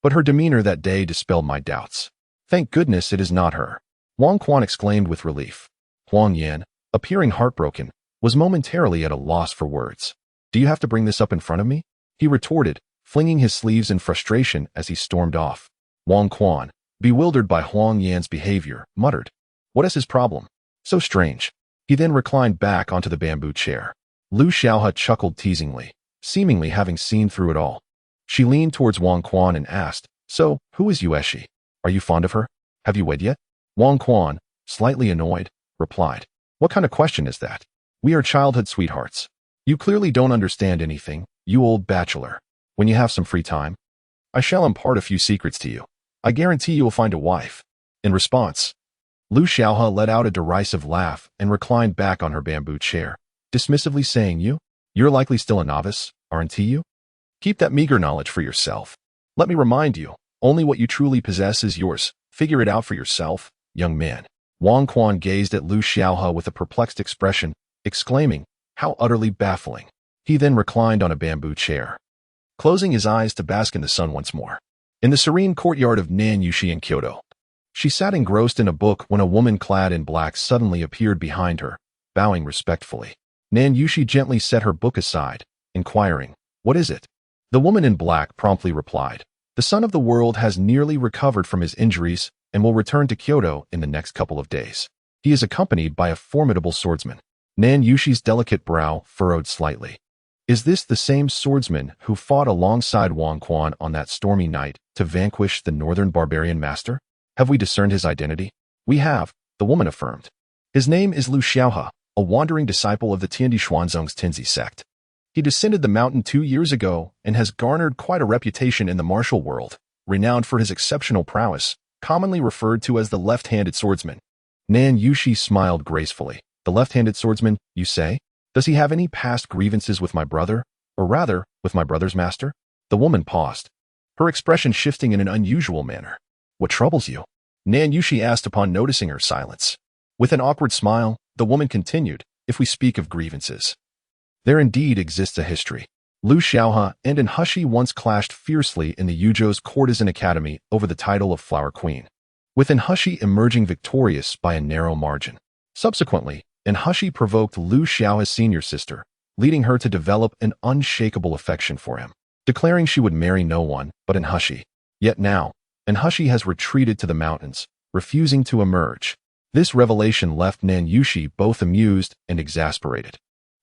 but her demeanor that day dispelled my doubts. Thank goodness it is not her." Wang Quan exclaimed with relief. Huang Yan, appearing heartbroken, was momentarily at a loss for words. "Do you have to bring this up in front of me?" he retorted, flinging his sleeves in frustration as he stormed off. Wang Quan, bewildered by Huang Yan's behavior, muttered, "What is his problem? So strange." He then reclined back onto the bamboo chair. Lu Xiaohe chuckled teasingly, seemingly having seen through it all. She leaned towards Wang Quan and asked, "So, who is Yueshi? Are you fond of her? Have you wed yet?" Wang Quan, slightly annoyed, replied, "What kind of question is that? We are childhood sweethearts. You clearly don't understand anything, you old bachelor. When you have some free time, I shall impart a few secrets to you. I guarantee you will find a wife." In response, Lu Xiaohe let out a derisive laugh and reclined back on her bamboo chair, dismissively saying, "You're likely still a novice, aren't you? Keep that meager knowledge for yourself. Let me remind you, only what you truly possess is yours. Figure it out for yourself, young man." Wang Quan gazed at Lu Xiaohe with a perplexed expression, exclaiming, "How utterly baffling." He then reclined on a bamboo chair, closing his eyes to bask in the sun once more. In the serene courtyard of Nan Yushi in Kyoto, she sat engrossed in a book when a woman clad in black suddenly appeared behind her, bowing respectfully. Nan Yushi gently set her book aside, inquiring, "What is it?" The woman in black promptly replied, "The son of the world has nearly recovered from his injuries and will return to Kyoto in the next couple of days. He is accompanied by a formidable swordsman." Nan Yushi's delicate brow furrowed slightly. "Is this the same swordsman who fought alongside Wang Quan on that stormy night to vanquish the northern barbarian master? Have we discerned his identity?" "We have," the woman affirmed. "His name is Lu Xiaohe, a wandering disciple of the Tiandi Xuanzong's Tenzi sect. He descended the mountain 2 years ago and has garnered quite a reputation in the martial world, renowned for his exceptional prowess, commonly referred to as the left-handed swordsman." Nan Yushi smiled gracefully. "The left-handed swordsman, you say? Does he have any past grievances with my brother, or rather, with my brother's master?" The woman paused, her expression shifting in an unusual manner. "What troubles you?" Nan Yushi asked upon noticing her silence. With an awkward smile, the woman continued, "If we speak of grievances, there indeed exists a history. Lu Xiaohe and Inhushi once clashed fiercely in the Yuzhou's courtesan academy over the title of Flower Queen, with Inhushi emerging victorious by a narrow margin. Subsequently, Inhushi provoked Lu Xiaohe's senior sister, leading her to develop an unshakable affection for him, declaring she would marry no one but Inhushi. Yet now, and Hushi has retreated to the mountains, refusing to emerge. This revelation left Nan Yushi both amused and exasperated.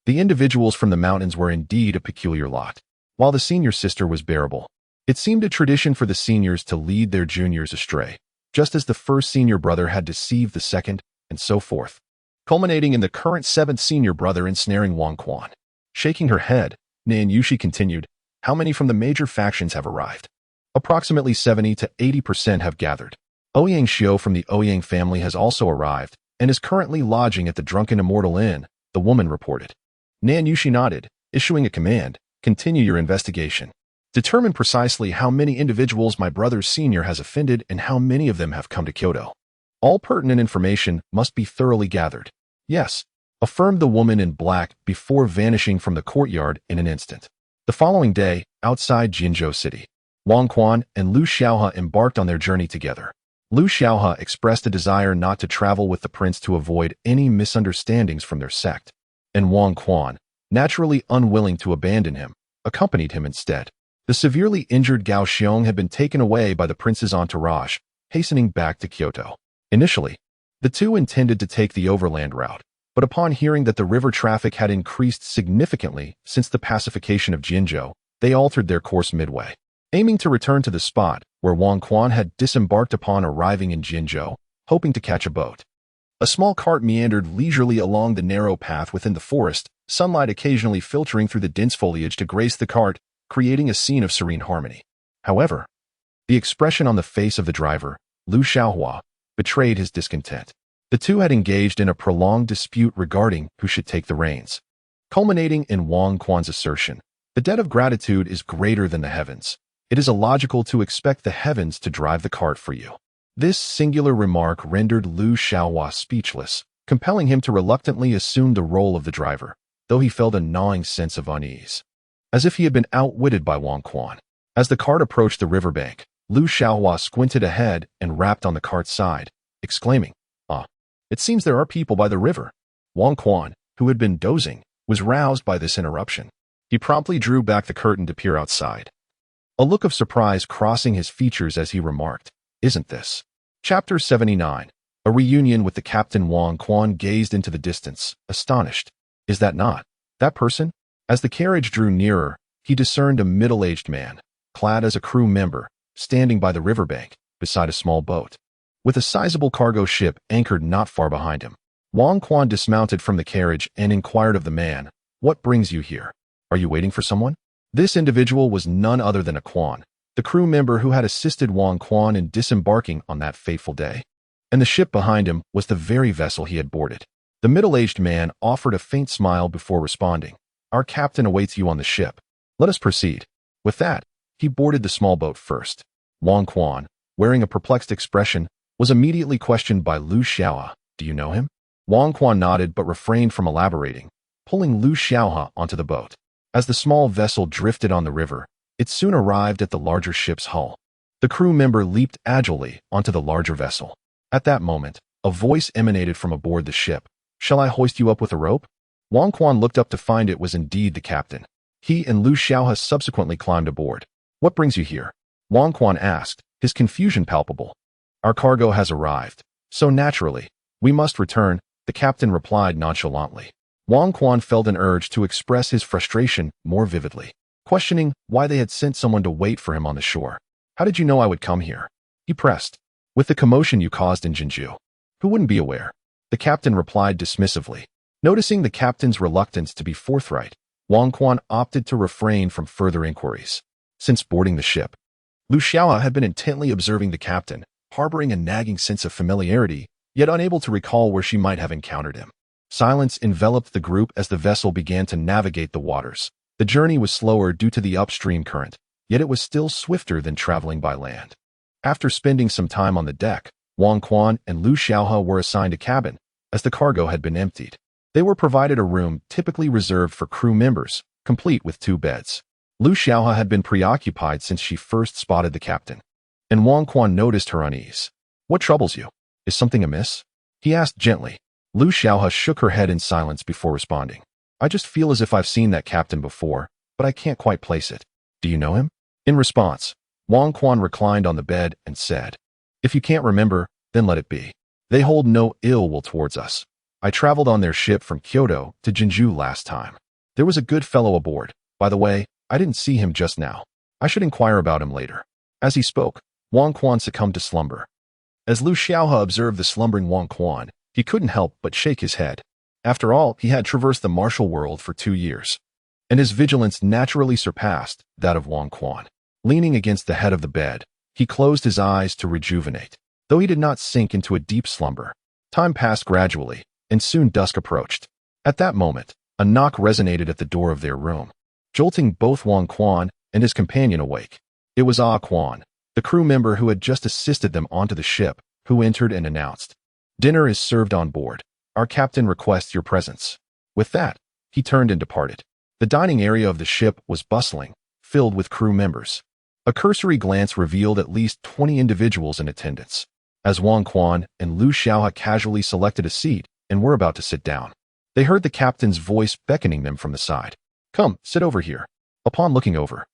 The individuals from the mountains were indeed a peculiar lot. While the senior sister was bearable, it seemed a tradition for the seniors to lead their juniors astray, just as the first senior brother had deceived the second, and so forth, culminating in the current seventh senior brother ensnaring Wang Quan. Shaking her head, Nan Yushi continued, "How many from the major factions have arrived?" "Approximately 70 to 80% have gathered. Ouyang Xiu from the Ouyang family has also arrived, and is currently lodging at the Drunken Immortal Inn," the woman reported. Nan Yushi nodded, issuing a command, "Continue your investigation. Determine precisely how many individuals my brother's senior has offended and how many of them have come to Kyoto. All pertinent information must be thoroughly gathered." "Yes," affirmed the woman in black before vanishing from the courtyard in an instant. The following day, outside Jinzhou City, Wang Quan and Lu Xiaohe embarked on their journey together. Lu Xiaohe expressed a desire not to travel with the prince to avoid any misunderstandings from their sect, and Wang Quan, naturally unwilling to abandon him, accompanied him instead. The severely injured Gao Xiong had been taken away by the prince's entourage, hastening back to Kyoto. Initially, the two intended to take the overland route, but upon hearing that the river traffic had increased significantly since the pacification of Jinzhou, they altered their course midway, aiming to return to the spot where Wang Quan had disembarked upon arriving in Jinzhou, hoping to catch a boat. A small cart meandered leisurely along the narrow path within the forest, sunlight occasionally filtering through the dense foliage to grace the cart, creating a scene of serene harmony. However, the expression on the face of the driver, Lu Xiaohua, betrayed his discontent. The two had engaged in a prolonged dispute regarding who should take the reins, culminating in Wang Quan's assertion, "The debt of gratitude is greater than the heavens. It is illogical to expect the heavens to drive the cart for you." This singular remark rendered Lu Xiaohua speechless, compelling him to reluctantly assume the role of the driver, though he felt a gnawing sense of unease, as if he had been outwitted by Wang Quan. As the cart approached the riverbank, Lu Xiaohua squinted ahead and rapped on the cart's side, exclaiming, "Ah, it seems there are people by the river." Wang Quan, who had been dozing, was roused by this interruption. He promptly drew back the curtain to peer outside, a look of surprise crossing his features as he remarked, "Isn't this?" Chapter 79. A reunion with the captain. Wang Quan gazed into the distance, astonished. "Is that not that person?" As the carriage drew nearer, he discerned a middle-aged man, clad as a crew member, standing by the riverbank, beside a small boat, with a sizable cargo ship anchored not far behind him. Wang Quan dismounted from the carriage and inquired of the man, "What brings you here? Are you waiting for someone?" This individual was none other than a Quan, the crew member who had assisted Wang Quan in disembarking on that fateful day. And the ship behind him was the very vessel he had boarded. The middle-aged man offered a faint smile before responding, "Our captain awaits you on the ship. Let us proceed." With that, he boarded the small boat first. Wang Quan, wearing a perplexed expression, was immediately questioned by Lu Xiaohe, "Do you know him?" Wang Quan nodded but refrained from elaborating, pulling Lu Xiaohe onto the boat. As the small vessel drifted on the river, it soon arrived at the larger ship's hull. The crew member leaped agilely onto the larger vessel. At that moment, a voice emanated from aboard the ship. "Shall I hoist you up with a rope?" Wang Quan looked up to find it was indeed the captain. He and Lu Xiaohe subsequently climbed aboard. "What brings you here?" Wang Quan asked, his confusion palpable. "Our cargo has arrived, so naturally, we must return," the captain replied nonchalantly. Wang Quan felt an urge to express his frustration more vividly, questioning why they had sent someone to wait for him on the shore. "How did you know I would come here?" he pressed. "With the commotion you caused in Jinzhou. Who wouldn't be aware?" the captain replied dismissively. Noticing the captain's reluctance to be forthright, Wang Quan opted to refrain from further inquiries. Since boarding the ship, Lu Xiaohe had been intently observing the captain, harboring a nagging sense of familiarity, yet unable to recall where she might have encountered him. Silence enveloped the group as the vessel began to navigate the waters. The journey was slower due to the upstream current, yet it was still swifter than traveling by land. After spending some time on the deck, Wang Quan and Lu Xiaohe were assigned a cabin, as the cargo had been emptied. They were provided a room typically reserved for crew members, complete with 2 beds. Lu Xiaohe had been preoccupied since she first spotted the captain, and Wang Quan noticed her unease. "What troubles you? Is something amiss?" he asked gently. Lu Xiaohe shook her head in silence before responding. "I just feel as if I've seen that captain before, but I can't quite place it. Do you know him?" In response, Wang Quan reclined on the bed and said, "If you can't remember, then let it be. They hold no ill will towards us. I traveled on their ship from Kyoto to Jinju last time. There was a good fellow aboard. By the way, I didn't see him just now. I should inquire about him later." As he spoke, Wang Quan succumbed to slumber. As Lu Xiaohe observed the slumbering Wang Quan, he couldn't help but shake his head. After all, he had traversed the martial world for 2 years, and his vigilance naturally surpassed that of Wang Quan. Leaning against the head of the bed, he closed his eyes to rejuvenate. Though he did not sink into a deep slumber, time passed gradually, and soon dusk approached. At that moment, a knock resonated at the door of their room, jolting both Wang Quan and his companion awake. It was Ah Quan, the crew member who had just assisted them onto the ship, who entered and announced, "Dinner is served on board. Our captain requests your presence." With that, he turned and departed. The dining area of the ship was bustling, filled with crew members. A cursory glance revealed at least 20 individuals in attendance. As Wang Quan and Lu Xiaohe casually selected a seat and were about to sit down, they heard the captain's voice beckoning them from the side. "Come, sit over here." Upon looking over,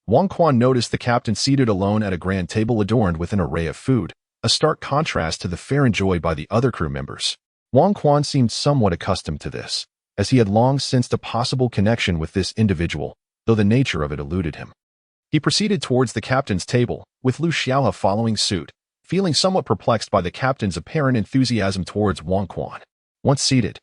Wang Quan noticed the captain seated alone at a grand table adorned with an array of food, a stark contrast to the fare enjoyed by the other crew members. Wang Quan seemed somewhat accustomed to this, as he had long sensed a possible connection with this individual, though the nature of it eluded him. He proceeded towards the captain's table, with Lu Xiaohe following suit, feeling somewhat perplexed by the captain's apparent enthusiasm towards Wang Quan. Once seated,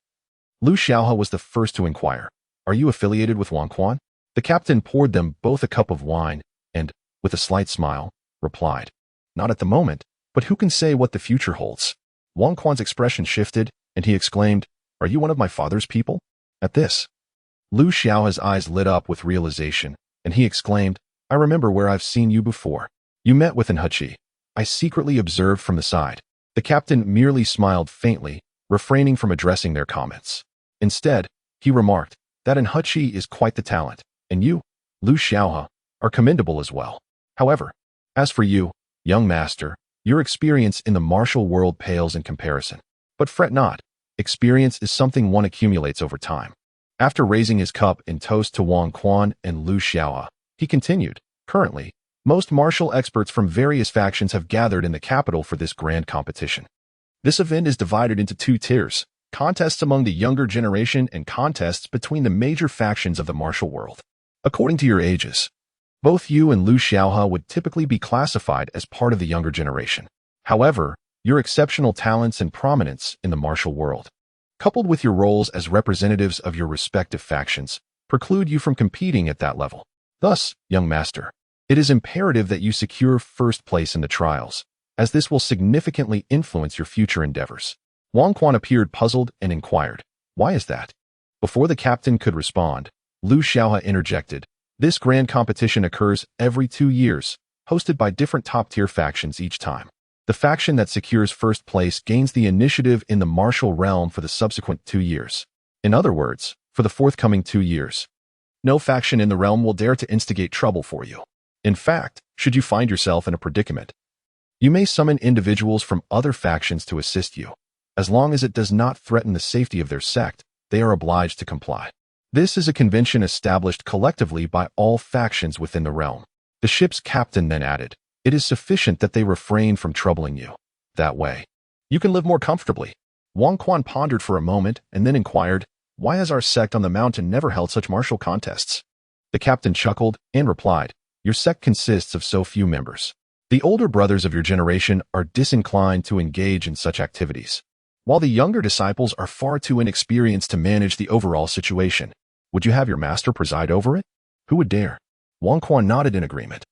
Lu Xiaohe was the first to inquire, "Are you affiliated with Wang Quan?" The captain poured them both a cup of wine and, with a slight smile, replied, "Not at the moment, but who can say what the future holds?" Wang Quan's expression shifted, and he exclaimed, "Are you one of my father's people?" At this, Lu Xiaohe's eyes lit up with realization, and he exclaimed, "I remember where I've seen you before. You met with an Huchi. I secretly observed from the side." The captain merely smiled faintly, refraining from addressing their comments. Instead, he remarked, "That an Huchi is quite the talent, and you, Lu Xiaohe, are commendable as well. However, as for you, young master, your experience in the martial world pales in comparison. But fret not, experience is something one accumulates over time." After raising his cup in toast to Wang Quan and Lu Xiaohe, he continued, "Currently, most martial experts from various factions have gathered in the capital for this grand competition. This event is divided into 2 tiers, contests among the younger generation and contests between the major factions of the martial world. According to your ages, both you and Lu Xiaohe would typically be classified as part of the younger generation. However, your exceptional talents and prominence in the martial world, coupled with your roles as representatives of your respective factions, preclude you from competing at that level. Thus, young master, it is imperative that you secure first place in the trials, as this will significantly influence your future endeavors." Wang Quan appeared puzzled and inquired, "Why is that?" Before the captain could respond, Lu Xiaohe interjected, "This grand competition occurs every 2 years, hosted by different top-tier factions each time. The faction that secures first place gains the initiative in the martial realm for the subsequent 2 years. In other words, for the forthcoming 2 years, no faction in the realm will dare to instigate trouble for you. In fact, should you find yourself in a predicament, you may summon individuals from other factions to assist you. As long as it does not threaten the safety of their sect, they are obliged to comply. This is a convention established collectively by all factions within the realm." The ship's captain then added, "It is sufficient that they refrain from troubling you. That way, you can live more comfortably." Wang Quan pondered for a moment and then inquired, "Why has our sect on the mountain never held such martial contests?" The captain chuckled and replied, "Your sect consists of so few members. The older brothers of your generation are disinclined to engage in such activities, while the younger disciples are far too inexperienced to manage the overall situation. Would you have your master preside over it?" "Who would dare?" Wang Quan nodded in agreement,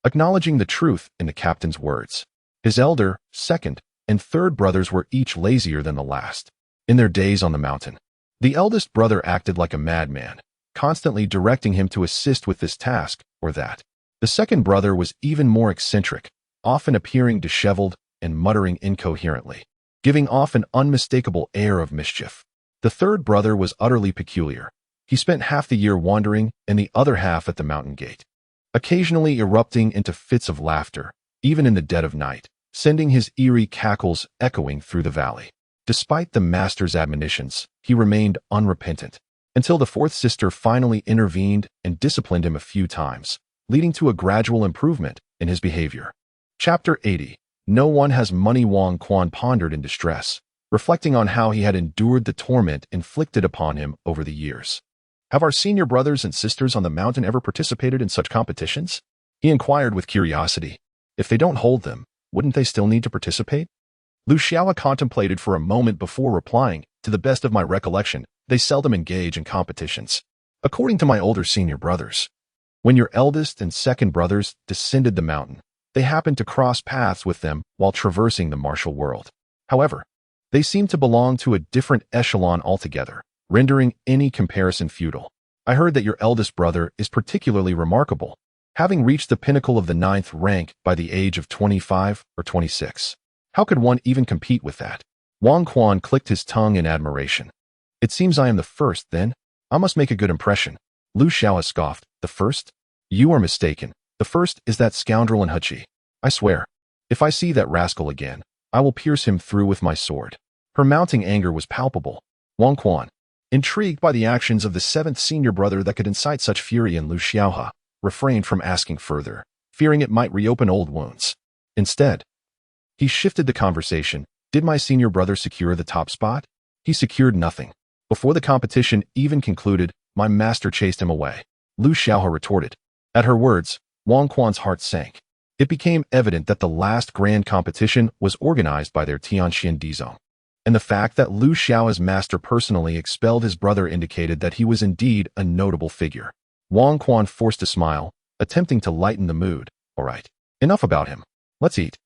acknowledging the truth in the captain's words. His elder, second, and third brothers were each lazier than the last. In their days on the mountain, the eldest brother acted like a madman, constantly directing him to assist with this task or that. The second brother was even more eccentric, often appearing disheveled and muttering incoherently, giving off an unmistakable air of mischief. The third brother was utterly peculiar. He spent half the year wandering and the other half at the mountain gate, occasionally erupting into fits of laughter, even in the dead of night, sending his eerie cackles echoing through the valley. Despite the master's admonitions, he remained unrepentant, until the fourth sister finally intervened and disciplined him a few times, leading to a gradual improvement in his behavior. Chapter 80. No one has money. Wang Quan pondered in distress, reflecting on how he had endured the torment inflicted upon him over the years. Have our senior brothers and sisters on the mountain ever participated in such competitions? He inquired with curiosity. If they don't hold them, wouldn't they still need to participate? Lu Xiao contemplated for a moment before replying. To the best of my recollection, they seldom engage in competitions. According to my older senior brothers, when your eldest and second brothers descended the mountain, they happened to cross paths with them while traversing the martial world. However, they seem to belong to a different echelon altogether, rendering any comparison futile. I heard that your eldest brother is particularly remarkable, having reached the pinnacle of the 9th rank by the age of 25 or 26. How could one even compete with that? Wang Quan clicked his tongue in admiration. It seems I am the first, then. I must make a good impression. Lu Xiao scoffed. The first? You are mistaken. The first is that scoundrel in Huchi. I swear, if I see that rascal again, I will pierce him through with my sword. Her mounting anger was palpable. Wang Quan, intrigued by the actions of the 7th senior brother that could incite such fury in Lu Xiaohe, refrained from asking further, fearing it might reopen old wounds. Instead, he shifted the conversation. Did my senior brother secure the top spot? He secured nothing. Before the competition even concluded, my master chased him away. Lu Xiaohe retorted. At her words, Wang Quan's heart sank. It became evident that the last grand competition was organized by their Tianxian Dizong, and the fact that Lu Xiaohe's master personally expelled his brother indicated that he was indeed a notable figure. Wang Quan forced a smile, attempting to lighten the mood. All right, enough about him. Let's eat.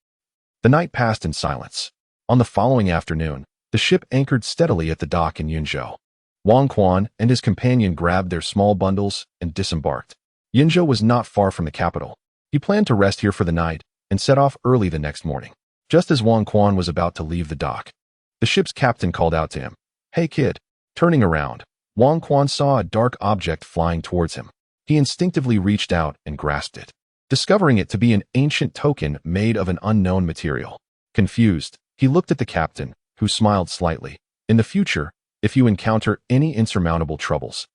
The night passed in silence. On the following afternoon, the ship anchored steadily at the dock in Yunzhou. Wang Quan and his companion grabbed their small bundles and disembarked. Yunzhou was not far from the capital. He planned to rest here for the night and set off early the next morning. Just as Wang Quan was about to leave the dock, the ship's captain called out to him. Hey kid. Turning around, Wang Quan saw a dark object flying towards him. He instinctively reached out and grasped it, discovering it to be an ancient token made of an unknown material. Confused, he looked at the captain, who smiled slightly. In the future, if you encounter any insurmountable troubles,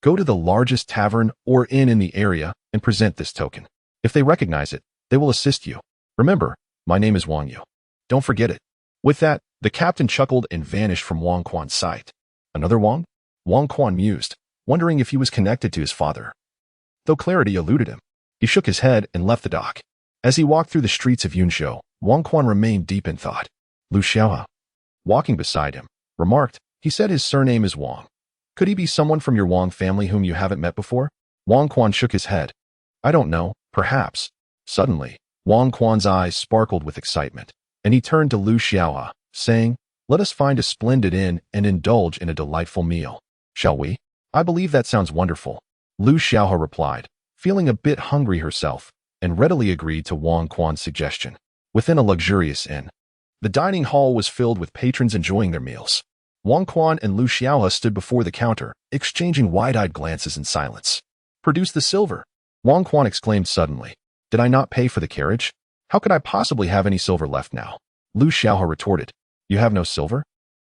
go to the largest tavern or inn in the area and present this token. If they recognize it, they will assist you. Remember, my name is Wang Yu. Don't forget it. With that, the captain chuckled and vanished from Wang Quan's sight. Another Wang? Wang Quan mused, wondering if he was connected to his father. Though clarity eluded him, he shook his head and left the dock. As he walked through the streets of Yunzhou, Wang Quan remained deep in thought. Lu Xiaohe, walking beside him, remarked, he said his surname is Wang. Could he be someone from your Wang family whom you haven't met before? Wang Quan shook his head. I don't know, perhaps. Suddenly, Wang Quan's eyes sparkled with excitement, and he turned to Lu Xiaohe, saying, let us find a splendid inn and indulge in a delightful meal. Shall we? I believe that sounds wonderful. Lu Xiaohe replied, feeling a bit hungry herself, and readily agreed to Wang Quan's suggestion. Within a luxurious inn, the dining hall was filled with patrons enjoying their meals. Wang Quan and Lu Xiaohe stood before the counter, exchanging wide-eyed glances in silence. Produce the silver, Wang Quan exclaimed suddenly. Did I not pay for the carriage? How could I possibly have any silver left now? Lu Xiaohe retorted. You have no silver?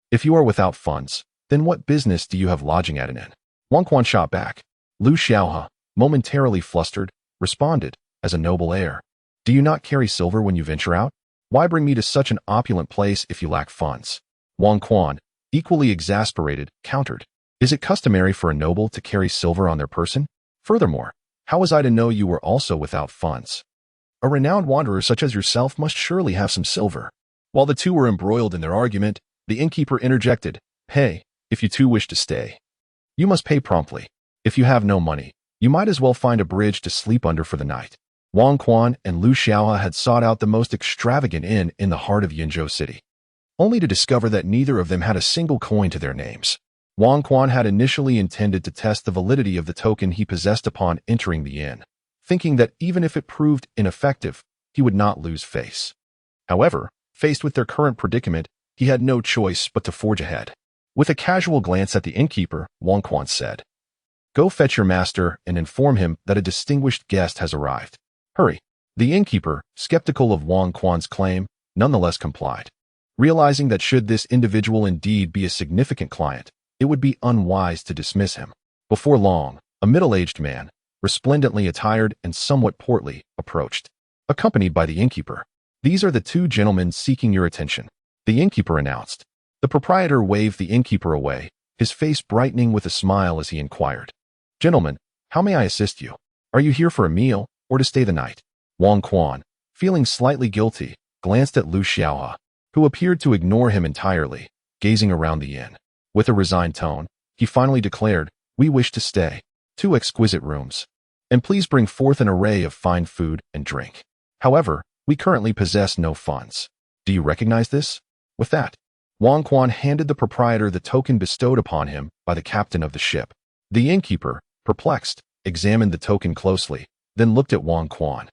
If you are without funds, then what business do you have lodging at an inn? Wang Quan shot back. Lu Xiaohe, momentarily flustered, responded, as a noble air. Do you not carry silver when you venture out? Why bring me to such an opulent place if you lack funds? Wang Quan, equally exasperated, countered. Is it customary for a noble to carry silver on their person? Furthermore, how was I to know you were also without funds? A renowned wanderer such as yourself must surely have some silver. While the two were embroiled in their argument, the innkeeper interjected, Pay, if you too wish to stay. You must pay promptly. If you have no money, you might as well find a bridge to sleep under for the night. Wang Quan and Lu Xiaohe had sought out the most extravagant inn in the heart of Yunzhou City, only to discover that neither of them had a single coin to their names. Wang Quan had initially intended to test the validity of the token he possessed upon entering the inn, thinking that even if it proved ineffective, he would not lose face. However, faced with their current predicament, he had no choice but to forge ahead. With a casual glance at the innkeeper, Wang Quan said, Go fetch your master and inform him that a distinguished guest has arrived. Hurry. The innkeeper, skeptical of Wang Quan's claim, nonetheless complied, realizing that should this individual indeed be a significant client, it would be unwise to dismiss him. Before long, a middle-aged man, resplendently attired and somewhat portly, approached. accompanied by the innkeeper. "These are the two gentlemen seeking your attention," the innkeeper announced. The proprietor waved the innkeeper away, his face brightening with a smile as he inquired, "Gentlemen, how may I assist you? Are you here for a meal or to stay the night?" Wang Quan, feeling slightly guilty, glanced at Lu Xiaohe, who appeared to ignore him entirely, gazing around the inn. With a resigned tone, he finally declared, "We wish to stay. 2 exquisite rooms. And please bring forth an array of fine food and drink. However, we currently possess no funds. Do you recognize this?" With that, Wang Quan handed the proprietor the token bestowed upon him by the captain of the ship. The innkeeper, perplexed, examined the token closely, then looked at Wang Quan,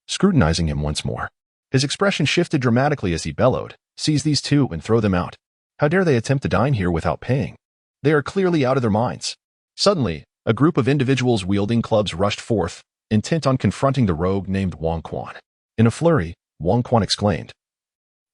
scrutinizing him once more. His expression shifted dramatically as he bellowed, "Seize these two and throw them out. How dare they attempt to dine here without paying? They are clearly out of their minds." Suddenly, a group of individuals wielding clubs rushed forth, intent on confronting the rogue named Wang Quan. In a flurry, Wang Quan exclaimed,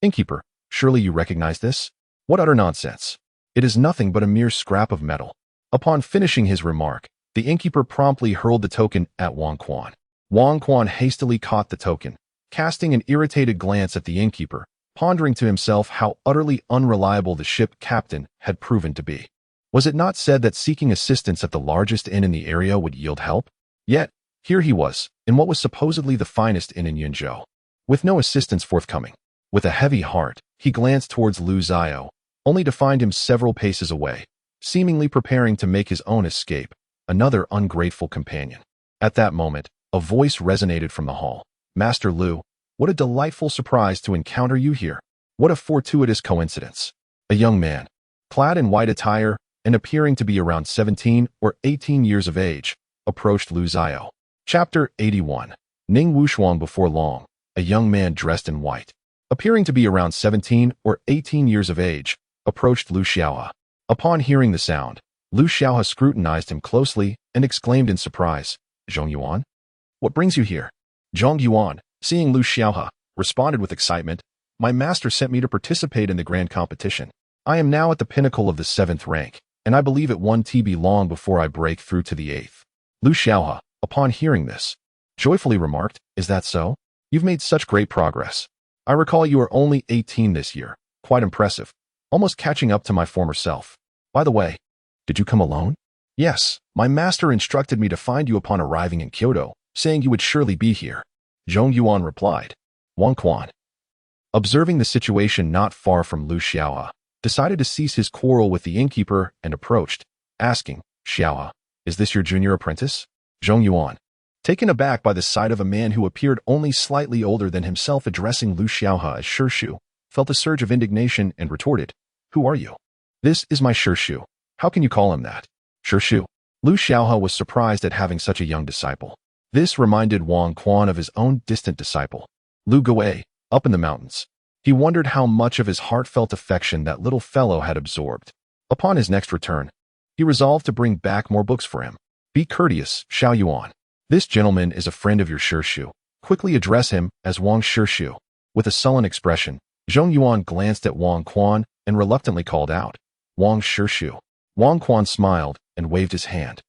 "Innkeeper, surely you recognize this? What utter nonsense! It is nothing but a mere scrap of metal." Upon finishing his remark, the innkeeper promptly hurled the token at Wang Quan. Wang Quan hastily caught the token, casting an irritated glance at the innkeeper, pondering to himself how utterly unreliable the ship captain had proven to be. Was it not said that seeking assistance at the largest inn in the area would yield help? Yet, here he was, in what was supposedly the finest inn in Yunzhou, with no assistance forthcoming. With a heavy heart, he glanced towards Lu Xiao, only to find him several paces away, seemingly preparing to make his own escape, another ungrateful companion. At that moment, a voice resonated from the hall. "Master Lu, what a delightful surprise to encounter you here. What a fortuitous coincidence." A young man, clad in white attire and appearing to be around 17 or 18 years of age, approached Lu Xiao. Chapter 81. Ning Wushuang. Before long, a young man dressed in white, appearing to be around 17 or 18 years of age, approached Lu Xiaohe. Upon hearing the sound, Lu Xiaohe scrutinized him closely and exclaimed in surprise, "Zhong Yuan? What brings you here?" Zhong Yuan, seeing Lu Xiaohe, responded with excitement, "My master sent me to participate in the grand competition. I am now at the pinnacle of the 7th rank, and I believe it won't be long before I break through to the 8th. Lu Xiaohe, upon hearing this, joyfully remarked, "Is that so? You've made such great progress. I recall you are only 18 this year. Quite impressive. Almost catching up to my former self. By the way, did you come alone?" "Yes, my master instructed me to find you upon arriving in Kyoto, saying you would surely be here," Zhong Yuan replied. Wang Quan, observing the situation not far from Lu Xiaohe, decided to cease his quarrel with the innkeeper and approached, asking, "Xiaohe, is this your junior apprentice?" Zhong Yuan, taken aback by the sight of a man who appeared only slightly older than himself addressing Lu Xiaohe as Shirshu, felt a surge of indignation and retorted, "Who are you?" "This is my Shirshu. How can you call him that?" "Shirshu." Lu Xiaohe was surprised at having such a young disciple. This reminded Wang Quan of his own distant disciple, Lu Gui, up in the mountains. He wondered how much of his heartfelt affection that little fellow had absorbed. Upon his next return, he resolved to bring back more books for him. "Be courteous, Xiao Yuan. This gentleman is a friend of your Shirshu. Quickly address him as Wang Shirshu." With a sullen expression, Zhong Yuan glanced at Wang Quan and reluctantly called out, "Wang Shirshu." Wang Quan smiled and waved his hand,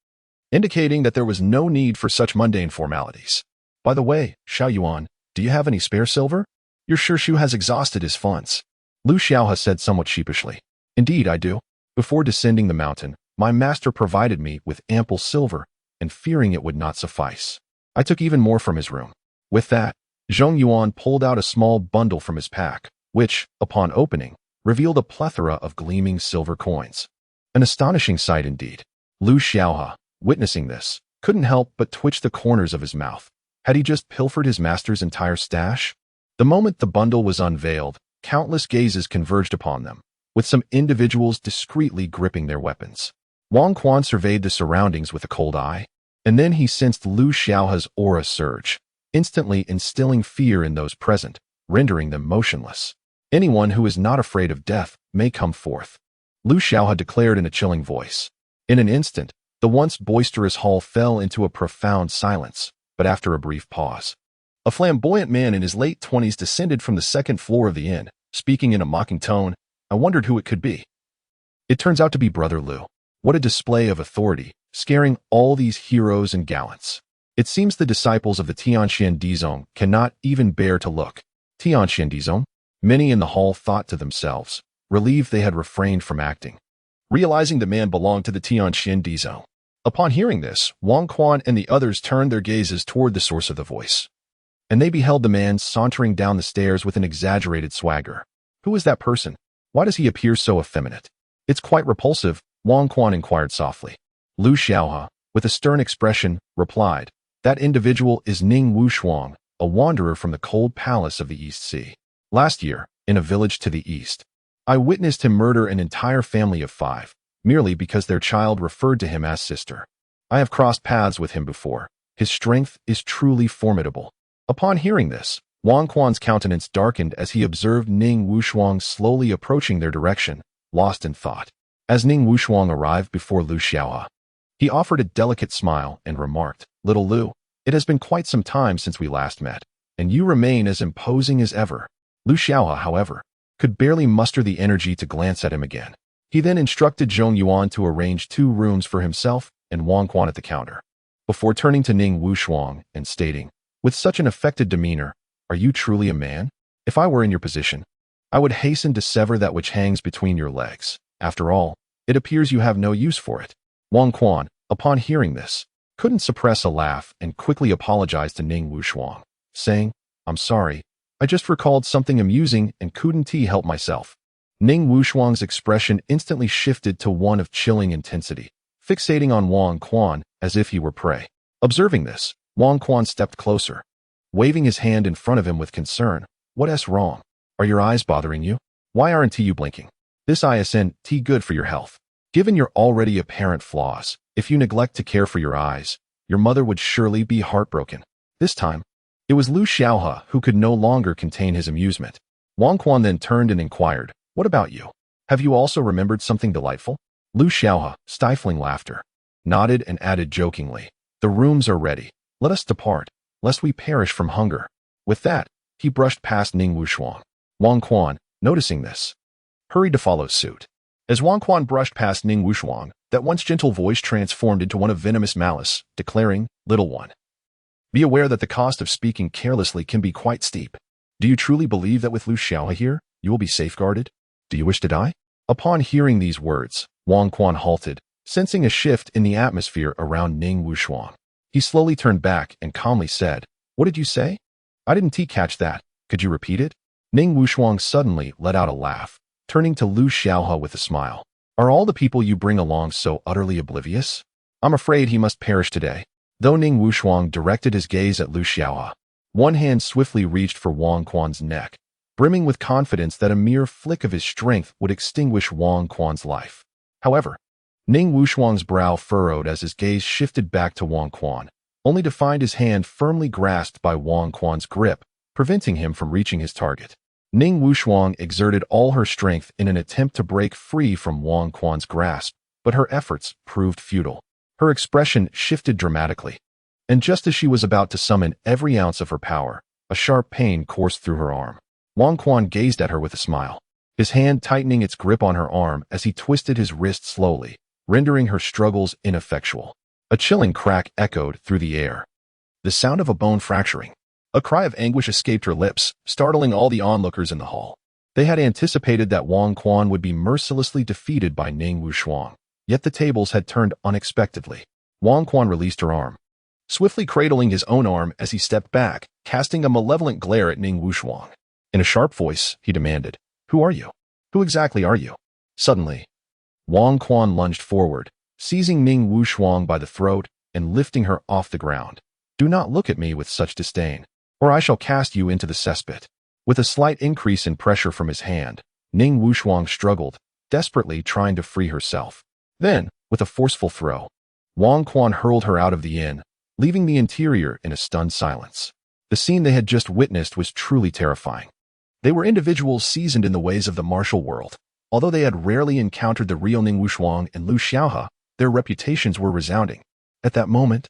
indicating that there was no need for such mundane formalities. "By the way, Xiao Yuan, do you have any spare silver? Your Shirshu has exhausted his funds." Lu Xiaohe said somewhat sheepishly, "Indeed, I do. Before descending the mountain, my master provided me with ample silver, and fearing it would not suffice, I took even more from his room." With that, Zhong Yuan pulled out a small bundle from his pack, which, upon opening, revealed a plethora of gleaming silver coins. An astonishing sight indeed. Lu Xiaohe, witnessing this, couldn't help but twitch the corners of his mouth. Had he just pilfered his master's entire stash? The moment the bundle was unveiled, countless gazes converged upon them, with some individuals discreetly gripping their weapons. Wang Quan surveyed the surroundings with a cold eye, and then he sensed Lu Xiaohe's aura surge, instantly instilling fear in those present, rendering them motionless. "Anyone who is not afraid of death may come forth," Lu Xiaohe declared in a chilling voice. In an instant, the once boisterous hall fell into a profound silence, but after a brief pause, a flamboyant man in his late 20s descended from the 2nd floor of the inn, speaking in a mocking tone. I wondered who it could be. It turns out to be Brother Lu. What a display of authority, scaring all these heroes and gallants. It seems the disciples of the Tianxian Dizong cannot even bear to look. Tianxian Dizong? Many in the hall thought to themselves, relieved they had refrained from acting, realizing the man belonged to the Tianxian Dizong. Upon hearing this, Wang Quan and the others turned their gazes toward the source of the voice, and they beheld the man sauntering down the stairs with an exaggerated swagger. Who is that person? Why does he appear so effeminate? It's quite repulsive, Wang Quan inquired softly. Lu Xiaohe, with a stern expression, replied, that individual is Ning Wushuang, a wanderer from the cold palace of the East Sea. Last year, in a village to the east, I witnessed him murder an entire family of 5, merely because their child referred to him as sister. I have crossed paths with him before. His strength is truly formidable. Upon hearing this, Wang Quan's countenance darkened as he observed Ning Wushuang slowly approaching their direction, lost in thought. As Ning Wushuang arrived before Lu Xiaohe, he offered a delicate smile and remarked, Little Lu, it has been quite some time since we last met, and you remain as imposing as ever. Lu Xiaohe, however, could barely muster the energy to glance at him again. He then instructed Zhong Yuan to arrange 2 rooms for himself and Wang Quan at the counter, before turning to Ning Wushuang and stating, with such an affected demeanor, are you truly a man? If I were in your position, I would hasten to sever that which hangs between your legs. After all, it appears you have no use for it. Wang Quan, upon hearing this, couldn't suppress a laugh and quickly apologized to Ning Wushuang, saying, I'm sorry, I just recalled something amusing and couldn't help myself. Ning Wushuang's expression instantly shifted to one of chilling intensity, fixating on Wang Quan as if he were prey. Observing this, Wang Quan stepped closer, waving his hand in front of him with concern. What's wrong? Are your eyes bothering you? Why aren't you blinking? This isn't good for your health. Given your already apparent flaws, if you neglect to care for your eyes, your mother would surely be heartbroken. This time, it was Lu Xiaohe who could no longer contain his amusement. Wang Quan then turned and inquired, what about you? Have you also remembered something delightful? Lu Xiaohe, stifling laughter, nodded and added jokingly, the rooms are ready. Let us depart, lest we perish from hunger. With that, he brushed past Ning Wushuang. Wang Quan, noticing this, hurried to follow suit. As Wang Quan brushed past Ning Wushuang, that once gentle voice transformed into one of venomous malice, declaring, Little one, be aware that the cost of speaking carelessly can be quite steep. Do you truly believe that with Lu Xiaohe here, you will be safeguarded? Do you wish to die? Upon hearing these words, Wang Quan halted, sensing a shift in the atmosphere around Ning Wushuang. He slowly turned back and calmly said, What did you say? I didn't catch that. Could you repeat it? Ning Wushuang suddenly let out a laugh, turning to Lu Xiaohe with a smile. Are all the people you bring along so utterly oblivious? I'm afraid he must perish today. Though Ning Wushuang directed his gaze at Lu Xiaohe, one hand swiftly reached for Wang Quan's neck, brimming with confidence that a mere flick of his strength would extinguish Wang Quan's life. However, Ning Wushuang's brow furrowed as his gaze shifted back to Wang Quan, only to find his hand firmly grasped by Wang Quan's grip, preventing him from reaching his target. Ning Wushuang exerted all her strength in an attempt to break free from Wang Quan's grasp, but her efforts proved futile. Her expression shifted dramatically, and just as she was about to summon every ounce of her power, a sharp pain coursed through her arm. Wang Quan gazed at her with a smile, his hand tightening its grip on her arm as he twisted his wrist slowly, rendering her struggles ineffectual. A chilling crack echoed through the air, the sound of a bone fracturing. A cry of anguish escaped her lips, startling all the onlookers in the hall. They had anticipated that Wang Quan would be mercilessly defeated by Ning Wushuang, yet the tables had turned unexpectedly. Wang Quan released her arm, swiftly cradling his own arm as he stepped back, casting a malevolent glare at Ning Wushuang. In a sharp voice, he demanded, Who are you? Who exactly are you? Suddenly, Wang Quan lunged forward, seizing Ning Wushuang by the throat and lifting her off the ground. Do not look at me with such disdain, or I shall cast you into the cesspit. With a slight increase in pressure from his hand, Ning Wushuang struggled, desperately trying to free herself. Then, with a forceful throw, Wang Quan hurled her out of the inn, leaving the interior in a stunned silence. The scene they had just witnessed was truly terrifying. They were individuals seasoned in the ways of the martial world. Although they had rarely encountered the real Ning Wushuang and Lu Xiaohe, their reputations were resounding. At that moment,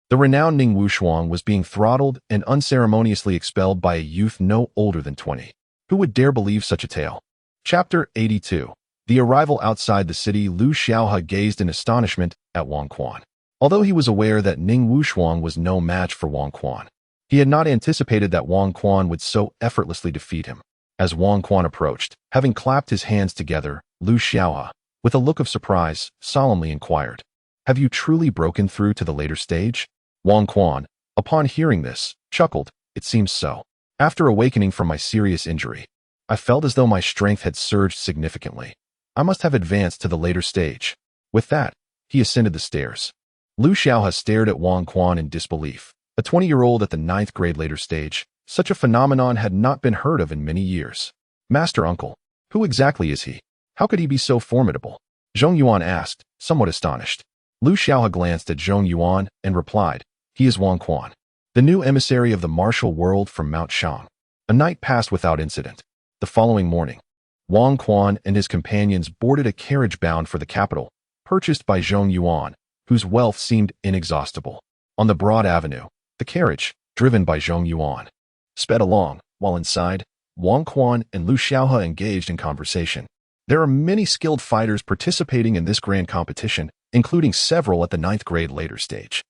the renowned Ning Wushuang was being throttled and unceremoniously expelled by a youth no older than 20. Who would dare believe such a tale? Chapter 82. The arrival outside the city. Lu Xiaohe gazed in astonishment at Wang Quan. Although he was aware that Ning Wuxuang was no match for Wang Quan, he had not anticipated that Wang Quan would so effortlessly defeat him. As Wang Quan approached, having clapped his hands together, Lu Xiaohe, with a look of surprise, solemnly inquired, "Have you truly broken through to the later stage?" Wang Quan, upon hearing this, chuckled. "It seems so. After awakening from my serious injury, I felt as though my strength had surged significantly. I must have advanced to the later stage." With that, he ascended the stairs. Lu Xiaohe stared at Wang Quan in disbelief. A 20-year-old at the 9th grade later stage, such a phenomenon had not been heard of in many years. "Master Uncle, who exactly is he? How could he be so formidable?" Zhong Yuan asked, somewhat astonished. Lu Xiaohe glanced at Zhong Yuan and replied, "He is Wang Quan, the new emissary of the martial world from Mount Shang." A night passed without incident. The following morning, Wang Quan and his companions boarded a carriage bound for the capital, purchased by Zhong Yuan, whose wealth seemed inexhaustible. On the broad avenue, the carriage, driven by Zhong Yuan, sped along, while inside, Wang Quan and Lu Xiaohe engaged in conversation. There are many skilled fighters participating in this grand competition, including several at the 9th grade later stage.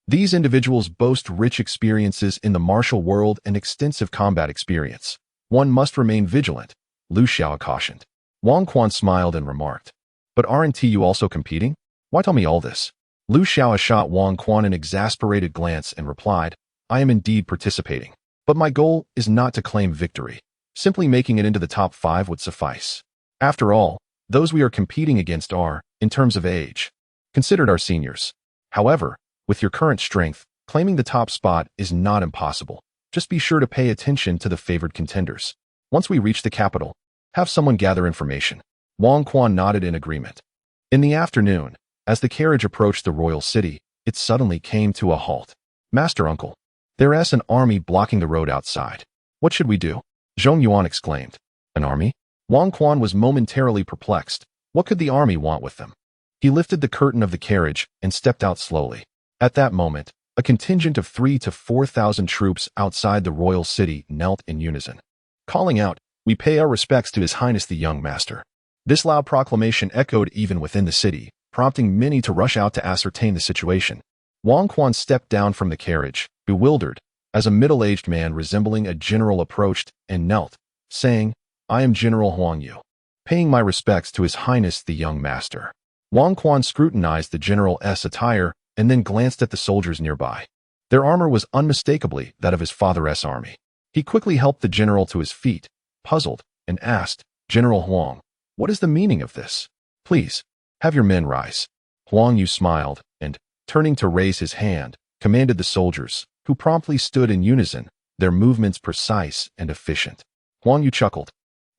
These individuals boast rich experiences in the martial world and extensive combat experience. "One must remain vigilant," Lu Xiaohe cautioned. Wang Quan smiled and remarked, "But aren't you also competing? Why tell me all this?" Lu Xiaohe shot Wang Quan an exasperated glance and replied, "I am indeed participating, but my goal is not to claim victory. Simply making it into the top 5 would suffice. After all, those we are competing against are, in terms of age, considered our seniors. However, with your current strength, claiming the top spot is not impossible. Just be sure to pay attention to the favored contenders. Once we reach the capital, have someone gather information." Wang Quan nodded in agreement. In the afternoon, as the carriage approached the royal city, it suddenly came to a halt. "Master Uncle, there is an army blocking the road outside. What should we do?" Zhong Yuan exclaimed. "An army?" Wang Quan was momentarily perplexed. What could the army want with them? He lifted the curtain of the carriage and stepped out slowly. At that moment, a contingent of 3,000 to 4,000 troops outside the royal city knelt in unison, calling out, "We pay our respects to His Highness the Young Master." This loud proclamation echoed even within the city, prompting many to rush out to ascertain the situation. Wang Quan stepped down from the carriage, bewildered, as a middle-aged man resembling a general approached and knelt, saying, "I am General Huang Yu, paying my respects to His Highness the Young Master." Wang Quan scrutinized the general's attire and then glanced at the soldiers nearby. Their armor was unmistakably that of his father's army. He quickly helped the general to his feet, puzzled, and asked, "General Huang, what is the meaning of this? Please, have your men rise." Huang Yu smiled and, turning to raise his hand, commanded the soldiers, who promptly stood in unison, their movements precise and efficient. Huang Yu chuckled.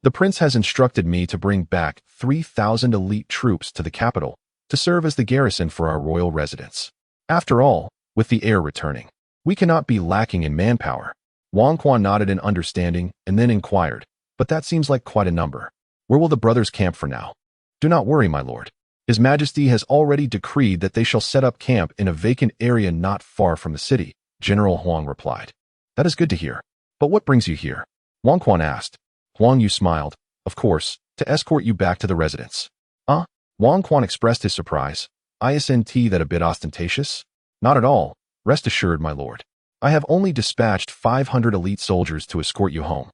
"The prince has instructed me to bring back 3,000 elite troops to the capital to serve as the garrison for our royal residence. After all, with the heir returning, we cannot be lacking in manpower." Wang Quan nodded in understanding and then inquired, "But that seems like quite a number. Where will the brothers camp for now?" "Do not worry, my lord. His Majesty has already decreed that they shall set up camp in a vacant area not far from the city," General Huang replied. "That is good to hear. But what brings you here?" Wang Quan asked. Huang Yu smiled. "Of course, to escort you back to the residence." "Huh?" Wang Quan expressed his surprise. "Isn't that a bit ostentatious?" "Not at all. Rest assured, my lord. I have only dispatched 500 elite soldiers to escort you home.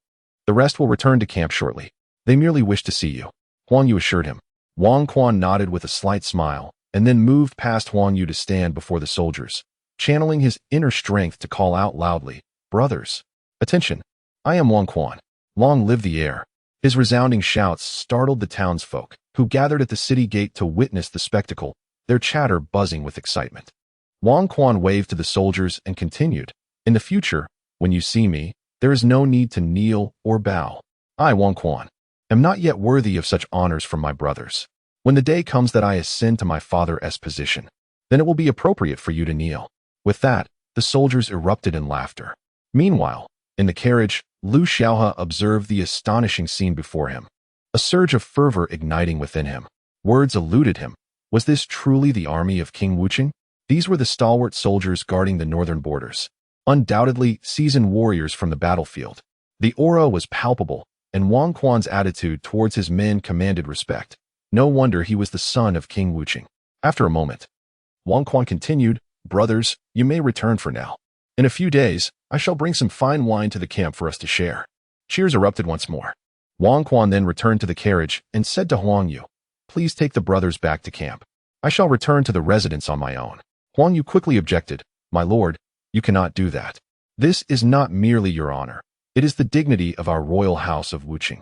The rest will return to camp shortly. They merely wish to see you," Huang Yu assured him. Wang Quan nodded with a slight smile, and then moved past Huang Yu to stand before the soldiers, channeling his inner strength to call out loudly, "Brothers, attention! I am Wang Quan. Long live the heir." His resounding shouts startled the townsfolk, who gathered at the city gate to witness the spectacle, their chatter buzzing with excitement. Wang Quan waved to the soldiers and continued, "In the future, when you see me, there is no need to kneel or bow. I, Wang Quan, am not yet worthy of such honors from my brothers. When the day comes that I ascend to my father's position, then it will be appropriate for you to kneel." With that, the soldiers erupted in laughter. Meanwhile, in the carriage, Lu Xiaohe observed the astonishing scene before him, a surge of fervor igniting within him. Words eluded him. Was this truly the army of King Wuqing? These were the stalwart soldiers guarding the northern borders, undoubtedly seasoned warriors from the battlefield. The aura was palpable, and Wang Quan's attitude towards his men commanded respect. No wonder he was the son of King Wuqing. After a moment, Wang Quan continued, "Brothers, you may return for now. In a few days, I shall bring some fine wine to the camp for us to share." Cheers erupted once more. Wang Quan then returned to the carriage and said to Huang Yu, "Please take the brothers back to camp. I shall return to the residence on my own." Huang Yu quickly objected, "My lord, you cannot do that. This is not merely your honor. It is the dignity of our royal house of Wuqing.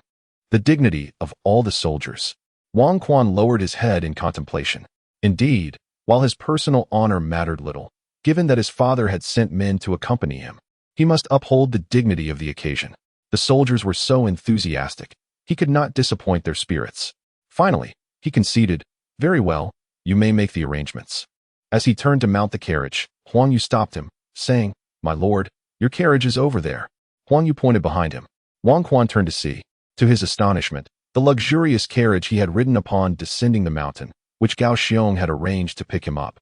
The dignity of all the soldiers." Wang Quan lowered his head in contemplation. Indeed, while his personal honor mattered little, given that his father had sent men to accompany him, he must uphold the dignity of the occasion. The soldiers were so enthusiastic, he could not disappoint their spirits. Finally, he conceded, "Very well, you may make the arrangements." As he turned to mount the carriage, Huang Yu stopped him, saying, "My lord, your carriage is over there." Huang Yu pointed behind him. Wang Quan turned to see. To his astonishment, the luxurious carriage he had ridden upon descending the mountain, which Gao Xiong had arranged to pick him up.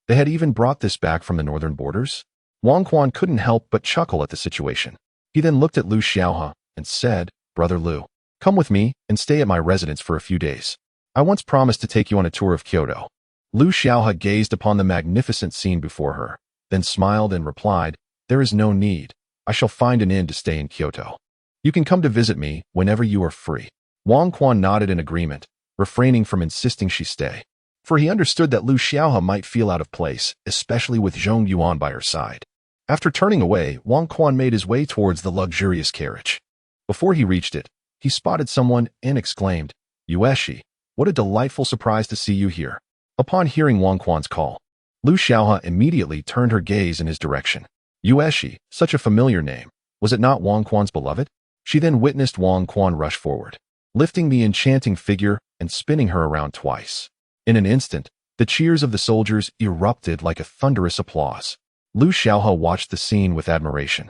They had even brought this back from the northern borders? Wang Quan couldn't help but chuckle at the situation. He then looked at Lu Xiaohe and said, "Brother Lu, come with me and stay at my residence for a few days. I once promised to take you on a tour of Kyoto." Lu Xiaohe gazed upon the magnificent scene before her, then smiled and replied, "There is no need. I shall find an inn to stay in Kyoto. You can come to visit me whenever you are free." Wang Quan nodded in agreement, refraining from insisting she stay, for he understood that Lu Xiaohe might feel out of place, especially with Zhong Yuan by her side. After turning away, Wang Quan made his way towards the luxurious carriage. Before he reached it, he spotted someone and exclaimed, "Yueshi, what a delightful surprise to see you here." Upon hearing Wang Quan's call, Lu Xiaohe immediately turned her gaze in his direction. Yueshi, such a familiar name. Was it not Wang Quan's beloved? She then witnessed Wang Quan rush forward, lifting the enchanting figure and spinning her around twice. In an instant, the cheers of the soldiers erupted like a thunderous applause. Lu Xiaohe watched the scene with admiration,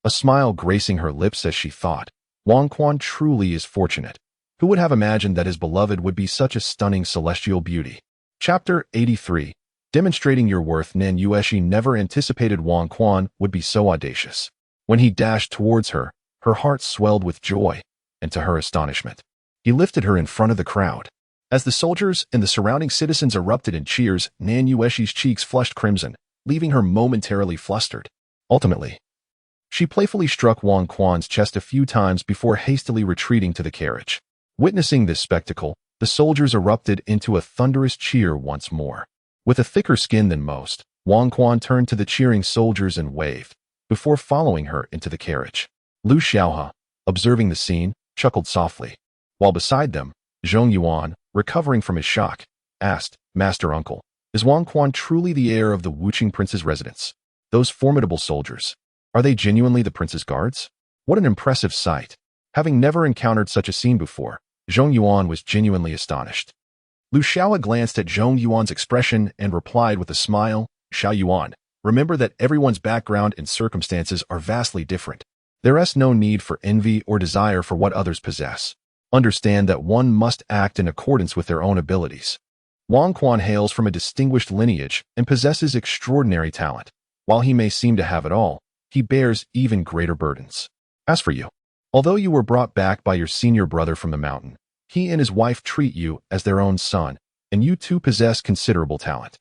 a smile gracing her lips as she thought, "Wang Quan truly is fortunate. Who would have imagined that his beloved would be such a stunning celestial beauty?" Chapter 83. Demonstrating your worth. Nan Yueshi never anticipated Wang Quan would be so audacious. When he dashed towards her, her heart swelled with joy, and to her astonishment, he lifted her in front of the crowd. As the soldiers and the surrounding citizens erupted in cheers, Nan Yueshi's cheeks flushed crimson, leaving her momentarily flustered. Ultimately, she playfully struck Wang Quan's chest a few times before hastily retreating to the carriage. Witnessing this spectacle, the soldiers erupted into a thunderous cheer once more. With a thicker skin than most, Wang Quan turned to the cheering soldiers and waved, before following her into the carriage. Lu Xiaohe, observing the scene, chuckled softly, while beside them, Zhong Yuan, recovering from his shock, asked, "Master Uncle, is Wang Quan truly the heir of the Wuqing prince's residence? Those formidable soldiers, are they genuinely the prince's guards?" What an impressive sight! Having never encountered such a scene before, Zhong Yuan was genuinely astonished. Lu Xiaohe glanced at Zhong Yuan's expression and replied with a smile, "Xiao Yuan, remember that everyone's background and circumstances are vastly different. There is no need for envy or desire for what others possess. Understand that one must act in accordance with their own abilities. Wang Quan hails from a distinguished lineage and possesses extraordinary talent. While he may seem to have it all, he bears even greater burdens. As for you, although you were brought back by your senior brother from the mountain, he and his wife treat you as their own son, and you too possess considerable talent.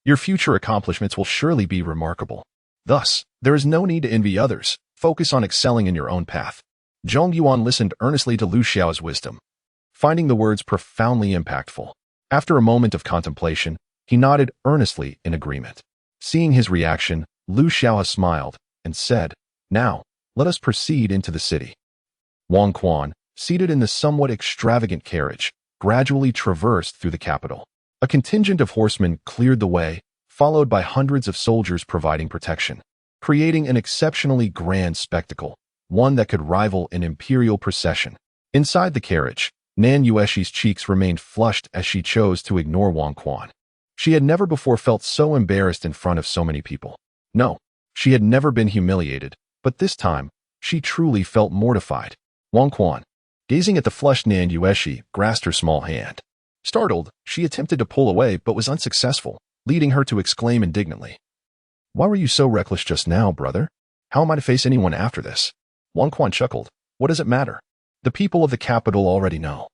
Your future accomplishments will surely be remarkable. Thus, there is no need to envy others. Focus on excelling in your own path." Zhong Yuan listened earnestly to Lu Xiao's wisdom, finding the words profoundly impactful. After a moment of contemplation, he nodded earnestly in agreement. Seeing his reaction, Lu Xiaohe smiled and said, "Now, let us proceed into the city." Wang Quan, seated in the somewhat extravagant carriage, gradually traversed through the capital. A contingent of horsemen cleared the way, followed by hundreds of soldiers providing protection, creating an exceptionally grand spectacle, one that could rival an imperial procession. Inside the carriage, Nan Yueshi's cheeks remained flushed as she chose to ignore Wang Quan. She had never before felt so embarrassed in front of so many people. No, she had never been humiliated, but this time, she truly felt mortified. Wang Quan, gazing at the flushed Nan Yueshi, grasped her small hand. Startled, she attempted to pull away but was unsuccessful, leading her to exclaim indignantly, "Why were you so reckless just now, brother? How am I to face anyone after this?" Wang Quan chuckled. "What does it matter? The people of the capital already know.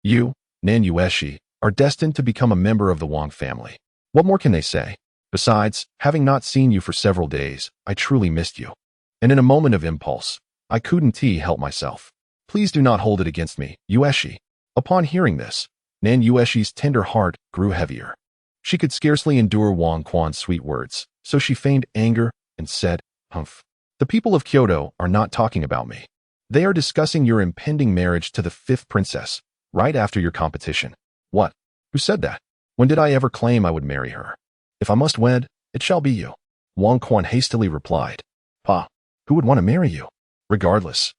You, Nan Yueshi, are destined to become a member of the Wang family. What more can they say? Besides, having not seen you for several days, I truly missed you. And in a moment of impulse, I couldn't help myself. Please do not hold it against me, Yueshi. Upon hearing this, Nan Yueshi's tender heart grew heavier. She could scarcely endure Wang Quan's sweet words, so she feigned anger and said, "Humph. The people of Kyoto are not talking about me. They are discussing your impending marriage to the fifth princess, right after your competition." "What? Who said that? When did I ever claim I would marry her? If I must wed, it shall be you," Wang Quan hastily replied. "Pa, who would want to marry you? Regardless.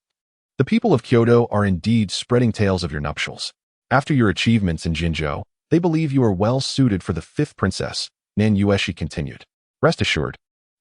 The people of Kyoto are indeed spreading tales of your nuptials. After your achievements in Jinzhou, they believe you are well suited for the fifth princess," Nan Yueshi continued. "Rest assured,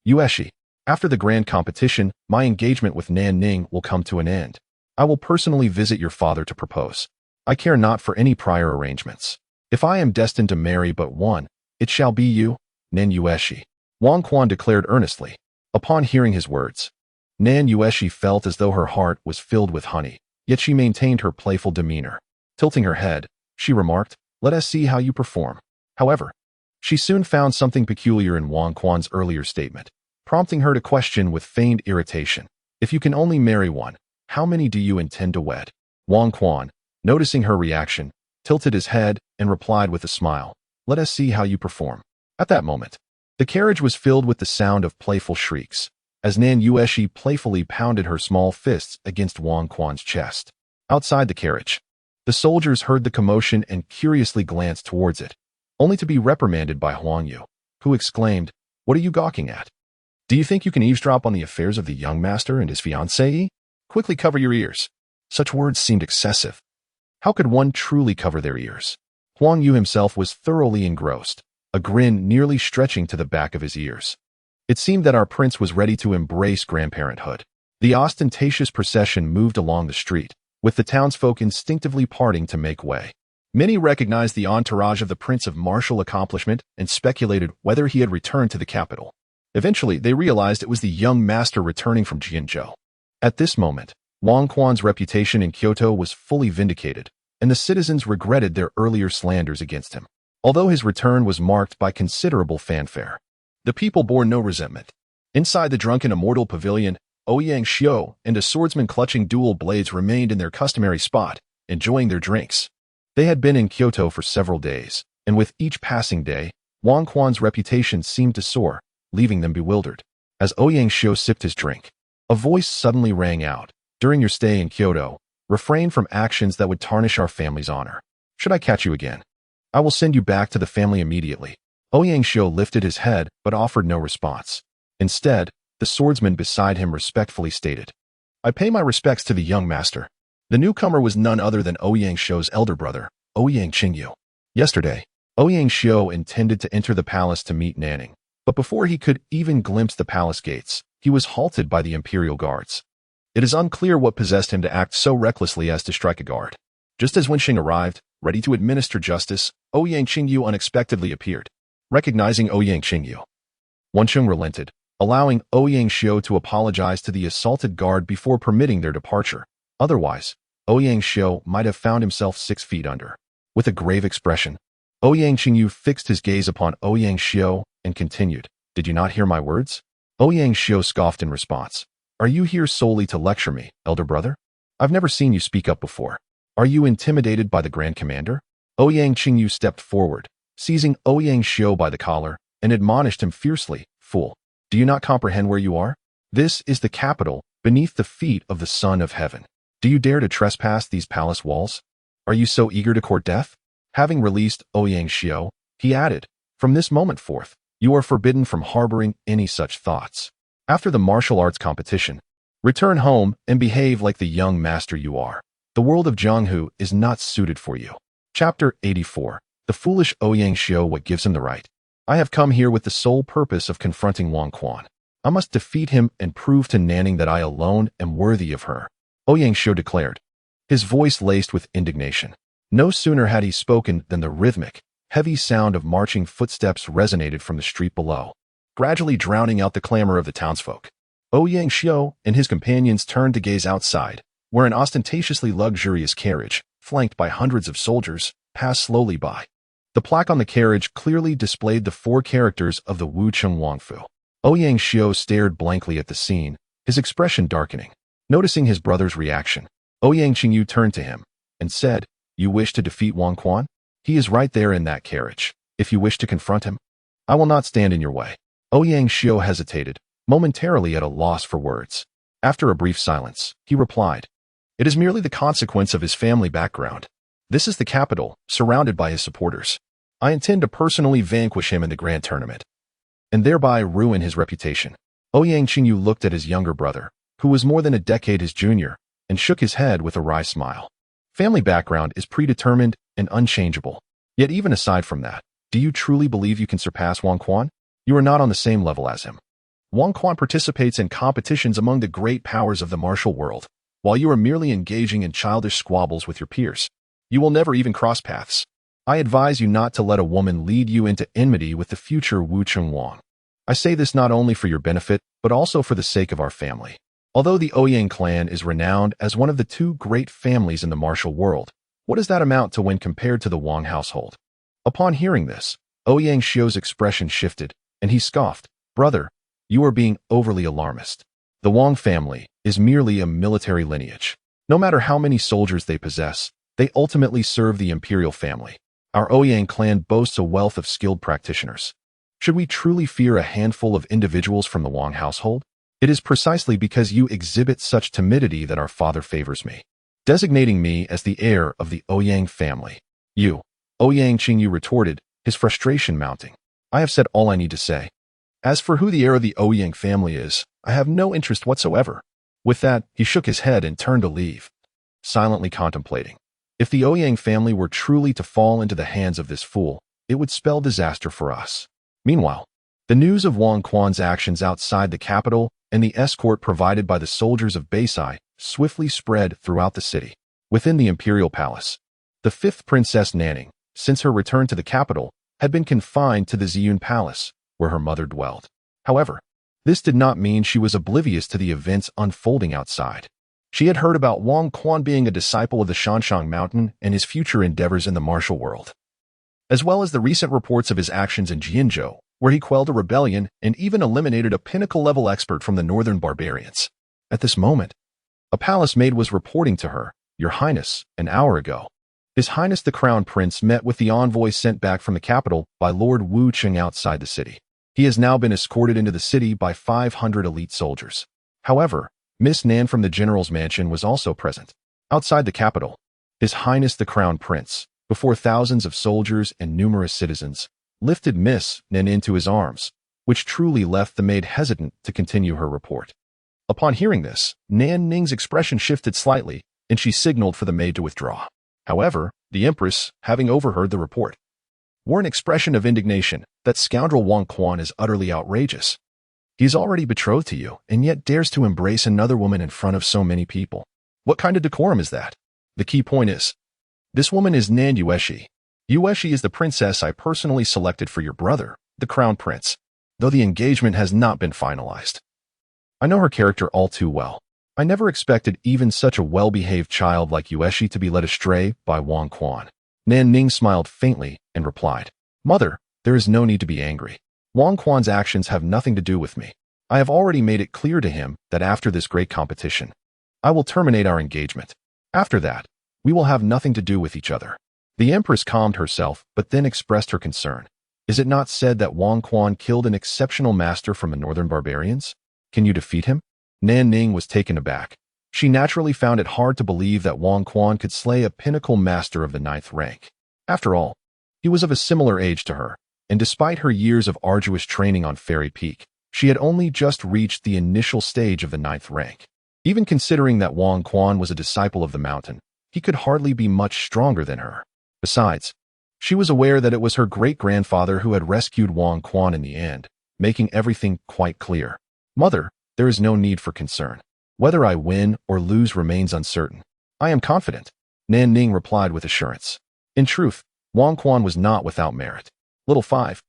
Yueshi, after the grand competition, my engagement with Nan Ning will come to an end. I will personally visit your father to propose. I care not for any prior arrangements. If I am destined to marry but one, it shall be you, Nan Yueshi," Wang Quan declared earnestly. Upon hearing his words, Nan Yueshi felt as though her heart was filled with honey, yet she maintained her playful demeanor. Tilting her head, she remarked, "Let us see how you perform." However, she soon found something peculiar in Wang Quan's earlier statement, prompting her to question with feigned irritation, "If you can only marry one, how many do you intend to wed?" Wang Quan, noticing her reaction, tilted his head and replied with a smile, "Let us see how you perform." At that moment, the carriage was filled with the sound of playful shrieks, as Nan Yueshi playfully pounded her small fists against Wang Quan's chest. Outside the carriage, the soldiers heard the commotion and curiously glanced towards it, only to be reprimanded by Huang Yu, who exclaimed, "What are you gawking at? Do you think you can eavesdrop on the affairs of the young master and his fiancée? Quickly cover your ears." Such words seemed excessive. How could one truly cover their ears? Huang Yu himself was thoroughly engrossed, a grin nearly stretching to the back of his ears. It seemed that our prince was ready to embrace grandparenthood. The ostentatious procession moved along the street, with the townsfolk instinctively parting to make way. Many recognized the entourage of the prince of martial accomplishment and speculated whether he had returned to the capital. Eventually, they realized it was the young master returning from Jinzhou. At this moment, Wang Quan's reputation in Kyoto was fully vindicated, and the citizens regretted their earlier slanders against him. Although his return was marked by considerable fanfare, the people bore no resentment. Inside the drunken immortal pavilion, Ouyang Xiao and a swordsman clutching dual blades remained in their customary spot, enjoying their drinks. They had been in Kyoto for several days, and with each passing day, Wang Quan's reputation seemed to soar, leaving them bewildered. As Ouyang Xiao sipped his drink, a voice suddenly rang out, "During your stay in Kyoto, refrain from actions that would tarnish our family's honor. Should I catch you again, I will send you back to the family immediately." Ouyang Xiao lifted his head but offered no response. Instead, the swordsman beside him respectfully stated, "I pay my respects to the young master." The newcomer was none other than Ouyang Xiao's elder brother, Ouyang Qingyu. Yesterday, Ouyang Xiao intended to enter the palace to meet Nanning, but before he could even glimpse the palace gates, he was halted by the imperial guards. It is unclear what possessed him to act so recklessly as to strike a guard. Just as Wenxing arrived, ready to administer justice, Ouyang Qingyu unexpectedly appeared. Recognizing Ouyang Qingyu, Wenxing relented, allowing Ouyang Xiao to apologize to the assaulted guard before permitting their departure. Otherwise, Ouyang Xiao might have found himself 6 feet under. With a grave expression, Ouyang Qingyu fixed his gaze upon Ouyang Xiao and continued, "Did you not hear my words?" Ouyang Xiao scoffed in response, "Are you here solely to lecture me, elder brother? I've never seen you speak up before. Are you intimidated by the Grand Commander?" Ouyang Qingyu stepped forward, seizing Ouyang Xiao by the collar, and admonished him fiercely, "Fool, do you not comprehend where you are? This is the capital, beneath the feet of the Son of Heaven. Do you dare to trespass these palace walls? Are you so eager to court death?" Having released Ouyang Xiao, he added, "From this moment forth, you are forbidden from harboring any such thoughts. After the martial arts competition, return home and behave like the young master you are. The world of Jianghu is not suited for you." Chapter 84. The foolish Ouyang Xiao. What gives him the right? I have come here with the sole purpose of confronting Wang Quan. I must defeat him and prove to Nanning that I alone am worthy of her, Ouyang Xiao declared, his voice laced with indignation. No sooner had he spoken than the rhythmic, heavy sound of marching footsteps resonated from the street below, gradually drowning out the clamor of the townsfolk. Ouyang Xiao and his companions turned to gaze outside, where an ostentatiously luxurious carriage, flanked by hundreds of soldiers, passed slowly by. The plaque on the carriage clearly displayed the 4 characters of the Wucheng Wangfu. Ouyang Xiao stared blankly at the scene, his expression darkening. Noticing his brother's reaction, Ouyang Qingyu turned to him and said, "You wish to defeat Wang Quan? He is right there in that carriage. If you wish to confront him, I will not stand in your way." Ouyang Xiao hesitated, momentarily at a loss for words. After a brief silence, he replied, "It is merely the consequence of his family background. This is the capital, surrounded by his supporters. I intend to personally vanquish him in the grand tournament, and thereby ruin his reputation." Ouyang Qingyu looked at his younger brother, who was more than a decade his junior, and shook his head with a wry smile. Family background is predetermined and unchangeable. Yet even aside from that, do you truly believe you can surpass Wang Quan? You are not on the same level as him. Wang Quan participates in competitions among the great powers of the martial world, while you are merely engaging in childish squabbles with your peers. You will never even cross paths. I advise you not to let a woman lead you into enmity with the future Wucheng Wang. I say this not only for your benefit, but also for the sake of our family. Although the Ouyang clan is renowned as one of the 2 great families in the martial world, what does that amount to when compared to the Wang household? Upon hearing this, Ouyang Xiao's expression shifted, and he scoffed, "Brother, you are being overly alarmist. The Wang family is merely a military lineage. No matter how many soldiers they possess, they ultimately serve the imperial family. Our Ouyang clan boasts a wealth of skilled practitioners. Should we truly fear a handful of individuals from the Wang household? It is precisely because you exhibit such timidity that our father favors me, designating me as the heir of the Ouyang family." "You," Ouyang Qingyu retorted, his frustration mounting. "I have said all I need to say. As for who the heir of the Ouyang family is, I have no interest whatsoever." With that, he shook his head and turned to leave, silently contemplating. If the Ouyang family were truly to fall into the hands of this fool, it would spell disaster for us. Meanwhile, the news of Wang Quan's actions outside the capital and the escort provided by the soldiers of Beisai swiftly spread throughout the city. Within the imperial palace, the 5th Princess Nanning, since her return to the capital, had been confined to the Ziyun Palace, where her mother dwelled. However, this did not mean she was oblivious to the events unfolding outside. She had heard about Wang Quan being a disciple of the Shanshang Mountain and his future endeavors in the martial world, as well as the recent reports of his actions in Jianzhou, where he quelled a rebellion and even eliminated a pinnacle-level expert from the northern barbarians. At this moment, a palace maid was reporting to her, "Your Highness, an hour ago, His Highness the Crown Prince met with the envoy sent back from the capital by Lord Wucheng outside the city. He has now been escorted into the city by 500 elite soldiers. However, Miss Nan from the General's Mansion was also present. Outside the capital, His Highness the Crown Prince, before thousands of soldiers and numerous citizens, lifted Miss Nan into his arms, which truly left the maid hesitant to continue her report. Upon hearing this, Nan Ning's expression shifted slightly, and she signaled for the maid to withdraw. However, the Empress, having overheard the report, wore an expression of indignation. That scoundrel Wang Quan is utterly outrageous. He is already betrothed to you, and yet dares to embrace another woman in front of so many people. What kind of decorum is that? The key point is, this woman is Nan Yueshi. Yueshi is the princess I personally selected for your brother, the Crown Prince, though the engagement has not been finalized. I know her character all too well. I never expected even such a well-behaved child like Yueshi to be led astray by Wang Quan. Nan Ning smiled faintly and replied, Mother, there is no need to be angry. Wang Quan's actions have nothing to do with me. I have already made it clear to him that after this great competition, I will terminate our engagement. After that, we will have nothing to do with each other. The Empress calmed herself, but then expressed her concern. Is it not said that Wang Quan killed an exceptional master from the northern barbarians? Can you defeat him? Nan Ning was taken aback. She naturally found it hard to believe that Wang Quan could slay a pinnacle master of the 9th rank. After all, he was of a similar age to her, and despite her years of arduous training on Fairy Peak, she had only just reached the initial stage of the 9th rank. Even considering that Wang Quan was a disciple of the mountain, he could hardly be much stronger than her. Besides, she was aware that it was her great-grandfather who had rescued Wang Quan in the end, making everything quite clear. Mother, there is no need for concern. Whether I win or lose remains uncertain. I am confident, Nan Ning replied with assurance. In truth, Wang Quan was not without merit. Little 5.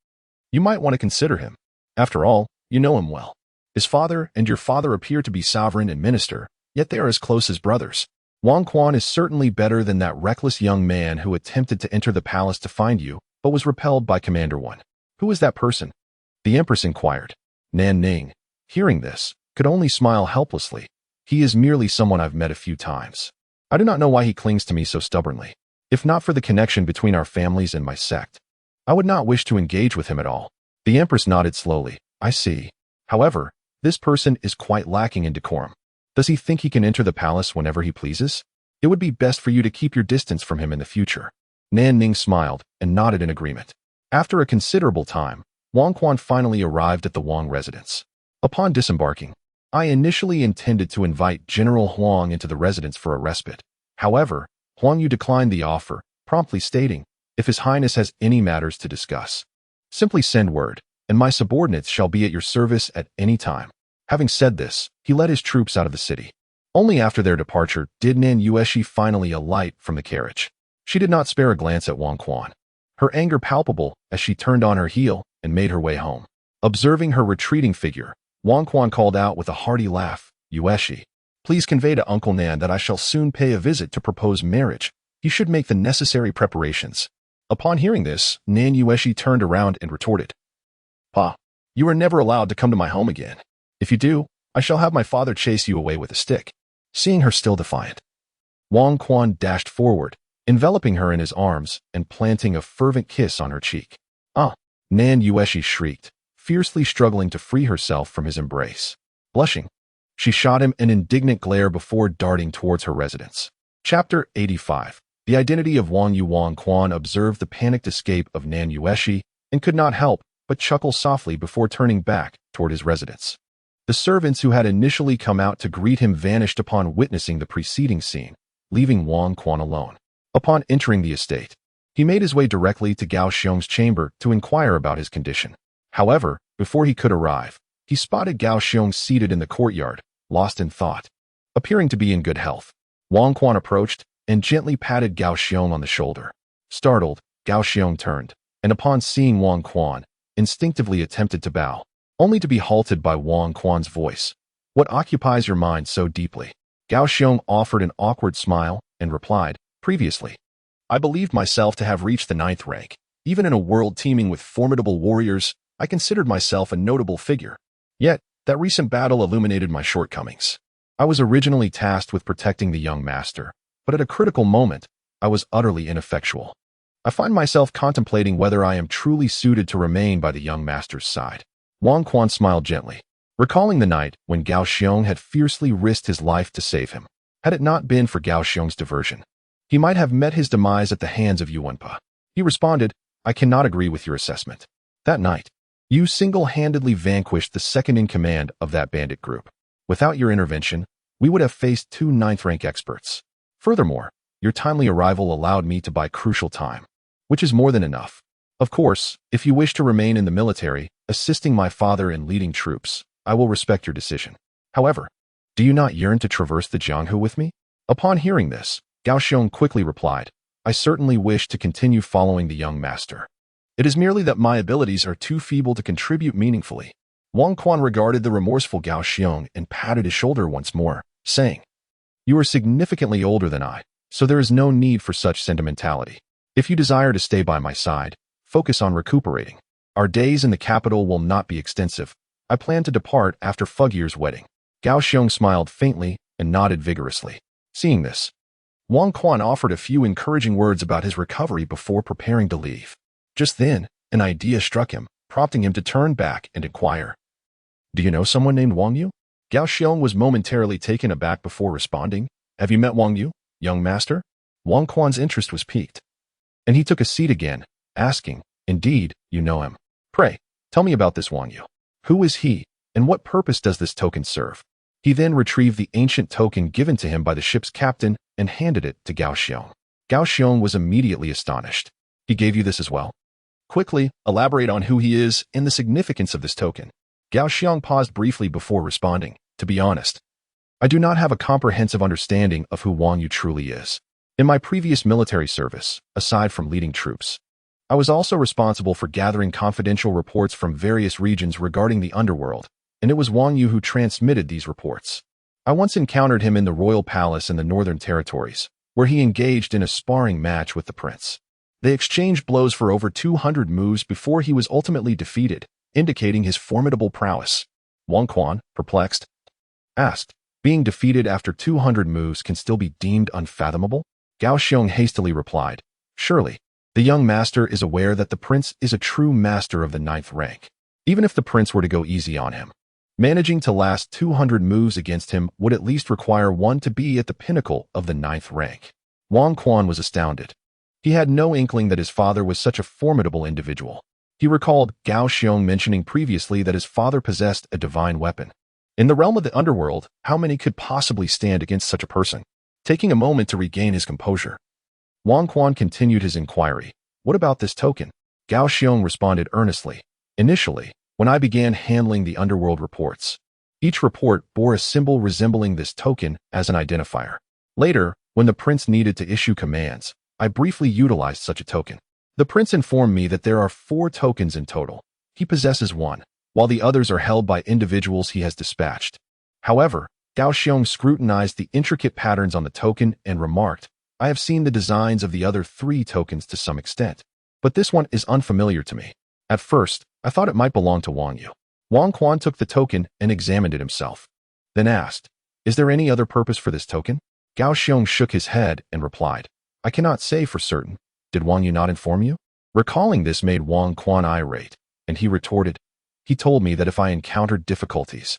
You might want to consider him. After all, you know him well. His father and your father appear to be sovereign and minister, yet they are as close as brothers. Wang Quan is certainly better than that reckless young man who attempted to enter the palace to find you but was repelled by Commander 1. Who is that person? The Empress inquired. Nan Ning, hearing this, could only smile helplessly. He is merely someone I've met a few times. I do not know why he clings to me so stubbornly. If not for the connection between our families and my sect, I would not wish to engage with him at all. The Empress nodded slowly. I see. However, this person is quite lacking in decorum. Does he think he can enter the palace whenever he pleases? It would be best for you to keep your distance from him in the future. Nan Ning smiled and nodded in agreement. After a considerable time, Wang Quan finally arrived at the Wang residence. Upon disembarking, I initially intended to invite General Huang into the residence for a respite. However, Huang Yu declined the offer, promptly stating, if His Highness has any matters to discuss, simply send word, and my subordinates shall be at your service at any time. Having said this, he led his troops out of the city. Only after their departure did Nan Yueshi finally alight from the carriage. She did not spare a glance at Wang Quan, her anger palpable as she turned on her heel and made her way home. Observing her retreating figure, Wang Quan called out with a hearty laugh, Yueshi, please convey to Uncle Nan that I shall soon pay a visit to propose marriage. He should make the necessary preparations. Upon hearing this, Nan Yueshi turned around and retorted, Pa, you are never allowed to come to my home again. If you do, I shall have my father chase you away with a stick. Seeing her still defiant, Wang Quan dashed forward, enveloping her in his arms and planting a fervent kiss on her cheek. Ah! Nan Yueshi shrieked, fiercely struggling to free herself from his embrace. Blushing, she shot him an indignant glare before darting towards her residence. Chapter 85. The identity of Wang Yu. Wang Quan observed the panicked escape of Nan Yueshi and could not help but chuckle softly before turning back toward his residence. The servants who had initially come out to greet him vanished upon witnessing the preceding scene, leaving Wang Quan alone. Upon entering the estate, he made his way directly to Gao Xiong's chamber to inquire about his condition. However, before he could arrive, he spotted Gao Xiong seated in the courtyard, lost in thought. Appearing to be in good health, Wang Quan approached and gently patted Gao Xiong on the shoulder. Startled, Gao Xiong turned, and upon seeing Wang Quan, instinctively attempted to bow, only to be halted by Wang Quan's voice. What occupies your mind so deeply? Gao Xiong offered an awkward smile and replied, previously, I believed myself to have reached the 9th rank. Even in a world teeming with formidable warriors, I considered myself a notable figure. Yet, that recent battle illuminated my shortcomings. I was originally tasked with protecting the young master, but at a critical moment, I was utterly ineffectual. I find myself contemplating whether I am truly suited to remain by the young master's side. Wang Quan smiled gently, recalling the night when Gao Xiong had fiercely risked his life to save him. Had it not been for Gao Xiong's diversion, he might have met his demise at the hands of Yuanpa. He responded, I cannot agree with your assessment. That night, you single-handedly vanquished the second-in-command of that bandit group. Without your intervention, we would have faced 2 9th-rank experts. Furthermore, your timely arrival allowed me to buy crucial time, which is more than enough. Of course, if you wish to remain in the military, assisting my father in leading troops, I will respect your decision. However, do you not yearn to traverse the Jianghu with me? Upon hearing this, Gao Xiong quickly replied, I certainly wish to continue following the young master. It is merely that my abilities are too feeble to contribute meaningfully. Wang Quan regarded the remorseful Gao Xiong and patted his shoulder once more, saying, You are significantly older than I, so there is no need for such sentimentality. If you desire to stay by my side, focus on recuperating. Our days in the capital will not be extensive. I plan to depart after Fugyear's wedding. Gao Xiong smiled faintly and nodded vigorously. Seeing this, Wang Quan offered a few encouraging words about his recovery before preparing to leave. Just then, an idea struck him, prompting him to turn back and inquire, Do you know someone named Wang Yu? Gao Xiong was momentarily taken aback before responding, Have you met Wang Yu, young master? Wang Quan's interest was piqued, and he took a seat again, asking, Indeed, you know him. Pray, tell me about this Wang Yu. Who is he, and what purpose does this token serve? He then retrieved the ancient token given to him by the ship's captain and handed it to Gao Xiong. Gao Xiong was immediately astonished. He gave you this as well? Quickly, elaborate on who he is and the significance of this token. Gao Xiong paused briefly before responding, To be honest, I do not have a comprehensive understanding of who Wang Yu truly is. In my previous military service, aside from leading troops, I was also responsible for gathering confidential reports from various regions regarding the underworld, and it was Wang Yu who transmitted these reports. I once encountered him in the royal palace in the northern territories, where he engaged in a sparring match with the prince. They exchanged blows for over 200 moves before he was ultimately defeated, indicating his formidable prowess. Wang Quan, perplexed, asked, "Being defeated after 200 moves can still be deemed unfathomable?" Gao Xiong hastily replied, "Surely, the young master is aware that the prince is a true master of the 9th rank. Even if the prince were to go easy on him, managing to last 200 moves against him would at least require one to be at the pinnacle of the 9th rank." Wang Quan was astounded. He had no inkling that his father was such a formidable individual. He recalled Gao Xiong mentioning previously that his father possessed a divine weapon. In the realm of the underworld, how many could possibly stand against such a person? Taking a moment to regain his composure, Wang Quan continued his inquiry. "What about this token?" Gao Xiong responded earnestly. "Initially, when I began handling the underworld reports, each report bore a symbol resembling this token as an identifier. Later, when the prince needed to issue commands, I briefly utilized such a token. The prince informed me that there are 4 tokens in total. He possesses one, while the others are held by individuals he has dispatched." However, Gao Xiong scrutinized the intricate patterns on the token and remarked, "I have seen the designs of the other 3 tokens to some extent, but this one is unfamiliar to me. At first, I thought it might belong to Wang Yu." Wang Quan took the token and examined it himself, then asked, "Is there any other purpose for this token?" Gao Xiong shook his head and replied, "I cannot say for certain. Did Wang Yu not inform you?" Recalling this made Wang Quan irate, and he retorted, "He told me that if I encountered difficulties,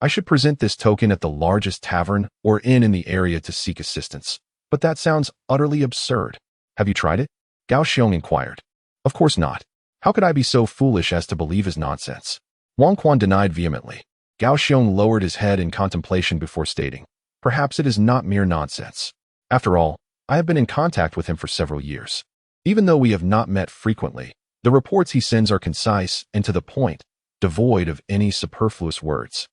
I should present this token at the largest tavern or inn in the area to seek assistance. But that sounds utterly absurd. Have you tried it?" Gao Xiong inquired. "Of course not. How could I be so foolish as to believe his nonsense?" Wang Quan denied vehemently. Gao Xiong lowered his head in contemplation before stating, "Perhaps it is not mere nonsense. After all, I have been in contact with him for several years. Even though we have not met frequently, the reports he sends are concise and to the point, devoid of any superfluous words.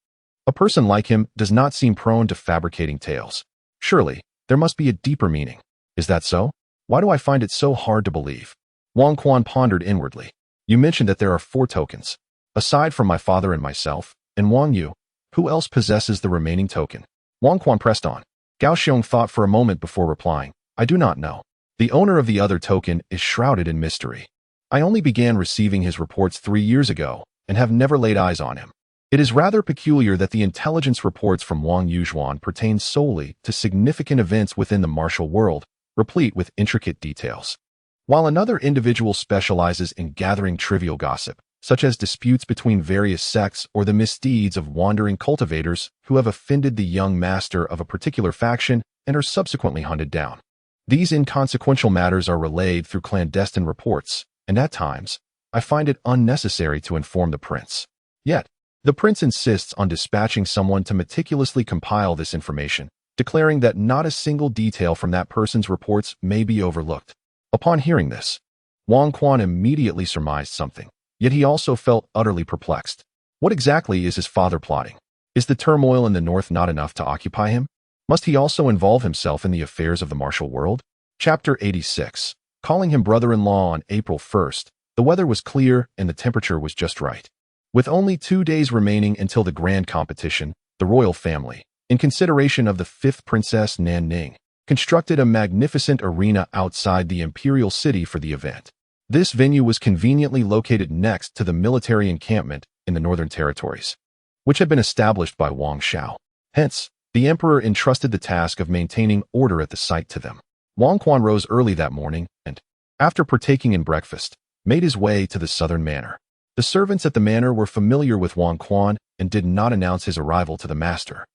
A person like him does not seem prone to fabricating tales. Surely, there must be a deeper meaning. Is that so? Why do I find it so hard to believe?" Wang Quan pondered inwardly. "You mentioned that there are 4 tokens. Aside from my father and myself, and Wang Yu, who else possesses the remaining token?" Wang Quan pressed on. Gao Xiong thought for a moment before replying, "I do not know. The owner of the other token is shrouded in mystery. I only began receiving his reports 3 years ago and have never laid eyes on him. It is rather peculiar that the intelligence reports from Wang Yuzhuan pertain solely to significant events within the martial world, replete with intricate details, while another individual specializes in gathering trivial gossip, such as disputes between various sects or the misdeeds of wandering cultivators who have offended the young master of a particular faction and are subsequently hunted down. These inconsequential matters are relayed through clandestine reports, and at times, I find it unnecessary to inform the prince. Yet, the prince insists on dispatching someone to meticulously compile this information, declaring that not a single detail from that person's reports may be overlooked." Upon hearing this, Wang Quan immediately surmised something, yet he also felt utterly perplexed. What exactly is his father plotting? Is the turmoil in the north not enough to occupy him? Must he also involve himself in the affairs of the martial world? Chapter 86. Calling him brother-in-law on April 1st, the weather was clear and the temperature was just right. With only 2 days remaining until the grand competition, the royal family, in consideration of the 5th Princess Nan Ning, constructed a magnificent arena outside the imperial city for the event. This venue was conveniently located next to the military encampment in the Northern Territories, which had been established by Wang Shao. Hence, the emperor entrusted the task of maintaining order at the site to them. Wang Quan rose early that morning and, after partaking in breakfast, made his way to the southern manor. The servants at the manor were familiar with Wang Quan and did not announce his arrival to the master,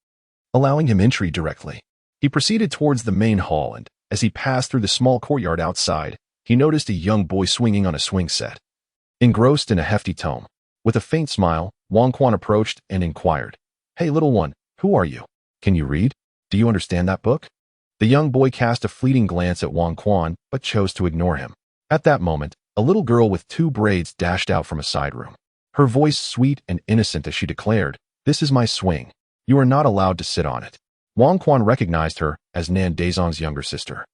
allowing him entry directly. He proceeded towards the main hall and, as he passed through the small courtyard outside, he noticed a young boy swinging on a swing set, engrossed in a hefty tome. With a faint smile, Wang Quan approached and inquired, "Hey, little one, who are you? Can you read? Do you understand that book?" The young boy cast a fleeting glance at Wang Quan, but chose to ignore him. At that moment, a little girl with 2 braids dashed out from a side room. Her voice sweet and innocent as she declared, "This is my swing. You are not allowed to sit on it." Wang Quan recognized her as Nan Dazong's younger sister,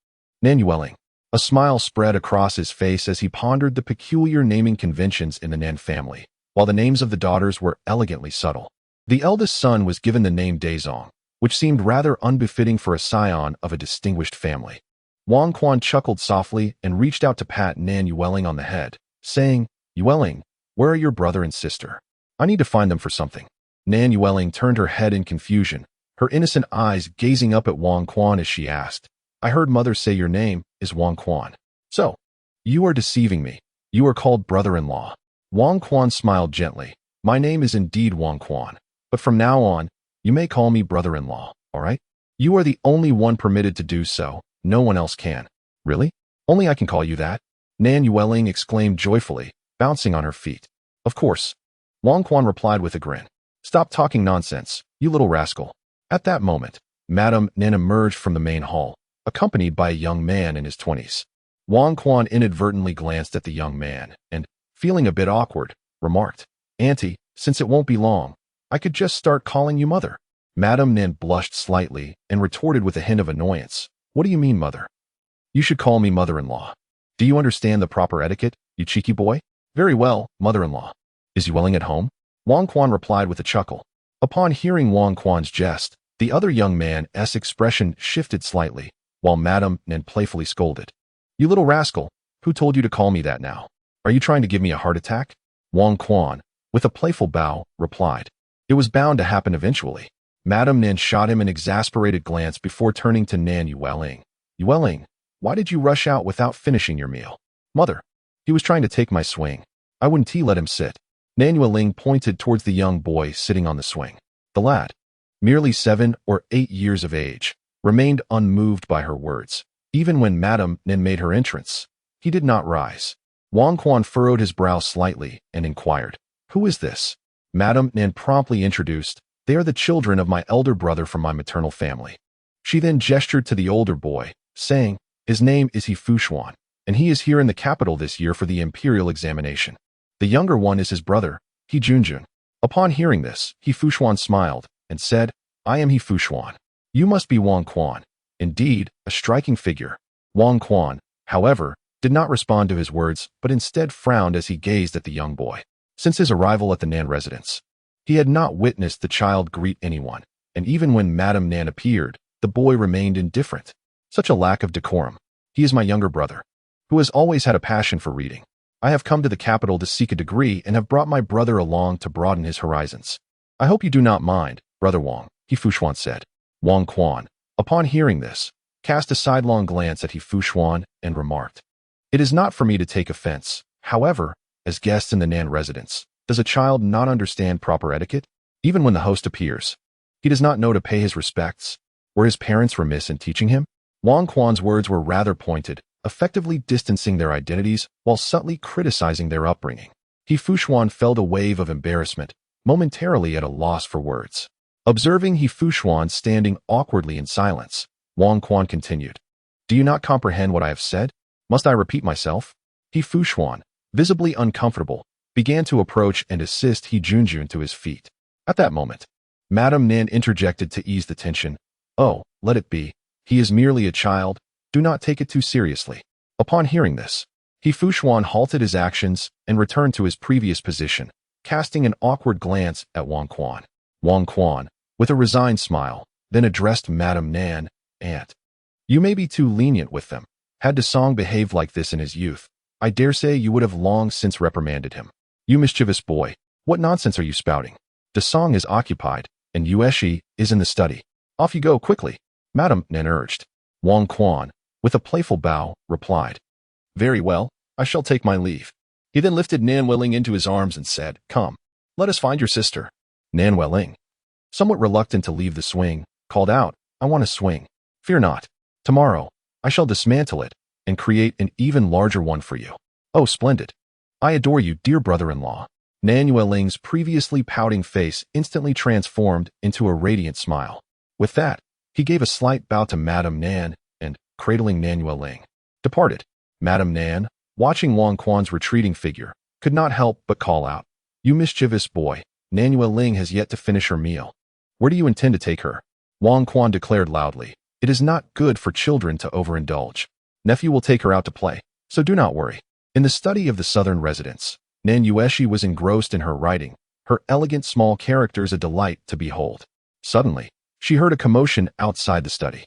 Nan Yueling. A smile spread across his face as he pondered the peculiar naming conventions in the Nan family, while the names of the daughters were elegantly subtle. The eldest son was given the name Dazong, which seemed rather unbefitting for a scion of a distinguished family. Wang Quan chuckled softly and reached out to pat Nan Yueling on the head, saying, Yueling, where are your brother and sister? I need to find them for something. Nan Yueling turned her head in confusion, her innocent eyes gazing up at Wang Quan as she asked, I heard mother say your name is Wang Quan. So, you are deceiving me. You are called brother-in-law. Wang Quan smiled gently. My name is indeed Wang Quan, but from now on, you may call me brother-in-law, all right? You are the only one permitted to do so. No one else can. Really? Only I can call you that? Nan Yueling exclaimed joyfully, bouncing on her feet. Of course. Wang Quan replied with a grin. Stop talking nonsense, you little rascal. At that moment, Madame Nan emerged from the main hall, accompanied by a young man in his 20s. Wang Quan inadvertently glanced at the young man and, feeling a bit awkward, remarked, Auntie, since it won't be long, I could just start calling you mother. Madame Nan blushed slightly and retorted with a hint of annoyance. What do you mean, mother? You should call me mother-in-law. Do you understand the proper etiquette, you cheeky boy? Very well, mother-in-law. Is Yueling at home? Wang Quan replied with a chuckle. Upon hearing Wang Quan's jest, the other young man's expression shifted slightly, while Madame Nan playfully scolded. You little rascal, who told you to call me that now? Are you trying to give me a heart attack? Wang Quan, with a playful bow, replied. It was bound to happen eventually. Madame Nan shot him an exasperated glance before turning to Nan Yueling. Yueling, why did you rush out without finishing your meal? Mother, he was trying to take my swing. I wouldn't let him sit. Nan Yueling pointed towards the young boy sitting on the swing. The lad, merely 7 or 8 years of age, remained unmoved by her words. Even when Madame Nan made her entrance, he did not rise. Wang Quan furrowed his brow slightly and inquired, Who is this? Madame Nan promptly introduced, They are the children of my elder brother from my maternal family. She then gestured to the older boy, saying, His name is He Fushuan, and he is here in the capital this year for the imperial examination. The younger one is his brother, He Junjun. Upon hearing this, He Fushuan smiled and said, I am He Fushuan. You must be Wang Quan. Indeed, a striking figure. Wang Quan, however, did not respond to his words, but instead frowned as he gazed at the young boy. Since his arrival at the Nan residence, he had not witnessed the child greet anyone, and even when Madame Nan appeared, the boy remained indifferent. Such a lack of decorum. He is my younger brother, who has always had a passion for reading. I have come to the capital to seek a degree and have brought my brother along to broaden his horizons. I hope you do not mind, Brother Wang, He Fushuan said. Wang Quan, upon hearing this, cast a sidelong glance at He Fushuan and remarked, It is not for me to take offense. However, as guests in the Nan residence, does a child not understand proper etiquette? Even when the host appears, he does not know to pay his respects. Were his parents remiss in teaching him? Wang Quan's words were rather pointed, effectively distancing their identities while subtly criticizing their upbringing. He Fushuan felt a wave of embarrassment, momentarily at a loss for words. Observing He Fushuan standing awkwardly in silence, Wang Quan continued, Do you not comprehend what I have said? Must I repeat myself? He Fushuan, visibly uncomfortable, began to approach and assist He Junjun to his feet. At that moment, Madame Nan interjected to ease the tension. Oh, let it be. He is merely a child. Do not take it too seriously. Upon hearing this, He Fushuan halted his actions and returned to his previous position, casting an awkward glance at Wang Quan. Wang Quan, with a resigned smile, then addressed Madame Nan, Aunt. You may be too lenient with them. Had Desong behaved like this in his youth, I dare say you would have long since reprimanded him. You mischievous boy, what nonsense are you spouting? Desong is occupied, and Yueshi is in the study. Off you go quickly, Madame Nan urged. Wang Quan, with a playful bow, replied, Very well, I shall take my leave. He then lifted Nan Weling into his arms and said, Come, let us find your sister. Nan Weling, somewhat reluctant to leave the swing, called out, I want to swing. Fear not. Tomorrow, I shall dismantle it and create an even larger one for you. Oh, splendid. I adore you, dear brother-in-law. Nan Yueling's previously pouting face instantly transformed into a radiant smile. With that, he gave a slight bow to Madame Nan and, cradling Nan Yueling, departed. Madame Nan, watching Wang Quan's retreating figure, could not help but call out, You mischievous boy, Nan Yueling has yet to finish her meal. Where do you intend to take her? Wang Quan declared loudly, It is not good for children to overindulge. Nephew will take her out to play, so do not worry. In the study of the southern residence, Nan Yueshi was engrossed in her writing, her elegant small characters a delight to behold. Suddenly, she heard a commotion outside the study.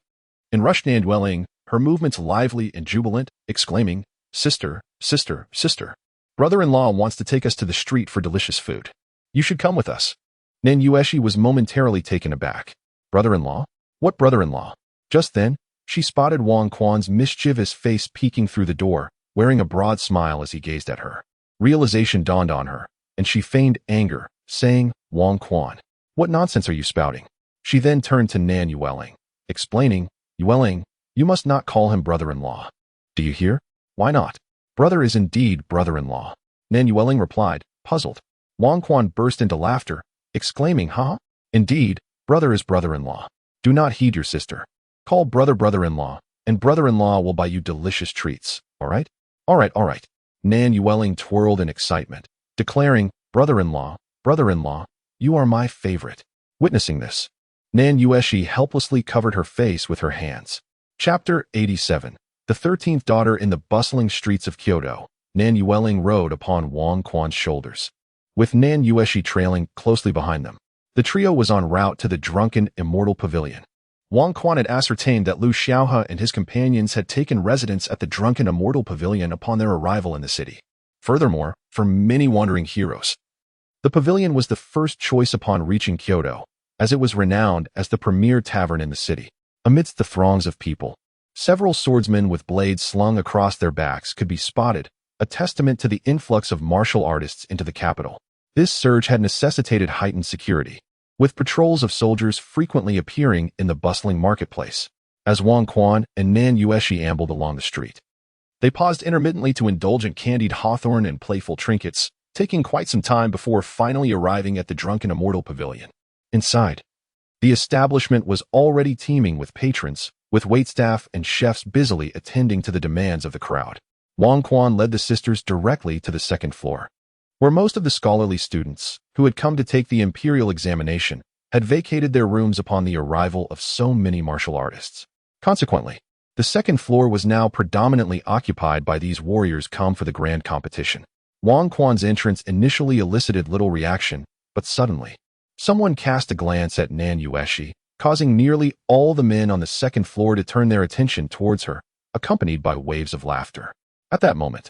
In rushed Nan Yueling, her movements lively and jubilant, exclaiming, "Sister, sister, sister. Brother-in-law wants to take us to the street for delicious food. You should come with us." Nan Yueshi was momentarily taken aback. Brother-in-law? What brother-in-law? Just then, she spotted Wang Quan's mischievous face peeking through the door, wearing a broad smile as he gazed at her. Realization dawned on her, and she feigned anger, saying, "Wang Quan, what nonsense are you spouting?" She then turned to Nan Yueling, explaining, "Yueling, you must not call him brother-in-law. Do you hear? Why not? Brother is indeed brother-in-law." Nan Yueling replied, puzzled. Wang Quan burst into laughter, exclaiming, "Huh? Indeed, brother is brother-in-law. Do not heed your sister. Call brother brother-in-law, and brother-in-law will buy you delicious treats, all right? All right, all right." Nan Yueling twirled in excitement, declaring, "Brother-in-law, brother-in-law, you are my favorite." Witnessing this, Nan Yueshi helplessly covered her face with her hands. Chapter 87. The 13th daughter. In the bustling streets of Kyoto, Nan Yueling rode upon Wang Quan's shoulders, with Nan Yueshi trailing closely behind them. The trio was en route to the drunken immortal pavilion. Wang Quan had ascertained that Lu Xiaohe and his companions had taken residence at the drunken immortal pavilion upon their arrival in the city. Furthermore, for many wandering heroes, the pavilion was the first choice upon reaching Kyoto, as it was renowned as the premier tavern in the city. Amidst the throngs of people, several swordsmen with blades slung across their backs could be spotted, a testament to the influx of martial artists into the capital. This surge had necessitated heightened security, with patrols of soldiers frequently appearing in the bustling marketplace. As Wang Quan and Nan Yueshi ambled along the street, they paused intermittently to indulge in candied hawthorn and playful trinkets, taking quite some time before finally arriving at the drunken immortal pavilion. Inside, the establishment was already teeming with patrons, with waitstaff and chefs busily attending to the demands of the crowd. Wang Quan led the sisters directly to the second floor, where most of the scholarly students, who had come to take the imperial examination, had vacated their rooms upon the arrival of so many martial artists. Consequently, the second floor was now predominantly occupied by these warriors come for the grand competition. Wang Quan's entrance initially elicited little reaction, but suddenly, someone cast a glance at Nan Yueshi, causing nearly all the men on the second floor to turn their attention towards her, accompanied by waves of laughter. At that moment,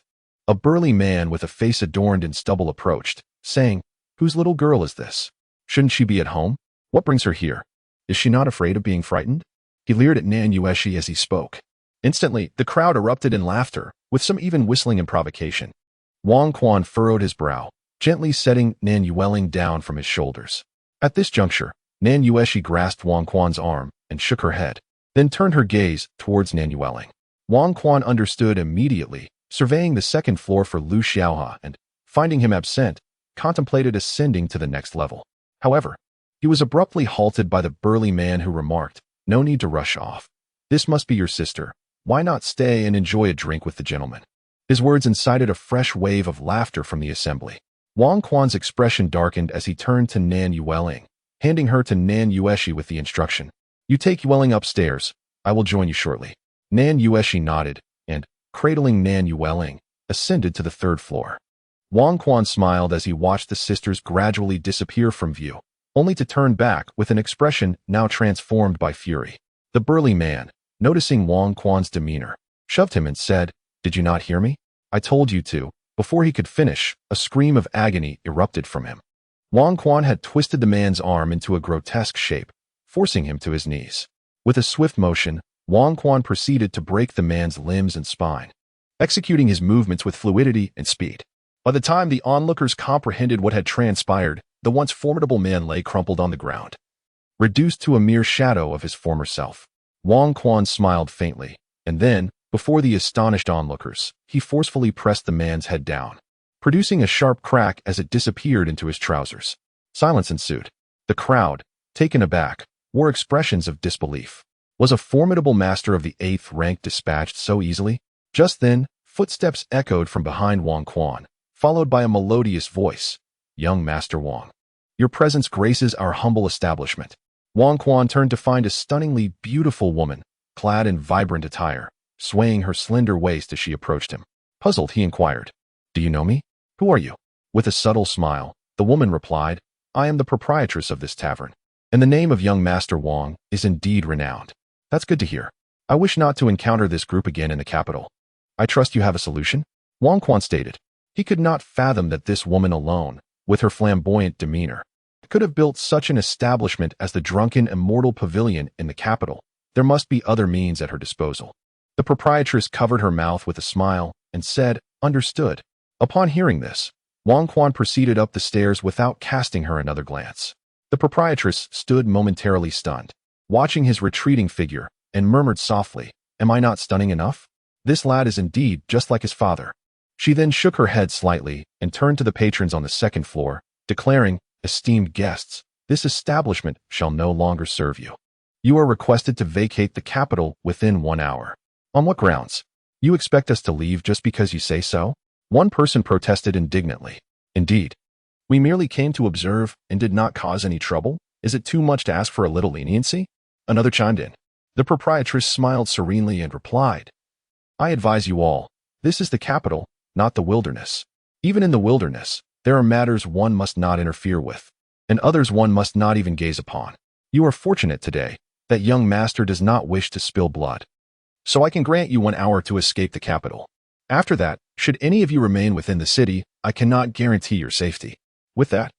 a burly man with a face adorned in stubble approached, saying, "Whose little girl is this? Shouldn't she be at home? What brings her here? Is she not afraid of being frightened?" He leered at Nan Yueshi as he spoke. Instantly, the crowd erupted in laughter, with some even whistling in provocation. Wang Quan furrowed his brow, gently setting Nan Yueling down from his shoulders. At this juncture, Nan Yueshi grasped Wang Quan's arm and shook her head, then turned her gaze towards Nan Yueling. Wang Quan understood immediately, surveying the second floor for Lu Xiaohe and, finding him absent, contemplated ascending to the next level. However, he was abruptly halted by the burly man who remarked, "No need to rush off. This must be your sister. Why not stay and enjoy a drink with the gentleman?" His words incited a fresh wave of laughter from the assembly. Wang Quan's expression darkened as he turned to Nan Yueling, handing her to Nan Yueshi with the instruction, "You take Yueling upstairs. I will join you shortly." Nan Yueshi nodded, and, cradling Nan Yueling, ascended to the third floor. Wang Quan smiled as he watched the sisters gradually disappear from view, only to turn back with an expression now transformed by fury. The burly man, noticing Wang Quan's demeanor, shoved him and said, "Did you not hear me? I told you to." Before he could finish, a scream of agony erupted from him. Wang Quan had twisted the man's arm into a grotesque shape, forcing him to his knees. With a swift motion, Wang Quan proceeded to break the man's limbs and spine, executing his movements with fluidity and speed. By the time the onlookers comprehended what had transpired, the once formidable man lay crumpled on the ground, reduced to a mere shadow of his former self. Wang Quan smiled faintly, and then, before the astonished onlookers, he forcefully pressed the man's head down, producing a sharp crack as it disappeared into his trousers. Silence ensued. The crowd, taken aback, wore expressions of disbelief. Was a formidable master of the 8th rank dispatched so easily? Just then, footsteps echoed from behind Wang Quan, followed by a melodious voice. "Young Master Wang, your presence graces our humble establishment." Wang Quan turned to find a stunningly beautiful woman, clad in vibrant attire, swaying her slender waist as she approached him. Puzzled, he inquired, "Do you know me? Who are you?" With a subtle smile, the woman replied, "I am the proprietress of this tavern, and the name of young Master Wang is indeed renowned." "That's good to hear. I wish not to encounter this group again in the capital. I trust you have a solution? Wang Quan stated. He could not fathom that this woman alone, with her flamboyant demeanor, could have built such an establishment as the Drunken Immortal Pavilion in the capital. There must be other means at her disposal. The proprietress covered her mouth with a smile and said, "Understood." Upon hearing this, Wang Quan proceeded up the stairs without casting her another glance. The proprietress stood momentarily stunned, watching his retreating figure, and murmured softly, "Am I not stunning enough? This lad is indeed just like his father." She then shook her head slightly and turned to the patrons on the second floor, declaring, "Esteemed guests, this establishment shall no longer serve you. You are requested to vacate the capital within 1 hour." "On what grounds? You expect us to leave just because you say so?" One person protested indignantly. "Indeed. We merely came to observe and did not cause any trouble. Is it too much to ask for a little leniency?" Another chimed in. The proprietress smiled serenely and replied, "I advise you all, this is the capital, not the wilderness. Even in the wilderness, there are matters one must not interfere with, and others one must not even gaze upon. You are fortunate today that young master does not wish to spill blood. So I can grant you 1 hour to escape the capital. After that, should any of you remain within the city, I cannot guarantee your safety." With that,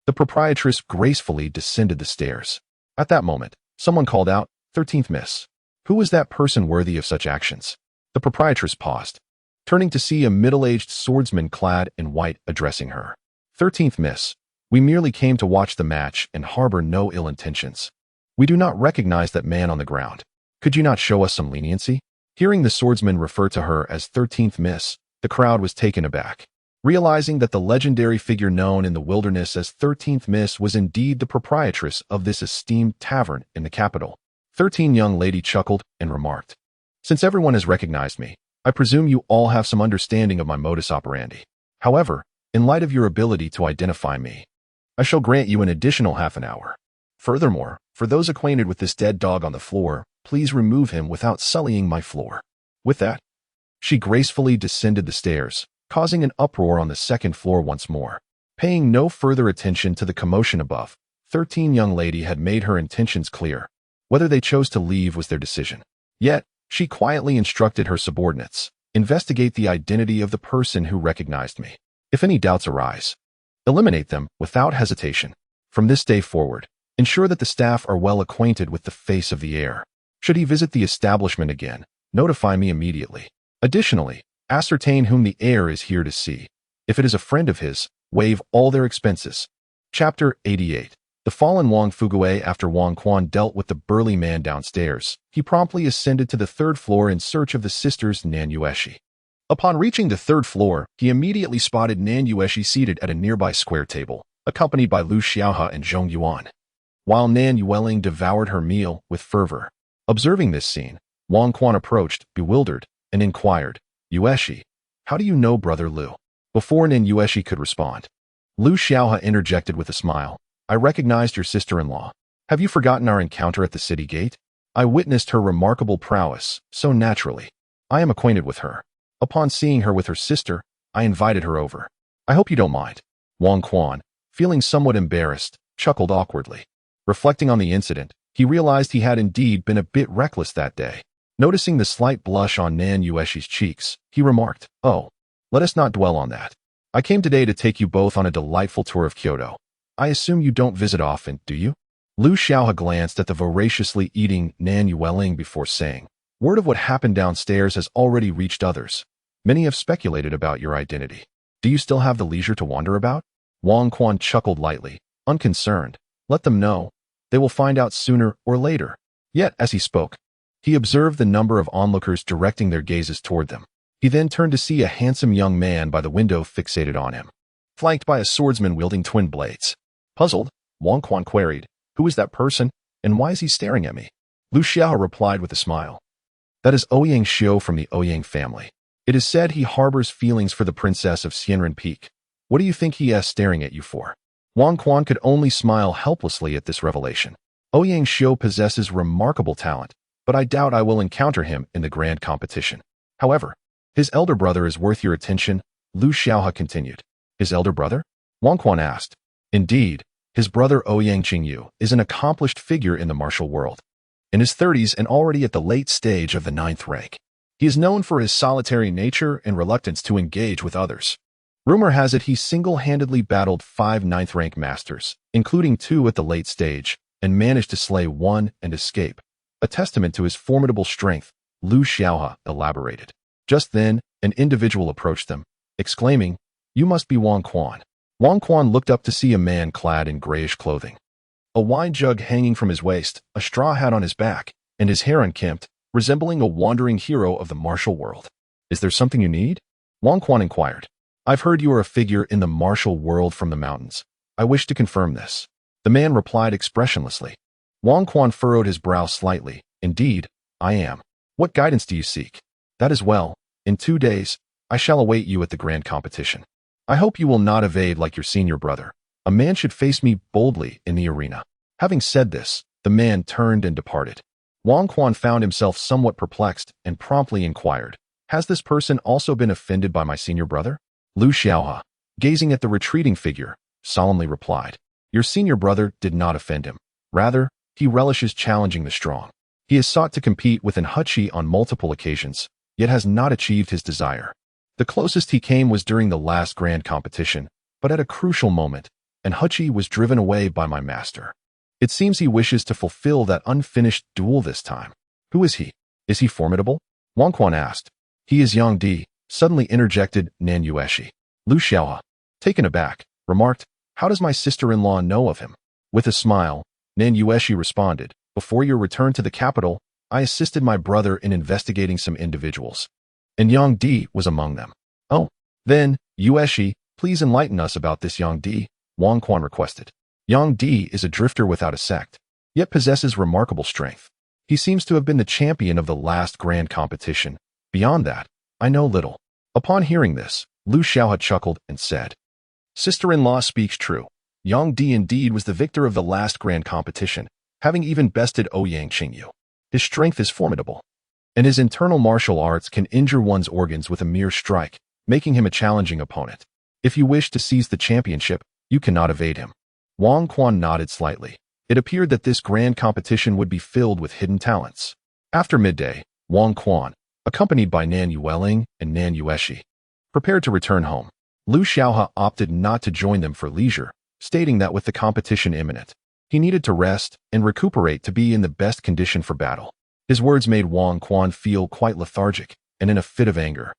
the proprietress gracefully descended the stairs. At that moment, someone called out, "13th Miss. Who was that person worthy of such actions?" The proprietress paused, turning to see a middle-aged swordsman clad in white addressing her. "13th Miss, we merely came to watch the match and harbor no ill intentions. We do not recognize that man on the ground. Could you not show us some leniency?" Hearing the swordsman refer to her as 13th Miss, the crowd was taken aback. Realizing that the legendary figure known in the wilderness as 13th Miss was indeed the proprietress of this esteemed tavern in the capital, 13 young lady chuckled and remarked, "Since everyone has recognized me, I presume you all have some understanding of my modus operandi. However, in light of your ability to identify me, I shall grant you an additional half an hour. Furthermore, for those acquainted with this dead dog on the floor, please remove him without sullying my floor." With that, she gracefully descended the stairs, causing an uproar on the second floor once more. Paying no further attention to the commotion above, 13 young lady had made her intentions clear. Whether they chose to leave was their decision. Yet, she quietly instructed her subordinates, "Investigate the identity of the person who recognized me. If any doubts arise, eliminate them without hesitation. From this day forward, ensure that the staff are well acquainted with the face of the heir. Should he visit the establishment again, notify me immediately. Additionally, ascertain whom the heir is here to see. If it is a friend of his, waive all their expenses." Chapter 88. The fallen Wang Fugue. After Wang Quan dealt with the burly man downstairs, he promptly ascended to the 3rd floor in search of the sisters Nan Yueshi. Upon reaching the 3rd floor, he immediately spotted Nan Yueshi seated at a nearby square table, accompanied by Lu Xiaohe and Zhong Yuan, while Nan Yueling devoured her meal with fervor. Observing this scene, Wang Quan approached, bewildered, and inquired, "Yueshi, how do you know brother Lu?" Before Nan Yueshi could respond, Lu Xiaohe interjected with a smile, "I recognized your sister-in-law. Have you forgotten our encounter at the city gate? I witnessed her remarkable prowess, so naturally. I am acquainted with her. Upon seeing her with her sister, I invited her over. I hope you don't mind." Wang Quan, feeling somewhat embarrassed, chuckled awkwardly. Reflecting on the incident, he realized he had indeed been a bit reckless that day. Noticing the slight blush on Nan Yueshi's cheeks, he remarked, "Oh, let us not dwell on that. I came today to take you both on a delightful tour of Kyoto. I assume you don't visit often, do you?" Lu Xiaohe glanced at the voraciously eating Nan Yueling before saying, "Word of what happened downstairs has already reached others. Many have speculated about your identity. Do you still have the leisure to wander about?" Wang Quan chuckled lightly, unconcerned. "Let them know. They will find out sooner or later." Yet, as he spoke, he observed the number of onlookers directing their gazes toward them. He then turned to see a handsome young man by the window fixated on him, flanked by a swordsman wielding twin blades. Puzzled, Wang Quan queried, "Who is that person, and why is he staring at me?" Lu Xiao replied with a smile, "That is Ouyang Xiu from the Ouyang family. It is said he harbors feelings for the princess of Xianren Peak. What do you think he is staring at you for?" Wang Quan could only smile helplessly at this revelation. "Ouyang Xiu possesses remarkable talent, but I doubt I will encounter him in the grand competition. However, his elder brother is worth your attention," Lu Xiaohe continued. "His elder brother?" Wang Quan asked. "Indeed, his brother Ouyang Qingyu is an accomplished figure in the martial world. in his 30s and already at the late stage of the ninth rank. He is known for his solitary nature and reluctance to engage with others. Rumor has it he single-handedly battled 5 ninth-rank masters, including 2 at the late stage, and managed to slay 1 and escape. A testament to his formidable strength, Lu Xiaohe elaborated. Just then, an individual approached them, exclaiming, "You must be Wang Quan." Wang Quan looked up to see a man clad in grayish clothing. A wine jug hanging from his waist, a straw hat on his back, and his hair unkempt, resembling a wandering hero of the martial world. "Is there something you need?" Wang Quan inquired. "I've heard you are a figure in the martial world from the mountains. I wish to confirm this." The man replied expressionlessly. Wang Quan furrowed his brow slightly. "Indeed, I am. What guidance do you seek?" "That is well. In 2 days, I shall await you at the grand competition. I hope you will not evade like your senior brother. A man should face me boldly in the arena." Having said this, the man turned and departed. Wang Quan found himself somewhat perplexed and promptly inquired, "Has this person also been offended by my senior brother?" Lu Xiaohe, gazing at the retreating figure, solemnly replied, "Your senior brother did not offend him. Rather, he relishes challenging the strong. He has sought to compete with Enhuchi on multiple occasions, yet has not achieved his desire. The closest he came was during the last grand competition, but at a crucial moment, Enhuchi was driven away by my master. It seems he wishes to fulfill that unfinished duel this time." "Who is he? Is he formidable?" Wang Quan asked. "He is Yang Di," suddenly interjected Nan Yueshi. Lu Xiaohe, taken aback, remarked, "How does my sister-in-law know of him?" With a smile, Nan Yueshi responded, "Before your return to the capital, I assisted my brother in investigating some individuals, and Yang Di was among them." "Oh, then, Yueshi, please enlighten us about this Yang Di," Wang Quan requested. "Yang Di is a drifter without a sect, yet possesses remarkable strength. He seems to have been the champion of the last grand competition. Beyond that, I know little." Upon hearing this, Lu Xiaohe chuckled and said, "Sister-in-law speaks true. Yang Di indeed was the victor of the last grand competition, having even bested Ouyang Qingyu. His strength is formidable, and his internal martial arts can injure one's organs with a mere strike, making him a challenging opponent. If you wish to seize the championship, you cannot evade him." Wang Quan nodded slightly. It appeared that this grand competition would be filled with hidden talents. After midday, Wang Quan, accompanied by Nan Yueling and Nan Yueshi, prepared to return home. Lu Xiaohe opted not to join them for leisure, stating that with the competition imminent, he needed to rest and recuperate to be in the best condition for battle. His words made Wang Quan feel quite lethargic and in a fit of anger.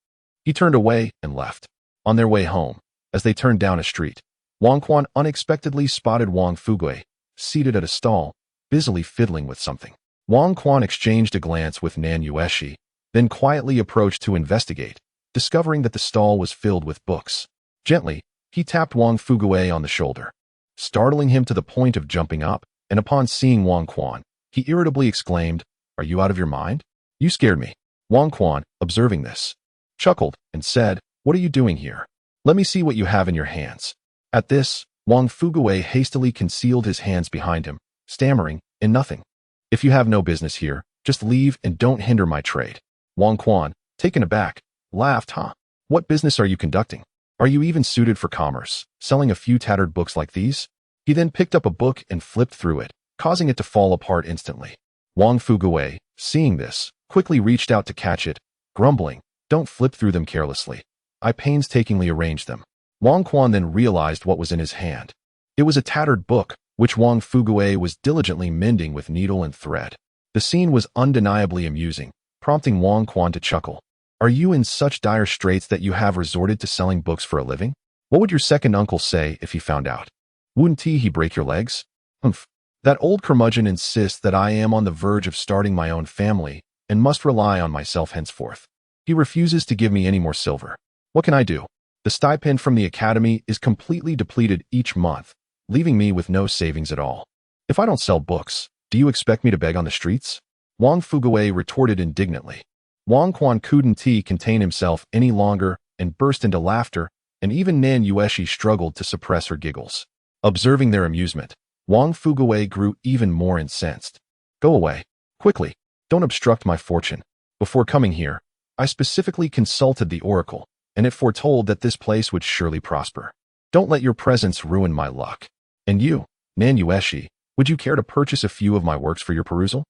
He turned away and left. On their way home, as they turned down a street, Wang Quan unexpectedly spotted Wang Fugui, seated at a stall, busily fiddling with something. Wang Quan exchanged a glance with Nan Yueshi, then quietly approached to investigate, discovering that the stall was filled with books. Gently, he tapped Wang Fugui on the shoulder, startling him to the point of jumping up, and upon seeing Wang Quan, he irritably exclaimed, "Are you out of your mind? You scared me." Wang Quan, observing this, chuckled and said, "What are you doing here? Let me see what you have in your hands." At this, Wang Fugui hastily concealed his hands behind him, stammering, "In nothing. If you have no business here, just leave and don't hinder my trade." Wang Quan, taken aback, laughed, "Huh? What business are you conducting? Are you even suited for commerce, selling a few tattered books like these?" He then picked up a book and flipped through it, causing it to fall apart instantly. Wang Fugui, seeing this, quickly reached out to catch it, grumbling, "Don't flip through them carelessly. I painstakingly arranged them." Wang Quan then realized what was in his hand. It was a tattered book, which Wang Fugui was diligently mending with needle and thread. The scene was undeniably amusing, prompting Wang Quan to chuckle. "Are you in such dire straits that you have resorted to selling books for a living? What would your second uncle say if he found out? Wouldn't he break your legs?" "Humph. That old curmudgeon insists that I am on the verge of starting my own family and must rely on myself henceforth. He refuses to give me any more silver. What can I do? The stipend from the academy is completely depleted each month, leaving me with no savings at all. If I don't sell books, do you expect me to beg on the streets?" Wang Fugui retorted indignantly. Wang Quan couldn't contain himself any longer and burst into laughter, and even Nan Yueshi struggled to suppress her giggles. Observing their amusement, Wang Fugui grew even more incensed. "Go away, quickly. Don't obstruct my fortune. Before coming here, I specifically consulted the oracle, and it foretold that this place would surely prosper. Don't let your presence ruin my luck. And you, Nan Yueshi, would you care to purchase a few of my works for your perusal?"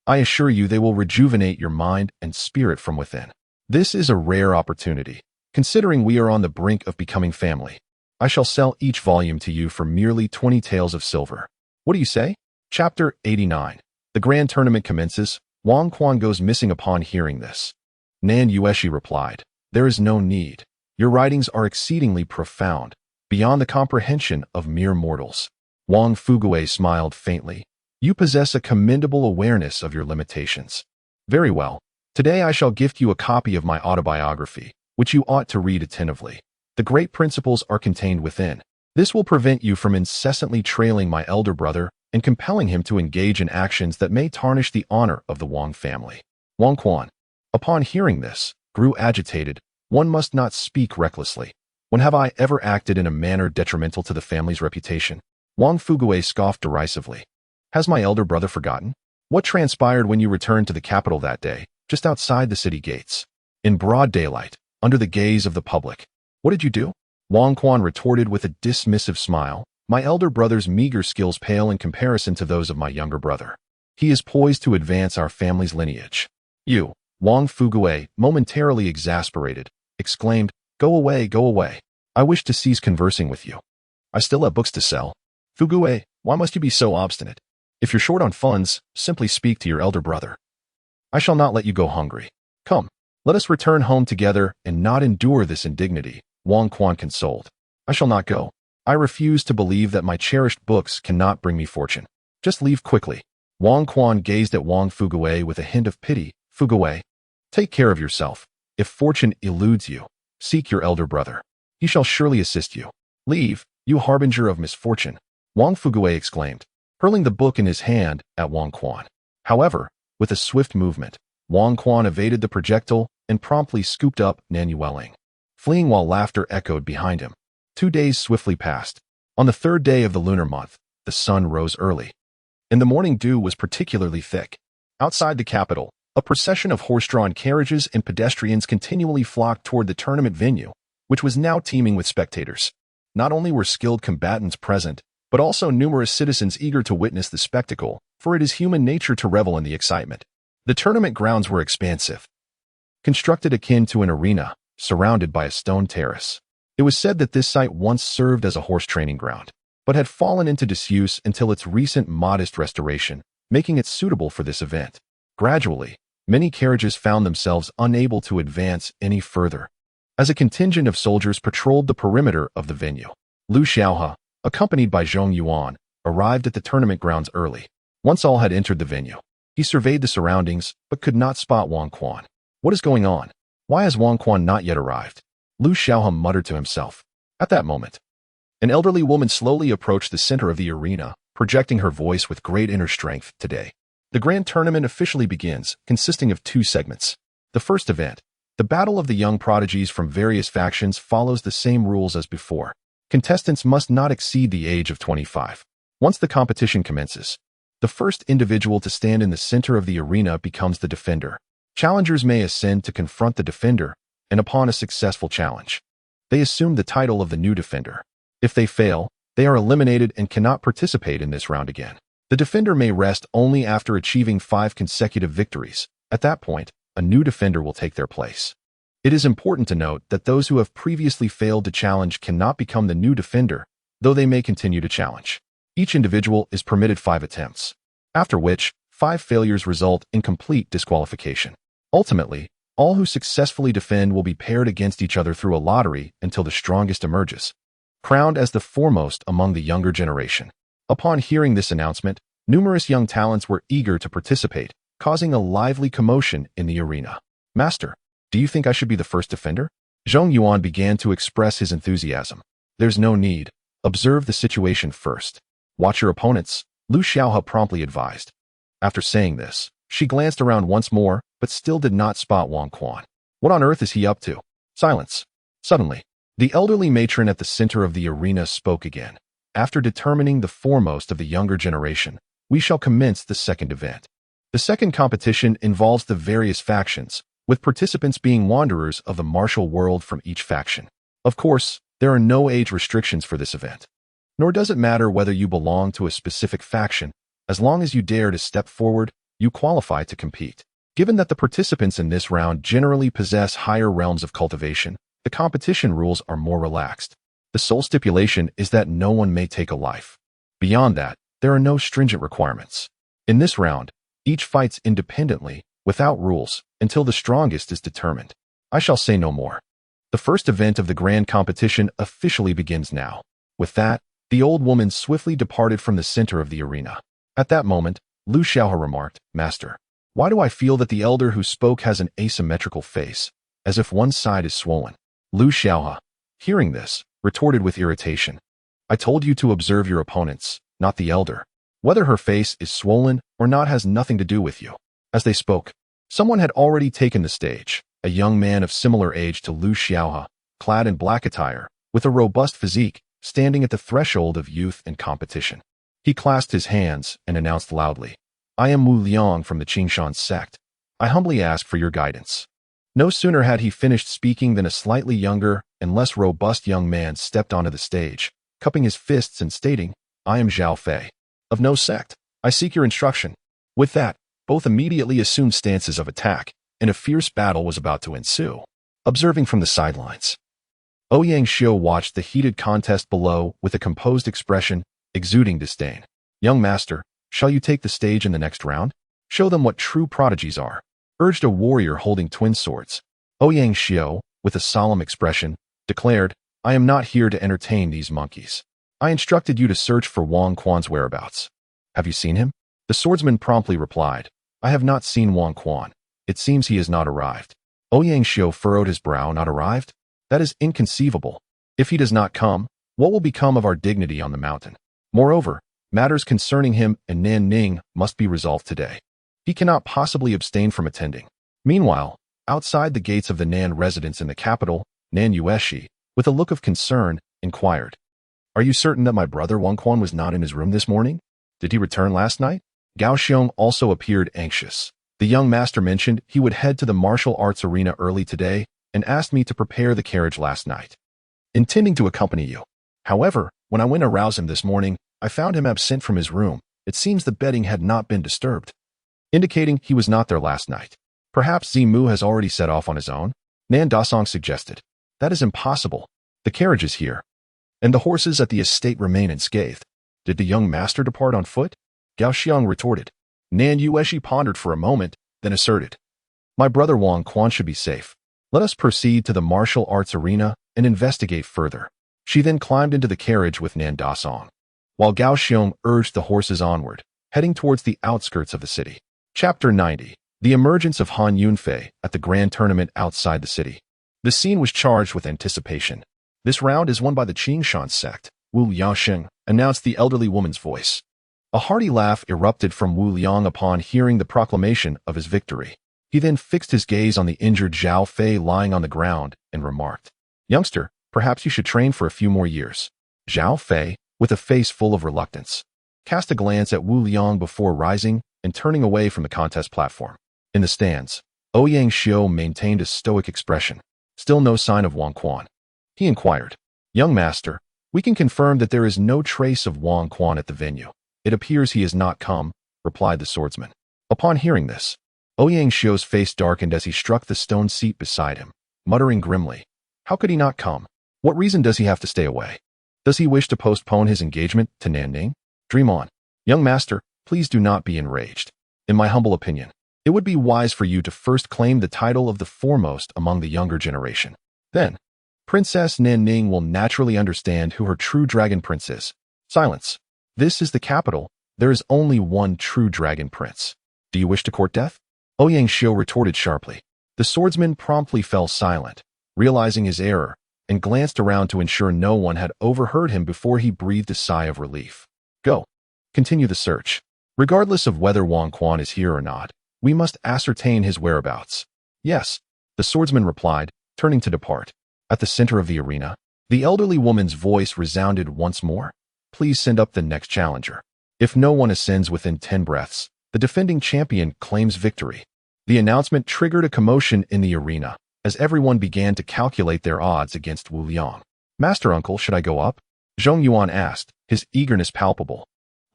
I assure you they will rejuvenate your mind and spirit from within. This is a rare opportunity, considering we are on the brink of becoming family. I shall sell each volume to you for merely 20 taels of silver. What do you say? Chapter 89. The grand tournament commences. Wang Quan goes missing upon hearing this. Nan Yueshi replied, "There is no need. Your writings are exceedingly profound, beyond the comprehension of mere mortals." Wang Fugue smiled faintly. "You possess a commendable awareness of your limitations. Very well. Today I shall gift you a copy of my autobiography, which you ought to read attentively. The great principles are contained within. This will prevent you from incessantly trailing my elder brother and compelling him to engage in actions that may tarnish the honor of the Wang family." Wang Quan, upon hearing this, grew agitated. "One must not speak recklessly. When have I ever acted in a manner detrimental to the family's reputation?" Wang Fugue scoffed derisively. "Has my elder brother forgotten? What transpired when you returned to the capital that day, just outside the city gates? In broad daylight, under the gaze of the public. What did you do?" Wang Quan retorted with a dismissive smile. "My elder brother's meager skills pale in comparison to those of my younger brother. He is poised to advance our family's lineage." "You," Wang Fugue, momentarily exasperated, exclaimed, "Go away, go away. I wish to cease conversing with you. I still have books to sell." "Fugue, why must you be so obstinate? If you're short on funds, simply speak to your elder brother. I shall not let you go hungry. Come, let us return home together and not endure this indignity," Wang Quan consoled. "I shall not go. I refuse to believe that my cherished books cannot bring me fortune. Just leave quickly." Wang Quan gazed at Wang Fugue with a hint of pity. "Fugue, take care of yourself. If fortune eludes you, seek your elder brother. He shall surely assist you. Leave, you harbinger of misfortune," Wang Fugue exclaimed, hurling the book in his hand at Wang Quan. However, with a swift movement, Wang Quan evaded the projectile and promptly scooped up Nan Yueling, fleeing while laughter echoed behind him. 2 days swiftly passed. On the 3rd day of the lunar month, the sun rose early, and the morning dew was particularly thick. Outside the capital, a procession of horse-drawn carriages and pedestrians continually flocked toward the tournament venue, which was now teeming with spectators. Not only were skilled combatants present, but also numerous citizens eager to witness the spectacle, for it is human nature to revel in the excitement. The tournament grounds were expansive, constructed akin to an arena, surrounded by a stone terrace. It was said that this site once served as a horse training ground, but had fallen into disuse until its recent modest restoration, making it suitable for this event. Gradually, many carriages found themselves unable to advance any further, as a contingent of soldiers patrolled the perimeter of the venue. Lu Xiaohe, accompanied by Zhong Yuan, arrived at the tournament grounds early. Once all had entered the venue, he surveyed the surroundings, but could not spot Wang Quan. "What is going on? Why has Wang Quan not yet arrived?" Lu Xiaohe muttered to himself. At that moment, an elderly woman slowly approached the center of the arena, projecting her voice with great inner strength. "Today, the grand tournament officially begins, consisting of 2 segments. The first event, the battle of the young prodigies from various factions, follows the same rules as before. Contestants must not exceed the age of 25. Once the competition commences, the first individual to stand in the center of the arena becomes the defender. Challengers may ascend to confront the defender, and upon a successful challenge, they assume the title of the new defender. If they fail, they are eliminated and cannot participate in this round again. The defender may rest only after achieving 5 consecutive victories. At that point, a new defender will take their place. It is important to note that those who have previously failed to challenge cannot become the new defender, though they may continue to challenge. Each individual is permitted 5 attempts, after which 5 failures result in complete disqualification. Ultimately, all who successfully defend will be paired against each other through a lottery until the strongest emerges, crowned as the foremost among the younger generation. Upon hearing this announcement, numerous young talents were eager to participate, causing a lively commotion in the arena. "Master, do you think I should be the first defender?" Zhong Yuan began to express his enthusiasm. "There's no need. Observe the situation first. Watch your opponents," Lu Xiaohe promptly advised. After saying this, she glanced around once more, but still did not spot Wang Quan. What on earth is he up to? Silence. Suddenly, the elderly matron at the center of the arena spoke again. "After determining the foremost of the younger generation, we shall commence the second event. The second competition involves the various factions, with participants being wanderers of the martial world from each faction. Of course, there are no age restrictions for this event. Nor does it matter whether you belong to a specific faction. As long as you dare to step forward, you qualify to compete. Given that the participants in this round generally possess higher realms of cultivation, the competition rules are more relaxed. The sole stipulation is that no one may take a life. Beyond that, there are no stringent requirements. In this round, each fights independently, without rules, until the strongest is determined. I shall say no more. The first event of the grand competition officially begins now. With that, the old woman swiftly departed from the center of the arena. At that moment, Lu Xiaohe remarked, "Master, why do I feel that the elder who spoke has an asymmetrical face, as if one side is swollen?" Lu Xiaohe, hearing this, retorted with irritation, "I told you to observe your opponents, not the elder. Whether her face is swollen or not has nothing to do with you." As they spoke, someone had already taken the stage, a young man of similar age to Lu Xiaohe, clad in black attire, with a robust physique, standing at the threshold of youth and competition. He clasped his hands and announced loudly, "I am Wu Liang from the Qingshan sect. I humbly ask for your guidance." No sooner had he finished speaking than a slightly younger and less robust young man stepped onto the stage, cupping his fists and stating, "I am Zhao Fei. Of no sect. I seek your instruction." With that, both immediately assumed stances of attack, and a fierce battle was about to ensue. Observing from the sidelines, Ouyang Xiu watched the heated contest below with a composed expression, exuding disdain. "Young master, shall you take the stage in the next round? Show them what true prodigies are," urged a warrior holding twin swords. Ouyang Xiu, with a solemn expression, declared, "I am not here to entertain these monkeys. I instructed you to search for Wang Quan's whereabouts. Have you seen him?" The swordsman promptly replied, "I have not seen Wang Quan. It seems he has not arrived." Ouyang Xiu furrowed his brow. "Not arrived? That is inconceivable. If he does not come, what will become of our dignity on the mountain? Moreover, matters concerning him and Nan Ning must be resolved today. He cannot possibly abstain from attending." Meanwhile, outside the gates of the Nan residence in the capital, Nan Yueshi, with a look of concern, inquired, "Are you certain that my brother Wang Quan was not in his room this morning? Did he return last night?" Gao Xiong also appeared anxious. "The young master mentioned he would head to the martial arts arena early today and asked me to prepare the carriage last night, intending to accompany you. However, when I went to rouse him this morning, I found him absent from his room. It seems the bedding had not been disturbed," indicating he was not there last night. "Perhaps Zimu has already set off on his own," Nan Dasong suggested. "That is impossible. The carriage is here, and the horses at the estate remain unscathed. Did the young master depart on foot?" Gao Xiang retorted. Nan Yueshi pondered for a moment, then asserted, "My brother Wang Quan should be safe. Let us proceed to the martial arts arena and investigate further." She then climbed into the carriage with Nan Dasong, while Gao Xiong urged the horses onward, heading towards the outskirts of the city. Chapter 90. The emergence of Han Yunfei at the grand tournament outside the city. The scene was charged with anticipation. "This round is won by the Qingshan sect," Wu Liangsheng announced the elderly woman's voice. A hearty laugh erupted from Wu Liang upon hearing the proclamation of his victory. He then fixed his gaze on the injured Zhao Fei lying on the ground and remarked, "Youngster, perhaps you should train for a few more years." Zhao Fei, with a face full of reluctance, cast a glance at Wu Liang before rising and turning away from the contest platform. In the stands, Ouyang Xiu maintained a stoic expression. Still no sign of Wang Quan. He inquired, "Young master, we can confirm that there is no trace of Wang Quan at the venue. It appears he has not come," replied the swordsman. Upon hearing this, Ouyang Xiu's face darkened as he struck the stone seat beside him, muttering grimly, "How could he not come? What reason does he have to stay away? Does he wish to postpone his engagement to Nanning? Dream on. Young master, please do not be enraged. In my humble opinion, it would be wise for you to first claim the title of the foremost among the younger generation. Then, Princess Nanning will naturally understand who her true dragon prince is." Silence. "This is the capital. There is only one true dragon prince. Do you wish to court death?" Ouyang Xiu retorted sharply. The swordsman promptly fell silent, realizing his error, and glanced around to ensure no one had overheard him before he breathed a sigh of relief. "Go. Continue the search. Regardless of whether Wang Quan is here or not, we must ascertain his whereabouts." "Yes," the swordsman replied, turning to depart. At the center of the arena, the elderly woman's voice resounded once more. "Please send up the next challenger. If no one ascends within 10 breaths, the defending champion claims victory." The announcement triggered a commotion in the arena, as everyone began to calculate their odds against Wu Liang. "Master uncle, should I go up?" Zhong Yuan asked, his eagerness palpable.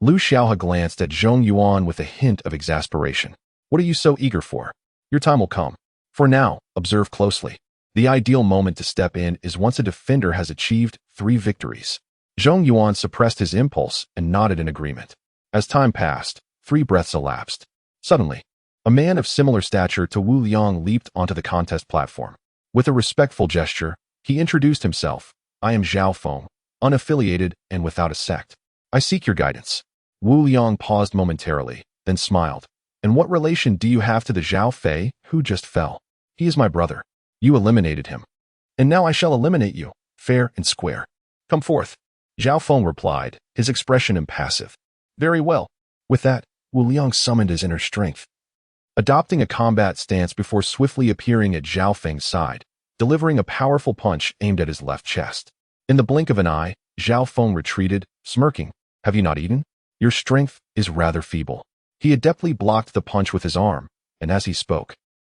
Lu Xiaohe glanced at Zhong Yuan with a hint of exasperation. What are you so eager for? Your time will come. For now, observe closely. The ideal moment to step in is once a defender has achieved 3 victories. Zhong Yuan suppressed his impulse and nodded in agreement. As time passed, 3 breaths elapsed. Suddenly, a man of similar stature to Wu Liang leaped onto the contest platform. With a respectful gesture, he introduced himself. I am Zhao Feng, unaffiliated and without a sect. I seek your guidance. Wu Liang paused momentarily, then smiled. And what relation do you have to the Zhao Fei who just fell? He is my brother. You eliminated him. And now I shall eliminate you, fair and square. Come forth. Zhao Feng replied, his expression impassive. Very well. With that, Wu Liang summoned his inner strength. Adopting a combat stance before swiftly appearing at Zhao Feng's side, delivering a powerful punch aimed at his left chest. In the blink of an eye, Zhao Feng retreated, smirking. Have you not eaten? Your strength is rather feeble. He adeptly blocked the punch with his arm, and as he spoke,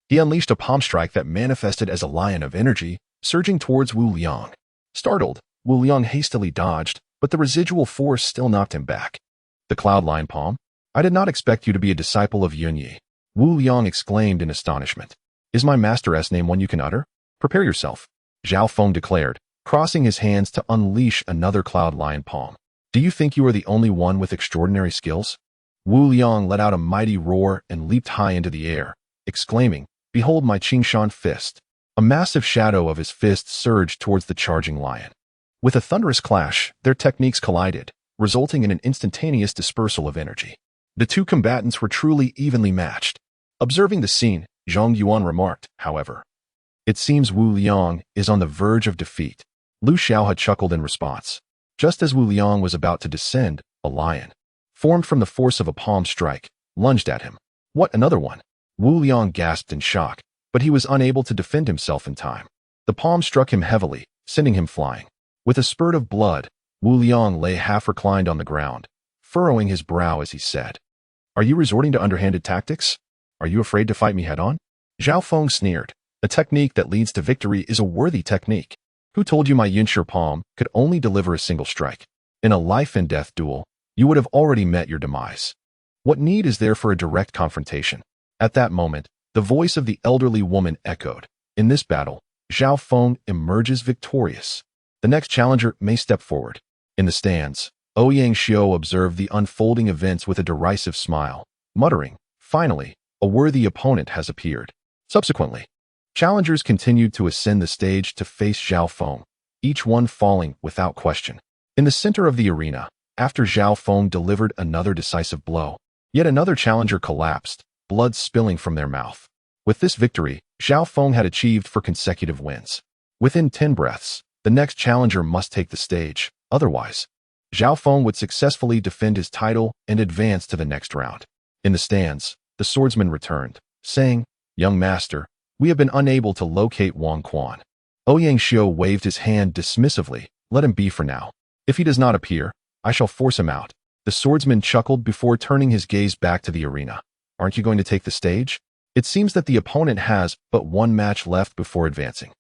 he unleashed a palm strike that manifested as a lion of energy, surging towards Wu Liang. Startled, Wu Liang hastily dodged, but the residual force still knocked him back. The cloud lion palm? I did not expect you to be a disciple of Yunyi. Wu Liang exclaimed in astonishment. Is my master's name one you can utter? Prepare yourself, Zhao Feng declared, crossing his hands to unleash another cloud lion palm. Do you think you are the only one with extraordinary skills? Wu Liang let out a mighty roar and leaped high into the air, exclaiming, Behold my Qingshan fist. A massive shadow of his fist surged towards the charging lion. With a thunderous clash, their techniques collided, resulting in an instantaneous dispersal of energy. The 2 combatants were truly evenly matched. Observing the scene, Zhong Yuan remarked, however, It seems Wu Liang is on the verge of defeat. Lu Xiaohe chuckled in response. Just as Wu Liang was about to descend, a lion, formed from the force of a palm strike, lunged at him. What, another one? Wu Liang gasped in shock, but he was unable to defend himself in time. The palm struck him heavily, sending him flying. With a spurt of blood, Wu Liang lay half reclined on the ground, furrowing his brow as he said, Are you resorting to underhanded tactics? Are you afraid to fight me head-on? Zhao Feng sneered. A technique that leads to victory is a worthy technique. Who told you my Yunshi palm could only deliver a single strike? In a life-and-death duel, you would have already met your demise. What need is there for a direct confrontation? At that moment, the voice of the elderly woman echoed. In this battle, Zhao Feng emerges victorious. The next challenger may step forward. In the stands, Ouyang Xiao observed the unfolding events with a derisive smile, muttering, Finally, a worthy opponent has appeared. Subsequently, challengers continued to ascend the stage to face Zhao Feng, each one falling without question. In the center of the arena, after Zhao Feng delivered another decisive blow, yet another challenger collapsed, blood spilling from their mouth. With this victory, Zhao Feng had achieved 4 consecutive wins. Within 10 breaths, the next challenger must take the stage, otherwise, Zhao Feng would successfully defend his title and advance to the next round. In the stands, the swordsman returned, saying, Young master, we have been unable to locate Wang Quan. Ouyang Xiao waved his hand dismissively. Let him be for now. If he does not appear, I shall force him out. The swordsman chuckled before turning his gaze back to the arena. Aren't you going to take the stage? It seems that the opponent has but 1 match left before advancing.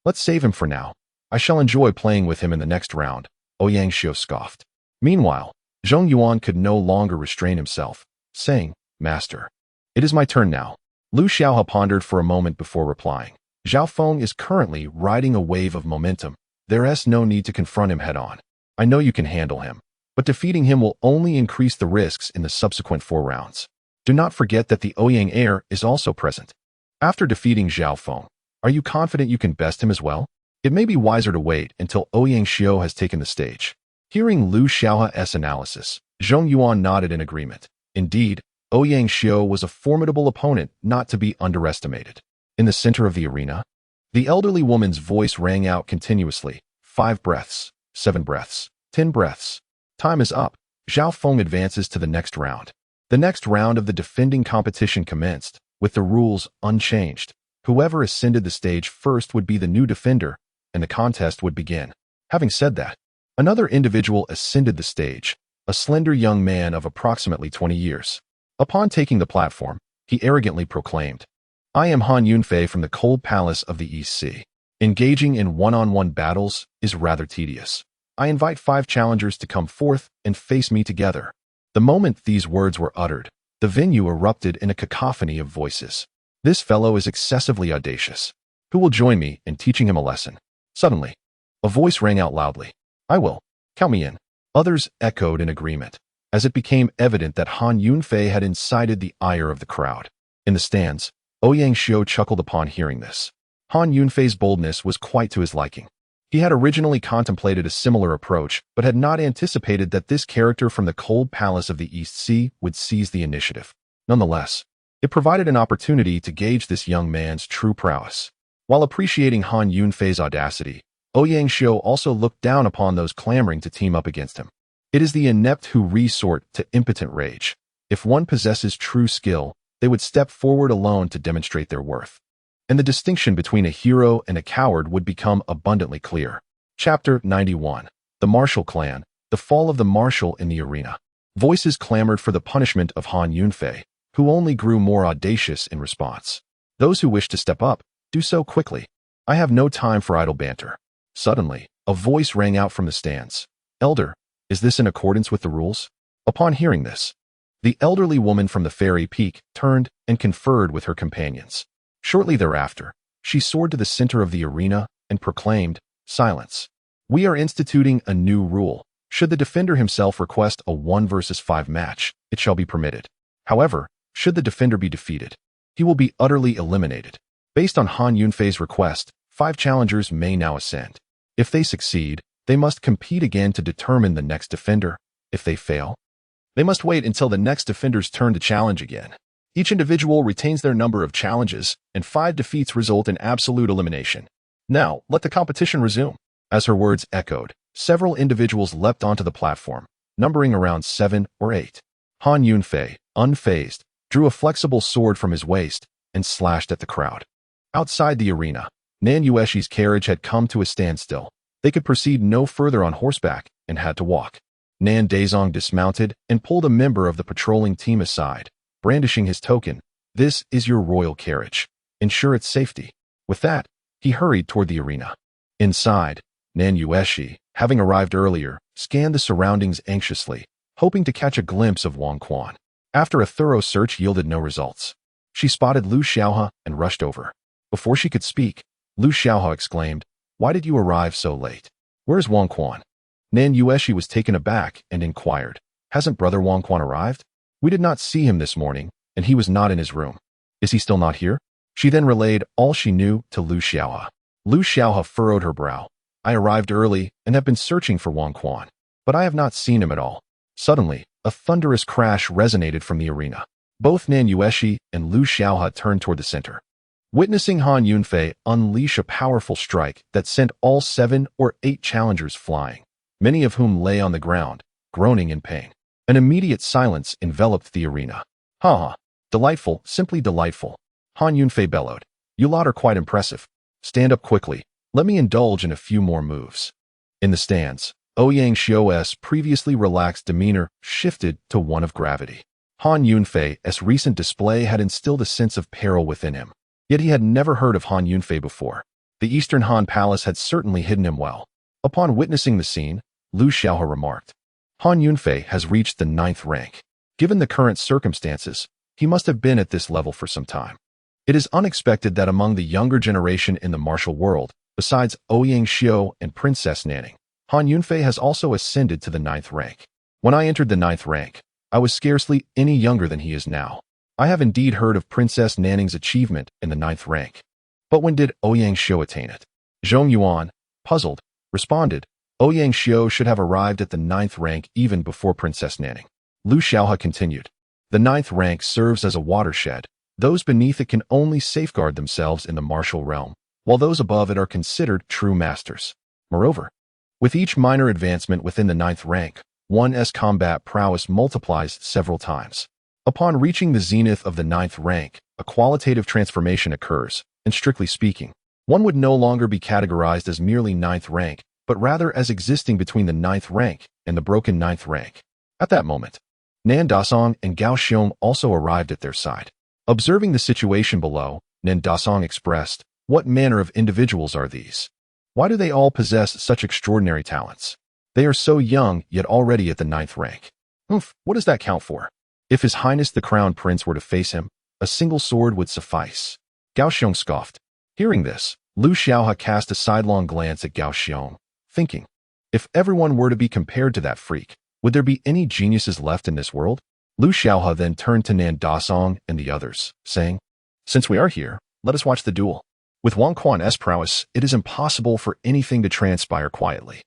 Let's save him for now. I shall enjoy playing with him in the next round, Ouyang Xiao scoffed. Meanwhile, Zhong Yuan could no longer restrain himself, saying, Master, it is my turn now. Lu Xiaohe pondered for a moment before replying. Zhao Feng is currently riding a wave of momentum. There is no need to confront him head-on. I know you can handle him, but defeating him will only increase the risks in the subsequent 4 rounds. Do not forget that the Ouyang heir is also present. After defeating Zhao Feng, are you confident you can best him as well? It may be wiser to wait until Ouyang Xiao has taken the stage. Hearing Lu Xiaohe's analysis, Zhong Yuan nodded in agreement. Indeed, Ouyang Xiao was a formidable opponent not to be underestimated. In the center of the arena, the elderly woman's voice rang out continuously. 5 breaths, 7 breaths, 10 breaths. Time is up. Zhao Feng advances to the next round. The next round of the defending competition commenced, with the rules unchanged. Whoever ascended the stage first would be the new defender, and the contest would begin. Having said that, another individual ascended the stage, a slender young man of approximately 20 years. Upon taking the platform, he arrogantly proclaimed, I am Han Yunfei from the cold palace of the East Sea. Engaging in one-on-one battles is rather tedious. I invite 5 challengers to come forth and face me together. The moment these words were uttered, the venue erupted in a cacophony of voices. This fellow is excessively audacious. Who will join me in teaching him a lesson? Suddenly, a voice rang out loudly. I will. Count me in. Others echoed in agreement, as it became evident that Han Yunfei had incited the ire of the crowd. In the stands, Ouyang Xiu chuckled upon hearing this. Han Yunfei's boldness was quite to his liking. He had originally contemplated a similar approach, but had not anticipated that this character from the cold palace of the East Sea would seize the initiative. Nonetheless, it provided an opportunity to gauge this young man's true prowess. While appreciating Han Yunfei's audacity, Ouyang Xiu also looked down upon those clamoring to team up against him. It is the inept who resort to impotent rage. If one possesses true skill, they would step forward alone to demonstrate their worth. And the distinction between a hero and a coward would become abundantly clear. Chapter 91. The Martial Clan, the fall of the Martial in the arena. Voices clamored for the punishment of Han Yunfei, who only grew more audacious in response. Those who wish to step up, do so quickly. I have no time for idle banter. Suddenly, a voice rang out from the stands. Elder, is this in accordance with the rules? Upon hearing this, the elderly woman from the fairy peak turned and conferred with her companions. Shortly thereafter, she soared to the center of the arena and proclaimed, Silence. We are instituting a new rule. Should the defender himself request a 1 versus 5 match, it shall be permitted. However, should the defender be defeated, he will be utterly eliminated. Based on Han Yunfei's request, 5 challengers may now ascend. If they succeed, they must compete again to determine the next defender. If they fail, they must wait until the next defender's turn to challenge again. Each individual retains their number of challenges, and 5 defeats result in absolute elimination. Now, let the competition resume. As her words echoed, several individuals leapt onto the platform, numbering around 7 or 8. Han Yunfei, unfazed, drew a flexible sword from his waist and slashed at the crowd. Outside the arena, Nan Yueshi's carriage had come to a standstill. They could proceed no further on horseback and had to walk. Nan Dazong dismounted and pulled a member of the patrolling team aside, brandishing his token. This is your royal carriage. Ensure its safety. With that, he hurried toward the arena. Inside, Nan Yueshi, having arrived earlier, scanned the surroundings anxiously, hoping to catch a glimpse of Wang Quan. After a thorough search yielded no results, she spotted Lu Xiaohe and rushed over. Before she could speak, Lu Xiaohe exclaimed, Why did you arrive so late? Where's Wang Quan? Nan Yueshi was taken aback and inquired, Hasn't Brother Wang Quan arrived? We did not see him this morning, and he was not in his room. Is he still not here? She then relayed all she knew to Lu Xiaohe. Lu Xiaohe furrowed her brow. I arrived early and have been searching for Wang Quan, but I have not seen him at all. Suddenly, a thunderous crash resonated from the arena. Both Nan Yueshi and Lu Xiaohe turned toward the center. Witnessing Han Yunfei unleash a powerful strike that sent all 7 or 8 challengers flying, many of whom lay on the ground, groaning in pain. An immediate silence enveloped the arena. Ha ha. Delightful, simply delightful. Han Yunfei bellowed. You lot are quite impressive. Stand up quickly. Let me indulge in a few more moves. In the stands, Ouyang Xiu's previously relaxed demeanor shifted to one of gravity. Han Yunfei's recent display had instilled a sense of peril within him. Yet he had never heard of Han Yunfei before. The Eastern Han Palace had certainly hidden him well. Upon witnessing the scene, Lu Xiaohe remarked, Han Yunfei has reached the 9th rank. Given the current circumstances, he must have been at this level for some time. It is unexpected that among the younger generation in the martial world, besides Ouyang Xiu and Princess Nanning, Han Yunfei has also ascended to the 9th rank. When I entered the 9th rank, I was scarcely any younger than he is now. I have indeed heard of Princess Nanning's achievement in the 9th rank. But when did Ouyang Xiu attain it? Zhong Yuan, puzzled, responded, Ouyang Xiu should have arrived at the 9th rank even before Princess Nanning. Lu Xiaohe continued, The 9th rank serves as a watershed. Those beneath it can only safeguard themselves in the martial realm, while those above it are considered true masters. Moreover, with each minor advancement within the 9th rank, one's combat prowess multiplies several times. Upon reaching the zenith of the 9th rank, a qualitative transformation occurs, and strictly speaking, one would no longer be categorized as merely 9th rank, but rather as existing between the 9th rank and the broken 9th rank. At that moment, Nan Dasong and Gao Xiong also arrived at their side. Observing the situation below, Nan Dasong expressed, What manner of individuals are these? Why do they all possess such extraordinary talents? They are so young, yet already at the 9th rank. What does that count for? If His Highness the Crown Prince were to face him, a single sword would suffice. Gao Xiong scoffed. Hearing this, Lu Xiaohe cast a sidelong glance at Gao Xiong, thinking, if everyone were to be compared to that freak, would there be any geniuses left in this world? Lu Xiaohe then turned to Nan Dasong and the others, saying, since we are here, let us watch the duel. With Wang Quan's prowess, it is impossible for anything to transpire quietly.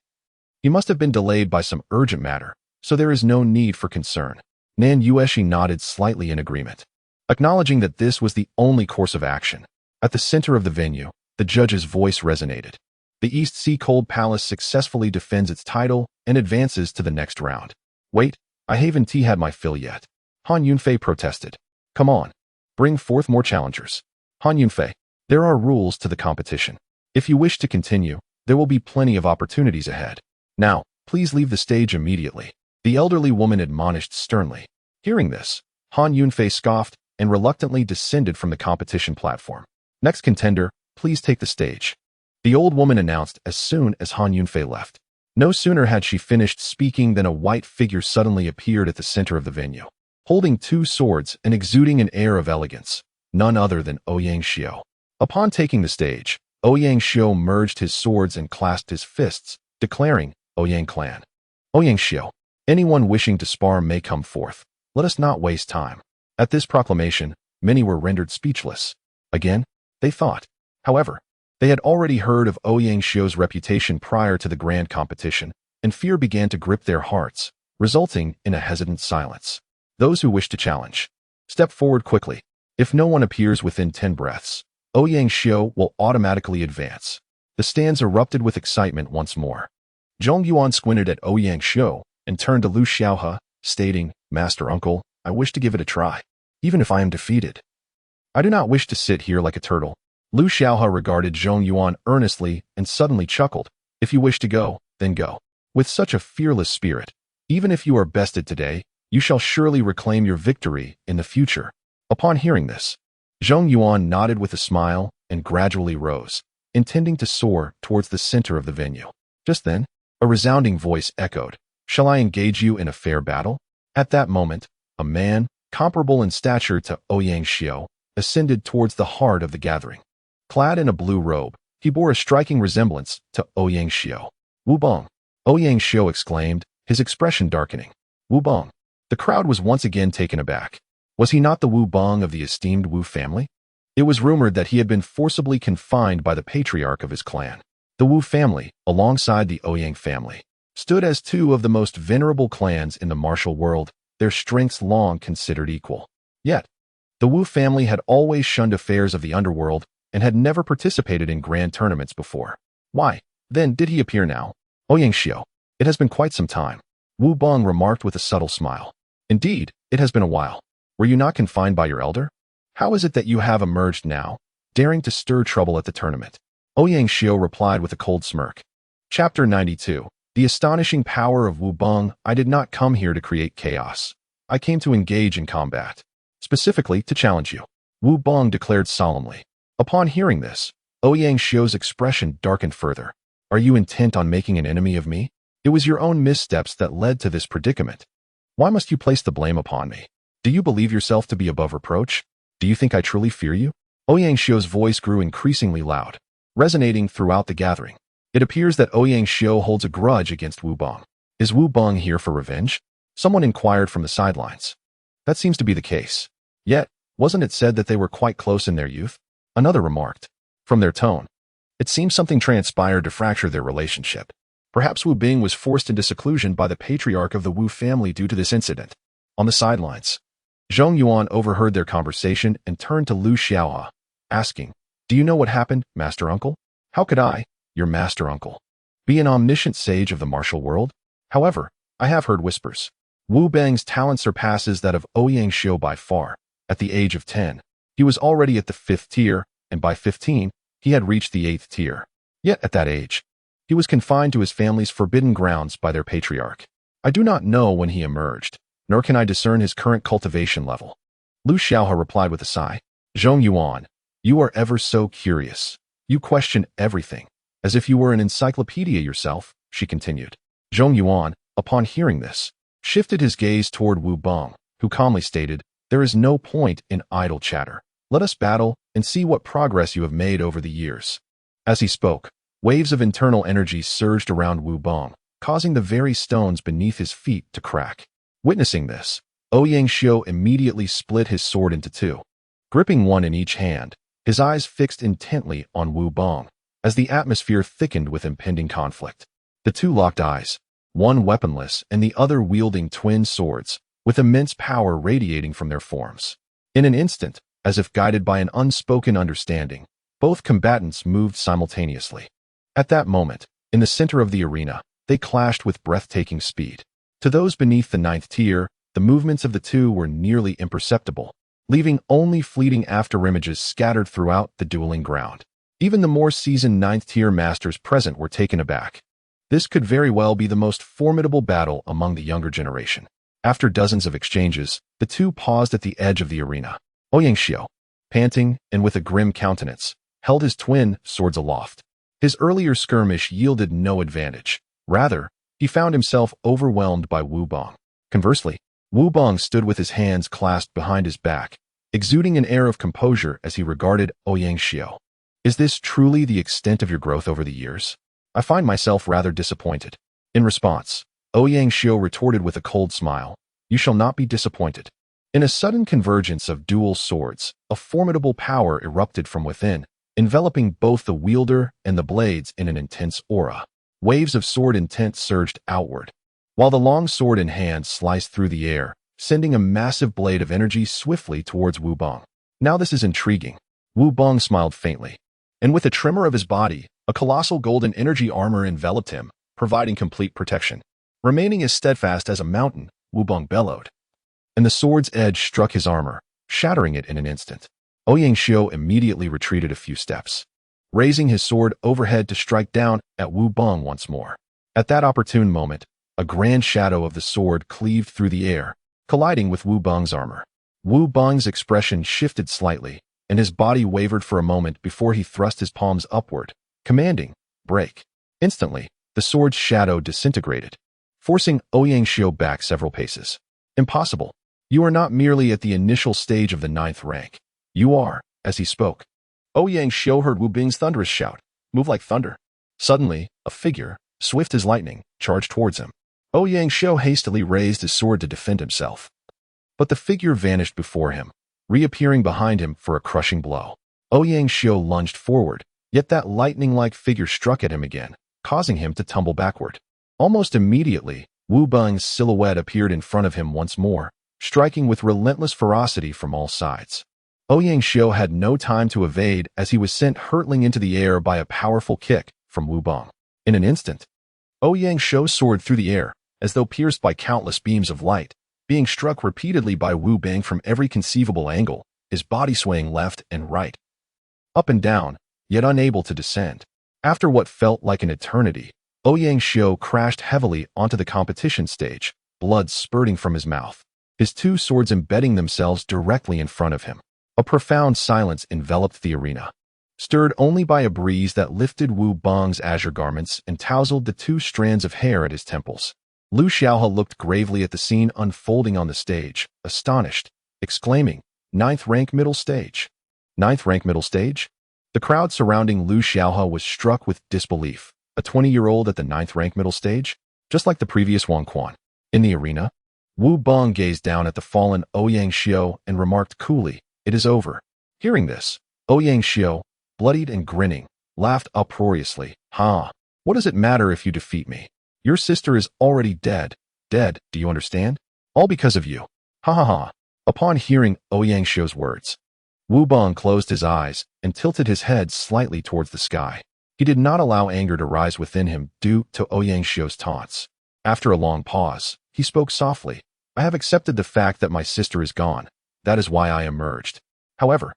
He must have been delayed by some urgent matter, so there is no need for concern. Nan Yueshi nodded slightly in agreement, acknowledging that this was the only course of action. At the center of the venue, the judge's voice resonated. The East Sea Cold Palace successfully defends its title and advances to the next round. Wait, I haven't had my fill yet. Han Yunfei protested. Come on, bring forth more challengers. Han Yunfei, there are rules to the competition. If you wish to continue, there will be plenty of opportunities ahead. Now, please leave the stage immediately. The elderly woman admonished sternly. Hearing this, Han Yunfei scoffed and reluctantly descended from the competition platform. Next contender, please take the stage. The old woman announced as soon as Han Yunfei left. No sooner had she finished speaking than a white figure suddenly appeared at the center of the venue, holding two swords and exuding an air of elegance, none other than Ouyang Xiao. Upon taking the stage, Ouyang Xiao merged his swords and clasped his fists, declaring, Ouyang clan. Ouyang Xiao, anyone wishing to spar may come forth. Let us not waste time. At this proclamation, many were rendered speechless. Again, they thought. However, they had already heard of Ouyang Xiao's reputation prior to the grand competition, and fear began to grip their hearts, resulting in a hesitant silence. Those who wish to challenge, step forward quickly. If no one appears within 10 breaths, Ouyang Xiao will automatically advance. The stands erupted with excitement once more. Zhong Yuan squinted at Ouyang Xiao and turned to Lu Xiaohe, stating, Master Uncle, I wish to give it a try, even if I am defeated. I do not wish to sit here like a turtle. Lu Xiaohe regarded Zhong Yuan earnestly and suddenly chuckled. If you wish to go, then go. With such a fearless spirit, even if you are bested today, you shall surely reclaim your victory in the future. Upon hearing this, Zhong Yuan nodded with a smile and gradually rose, intending to soar towards the center of the venue. Just then, a resounding voice echoed, Shall I engage you in a fair battle? At that moment, a man, comparable in stature to Ouyang Xiao, ascended towards the heart of the gathering. Clad in a blue robe, he bore a striking resemblance to Ouyang Xiao. Wu Bong! Ouyang Xiao exclaimed, his expression darkening. Wu Bong! The crowd was once again taken aback. Was he not the Wu Bong of the esteemed Wu family? It was rumored that he had been forcibly confined by the patriarch of his clan. The Wu family, alongside the Ouyang family, stood as two of the most venerable clans in the martial world, their strengths long considered equal. Yet, the Wu family had always shunned affairs of the underworld and had never participated in grand tournaments before. Why, then, did he appear now? Ouyang Xiao, it has been quite some time. Wu Bong remarked with a subtle smile. Indeed, it has been a while. Were you not confined by your elder? How is it that you have emerged now, daring to stir trouble at the tournament? Ouyang Xiao replied with a cold smirk. Chapter 92. The astonishing power of Wu Bong. I did not come here to create chaos. I came to engage in combat. Specifically, to challenge you. Wu Bong declared solemnly. Upon hearing this, Ouyang Xiao's expression darkened further. Are you intent on making an enemy of me? It was your own missteps that led to this predicament. Why must you place the blame upon me? Do you believe yourself to be above reproach? Do you think I truly fear you? Ouyang Xiao's voice grew increasingly loud, resonating throughout the gathering. It appears that Ouyang Xiao holds a grudge against Wu Bong. Is Wu Bong here for revenge? Someone inquired from the sidelines. That seems to be the case. Yet, wasn't it said that they were quite close in their youth? Another remarked. From their tone, it seems something transpired to fracture their relationship. Perhaps Wu Bing was forced into seclusion by the patriarch of the Wu family due to this incident. On the sidelines, Zhong Yuan overheard their conversation and turned to Lu Xiaohe, asking, Do you know what happened, Master Uncle? How could I, your Master Uncle, be an omniscient sage of the martial world? However, I have heard whispers. Wu Bang's talent surpasses that of Ouyang Xiao by far. At the age of 10, he was already at the 5th tier, and by 15, he had reached the 8th tier. Yet at that age, he was confined to his family's forbidden grounds by their patriarch. I do not know when he emerged, nor can I discern his current cultivation level. Lu Xiaohe replied with a sigh. Zhong Yuan, you are ever so curious. You question everything, as if you were an encyclopedia yourself, she continued. Zhong Yuan, upon hearing this, shifted his gaze toward Wu Bong, who calmly stated, "There is no point in idle chatter. Let us battle and see what progress you have made over the years." As he spoke, waves of internal energy surged around Wu Bong, causing the very stones beneath his feet to crack. Witnessing this, Ouyang Xiu immediately split his sword into two. Gripping one in each hand, his eyes fixed intently on Wu Bong, as the atmosphere thickened with impending conflict. The two locked eyes, one weaponless and the other wielding twin swords, with immense power radiating from their forms. In an instant, as if guided by an unspoken understanding, both combatants moved simultaneously. At that moment, in the center of the arena, they clashed with breathtaking speed. To those beneath the ninth tier, the movements of the two were nearly imperceptible, leaving only fleeting afterimages scattered throughout the dueling ground. Even the more seasoned ninth-tier masters present were taken aback. This could very well be the most formidable battle among the younger generation. After dozens of exchanges, the two paused at the edge of the arena. Ouyang Xiu, panting and with a grim countenance, held his twin swords aloft. His earlier skirmish yielded no advantage. Rather, he found himself overwhelmed by Wu Bong. Conversely, Wu Bong stood with his hands clasped behind his back, exuding an air of composure as he regarded Ouyang Xiu. "Is this truly the extent of your growth over the years? I find myself rather disappointed." In response, Ouyang Xiu retorted with a cold smile, "You shall not be disappointed." In a sudden convergence of dual swords, a formidable power erupted from within, enveloping both the wielder and the blades in an intense aura. Waves of sword intent surged outward, while the long sword in hand sliced through the air, sending a massive blade of energy swiftly towards Wu Bong. "Now this is intriguing." Wu Bong smiled faintly, and with a tremor of his body, a colossal golden energy armor enveloped him, providing complete protection. Remaining as steadfast as a mountain, Wu Bong bellowed, and the sword's edge struck his armor, shattering it in an instant. Ouyang Xiu immediately retreated a few steps, raising his sword overhead to strike down at Wu Bong once more. At that opportune moment, a grand shadow of the sword cleaved through the air, colliding with Wu Bong's armor. Wu Bong's expression shifted slightly, and his body wavered for a moment before he thrust his palms upward, commanding, "Break." Instantly, the sword's shadow disintegrated, forcing Ouyang Xiu back several paces. "Impossible. You are not merely at the initial stage of the ninth rank. You are," as he spoke. Ouyang Xiu heard Wu Bing's thunderous shout, "Move like thunder." Suddenly, a figure, swift as lightning, charged towards him. Ouyang Xiu hastily raised his sword to defend himself. But the figure vanished before him, reappearing behind him for a crushing blow. Ouyang Xiu lunged forward, yet that lightning-like figure struck at him again, causing him to tumble backward. Almost immediately, Wu Bing's silhouette appeared in front of him once more, striking with relentless ferocity from all sides. Ouyang Xiu had no time to evade as he was sent hurtling into the air by a powerful kick from Wu Bong. In an instant, Ouyang Xiu soared through the air, as though pierced by countless beams of light, being struck repeatedly by Wu Bing from every conceivable angle, his body swaying left and right, up and down, yet unable to descend. After what felt like an eternity, Ouyang Xiu crashed heavily onto the competition stage, blood spurting from his mouth, his two swords embedding themselves directly in front of him. A profound silence enveloped the arena, stirred only by a breeze that lifted Wu Bong's azure garments and tousled the two strands of hair at his temples. Lu Xiaohe looked gravely at the scene unfolding on the stage, astonished, exclaiming, "Ninth rank middle stage? Ninth rank middle stage?" The crowd surrounding Lu Xiaohe was struck with disbelief. A 20-year-old at the ninth rank middle stage? Just like the previous Wang Quan. In the arena, Wu Bong gazed down at the fallen Ouyang Xiu and remarked coolly, "It is over." Hearing this, Ouyang Xiu, bloodied and grinning, laughed uproariously. "Ha! What does it matter if you defeat me? Your sister is already dead. Dead, do you understand? All because of you. Ha ha ha." Upon hearing Ouyang Xiu's words, Wu Bong closed his eyes and tilted his head slightly towards the sky. He did not allow anger to rise within him due to Ouyang Xiu's taunts. After a long pause, he spoke softly, "I have accepted the fact that my sister is gone. That is why I emerged. However,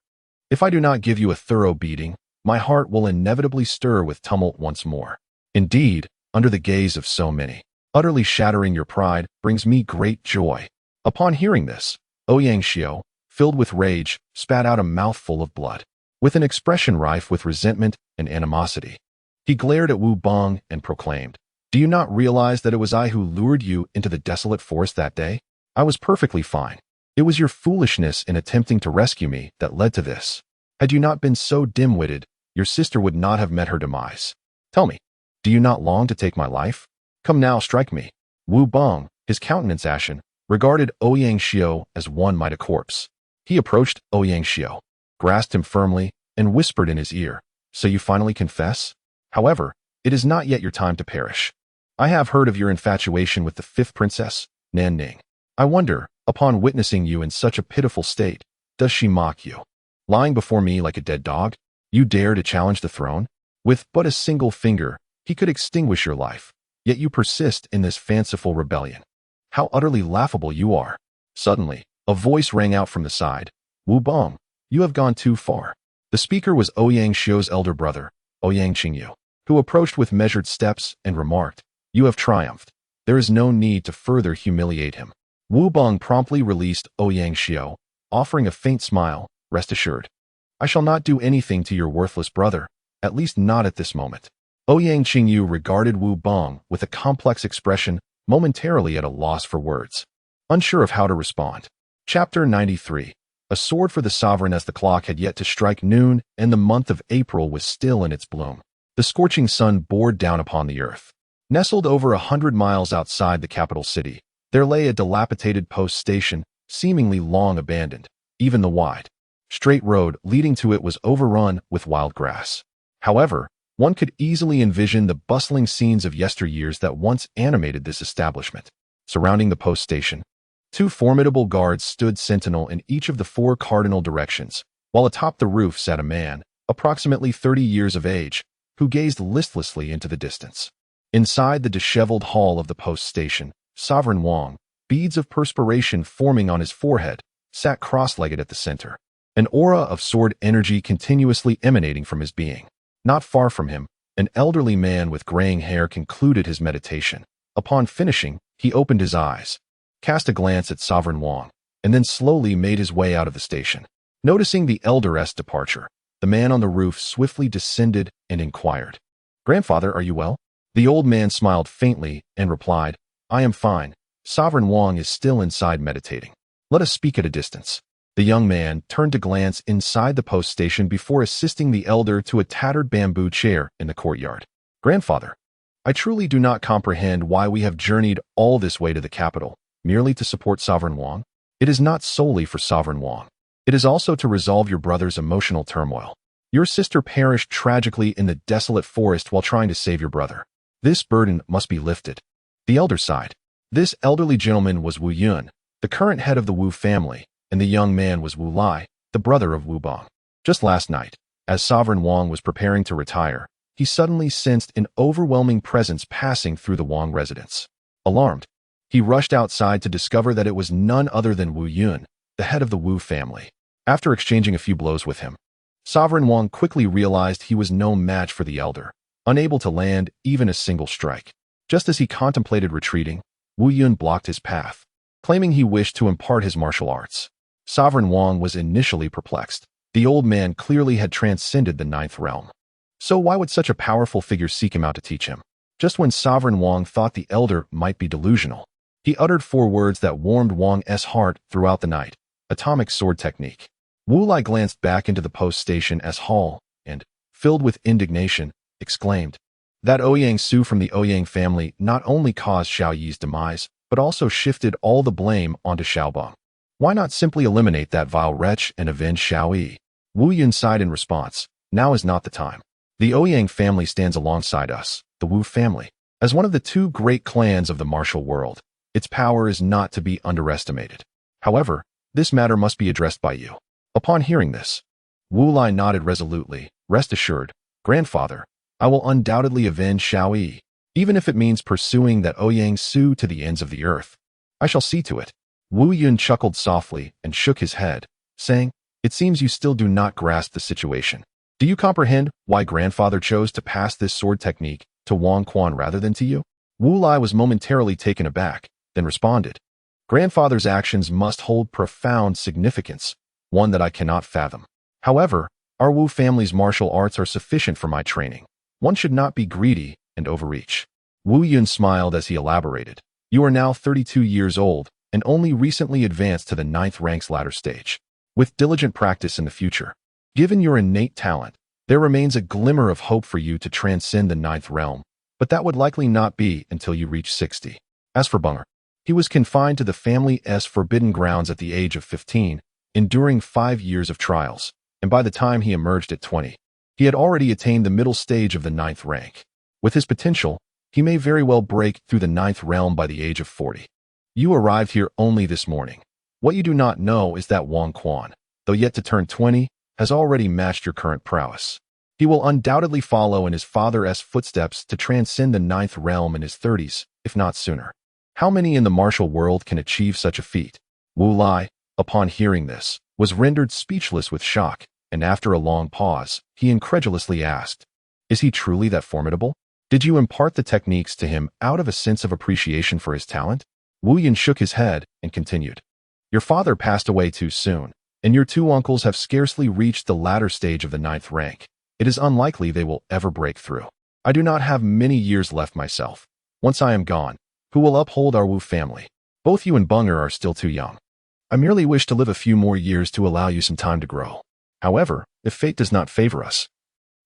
if I do not give you a thorough beating, my heart will inevitably stir with tumult once more. Indeed, under the gaze of so many, utterly shattering your pride brings me great joy." Upon hearing this, Ouyang Xiu, filled with rage, spat out a mouthful of blood. With an expression rife with resentment and animosity, he glared at Wu Bong and proclaimed, Do you not realize that it was I who lured you into the desolate forest that day? I was perfectly fine. It was your foolishness in attempting to rescue me that led to this. Had you not been so dim-witted, your sister would not have met her demise. Tell me, do you not long to take my life? Come now, strike me." Wu Bong, his countenance ashen, regarded Ouyang Xiao as one might a corpse. He approached Ouyang Xiao, grasped him firmly, and whispered in his ear, "So you finally confess? However, it is not yet your time to perish. I have heard of your infatuation with the fifth princess, Nan Ning. I wonder, upon witnessing you in such a pitiful state, does she mock you? Lying before me like a dead dog, you dare to challenge the throne? With but a single finger, he could extinguish your life, yet you persist in this fanciful rebellion. How utterly laughable you are." Suddenly, a voice rang out from the side. "Wu Bong, you have gone too far." The speaker was Ouyang Xiao's elder brother, Ouyang Qingyu, who approached with measured steps and remarked, "You have triumphed. There is no need to further humiliate him." Wu Bong promptly released Ouyang Xiao, offering a faint smile, "Rest assured, I shall not do anything to your worthless brother, at least not at this moment." Ouyang Qingyu regarded Wu Bong with a complex expression, momentarily at a loss for words, unsure of how to respond. Chapter 93. A sword for the sovereign. As the clock had yet to strike noon and the month of April was still in its bloom, the scorching sun bore down upon the earth. Nestled over 100 miles outside the capital city, there lay a dilapidated post station, seemingly long abandoned. Even the wide, straight road leading to it was overrun with wild grass. However, one could easily envision the bustling scenes of yesteryears that once animated this establishment. Surrounding the post station, 2 formidable guards stood sentinel in each of the 4 cardinal directions, while atop the roof sat a man, approximately 30 years of age, who gazed listlessly into the distance. Inside the disheveled hall of the post station, Sovereign Wang, beads of perspiration forming on his forehead, sat cross-legged at the center, an aura of sword energy continuously emanating from his being. Not far from him, an elderly man with graying hair concluded his meditation. Upon finishing, he opened his eyes, cast a glance at Sovereign Wang, and then slowly made his way out of the station. Noticing the elder's departure, the man on the roof swiftly descended and inquired, "Grandfather, are you well?" The old man smiled faintly and replied, "I am fine. Sovereign Wang is still inside meditating. Let us speak at a distance." The young man turned to glance inside the post station before assisting the elder to a tattered bamboo chair in the courtyard. "Grandfather, I truly do not comprehend why we have journeyed all this way to the capital, merely to support Sovereign Wang. It is not solely for Sovereign Wang. It is also to resolve your brother's emotional turmoil. Your sister perished tragically in the desolate forest while trying to save your brother. This burden must be lifted." The elder sighed. This elderly gentleman was Wu Yun, the current head of the Wu family, and the young man was Wu Lai, the brother of Wu Bong. Just last night, as Sovereign Wang was preparing to retire, he suddenly sensed an overwhelming presence passing through the Wang residence. Alarmed, he rushed outside to discover that it was none other than Wu Yun, the head of the Wu family. After exchanging a few blows with him, Sovereign Wang quickly realized he was no match for the elder, unable to land even a single strike. Just as he contemplated retreating, Wu Yun blocked his path, claiming he wished to impart his martial arts. Sovereign Wang was initially perplexed. The old man clearly had transcended the 9th realm. So why would such a powerful figure seek him out to teach him? Just when Sovereign Wang thought the elder might be delusional, he uttered 4 words that warmed Wang's heart throughout the night: atomic sword technique. Wu Lai glanced back into the post station as hall and, filled with indignation, exclaimed, "That Ouyang Su from the Ouyang family not only caused Xiao Yi's demise, but also shifted all the blame onto Xiaobang. Why not simply eliminate that vile wretch and avenge Xiao Yi?" Wu Yun sighed in response, "Now is not the time. The Ouyang family stands alongside us, the Wu family, as one of the 2 great clans of the martial world. Its power is not to be underestimated. However, this matter must be addressed by you." Upon hearing this, Wu Lai nodded resolutely. "Rest assured, grandfather, I will undoubtedly avenge Xiao Yi, even if it means pursuing that Ouyang Su to the ends of the earth. I shall see to it." Wu Yun chuckled softly and shook his head, saying, "It seems you still do not grasp the situation. Do you comprehend why grandfather chose to pass this sword technique to Wang Quan rather than to you?" Wu Lai was momentarily taken aback, then responded, "Grandfather's actions must hold profound significance, one that I cannot fathom. However, our Wu family's martial arts are sufficient for my training. One should not be greedy and overreach." Wu Yun smiled as he elaborated. You are now 32 years old and only recently advanced to the 9th rank's ladder stage. With diligent practice in the future, given your innate talent, there remains a glimmer of hope for you to transcend the 9th realm, but that would likely not be until you reach 60. As for Bunger, he was confined to the family's forbidden grounds at the age of 15, enduring 5 years of trials, and by the time he emerged at 20, he had already attained the middle stage of the 9th rank. With his potential, he may very well break through the 9th realm by the age of 40. You arrived here only this morning. What you do not know is that Wang Quan, though yet to turn 20, has already matched your current prowess. He will undoubtedly follow in his father's footsteps to transcend the 9th realm in his 30s, if not sooner. How many in the martial world can achieve such a feat? Wu Lai, upon hearing this, was rendered speechless with shock, and after a long pause, he incredulously asked, "Is he truly that formidable? Did you impart the techniques to him out of a sense of appreciation for his talent?" Wu Yun shook his head and continued, "Your father passed away too soon, and your 2 uncles have scarcely reached the latter stage of the 9th rank. It is unlikely they will ever break through. I do not have many years left myself. Once I am gone, who will uphold our Wu family? Both you and Bunger are still too young. I merely wish to live a few more years to allow you some time to grow. However, if fate does not favor us,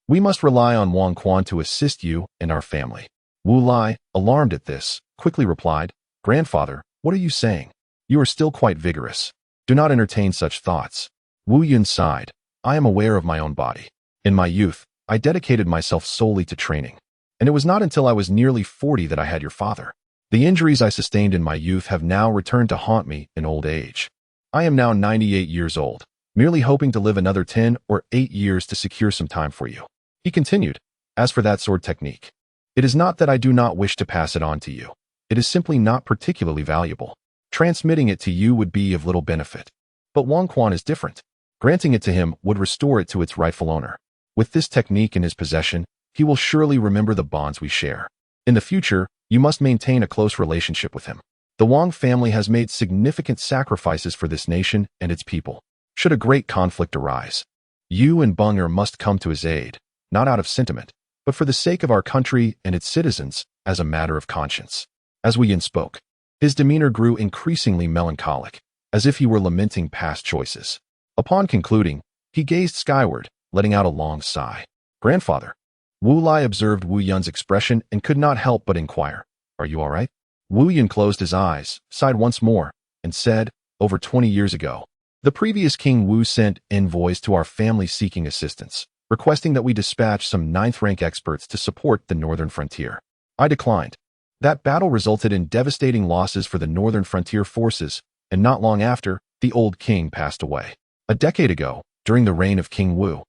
we must rely on Wang Quan to assist you and our family." Wu Lai, alarmed at this, quickly replied, "Grandfather, what are you saying? You are still quite vigorous. Do not entertain such thoughts." Wu Yun sighed. "I am aware of my own body. In my youth, I dedicated myself solely to training, and it was not until I was nearly 40 that I had your father. The injuries I sustained in my youth have now returned to haunt me in old age. I am now 98 years old, merely hoping to live another 10 or 8 years to secure some time for you." He continued, "As for that sword technique, it is not that I do not wish to pass it on to you. It is simply not particularly valuable. Transmitting it to you would be of little benefit. But Wang Quan is different. Granting it to him would restore it to its rightful owner. With this technique in his possession, he will surely remember the bonds we share. In the future, you must maintain a close relationship with him. The Wang family has made significant sacrifices for this nation and its people. Should a great conflict arise, you and Bunger must come to his aid, not out of sentiment, but for the sake of our country and its citizens, as a matter of conscience." As Wu Yin spoke, his demeanor grew increasingly melancholic, as if he were lamenting past choices. Upon concluding, he gazed skyward, letting out a long sigh. "Grandfather." Wu Lai observed Wu Yun's expression and could not help but inquire, "Are you all right?" Wu Yun closed his eyes, sighed once more, and said, "Over 20 years ago, the previous King Wu sent envoys to our family seeking assistance, requesting that we dispatch some 9th rank experts to support the northern frontier. I declined. That battle resulted in devastating losses for the northern frontier forces, and not long after, the old king passed away. A decade ago, during the reign of King Wu,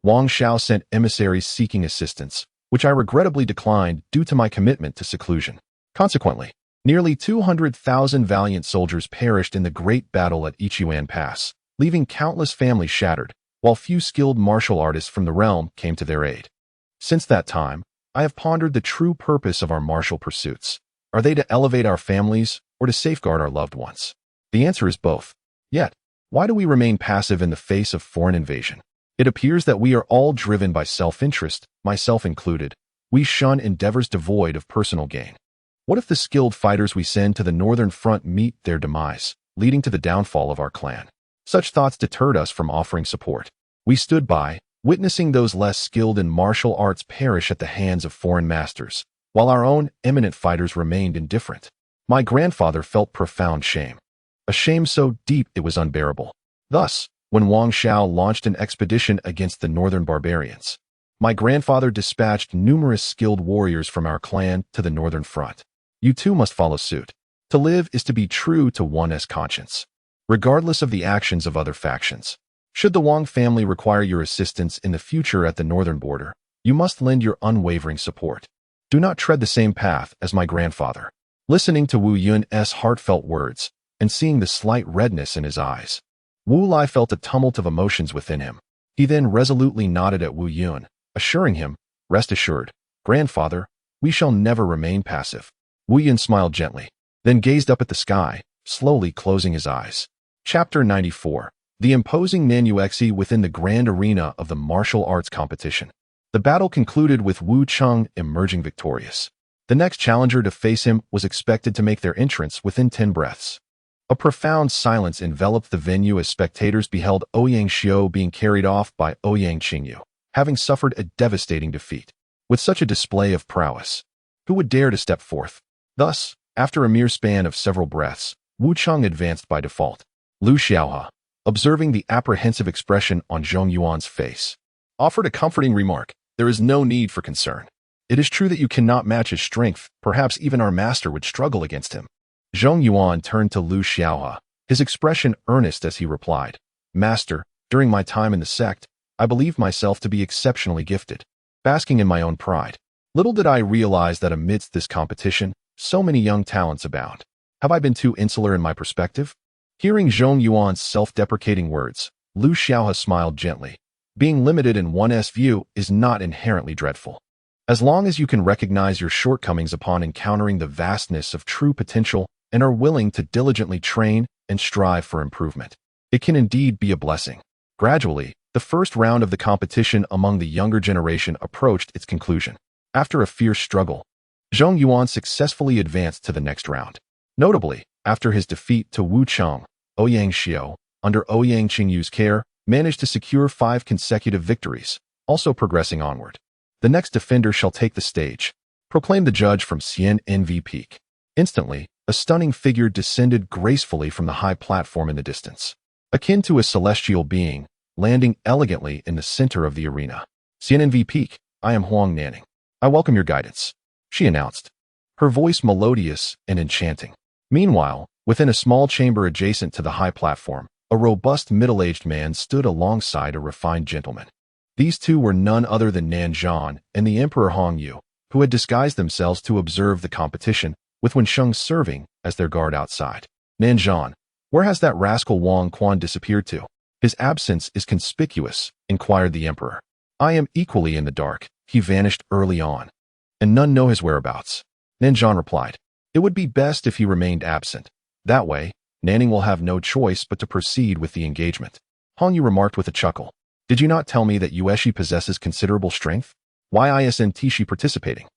Wang Xiao sent emissaries seeking assistance, which I regrettably declined due to my commitment to seclusion. Consequently, nearly 200,000 valiant soldiers perished in the great battle at Ichuan Pass, leaving countless families shattered, while few skilled martial artists from the realm came to their aid. Since that time, I have pondered the true purpose of our martial pursuits. Are they to elevate our families or to safeguard our loved ones? The answer is both. Yet, why do we remain passive in the face of foreign invasion? It appears that we are all driven by self-interest, myself included. We shun endeavors devoid of personal gain. What if the skilled fighters we send to the northern front meet their demise, leading to the downfall of our clan? Such thoughts deterred us from offering support. We stood by, witnessing those less skilled in martial arts perish at the hands of foreign masters, while our own eminent fighters remained indifferent. My grandfather felt profound shame, a shame so deep it was unbearable. Thus, when Wang Xiao launched an expedition against the northern barbarians, my grandfather dispatched numerous skilled warriors from our clan to the northern front. You too must follow suit. To live is to be true to one's conscience, regardless of the actions of other factions. Should the Wang family require your assistance in the future at the northern border, you must lend your unwavering support. Do not tread the same path as my grandfather." Listening to Wu Yun's heartfelt words and seeing the slight redness in his eyes, Wu Lai felt a tumult of emotions within him. He then resolutely nodded at Wu Yun, assuring him, "Rest assured, grandfather, we shall never remain passive." Wu Yun smiled gently, then gazed up at the sky, slowly closing his eyes. Chapter 94. The imposing Nanuexi within the grand arena of the martial arts competition. The battle concluded with Wu Cheng emerging victorious. The next challenger to face him was expected to make their entrance within 10 breaths. A profound silence enveloped the venue as spectators beheld Ouyang Xiao being carried off by Ouyang Qingyu, having suffered a devastating defeat. With such a display of prowess, who would dare to step forth? Thus, after a mere span of several breaths, Wu Cheng advanced by default. Lu Xiaohe, observing the apprehensive expression on Zhong Yuan's face, offered a comforting remark. There is no need for concern. It is true that you cannot match his strength. Perhaps even our master would struggle against him. Zhong Yuan turned to Lu Xiaohe, his expression earnest as he replied, Master, during my time in the sect, I believed myself to be exceptionally gifted, basking in my own pride. Little did I realize that amidst this competition, so many young talents abound. Have I been too insular in my perspective? Hearing Zhong Yuan's self-deprecating words, Lu Xiaohe smiled gently. Being limited in one's view is not inherently dreadful. As long as you can recognize your shortcomings upon encountering the vastness of true potential and are willing to diligently train and strive for improvement, it can indeed be a blessing. Gradually, the first round of the competition among the younger generation approached its conclusion. After a fierce struggle, Zhong Yuan successfully advanced to the next round. Notably, after his defeat to Wu Cheng, Ouyang Xiao, under Ouyang Qingyu's care, managed to secure 5 consecutive victories, also progressing onward. The next defender shall take the stage, proclaimed the judge from CNNV Peak. Instantly, a stunning figure descended gracefully from the high platform in the distance, akin to a celestial being, landing elegantly in the center of the arena. CNNV Peak, I am Huang Nanning. I welcome your guidance, she announced, her voice melodious and enchanting. Meanwhile, within a small chamber adjacent to the high platform, a robust middle-aged man stood alongside a refined gentleman. These two were none other than Nan Zhan and the Emperor Hong Yu, who had disguised themselves to observe the competition, with Wensheng serving as their guard outside. Nan Zhan, where has that rascal Wang Quan disappeared to? His absence is conspicuous, inquired the Emperor. I am equally in the dark. He vanished early on, and none know his whereabouts. Nan Zhan replied. It would be best if he remained absent. That way, Nanning will have no choice but to proceed with the engagement. Hong Yu remarked with a chuckle. Did you not tell me that Yueshi possesses considerable strength? Why isn't she participating?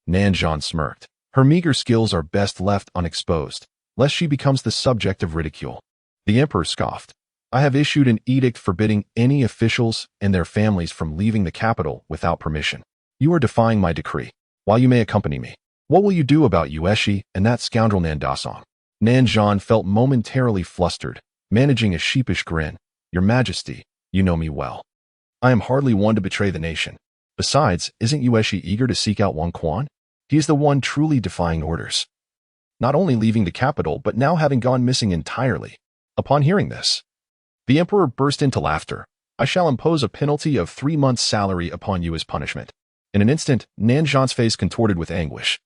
Nan Zhan smirked. Her meager skills are best left unexposed, lest she becomes the subject of ridicule. The Emperor scoffed. I have issued an edict forbidding any officials and their families from leaving the capital without permission. You are defying my decree. While you may accompany me, what will you do about Yueshi and that scoundrel Nan Dasong? Nan Zhan felt momentarily flustered, managing a sheepish grin. Your Majesty, you know me well. I am hardly one to betray the nation. Besides, isn't Yueshi eager to seek out Wang Quan? He is the one truly defying orders. Not only leaving the capital, but now having gone missing entirely. Upon hearing this, the Emperor burst into laughter. I shall impose a penalty of 3 months' salary upon you as punishment. In an instant, Nan Zhan's face contorted with anguish.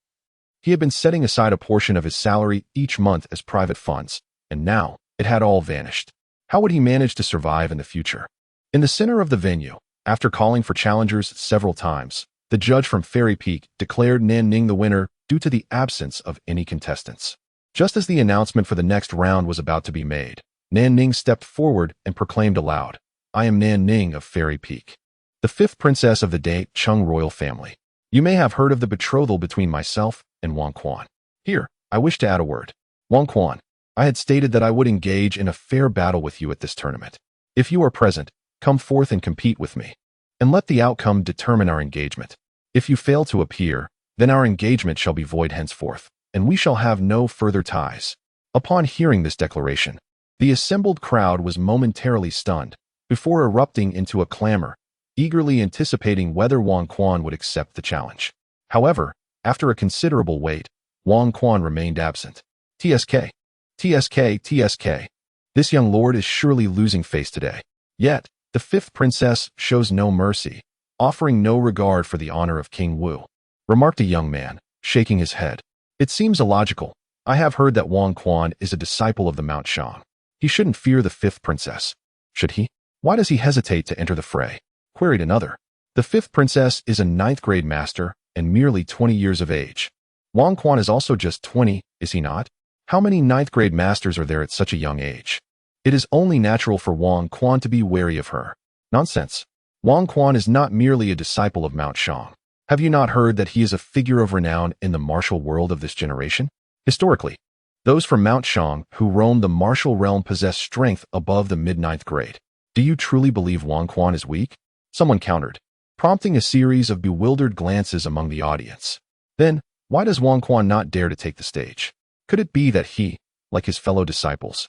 He had been setting aside a portion of his salary each month as private funds, and now it had all vanished. How would he manage to survive in the future? In the center of the venue, after calling for challengers several times, the judge from Fairy Peak declared Nan Ning the winner due to the absence of any contestants. Just as the announcement for the next round was about to be made, Nan Ning stepped forward and proclaimed aloud, I am Nan Ning of Fairy Peak, the 5th princess of the Date Chung royal family. You may have heard of the betrothal between myself and Wang Quan. Here, I wish to add a word. Wang Quan, I had stated that I would engage in a fair battle with you at this tournament. If you are present, come forth and compete with me, and let the outcome determine our engagement. If you fail to appear, then our engagement shall be void henceforth, and we shall have no further ties. Upon hearing this declaration, the assembled crowd was momentarily stunned, before erupting into a clamor, eagerly anticipating whether Wang Quan would accept the challenge. However, after a considerable wait, Wang Quan remained absent. TSK. TSK. TSK. This young lord is surely losing face today. Yet, the 5th princess shows no mercy, offering no regard for the honor of King Wu, remarked a young man, shaking his head. It seems illogical. I have heard that Wang Quan is a disciple of the Mount Shang. He shouldn't fear the 5th princess, should he? Why does he hesitate to enter the fray? Queried another. The 5th princess is a 9th grade master and merely 20 years of age. Wang Quan is also just 20, is he not? How many 9th grade masters are there at such a young age? It is only natural for Wang Quan to be wary of her. Nonsense. Wang Quan is not merely a disciple of Mount Shang. Have you not heard that he is a figure of renown in the martial world of this generation? Historically, those from Mount Shang who roamed the martial realm possess strength above the mid-ninth grade. Do you truly believe Wang Quan is weak? Someone countered, prompting a series of bewildered glances among the audience. Then, why does Wang Quan not dare to take the stage? Could it be that he, like his fellow disciples,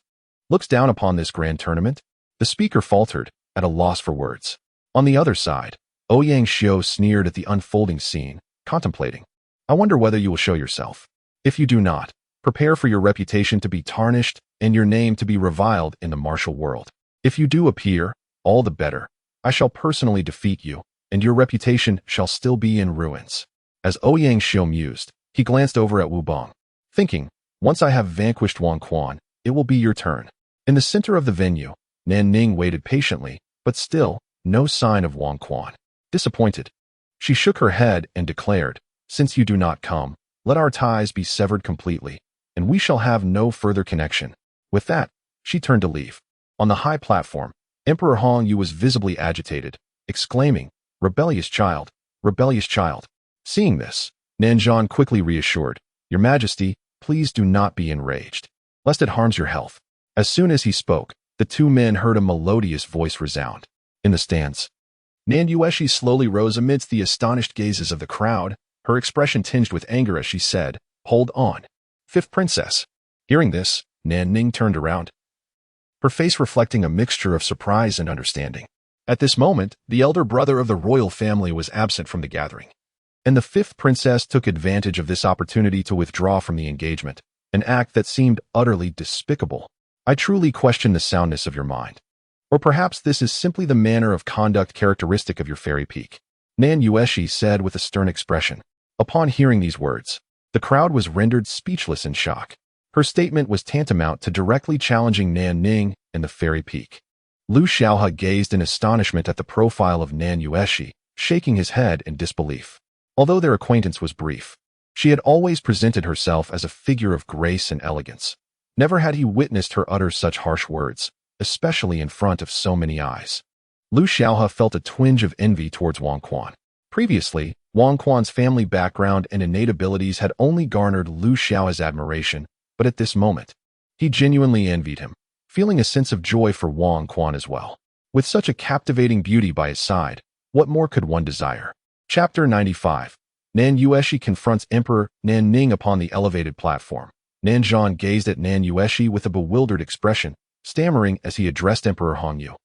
looks down upon this grand tournament? The speaker faltered, at a loss for words. On the other side, Ouyang Xiu sneered at the unfolding scene, contemplating. I wonder whether you will show yourself. If you do not, prepare for your reputation to be tarnished and your name to be reviled in the martial world. If you do appear, all the better. I shall personally defeat you, and your reputation shall still be in ruins. As Ouyang Xiu mused, he glanced over at Wu Bong, thinking, once I have vanquished Wang Quan, it will be your turn. In the center of the venue, Nan Ning waited patiently, but still, no sign of Wang Quan. Disappointed, she shook her head and declared, since you do not come, let our ties be severed completely, and we shall have no further connection. With that, she turned to leave. On the high platform, Emperor Hong Yu was visibly agitated, exclaiming, rebellious child, rebellious child. Seeing this, Nanzhan quickly reassured, Your Majesty, please do not be enraged, lest it harms your health. As soon as he spoke, the two men heard a melodious voice resound. In the stands, Nan Yueshi slowly rose amidst the astonished gazes of the crowd, her expression tinged with anger as she said, Hold on. Fifth Princess. Hearing this, Nan Ning turned around, her face reflecting a mixture of surprise and understanding. At this moment, the elder brother of the royal family was absent from the gathering, and the fifth princess took advantage of this opportunity to withdraw from the engagement, an act that seemed utterly despicable. I truly question the soundness of your mind. Or perhaps this is simply the manner of conduct characteristic of your fairy peak, Nan Yueshi said with a stern expression. Upon hearing these words, the crowd was rendered speechless in shock. Her statement was tantamount to directly challenging Nan Ning and the fairy peak. Lu Xiaohe gazed in astonishment at the profile of Nan Yueshi, shaking his head in disbelief. Although their acquaintance was brief, she had always presented herself as a figure of grace and elegance. Never had he witnessed her utter such harsh words, especially in front of so many eyes. Lu Xiaohe felt a twinge of envy towards Wang Quan. Previously, Wang Quan's family background and innate abilities had only garnered Lu Xiaohe's admiration, but at this moment, he genuinely envied him, feeling a sense of joy for Wang Quan as well. With such a captivating beauty by his side, what more could one desire? Chapter 95. Nan Yueshi confronts Emperor Nan Ning upon the elevated platform. Nanzhan gazed at Nan Yueshi with a bewildered expression, stammering as he addressed Emperor Hong Yu.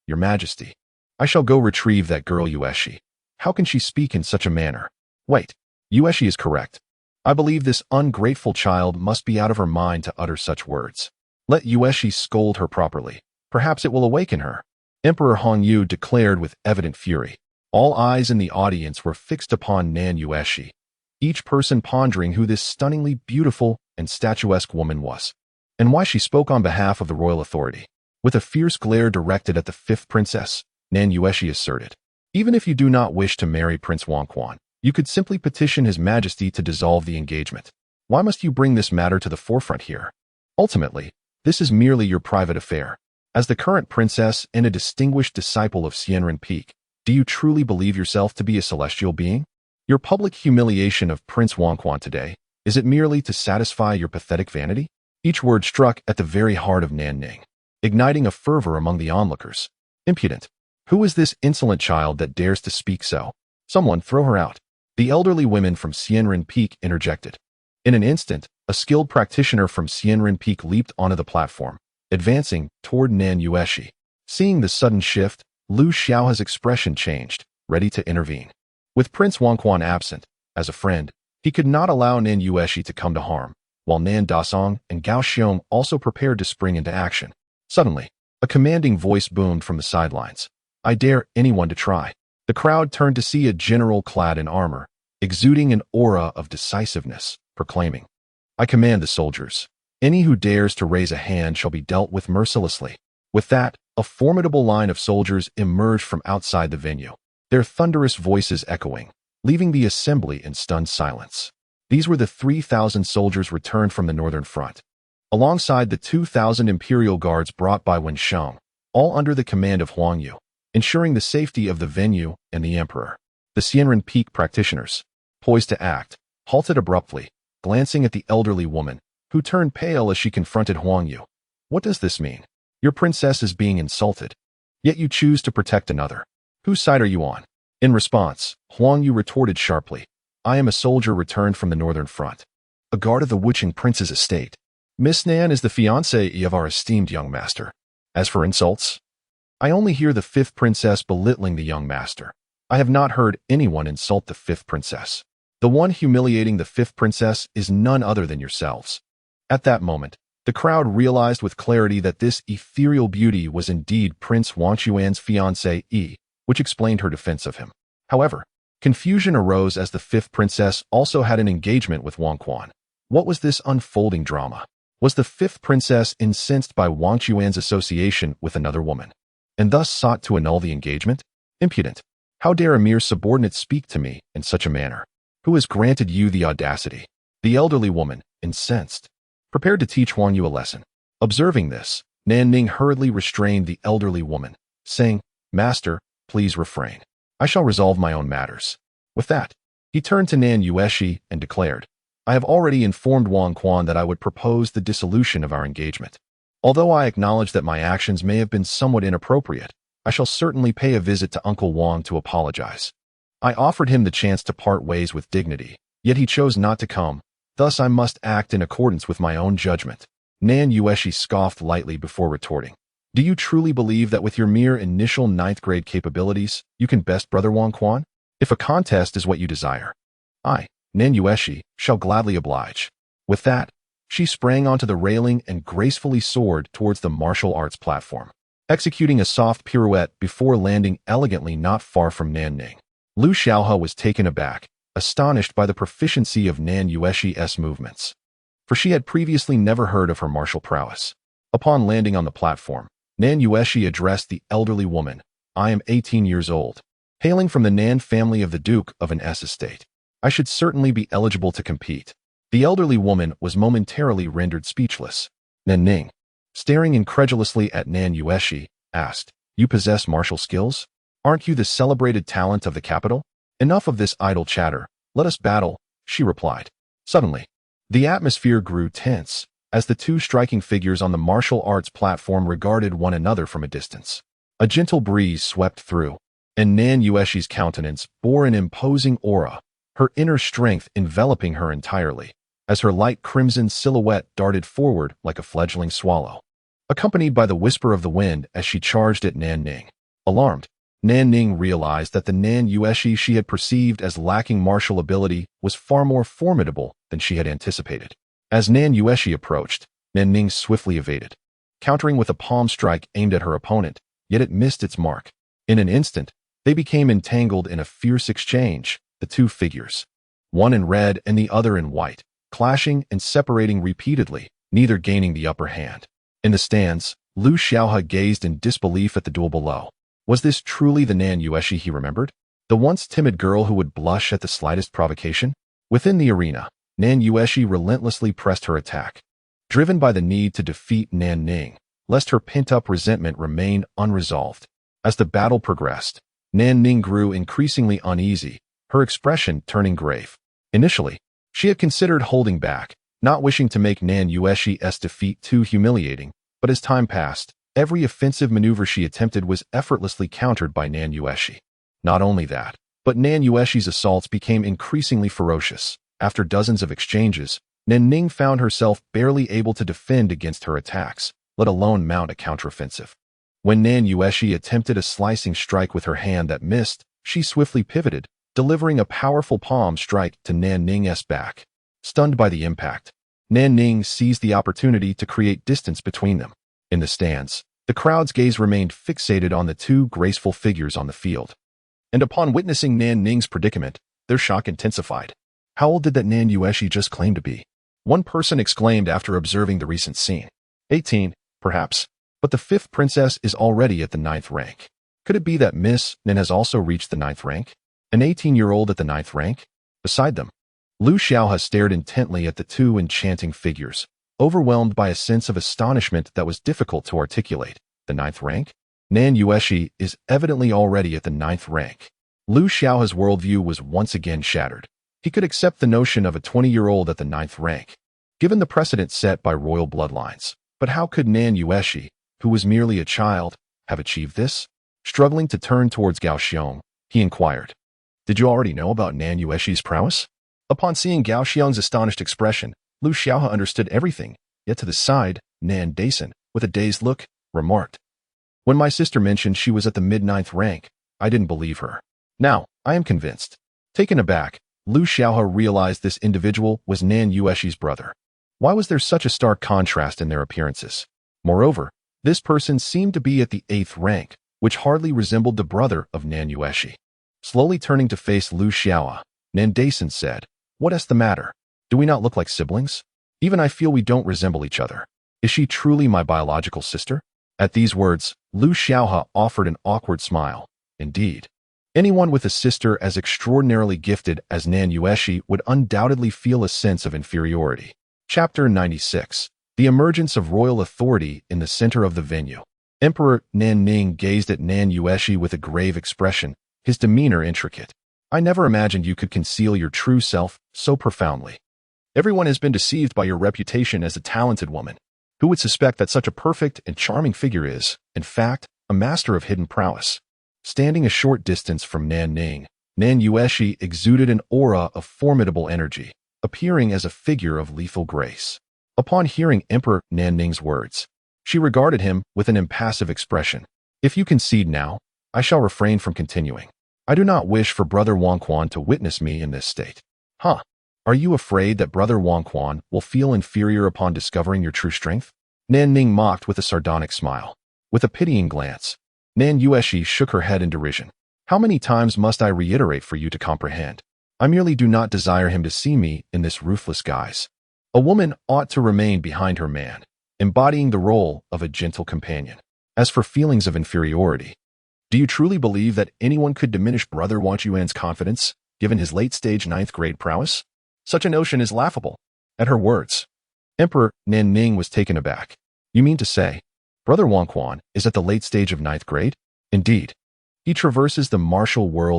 Your Majesty, I shall go retrieve that girl Yueshi. How can she speak in such a manner? Wait, Yueshi is correct. I believe this ungrateful child must be out of her mind to utter such words. Let Yueshi scold her properly. Perhaps it will awaken her. Emperor Hong Yu declared with evident fury. All eyes in the audience were fixed upon Nan Yueshi, each person pondering who this stunningly beautiful and statuesque woman was, and why she spoke on behalf of the royal authority. With a fierce glare directed at the fifth princess, Nan Yueshi asserted, Even if you do not wish to marry Prince Wang Quan, you could simply petition His Majesty to dissolve the engagement. Why must you bring this matter to the forefront here? Ultimately, this is merely your private affair. As the current princess and a distinguished disciple of Xianren Peak, do you truly believe yourself to be a celestial being? Your public humiliation of Prince Wang Quan today, is it merely to satisfy your pathetic vanity? Each word struck at the very heart of Nan Ning, igniting a fervor among the onlookers. Impudent! Who is this insolent child that dares to speak so? Someone throw her out. The elderly women from Xianren Peak interjected. In an instant, a skilled practitioner from Xianren Peak leaped onto the platform, advancing toward Nan Yueshi. Seeing the sudden shift, Lu Xiaohe's expression changed, ready to intervene. With Prince Wang Quan absent, as a friend, he could not allow Nan Yueshi to come to harm, while Nan Dasong and Gao Xiong also prepared to spring into action. Suddenly, a commanding voice boomed from the sidelines. I dare anyone to try. The crowd turned to see a general clad in armor, exuding an aura of decisiveness, proclaiming, I command the soldiers. Any who dares to raise a hand shall be dealt with mercilessly. With that, a formidable line of soldiers emerged from outside the venue, their thunderous voices echoing, leaving the assembly in stunned silence. These were the 3,000 soldiers returned from the northern front, alongside the 2,000 imperial guards brought by Wen Sheng, all under the command of Huang Yu, ensuring the safety of the venue and the emperor. The Xianren Peak practitioners, poised to act, halted abruptly, glancing at the elderly woman, who turned pale as she confronted Huang Yu. What does this mean? Your princess is being insulted, yet you choose to protect another. Whose side are you on? In response, Huang Yu retorted sharply, I am a soldier returned from the Northern Front, a guard of the Wucheng Prince's estate. Miss Nan is the fiancée of our esteemed young master. As for insults, I only hear the fifth princess belittling the young master. I have not heard anyone insult the fifth princess. The one humiliating the fifth princess is none other than yourselves. At that moment, the crowd realized with clarity that this ethereal beauty was indeed Prince Wangchuan's fiancée, which explained her defense of him. However, confusion arose as the fifth princess also had an engagement with Wang Quan. What was this unfolding drama? Was the fifth princess incensed by Wangchuan's association with another woman, and thus sought to annul the engagement? Impudent! How dare a mere subordinate speak to me in such a manner? Who has granted you the audacity? The elderly woman, incensed, prepared to teach Huang Yu a lesson. Observing this, Nan Ning hurriedly restrained the elderly woman, saying, Master, please refrain. I shall resolve my own matters. With that, he turned to Nan Yueshi and declared, I have already informed Wang Quan that I would propose the dissolution of our engagement. Although I acknowledge that my actions may have been somewhat inappropriate, I shall certainly pay a visit to Uncle Wang to apologize. I offered him the chance to part ways with dignity, yet he chose not to come. Thus I must act in accordance with my own judgment. Nan Yueshi scoffed lightly before retorting. Do you truly believe that with your mere initial 9th grade capabilities, you can best brother Wang Quan? If a contest is what you desire, I, Nan Yueshi, shall gladly oblige. With that, she sprang onto the railing and gracefully soared towards the martial arts platform, executing a soft pirouette before landing elegantly not far from Nan Ning. Lu Xiaohe was taken aback, astonished by the proficiency of Nan Yueshi's movements, for she had previously never heard of her martial prowess. Upon landing on the platform, Nan Yueshi addressed the elderly woman, I am 18 years old, hailing from the Nan family of the Duke of an S estate. I should certainly be eligible to compete. The elderly woman was momentarily rendered speechless. Nan Ning, staring incredulously at Nan Yueshi, asked, You possess martial skills? Aren't you the celebrated talent of the capital? Enough of this idle chatter. Let us battle, she replied. Suddenly, the atmosphere grew tense as the two striking figures on the martial arts platform regarded one another from a distance. A gentle breeze swept through, and Nan Yueshi's countenance bore an imposing aura, her inner strength enveloping her entirely, as her light crimson silhouette darted forward like a fledgling swallow, accompanied by the whisper of the wind as she charged at Nan Ning. Alarmed, Nan Ning realized that the Nan Yueshi she had perceived as lacking martial ability was far more formidable than she had anticipated. As Nan Yueshi approached, Nan Ning swiftly evaded, countering with a palm strike aimed at her opponent, yet it missed its mark. In an instant, they became entangled in a fierce exchange, the two figures, one in red and the other in white, clashing and separating repeatedly, neither gaining the upper hand. In the stands, Lu Xiaohe gazed in disbelief at the duel below. Was this truly the Nan Yueshi he remembered? The once timid girl who would blush at the slightest provocation? Within the arena, Nan Yueshi relentlessly pressed her attack, driven by the need to defeat Nan Ning, lest her pent-up resentment remain unresolved. As the battle progressed, Nan Ning grew increasingly uneasy, her expression turning grave. Initially, she had considered holding back, not wishing to make Nan Yueshi's defeat too humiliating, but as time passed, every offensive maneuver she attempted was effortlessly countered by Nan Yueshi. Not only that, but Nan Yueshi's assaults became increasingly ferocious. After dozens of exchanges, Nan Ning found herself barely able to defend against her attacks, let alone mount a counteroffensive. When Nan Yueshi attempted a slicing strike with her hand that missed, she swiftly pivoted, delivering a powerful palm strike to Nan Ning's back. Stunned by the impact, Nan Ning seized the opportunity to create distance between them. In the stands, the crowd's gaze remained fixated on the two graceful figures on the field. And upon witnessing Nan Ning's predicament, their shock intensified. How old did that Nan Yueshi just claim to be? One person exclaimed after observing the recent scene. 18, perhaps, but the fifth princess is already at the 9th rank. Could it be that Miss Nan has also reached the 9th rank? An 18-year-old at the 9th rank? Beside them, Lu Xiaohe stared intently at the two enchanting figures, overwhelmed by a sense of astonishment that was difficult to articulate. The 9th rank? Nan Yueshi is evidently already at the 9th rank. Lu Xiaohe's worldview was once again shattered. He could accept the notion of a 20-year-old at the ninth rank, given the precedent set by royal bloodlines. But how could Nan Yueshi, who was merely a child, have achieved this? Struggling to turn towards Gao Xiong, he inquired, "Did you already know about Nan Yueshi's prowess?" Upon seeing Gao Xiong's astonished expression, Lu Xiaohe understood everything, yet to the side, Nan Daisen, with a dazed look, remarked, "When my sister mentioned she was at the mid-ninth rank, I didn't believe her. Now, I am convinced." Taken aback, Lu Xiaohe realized this individual was Nan Yueshi's brother. Why was there such a stark contrast in their appearances? Moreover, this person seemed to be at the 8th rank, which hardly resembled the brother of Nan Yueshi. Slowly turning to face Lu Xiaohe, Nan Daisen said, "What is the matter? Do we not look like siblings? Even I feel we don't resemble each other. Is she truly my biological sister?" At these words, Lu Xiaohe offered an awkward smile. Indeed, anyone with a sister as extraordinarily gifted as Nan Yueshi would undoubtedly feel a sense of inferiority. Chapter 96. The emergence of royal authority in the center of the venue. Emperor Nan Ning gazed at Nan Yueshi with a grave expression, his demeanor intricate. "I never imagined you could conceal your true self so profoundly. Everyone has been deceived by your reputation as a talented woman. Who would suspect that such a perfect and charming figure is, in fact, a master of hidden prowess?" Standing a short distance from Nan Ning, Nan Yueshi exuded an aura of formidable energy, appearing as a figure of lethal grace. Upon hearing Emperor Nan Ning's words, she regarded him with an impassive expression. "If you concede now, I shall refrain from continuing. I do not wish for Brother Wang Quan to witness me in this state." "Huh? Are you afraid that Brother Wang Quan will feel inferior upon discovering your true strength?" Nan Ning mocked with a sardonic smile. With a pitying glance, Nan Yueshi shook her head in derision. "How many times must I reiterate for you to comprehend? I merely do not desire him to see me in this ruthless guise. A woman ought to remain behind her man, embodying the role of a gentle companion. As for feelings of inferiority, do you truly believe that anyone could diminish Brother Wang Yuan's confidence, given his late-stage ninth-grade prowess? Such a notion is laughable." At her words, Emperor Nan Ning was taken aback. "You mean to say, Brother Wang Quan is at the late stage of ninth grade? Indeed, he traverses the martial world